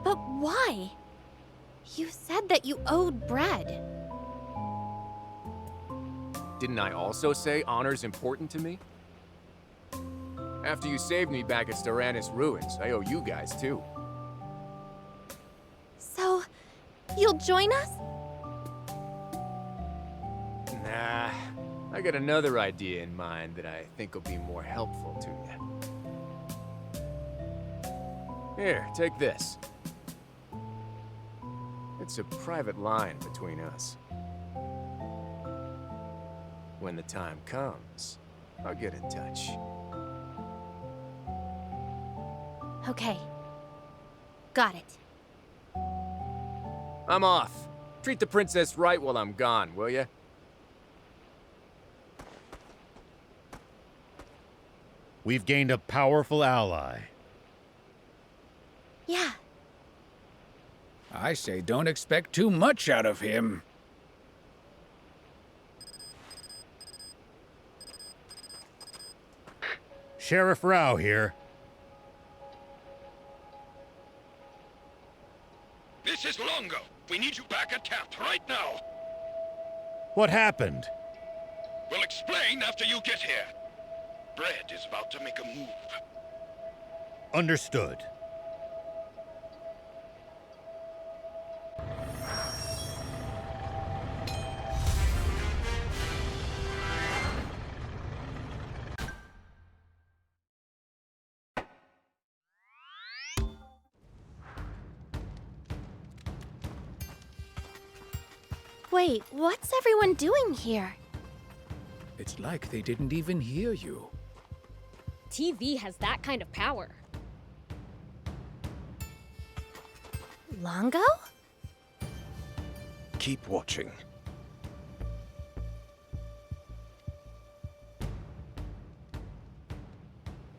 But why? You said that you owed bread. Didn't I also say honor's important to me? After you saved me back at Styranus Ruins, I owe you guys too. So, you'll join us? Nah, I got another idea in mind that I think will be more helpful to you. Here, take this. It's a private line between us. When the time comes, I'll get in touch. Okay. Got it. I'm off. Treat the princess right while I'm gone, will ya? We've gained a powerful ally. Yeah. I say don't expect too much out of him. Sheriff Rao here. This is Longo. We need you back at camp right now. What happened? We'll explain after you get here. Bread is about to make a move. Understood. Wait, what's everyone doing here? It's like they didn't even hear you. TV has that kind of power. Longo? Keep watching.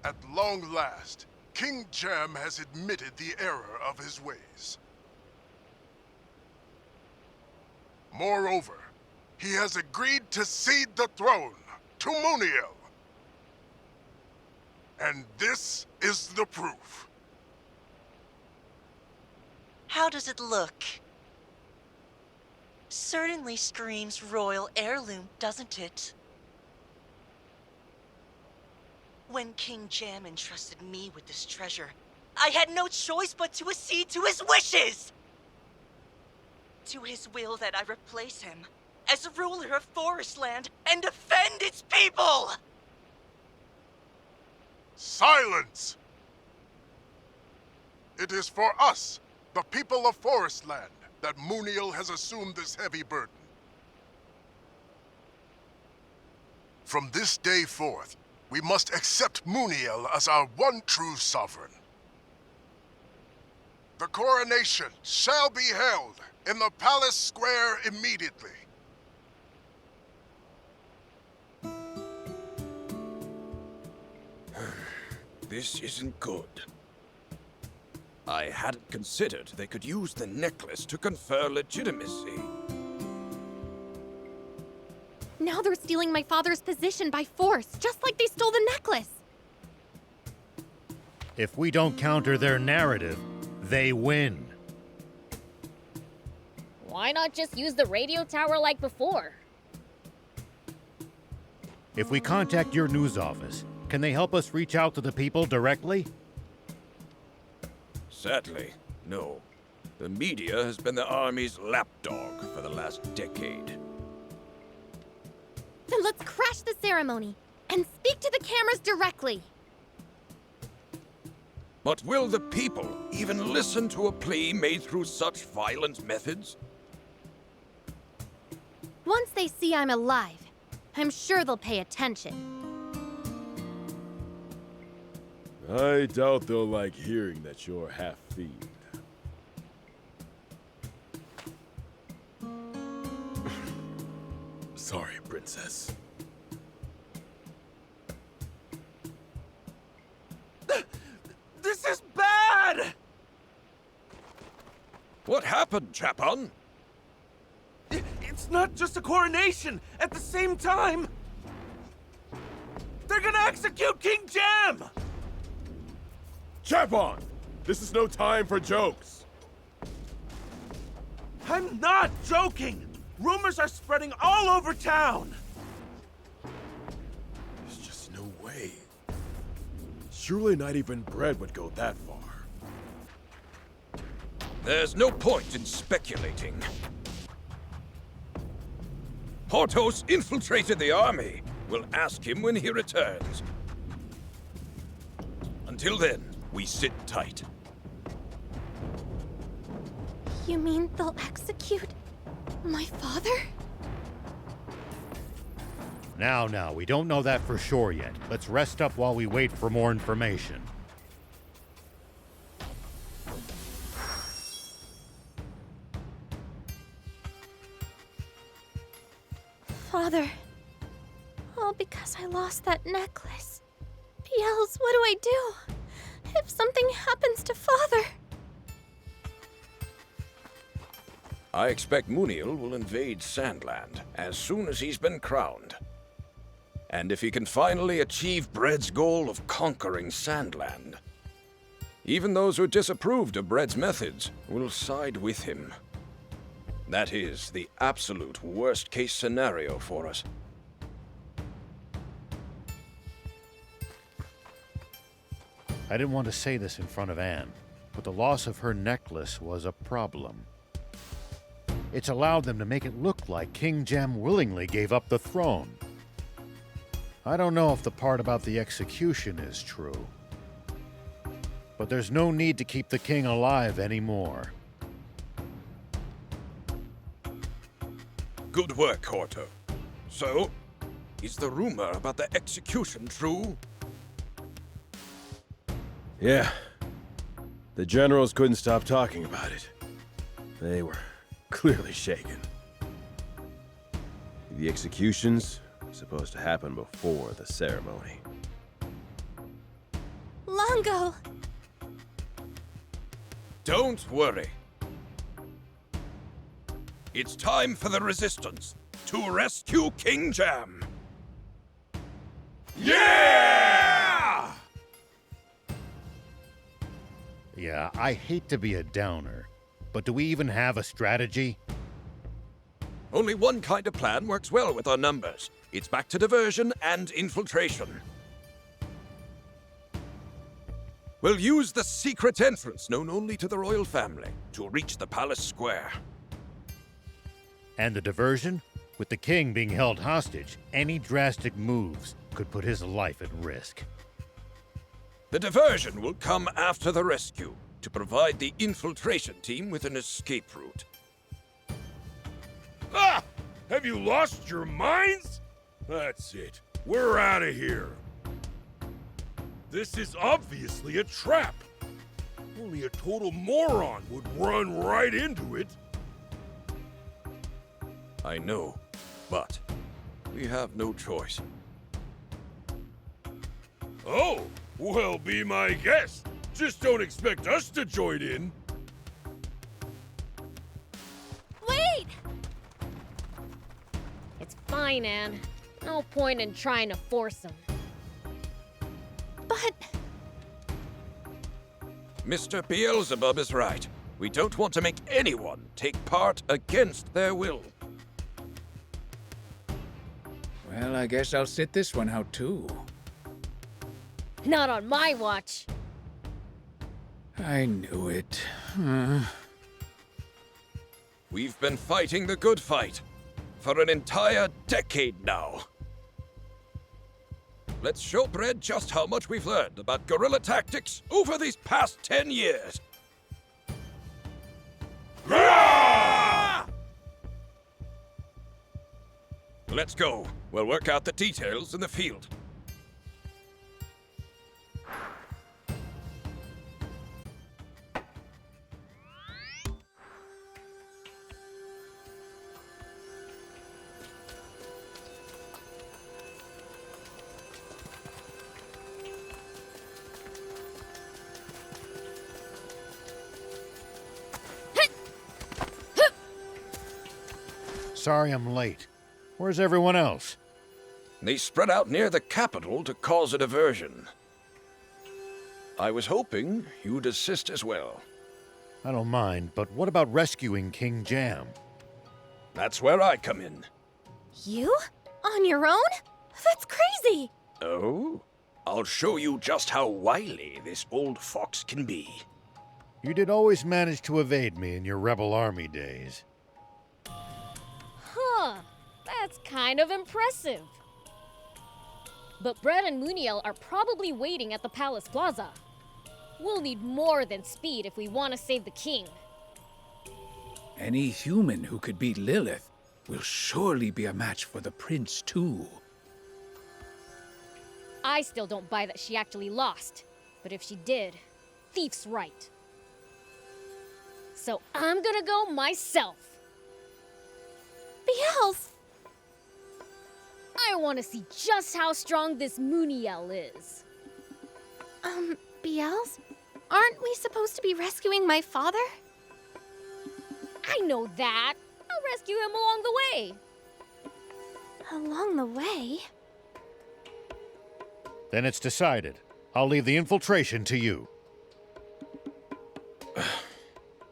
At long last, King Jam has admitted the error of his ways. Moreover, he has agreed to cede the throne to Muniel. And this is the proof. How does it look? Certainly screams royal heirloom, doesn't it? When King Jam entrusted me with this treasure, I had no choice but to accede to his wishes! To his will that I replace him as ruler of Forestland and defend its people! Silence! It is for us, the people of Forestland, that Muniel has assumed this heavy burden. From this day forth, we must accept Muniel as our one true sovereign. The coronation shall be held in the palace square immediately. This isn't good. I hadn't considered they could use the necklace to confer legitimacy. Now they're stealing my father's position by force, just like they stole the necklace. If we don't counter their narrative, they win. Why not just use the radio tower like before? If we contact your news office, can they help us reach out to the people directly? Sadly, no. The media has been the army's lapdog for the last decade. Then let's crash the ceremony and speak to the cameras directly. But will the people even listen to a plea made through such violent methods? Once they see I'm alive, I'm sure they'll pay attention. I doubt they'll like hearing that you're half fiend. Sorry, Princess. This is bad! What happened, Chapon? It's not just a coronation. At the same time, they're gonna execute King Jam! Chapon! This is no time for jokes. I'm not joking! Rumors are spreading all over town! There's just no way. Surely not even bread would go that far. There's no point in speculating. Porthos infiltrated the army. We'll ask him when he returns. Until then, we sit tight. You mean they'll execute my father? Now, we don't know that for sure yet. Let's rest up while we wait for more information. Father. All because I lost that necklace. Beelz, what do I do? If something happens to Father? I expect Muniel will invade Sandland as soon as he's been crowned. And if he can finally achieve Bread's goal of conquering Sandland, even those who disapproved of Bread's methods will side with him. That is the absolute worst-case scenario for us. I didn't want to say this in front of Anne, but the loss of her necklace was a problem. It's allowed them to make it look like King Jem willingly gave up the throne. I don't know if the part about the execution is true, but there's no need to keep the king alive anymore. Good work, Horto. So, is the rumor about the execution true? Yeah. The generals couldn't stop talking about it. They were clearly shaken. The execution's supposed to happen before the ceremony. Longo! Don't worry. It's time for the Resistance to rescue King Jem. Yeah! Yeah, I hate to be a downer, but do we even have a strategy? Only one kind of plan works well with our numbers. It's back to diversion and infiltration. We'll use the secret entrance known only to the royal family to reach the palace square. And the diversion? With the king being held hostage, any drastic moves could put his life at risk. The diversion will come after the rescue to provide the infiltration team with an escape route. Ah! Have you lost your minds? That's it. We're out of here. This is obviously a trap. Only a total moron would run right into it. I know, but we have no choice. Oh, well, be my guest. Just don't expect us to join in. Wait! It's fine, Anne. No point in trying to force him. But... Mr. Beelzebub is right. We don't want to make anyone take part against their will. Well, I guess I'll sit this one out too. Not on my watch. I knew it. We've been fighting the good fight for an entire decade now. Let's show Bread just how much we've learned about guerrilla tactics over these past 10 years. Let's go. We'll work out the details in the field. Sorry I'm late. Where's everyone else? They spread out near the capital to cause a diversion. I was hoping you'd assist as well. I don't mind, but what about rescuing King Jem? That's where I come in. You? On your own? That's crazy! Oh? I'll show you just how wily this old fox can be. You did always manage to evade me in your rebel army days. Huh. That's kind of impressive. But Brett and Muniel are probably waiting at the Palace Plaza. We'll need more than speed if we want to save the king. Any human who could beat Lilith will surely be a match for the prince, too. I still don't buy that she actually lost. But if she did, Thief's right. So I'm gonna go myself. Beelz! I want to see just how strong this Muniel is. Beelz? Aren't we supposed to be rescuing my father? I know that. I'll rescue him along the way. Along the way? Then it's decided. I'll leave the infiltration to you.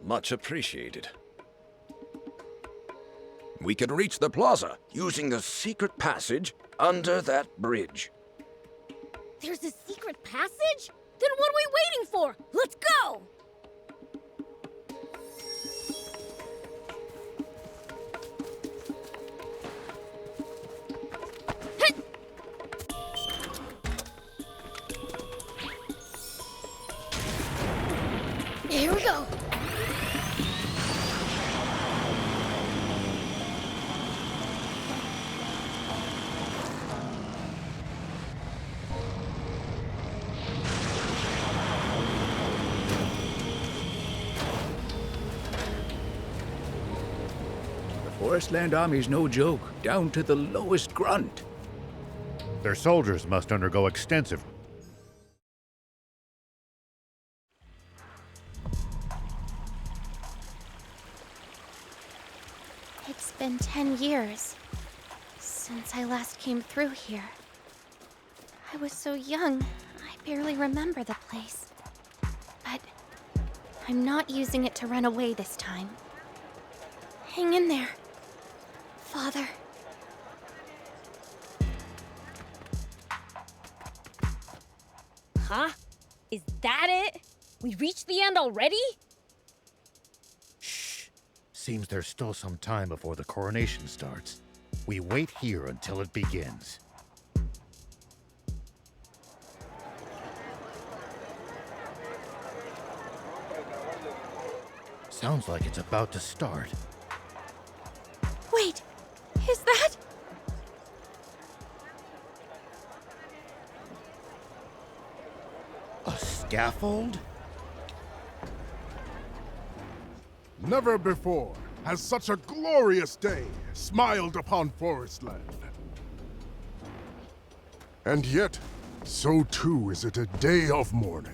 Much appreciated. We can reach the plaza using the secret passage under that bridge. There's a secret passage? Then what are we waiting for? Let's go! Here we go. The Forestland Army's no joke, down to the lowest grunt. Their soldiers must undergo extensive. It's been 10 years since I last came through here. I was so young, I barely remember the place. But I'm not using it to run away this time. Hang in there, Father. Huh? Is that it? We reached the end already? Seems there's still some time before the coronation starts. We wait here until it begins. Sounds like it's about to start. Wait, is that? A scaffold? Never before has such a glorious day smiled upon Forestland. And yet, so too is it a day of mourning.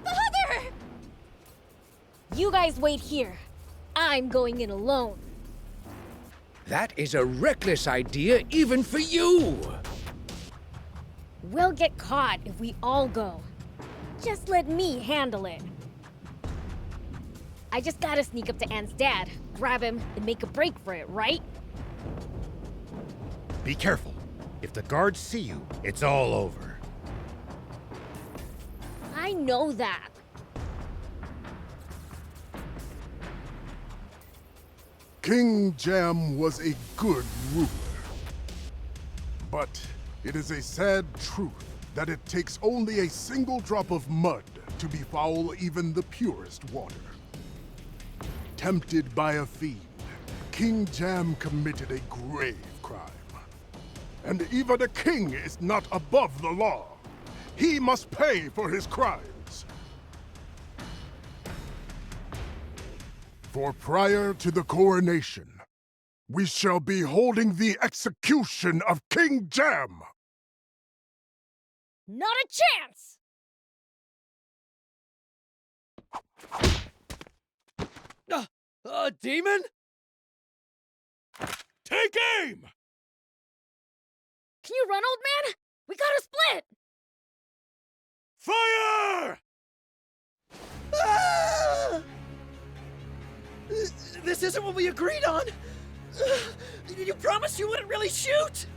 Father! You guys wait here. I'm going in alone. That is a reckless idea even for you! We'll get caught if we all go. Just let me handle it. I just gotta sneak up to Anne's dad, grab him, and make a break for it, right? Be careful. If the guards see you, it's all over. I know that. King Jam was a good ruler. But it is a sad truth that it takes only a single drop of mud to befoul even the purest water. Tempted by a fiend, King Jam committed a grave crime. And even a king is not above the law. He must pay for his crimes. For prior to the coronation, we shall be holding the execution of King Jam. Not a chance! A demon? Take aim! Can you run, old man? We gotta split! Fire! Ah! This isn't what we agreed on! You promised you wouldn't really shoot!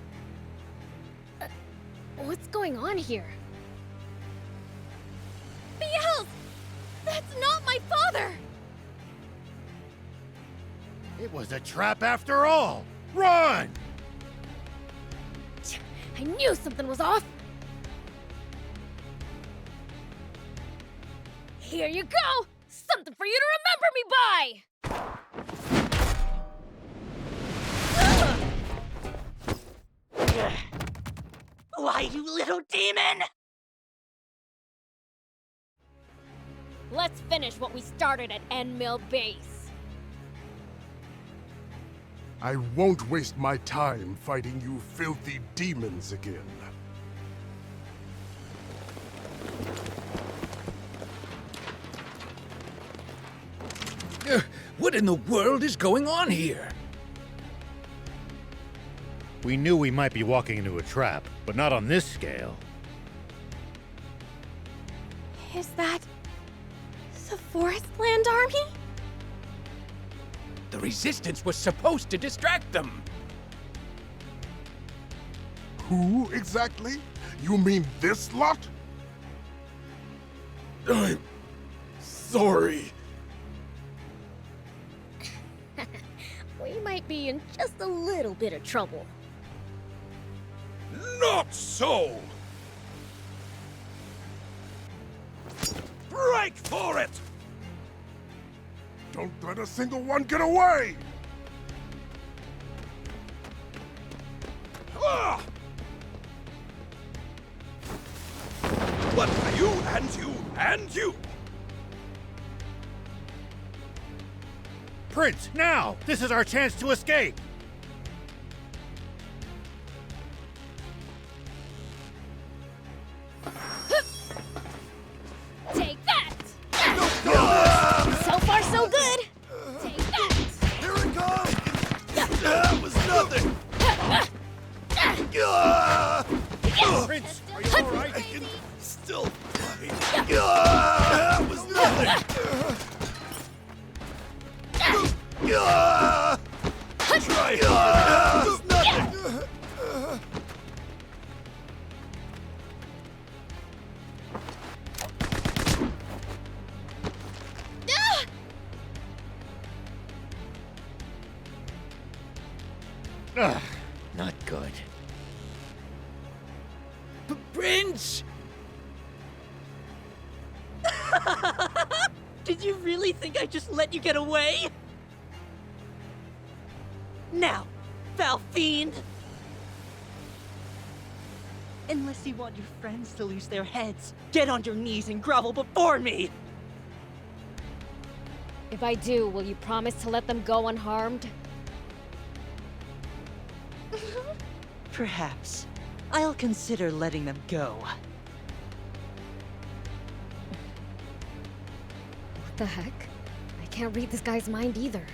What's going on here? Beelz! That's not my father! It was a trap after all! Run! I knew something was off! Here you go! Something for you to remember me by! Why, you little demon! Let's finish what we started at End Mill Base. I won't waste my time fighting you filthy demons again. What in the world is going on here? We knew we might be walking into a trap, but not on this scale. Is that the Forestland Army? The Resistance was supposed to distract them. Who exactly? You mean this lot? I'm sorry. We might be in just a little bit of trouble. Not so! Break for it! Don't let a single one get away! Ah! What for you and you and you? Prince, now! This is our chance to escape! Take that! So far, so good! Take that! Here it comes! That was nothing! Prince, are you alright? I can still fight. That was nothing! Try it! That was nothing! Not good. Prince! Did you really think I just let you get away? Now, foul fiend! Unless you want your friends to lose their heads, get on your knees and grovel before me! If I do, will you promise to let them go unharmed? Perhaps. I'll consider letting them go. What the heck? I can't read this guy's mind either.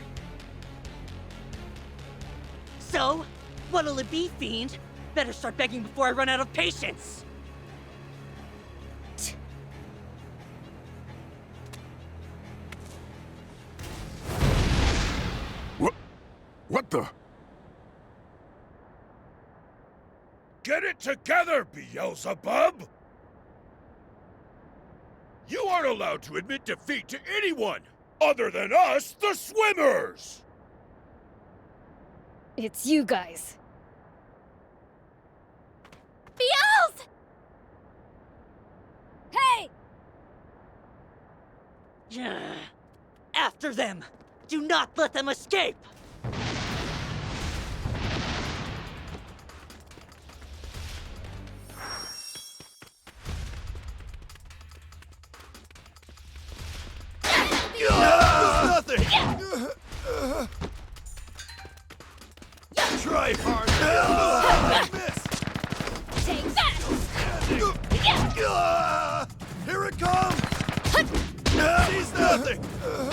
So, what'll it be, Fiend? Better start begging before I run out of patience! What the? Get it together, Beelzebub! You aren't allowed to admit defeat to anyone other than us, the swimmers! It's you guys. Beelz! Hey! After them! Do not let them escape! Nothing! Try hard! Miss! Take that! Here it comes! Sees nothing!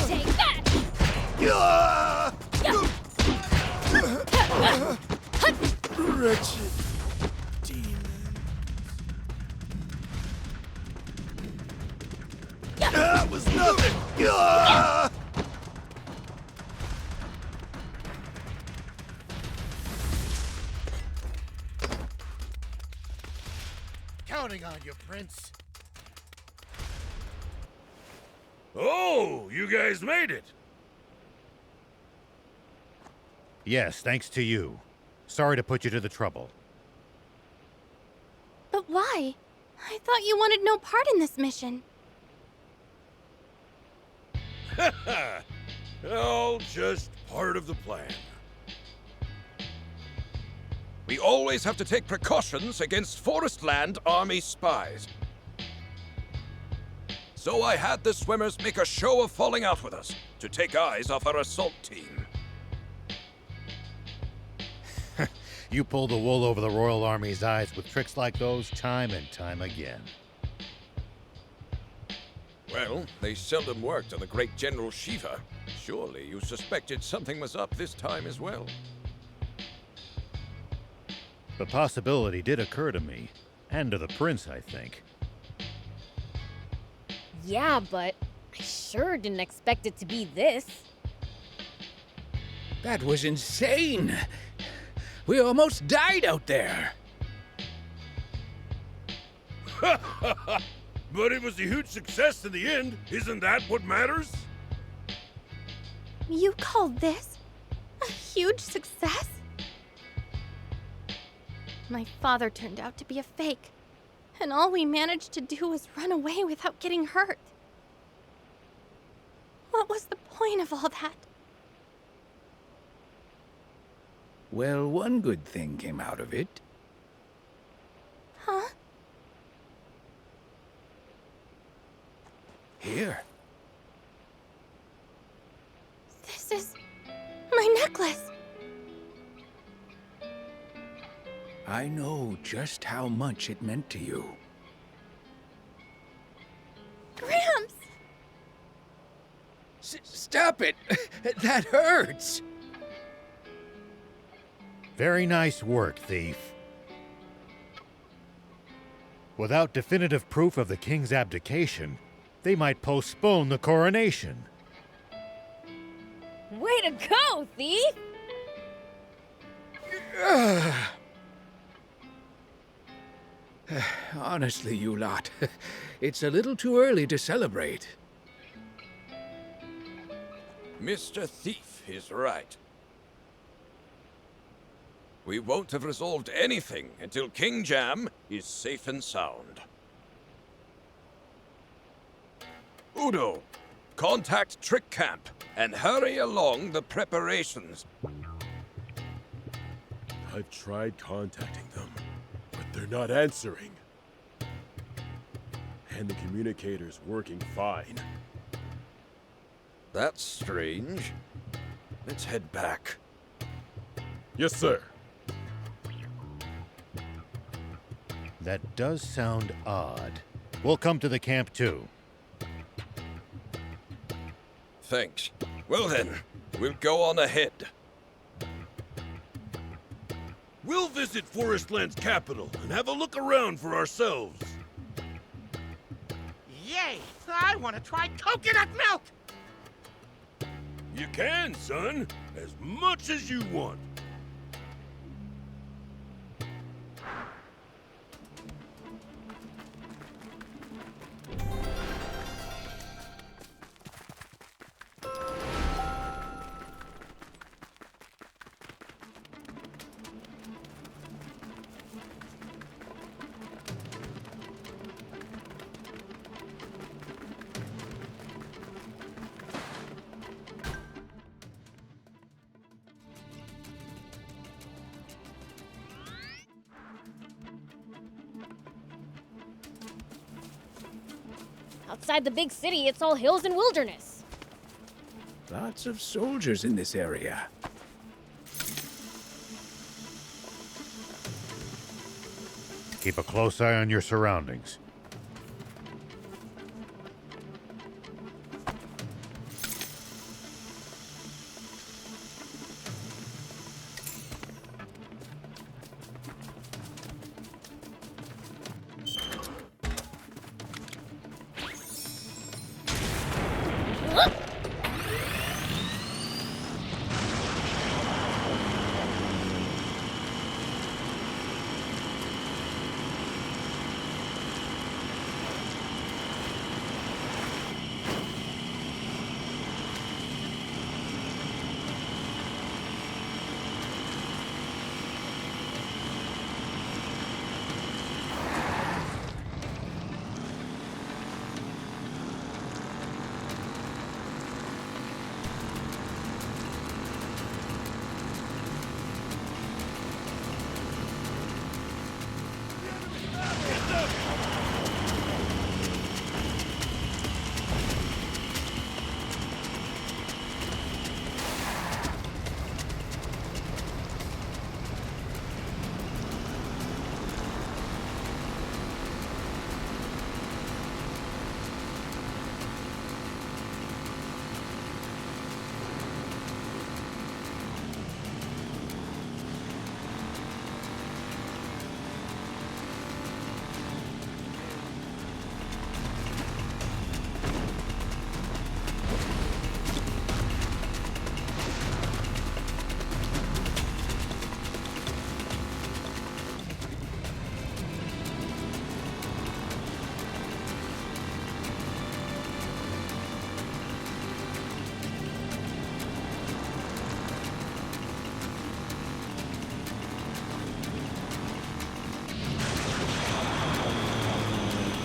Take that! Wretched demon. That was nothing! Counting on you, Prince. Oh, you guys made it. Yes, thanks to you. Sorry to put you to the trouble. But why? I thought you wanted no part in this mission. All just part of the plan. We always have to take precautions against Forestland Army spies. So I had the swimmers make a show of falling out with us to take eyes off our assault team. You pull the wool over the Royal Army's eyes with tricks like those time and time again. Well, they seldom worked on the great General Shiva. Surely you suspected something was up this time as well. The possibility did occur to me, and to the prince, I think. Yeah, but I sure didn't expect it to be this. That was insane! We almost died out there! But it was a huge success in the end. Isn't that what matters? You call this a huge success? My father turned out to be a fake, and all we managed to do was run away without getting hurt. What was the point of all that? Well, one good thing came out of it. Huh? Here. This is my necklace. I know just how much it meant to you. Gramps! Stop it! That hurts! Very nice work, thief. Without definitive proof of the king's abdication, they might postpone the coronation. Way to go, thief! Honestly, you lot, it's a little too early to celebrate. Mr. Thief is right. We won't have resolved anything until King Jam is safe and sound. Udo, contact Trick Camp and hurry along the preparations. I've tried contacting them, but they're not answering. And the communicator's working fine. That's strange. Let's head back. Yes, sir. That does sound odd. We'll come to the camp too. Thanks. Well then, we'll go on ahead. We'll visit Forestland's capital and have a look around for ourselves. Yay! I want to try coconut milk! You can, son. As much as you want. Outside the big city, it's all hills and wilderness. Lots of soldiers in this area. Keep a close eye on your surroundings.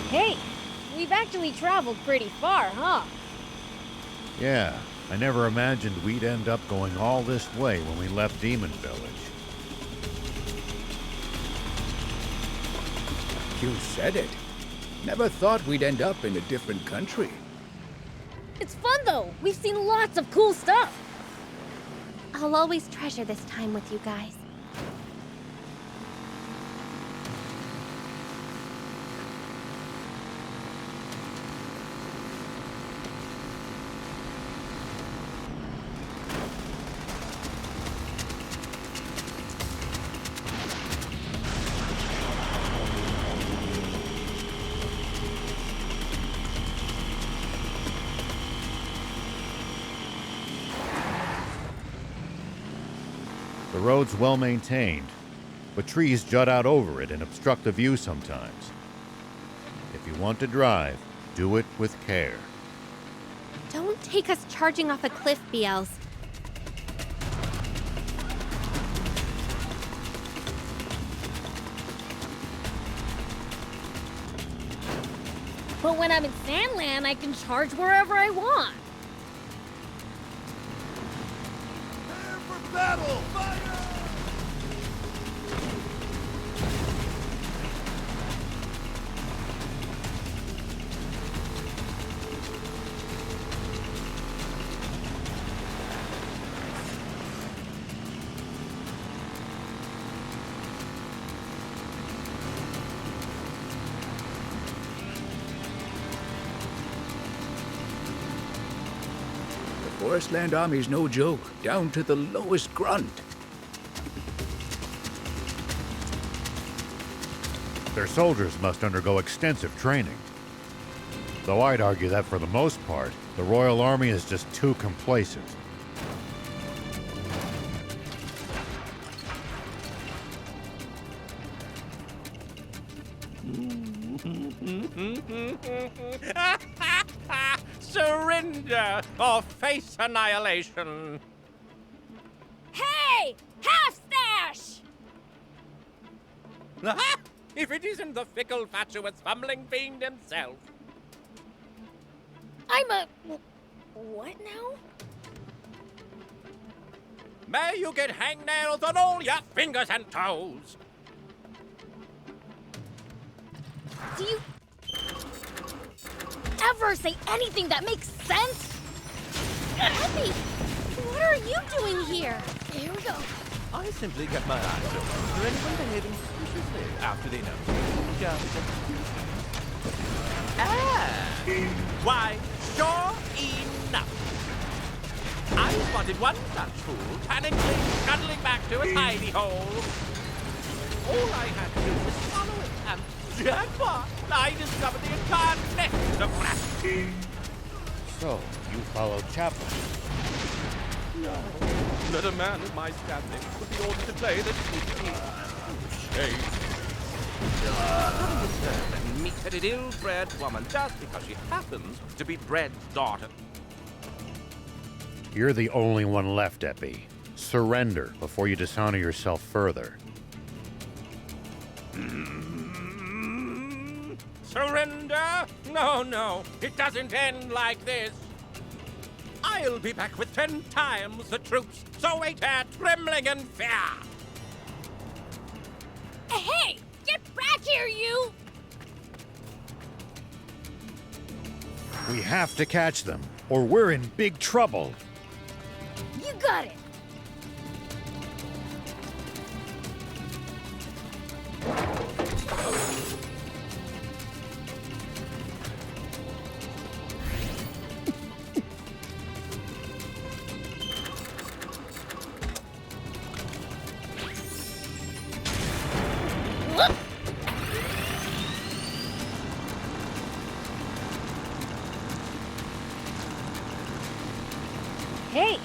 Hey, we've actually traveled pretty far, huh? Yeah, I never imagined we'd end up going all this way when we left Demon Village. You said it. Never thought we'd end up in a different country. It's fun though. We've seen lots of cool stuff. I'll always treasure this time with you guys. The road's well maintained, but trees jut out over it and obstruct the view sometimes. If you want to drive, do it with care. Don't take us charging off a cliff, Beelz. But when I'm in Sandland, I can charge wherever I want. Battle! Fire! The Forestland Army's no joke, down to the lowest grunt. Their soldiers must undergo extensive training. Though I'd argue that for the most part, the Royal Army is just too complacent. Surrender or face annihilation. Hey! Half stash! If it isn't the fickle, fatuous, fumbling fiend himself. I'm a... what now? May you get hangnails on all your fingers and toes. Do you ever say anything that makes sense? Epi, what are you doing here? Here we go. I simply get my eyes open for anyone behaving suspiciously after they know. Just... Why, sure enough. I spotted one such fool panically scuttling back to his hidey hole. All I had to do was follow it, and jackpot! I discovered the entire nest of rats. So, you followed Chaplain. No, not a man of my standing would be ordered to play the sneaky. Shame. And meat-headed, ill-bred woman just because she happens to be Bread's daughter. You're the only one left, Epi. Surrender before you dishonor yourself further. Surrender? No, no, it doesn't end like this. I'll be back with 10 times the troops, so wait here, trembling in fear. Hey! Get back here, you! We have to catch them, or we're in big trouble. You got it! Hey,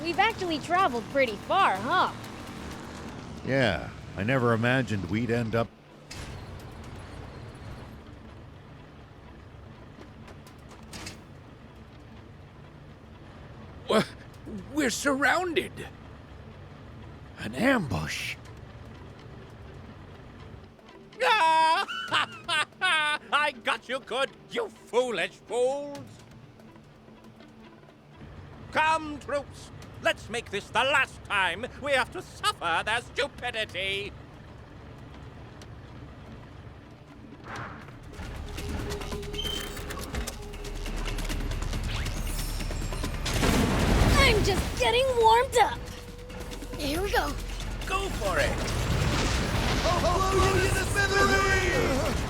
we've actually traveled pretty far, huh? Yeah, I never imagined we'd end up... We're surrounded. An ambush. I got not you good, you foolish fools! Come, troops, let's make this the last time we have to suffer their stupidity! I'm just getting warmed up. Here we go. Go for it! I'll blow you to smithereens!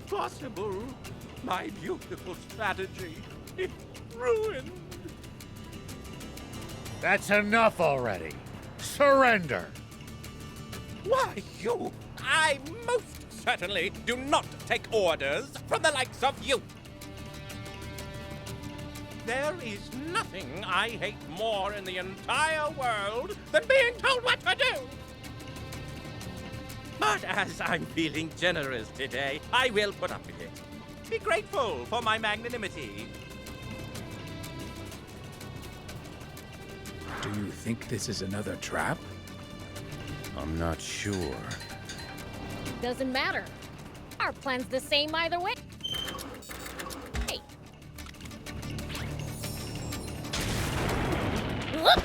Impossible! My beautiful strategy, it's ruined! That's enough already. Surrender. Why, you! I most certainly do not take orders from the likes of you! There is nothing I hate more in the entire world than being told what to do! But as I'm feeling generous today, I will put up with it. Be grateful for my magnanimity. Do you think this is another trap? I'm not sure. Doesn't matter. Our plan's the same either way. Hey. Whoop!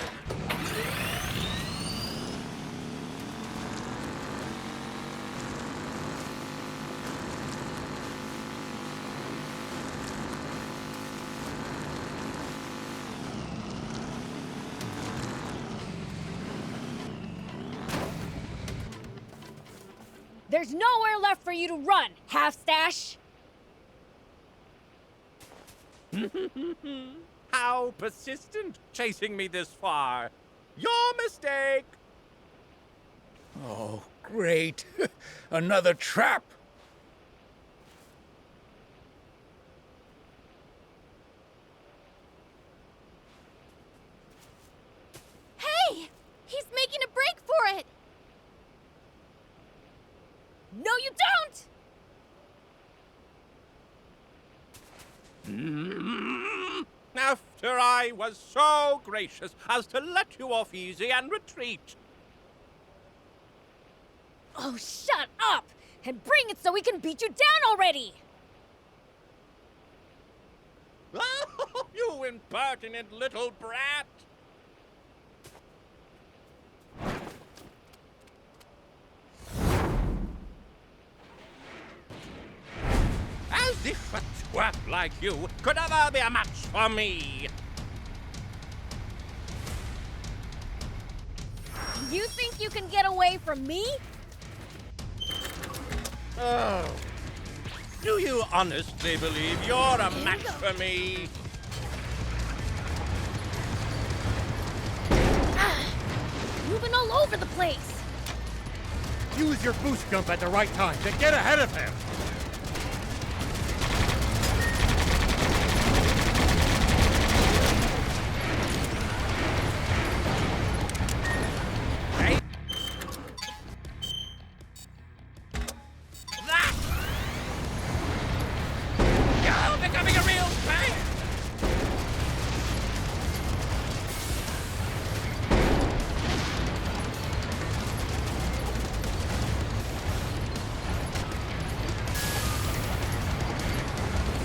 There's nowhere left for you to run, half-stash! How persistent, chasing me this far. Your mistake! Oh, great. Another trap. Hey! He's making a break for it! No, you don't! After I was so gracious as to let you off easy and retreat. Oh, shut up! And bring it so we can beat you down already! Oh, you impertinent little brat! As if a twerp like you could ever be a match for me! You think you can get away from me? Oh. Do you honestly believe you're a match for me? Moving all over the place. Use your boost jump at the right time to get ahead of him.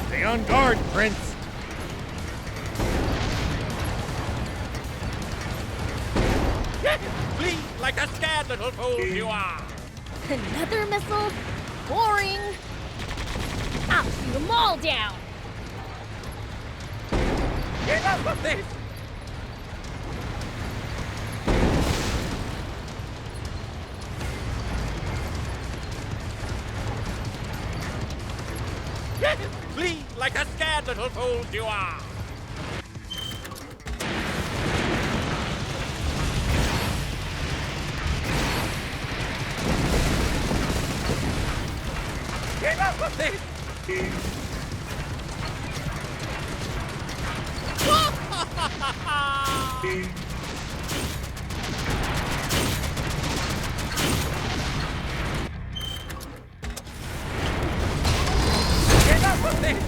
Stay on guard, Prince. Flee like a scared little fool you are! Another missile? Boring! I'll shoot them all down! Enough of this! Flee like a scared little fools you are! of this! Enough of this!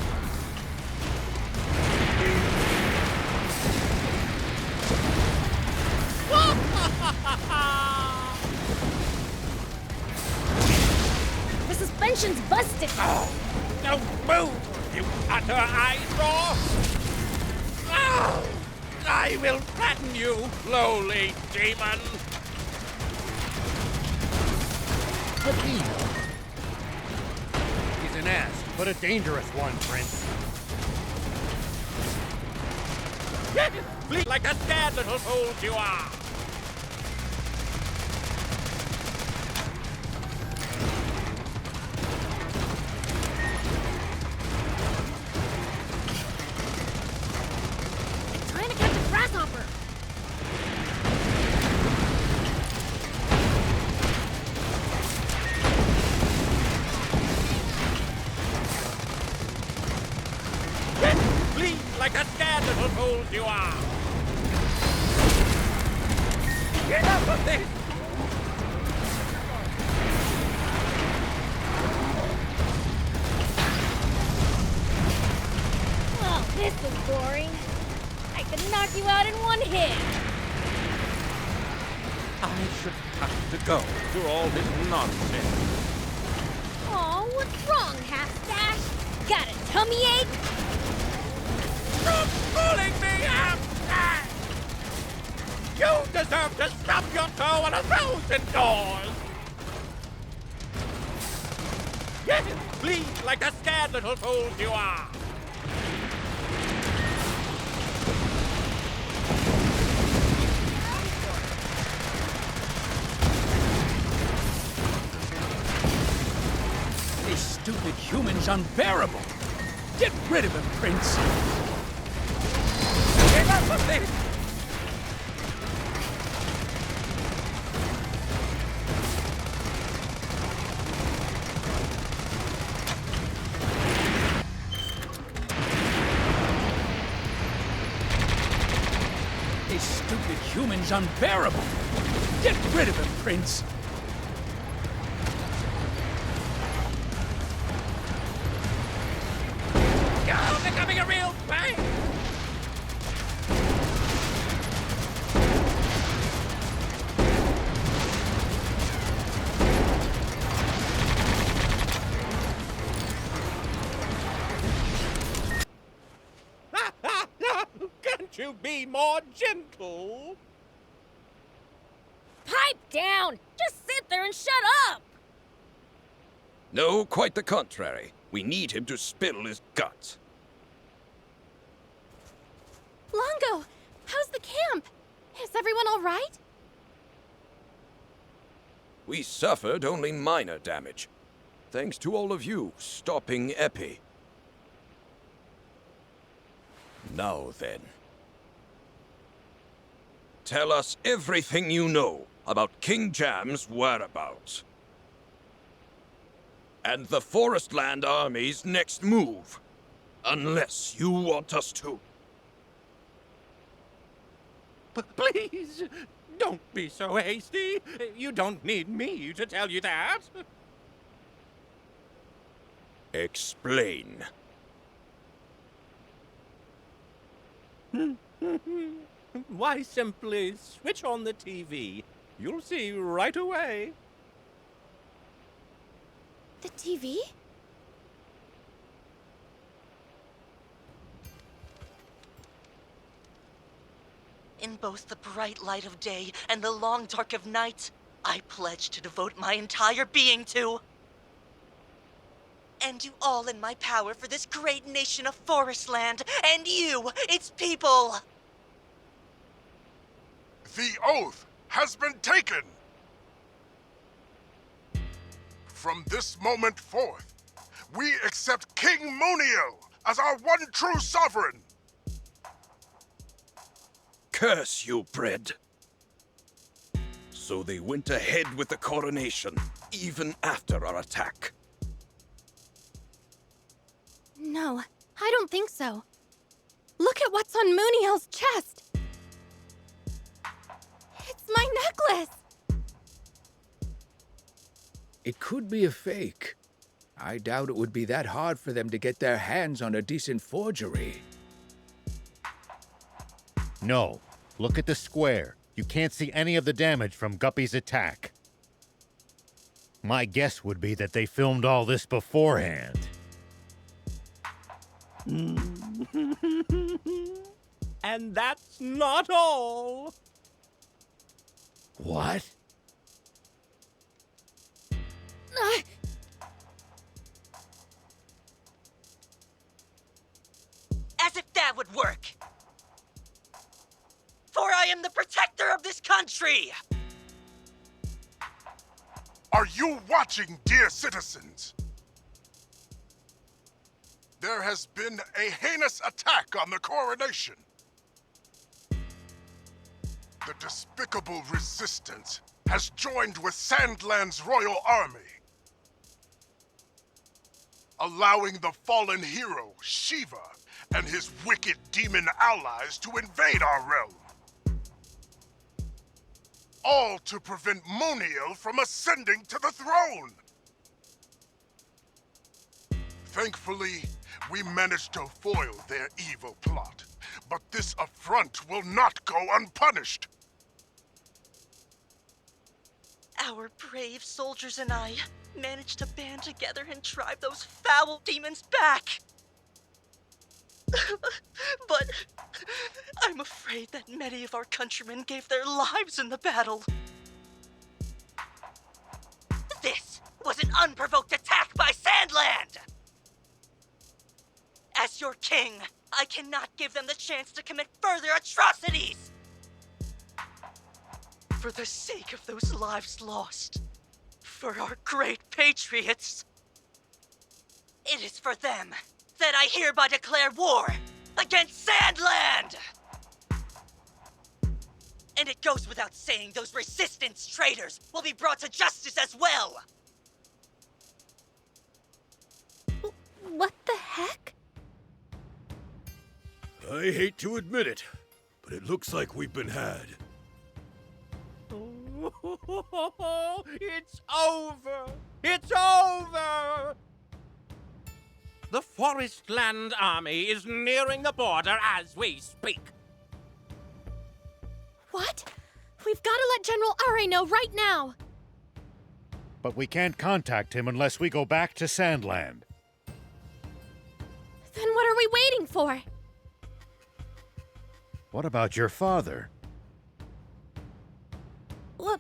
The suspension's busted! Oh, don't move, you utter eyesore! Oh, I will flatten you, lowly demon! He's an ass, but a dangerous one, Prince. Flee like a scared little fool you are! Trying to catch a grasshopper! Flee like a scared little fool you are! Enough of this! Oh, this is boring. I could knock you out in one hit. I should have to go through all this nonsense. Aw, what's wrong, half-stash? Got a tummy ache? Stop pulling me up! You deserve to stub your toe on 1,000 doors! Yes, bleed like the scared little fools you are! This stupid human's unbearable. Get rid of him, Prince. Enough of this! This stupid human's unbearable. Get rid of him, Prince. You're becoming a real pain! Can't you be more gentle? Pipe down! Just sit there and shut up! No, quite the contrary. We need him to spill his guts. Longo, how's the camp? Is everyone all right? We suffered only minor damage. Thanks to all of you stopping Epi. Now then. Tell us everything you know about King Jam's whereabouts. And the Forestland Army's next move. Unless you want us to. But please, don't be so hasty. You don't need me to tell you that. Explain. Why, simply switch on the TV. You'll see right away. The TV? In both the bright light of day and the long dark of night, I pledge to devote my entire being to and do all in my power for this great nation of Forestland and you, its people. The oath has been taken. From this moment forth, we accept King Muniel as our one true sovereign. Curse you, Bread. So they went ahead with the coronation, even after our attack. No, I don't think so. Look at what's on Muniel's chest! It's my necklace! It could be a fake. I doubt it would be that hard for them to get their hands on a decent forgery. No. Look at the square. You can't see any of the damage from Guppy's attack. My guess would be that they filmed all this beforehand. And that's not all. What? As if that would work! For I am the protector of this country! Are you watching, dear citizens? There has been a heinous attack on the coronation. The despicable resistance has joined with Sandland's royal army, allowing the fallen hero, Shiva, and his wicked demon allies to invade our realm. All to prevent Muniel from ascending to the throne! Thankfully, we managed to foil their evil plot, but this affront will not go unpunished. Our brave soldiers and I managed to band together and drive those foul demons back. But I'm afraid that many of our countrymen gave their lives in the battle. This was an unprovoked attack by Sandland! As your king, I cannot give them the chance to commit further atrocities! For the sake of those lives lost, for our great patriots, it is for them that I hereby declare war against Sandland! And it goes without saying those resistance traitors will be brought to justice as well! What the heck? I hate to admit it, but it looks like we've been had. It's over! It's over! The Forestland army is nearing the border as we speak. What? We've got to let General Are know right now! But we can't contact him unless we go back to Sandland. Then what are we waiting for? What about your father? Well...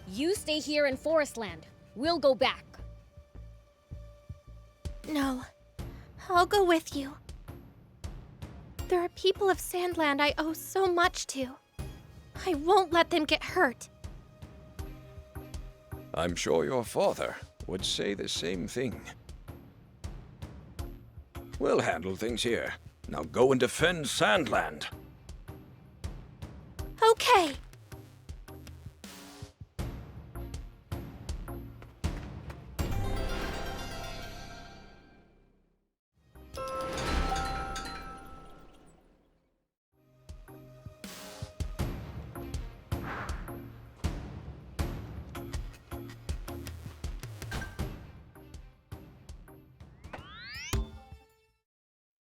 You stay here in Forestland. We'll go back. No. I'll go with you. There are people of Sandland I owe so much to. I won't let them get hurt. I'm sure your father would say the same thing. We'll handle things here. Now go and defend Sandland. Okay.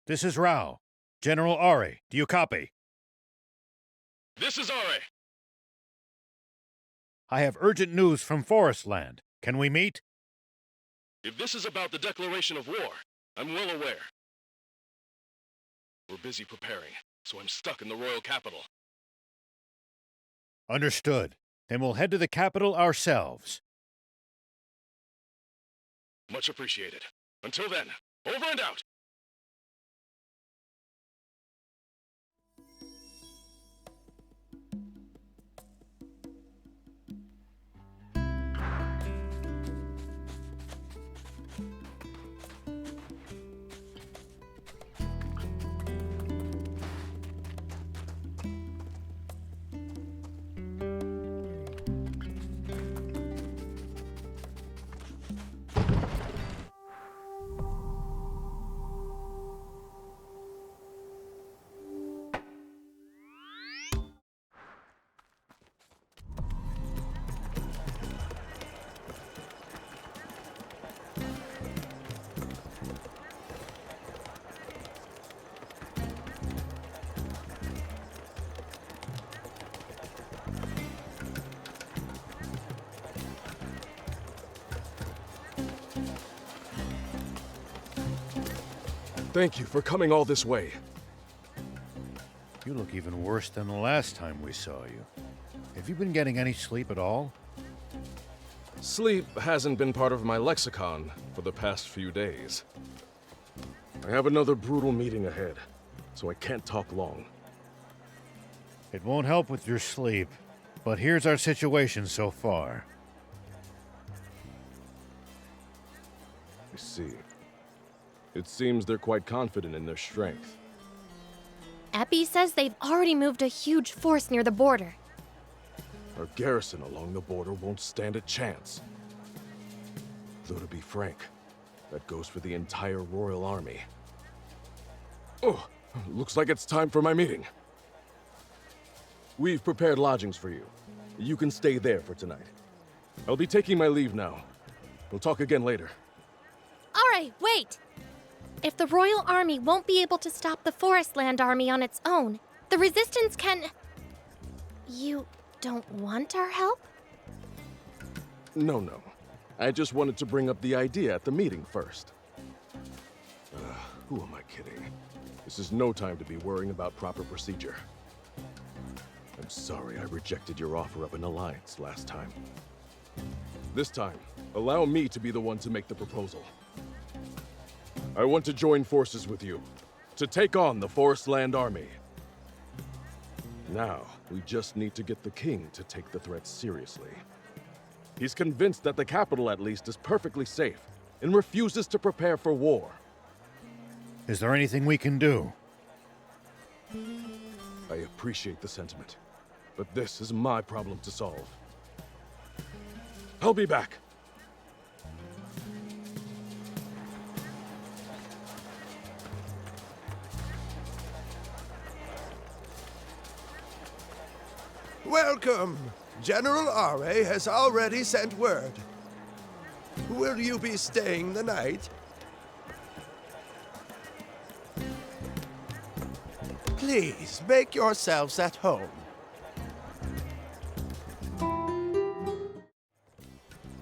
This is Rao. General Are, do you copy? This is Are. I have urgent news from Forestland. Can we meet? If this is about the declaration of war, I'm well aware. We're busy preparing, so I'm stuck in the royal capital. Understood. Then we'll head to the capital ourselves. Much appreciated. Until then, over and out! Thank you for coming all this way. You look even worse than the last time we saw you. Have you been getting any sleep at all? Sleep hasn't been part of my lexicon for the past few days. I have another brutal meeting ahead, so I can't talk long. It won't help with your sleep, but here's our situation so far. I see. It seems they're quite confident in their strength. Epi says they've already moved a huge force near the border. Our garrison along the border won't stand a chance. Though to be frank, that goes for the entire Royal Army. Oh, looks like it's time for my meeting. We've prepared lodgings for you. You can stay there for tonight. I'll be taking my leave now. We'll talk again later. All right, wait! If the Royal Army won't be able to stop the Forestland Army on its own, the Resistance can... You don't want our help? No. I just wanted to bring up the idea at the meeting first. Who am I kidding? This is no time to be worrying about proper procedure. I'm sorry I rejected your offer of an alliance last time. This time, allow me to be the one to make the proposal. I want to join forces with you, to take on the Forestland Army. Now, we just need to get the king to take the threat seriously. He's convinced that the capital, at least, is perfectly safe, and refuses to prepare for war. Is there anything we can do? I appreciate the sentiment, but this is my problem to solve. I'll be back. Welcome! General Rao has already sent word. Will you be staying the night? Please, make yourselves at home.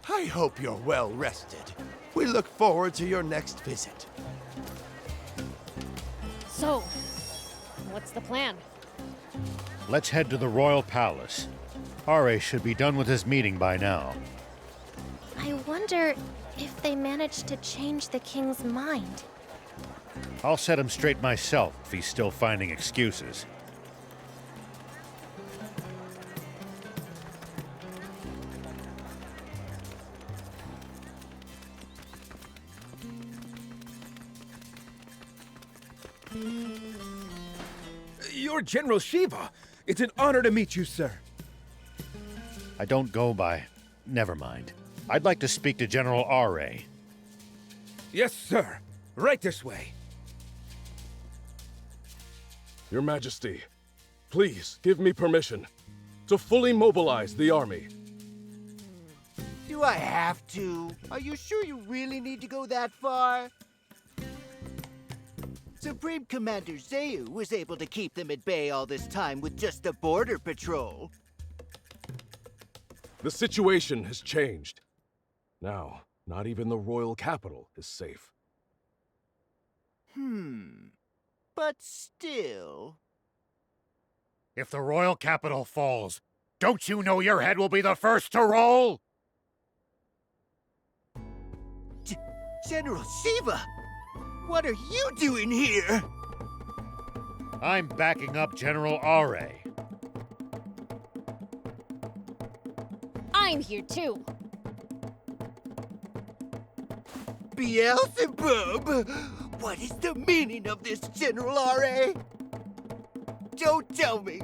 I hope you're well rested. We look forward to your next visit. So, what's the plan? Let's head to the Royal Palace. Are should be done with his meeting by now. I wonder if they managed to change the king's mind. I'll set him straight myself if he's still finding excuses. You're General Shiva. It's an honor to meet you, sir. I don't go by... Never mind. I'd like to speak to General Rao. Yes, sir. Right this way. Your Majesty, please give me permission to fully mobilize the army. Do I have to? Are you sure you really need to go that far? Supreme Commander Zayu was able to keep them at bay all this time with just a border patrol. The situation has changed. Now, not even the royal capital is safe. But still... If the royal capital falls, don't you know your head will be the first to roll? General Shiva! What are you doing here? I'm backing up General Rao. I'm here too. Beelzebub! What is the meaning of this, General Rao? Don't tell me!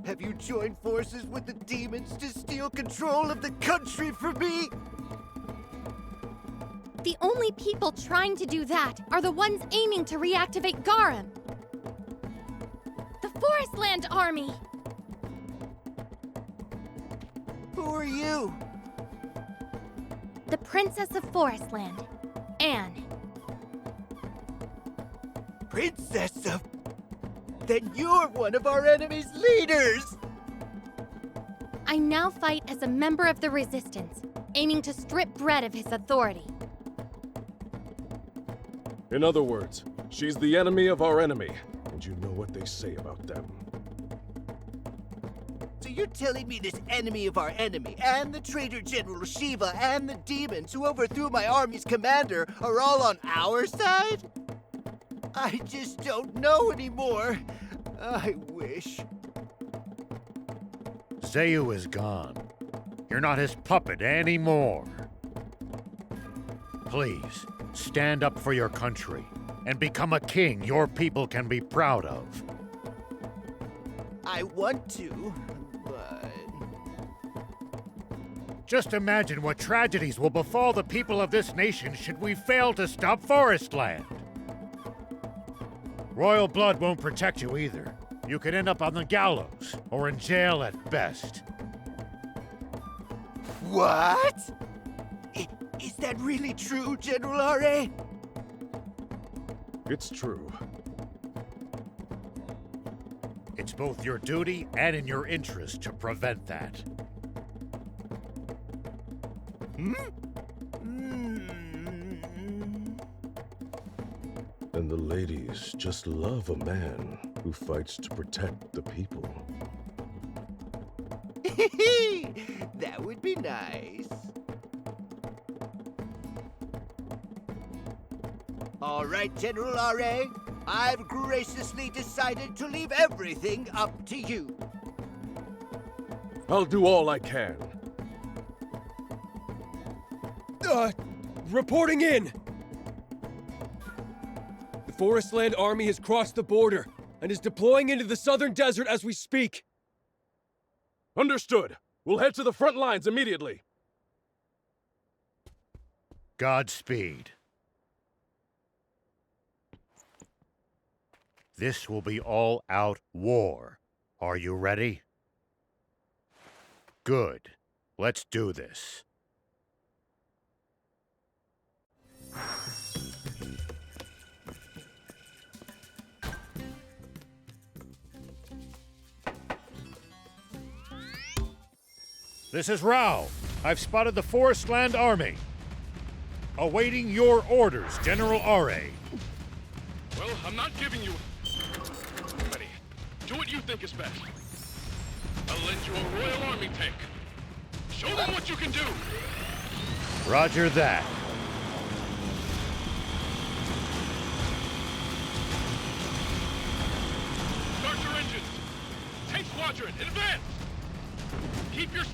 Have you joined forces with the demons to steal control of the country from me? The only people trying to do that are the ones aiming to reactivate Garam. The Forestland Army! Who are you? The Princess of Forestland, Anne. Princess of... Then you're one of our enemy's leaders! I now fight as a member of the Resistance, aiming to strip Brett of his authority. In other words, She's the enemy of our enemy, and you know what they say about them. So you're telling me this enemy of our enemy, and the traitor General Shiva, and the demons who overthrew my army's commander are all on our side? I just don't know anymore. I wish. Zayu is gone. You're not his puppet anymore. Please, stand up for your country and become a king your people can be proud of. I want to, but... Just imagine what tragedies will befall the people of this nation should we fail to stop Forestland. Royal blood won't protect you either. You could end up on the gallows, or in jail at best. What? Is that really true, General Ra? It's true. It's both your duty and in your interest to prevent that. And the ladies just love a man who fights to protect the people. That would be nice. All right, General Ra. I've graciously decided to leave everything up to you. I'll do all I can. Reporting in! The Forestland Army has crossed the border and is deploying into the southern desert as we speak. Understood. We'll head to the front lines immediately. Godspeed. This will be all-out war. Are you ready? Good. Let's do this. This is Rao. I've spotted the Forestland Army. Awaiting your orders, General Ra. Well, I'm not giving you... Ready. Do what you think is best. I'll lend you a Royal Army tank. Show them what you can do! Roger that. Start your engines! Tank squadron, advance! Keep your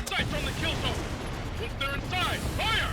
sights on the kill zone! Once they're inside, fire!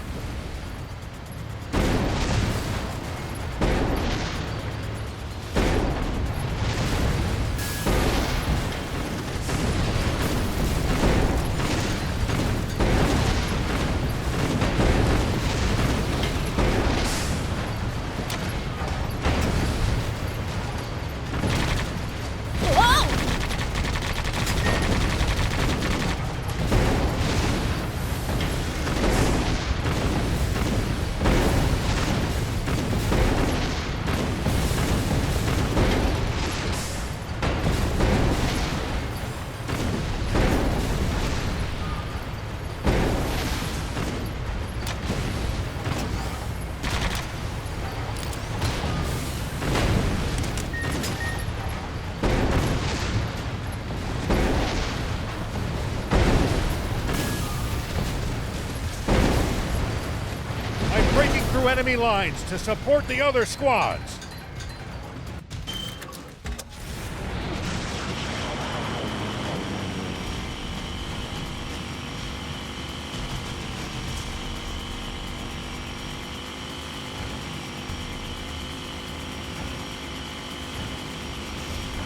Enemy lines to support the other squads.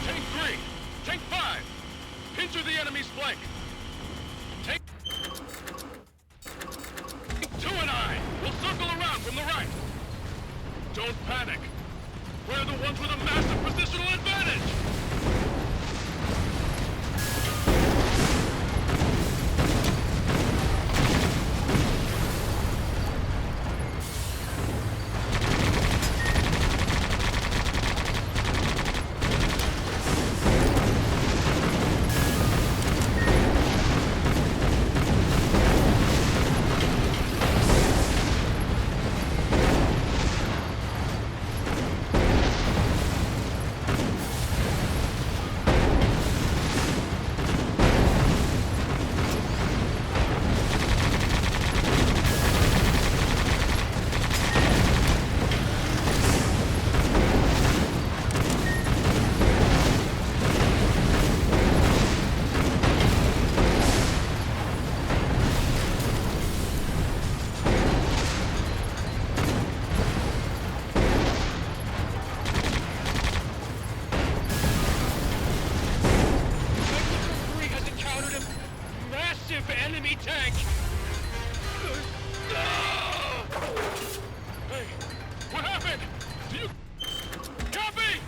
Tank 3, Tank 5, pincer the enemy's flank. Tank 2 and I will circle around from the right. Don't panic. We're the ones with a massive positional advantage. active enemy tank! Hey, what happened? Do you... Copy!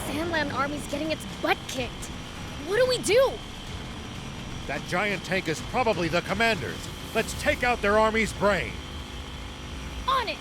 Sandland Army's getting its butt kicked. What do we do? That giant tank is probably the commander's. Let's take out their army's brain. On it!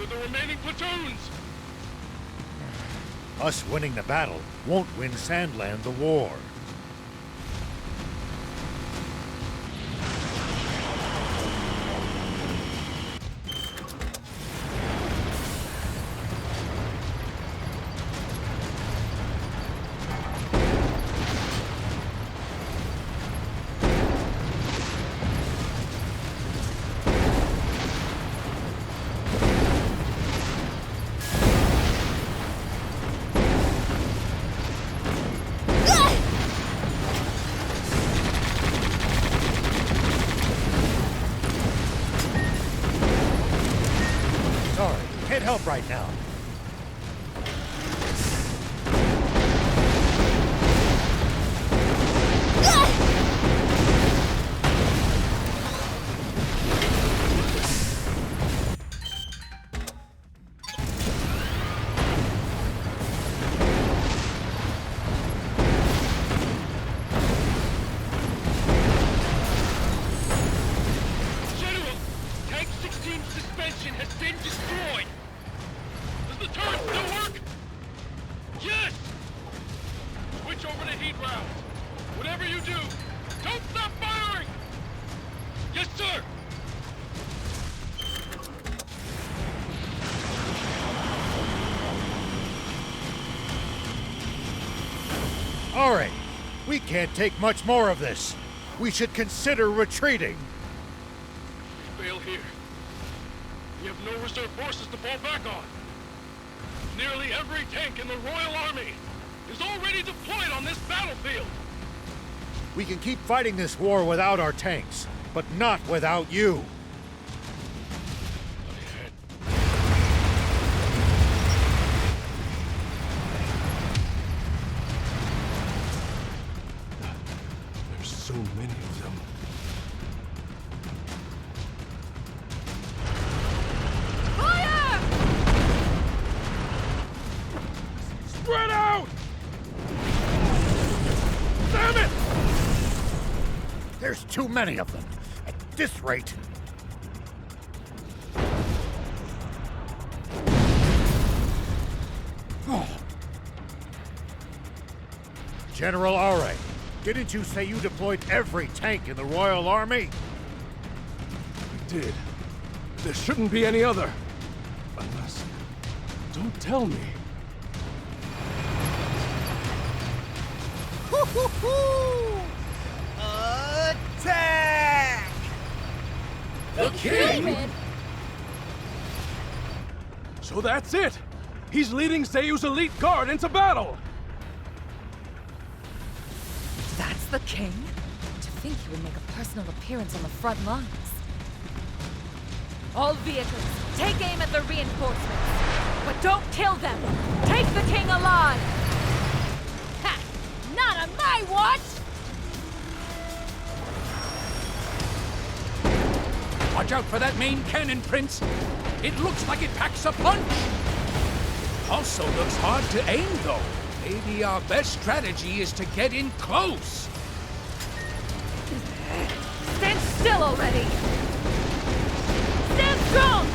The remaining platoons! Us winning the battle won't win Sandland the war. Help right now. General, Tank 16's suspension has been destroyed. The turret still work? Yes! Switch over to heat rounds. Whatever you do, don't stop firing! Yes, sir! All right, we can't take much more of this. We should consider retreating. We fail here. We have no reserve forces to fall back on. Nearly every tank in the Royal Army is already deployed on this battlefield. We can keep fighting this war without our tanks, but not without you. There's so many of them. Fire! Spread out! Damn it! There's too many of them. At this rate. Oh. General Rao, didn't you say you deployed every tank in the Royal Army? I did. There shouldn't be any other. Unless... Don't tell me. Attack! The king? So that's it! He's leading Seiyu's elite guard into battle! the king? To think he would make a personal appearance on the front lines. All vehicles, take aim at the reinforcements. But don't kill them! Take the king alive! Ha! Not on my watch! Watch out for that main cannon, Prince. It looks like it packs a punch. Also looks hard to aim, though. Maybe our best strategy is to get in close. Stand still already! Stand strong!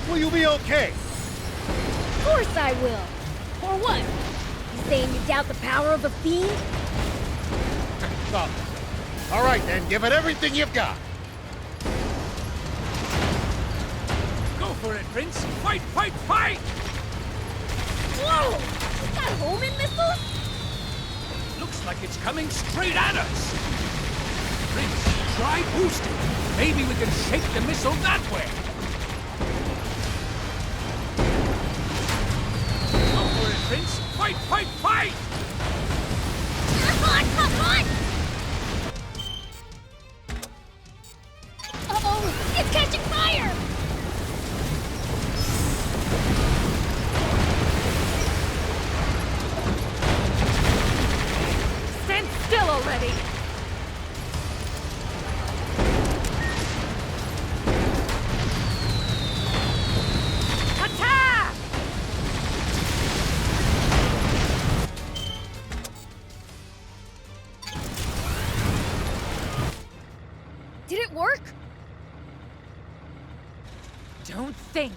Will you be okay? Of course I will. For what? You saying you doubt the power of a fiend? Stop. All right, then. Give it everything you've got. Go for it, Prince. Fight, fight, fight! Whoa! Is that homing missiles? Looks like it's coming straight at us. Prince, try boosting. Maybe we can shake the missile that way. Prince, fight, fight, fight! Come on, come on! Uh-oh, it's catching fire! Stand still already! Did it work? Don't think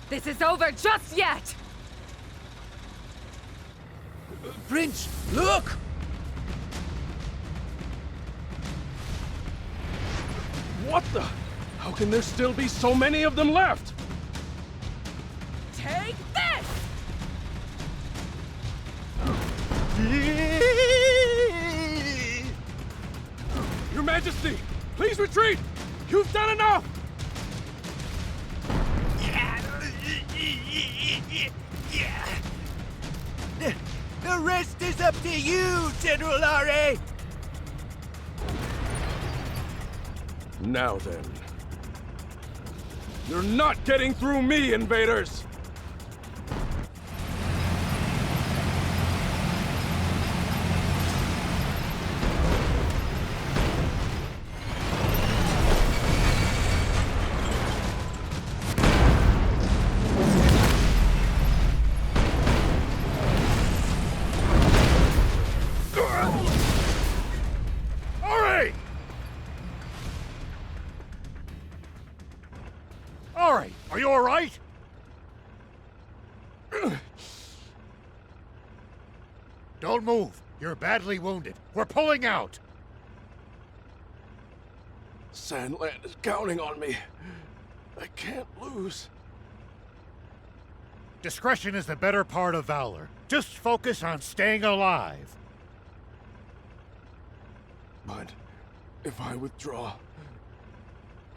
this is over just yet! Prince, look! What the? How can there still be so many of them left? Take this! Your Majesty, please retreat! You've done enough! The rest is up to you, General R.A. Now then. You're not getting through me, invaders! Are you all right? Don't move. You're badly wounded. We're pulling out. Sandland is counting on me. I can't lose. Discretion is the better part of valor. Just focus on staying alive. But if I withdraw,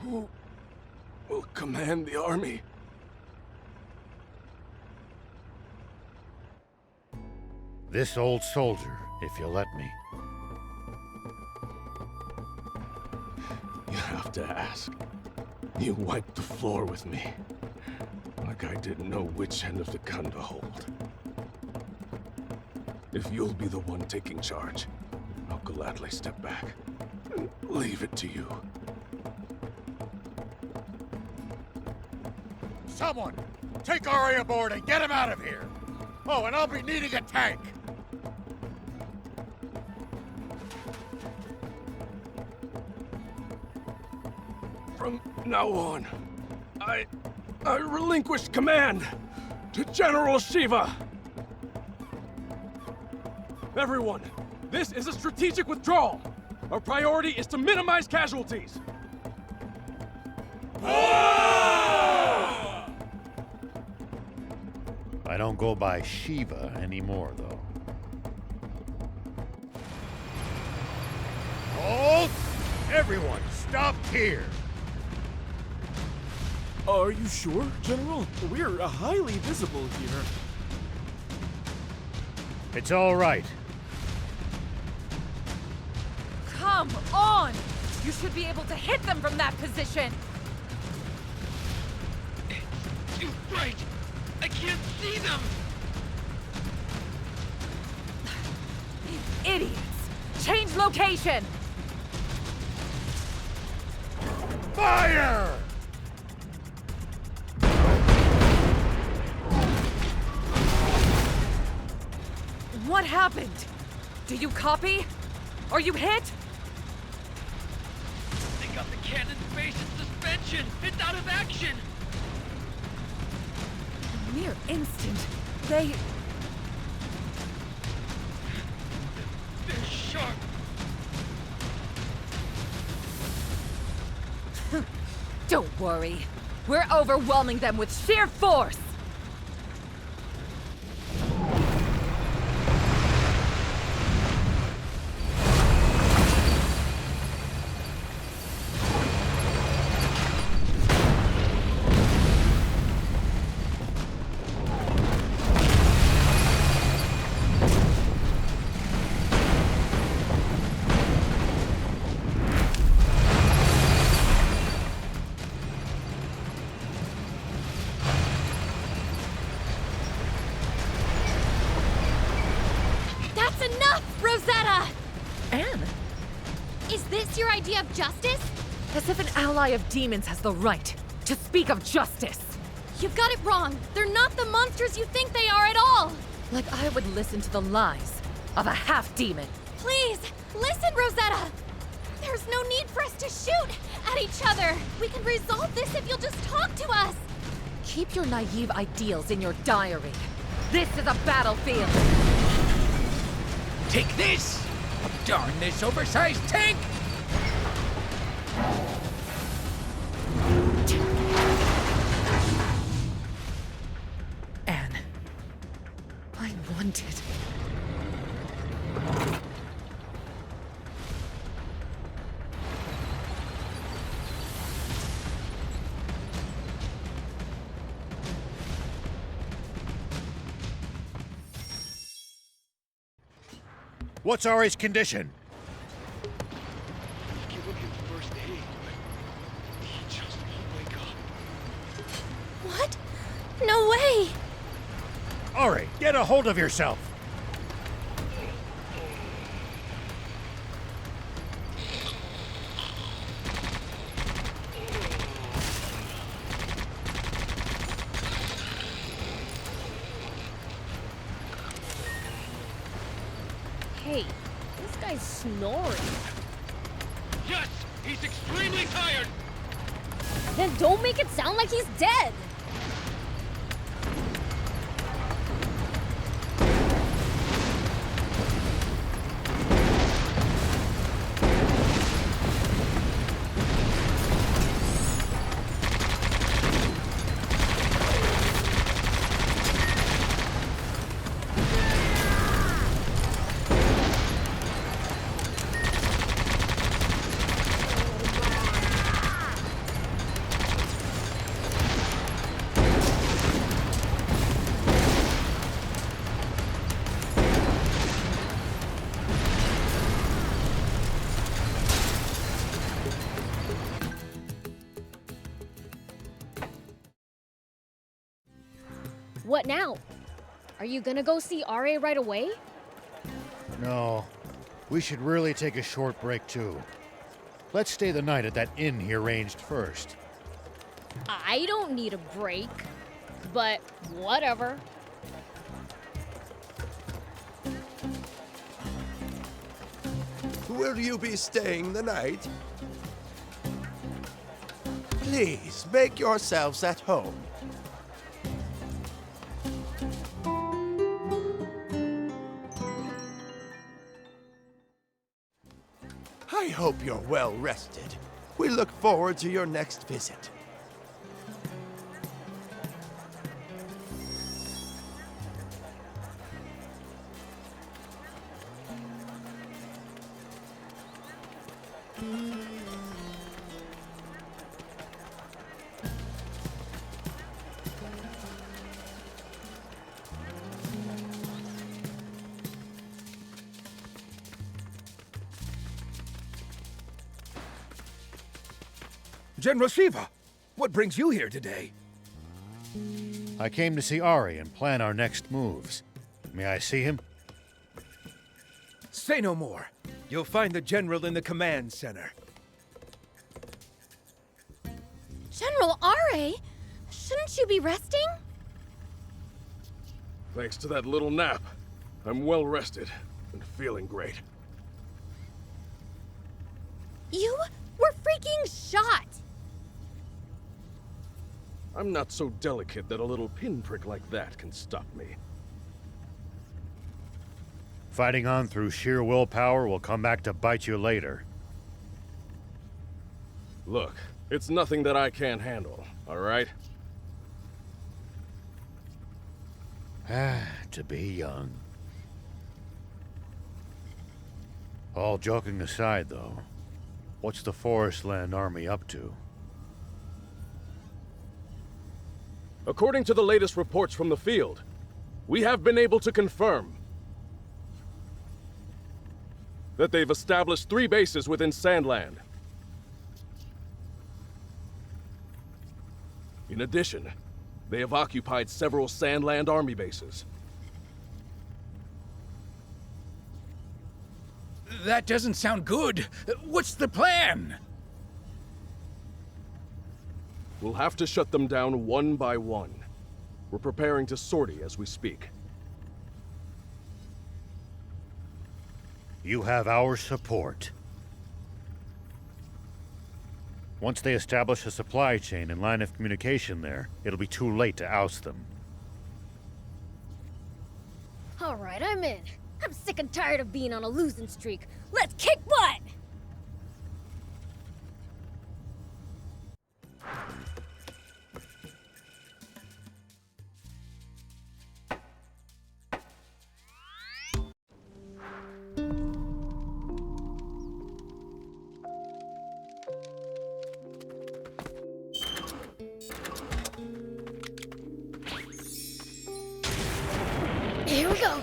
who will command the army? This old soldier, if you'll let me. You have to ask. You wiped the floor with me. Like I didn't know which end of the gun to hold. If you'll be the one taking charge, I'll gladly step back. Leave it to you. Someone, take R.A. aboard and get him out of here. Oh, and I'll be needing a tank. From now on, I relinquished command. To General Shiva! Everyone, this is a strategic withdrawal. Our priority is to minimize casualties. I don't go by Shiva anymore, though. Hold! Everyone, stop here! Are you sure, General? We're highly visible here. It's all right. Come on! You should be able to hit them from that position! Too bright! I can't see them! You idiots! Change location! Fire! What happened? Do you copy? Are you hit? They got the cannon's base in suspension! It's out of action! A mere instant, they... They're sharp! Don't worry. We're overwhelming them with sheer force! Your idea of justice? As if an ally of demons has the right to speak of justice. You've got it wrong. They're not the monsters you think they are at all. Like I would listen to the lies of a half-demon. Please, listen, Rosetta. There's no need for us to shoot at each other. We can resolve this if you'll just talk to us. Keep your naive ideals in your diary. This is a battlefield. Take this! Darn this oversized tank! Anne, I wanted... What's Ari's condition? Give him first aid, but he just won't wake up. What? No way! Ari, get a hold of yourself! Hey, this guy's snoring. Yes! He's extremely tired! Then don't make it sound like he's dead! What now? Are you gonna go see RA right away? No. We should really take a short break, too. Let's stay the night at that inn he arranged first. I don't need a break, but whatever. Will you be staying the night? Please, make yourselves at home. I hope you're well rested. We look forward to your next visit. General Shiva, what brings you here today? I came to see Ari and plan our next moves. May I see him? Say no more. You'll find the General in the command center. General Are, shouldn't you be resting? Thanks to that little nap, I'm well rested and feeling great. You were freaking shot! I'm not so delicate that a little pinprick like that can stop me. Fighting on through sheer willpower will come back to bite you later. Look, it's nothing that I can't handle, all right? To be young. All joking aside, though, what's the Forestland Army up to? According to the latest reports from the field, we have been able to confirm that they've established 3 bases within Sandland. In addition, they have occupied several Sandland army bases. That doesn't sound good. What's the plan? We'll have to shut them down one by one. We're preparing to sortie as we speak. You have our support. Once they establish a supply chain and line of communication there, it'll be too late to oust them. All right, I'm in. I'm sick and tired of being on a losing streak. Let's kick butt! Here we go.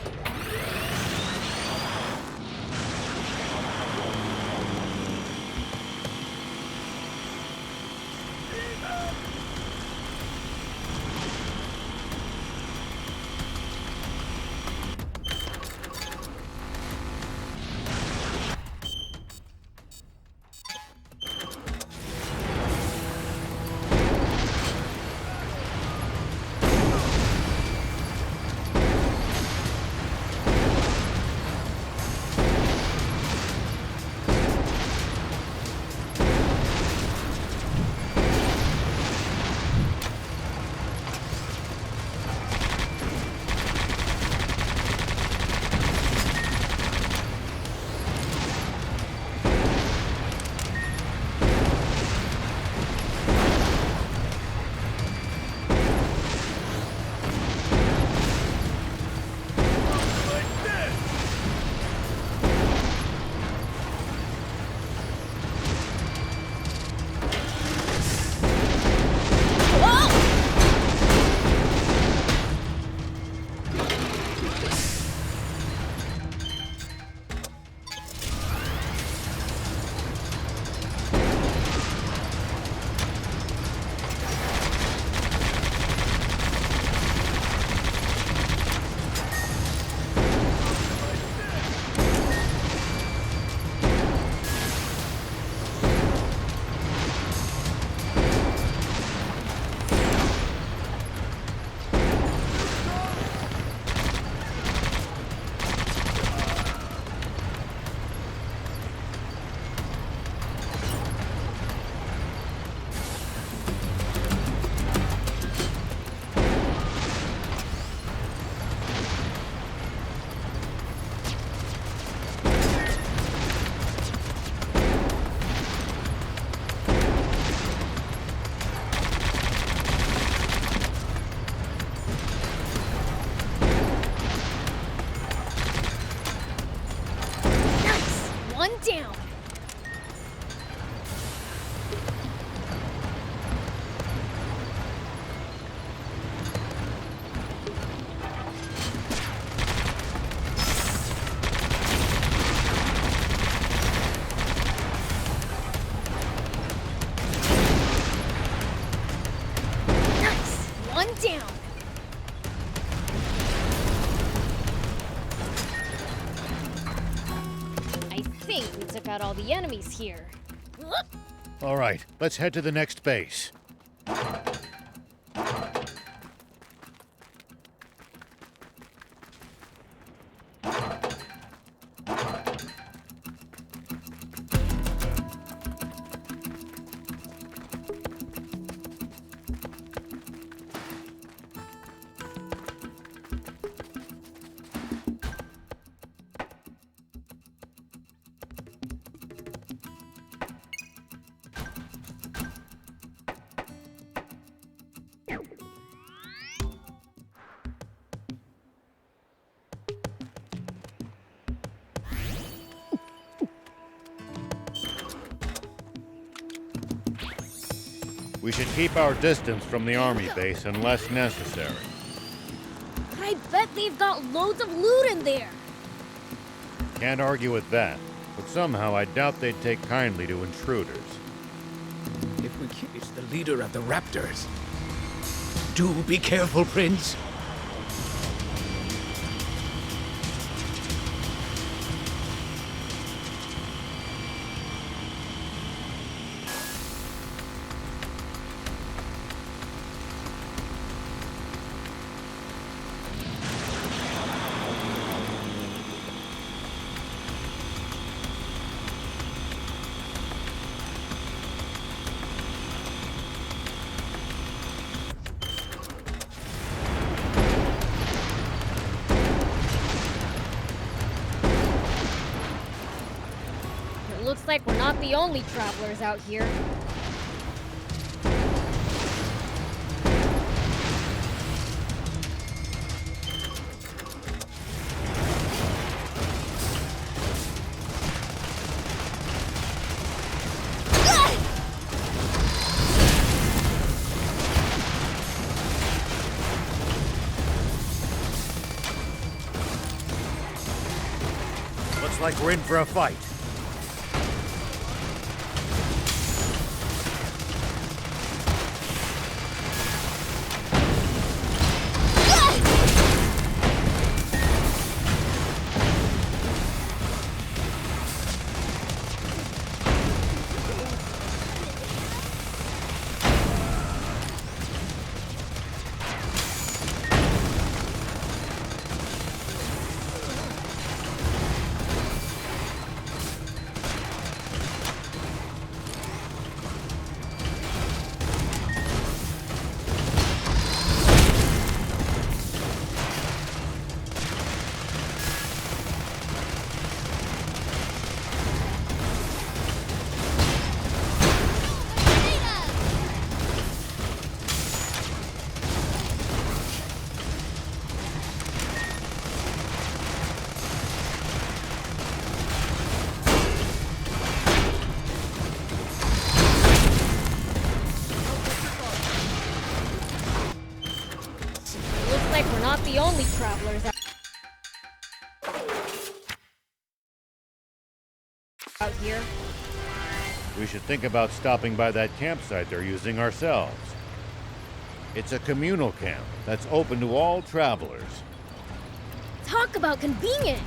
one down. I think we took out all the enemies here. All right, let's head to the next base. We should keep our distance from the army base unless necessary. But I bet they've got loads of loot in there. Can't argue with that, but somehow I doubt they'd take kindly to intruders. If we kill, it's the leader of the Raptors. Do be careful, Prince. Looks like we're not the only travelers out here. Looks like we're in for a fight. Not the only travelers out here. We should think about stopping by that campsite they're using ourselves. It's a communal camp that's open to all travelers. Talk about convenient!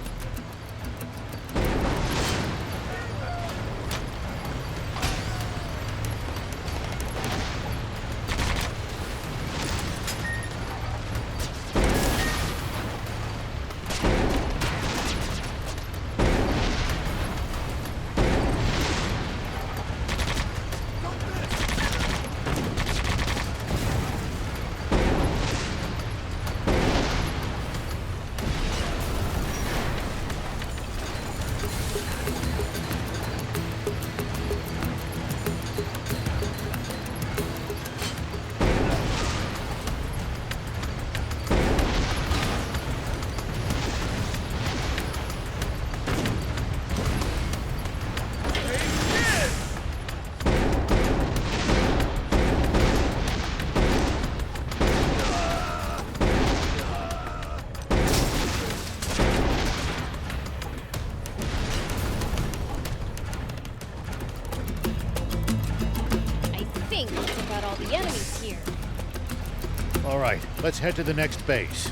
All right, let's head to the next base.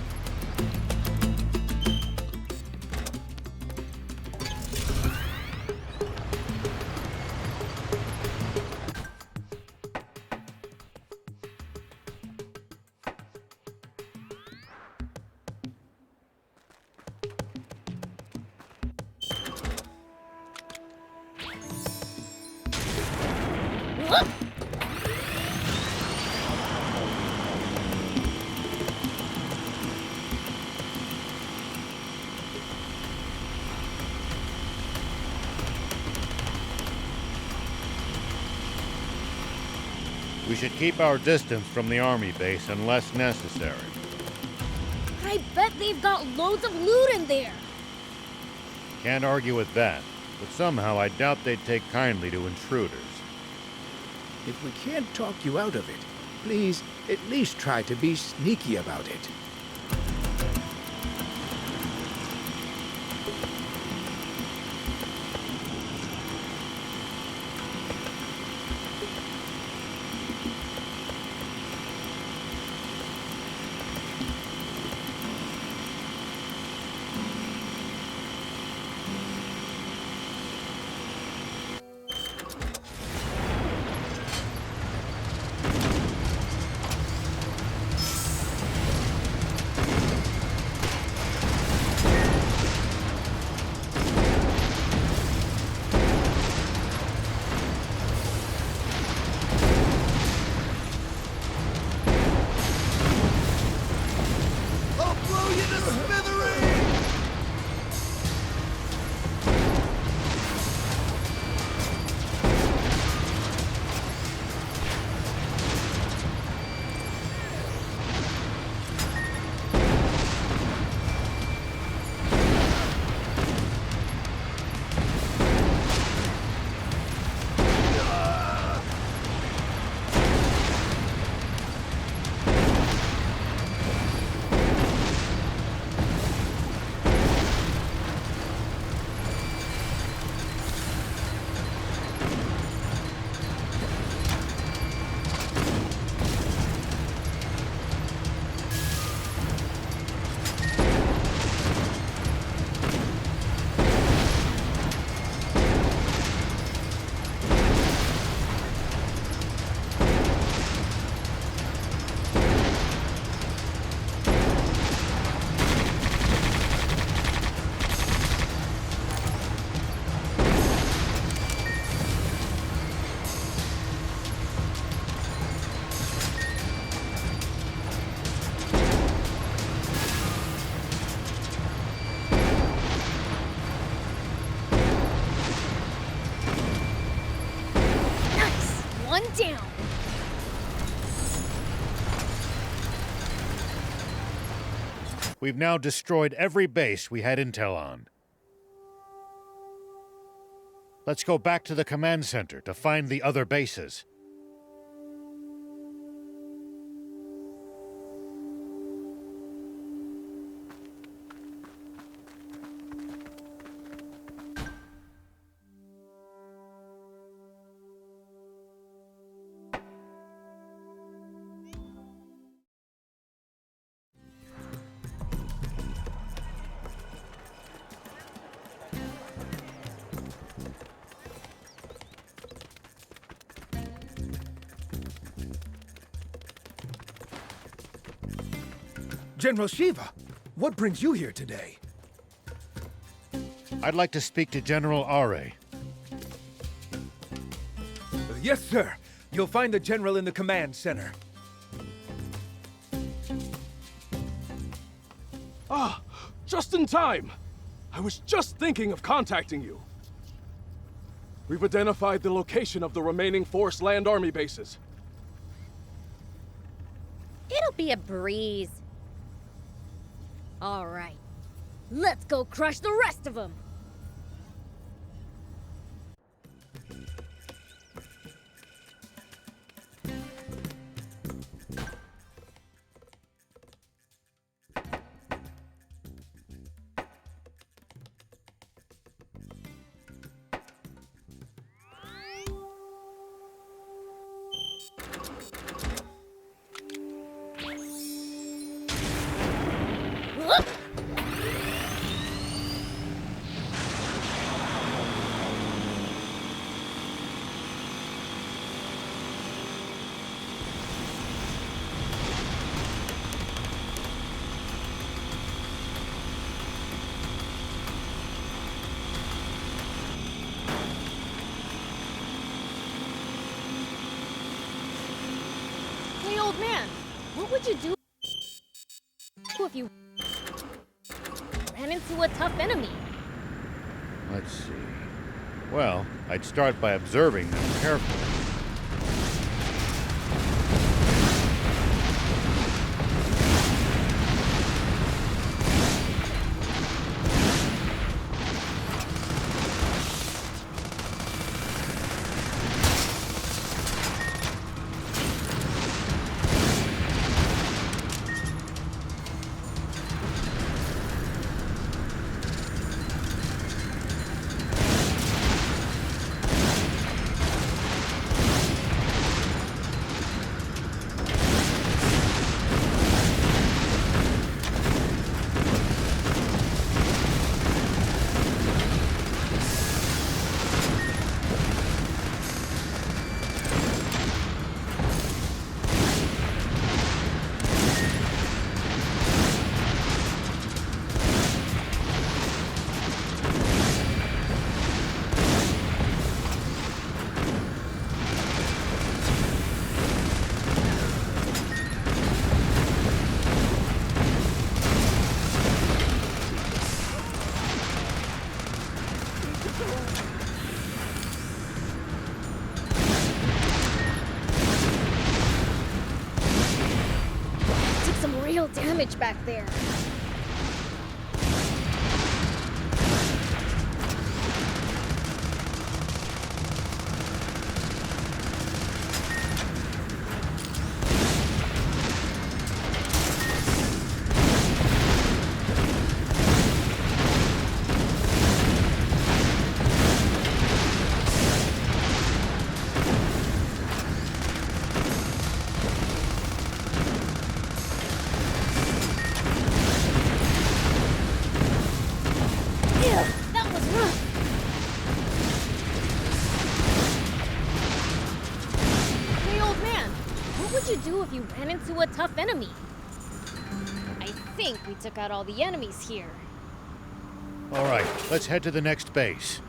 We should keep our distance from the army base unless necessary. I bet they've got loads of loot in there. Can't argue with that, but somehow I doubt they'd take kindly to intruders. If we can't talk you out of it, please at least try to be sneaky about it. One down. We've now destroyed every base we had intel on. Let's go back to the command center to find the other bases. General Shiva, what brings you here today? I'd like to speak to General Are. Yes, sir. You'll find the General in the command center. Ah, just in time! I was just thinking of contacting you. We've identified the location of the remaining Force Land Army bases. It'll be a breeze. All right. Let's go crush the rest of them! old man, what would you do if you ran into a tough enemy? Let's see. Well, I'd start by observing them carefully. Damage back there. If you ran into a tough enemy. I think we took out all the enemies here. All right, let's head to the next base.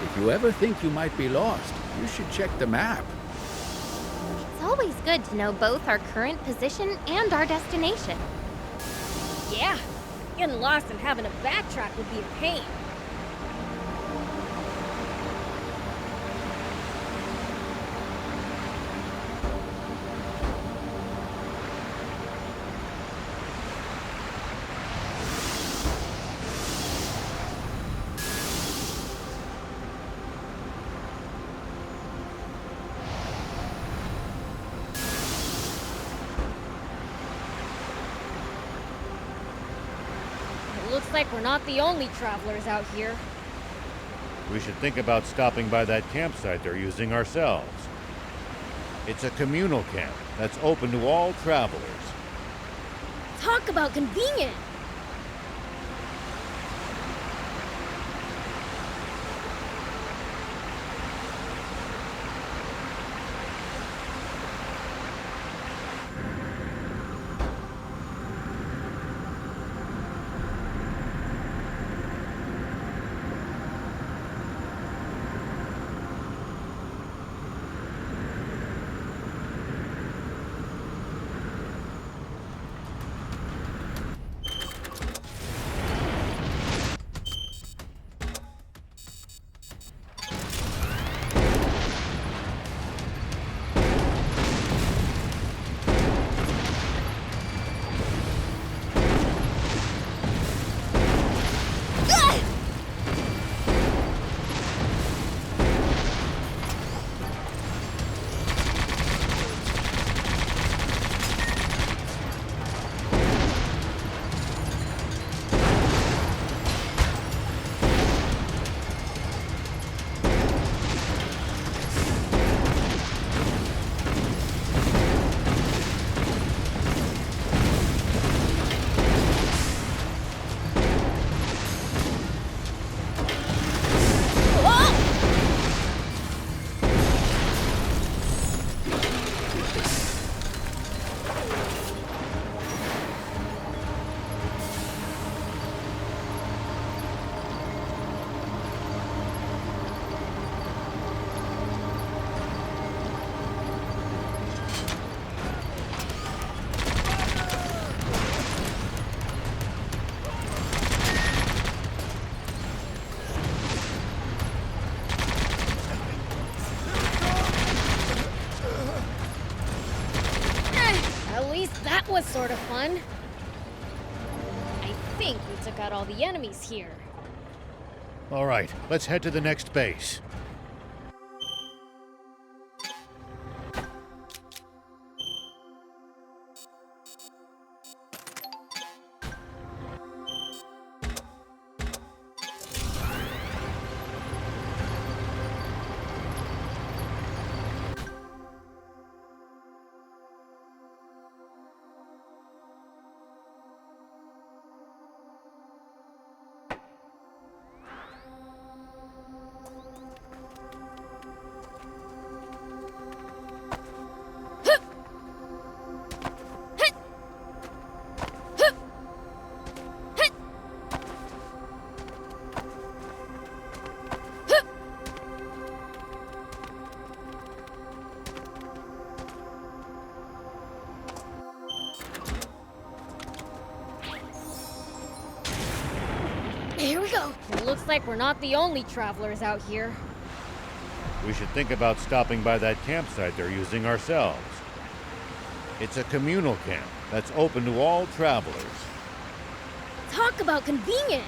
If you ever think you might be lost, you should check the map. It's always good to know both our current position and our destination. Yeah, getting lost and having to backtrack would be a pain. Looks like we're not the only travelers out here. We should think about stopping by that campsite they're using ourselves. It's a communal camp that's open to all travelers. Talk about convenient! That was sort of fun. I think we took out all the enemies here. All right, let's head to the next base. Here we go. It looks like we're not the only travelers out here. We should think about stopping by that campsite they're using ourselves. It's a communal camp that's open to all travelers. Talk about convenient.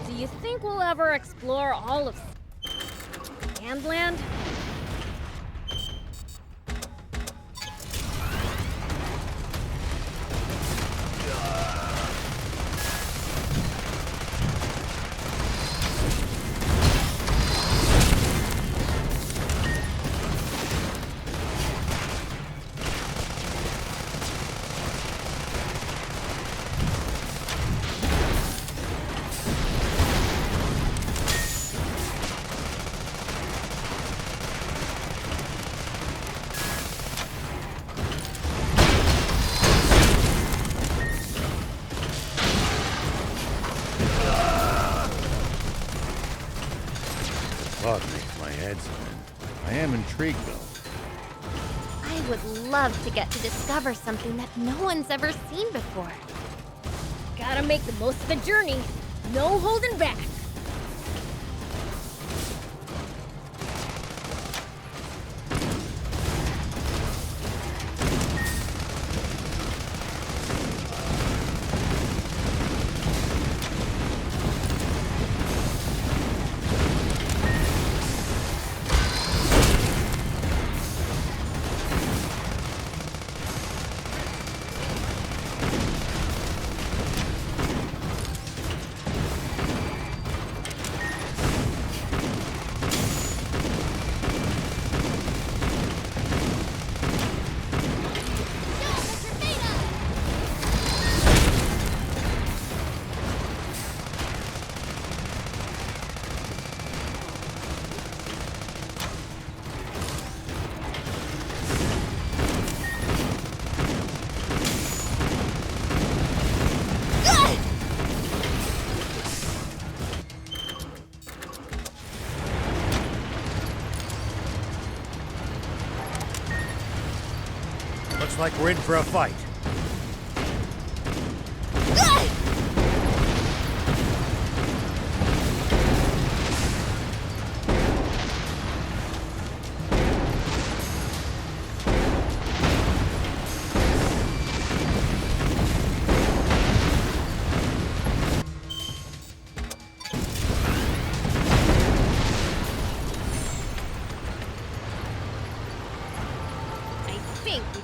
Do you think we'll ever explore all of Sandland? Fog makes my head spin. I am intrigued, though. I would love to get to discover something that no one's ever seen before. Gotta make the most of the journey. No holding back. Looks like we're in for a fight.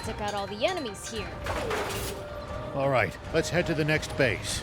Took out all the enemies here. All right, let's head to the next base.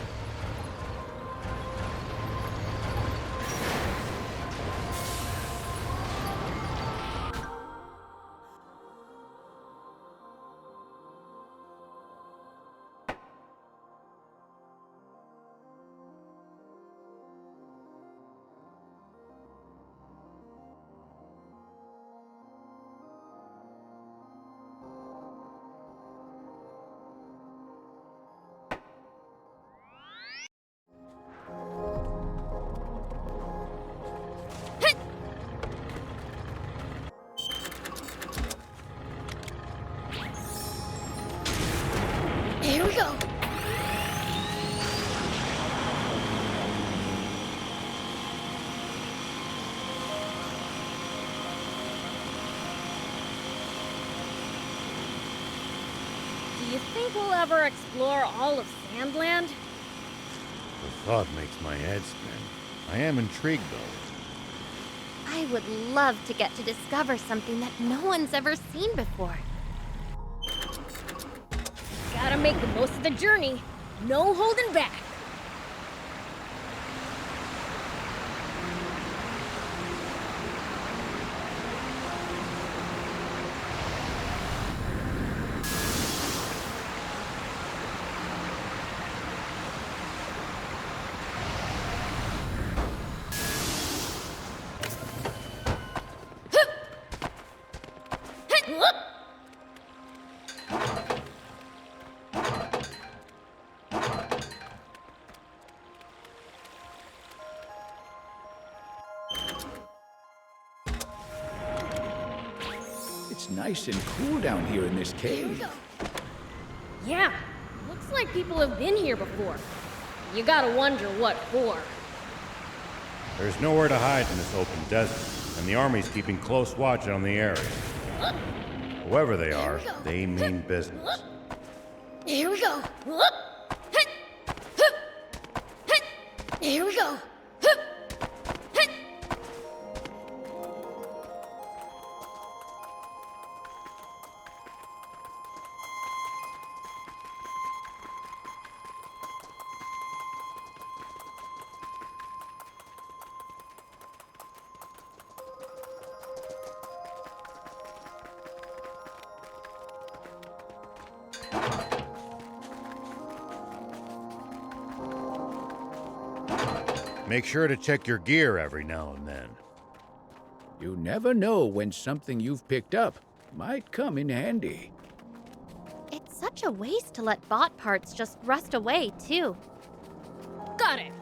You think we'll ever explore all of Sandland? The thought makes my head spin. I am intrigued, though. I would love to get to discover something that no one's ever seen before. Gotta make the most of the journey. No holding back. It's nice and cool down here in this cave. Yeah, looks like people have been here before. You gotta wonder what for. There's nowhere to hide in this open desert, and the army's keeping close watch on the area. Whoever they are, they mean business. Here we go. Here we go. Make sure to check your gear every now and then. You never know when something you've picked up might come in handy. It's such a waste to let bot parts just rust away, too. Got it.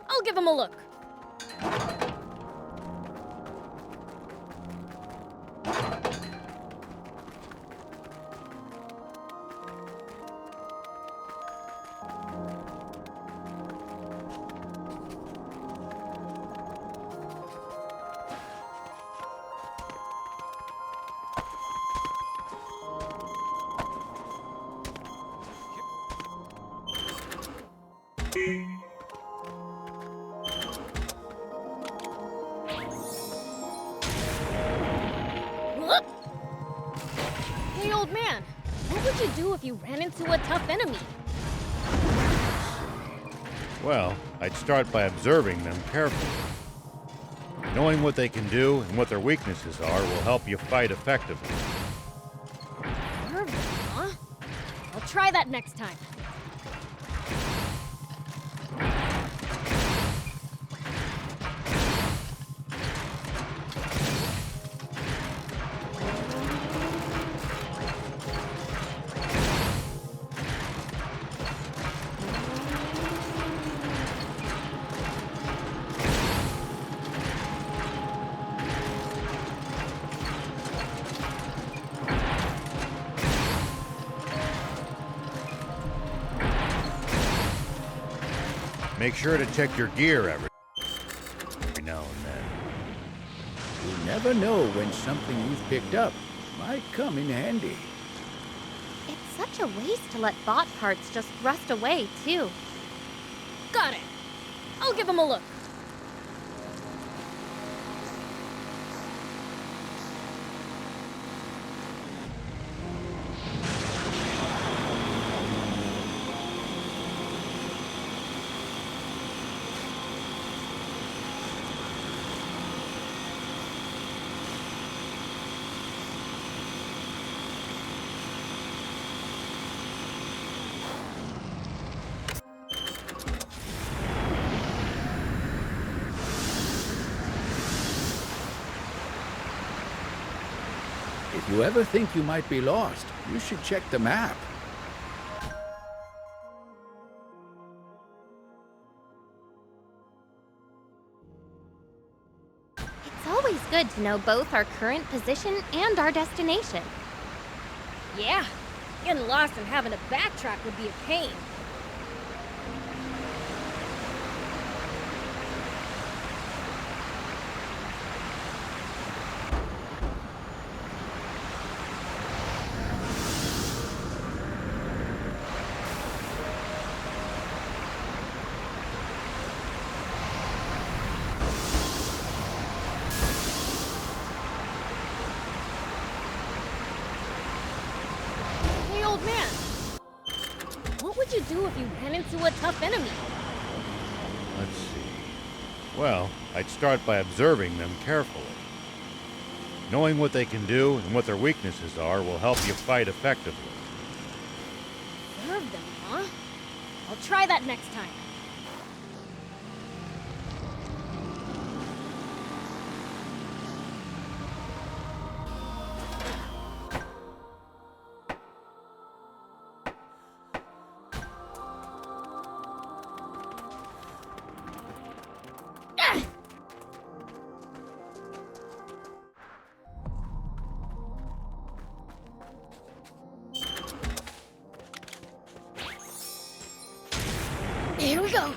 I'll give him a look. Hey, old man, what would you do if you ran into a tough enemy? Well, I'd start by observing them carefully. Knowing what they can do and what their weaknesses are will help you fight effectively. Nervous, huh? I'll try that next time. Make sure to check your gear every now and then. You never know when something you've picked up might come in handy. It's such a waste to let bot parts just rust away, too. Got it. I'll give him a look. If you ever think you might be lost, you should check the map. It's always good to know both our current position and our destination. Yeah, getting lost and having to backtrack would be a pain. do if you ran into a tough enemy? Let's see. Well, I'd start by observing them carefully. Knowing what they can do and what their weaknesses are will help you fight effectively. Observe them, huh? I'll try that next time. Here we go.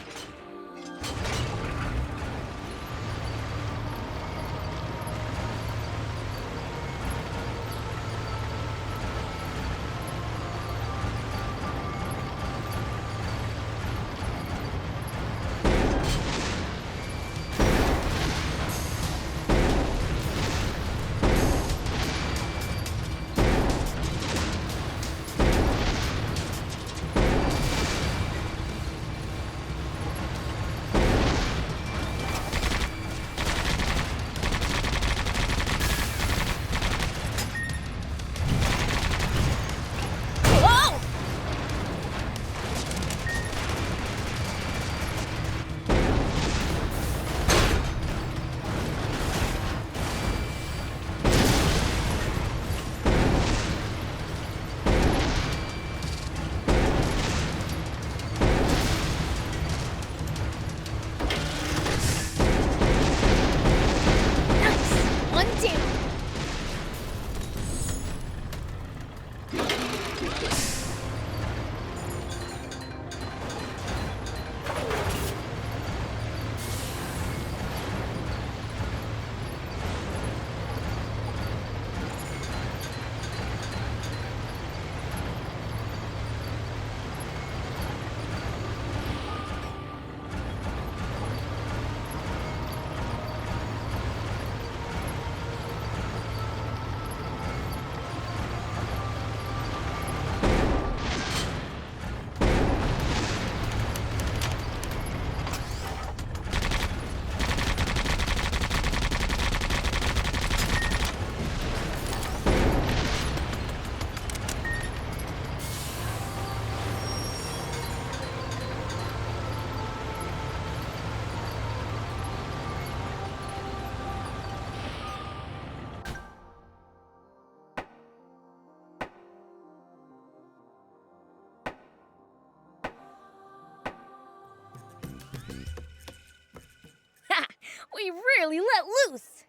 We really let loose!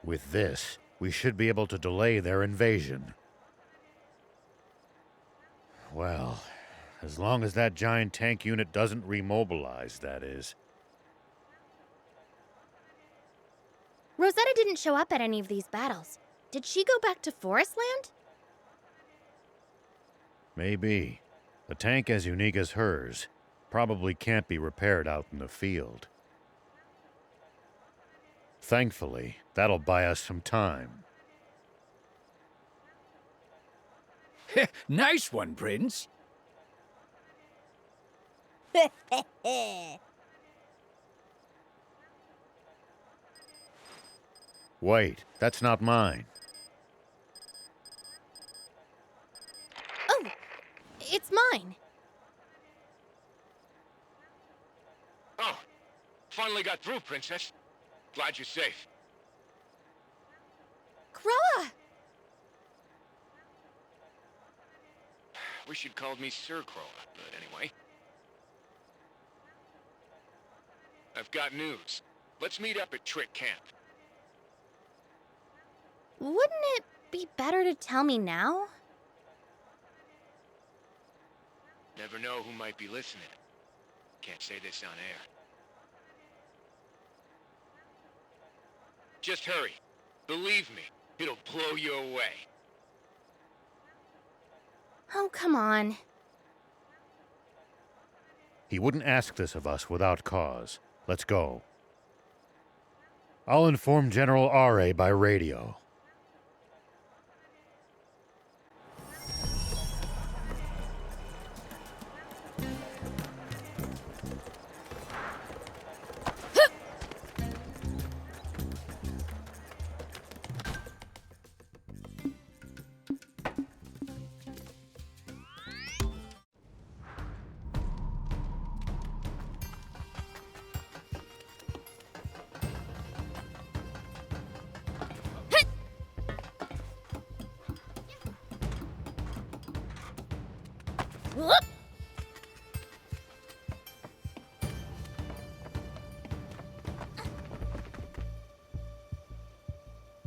With this, we should be able to delay their invasion. Well, as long as that giant tank unit doesn't remobilize, that is. Rosetta didn't show up at any of these battles. Did she go back to Forestland? Maybe. A tank as unique as hers probably can't be repaired out in the field. Thankfully, that'll buy us some time. Nice one, Prince. Wait, that's not mine. Oh, it's mine. Oh, finally got through, Princess. Glad you're safe. Croa! Wish you'd called me Sir Croa, but anyway. I've got news. Let's meet up at Trick Camp. Wouldn't it be better to tell me now? Never know who might be listening. Can't say this on air. Just hurry. Believe me, it'll blow you away. Oh, come on. He wouldn't ask this of us without cause. Let's go. I'll inform General Rao by radio.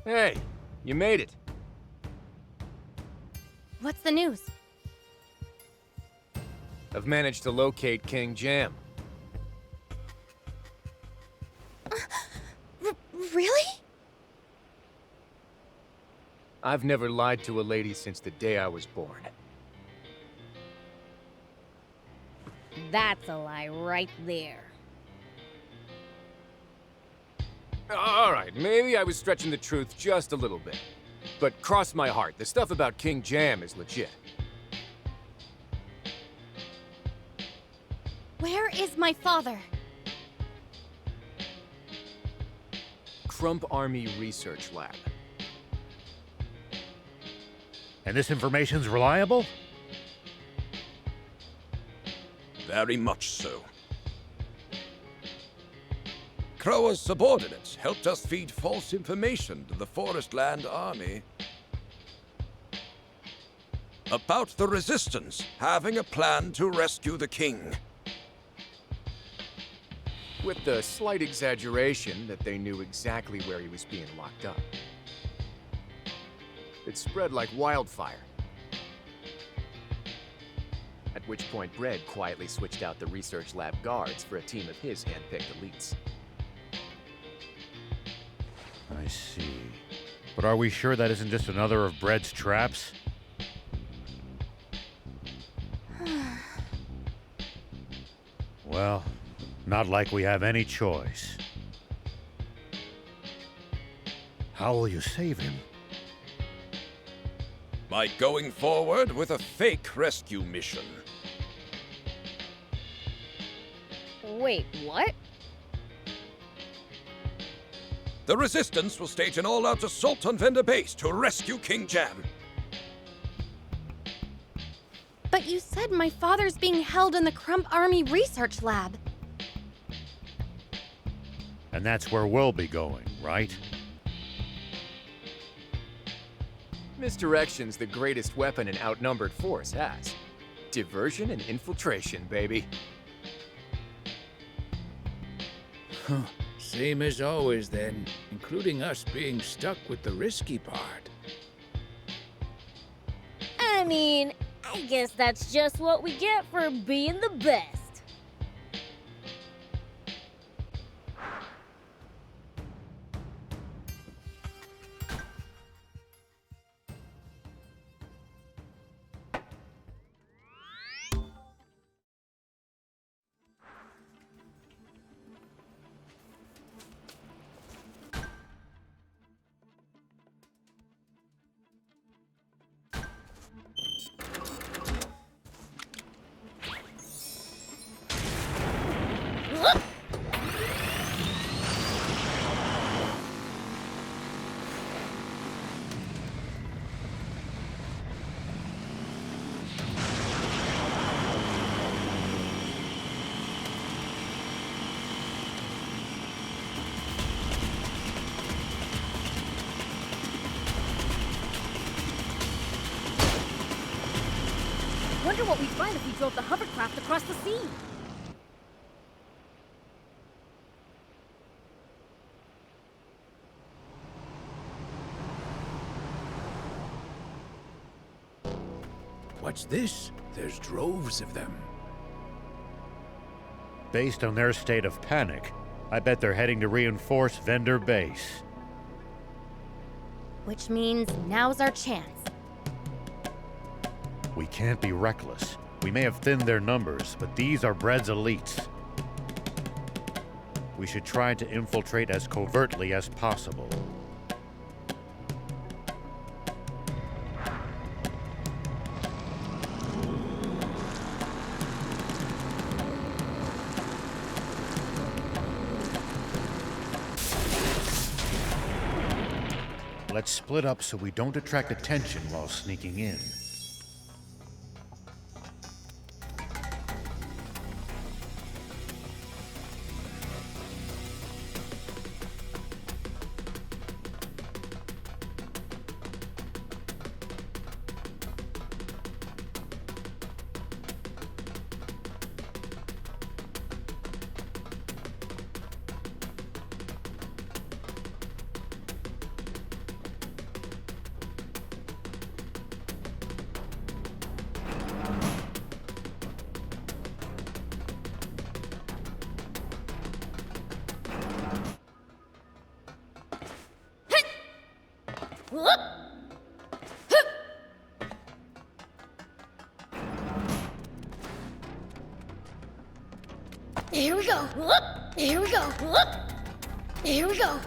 Hey, you made it. What's the news? I've managed to locate King Jam. Really? I've never lied to a lady since the day I was born. That's a lie right there. Alright, maybe I was stretching the truth just a little bit. But cross my heart, the stuff about King Jam is legit. Where is my father? Crump Army Research Lab. And this information's reliable? Very much so. Croa's subordinates helped us feed false information to the Forestland Army about the Resistance having a plan to rescue the king. With the slight exaggeration that they knew exactly where he was being locked up. It spread like wildfire. At which point Bredd quietly switched out the research lab guards for a team of his hand-picked elites. I see. But are we sure that isn't just another of Bredd's traps? Well, not like we have any choice. How will you save him? By going forward with a fake rescue mission. Wait, what? The Resistance will stage an all-out assault on Vendor Base to rescue King Jam. But you said my father's being held in the Crump Army Research Lab. And that's where we'll be going, right? Misdirection's the greatest weapon an outnumbered force has. Diversion and infiltration, baby. Huh. Same as always, then, including us being stuck with the risky part. I mean, I guess that's just what we get for being the best. Wonder what we'd find if we drove the hovercraft across the sea. What's this? There's droves of them. Based on their state of panic, I bet they're heading to reinforce Vendor Base. Which means now's our chance. We can't be reckless. We may have thinned their numbers, but these are Bredd's elites. We should try to infiltrate as covertly as possible. Let's split up so we don't attract attention while sneaking in. Here we go. Here we go. Here we go.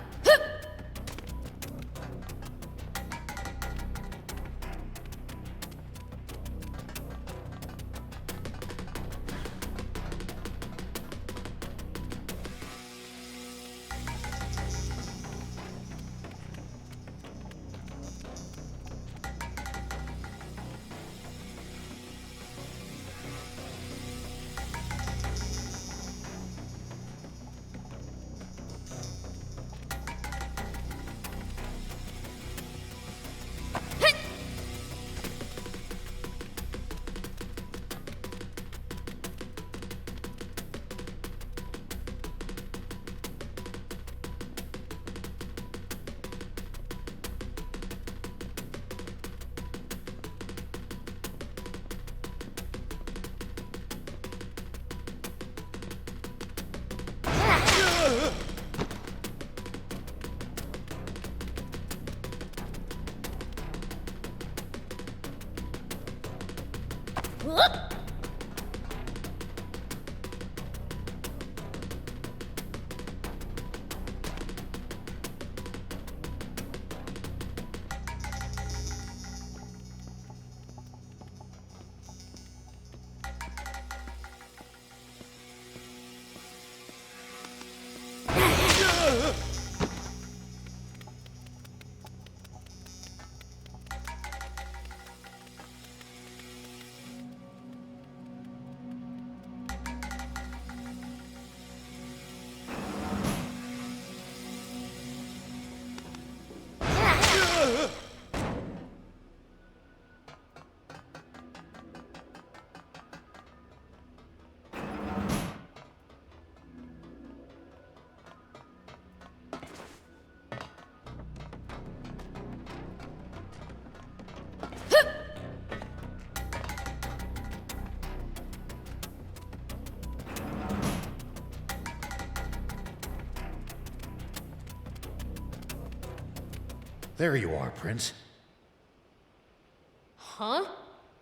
There you are, Prince. Huh?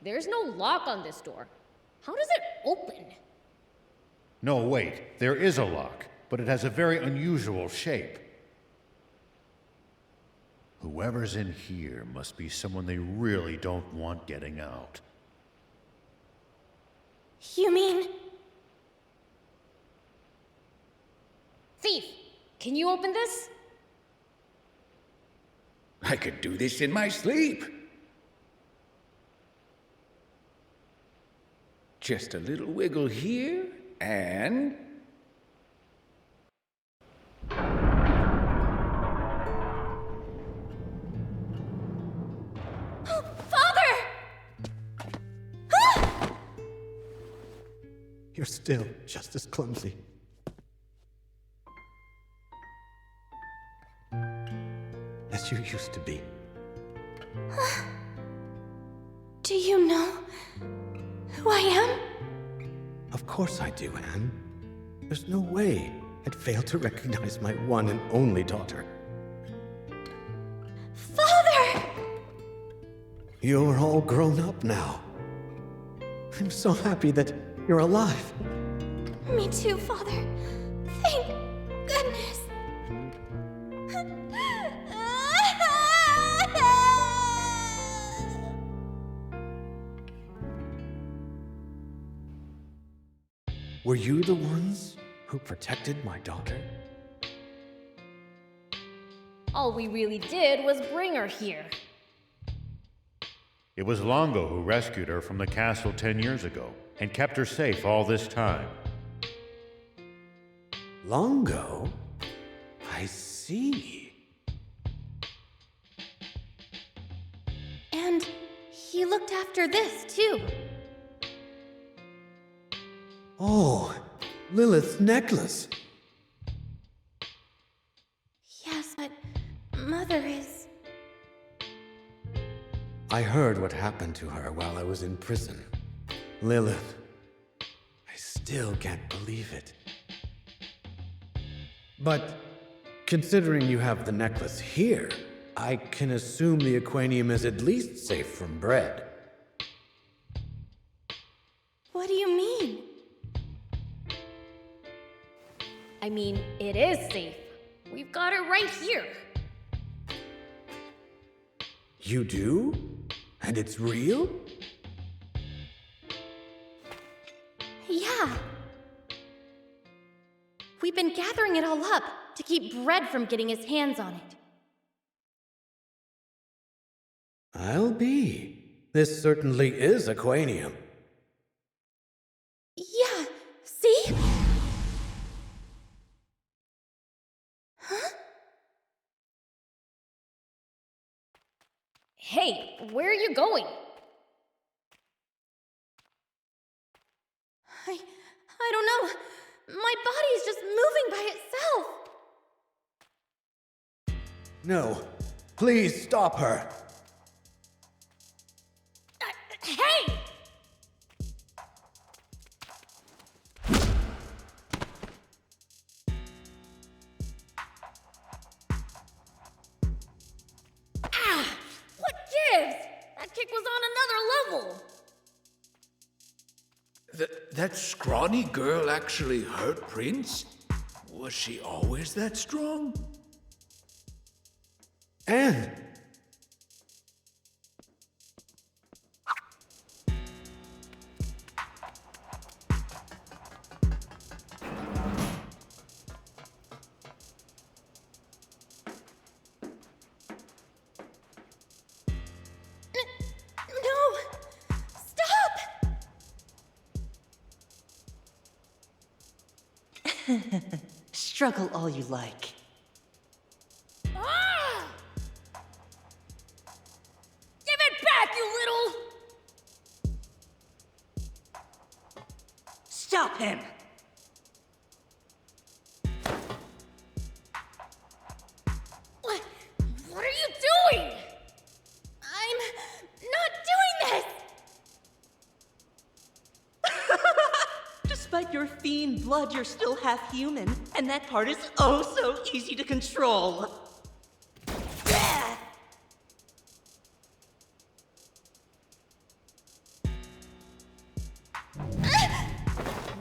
There's no lock on this door. How does it open? No, wait. There is a lock, but it has a very unusual shape. Whoever's in here must be someone they really don't want getting out. You mean... Thief, can you open this? I could do this in my sleep. Just a little wiggle here, and... Father! You're still just as clumsy. As you used to be. Do you know who I am? Of course I do, Anne. There's no way I'd fail to recognize my one and only daughter. Father! You're all grown up now. I'm so happy that you're alive. Me too, Father. Thank goodness. Were you the ones who protected my daughter? All we really did was bring her here. It was Longo who rescued her from the castle 10 years ago and kept her safe all this time. Longo? I see. And he looked after this, too. Oh, Lilith's necklace. Yes, but Mother is... I heard what happened to her while I was in prison. Lilith, I still can't believe it. But considering you have the necklace here, I can assume the aquanium is at least safe from bread. What do you mean? I mean, it is safe. We've got it right here. You do? And it's real? Yeah. We've been gathering it all up to keep Bread from getting his hands on it. I'll be. This certainly is aquanium. Yeah, see? Huh? Hey, where are you going? I don't know. My body's just moving by itself. No. Please stop her. Hey! Ah! What gives? That kick was on another level. That scrawny girl actually hurt Prince? Was she always that strong? Anne! No! Stop! Struggle all you like. Ah! Give it back, you little... Stop him! What are you doing? I'm not doing this! Despite your fiend blood, you're still half human, and that part is oh so easy to control.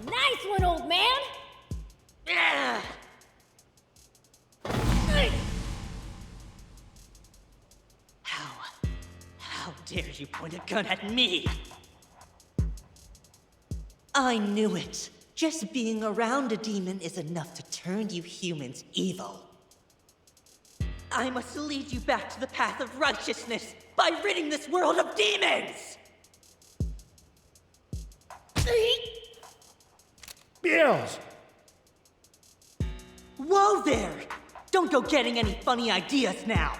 Nice one, old man! How dare you point a gun at me? I knew it. Just being around a demon is enough to turn you humans evil. I must lead you back to the path of righteousness by ridding this world of demons! Beelz! Whoa there! Don't go getting any funny ideas now!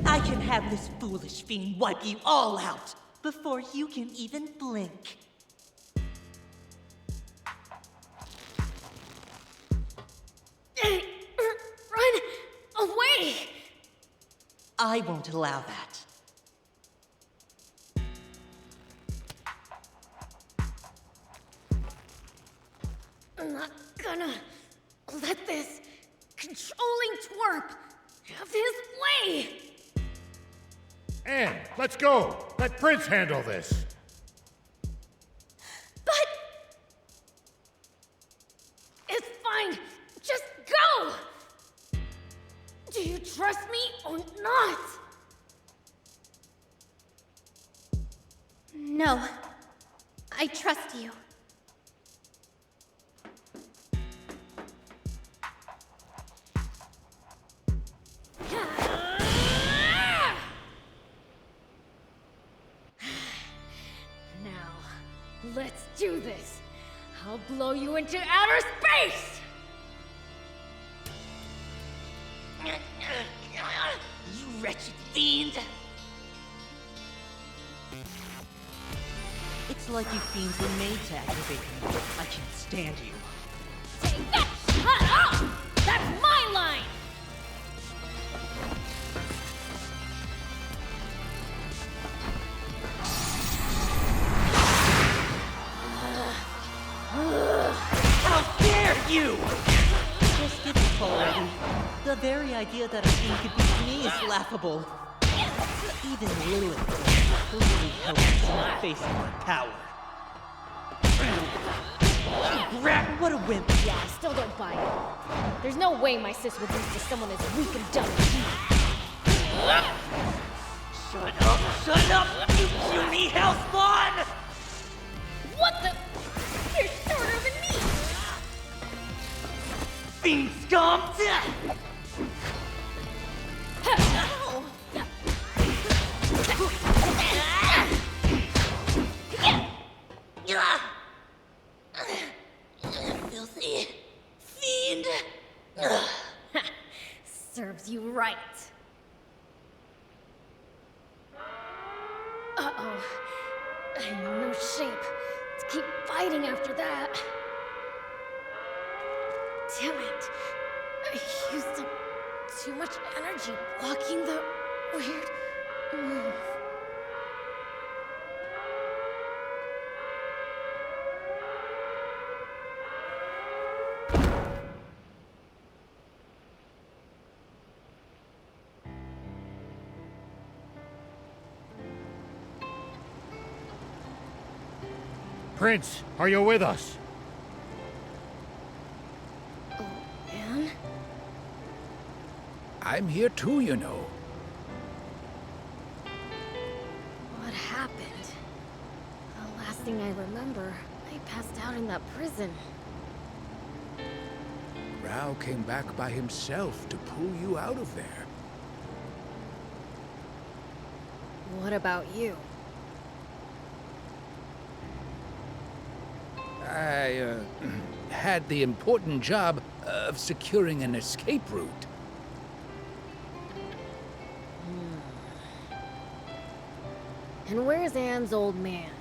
I can have this foolish fiend wipe you all out before you can even blink. Run away! I won't allow that. I'm not gonna let this controlling twerp have his way! Anne, let's go! Let Prince handle this! But... It's fine! Just go! Do you trust me or not? No. I trust you. Now, let's do this. I'll blow you into outer space! You wretched fiend! It's like you fiends were made to aggravate me. I can't stand you. Take that! That's my line! How dare you! Just get already. The very idea that a king could beat me is laughable. Even Lilith clearly helps in the face of my power. What a wimp. Yeah, I still don't buy it. There's no way my sis would lose to someone as weak and dumb as you. Shut up, you puny hellspawn! What the? You're shorter than me! Fiend scum! Filthy fiend! Serves you right. Uh-oh. I'm in no shape to keep fighting after that. Damn it. I used up too much energy blocking the weird move. Prince, are you with us? Man? I'm here too, you know. What happened? The last thing I remember, I passed out in that prison. Rao came back by himself to pull you out of there. What about you? I, had the important job of securing an escape route. And where's Anne's old man?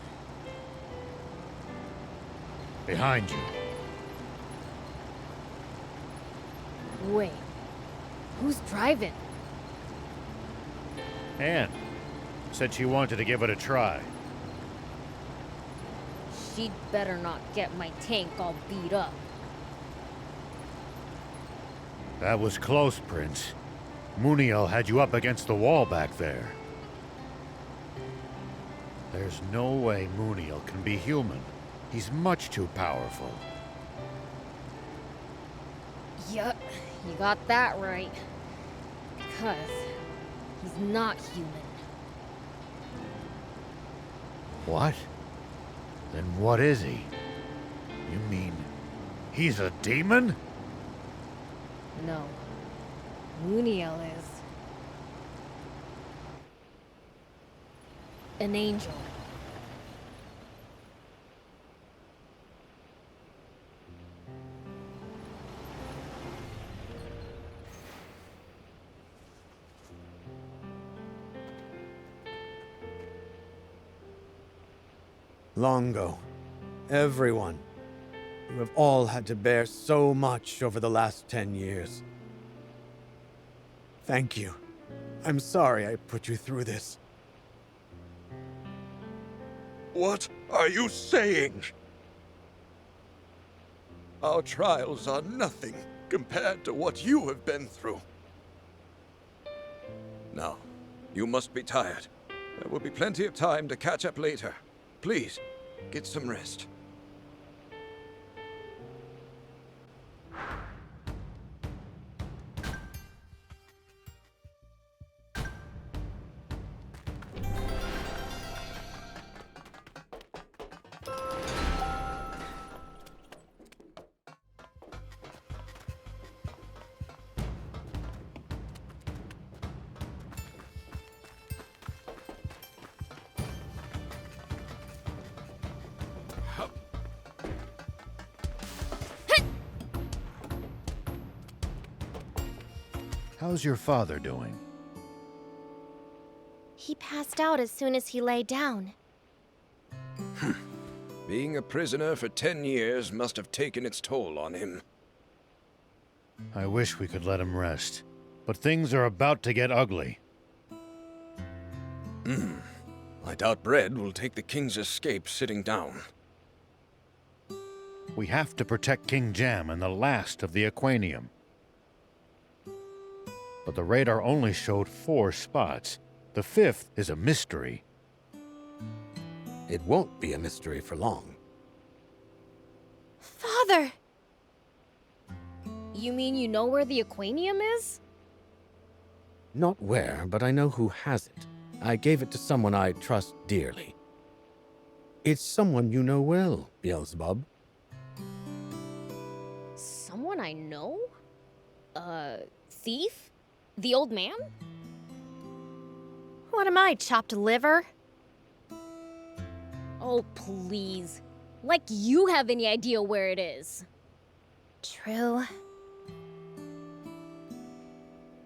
Behind you. Wait, who's driving? Anne said she wanted to give it a try. She'd better not get my tank all beat up. That was close, Prince. Muniel had you up against the wall back there. There's no way Muniel can be human. He's much too powerful. Yup, you got that right. Because he's not human. What? Then what is he? You mean he's a demon? No. Muniel is an angel. Long ago, everyone, you have all had to bear so much over the last 10 years. Thank you. I'm sorry I put you through this. What are you saying? Our trials are nothing compared to what you have been through. Now, you must be tired. There will be plenty of time to catch up later. Please, get some rest. How's your father doing? He passed out as soon as he lay down. Being a prisoner for 10 years must have taken its toll on him. I wish we could let him rest, but things are about to get ugly. I doubt Bread will take the king's escape sitting down. We have to protect King Jam and the last of the Aquanium. but the radar only showed 4 spots. The 5th is a mystery. It won't be a mystery for long. Father! You mean you know where the Aquanium is? Not where, but I know who has it. I gave it to someone I trust dearly. It's someone you know well, Beelzebub. Someone I know? Thief? The old man? What am I, chopped liver? Oh, please. Like you have any idea where it is. True.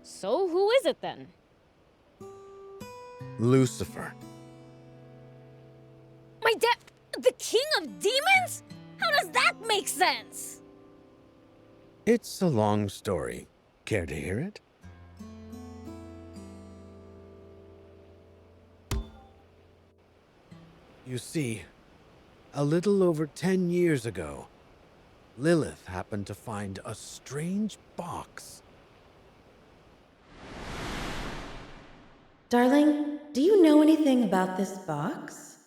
So who is it then? Lucifer. My dad, the king of demons? How does that make sense? It's a long story. Care to hear it? You see, a little over 10 years ago, Lilith happened to find a strange box. Darling, do you know anything about this box?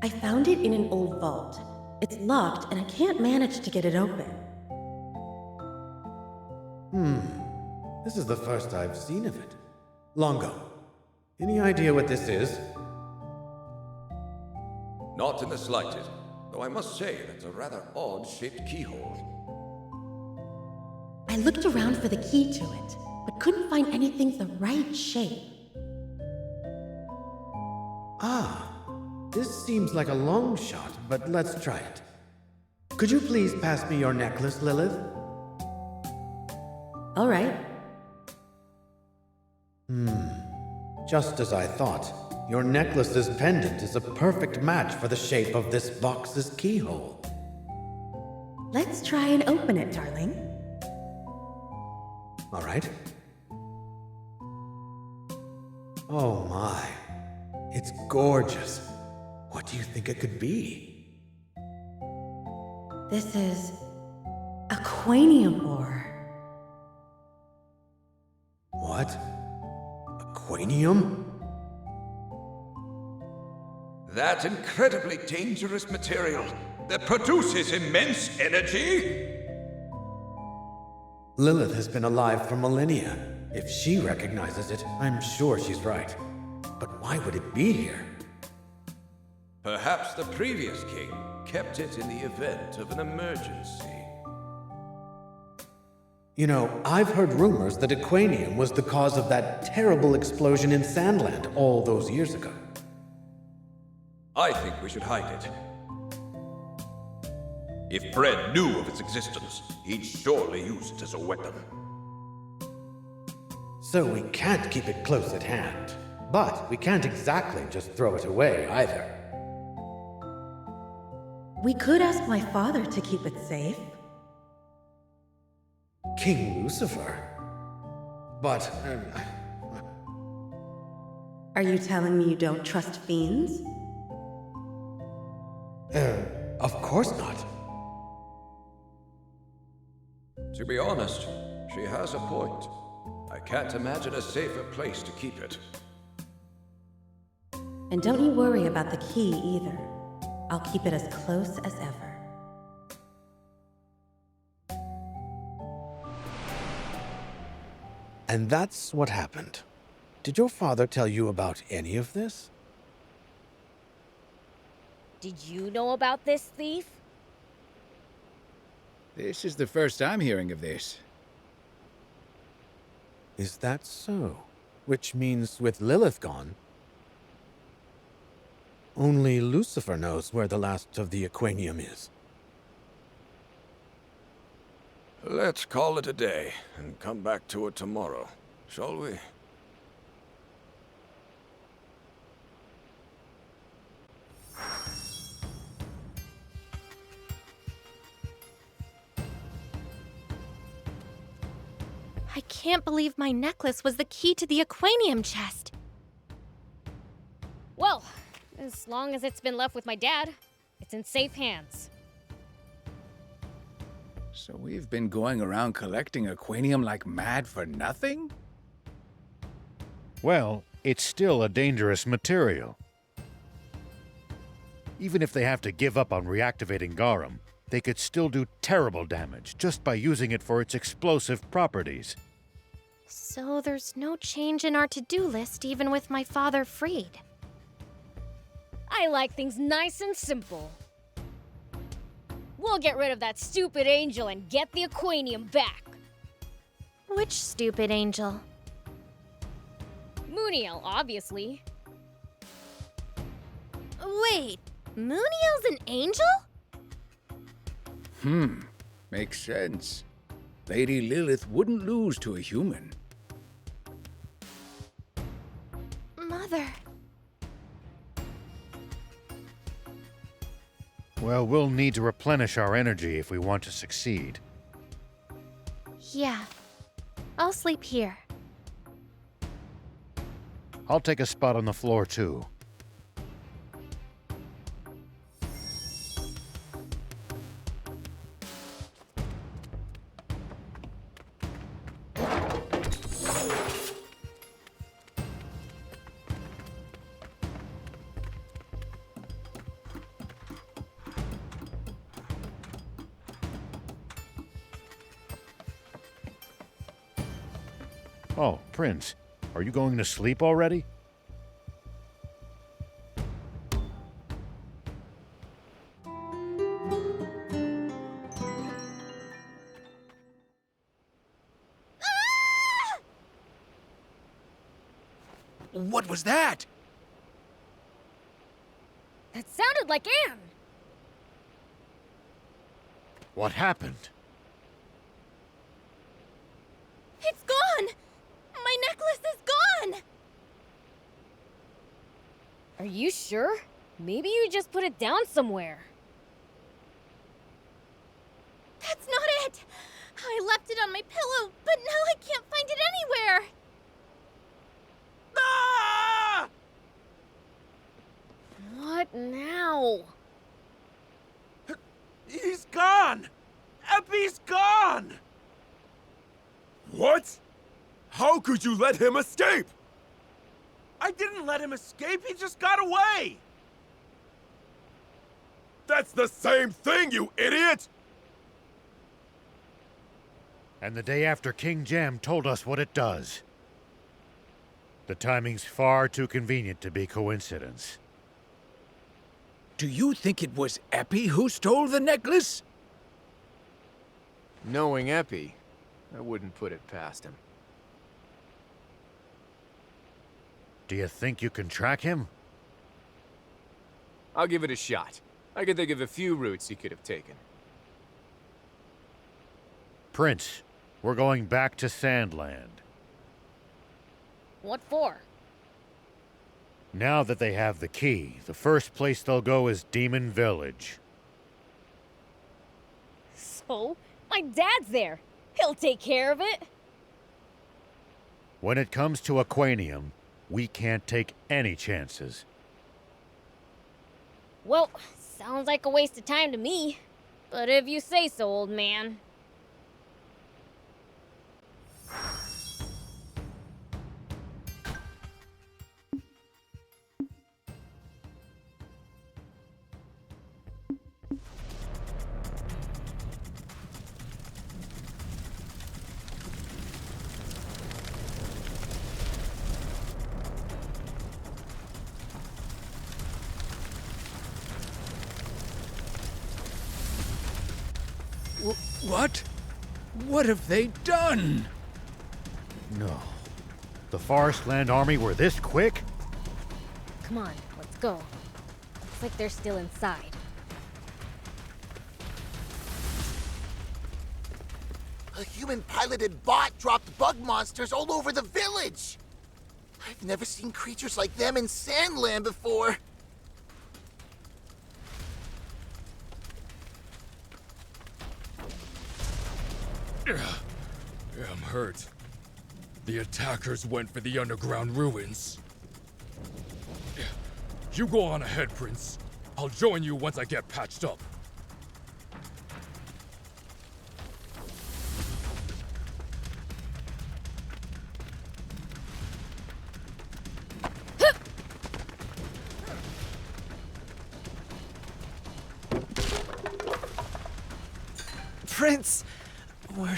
I found it in an old vault. It's locked and I can't manage to get it open. This is the first I've seen of it. Longo, any idea what this is? Not in the slightest, though I must say that's a rather odd-shaped keyhole. I looked around for the key to it, but couldn't find anything the right shape. This seems like a long shot, but let's try it. Could you please pass me your necklace, Lilith? All right. Just as I thought. Your necklace's pendant is a perfect match for the shape of this box's keyhole. Let's try and open it, darling. All right. Oh my. It's gorgeous. What do you think it could be? This is Aquanium ore. What? Aquanium? That incredibly dangerous material that produces immense energy? Lilith has been alive for millennia. If she recognizes it, I'm sure she's right. But why would it be here? Perhaps the previous king kept it in the event of an emergency. You know, I've heard rumors that Aquanium was the cause of that terrible explosion in Sandland all those years ago. I think we should hide it. If Brett knew of its existence, he'd surely use it as a weapon. So we can't keep it close at hand. But we can't exactly just throw it away either. We could ask my father to keep it safe. King Lucifer? But, Are you telling me you don't trust fiends? Of course not. To be honest, she has a point. I can't imagine a safer place to keep it. And don't you worry about the key either. I'll keep it as close as ever. And that's what happened. Did your father tell you about any of this? Did you know about this thief? This is the first I'm hearing of this. Is that so? Which means with Lilith gone, only Lucifer knows where the last of the Aquanium is. Let's call it a day and come back to it tomorrow, shall we? I can't believe my necklace was the key to the Aquanium chest. Well, as long as it's been left with my dad, it's in safe hands. So we've been going around collecting aquanium like mad for nothing? Well, it's still a dangerous material. Even if they have to give up on reactivating Garam, they could still do terrible damage just by using it for its explosive properties. So there's no change in our to-do list even with my father freed. I like things nice and simple. We'll get rid of that stupid angel and get the aquanium back. Which stupid angel? Mooniel, obviously. Wait, Mooniel's an angel? Makes sense. Lady Lilith wouldn't lose to a human. Mother. Well, we'll need to replenish our energy if we want to succeed. Yeah. I'll sleep here. I'll take a spot on the floor, too. Oh, Prince, are you going to sleep already? What was that? That sounded like Anne. What happened? It's gone! My necklace is gone! Are you sure? Maybe you just put it down somewhere. That's not it! I left it on my pillow, but now I can't find it anywhere! Ah! What now? He's gone! Epi's gone! What? How could you let him escape? I didn't let him escape, he just got away! That's the same thing, you idiot! And the day after King Jam told us what it does. The timing's far too convenient to be coincidence. Do you think it was Epi who stole the necklace? Knowing Epi, I wouldn't put it past him. Do you think you can track him? I'll give it a shot. I can think of a few routes he could have taken. Prince, we're going back to Sandland. What for? Now that they have the key, the first place they'll go is Demon Village. So? My dad's there. He'll take care of it. When it comes to Aquanium, we can't take any chances. Well, sounds like a waste of time to me. But if you say so, old man. What? What have they done? No. The Forestland Army were this quick? Come on, let's go. Looks like they're still inside. A human-piloted bot dropped bug monsters all over the village! I've never seen creatures like them in Sandland before. I'm hurt. The attackers went for the underground ruins. You go on ahead, Prince. I'll join you once I get patched up.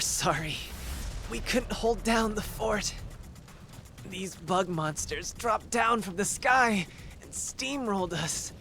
We're sorry. We couldn't hold down the fort. These bug monsters dropped down from the sky and steamrolled us.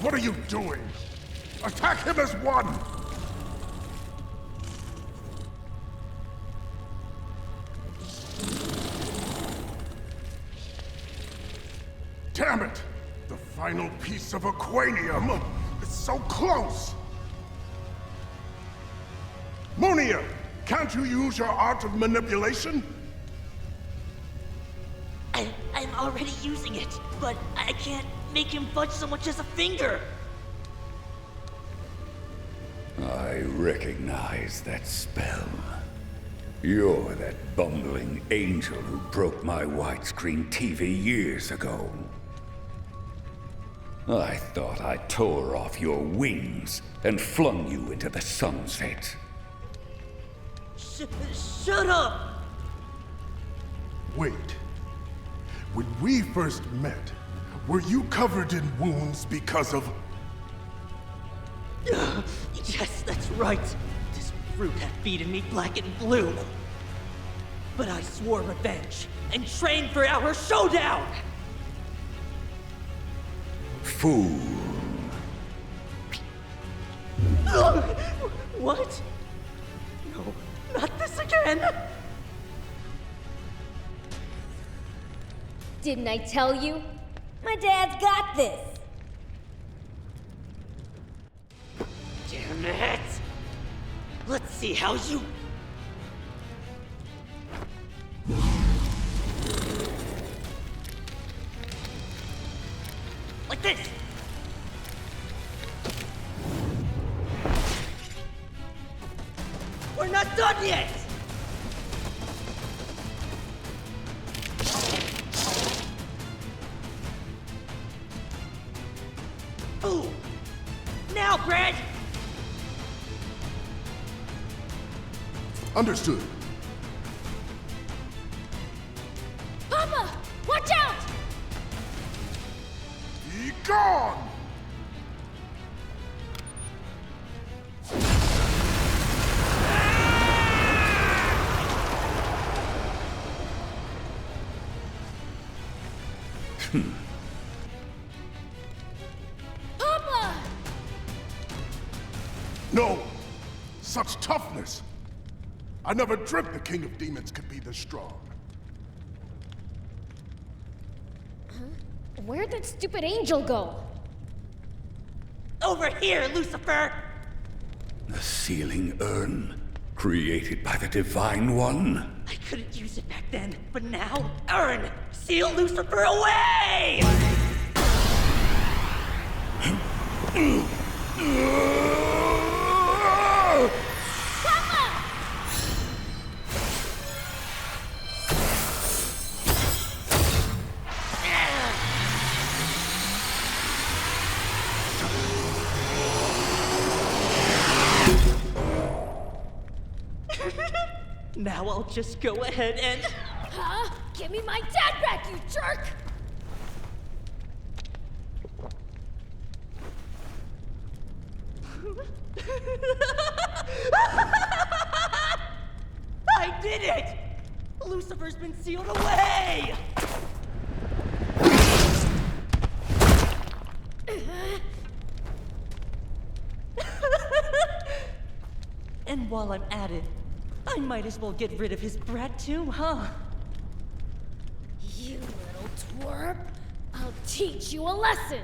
What are you doing? Attack him as one! Damn it! The final piece of aquanium is so close! Monia, can't you use your art of manipulation? I'm already using it, but I can't make him budge so much as a finger. I recognize that spell. You're that bumbling angel who broke my widescreen TV years ago. I thought I tore off your wings and flung you into the sunset. Shut up! Wait. When we first met, were you covered in wounds because of... Yes, that's right. This brute had beaten me black and blue. But I swore revenge and trained for our showdown! Fool. What? No, not this again! Didn't I tell you? My dad's got this. Damn it! Let's see how you... Like this! We're not done yet! Ooh! Now, Brad! Understood. Papa! Watch out! Be gone! Papa! No! Such toughness! I never dreamt the King of Demons could be this strong. Where'd that stupid angel go? Over here, Lucifer! The sealing urn, created by the Divine One. I couldn't use it back then, but now, Urn! Seal Lucifer away! Now I'll just go ahead and... Huh? Give me my dad back, you jerk! I did it! Lucifer's been sealed away! And while I'm at it, I might as well get rid of his brat too, huh? You little twerp! I'll teach you a lesson!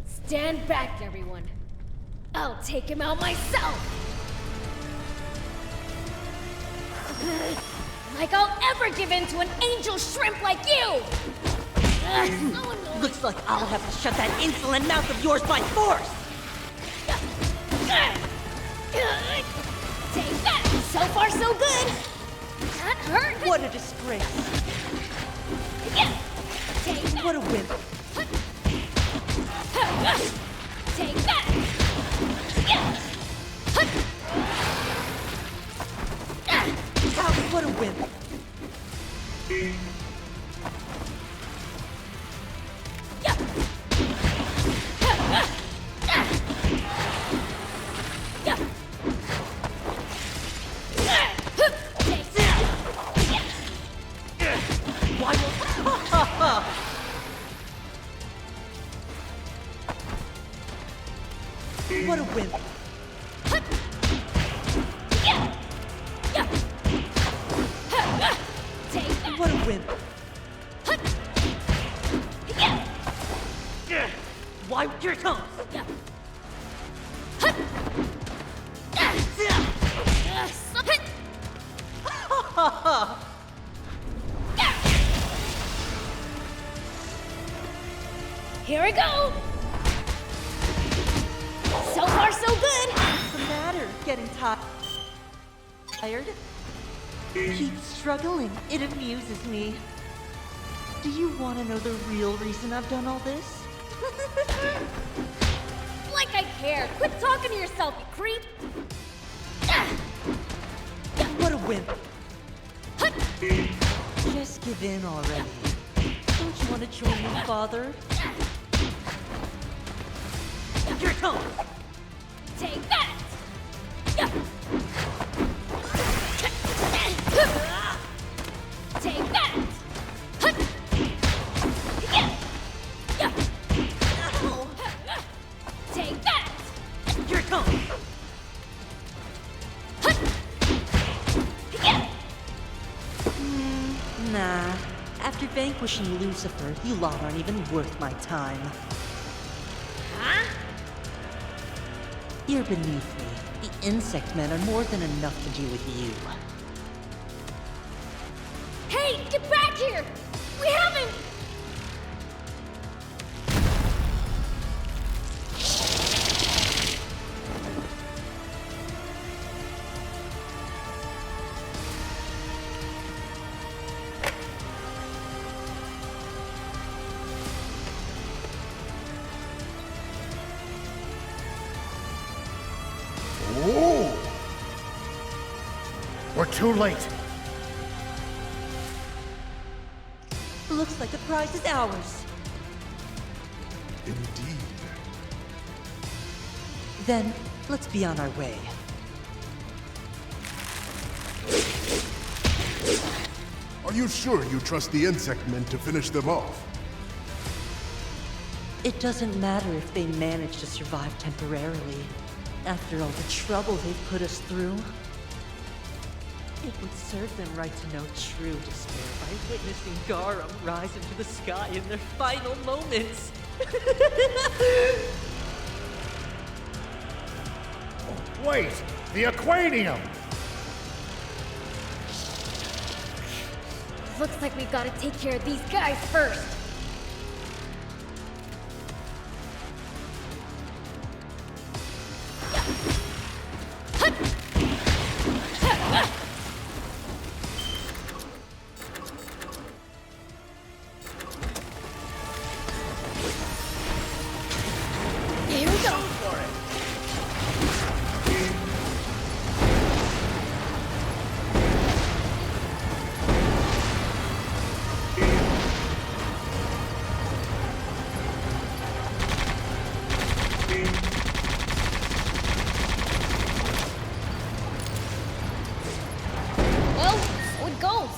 Stand back, everyone. I'll take him out myself! Like I'll ever give in to an angel shrimp like you! Ugh, so annoying. Looks like I'll have to shut that insolent mouth of yours by force! Take that! So far, so good! That hurt! What a disgrace! Take that! What a wimp! Take that! How? What a wimp! What a wimp! What a wimp! Why your tongue? Here we go! So far, so good! What's the matter? Getting tired? Keep struggling. It amuses me. Do you want to know the real reason I've done all this? Like I care! Quit talking to yourself, you creep! What a wimp! Just give in already. Don't you want to join me, Father? Your tongue! Take that! Take that! Take that! Your tongue! Nah. After vanquishing Lucifer, you lot aren't even worth my time. Huh? You're beneath me. The insect men are more than enough to do with you. Hey, get back here! We haven't... Oh! We're too late. Looks like the prize is ours. Indeed. Then, let's be on our way. Are you sure you trust the insect men to finish them off? It doesn't matter if they manage to survive temporarily. After all the trouble they've put us through, it would serve them right to know true despair by witnessing Garam rise into the sky in their final moments. Wait! The aquanium! Looks like we gotta take care of these guys first. Here we go. For it. Well, so it goes.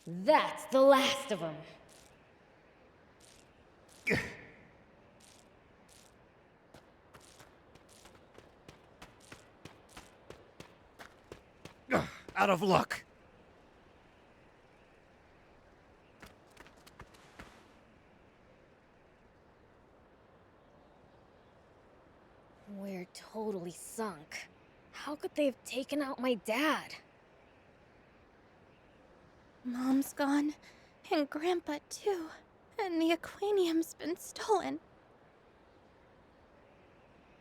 That's the last of them. Out of luck. We're totally sunk. How could they have taken out my dad? Mom's gone, and Grandpa too. And the aquanium's been stolen.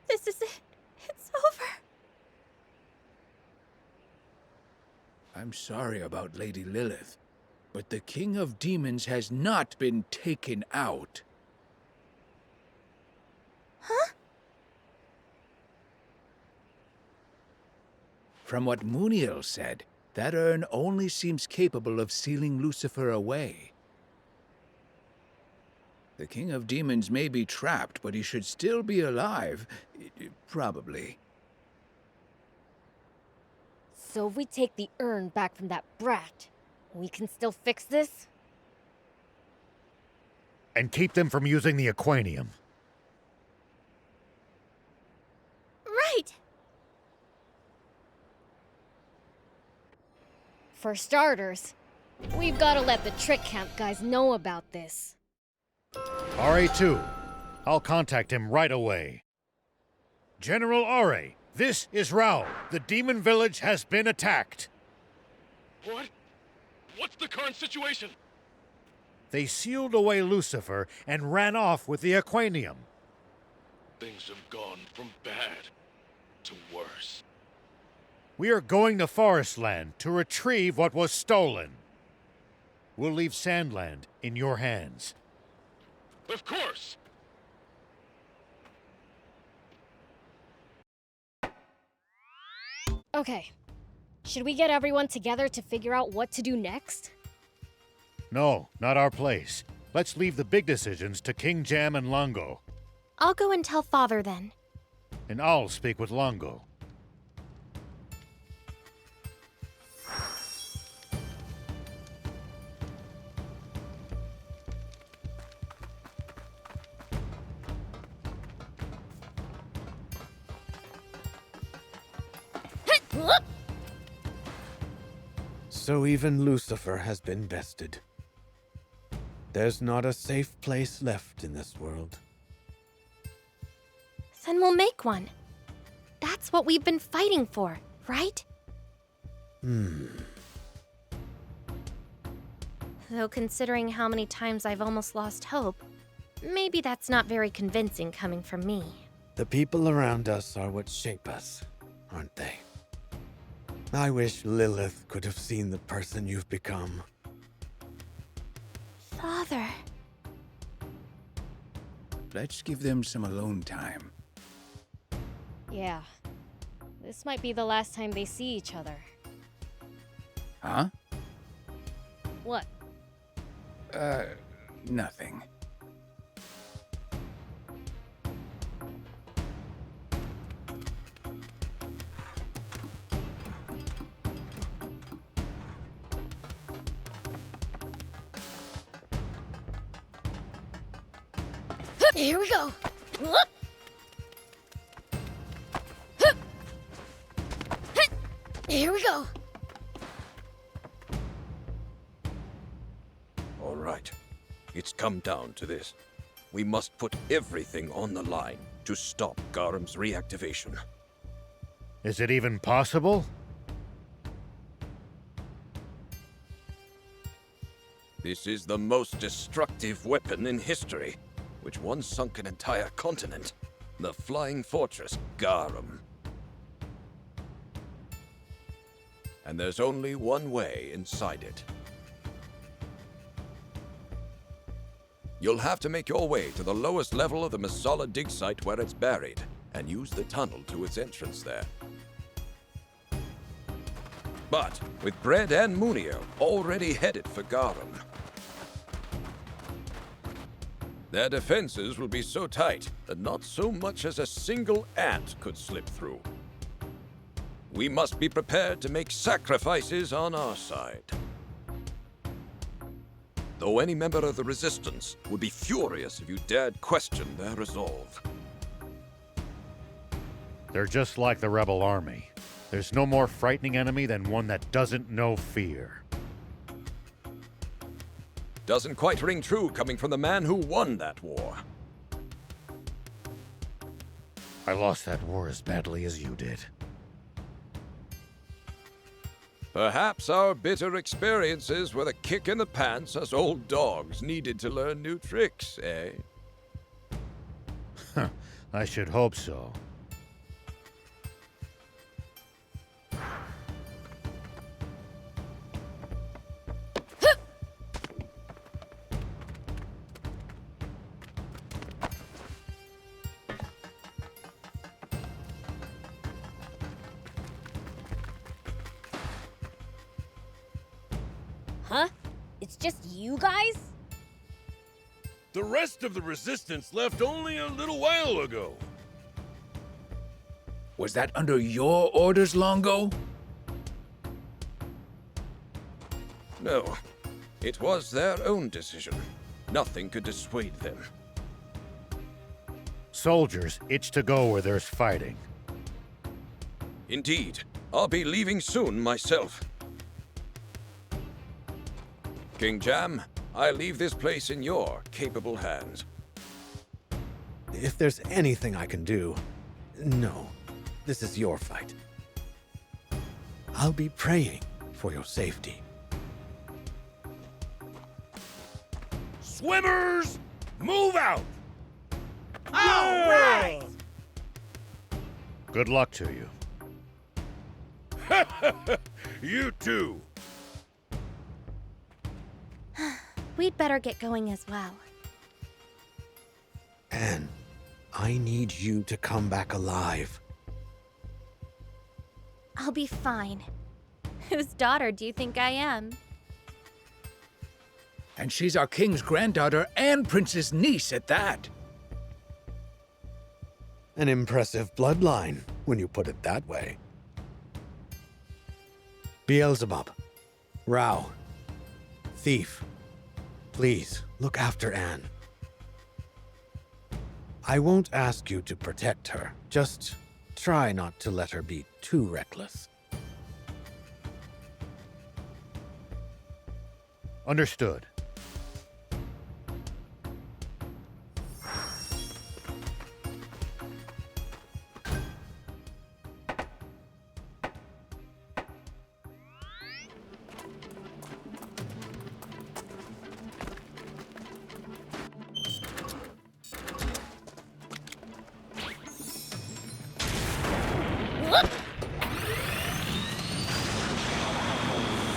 This is it. It's over. I'm sorry about Lady Lilith, but the King of Demons has not been taken out. Huh? From what Muniel said, that urn only seems capable of sealing Lucifer away. The King of Demons may be trapped, but he should still be alive. Probably. So if we take the urn back from that brat, we can still fix this? And keep them from using the aquanium. Right! For starters, we've got to let the Trick Camp guys know about this. RA2, I'll contact him right away. General RA, this is Rao. The demon village has been attacked. What? What's the current situation? They sealed away Lucifer and ran off with the aquanium. Things have gone from bad to worse. We are going to Forestland to retrieve what was stolen. We'll leave Sandland in your hands. Of course! Okay. Should we get everyone together to figure out what to do next? No, not our place. Let's leave the big decisions to King Jam and Longo. I'll go and tell Father then. And I'll speak with Longo. So even Lucifer has been bested. There's not a safe place left in this world. Then we'll make one. That's what we've been fighting for, right? Though considering how many times I've almost lost hope, maybe that's not very convincing coming from me. The people around us are what shape us, aren't they? I wish Lilith could have seen the person you've become. Father. Let's give them some alone time. Yeah. This might be the last time they see each other. Huh? What? Nothing. Here we go! Here we go! All right. It's come down to this. We must put everything on the line to stop Garam's reactivation. Is it even possible? This is the most destructive weapon in history, which once sunk an entire continent. The flying fortress, Garam. And there's only one way inside it. You'll have to make your way to the lowest level of the Masala dig site where it's buried, and use the tunnel to its entrance there. But with Bread and Munio already headed for Garam, their defenses will be so tight that not so much as a single ant could slip through. We must be prepared to make sacrifices on our side. Though any member of the Resistance would be furious if you dared question their resolve. They're just like the rebel army. There's no more frightening enemy than one that doesn't know fear. Doesn't quite ring true coming from the man who won that war. I lost that war as badly as you did. Perhaps our bitter experiences were the kick in the pants us old dogs needed to learn new tricks, eh? I should hope so. Huh? It's just you guys? The rest of the resistance left only a little while ago. Was that under your orders, Longo? No. It was their own decision. Nothing could dissuade them. Soldiers itch to go where there's fighting. Indeed. I'll be leaving soon myself. King Jam, I leave this place in your capable hands. If there's anything I can do, no. This is your fight. I'll be praying for your safety. Swimmers, move out! All right! Good luck to you. You too. We'd better get going as well. Anne, I need you to come back alive. I'll be fine. Whose daughter do you think I am? And she's our king's granddaughter and prince's niece at that. An impressive bloodline, when you put it that way. Beelzebub, Rao, Thief, please look after Anne. I won't ask you to protect her. Just try not to let her be too reckless. Understood.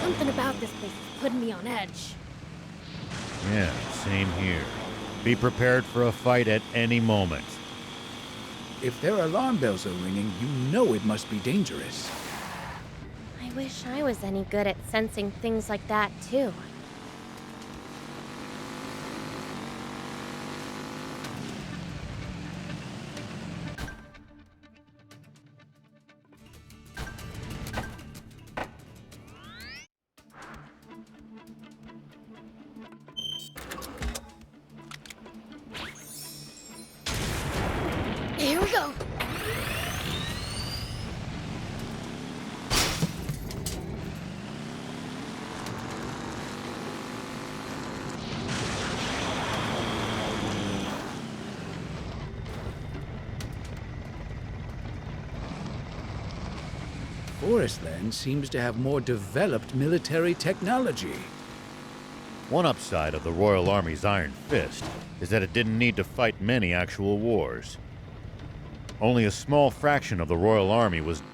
Something about this place is putting me on edge. Yeah, same here. Be prepared for a fight at any moment. If their alarm bells are ringing, you know it must be dangerous. I wish I was any good at sensing things like that, too. Here we go. Forestland seems to have more developed military technology. One upside of the Royal Army's Iron Fist is that it didn't need to fight many actual wars. Only a small fraction of the Royal Army was...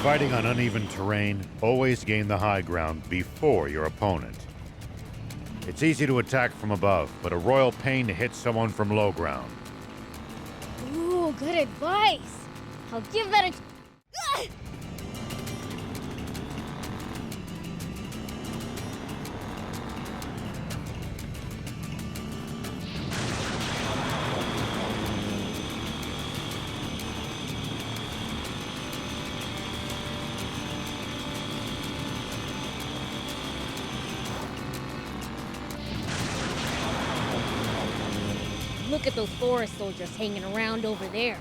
Fighting on uneven terrain, always gain the high ground before your opponent. It's easy to attack from above, but a royal pain to hit someone from low ground. Ooh, good advice. I'll give that a... look at those forest soldiers hanging around over there.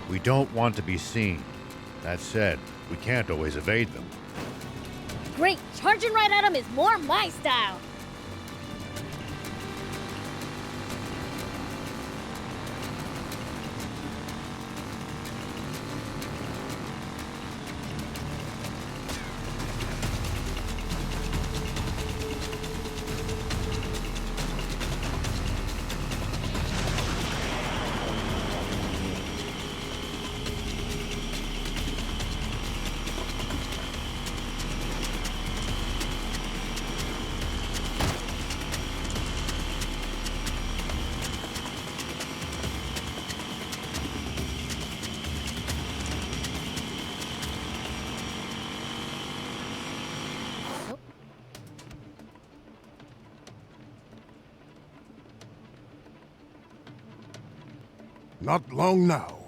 We don't want to be seen. That said, we can't always evade them. Great, charging right at them is more my style. Not long now.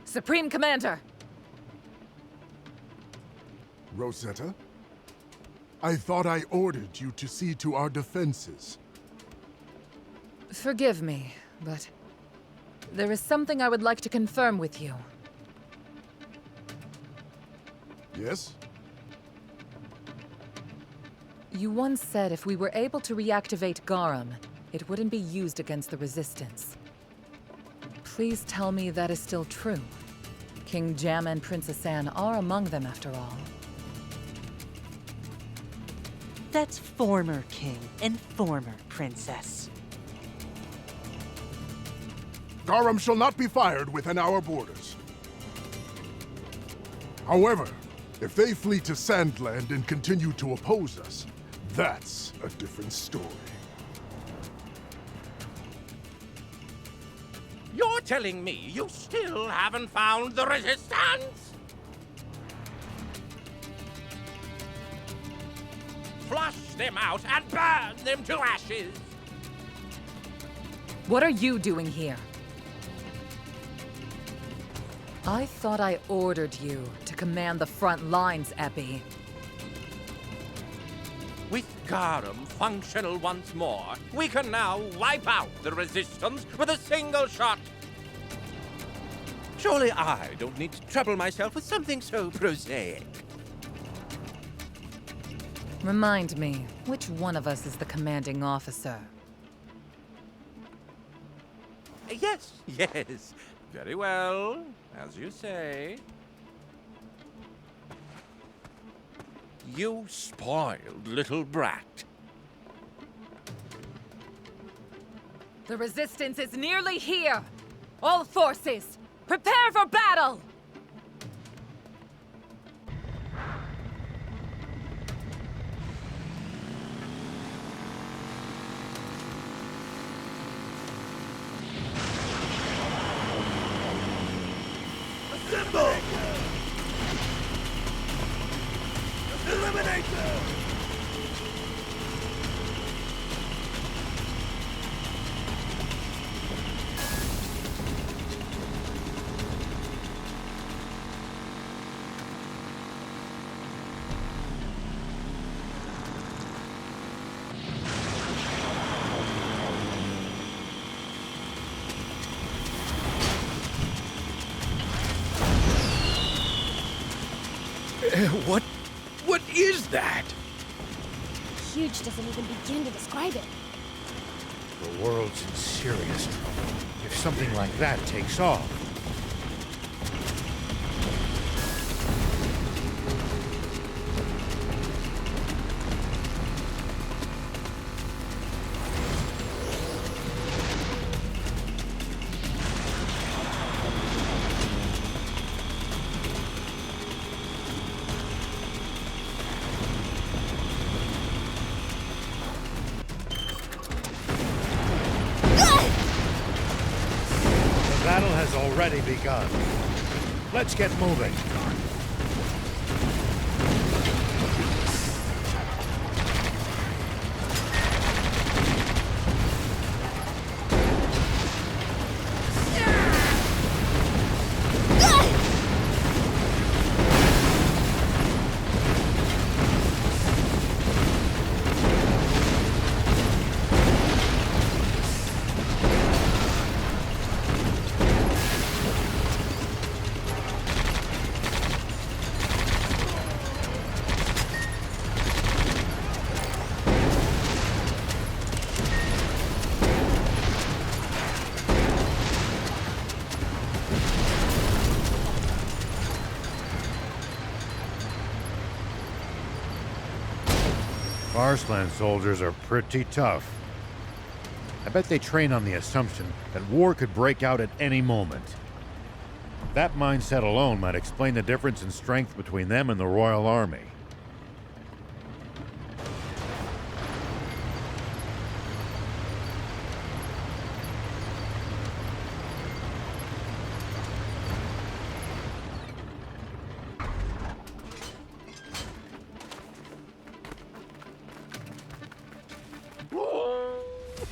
Supreme Commander! Rosetta? I thought I ordered you to see to our defenses. Forgive me, but there is something I would like to confirm with you. Yes? You once said if we were able to reactivate Garam, it wouldn't be used against the Resistance. Please tell me that is still true. King Jam and Princess Anne are among them, after all. That's former king and former princess. Garam shall not be fired within our borders. However, if they flee to Sandland and continue to oppose us, that's a different story. You're telling me you still haven't found the Resistance? Flush them out and burn them to ashes! What are you doing here? I thought I ordered you to command the front lines, Epi. With Garam functional once more, we can now wipe out the Resistance with a single shot. Surely I don't need to trouble myself with something so prosaic. Remind me, which one of us is the commanding officer? Yes, yes. Very well, as you say. You spoiled little brat. The Resistance is nearly here! All forces, prepare for battle! Assemble! Eliminate them! What is that? Huge doesn't even begin to describe it. The world's in serious trouble if something like that takes off. The battle has already begun. Let's get moving. Arslan soldiers are pretty tough. I bet they train on the assumption that war could break out at any moment. That mindset alone might explain the difference in strength between them and the Royal Army.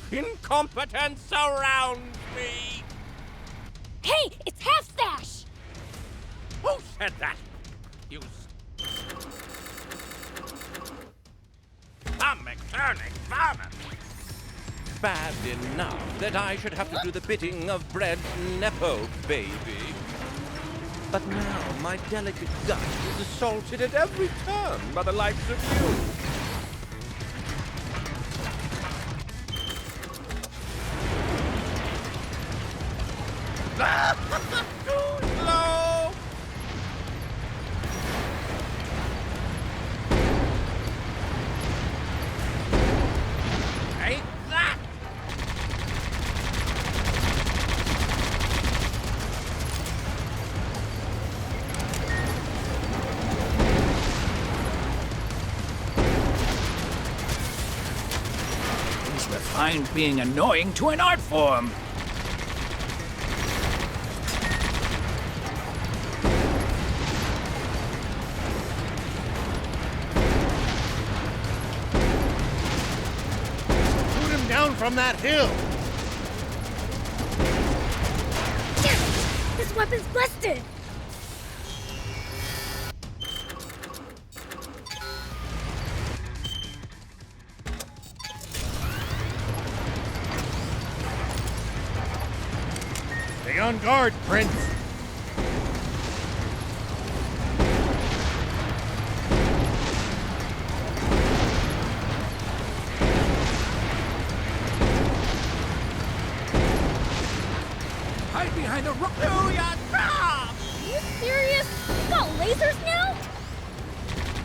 Incompetence surrounds me! Hey, it's Half-Stash! Who said that? You stomach-turning vermin! Bad enough that I should have to do the bidding of Bread's Nepo baby. But now my delicate gut is assaulted at every turn by the likes of you. Too slow! Take that! He's refined being annoying to an art form. From that hill! This weapon's busted! Stay on guard, Prince! Behind a rock. Do your job! Are you serious? You got lasers now?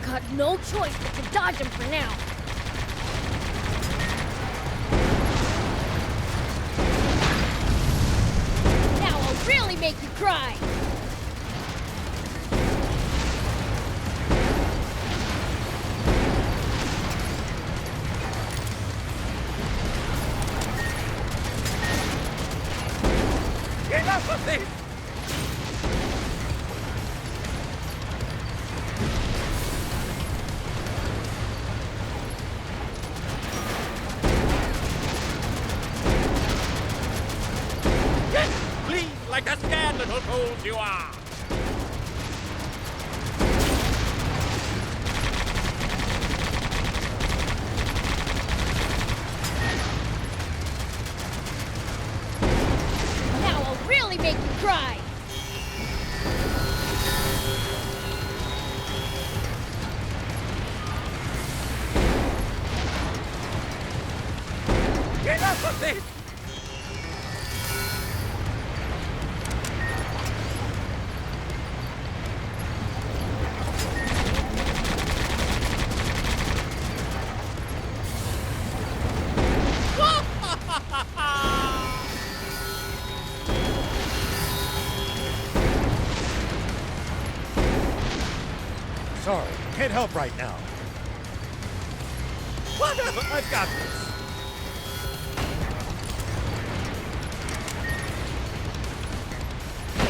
Got no choice but to dodge them for now. Now I'll really make you cry. Enough of this! Please, like the scared little fools you are! Make you cry! Enough of this! Sorry, can't help right now. Whatever! I've got this.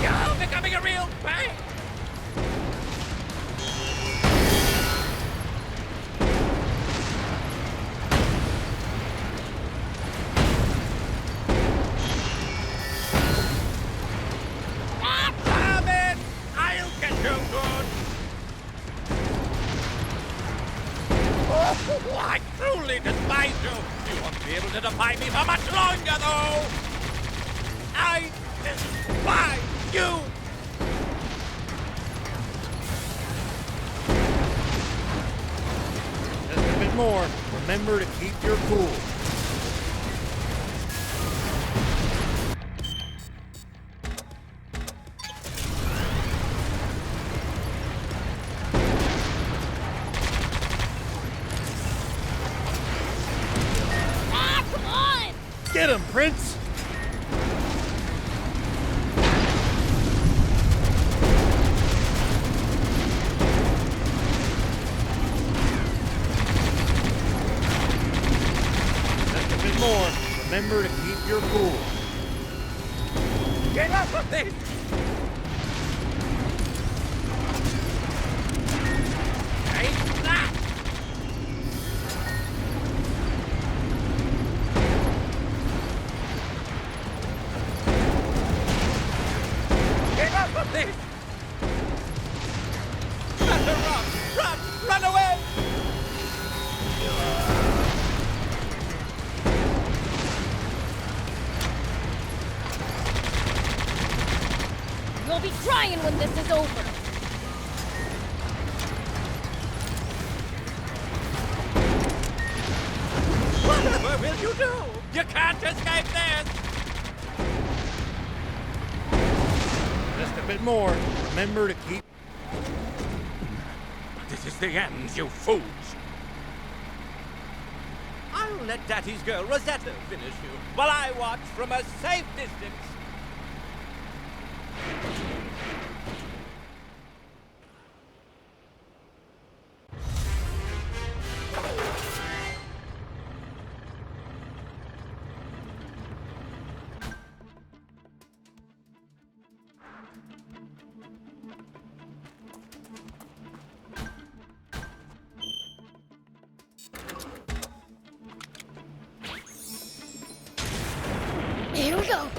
You're becoming a real pain! Damn it! I'll get you good! Oh, I truly despise you! You won't be able to defy me for much longer, though! I despise you! Just a bit more. Remember to keep your cool. Get him, Prince! Just a bit more. Remember to keep your cool. Get up with this! Take that! Get up with this! Better run! Run! Run away! You'll be crying when this is over. Whatever will you do? You can't escape this! Just a bit more. Remember to keep... This is the end, you fools! I'll let Daddy's girl Rosetta finish you, while I watch from a safe distance. Here we go.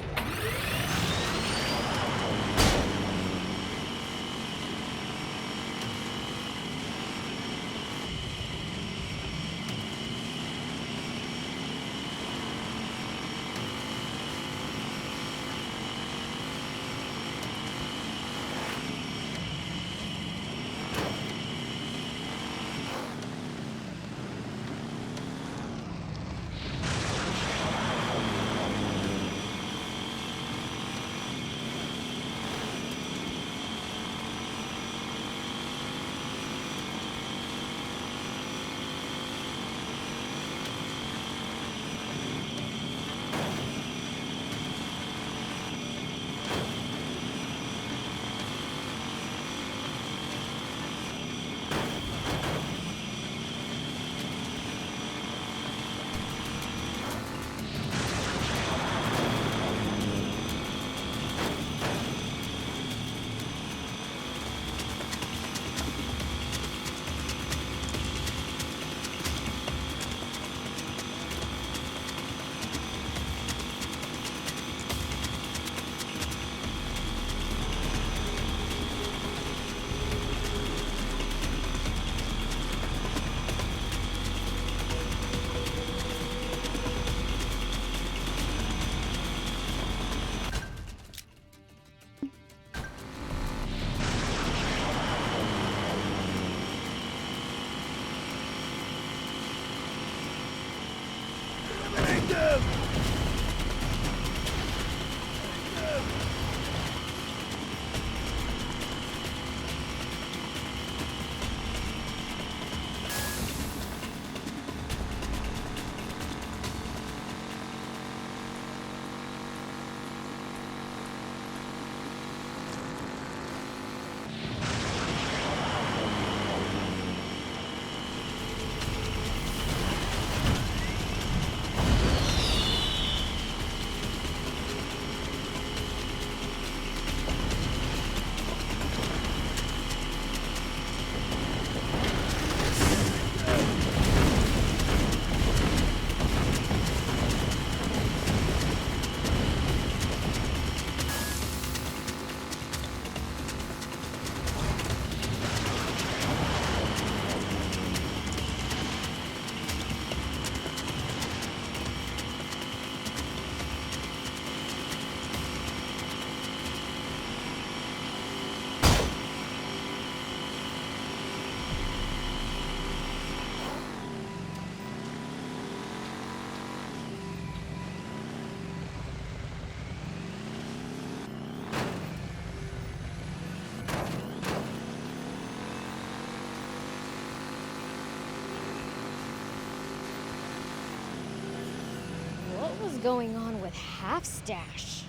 was going on with Half-Stash?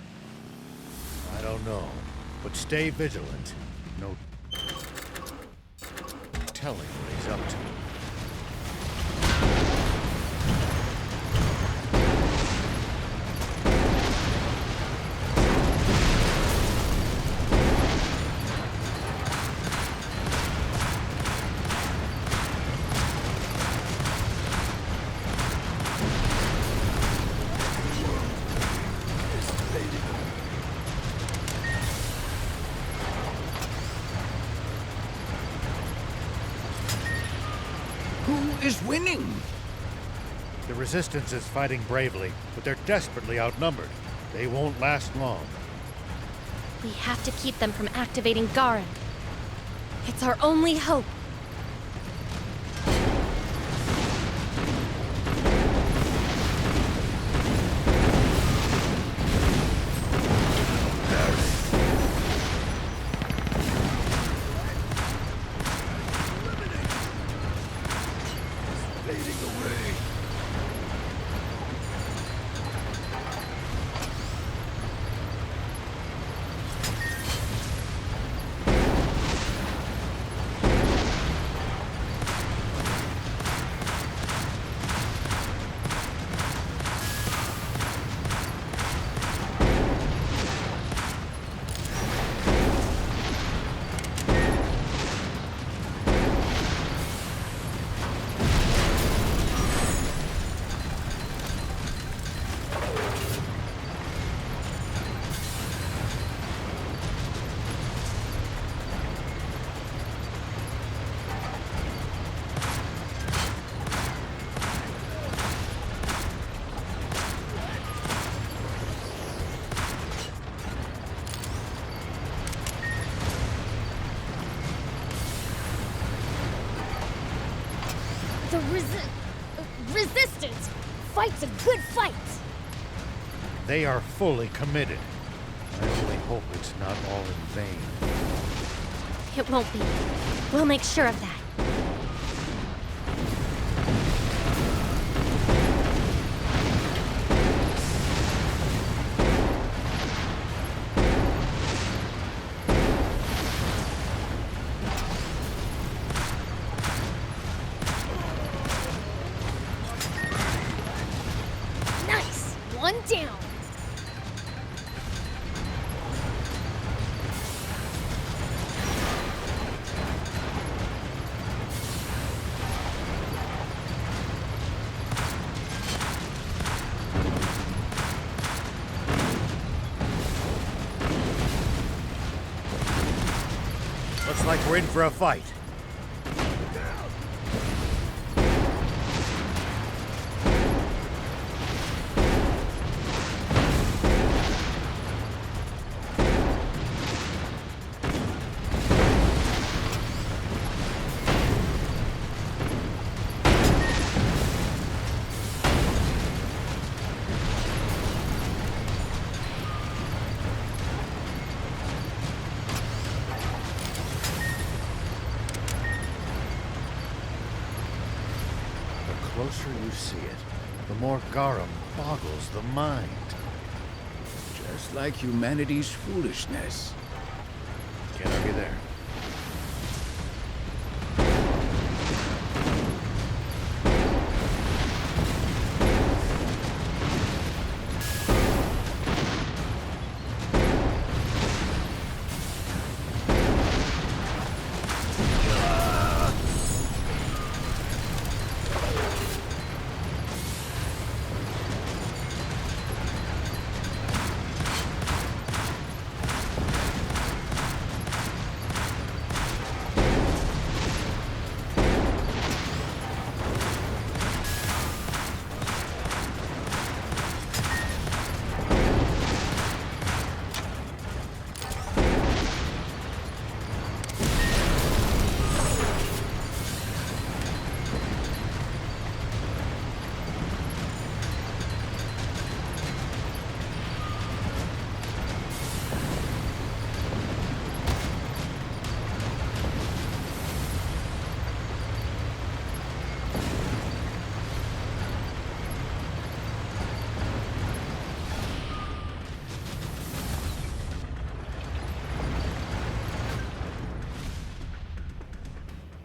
I don't know, but stay vigilant. No telling what he's up to. Who is winning? The Resistance is fighting bravely, but they're desperately outnumbered. They won't last long. We have to keep them from activating Garam. It's our only hope. The Resistance fights a good fight! They are fully committed. I only hope it's not all in vain. It won't be. We'll make sure of that. Nice! One down! Looks like we're in for a fight. The closer you see it, the more Garam boggles the mind. Just like humanity's foolishness. Can't argue there.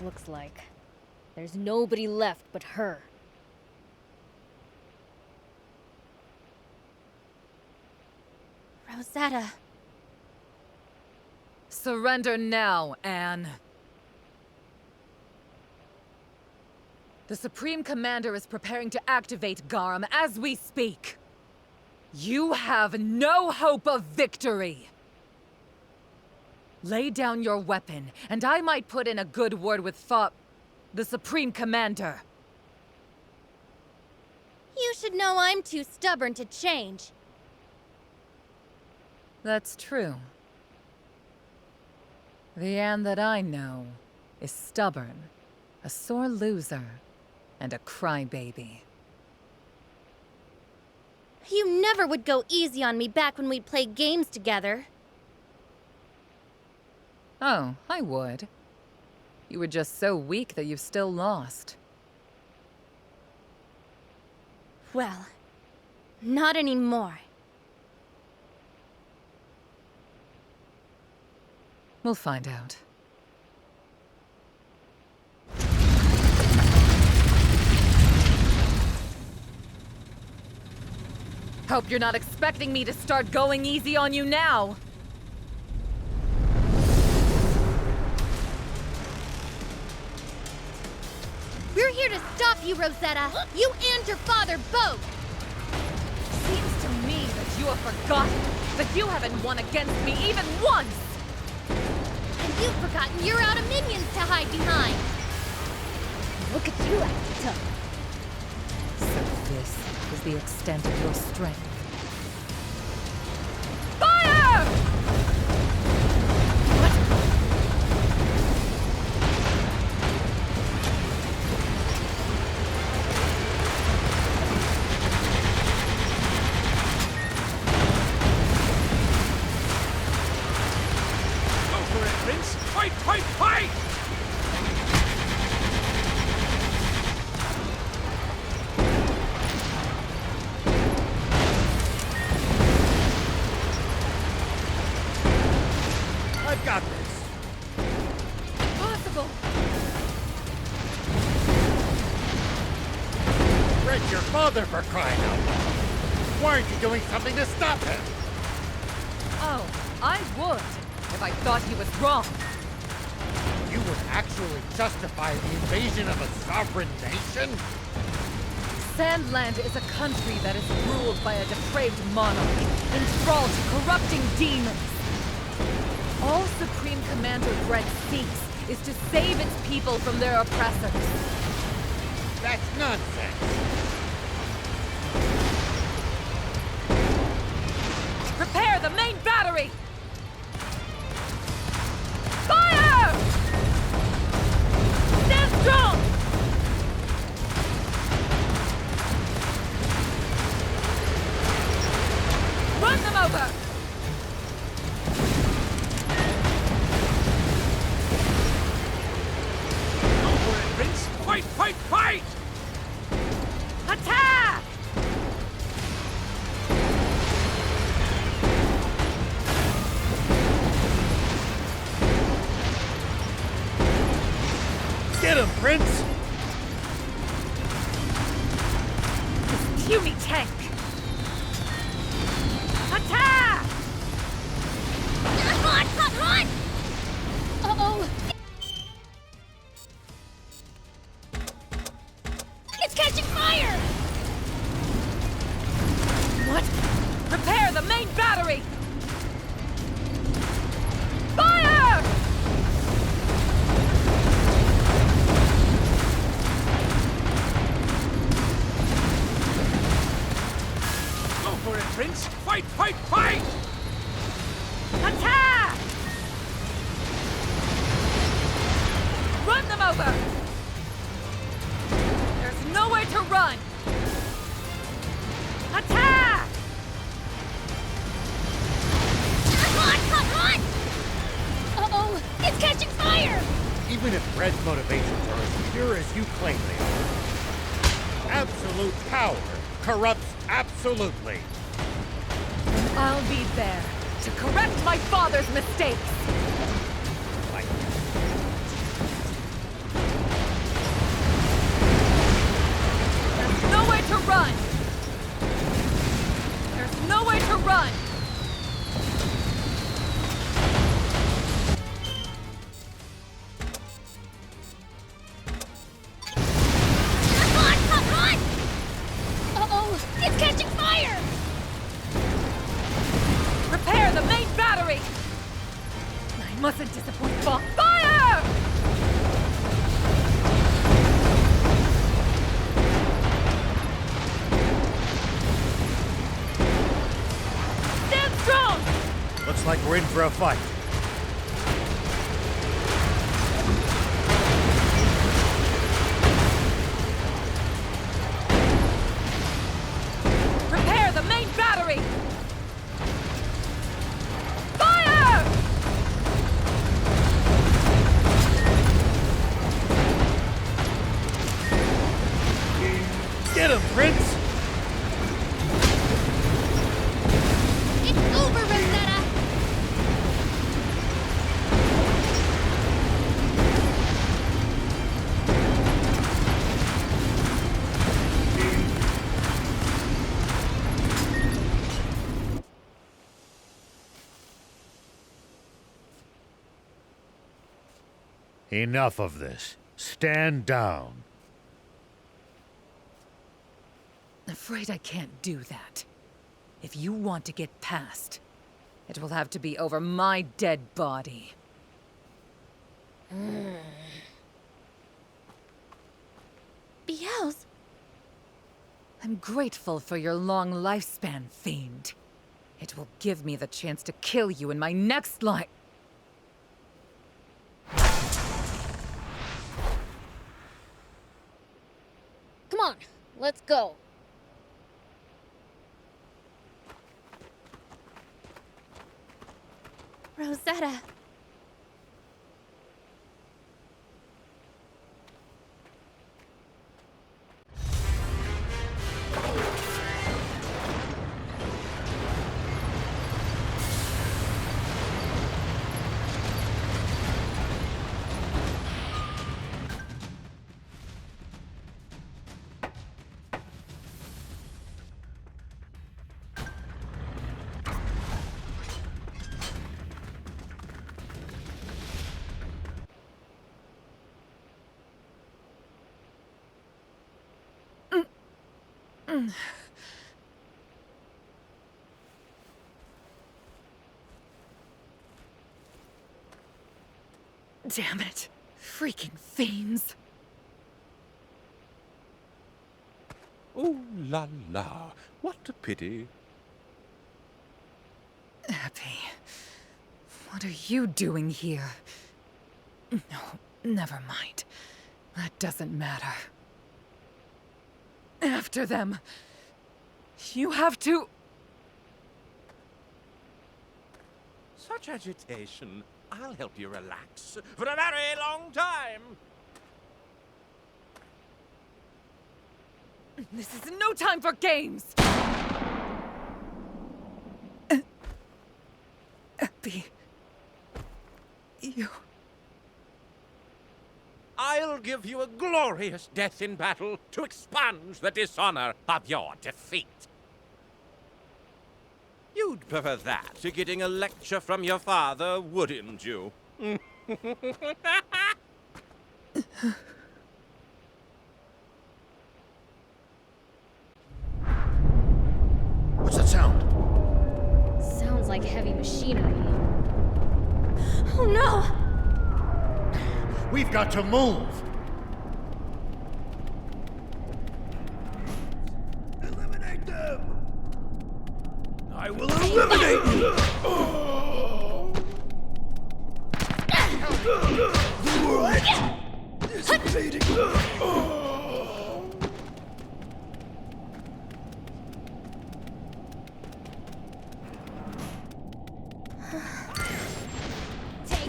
Looks like there's nobody left but her. Rosetta. Surrender now, Anne. The Supreme Commander is preparing to activate Garam as we speak. You have no hope of victory. Lay down your weapon, and I might put in a good word with the Supreme Commander. You should know I'm too stubborn to change. That's true. The Anne that I know is stubborn, a sore loser, and a crybaby. You never would go easy on me back when we'd play games together. Oh, I would. You were just so weak that you've still lost. Well, not anymore. We'll find out. Hope you're not expecting me to start going easy on you now. We're here to stop you, Rosetta! You and your father both! Seems to me that you have forgotten that you haven't won against me even once! And you've forgotten you're out of minions to hide behind! Look at you acting tough. So this is the extent of your strength. For crying out loud. Why aren't you doing something to stop him? Oh, I would, if I thought he was wrong. You would actually justify the invasion of a sovereign nation? Sandland is a country that is ruled by a depraved monarch, enthralled to corrupting demons. All Supreme Commander Dredd seeks is to save its people from their oppressors. That's nonsense. Prepare the main battery! Fire! Stand strong! Run them over! Go for it, Prince! Fight, fight, fight! Attack! Get him, Prince! This puny tank! Attack! Run! Uh-oh! It's catching fire! What? Prepare the main battery! Fire! Go for it, Prince! Fight, fight, fight! Attack! Run them over! There's nowhere to run! Attack! Run! Uh-oh! It's catching fire! Even if Red's motivations are as pure as you claim they are, absolute power corrupts absolutely. I'll be there to correct my father's mistakes! run! Run! Uh-oh, it's catching fire! Repair the main battery! I mustn't disappoint Bob. Fire! Stand strong! Looks like we're in for a fight. Repair the main battery! Fire! Get him, Prince! It's over, Rosetta! Enough of this. Stand down. Afraid I can't do that. If you want to get past, it will have to be over my dead body. Beelz, I'm grateful for your long lifespan, Fiend. It will give me the chance to kill you in my next life. Come on, let's go. Rosetta. Damn it. Freaking fiends. Ooh la la, what a pity. Happy. What are you doing here? No, never mind. That doesn't matter. After them. You have to... Such agitation. I'll help you relax for a very long time. This is no time for games! Epi... You... I'll give you a glorious death in battle to expunge the dishonor of your defeat. You'd prefer that to getting a lecture from your father, wouldn't you? What's that sound? Sounds like heavy machinery. Oh no! We've got to move! Eliminate them! I will eliminate you! The world is fading.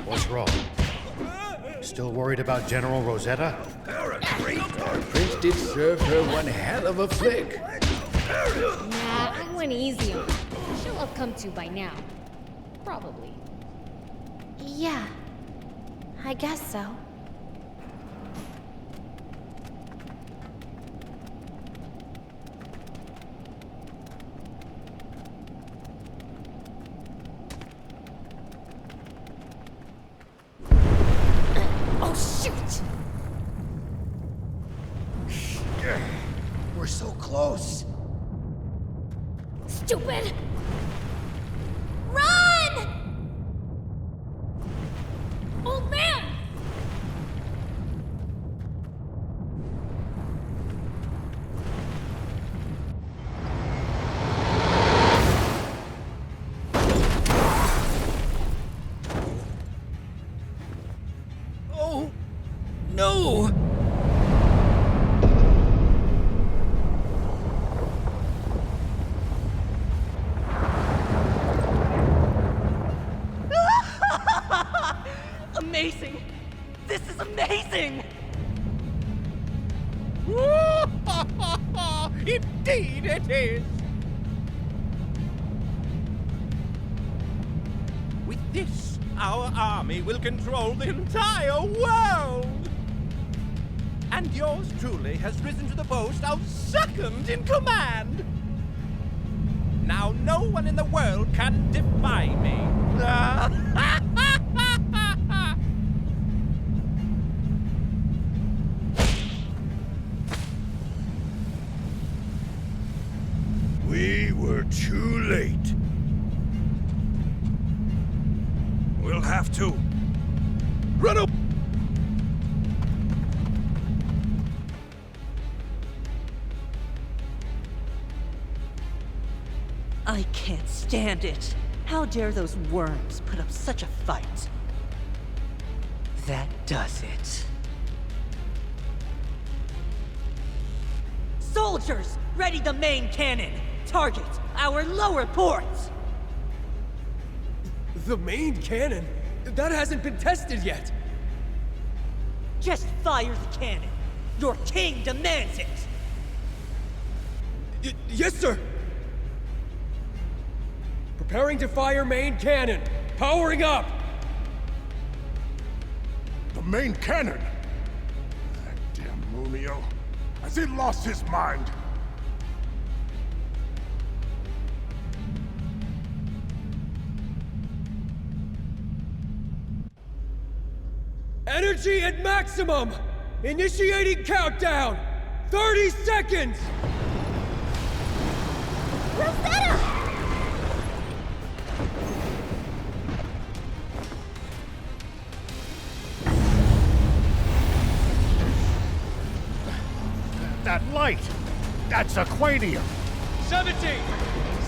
What's wrong? Still worried about General Rosetta? Prince did serve her one hell of a flick. Nah, I went easy on her. She'll have come to by now. Probably. Yeah, I guess so. Stupid! Run! Old man! Oh, no! Amazing! This is amazing! Indeed it is! With this, our army will control the entire world! And yours truly has risen to the post of second in command! Now no one in the world can defy me! We were too late. We'll have to run up. I can't stand it. How dare those worms put up such a fight? That does it. Soldiers, ready the main cannon! Target our lower ports! The main cannon? That hasn't been tested yet. Just fire the cannon. Your king demands it! Yes, sir! Preparing to fire main cannon. Powering up! The main cannon? That damn Munio. Has he lost his mind? Energy at maximum! Initiating countdown! 30 seconds! Rosetta! That light! That's Aquanium! 17!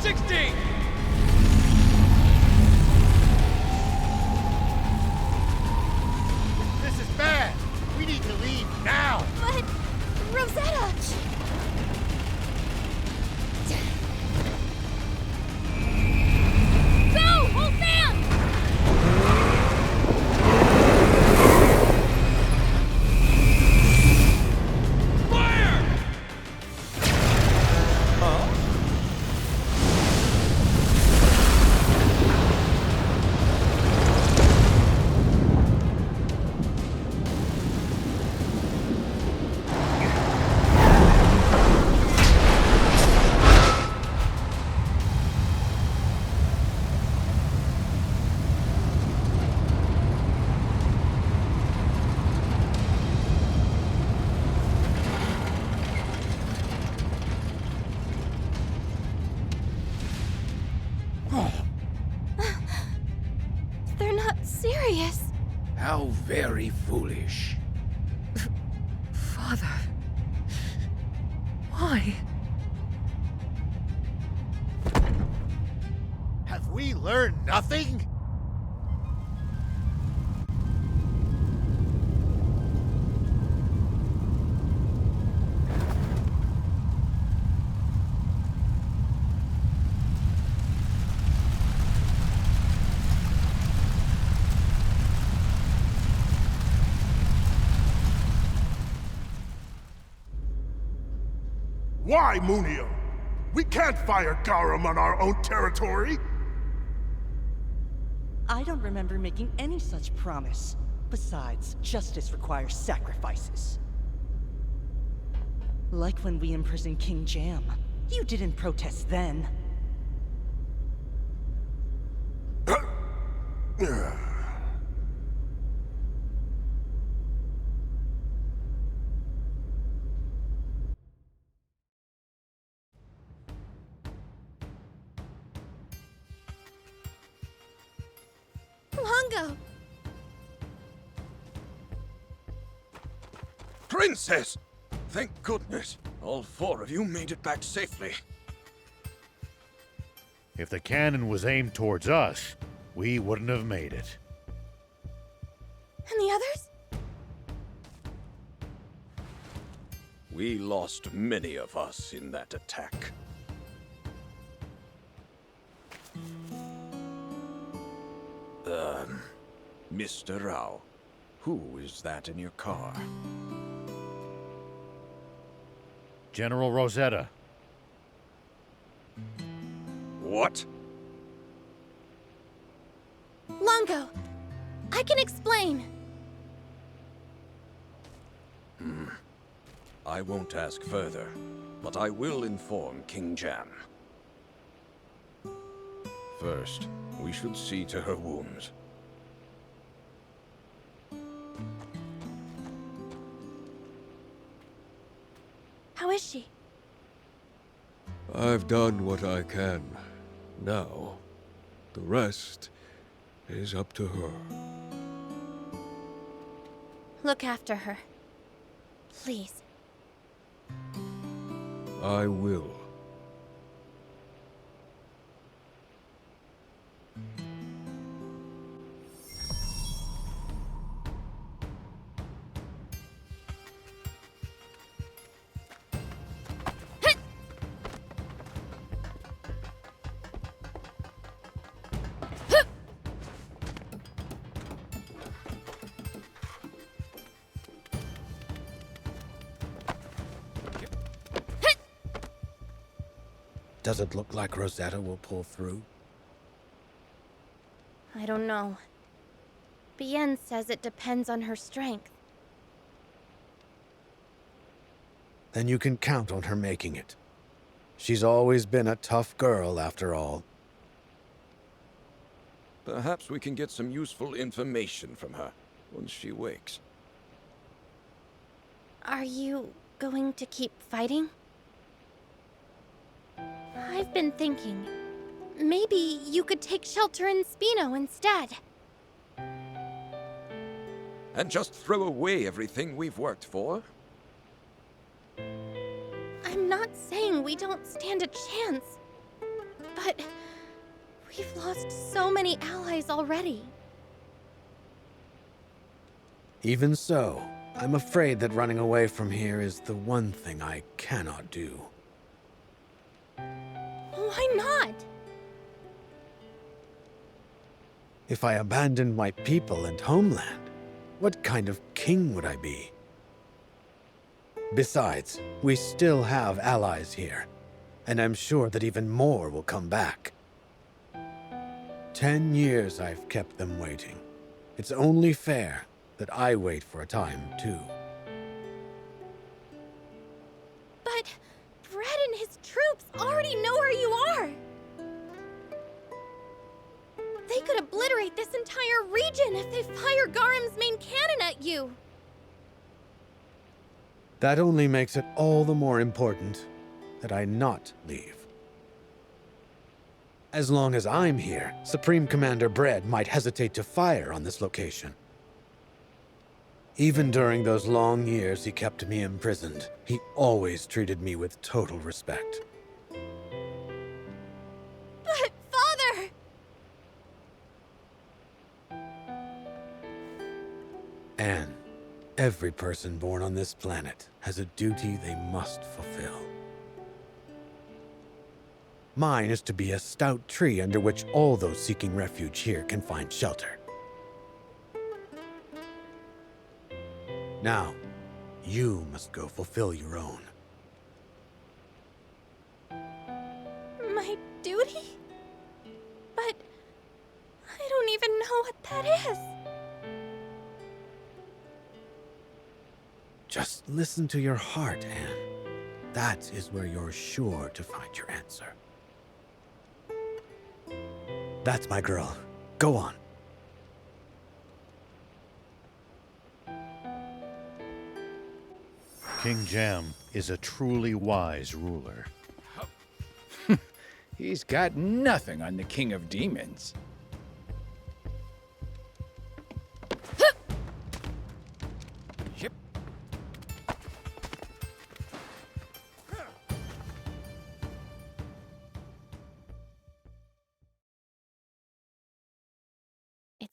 16! This is bad. We need to leave now. But... Rosetta! Go! Old man! They're not serious. How very foolish. Father. Why? Have we learned nothing? Why, Munio? We can't fire Garam on our own territory! I don't remember making any such promise. Besides, justice requires sacrifices. Like when we imprisoned King Jam. You didn't protest then. Longo! Princess! Thank goodness. All 4 of you made it back safely. If the cannon was aimed towards us, we wouldn't have made it. And the others? We lost many of us in that attack. Mr. Rao, who is that in your car? General Rosetta. What? Longo, I can explain. I won't ask further, but I will inform King Jam. First, we should see to her wounds. How is she? I've done what I can. Now, the rest is up to her. Look after her. Please. I will. Does it look like Rosetta will pull through? I don't know. Bien says it depends on her strength. Then you can count on her making it. She's always been a tough girl, after all. Perhaps we can get some useful information from her once she wakes. Are you going to keep fighting? I've been thinking, maybe you could take shelter in Spino instead. And just throw away everything we've worked for? I'm not saying we don't stand a chance, but we've lost so many allies already. Even so, I'm afraid that running away from here is the one thing I cannot do. Why not? If I abandoned my people and homeland, what kind of king would I be? Besides, we still have allies here, and I'm sure that even more will come back. 10 years I've kept them waiting. It's only fair that I wait for a time, too. But Brett and his troops already know where you are! They could obliterate this entire region if they fire Garam's main cannon at you! That only makes it all the more important that I not leave. As long as I'm here, Supreme Commander Bread might hesitate to fire on this location. Even during those long years he kept me imprisoned, he always treated me with total respect. But, Father! Anne, every person born on this planet has a duty they must fulfill. Mine is to be a stout tree under which all those seeking refuge here can find shelter. Now, you must go fulfill your own. My duty? But I don't even know what that is. Just listen to your heart, Anne. That is where you're sure to find your answer. That's my girl. Go on. King Jam is a truly wise ruler. He's got nothing on the King of Demons.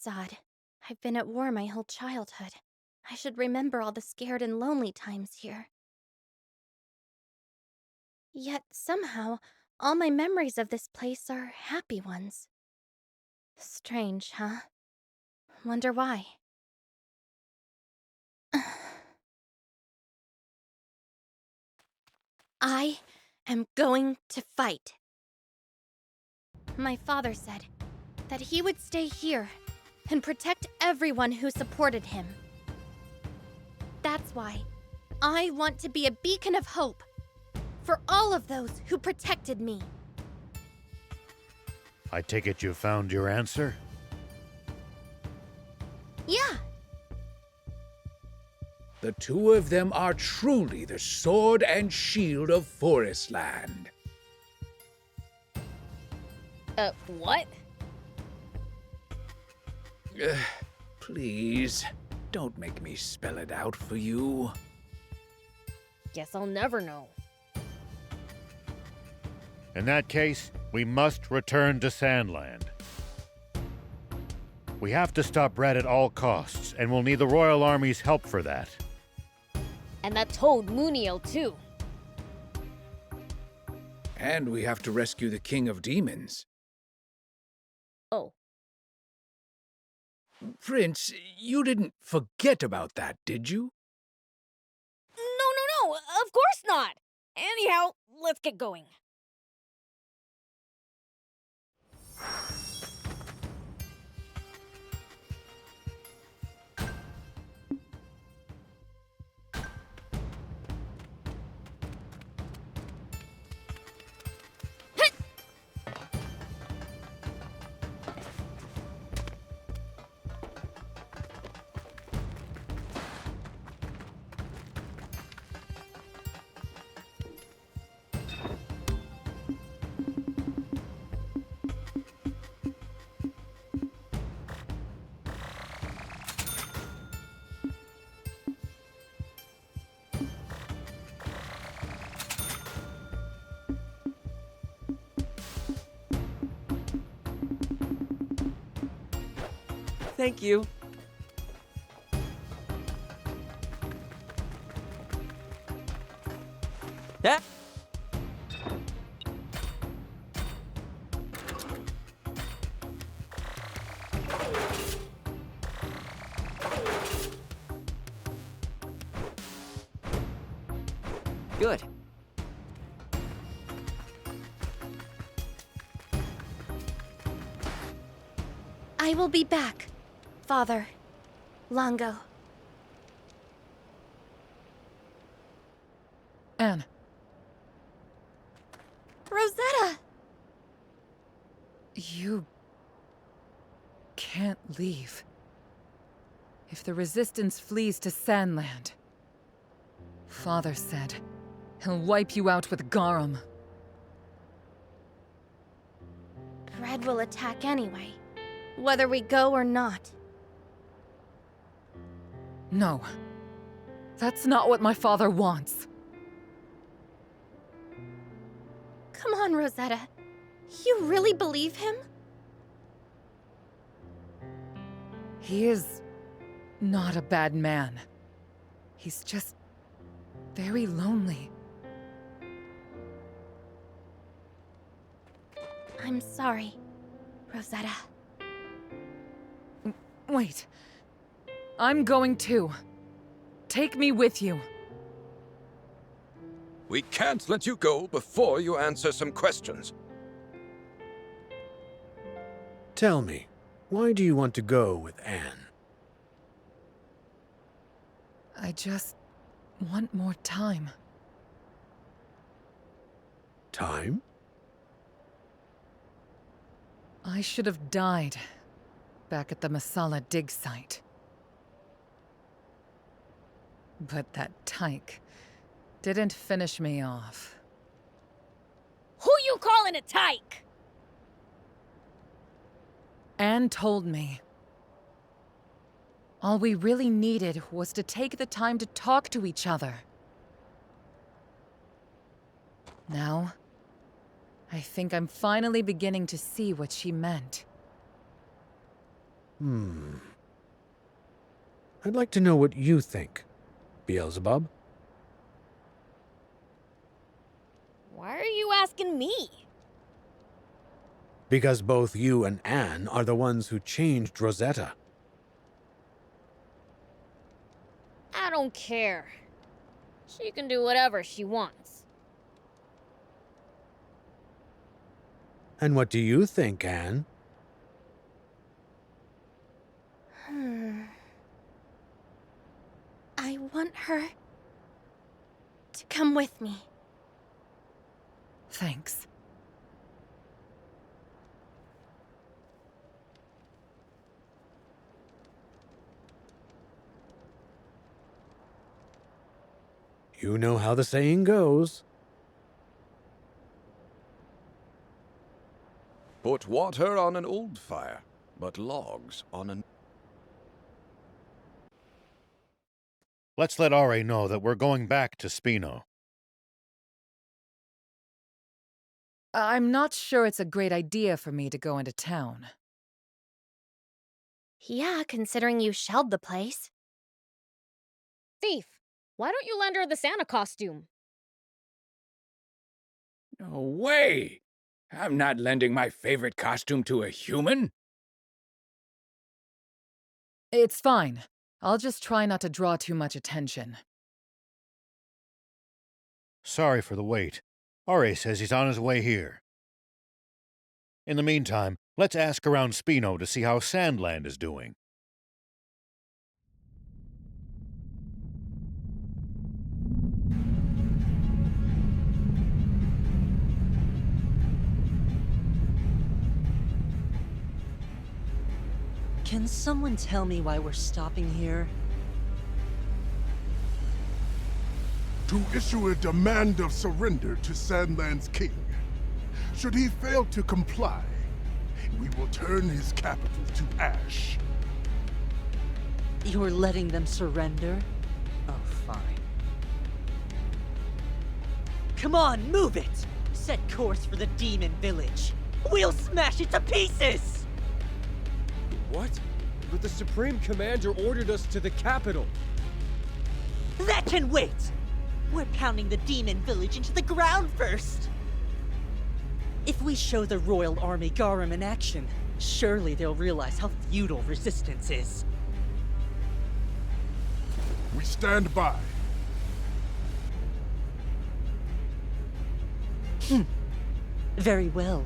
It's odd. I've been at war my whole childhood. I should remember all the scared and lonely times here. Yet somehow, all my memories of this place are happy ones. Strange, huh? Wonder why. I am going to fight. My father said that he would stay here and protect everyone who supported him. That's why I want to be a beacon of hope for all of those who protected me. I take it you found your answer? Yeah. The two of them are truly the sword and shield of Forestland. What? Please, don't make me spell it out for you. Guess I'll never know. In that case, we must return to Sandland. We have to stop Red at all costs, and we'll need the Royal Army's help for that. And that toad Muniel, too. And we have to rescue the King of Demons. Oh. Prince, you didn't forget about that, did you? No, of course not! Anyhow, let's get going. Thank you. Yeah. Good. I will be back, Father Longo. Anne. Rosetta! You can't leave. If the Resistance flees to Sandland, Father said he'll wipe you out with Garam. Red will attack anyway, whether we go or not. No. That's not what my father wants. Come on, Rosetta. You really believe him? He is not a bad man. He's just very lonely. I'm sorry, Rosetta. Wait. I'm going too. Take me with you. We can't let you go before you answer some questions. Tell me, why do you want to go with Anne? I just want more time. Time? I should have died back at the Masala dig site. But that tyke didn't finish me off. Who you calling a tyke? Anne told me. All we really needed was to take the time to talk to each other. Now, I think I'm finally beginning to see what she meant. I'd like to know what you think, Beelzebub. Why are you asking me? Because both you and Anne are the ones who changed Rosetta. I don't care. She can do whatever she wants. And what do you think, Anne? I want her to come with me. Thanks. You know how the saying goes. Put water on an old fire, but logs on an... Let's let Are know that we're going back to Spino. I'm not sure it's a great idea for me to go into town. Yeah, considering you shelled the place. Thief, why don't you lend her the Santa costume? No way! I'm not lending my favorite costume to a human. It's fine. I'll just try not to draw too much attention. Sorry for the wait. Are says he's on his way here. In the meantime, let's ask around Spino to see how Sandland is doing. Can someone tell me why we're stopping here? To issue a demand of surrender to Sandland's king. Should he fail to comply, we will turn his capital to ash. You're letting them surrender? Oh, fine. Come on, move it! Set course for the demon village. We'll smash it to pieces! What? But the Supreme Commander ordered us to the capital. That can wait! We're pounding the demon village into the ground first! If we show the Royal Army Garam in action, surely they'll realize how futile resistance is. We stand by. Very well.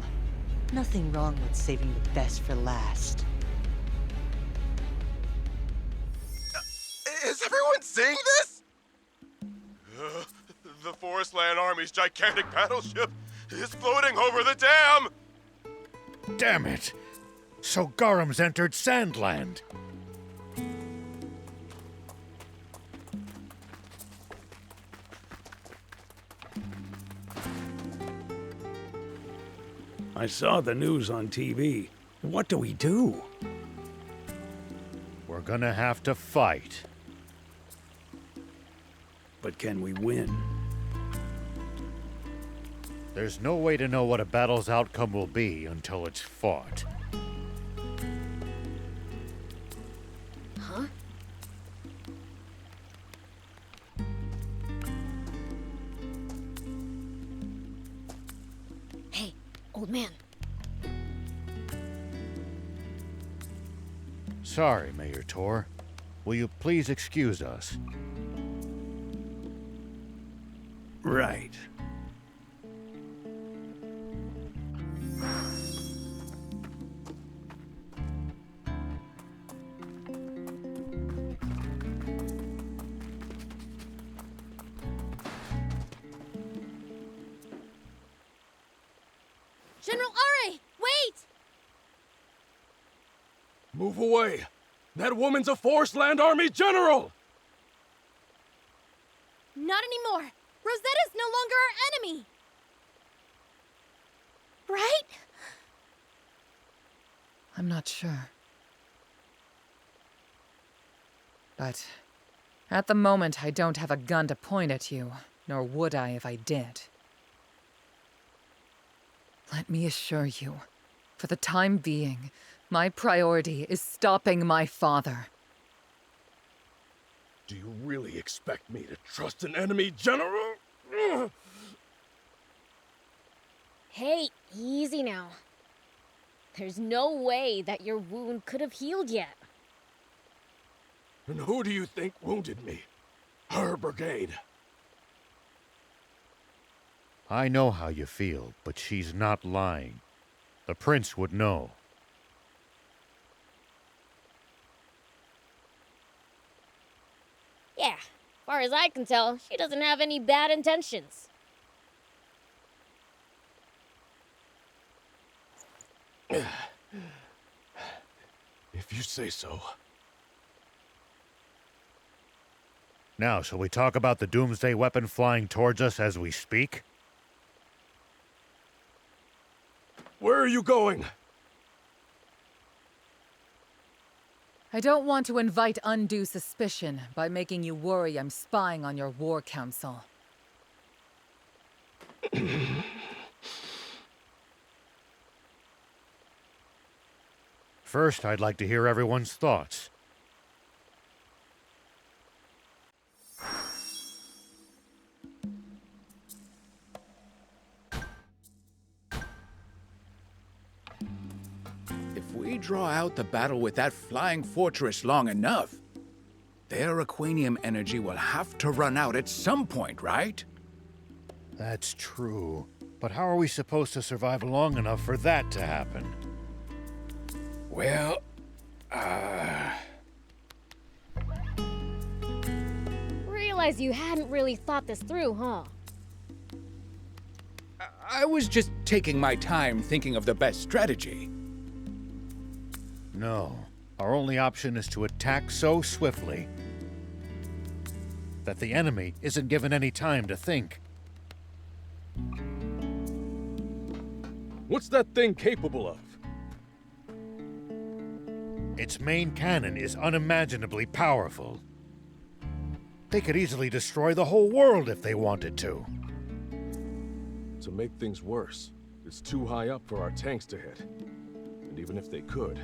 Nothing wrong with saving the best for last. Is everyone seeing this? The Forestland Army's gigantic battleship is floating over the dam! Damn it! So Garam's entered Sandland. I saw the news on TV. What do we do? We're gonna have to fight. But can we win? There's no way to know what a battle's outcome will be until it's fought. Huh? Hey, old man. Sorry, Mayor Tor. Will you please excuse us? Right. General Are, wait! Move away! That woman's a Forestland Army general! Not anymore! Rosetta's no longer our enemy! Right? I'm not sure. But at the moment, I don't have a gun to point at you, nor would I if I did. Let me assure you, for the time being, My priority is stopping my father. Do you really expect me to trust an enemy general? Ugh. Hey, easy now. There's no way that your wound could have healed yet. And who do you think wounded me? Her brigade. I know how you feel, but she's not lying. The prince would know. Yeah, far as I can tell, she doesn't have any bad intentions. If you say so. Now, shall we talk about the doomsday weapon flying towards us as we speak? Where are you going? I don't want to invite undue suspicion by making you worry I'm spying on your war council. First, I'd like to hear everyone's thoughts. If we draw out the battle with that flying fortress long enough, their Aquanium energy will have to run out at some point, right? That's true. But how are we supposed to survive long enough for that to happen? Well, Realize you hadn't really thought this through, huh? I was just taking my time thinking of the best strategy. No. Our only option is to attack so swiftly that the enemy isn't given any time to think. What's that thing capable of? Its main cannon is unimaginably powerful. They could easily destroy the whole world if they wanted to. To make things worse, it's too high up for our tanks to hit. And even if they could,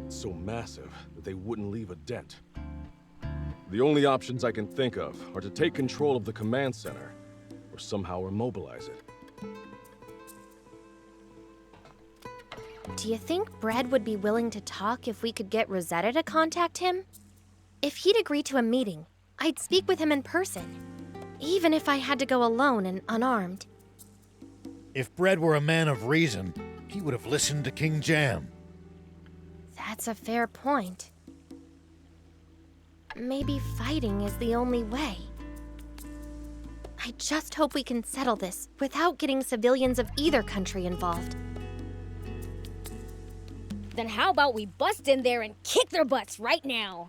it's so massive that they wouldn't leave a dent. The only options I can think of are to take control of the command center, or somehow immobilize it. Do you think Bread would be willing to talk if we could get Rosetta to contact him? If he'd agree to a meeting, I'd speak with him in person, even if I had to go alone and unarmed. If Bread were a man of reason, he would have listened to King Jam. That's a fair point. Maybe fighting is the only way. I just hope we can settle this without getting civilians of either country involved. Then how about we bust in there and kick their butts right now?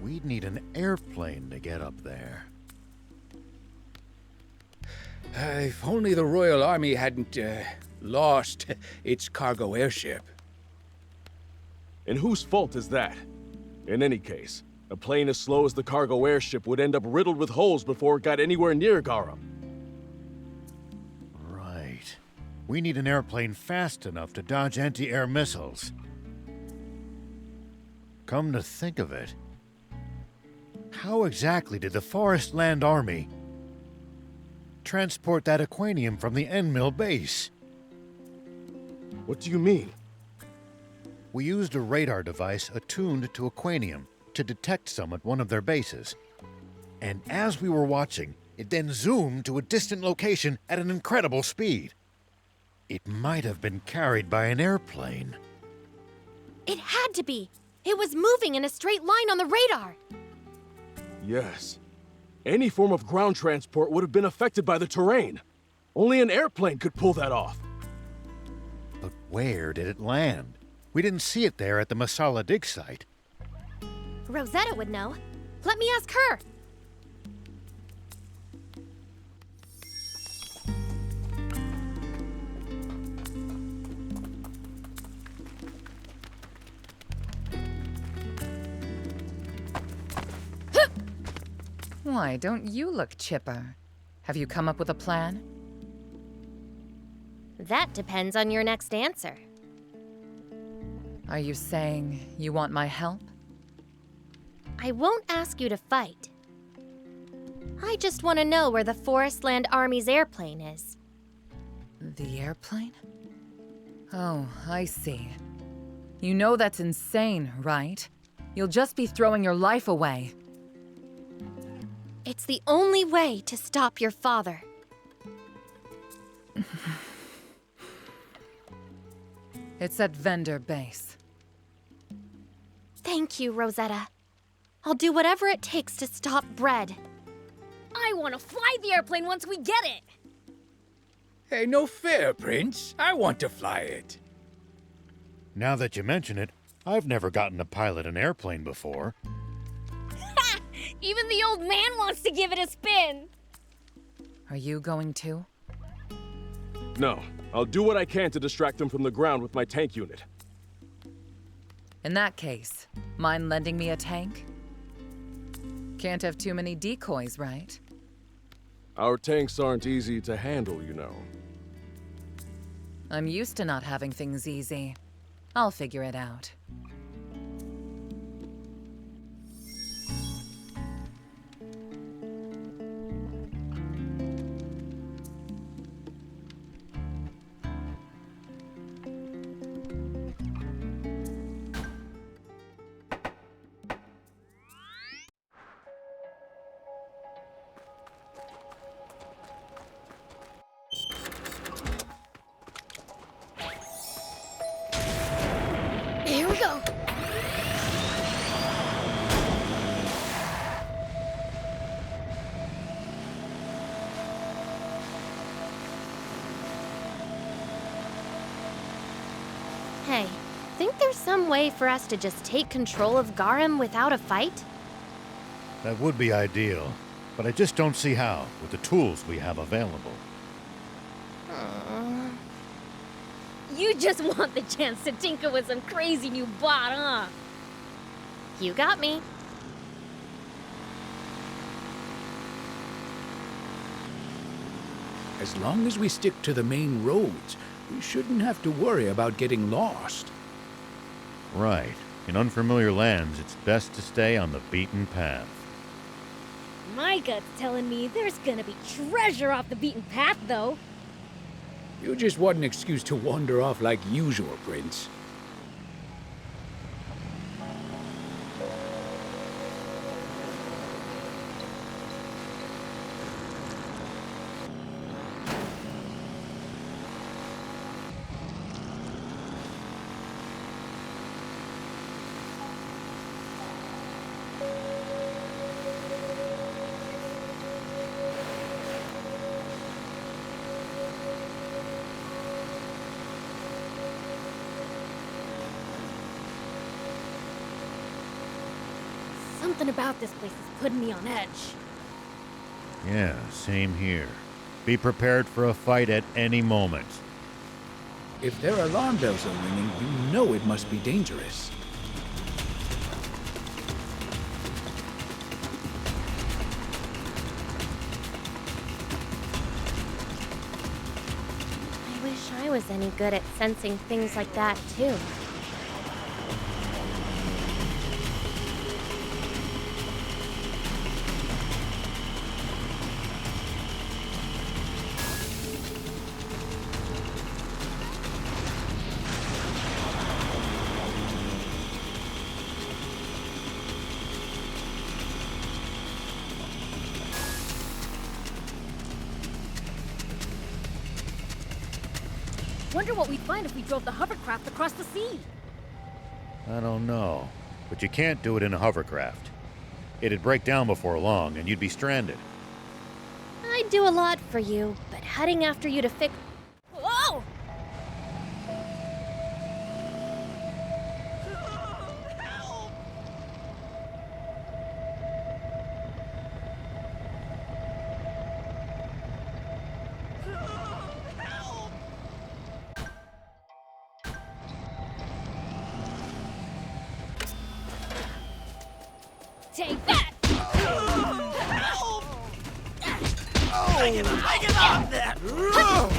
We'd need an airplane to get up there. If only the Royal Army hadn't, lost its cargo airship. And whose fault is that? In any case, a plane as slow as the cargo airship would end up riddled with holes before it got anywhere near Garam. Right. We need an airplane fast enough to dodge anti-air missiles. Come to think of it, how exactly did the Forest Land Army transport that Aquanium from the Endmill base? What do you mean? We used a radar device attuned to Aquanium to detect some at one of their bases. And as we were watching, it then zoomed to a distant location at an incredible speed. It might have been carried by an airplane. It had to be! It was moving in a straight line on the radar! Yes. Any form of ground transport would have been affected by the terrain. Only an airplane could pull that off. But where did it land? We didn't see it there at the Masala dig site. Rosetta would know. Let me ask her! Why, don't you look chipper? Have you come up with a plan? That depends on your next answer. Are you saying you want my help? I won't ask you to fight. I just want to know where the Forestland Army's airplane is. The airplane? Oh, I see. You know that's insane, right? You'll just be throwing your life away. It's the only way to stop your father. It's at Vendor Base. Thank you, Rosetta. I'll do whatever it takes to stop Bread. I want to fly the airplane once we get it! Hey, no fair, Prince. I want to fly it. Now that you mention it, I've never gotten to pilot an airplane before. Ha! Even the old man wants to give it a spin! Are you going to? No. I'll do what I can to distract them from the ground with my tank unit. In that case, mind lending me a tank? Can't have too many decoys, right? Our tanks aren't easy to handle, you know. I'm used to not having things easy. I'll figure it out. Here we go! Hey, think there's some way for us to just take control of Garam without a fight? That would be ideal, but I just don't see how with the tools we have available. You just want the chance to tinker with some crazy new bot, huh? You got me. As long as we stick to the main roads, we shouldn't have to worry about getting lost. Right. In unfamiliar lands, it's best to stay on the beaten path. My gut's telling me there's gonna be treasure off the beaten path, though. You just want an excuse to wander off like usual, Prince. Something about this place is putting me on edge. Yeah, same here. Be prepared for a fight at any moment. If their alarm bells are ringing, you know it must be dangerous. I wish I was any good at sensing things like that, too. Wonder what we'd find if we drove the hovercraft across the sea. I don't know, but you can't do it in a hovercraft. It'd break down before long, and you'd be stranded. I'd do a lot for you, but heading after you to fix... Whoa! Take that! I get off that! No!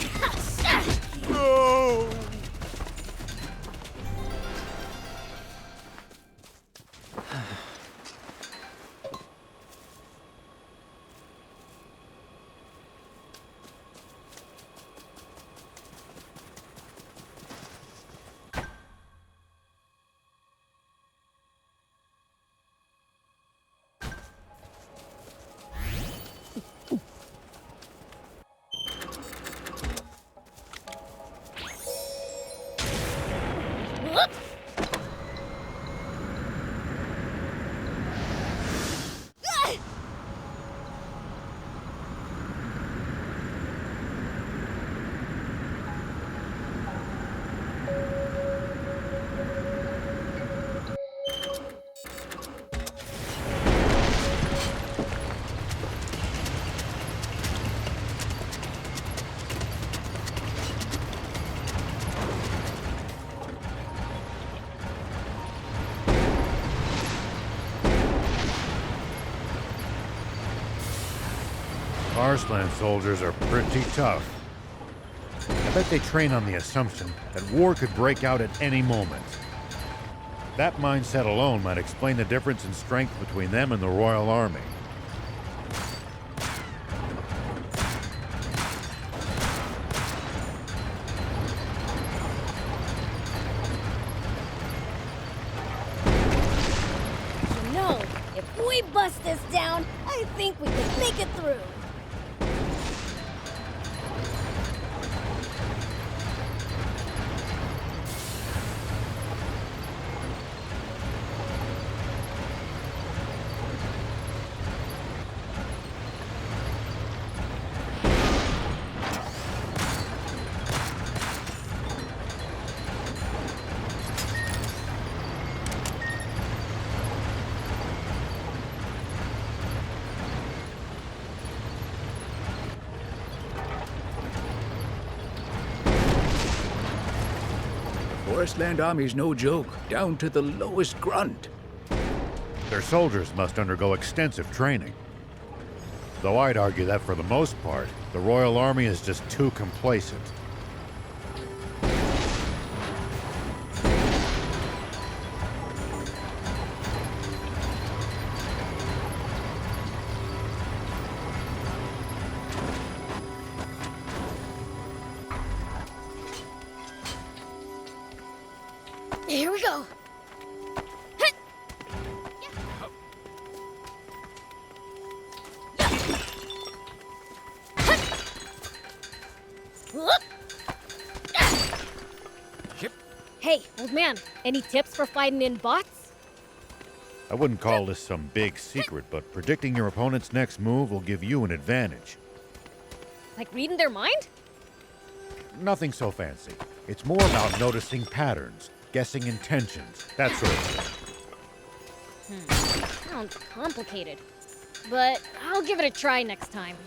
Arslan soldiers are pretty tough. I bet they train on the assumption that war could break out at any moment. That mindset alone might explain the difference in strength between them and the Royal Army. You know, if we bust this down, I think we can make it through. Forestland Army's no joke, down to the lowest grunt. Their soldiers must undergo extensive training. Though I'd argue that for the most part, the Royal Army is just too complacent. Here we go. Hey, old man, any tips for fighting in bots? I wouldn't call this some big secret, but predicting your opponent's next move will give you an advantage. Like reading their mind? Nothing so fancy. It's more about noticing patterns, guessing intentions, that sort of thing. Sounds complicated. But I'll give it a try next time.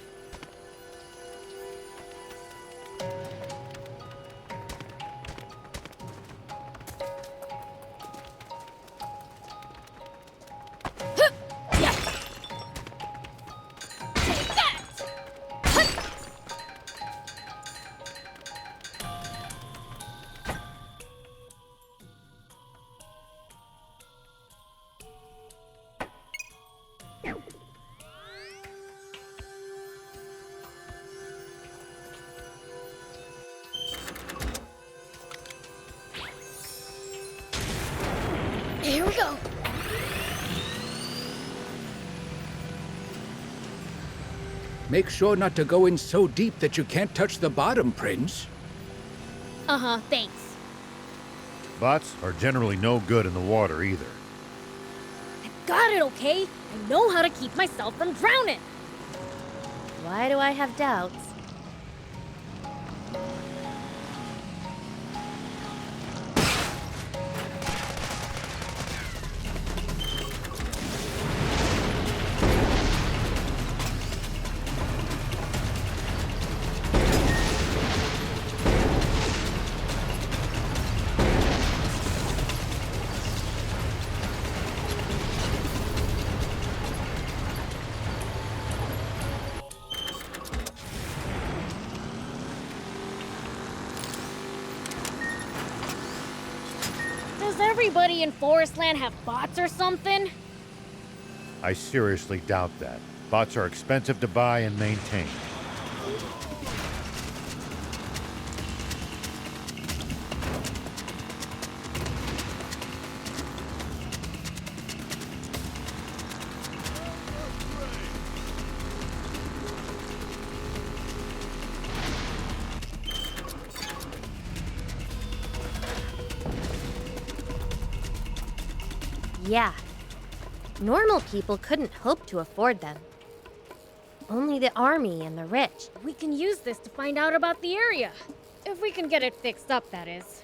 Here we go. Make sure not to go in so deep that you can't touch the bottom, Prince. Uh-huh, thanks. Bots are generally no good in the water either. Got it, okay? I know how to keep myself from drowning. Why do I have doubts? Does everybody in Forestland have bots or something? I seriously doubt that. Bots are expensive to buy and maintain. Yeah. Normal people couldn't hope to afford them. Only the army and the rich. We can use this to find out about the area. If we can get it fixed up, that is.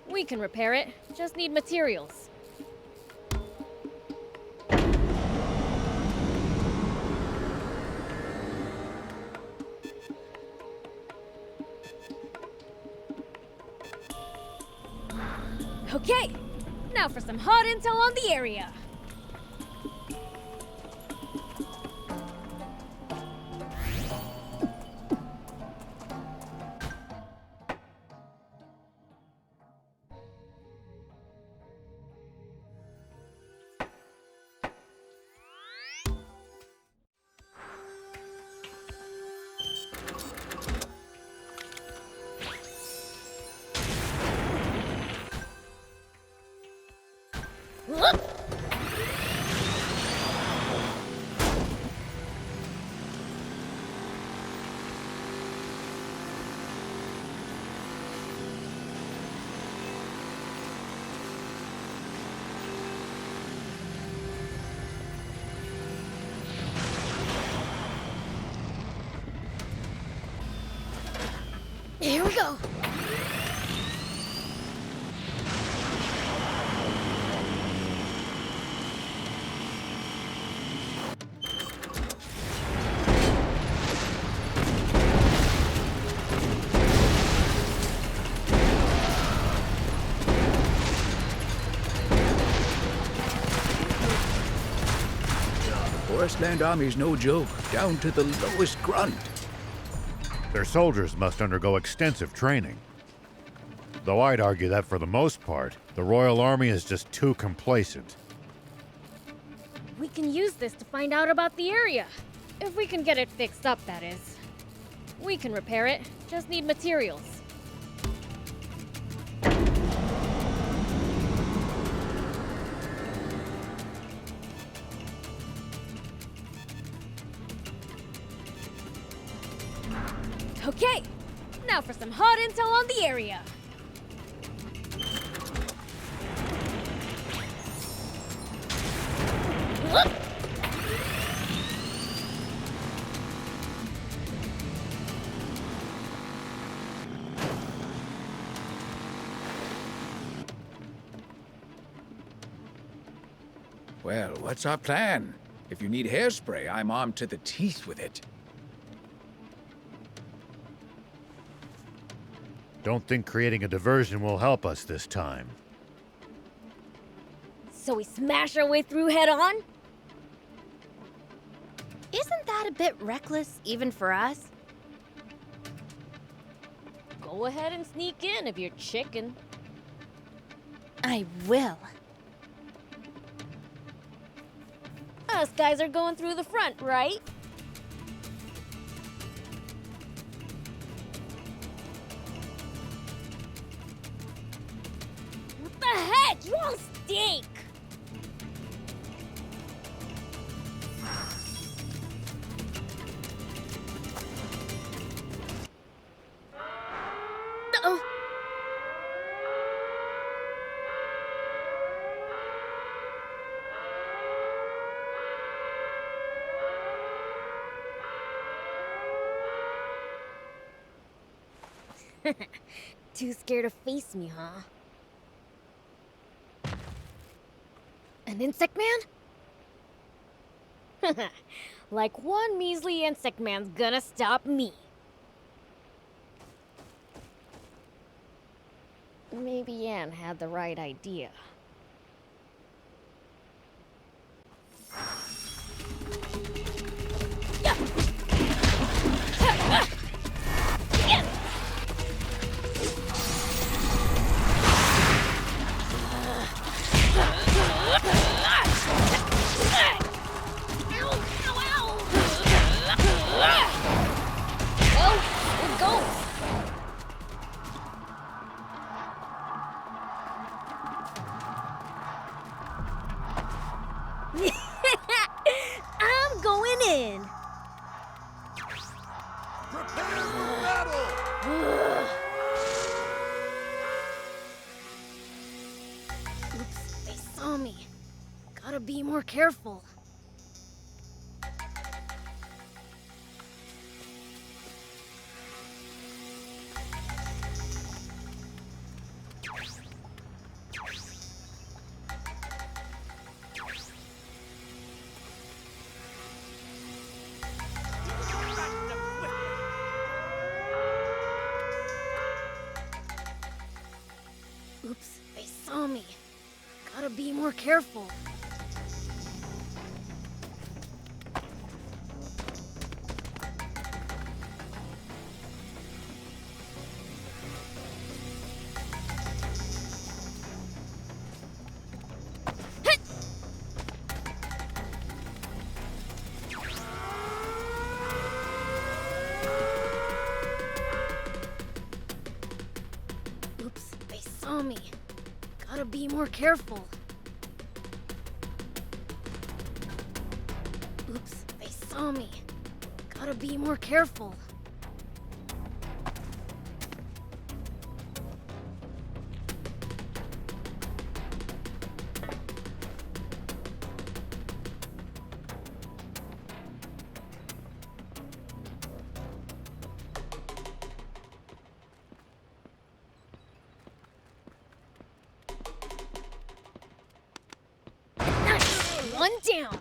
We can repair it, just need materials. Okay, now for some hot intel on the area. go! Forestland Army's no joke, down to the lowest grunt. Their soldiers must undergo extensive training. Though I'd argue that for the most part, the Royal Army is just too complacent. We can use this to find out about the area. If we can get it fixed up, that is. We can repair it, just need materials. Okay, now for some hot intel on the area. Whoop! Well, what's our plan? If you need hairspray, I'm armed to the teeth with it. Don't think creating a diversion will help us this time. So we smash our way through head on? Isn't that a bit reckless, even for us? Go ahead and sneak in if you're chicken. I will. Us guys are going through the front, right? What the heck? You all stink! Uh-oh. Too scared to face me, huh? An insect man? Like one measly insect man's gonna stop me. Maybe Anne had the right idea. I'm going in. Prepare for battle! Oops, they saw me. Gotta be more careful. Oops, they saw me. Gotta be more careful. Oops, they saw me. Gotta be more careful. Oops, they saw me. Gotta be more careful. One down.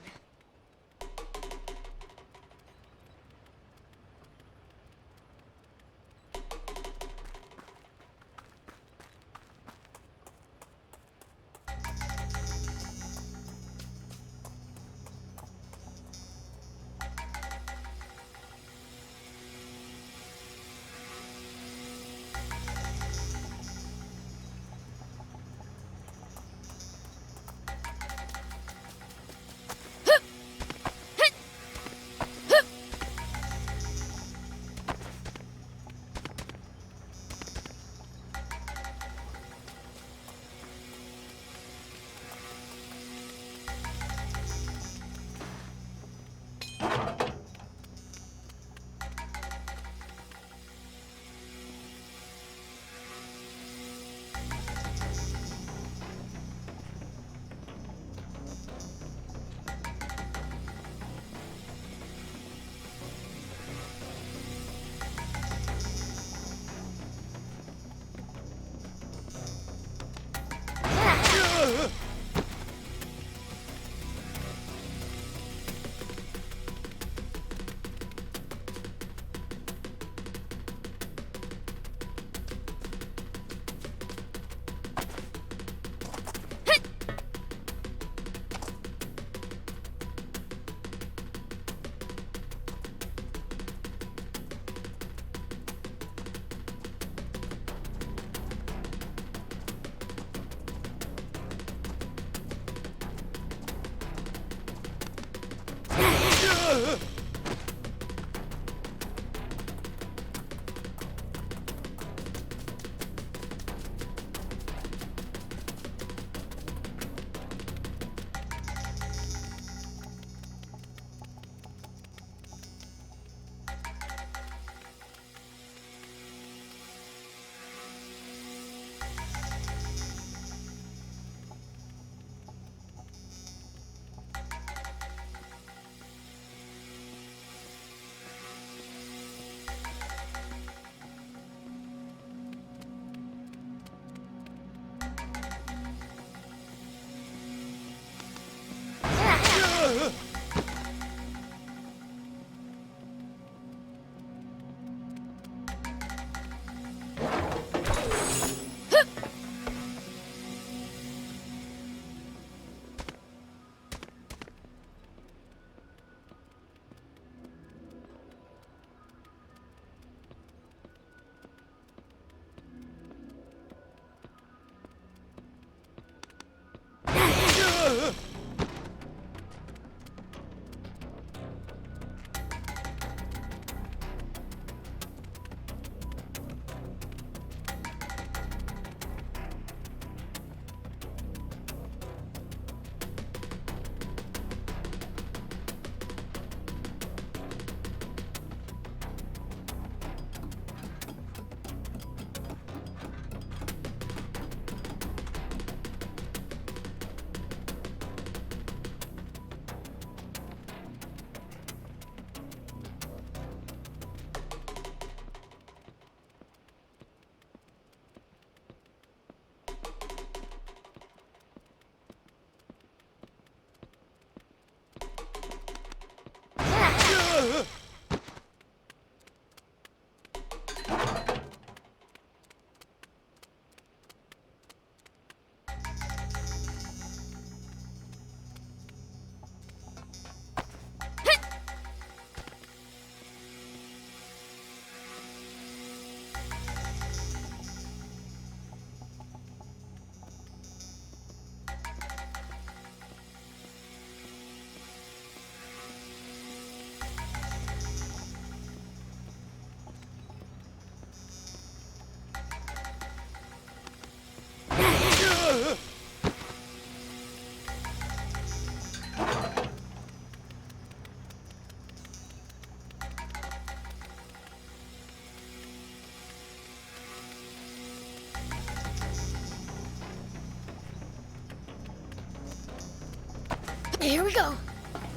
Here we go.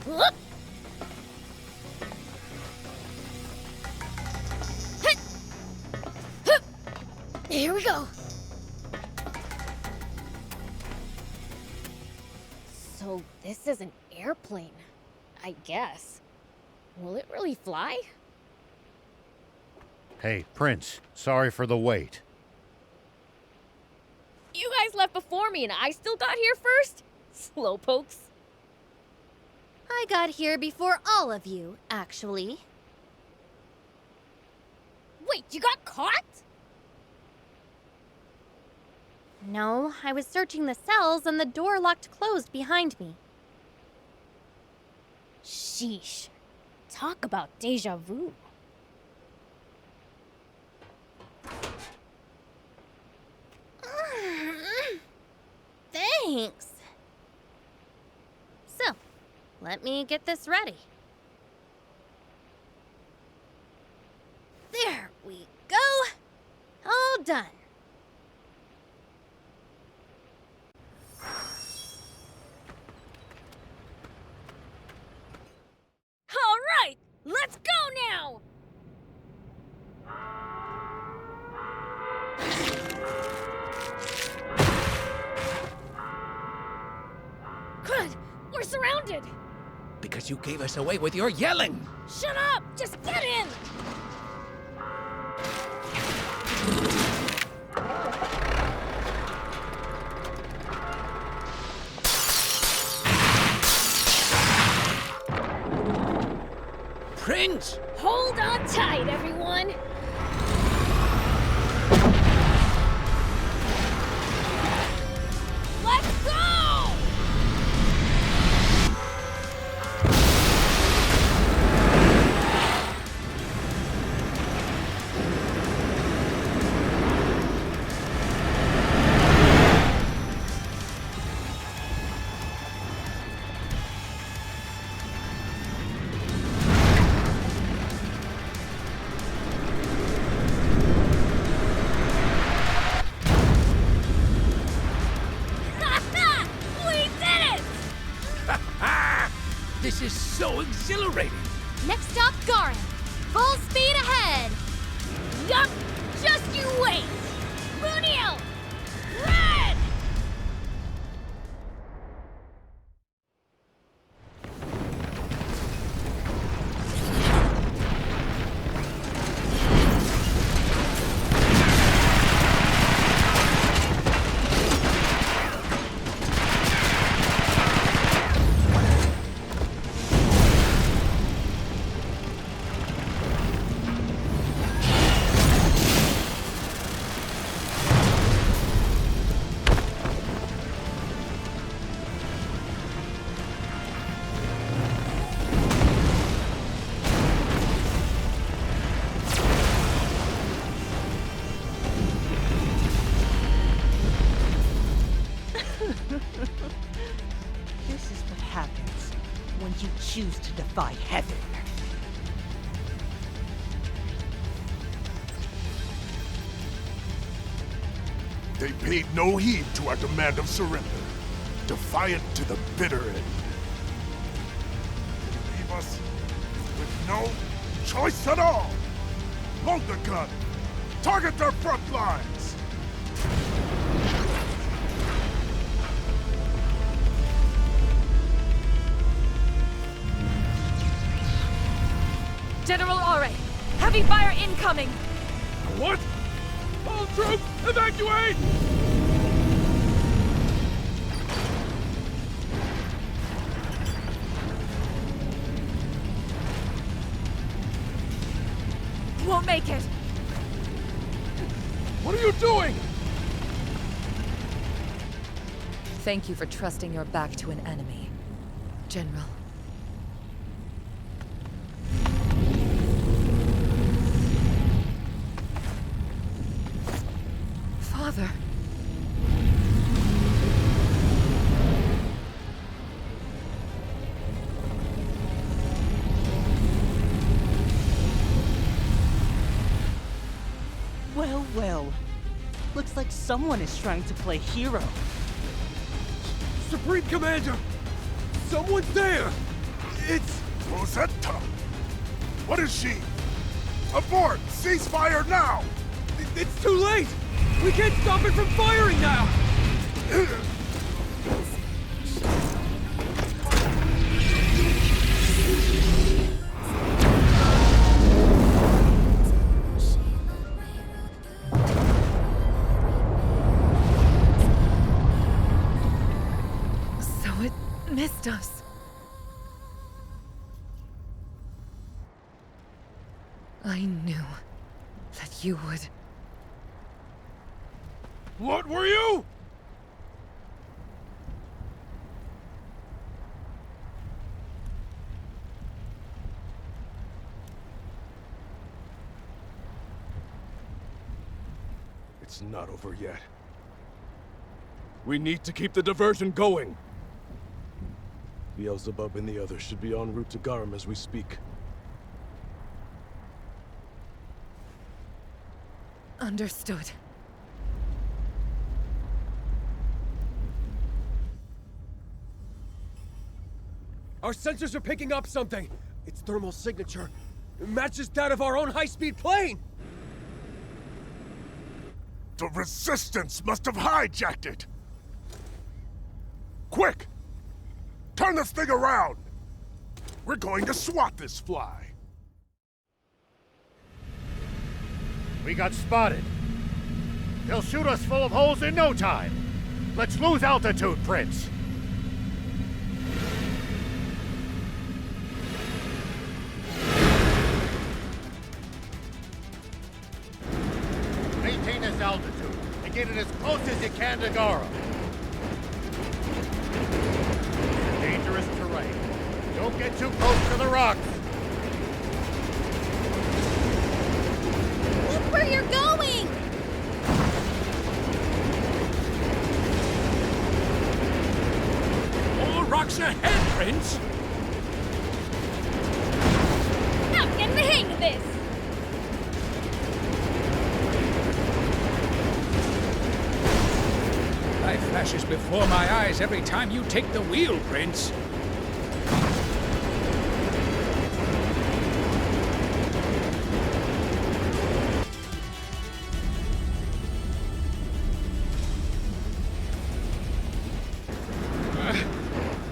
Whoop. Hit. Hup. Here we go. So So this is an airplane, I guess. Will it really fly? Hey, Prince, sorry for the wait. You guys left before me and I still got here first? Slowpokes. I got here before all of you, actually. Wait, you got caught? No, I was searching the cells and the door locked closed behind me. Sheesh. Talk about deja vu. Thanks. So, let me get this ready. There we go. All done. All right, let's go now! Crud, we're surrounded! Because you gave us away with your yelling! Shut up! Just get in! Prince! Hold on tight, everyone! Let's go! This is so exhilarating! Next stop, Garam. Full speed ahead. Yup! Just you wait! Munil! Red! This is what happens when you choose to defy heaven. They paid no heed to our demand of surrender, defiant to the bitter end. They leave us with no choice at all. Load the gun. Target their front lines. General Aure, heavy fire incoming! What? All troops, evacuate! Won't make it! What are you doing? Thank you for trusting your back to an enemy, General. Father. Well, well. Looks like someone is trying to play hero. Supreme Commander! Someone's there! It's Rosetta. What is she? Abort! Ceasefire now! It's too late! We can't stop it from firing now! I knew that you would... What were you? It's not over yet. We need to keep the diversion going. Beelzebub and the others should be en route to Garam as we speak. Understood. Our sensors are picking up something. Its thermal signature matches that of our own high-speed plane. The Resistance must have hijacked it! Quick! Turn this thing around! We're going to swat this fly. We got spotted. They'll shoot us full of holes in no time. Let's lose altitude, Prince. Maintain this altitude and get it as close as you can to Garam. Dangerous terrain. Don't get too close to the rocks. Look where you're going! All rocks ahead, Prince! Now I'm getting the hang of this! Life flashes before my eyes every time you take the wheel, Prince.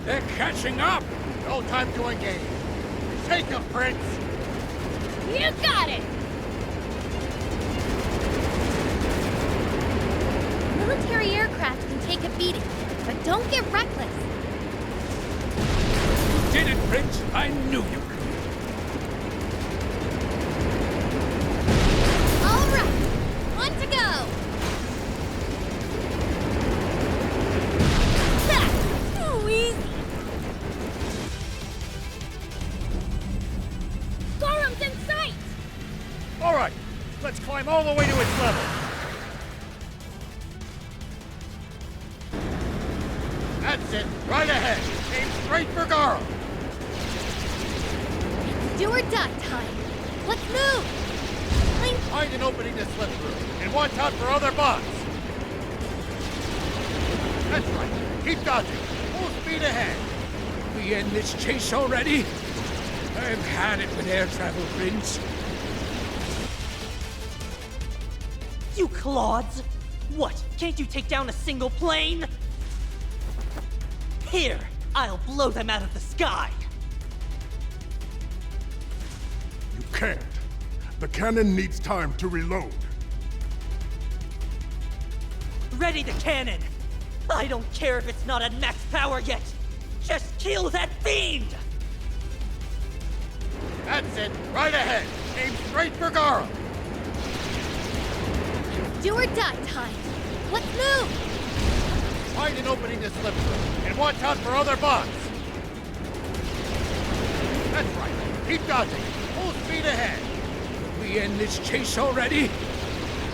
They're catching up! No time to engage. Take him, Prince! You got it! Military aircraft can take a beating, but don't get reckless. You did it, Prince! I knew you could! All right, on to go! That's too easy! Garam's in sight! All right, let's climb all the way to its level. That's it, right ahead. Aim straight for Garam. It's do or die time. Let's move! Link. Find an opening to slip through, and watch out for other bots. That's right. Keep dodging. Full speed ahead. We end this chase already? I've had it with air travel, Prince. You clods! What, can't you take down a single plane? Here, I'll blow them out of the sky! You can't. The cannon needs time to reload. Ready the cannon! I don't care if it's not at max power yet! Just kill that fiend! That's it, right ahead. Aim straight for Garam. Do or die time. Let's move! Find an opening to slip through, and watch out for other bots. That's right. Keep dodging. Full speed ahead. We end this chase already?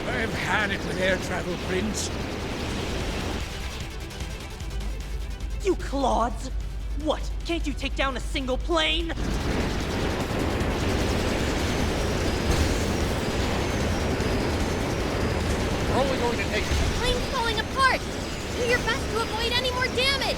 I've had it with air travel, Prince. You clods! What, can't you take down a single plane? We're only going to take... The plane's falling apart! Do your best to avoid any more damage!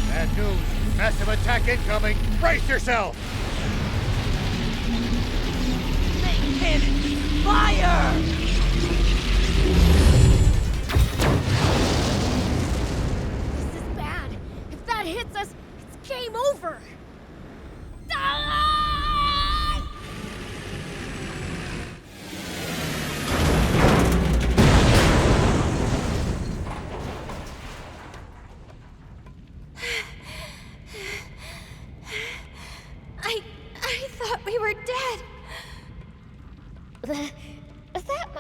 Bad news. Massive attack incoming. Brace yourself! Main cannon! Fire! This is bad. If that hits us, it's game over. Ah!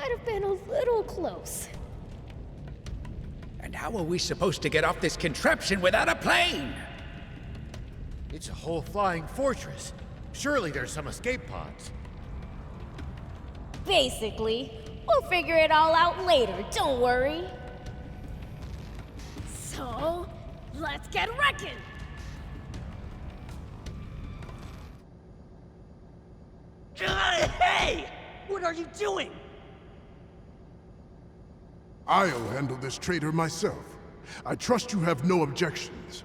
might have been a little close. And how are we supposed to get off this contraption without a plane? It's a whole flying fortress. Surely there's some escape pods. Basically, we'll figure it all out later, don't worry. So, let's get wrecking! Hey! What are you doing? I'll handle this traitor myself. I trust you have no objections.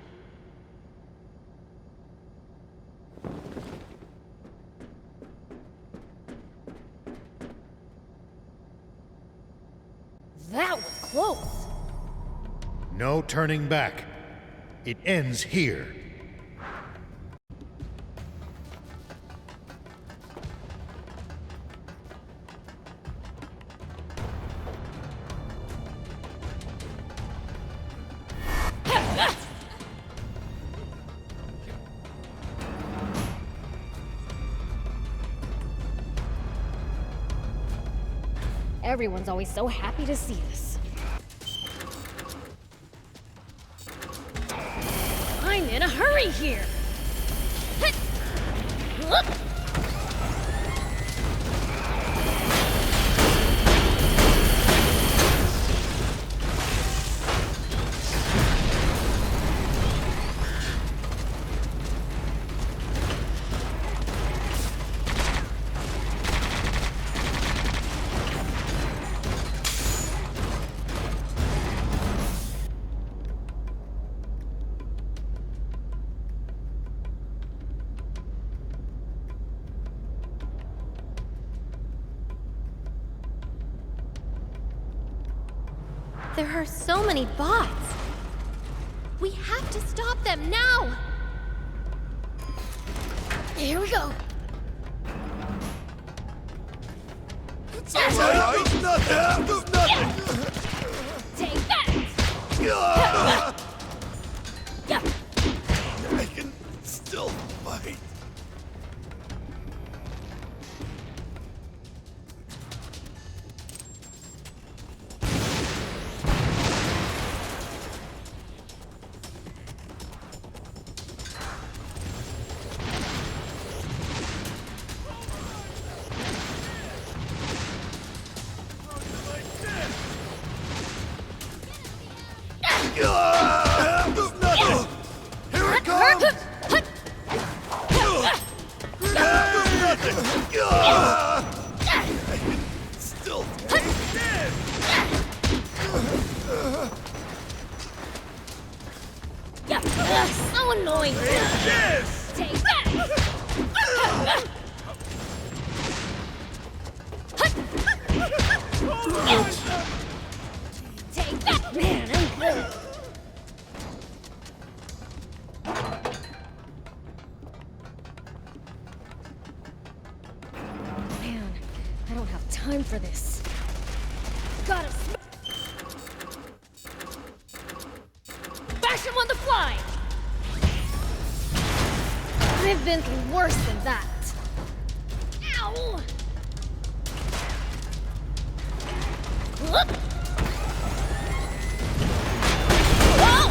That was close. No turning back. It ends here. Everyone's always so happy to see us. I'm in a hurry here! There are so many bots. We have to stop them now. Here we go. It's all right. It's nothing. It's nothing. Take that! I can still fight. So annoying! Take that! Take that! Man, I'm good! Man, I don't have time for this. Gotta bash him on the fly! I've been through worse than that. Ow! Whoop! Whoa!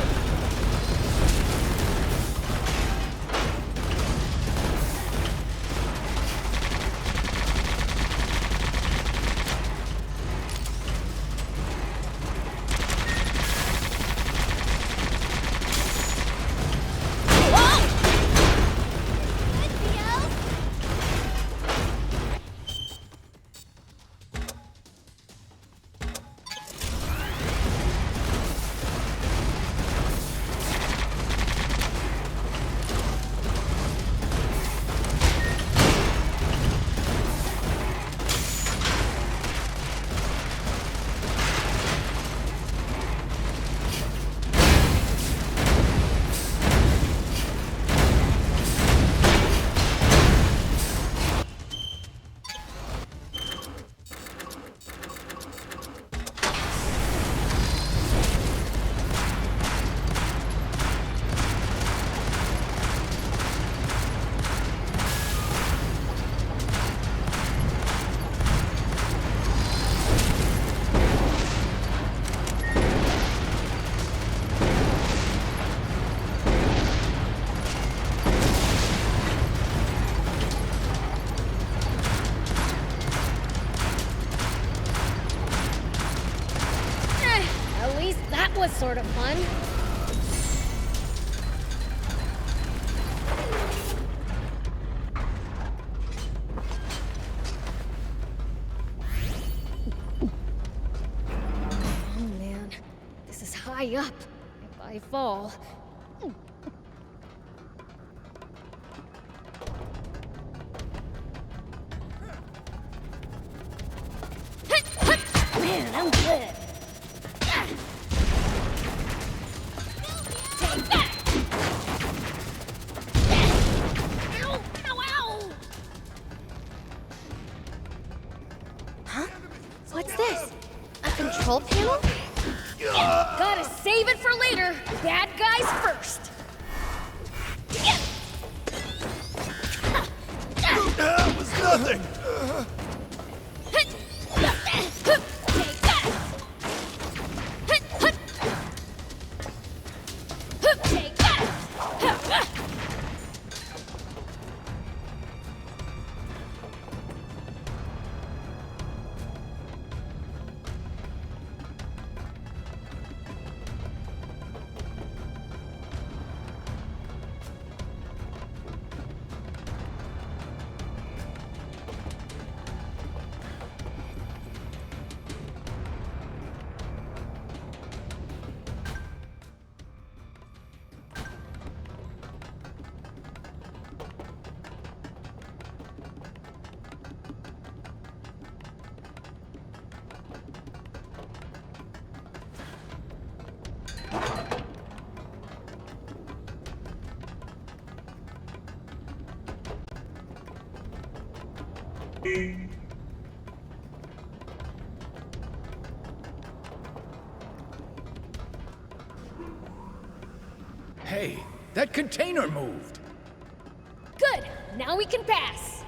was sort of fun. Oh man, this is high up. If I fall... Man, I'm good. Take that! Ow! Ow, ow! Huh? What's this? A control panel? Gotta save it for later. Bad guys first. That was nothing! Hey, that container moved. Good. Now we can pass.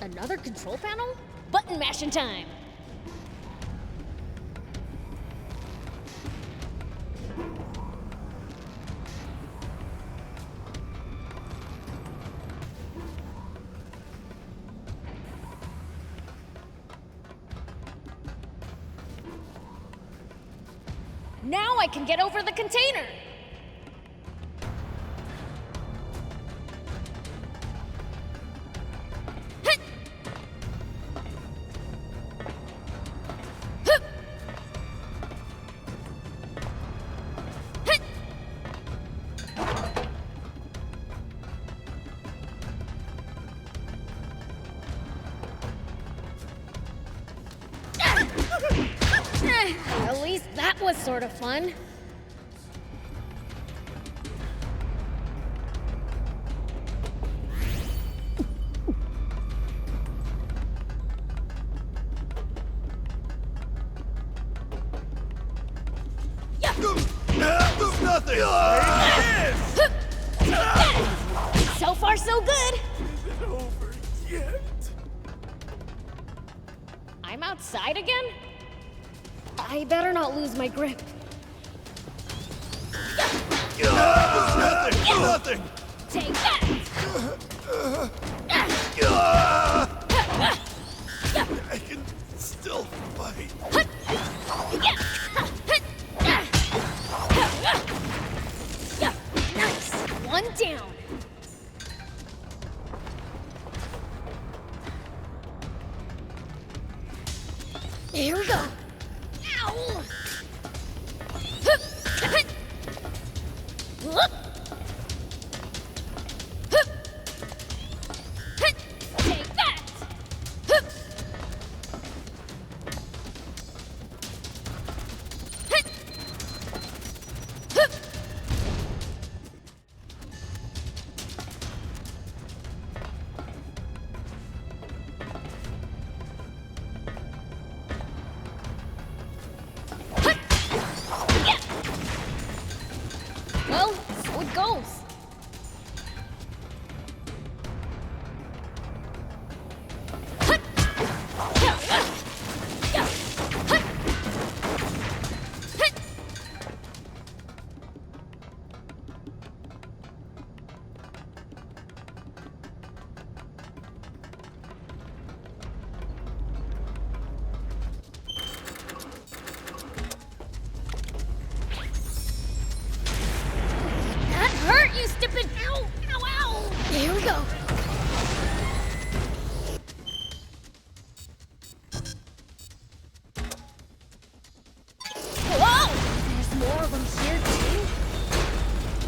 Another control panel? Button mashing time. Now I can get over the container! At least that was sort of fun. Nothing! So far, so good. Is it over yet? I'm outside again? I better not lose my grip. Nothing! Nothing! Take that! I can still fight. Nice! One down. Here we go. Ow! Take that! Well, so it goes.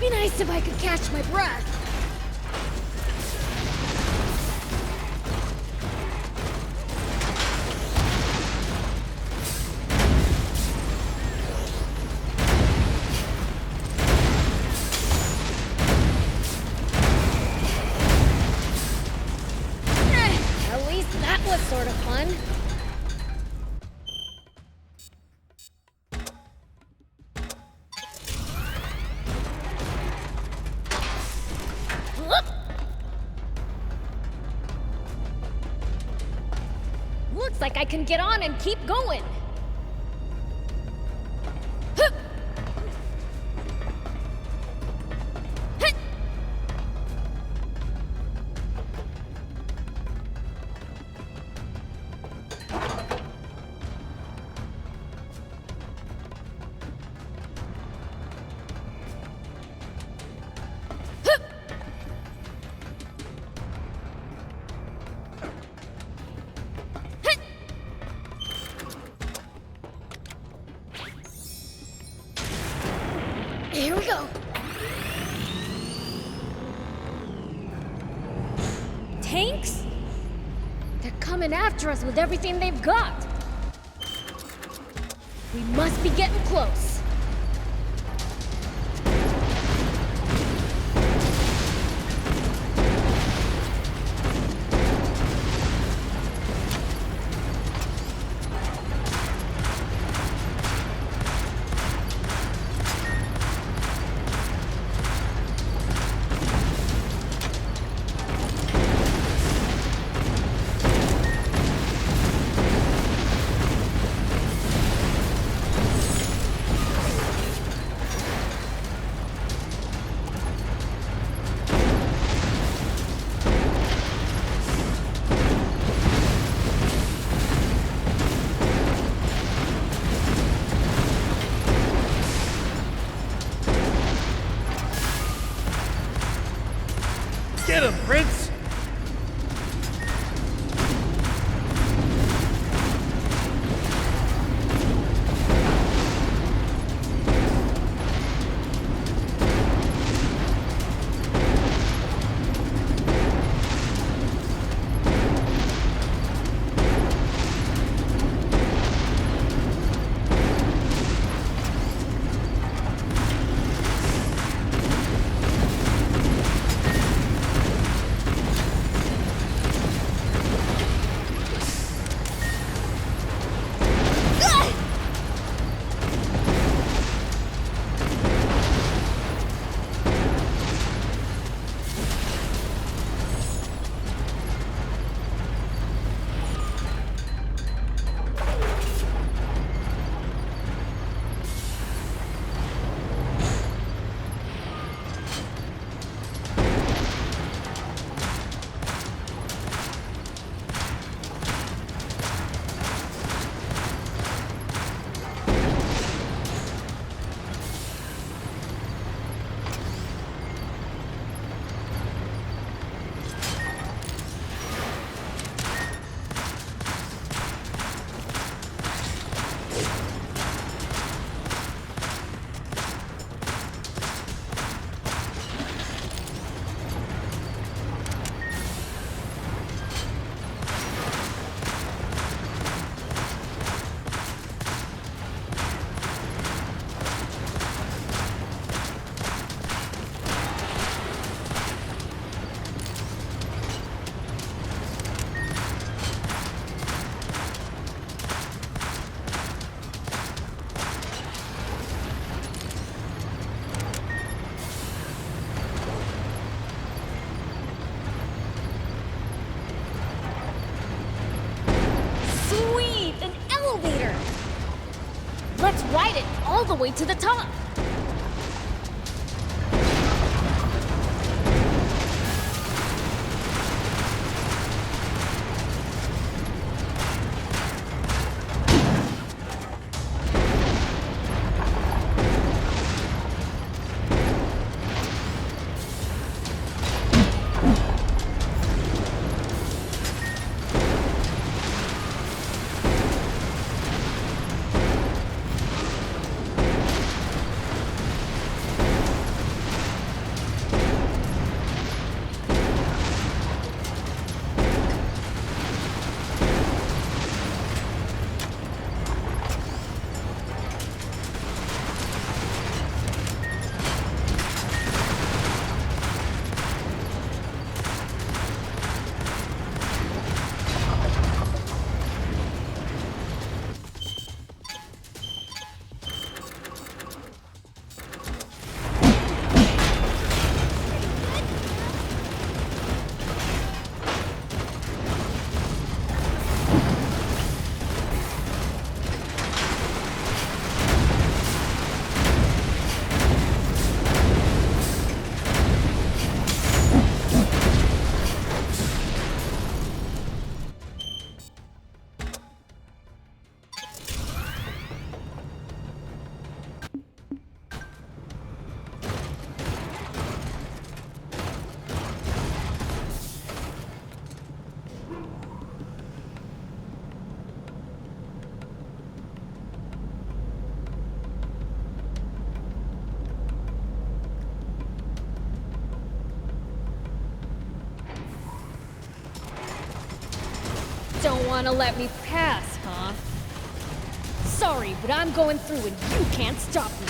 Be nice if I could catch my breath. At least that was sort of fun. Looks like I can get on and keep going. Hup! Hit! Hup! Here we go. Tanks? They're coming after us with everything they've got. We must be getting close. Get him, Prince! Let's ride it all the way to the top. wanna let me pass, huh? Sorry, but I'm going through and you can't stop me.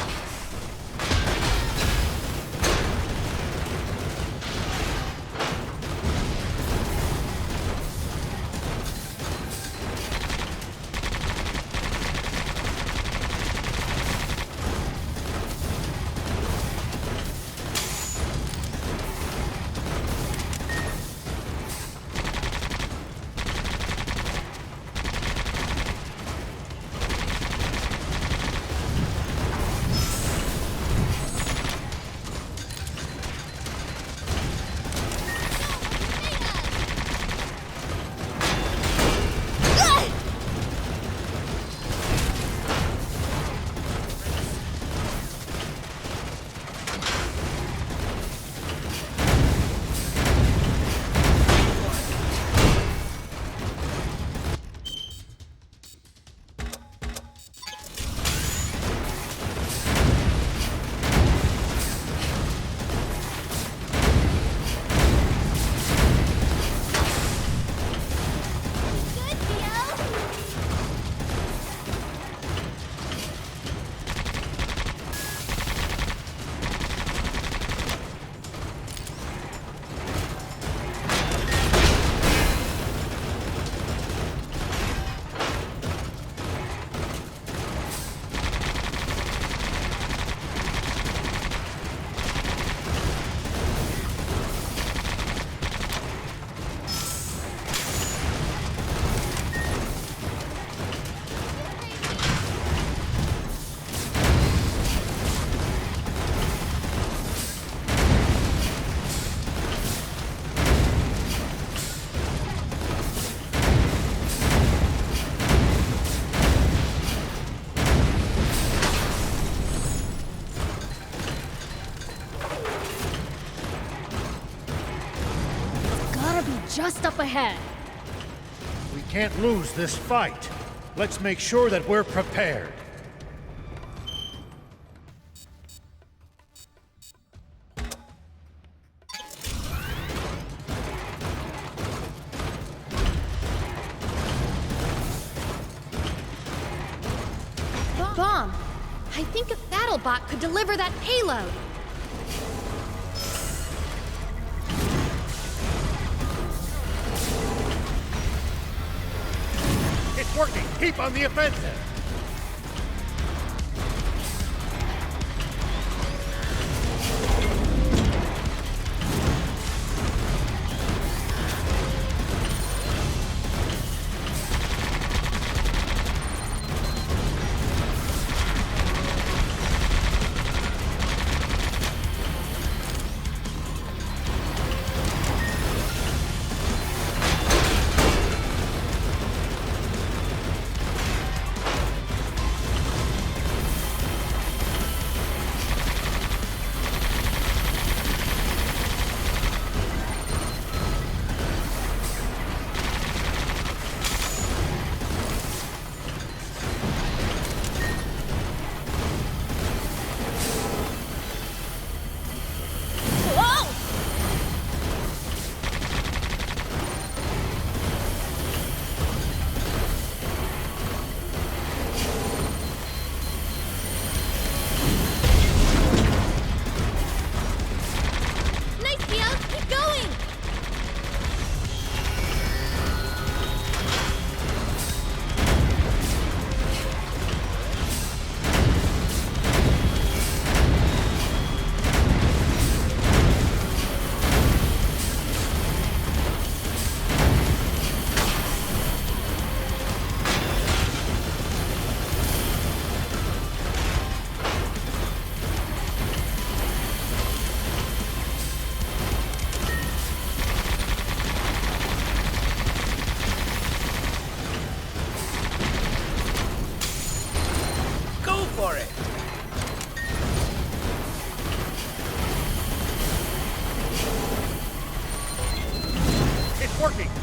Just up ahead. We can't lose this fight. Let's make sure that we're prepared. Bomb! I think a BattleBot could deliver that payload. It's working! Keep on the offensive!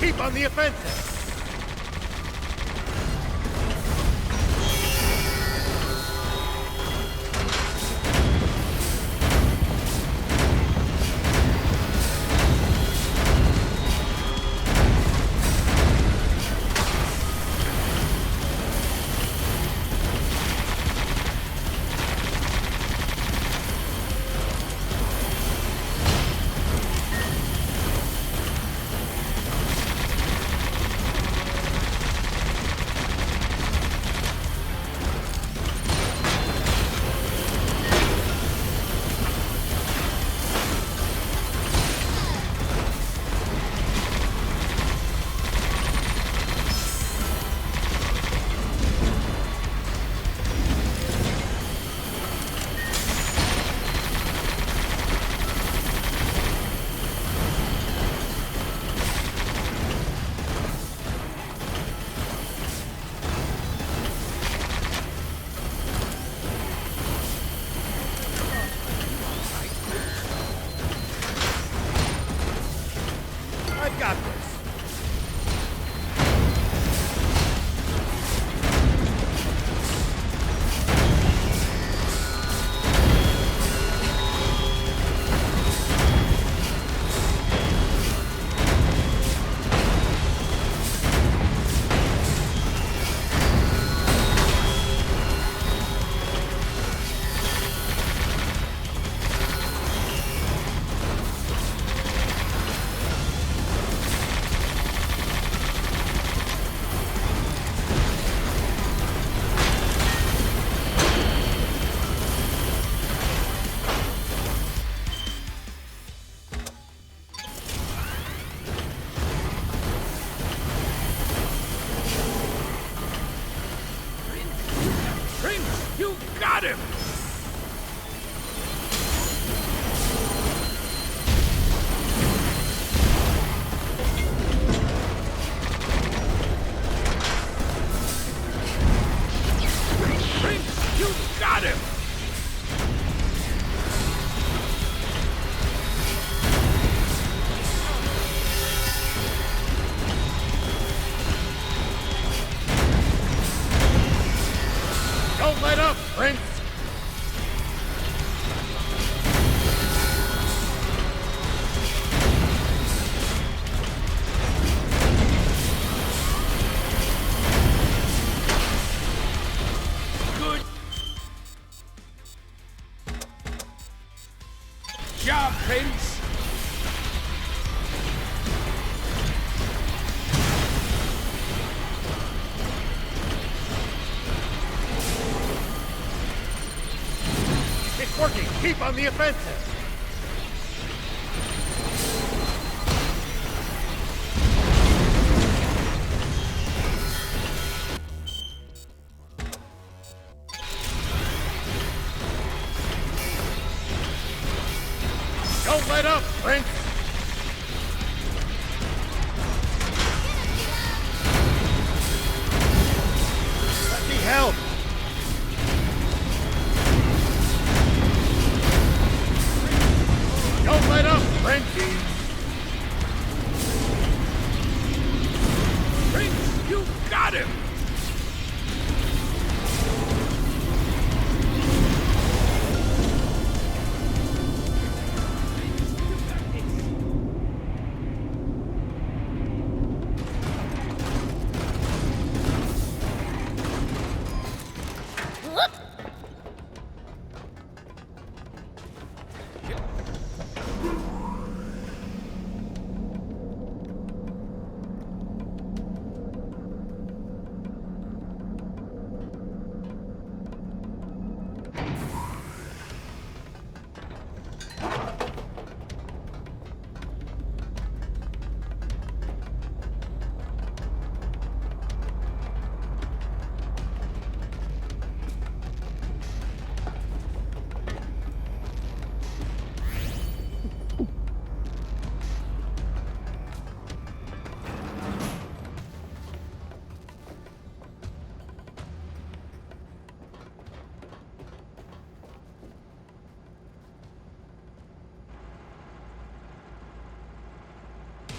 Keep on the offensive! job, Prince! It's working! Keep on the offensive! Don't let up, Prince! Let me help! Don't let up, Prince! Prince, you got him!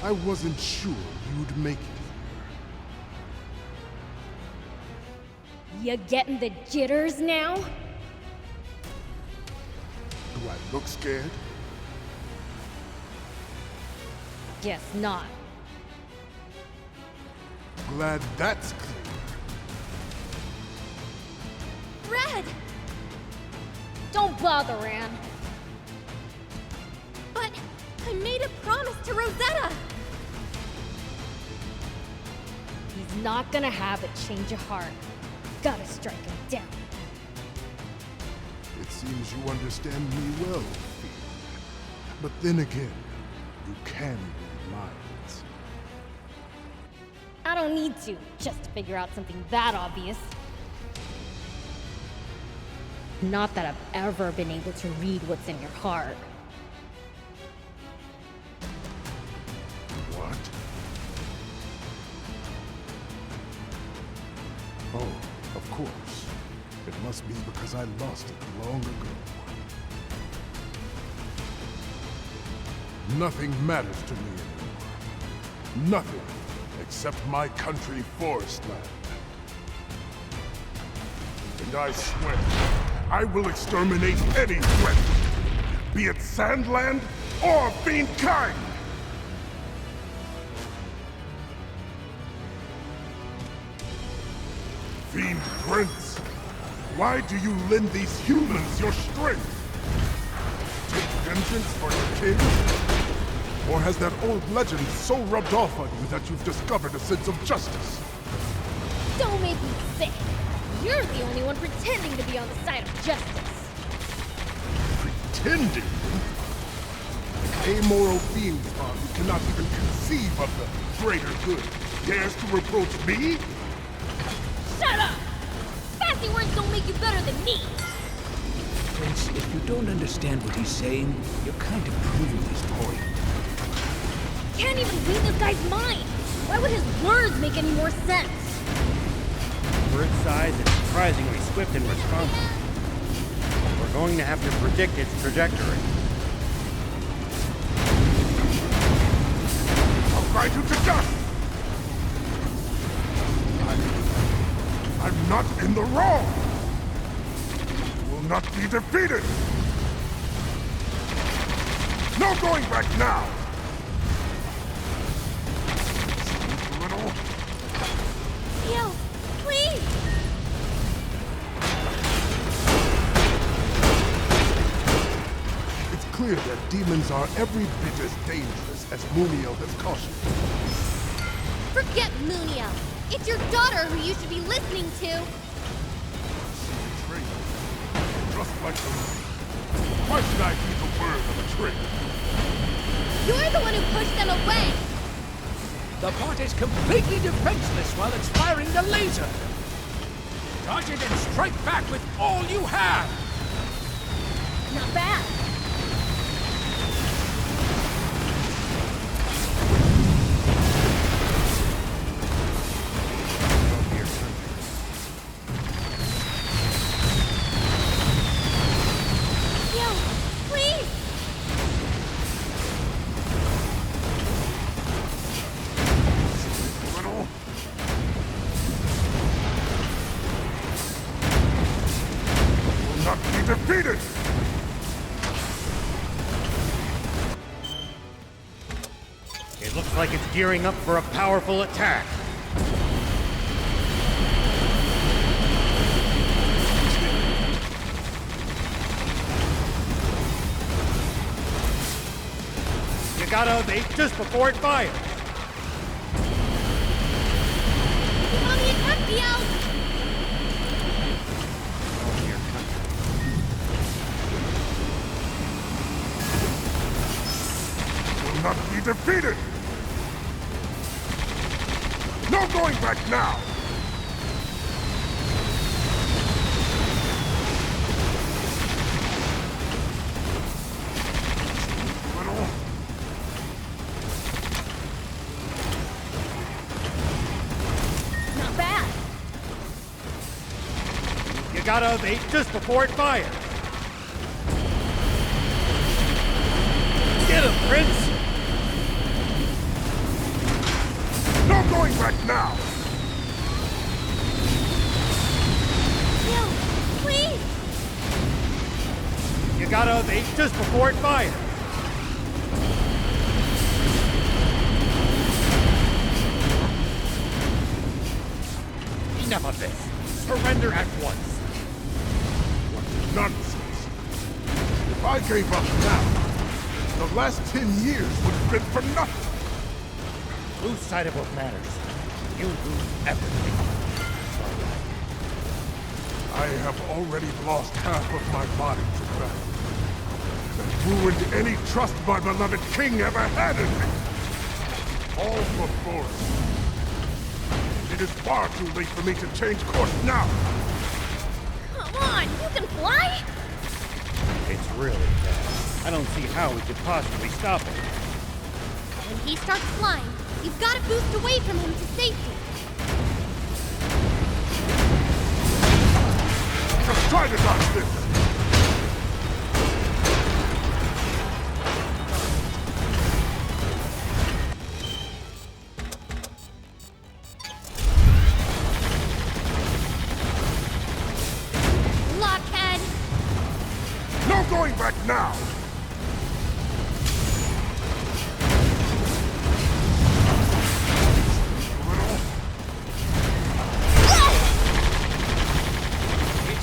I wasn't sure you'd make it. You getting the jitters now? Do I look scared? Guess not. Glad that's clear. Red! Don't bother, Ann. But I made a promise to Rosetta! He's not gonna have a change of heart. Gotta strike him down. It seems you understand me well, Fiend. But then again, you can read minds. I don't need to, just to figure out something that obvious. Not that I've ever been able to read what's in your heart. What? Oh, of course. It must be because I lost it long ago. Nothing matters to me anymore. Nothing except my country forest land. And I swear, I will exterminate any threat, be it Sandland or Fiend kind! Fiend Prince, why do you lend these humans your strength? Take vengeance for your king? Or has that old legend so rubbed off on you that you've discovered a sense of justice? Don't make me sick. You're the only one pretending to be on the side of justice. Pretending? Amoral fiend spawn who cannot even conceive of the greater good dares to reproach me? Shut up! Fancy words don't make you better than me! Prince, if you don't understand what he's saying, you're kind of proving his point. Can't even read this guy's mind! Why would his words make any more sense? For its size, it's surprisingly swift and responsive. We're going to have to predict its trajectory. I'll grind you to dust! I'm not in the wrong! You will not be defeated! No going back now! Sweet little... Yo, please! It's clear that demons are every bit as dangerous as Muniel has cautioned. Forget Muniel. It's your daughter who you should be listening to. Just like the rain. Why should I heed the word of a traitor? You're the one who pushed them away. The bot is completely defenseless while it's firing the laser. Dodge it and strike back with all you have. Not bad. Defeated! It looks like it's gearing up for a powerful attack. You gotta evade just before it fires. Keep on the attack, Beelzebub! Not be defeated! No going back now! Not bad. You gotta evade just before it fires. Get him, Prince! No going back now! No, please! You gotta evade just before it fires. Enough of this. Surrender at once. What nonsense. If I gave up now, the last 10 years would have been for nothing. Lose sight of what matters. You lose everything. I have already lost half of my body to battle. And ruined any trust my beloved king ever had in me. All for force. It is far too late for me to change course now. Come on, you can fly? It's really bad. I don't see how we could possibly stop it. When he starts flying, you've got to boost away from him to safety. Just try to dodge this! Blockhead! No going back now!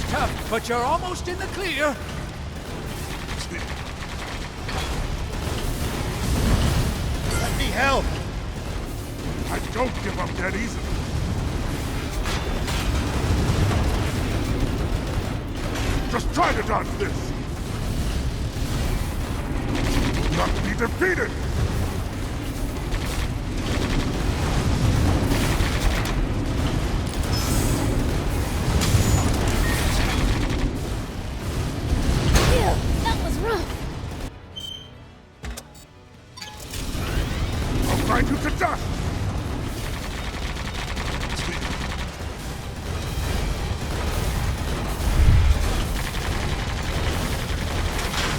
Tough, but you're almost in the clear. Let me help! I don't give up that easily. Just try to dodge this! Not be defeated! Grind you to dust!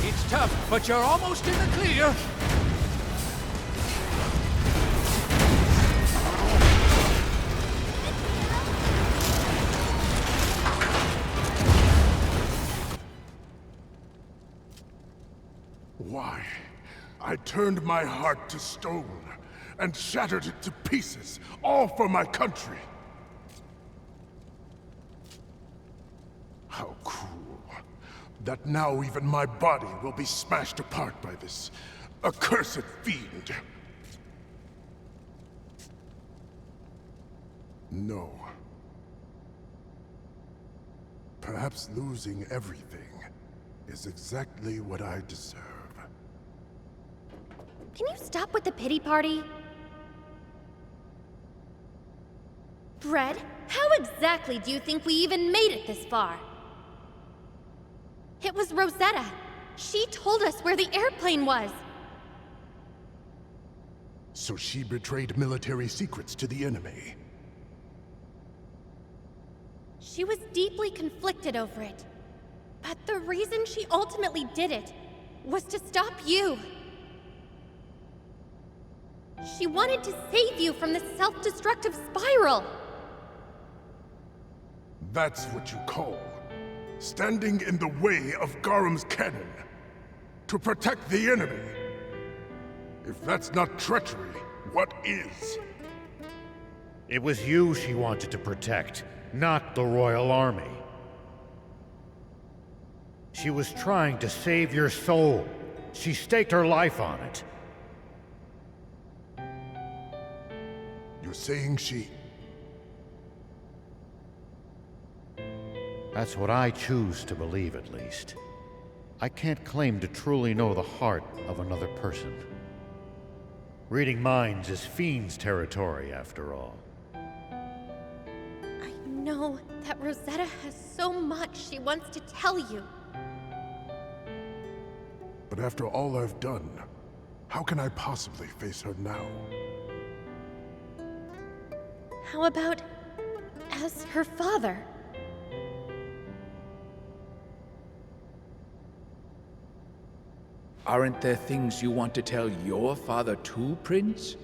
It's tough, but you're almost in the clear. Why? I turned my heart to stone and shattered it to pieces, all for my country. How cruel. that now even my body will be smashed apart by this accursed fiend. No. Perhaps losing everything is exactly what I deserve. Can you stop with the pity party? Bread, how exactly do you think we even made it this far? It was Rosetta. She told us where the airplane was. So she betrayed military secrets to the enemy. She was deeply conflicted over it. But the reason she ultimately did it was to stop you. She wanted to save you from this self-destructive spiral. That's what you call standing in the way of Garam's cannon to protect the enemy. If that's not treachery, what is? It was you she wanted to protect, not the Royal Army. She was trying to save your soul. She staked her life on it. You're saying she... That's what I choose to believe, at least. I can't claim to truly know the heart of another person. Reading minds is Fiend's territory, after all. I know that Rosetta has so much she wants to tell you. But after all I've done, how can I possibly face her now? How about as her father? Aren't there things you want to tell your father too, Prince?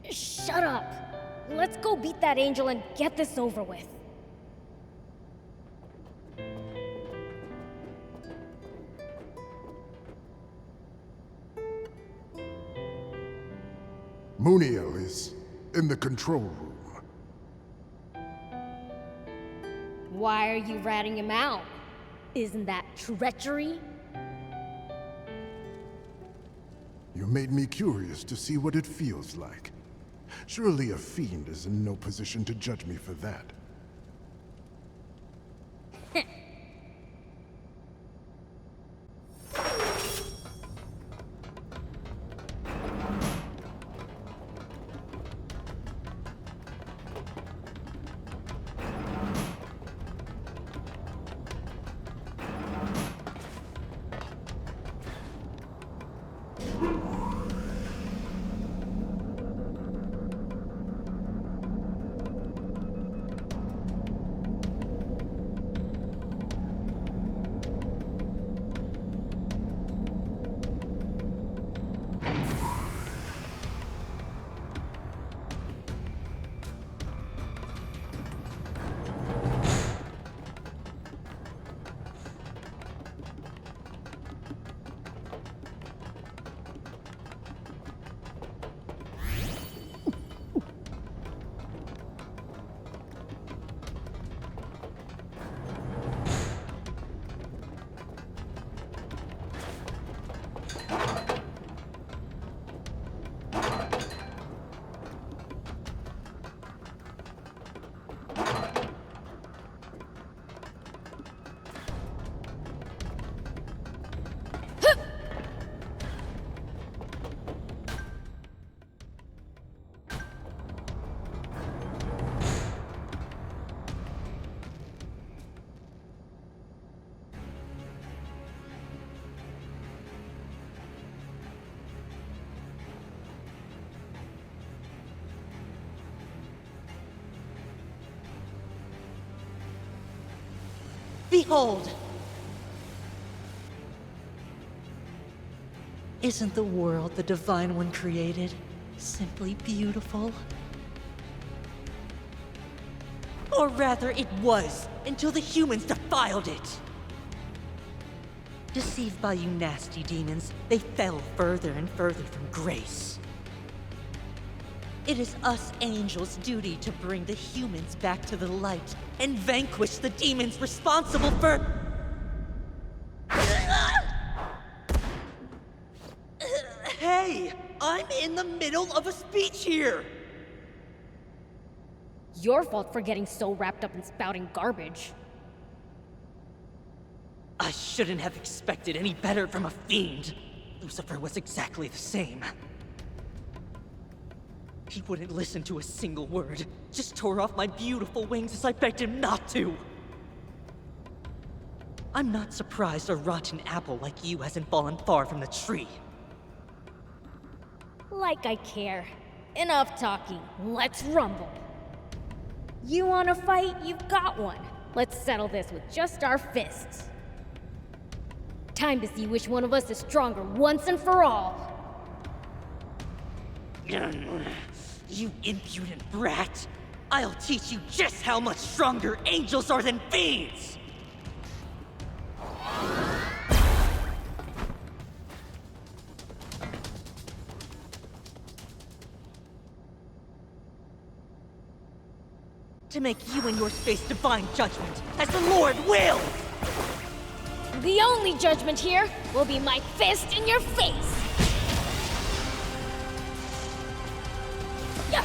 Shut up! Let's go beat that angel and get this over with. Muniel is in the control room. Why are you ratting him out? Isn't that treachery? You made me curious to see what it feels like. Surely a fiend is in no position to judge me for that. Behold! Isn't the world the Divine One created simply beautiful? Or rather, it was, until the humans defiled it! Deceived by you nasty demons, they fell further and further from grace. It is us angels' duty to bring the humans back to the light and vanquish the demons responsible for... Hey! I'm in the middle of a speech here! Your fault for getting so wrapped up in spouting garbage. I shouldn't have expected any better from a fiend. Lucifer was exactly the same. He wouldn't listen to a single word, just tore off my beautiful wings as I begged him not to. I'm not surprised a rotten apple like you hasn't fallen far from the tree. Like I care. Enough talking. Let's rumble. You want a fight? You've got one. Let's settle this with just our fists. Time to see which one of us is stronger once and for all. You impudent brat! I'll teach you just how much stronger angels are than fiends! To make you and yours face divine judgment, as the Lord wills! The only judgment here will be my fist in your face! I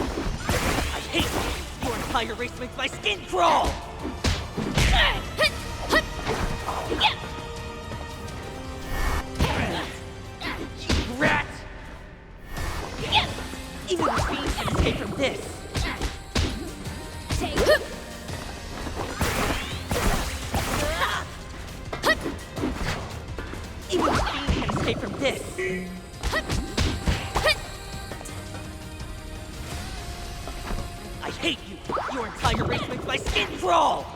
hate you! Your entire race makes my skin crawl! You rat! Even the fiends can escape from this! Even the fiends can escape from this! I hate you! Your entire race makes my skin crawl!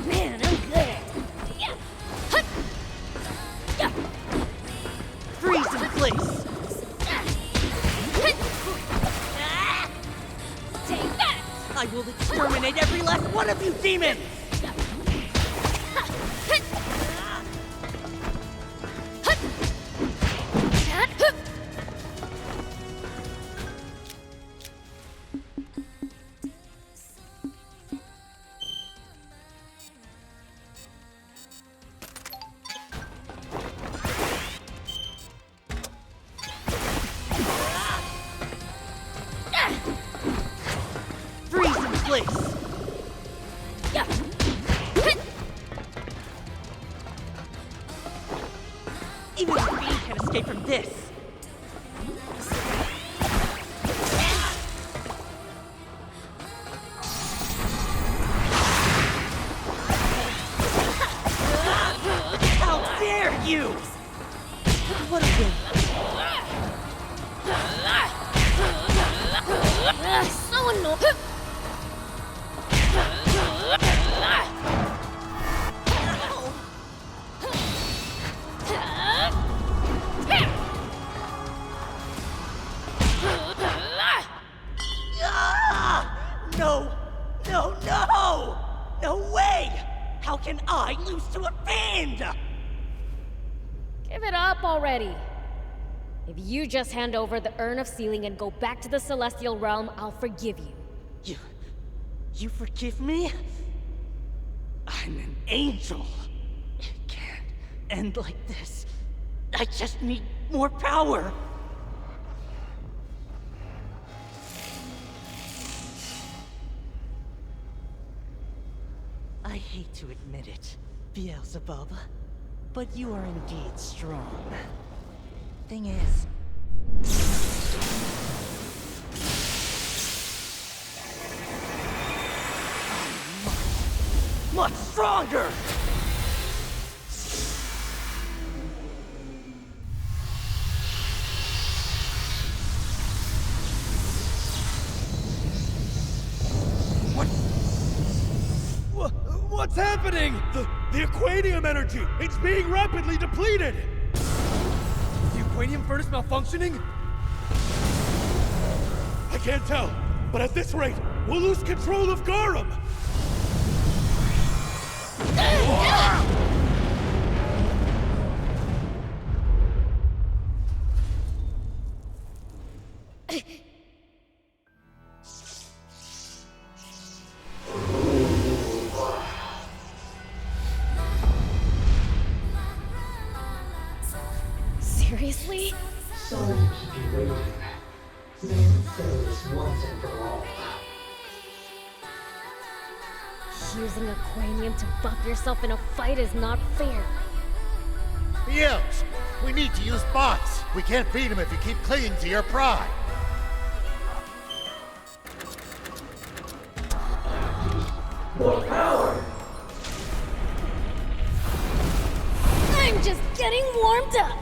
Man, I'm good. Freeze in place! Take that! I will exterminate every last one of you demons! Freeze in place! Even the fiend can escape from this! How dare you! What a win! So annoying! No! No, no! No way! How can I lose to a fiend? Give it up already. If you just hand over the Urn of Sealing and go back to the Celestial Realm, I'll forgive you. You forgive me? I'm an angel. It can't end like this. I just need more power. I hate to admit it, Beelzebub, but you are indeed strong. Thing is... I'm much stronger! What's happening? The aquanium energy! It's being rapidly depleted! The aquanium furnace malfunctioning? I can't tell, but at this rate, we'll lose control of Garam! Seriously? Sorry to keep you waiting. Let's settle this once and for all. Using Aquanium to buff yourself in a fight is not fair. Beels, we need to use bots. We can't beat him if you keep clinging to your pride. More power! I'm just getting warmed up.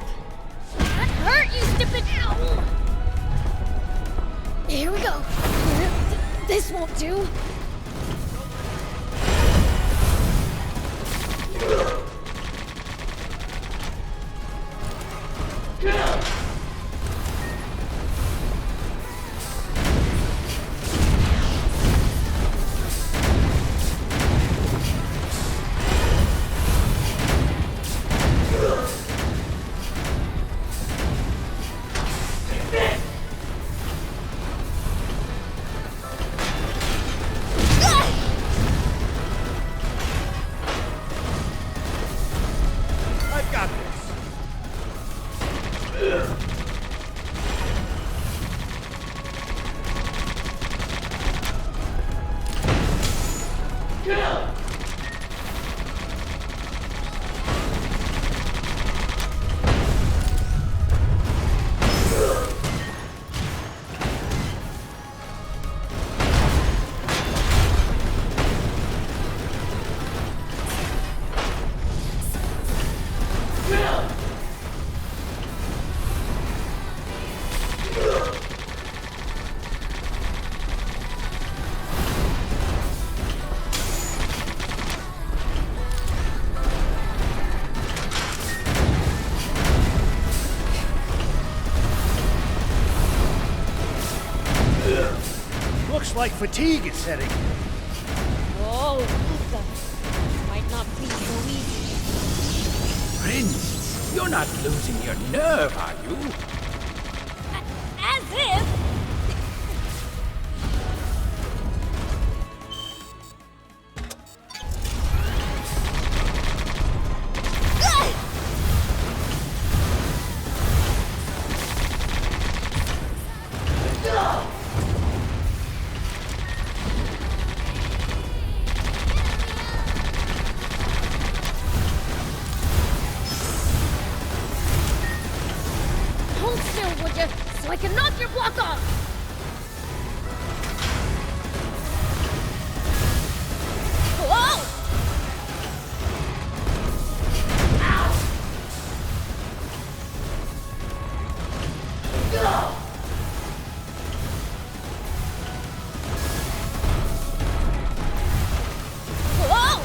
That hurt, you stupid owl! Here we go. This won't do. Looks like fatigue is setting in. Oh, Lisa. This might not be so easy. Prince, you're not losing your nerve, are you? As if! Hold still, would you? So I can knock your block off! Whoa! Whoa! Whoa!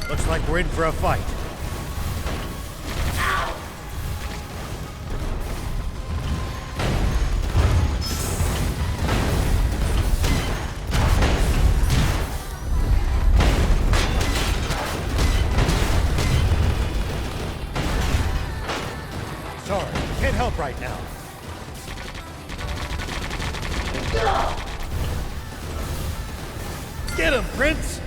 Looks like we're in for a fight. Sorry, can't help right now. Get him, Prince!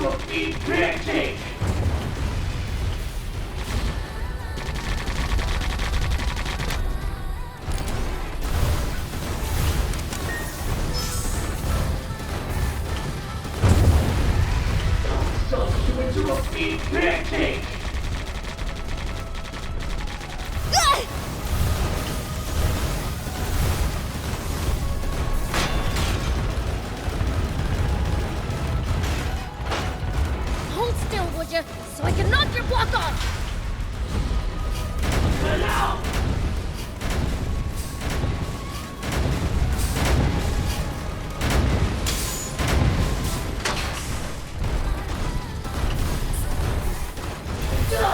into a fiend pancake! Stuff you into a fiend pancake! Hold still, would you? So I can knock your block off! Get out! Go!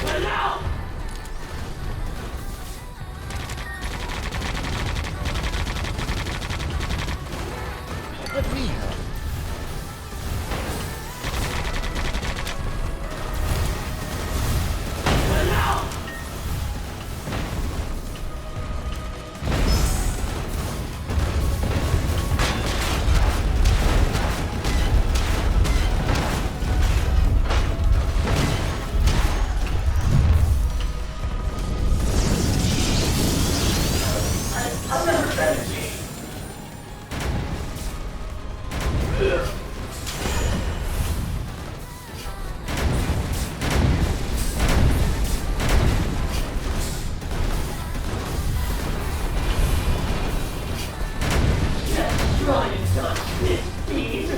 Get out! Let me help. Get out! Another energy! Just try and touch this bead!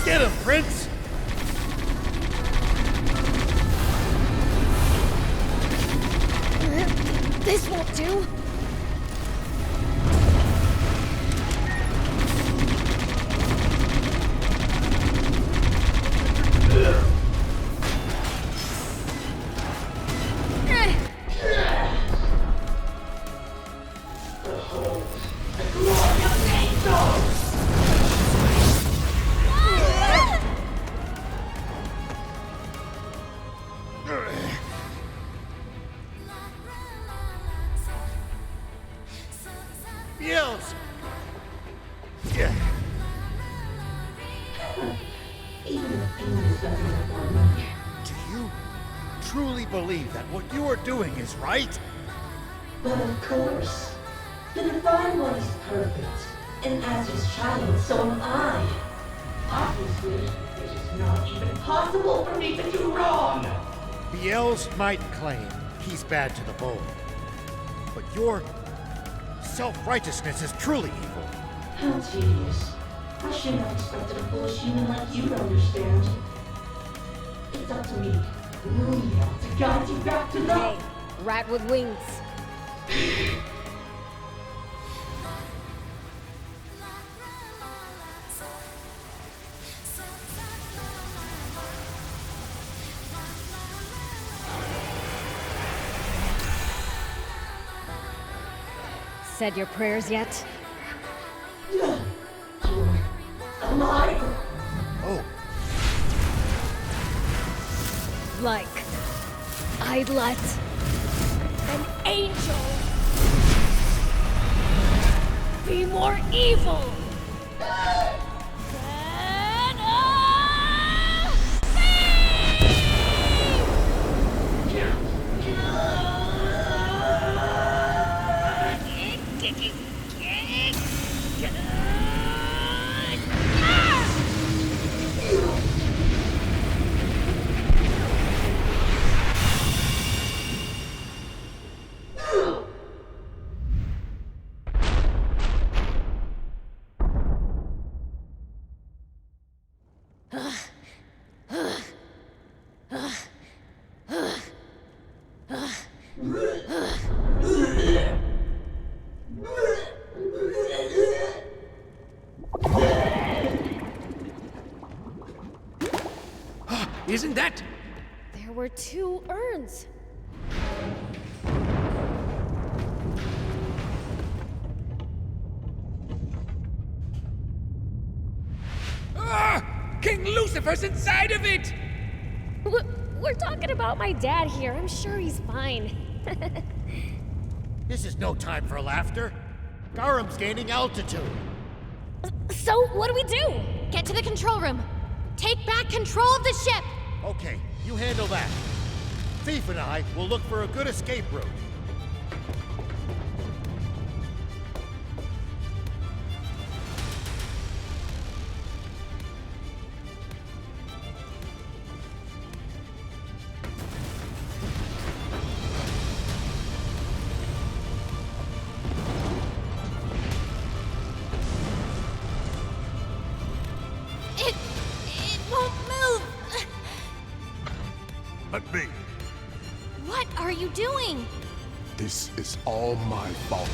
Get him, Prince! This won't do! Beelzebub! Even the fiend is nothing like me. Do you truly believe that what you are doing is right? But of course, the Divine One is perfect, and as his child, so am I. Obviously, it is not even possible for me to do wrong! Beelzebub might claim he's bad to the bone, but your self-righteousness is truly evil. How tedious. I shouldn't have expected a foolish human like you to understand. It's up to me, Lumiel, to guide you back to the... Hey, rat with wings. Said your prayers yet? Alive? Oh. Like, I'd let an angel be more evil than a Isn't that? There were 2 urns. Ah! King Lucifer's inside of it! We're talking about my dad here. I'm sure he's fine. This is no time for laughter. Garam's gaining altitude. So, what do we do? Get to the control room. Take back control of the ship. Okay, you handle that. Thief and I will look for a good escape route. It won't move. Let me. What are you doing? This is all my fault.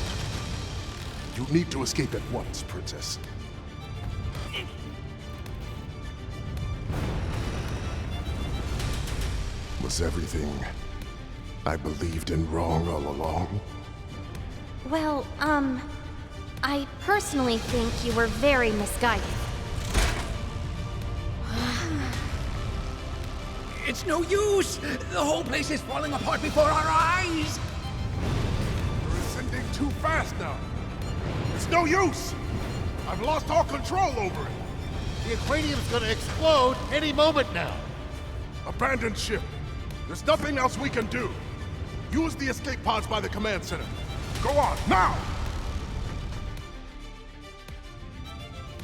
You need to escape at once, Princess. Was everything I believed in wrong all along? Well, I personally think you were very misguided. It's no use! The whole place is falling apart before our eyes! You're ascending too fast now. It's no use! I've lost all control over it. The aquarium's gonna explode any moment now. Abandoned ship. There's nothing else we can do. Use the escape pods by the command center. Go on, now!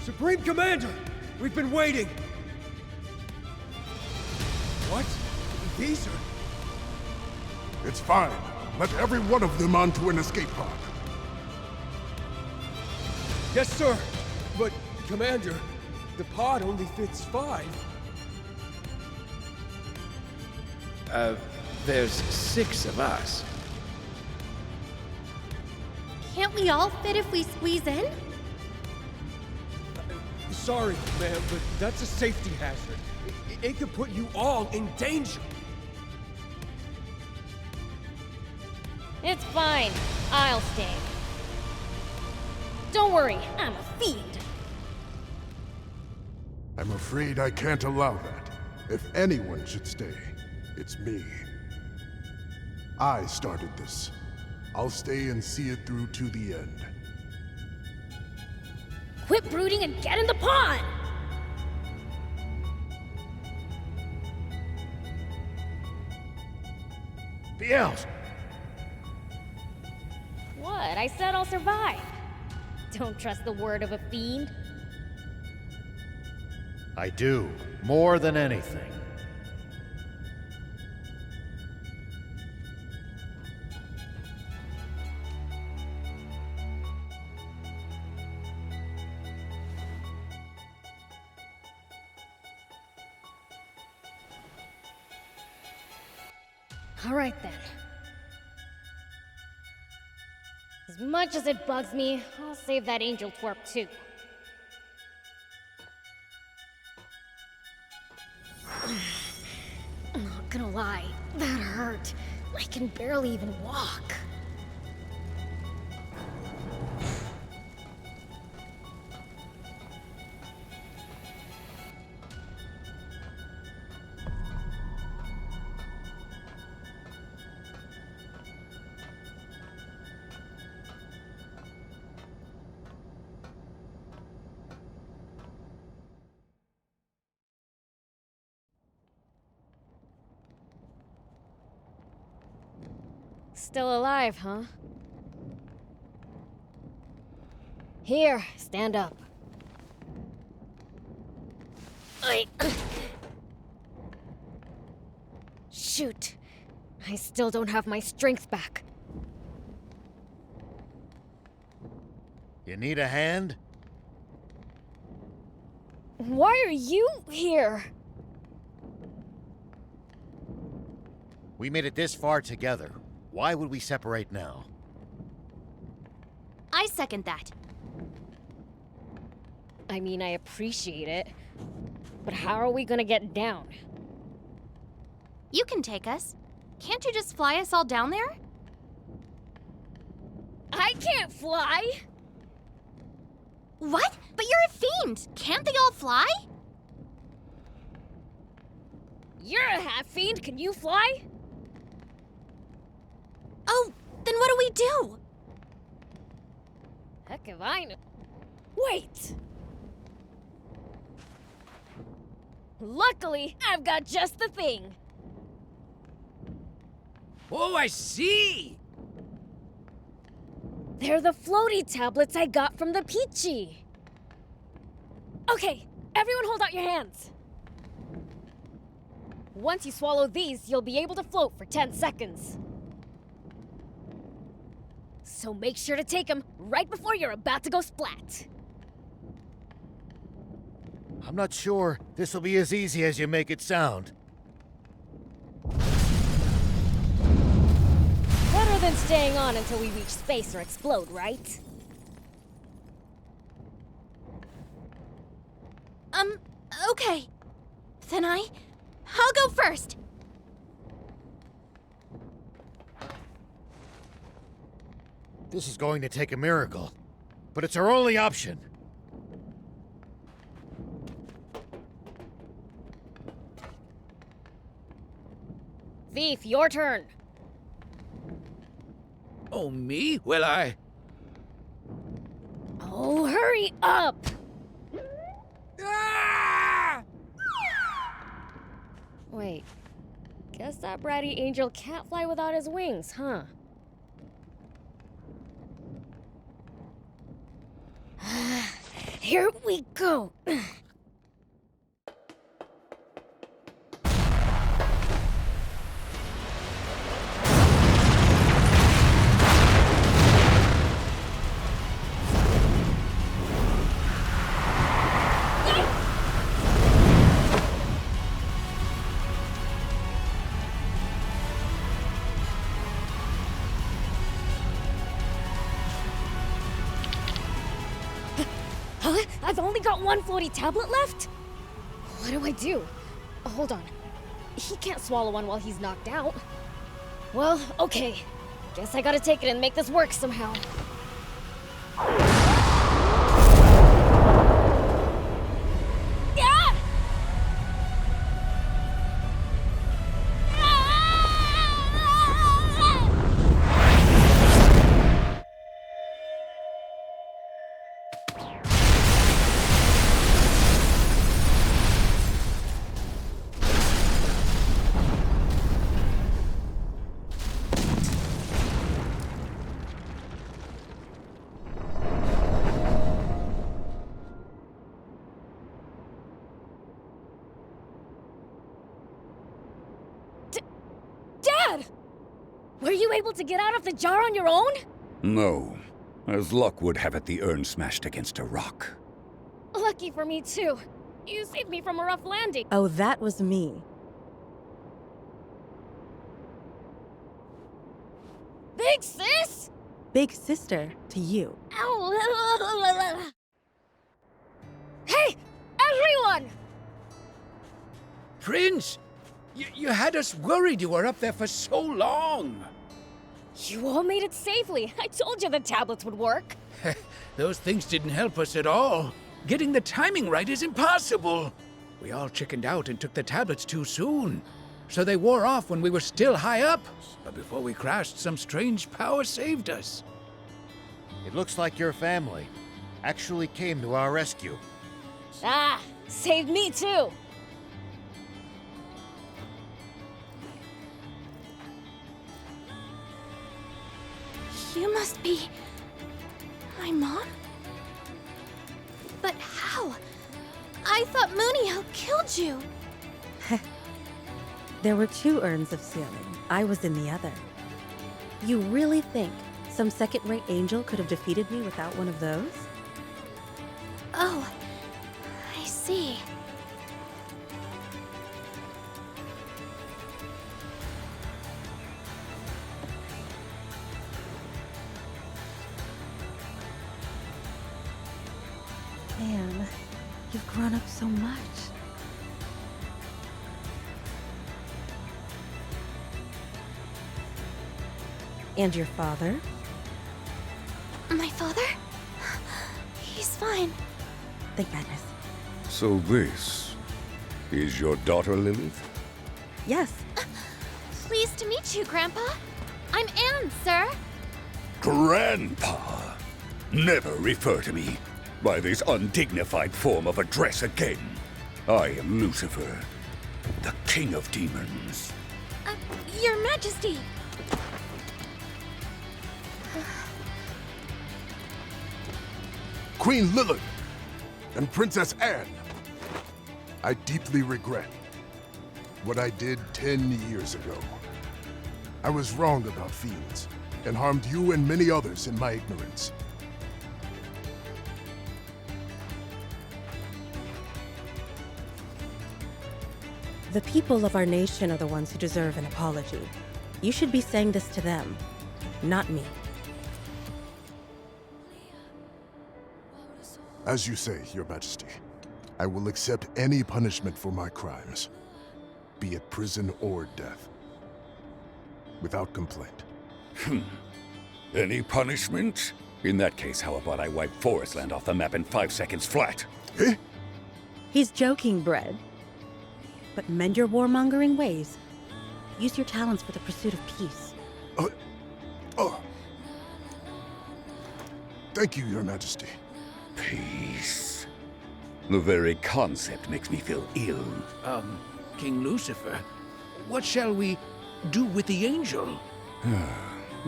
Supreme Commander! We've been waiting! What? These are... It's fine. Let every one of them onto an escape pod. Yes, sir. But, Commander, the pod only fits 5. There's 6 of us. Can't we all fit if we squeeze in? Sorry, ma'am, but that's a safety hazard. It could put you all in danger. It's fine. I'll stay. Don't worry, I'm a fiend. I'm afraid I can't allow that. If anyone should stay, it's me. I started this. I'll stay and see it through to the end. Quit brooding and get in the pod! Beelz! What? I said I'll survive. Don't trust the word of a fiend. I do, more than anything. All right then. As much as it bugs me, I'll save that angel twerp too. I'm not gonna lie, that hurt. I can barely even walk. Still alive, huh? Here, stand up. Shoot. I still don't have my strength back. You need a hand? Why are you here? We made it this far together. Why would we separate now? I second that. I mean, I appreciate it. But how are we gonna get down? You can take us. Can't you just fly us all down there? I can't fly! What? But you're a fiend! Can't they all fly? You're a half-fiend, can you fly? Oh, then what do we do? Heck if I know. Wait! Luckily, I've got just the thing. Oh, I see! They're the floaty tablets I got from the Peachy. Okay, everyone hold out your hands. Once you swallow these, you'll be able to float for 10 seconds. So make sure to take them right before you're about to go splat. I'm not sure this will be as easy as you make it sound. Better than staying on until we reach space or explode, right? Okay. Then I'll go first. This is going to take a miracle, but it's our only option. Thief, your turn. Oh, me? Well, Oh, hurry up! Ah! Wait. Guess that bratty angel can't fly without his wings, huh? Here we go! Huh? I've only got one floaty tablet left? What do I do? Hold on. He can't swallow one while he's knocked out. Well, okay. Guess I gotta take it and make this work somehow. Yeah! Dad! Were you able to get out of the jar on your own? No. As luck would have it, the urn smashed against a rock. Lucky for me, too. You saved me from a rough landing. Oh, that was me. Big sis? Big sister to you. Ow! Hey! Everyone! Prince! You had us worried you were up there for so long. You all made it safely. I told you the tablets would work. Those things didn't help us at all. Getting the timing right is impossible. We all chickened out and took the tablets too soon. So they wore off when we were still high up. But before we crashed, some strange power saved us. It looks like your family actually came to our rescue. Ah, saved me too. You must be... my mom? But how? I thought Munio killed you. There were 2 urns of sealing. I was in the other. You really think some second-rate angel could have defeated me without one of those? Oh, I see. Man, you've grown up so much. And your father? My father? He's fine. Thank goodness. So this is your daughter, Lilith? Yes. Pleased to meet you, Grandpa. I'm Anne, sir. Grandpa! Never refer to me by this undignified form of address again. I am Lucifer, the King of Demons. Your Majesty. Queen Lilith and Princess Anne, I deeply regret what I did 10 years ago. I was wrong about fiends and harmed you and many others in my ignorance. The people of our nation are the ones who deserve an apology. You should be saying this to them, not me. As you say, Your Majesty, I will accept any punishment for my crimes, be it prison or death, without complaint. Any punishment? In that case, how about I wipe Forestland off the map in 5 seconds flat? Eh? He's joking, Bread. But mend your warmongering ways. Use your talents for the pursuit of peace. Thank you, Your Majesty. Peace. The very concept makes me feel ill. King Lucifer, what shall we do with the angel?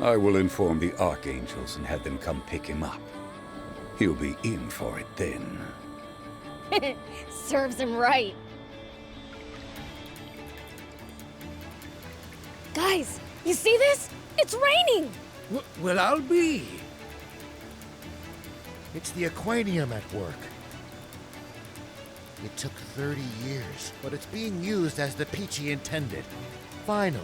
I will inform the archangels and have them come pick him up. He'll be in for it then. Serves him right. Guys, you see this? It's raining! Well, I'll be. It's the Aquanium at work. It took 30 years, but it's being used as the Peachy intended. Finally.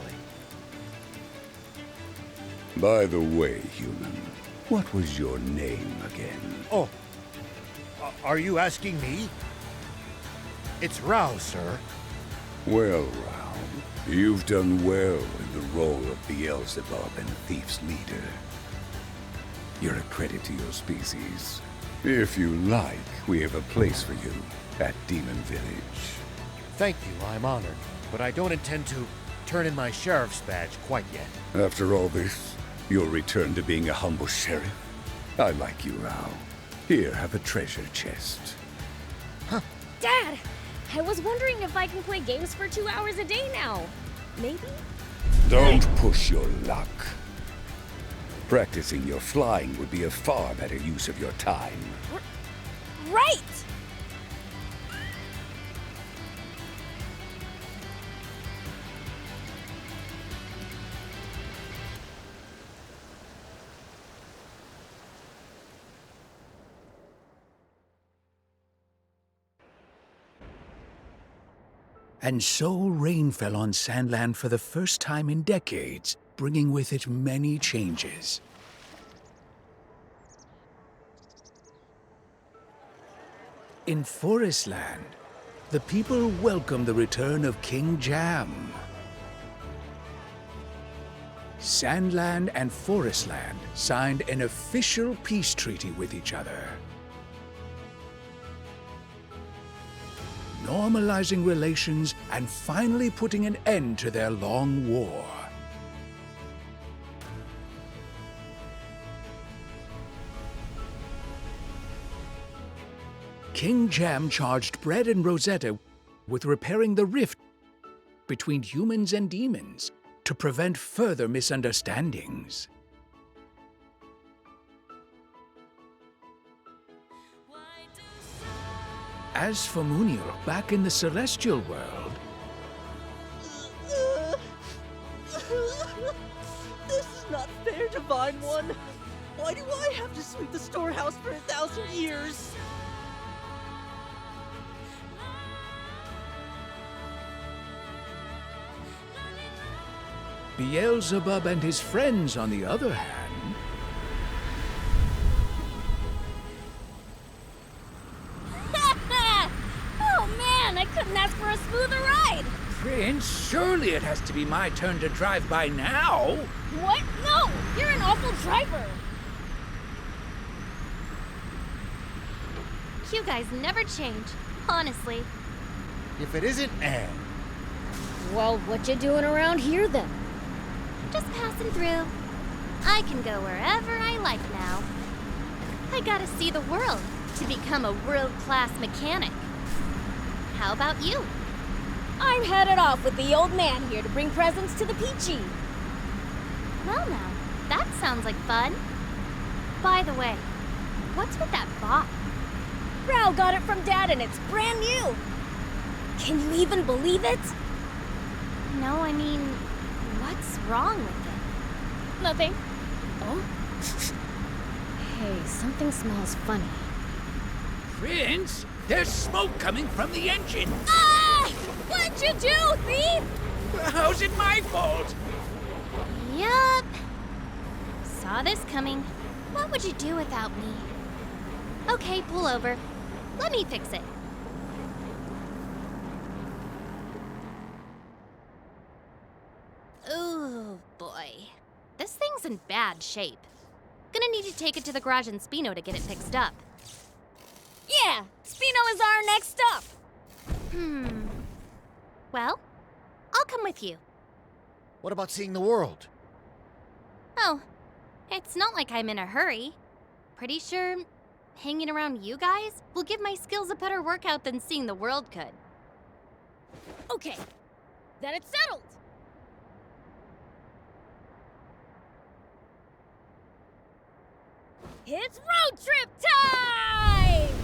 By the way, human, what was your name again? Oh, are you asking me? It's Rao, sir. Well, Rao, you've done well in the role of Beelzebub and Thief's leader. You're a credit to your species. If you like, we have a place for you at Demon Village. Thank you, I'm honored. But I don't intend to turn in my sheriff's badge quite yet. After all this, you'll return to being a humble sheriff? I like you, Rao. Here, have a treasure chest. Dad, I was wondering if I can play games for 2 hours a day now. Maybe? Don't push your luck. Practicing your flying would be a far better use of your time. Right! And so rain fell on Sandland for the first time in decades, bringing with it many changes. In Forestland, the people welcomed the return of King Jam. Sandland and Forestland signed an official peace treaty with each other, normalizing relations and finally putting an end to their long war. King Jam charged Bread and Rosetta with repairing the rift between humans and demons to prevent further misunderstandings. As for Muniel, back in the Celestial world, This is not fair, Divine One. Why do I have to sweep the storehouse for 1,000 years? Beelzebub and his friends, on the other hand, Oh man, I couldn't ask for a smoother ride! Prince, surely it has to be my turn to drive by now. What? No! You're an awful driver! You guys never change, honestly. If it isn't Anne. Well, what you doing around here then? Just passing through. I can go wherever I like now. I gotta see the world to become a world-class mechanic. How about you? I'm headed off with the old man here to bring presents to the Peachy. Well now, that sounds like fun. By the way, what's with that bot? Rao got it from Dad and it's brand new. Can you even believe it? No, I mean, what's wrong with it? Nothing. Oh? Hey, something smells funny. Prince, there's smoke coming from the engine. Ah! What'd you do, thief? How's it my fault? Yup. Saw this coming. What would you do without me? Okay, pull over. Let me fix it. Ooh, boy. This thing's in bad shape. Gonna need you to take it to the garage in Spino to get it fixed up. Yeah, Spino is our next stop. Well, I'll come with you. What about seeing the world? Oh, it's not like I'm in a hurry. Pretty sure hanging around you guys will give my skills a better workout than seeing the world could. Okay, then it's settled. It's road trip time!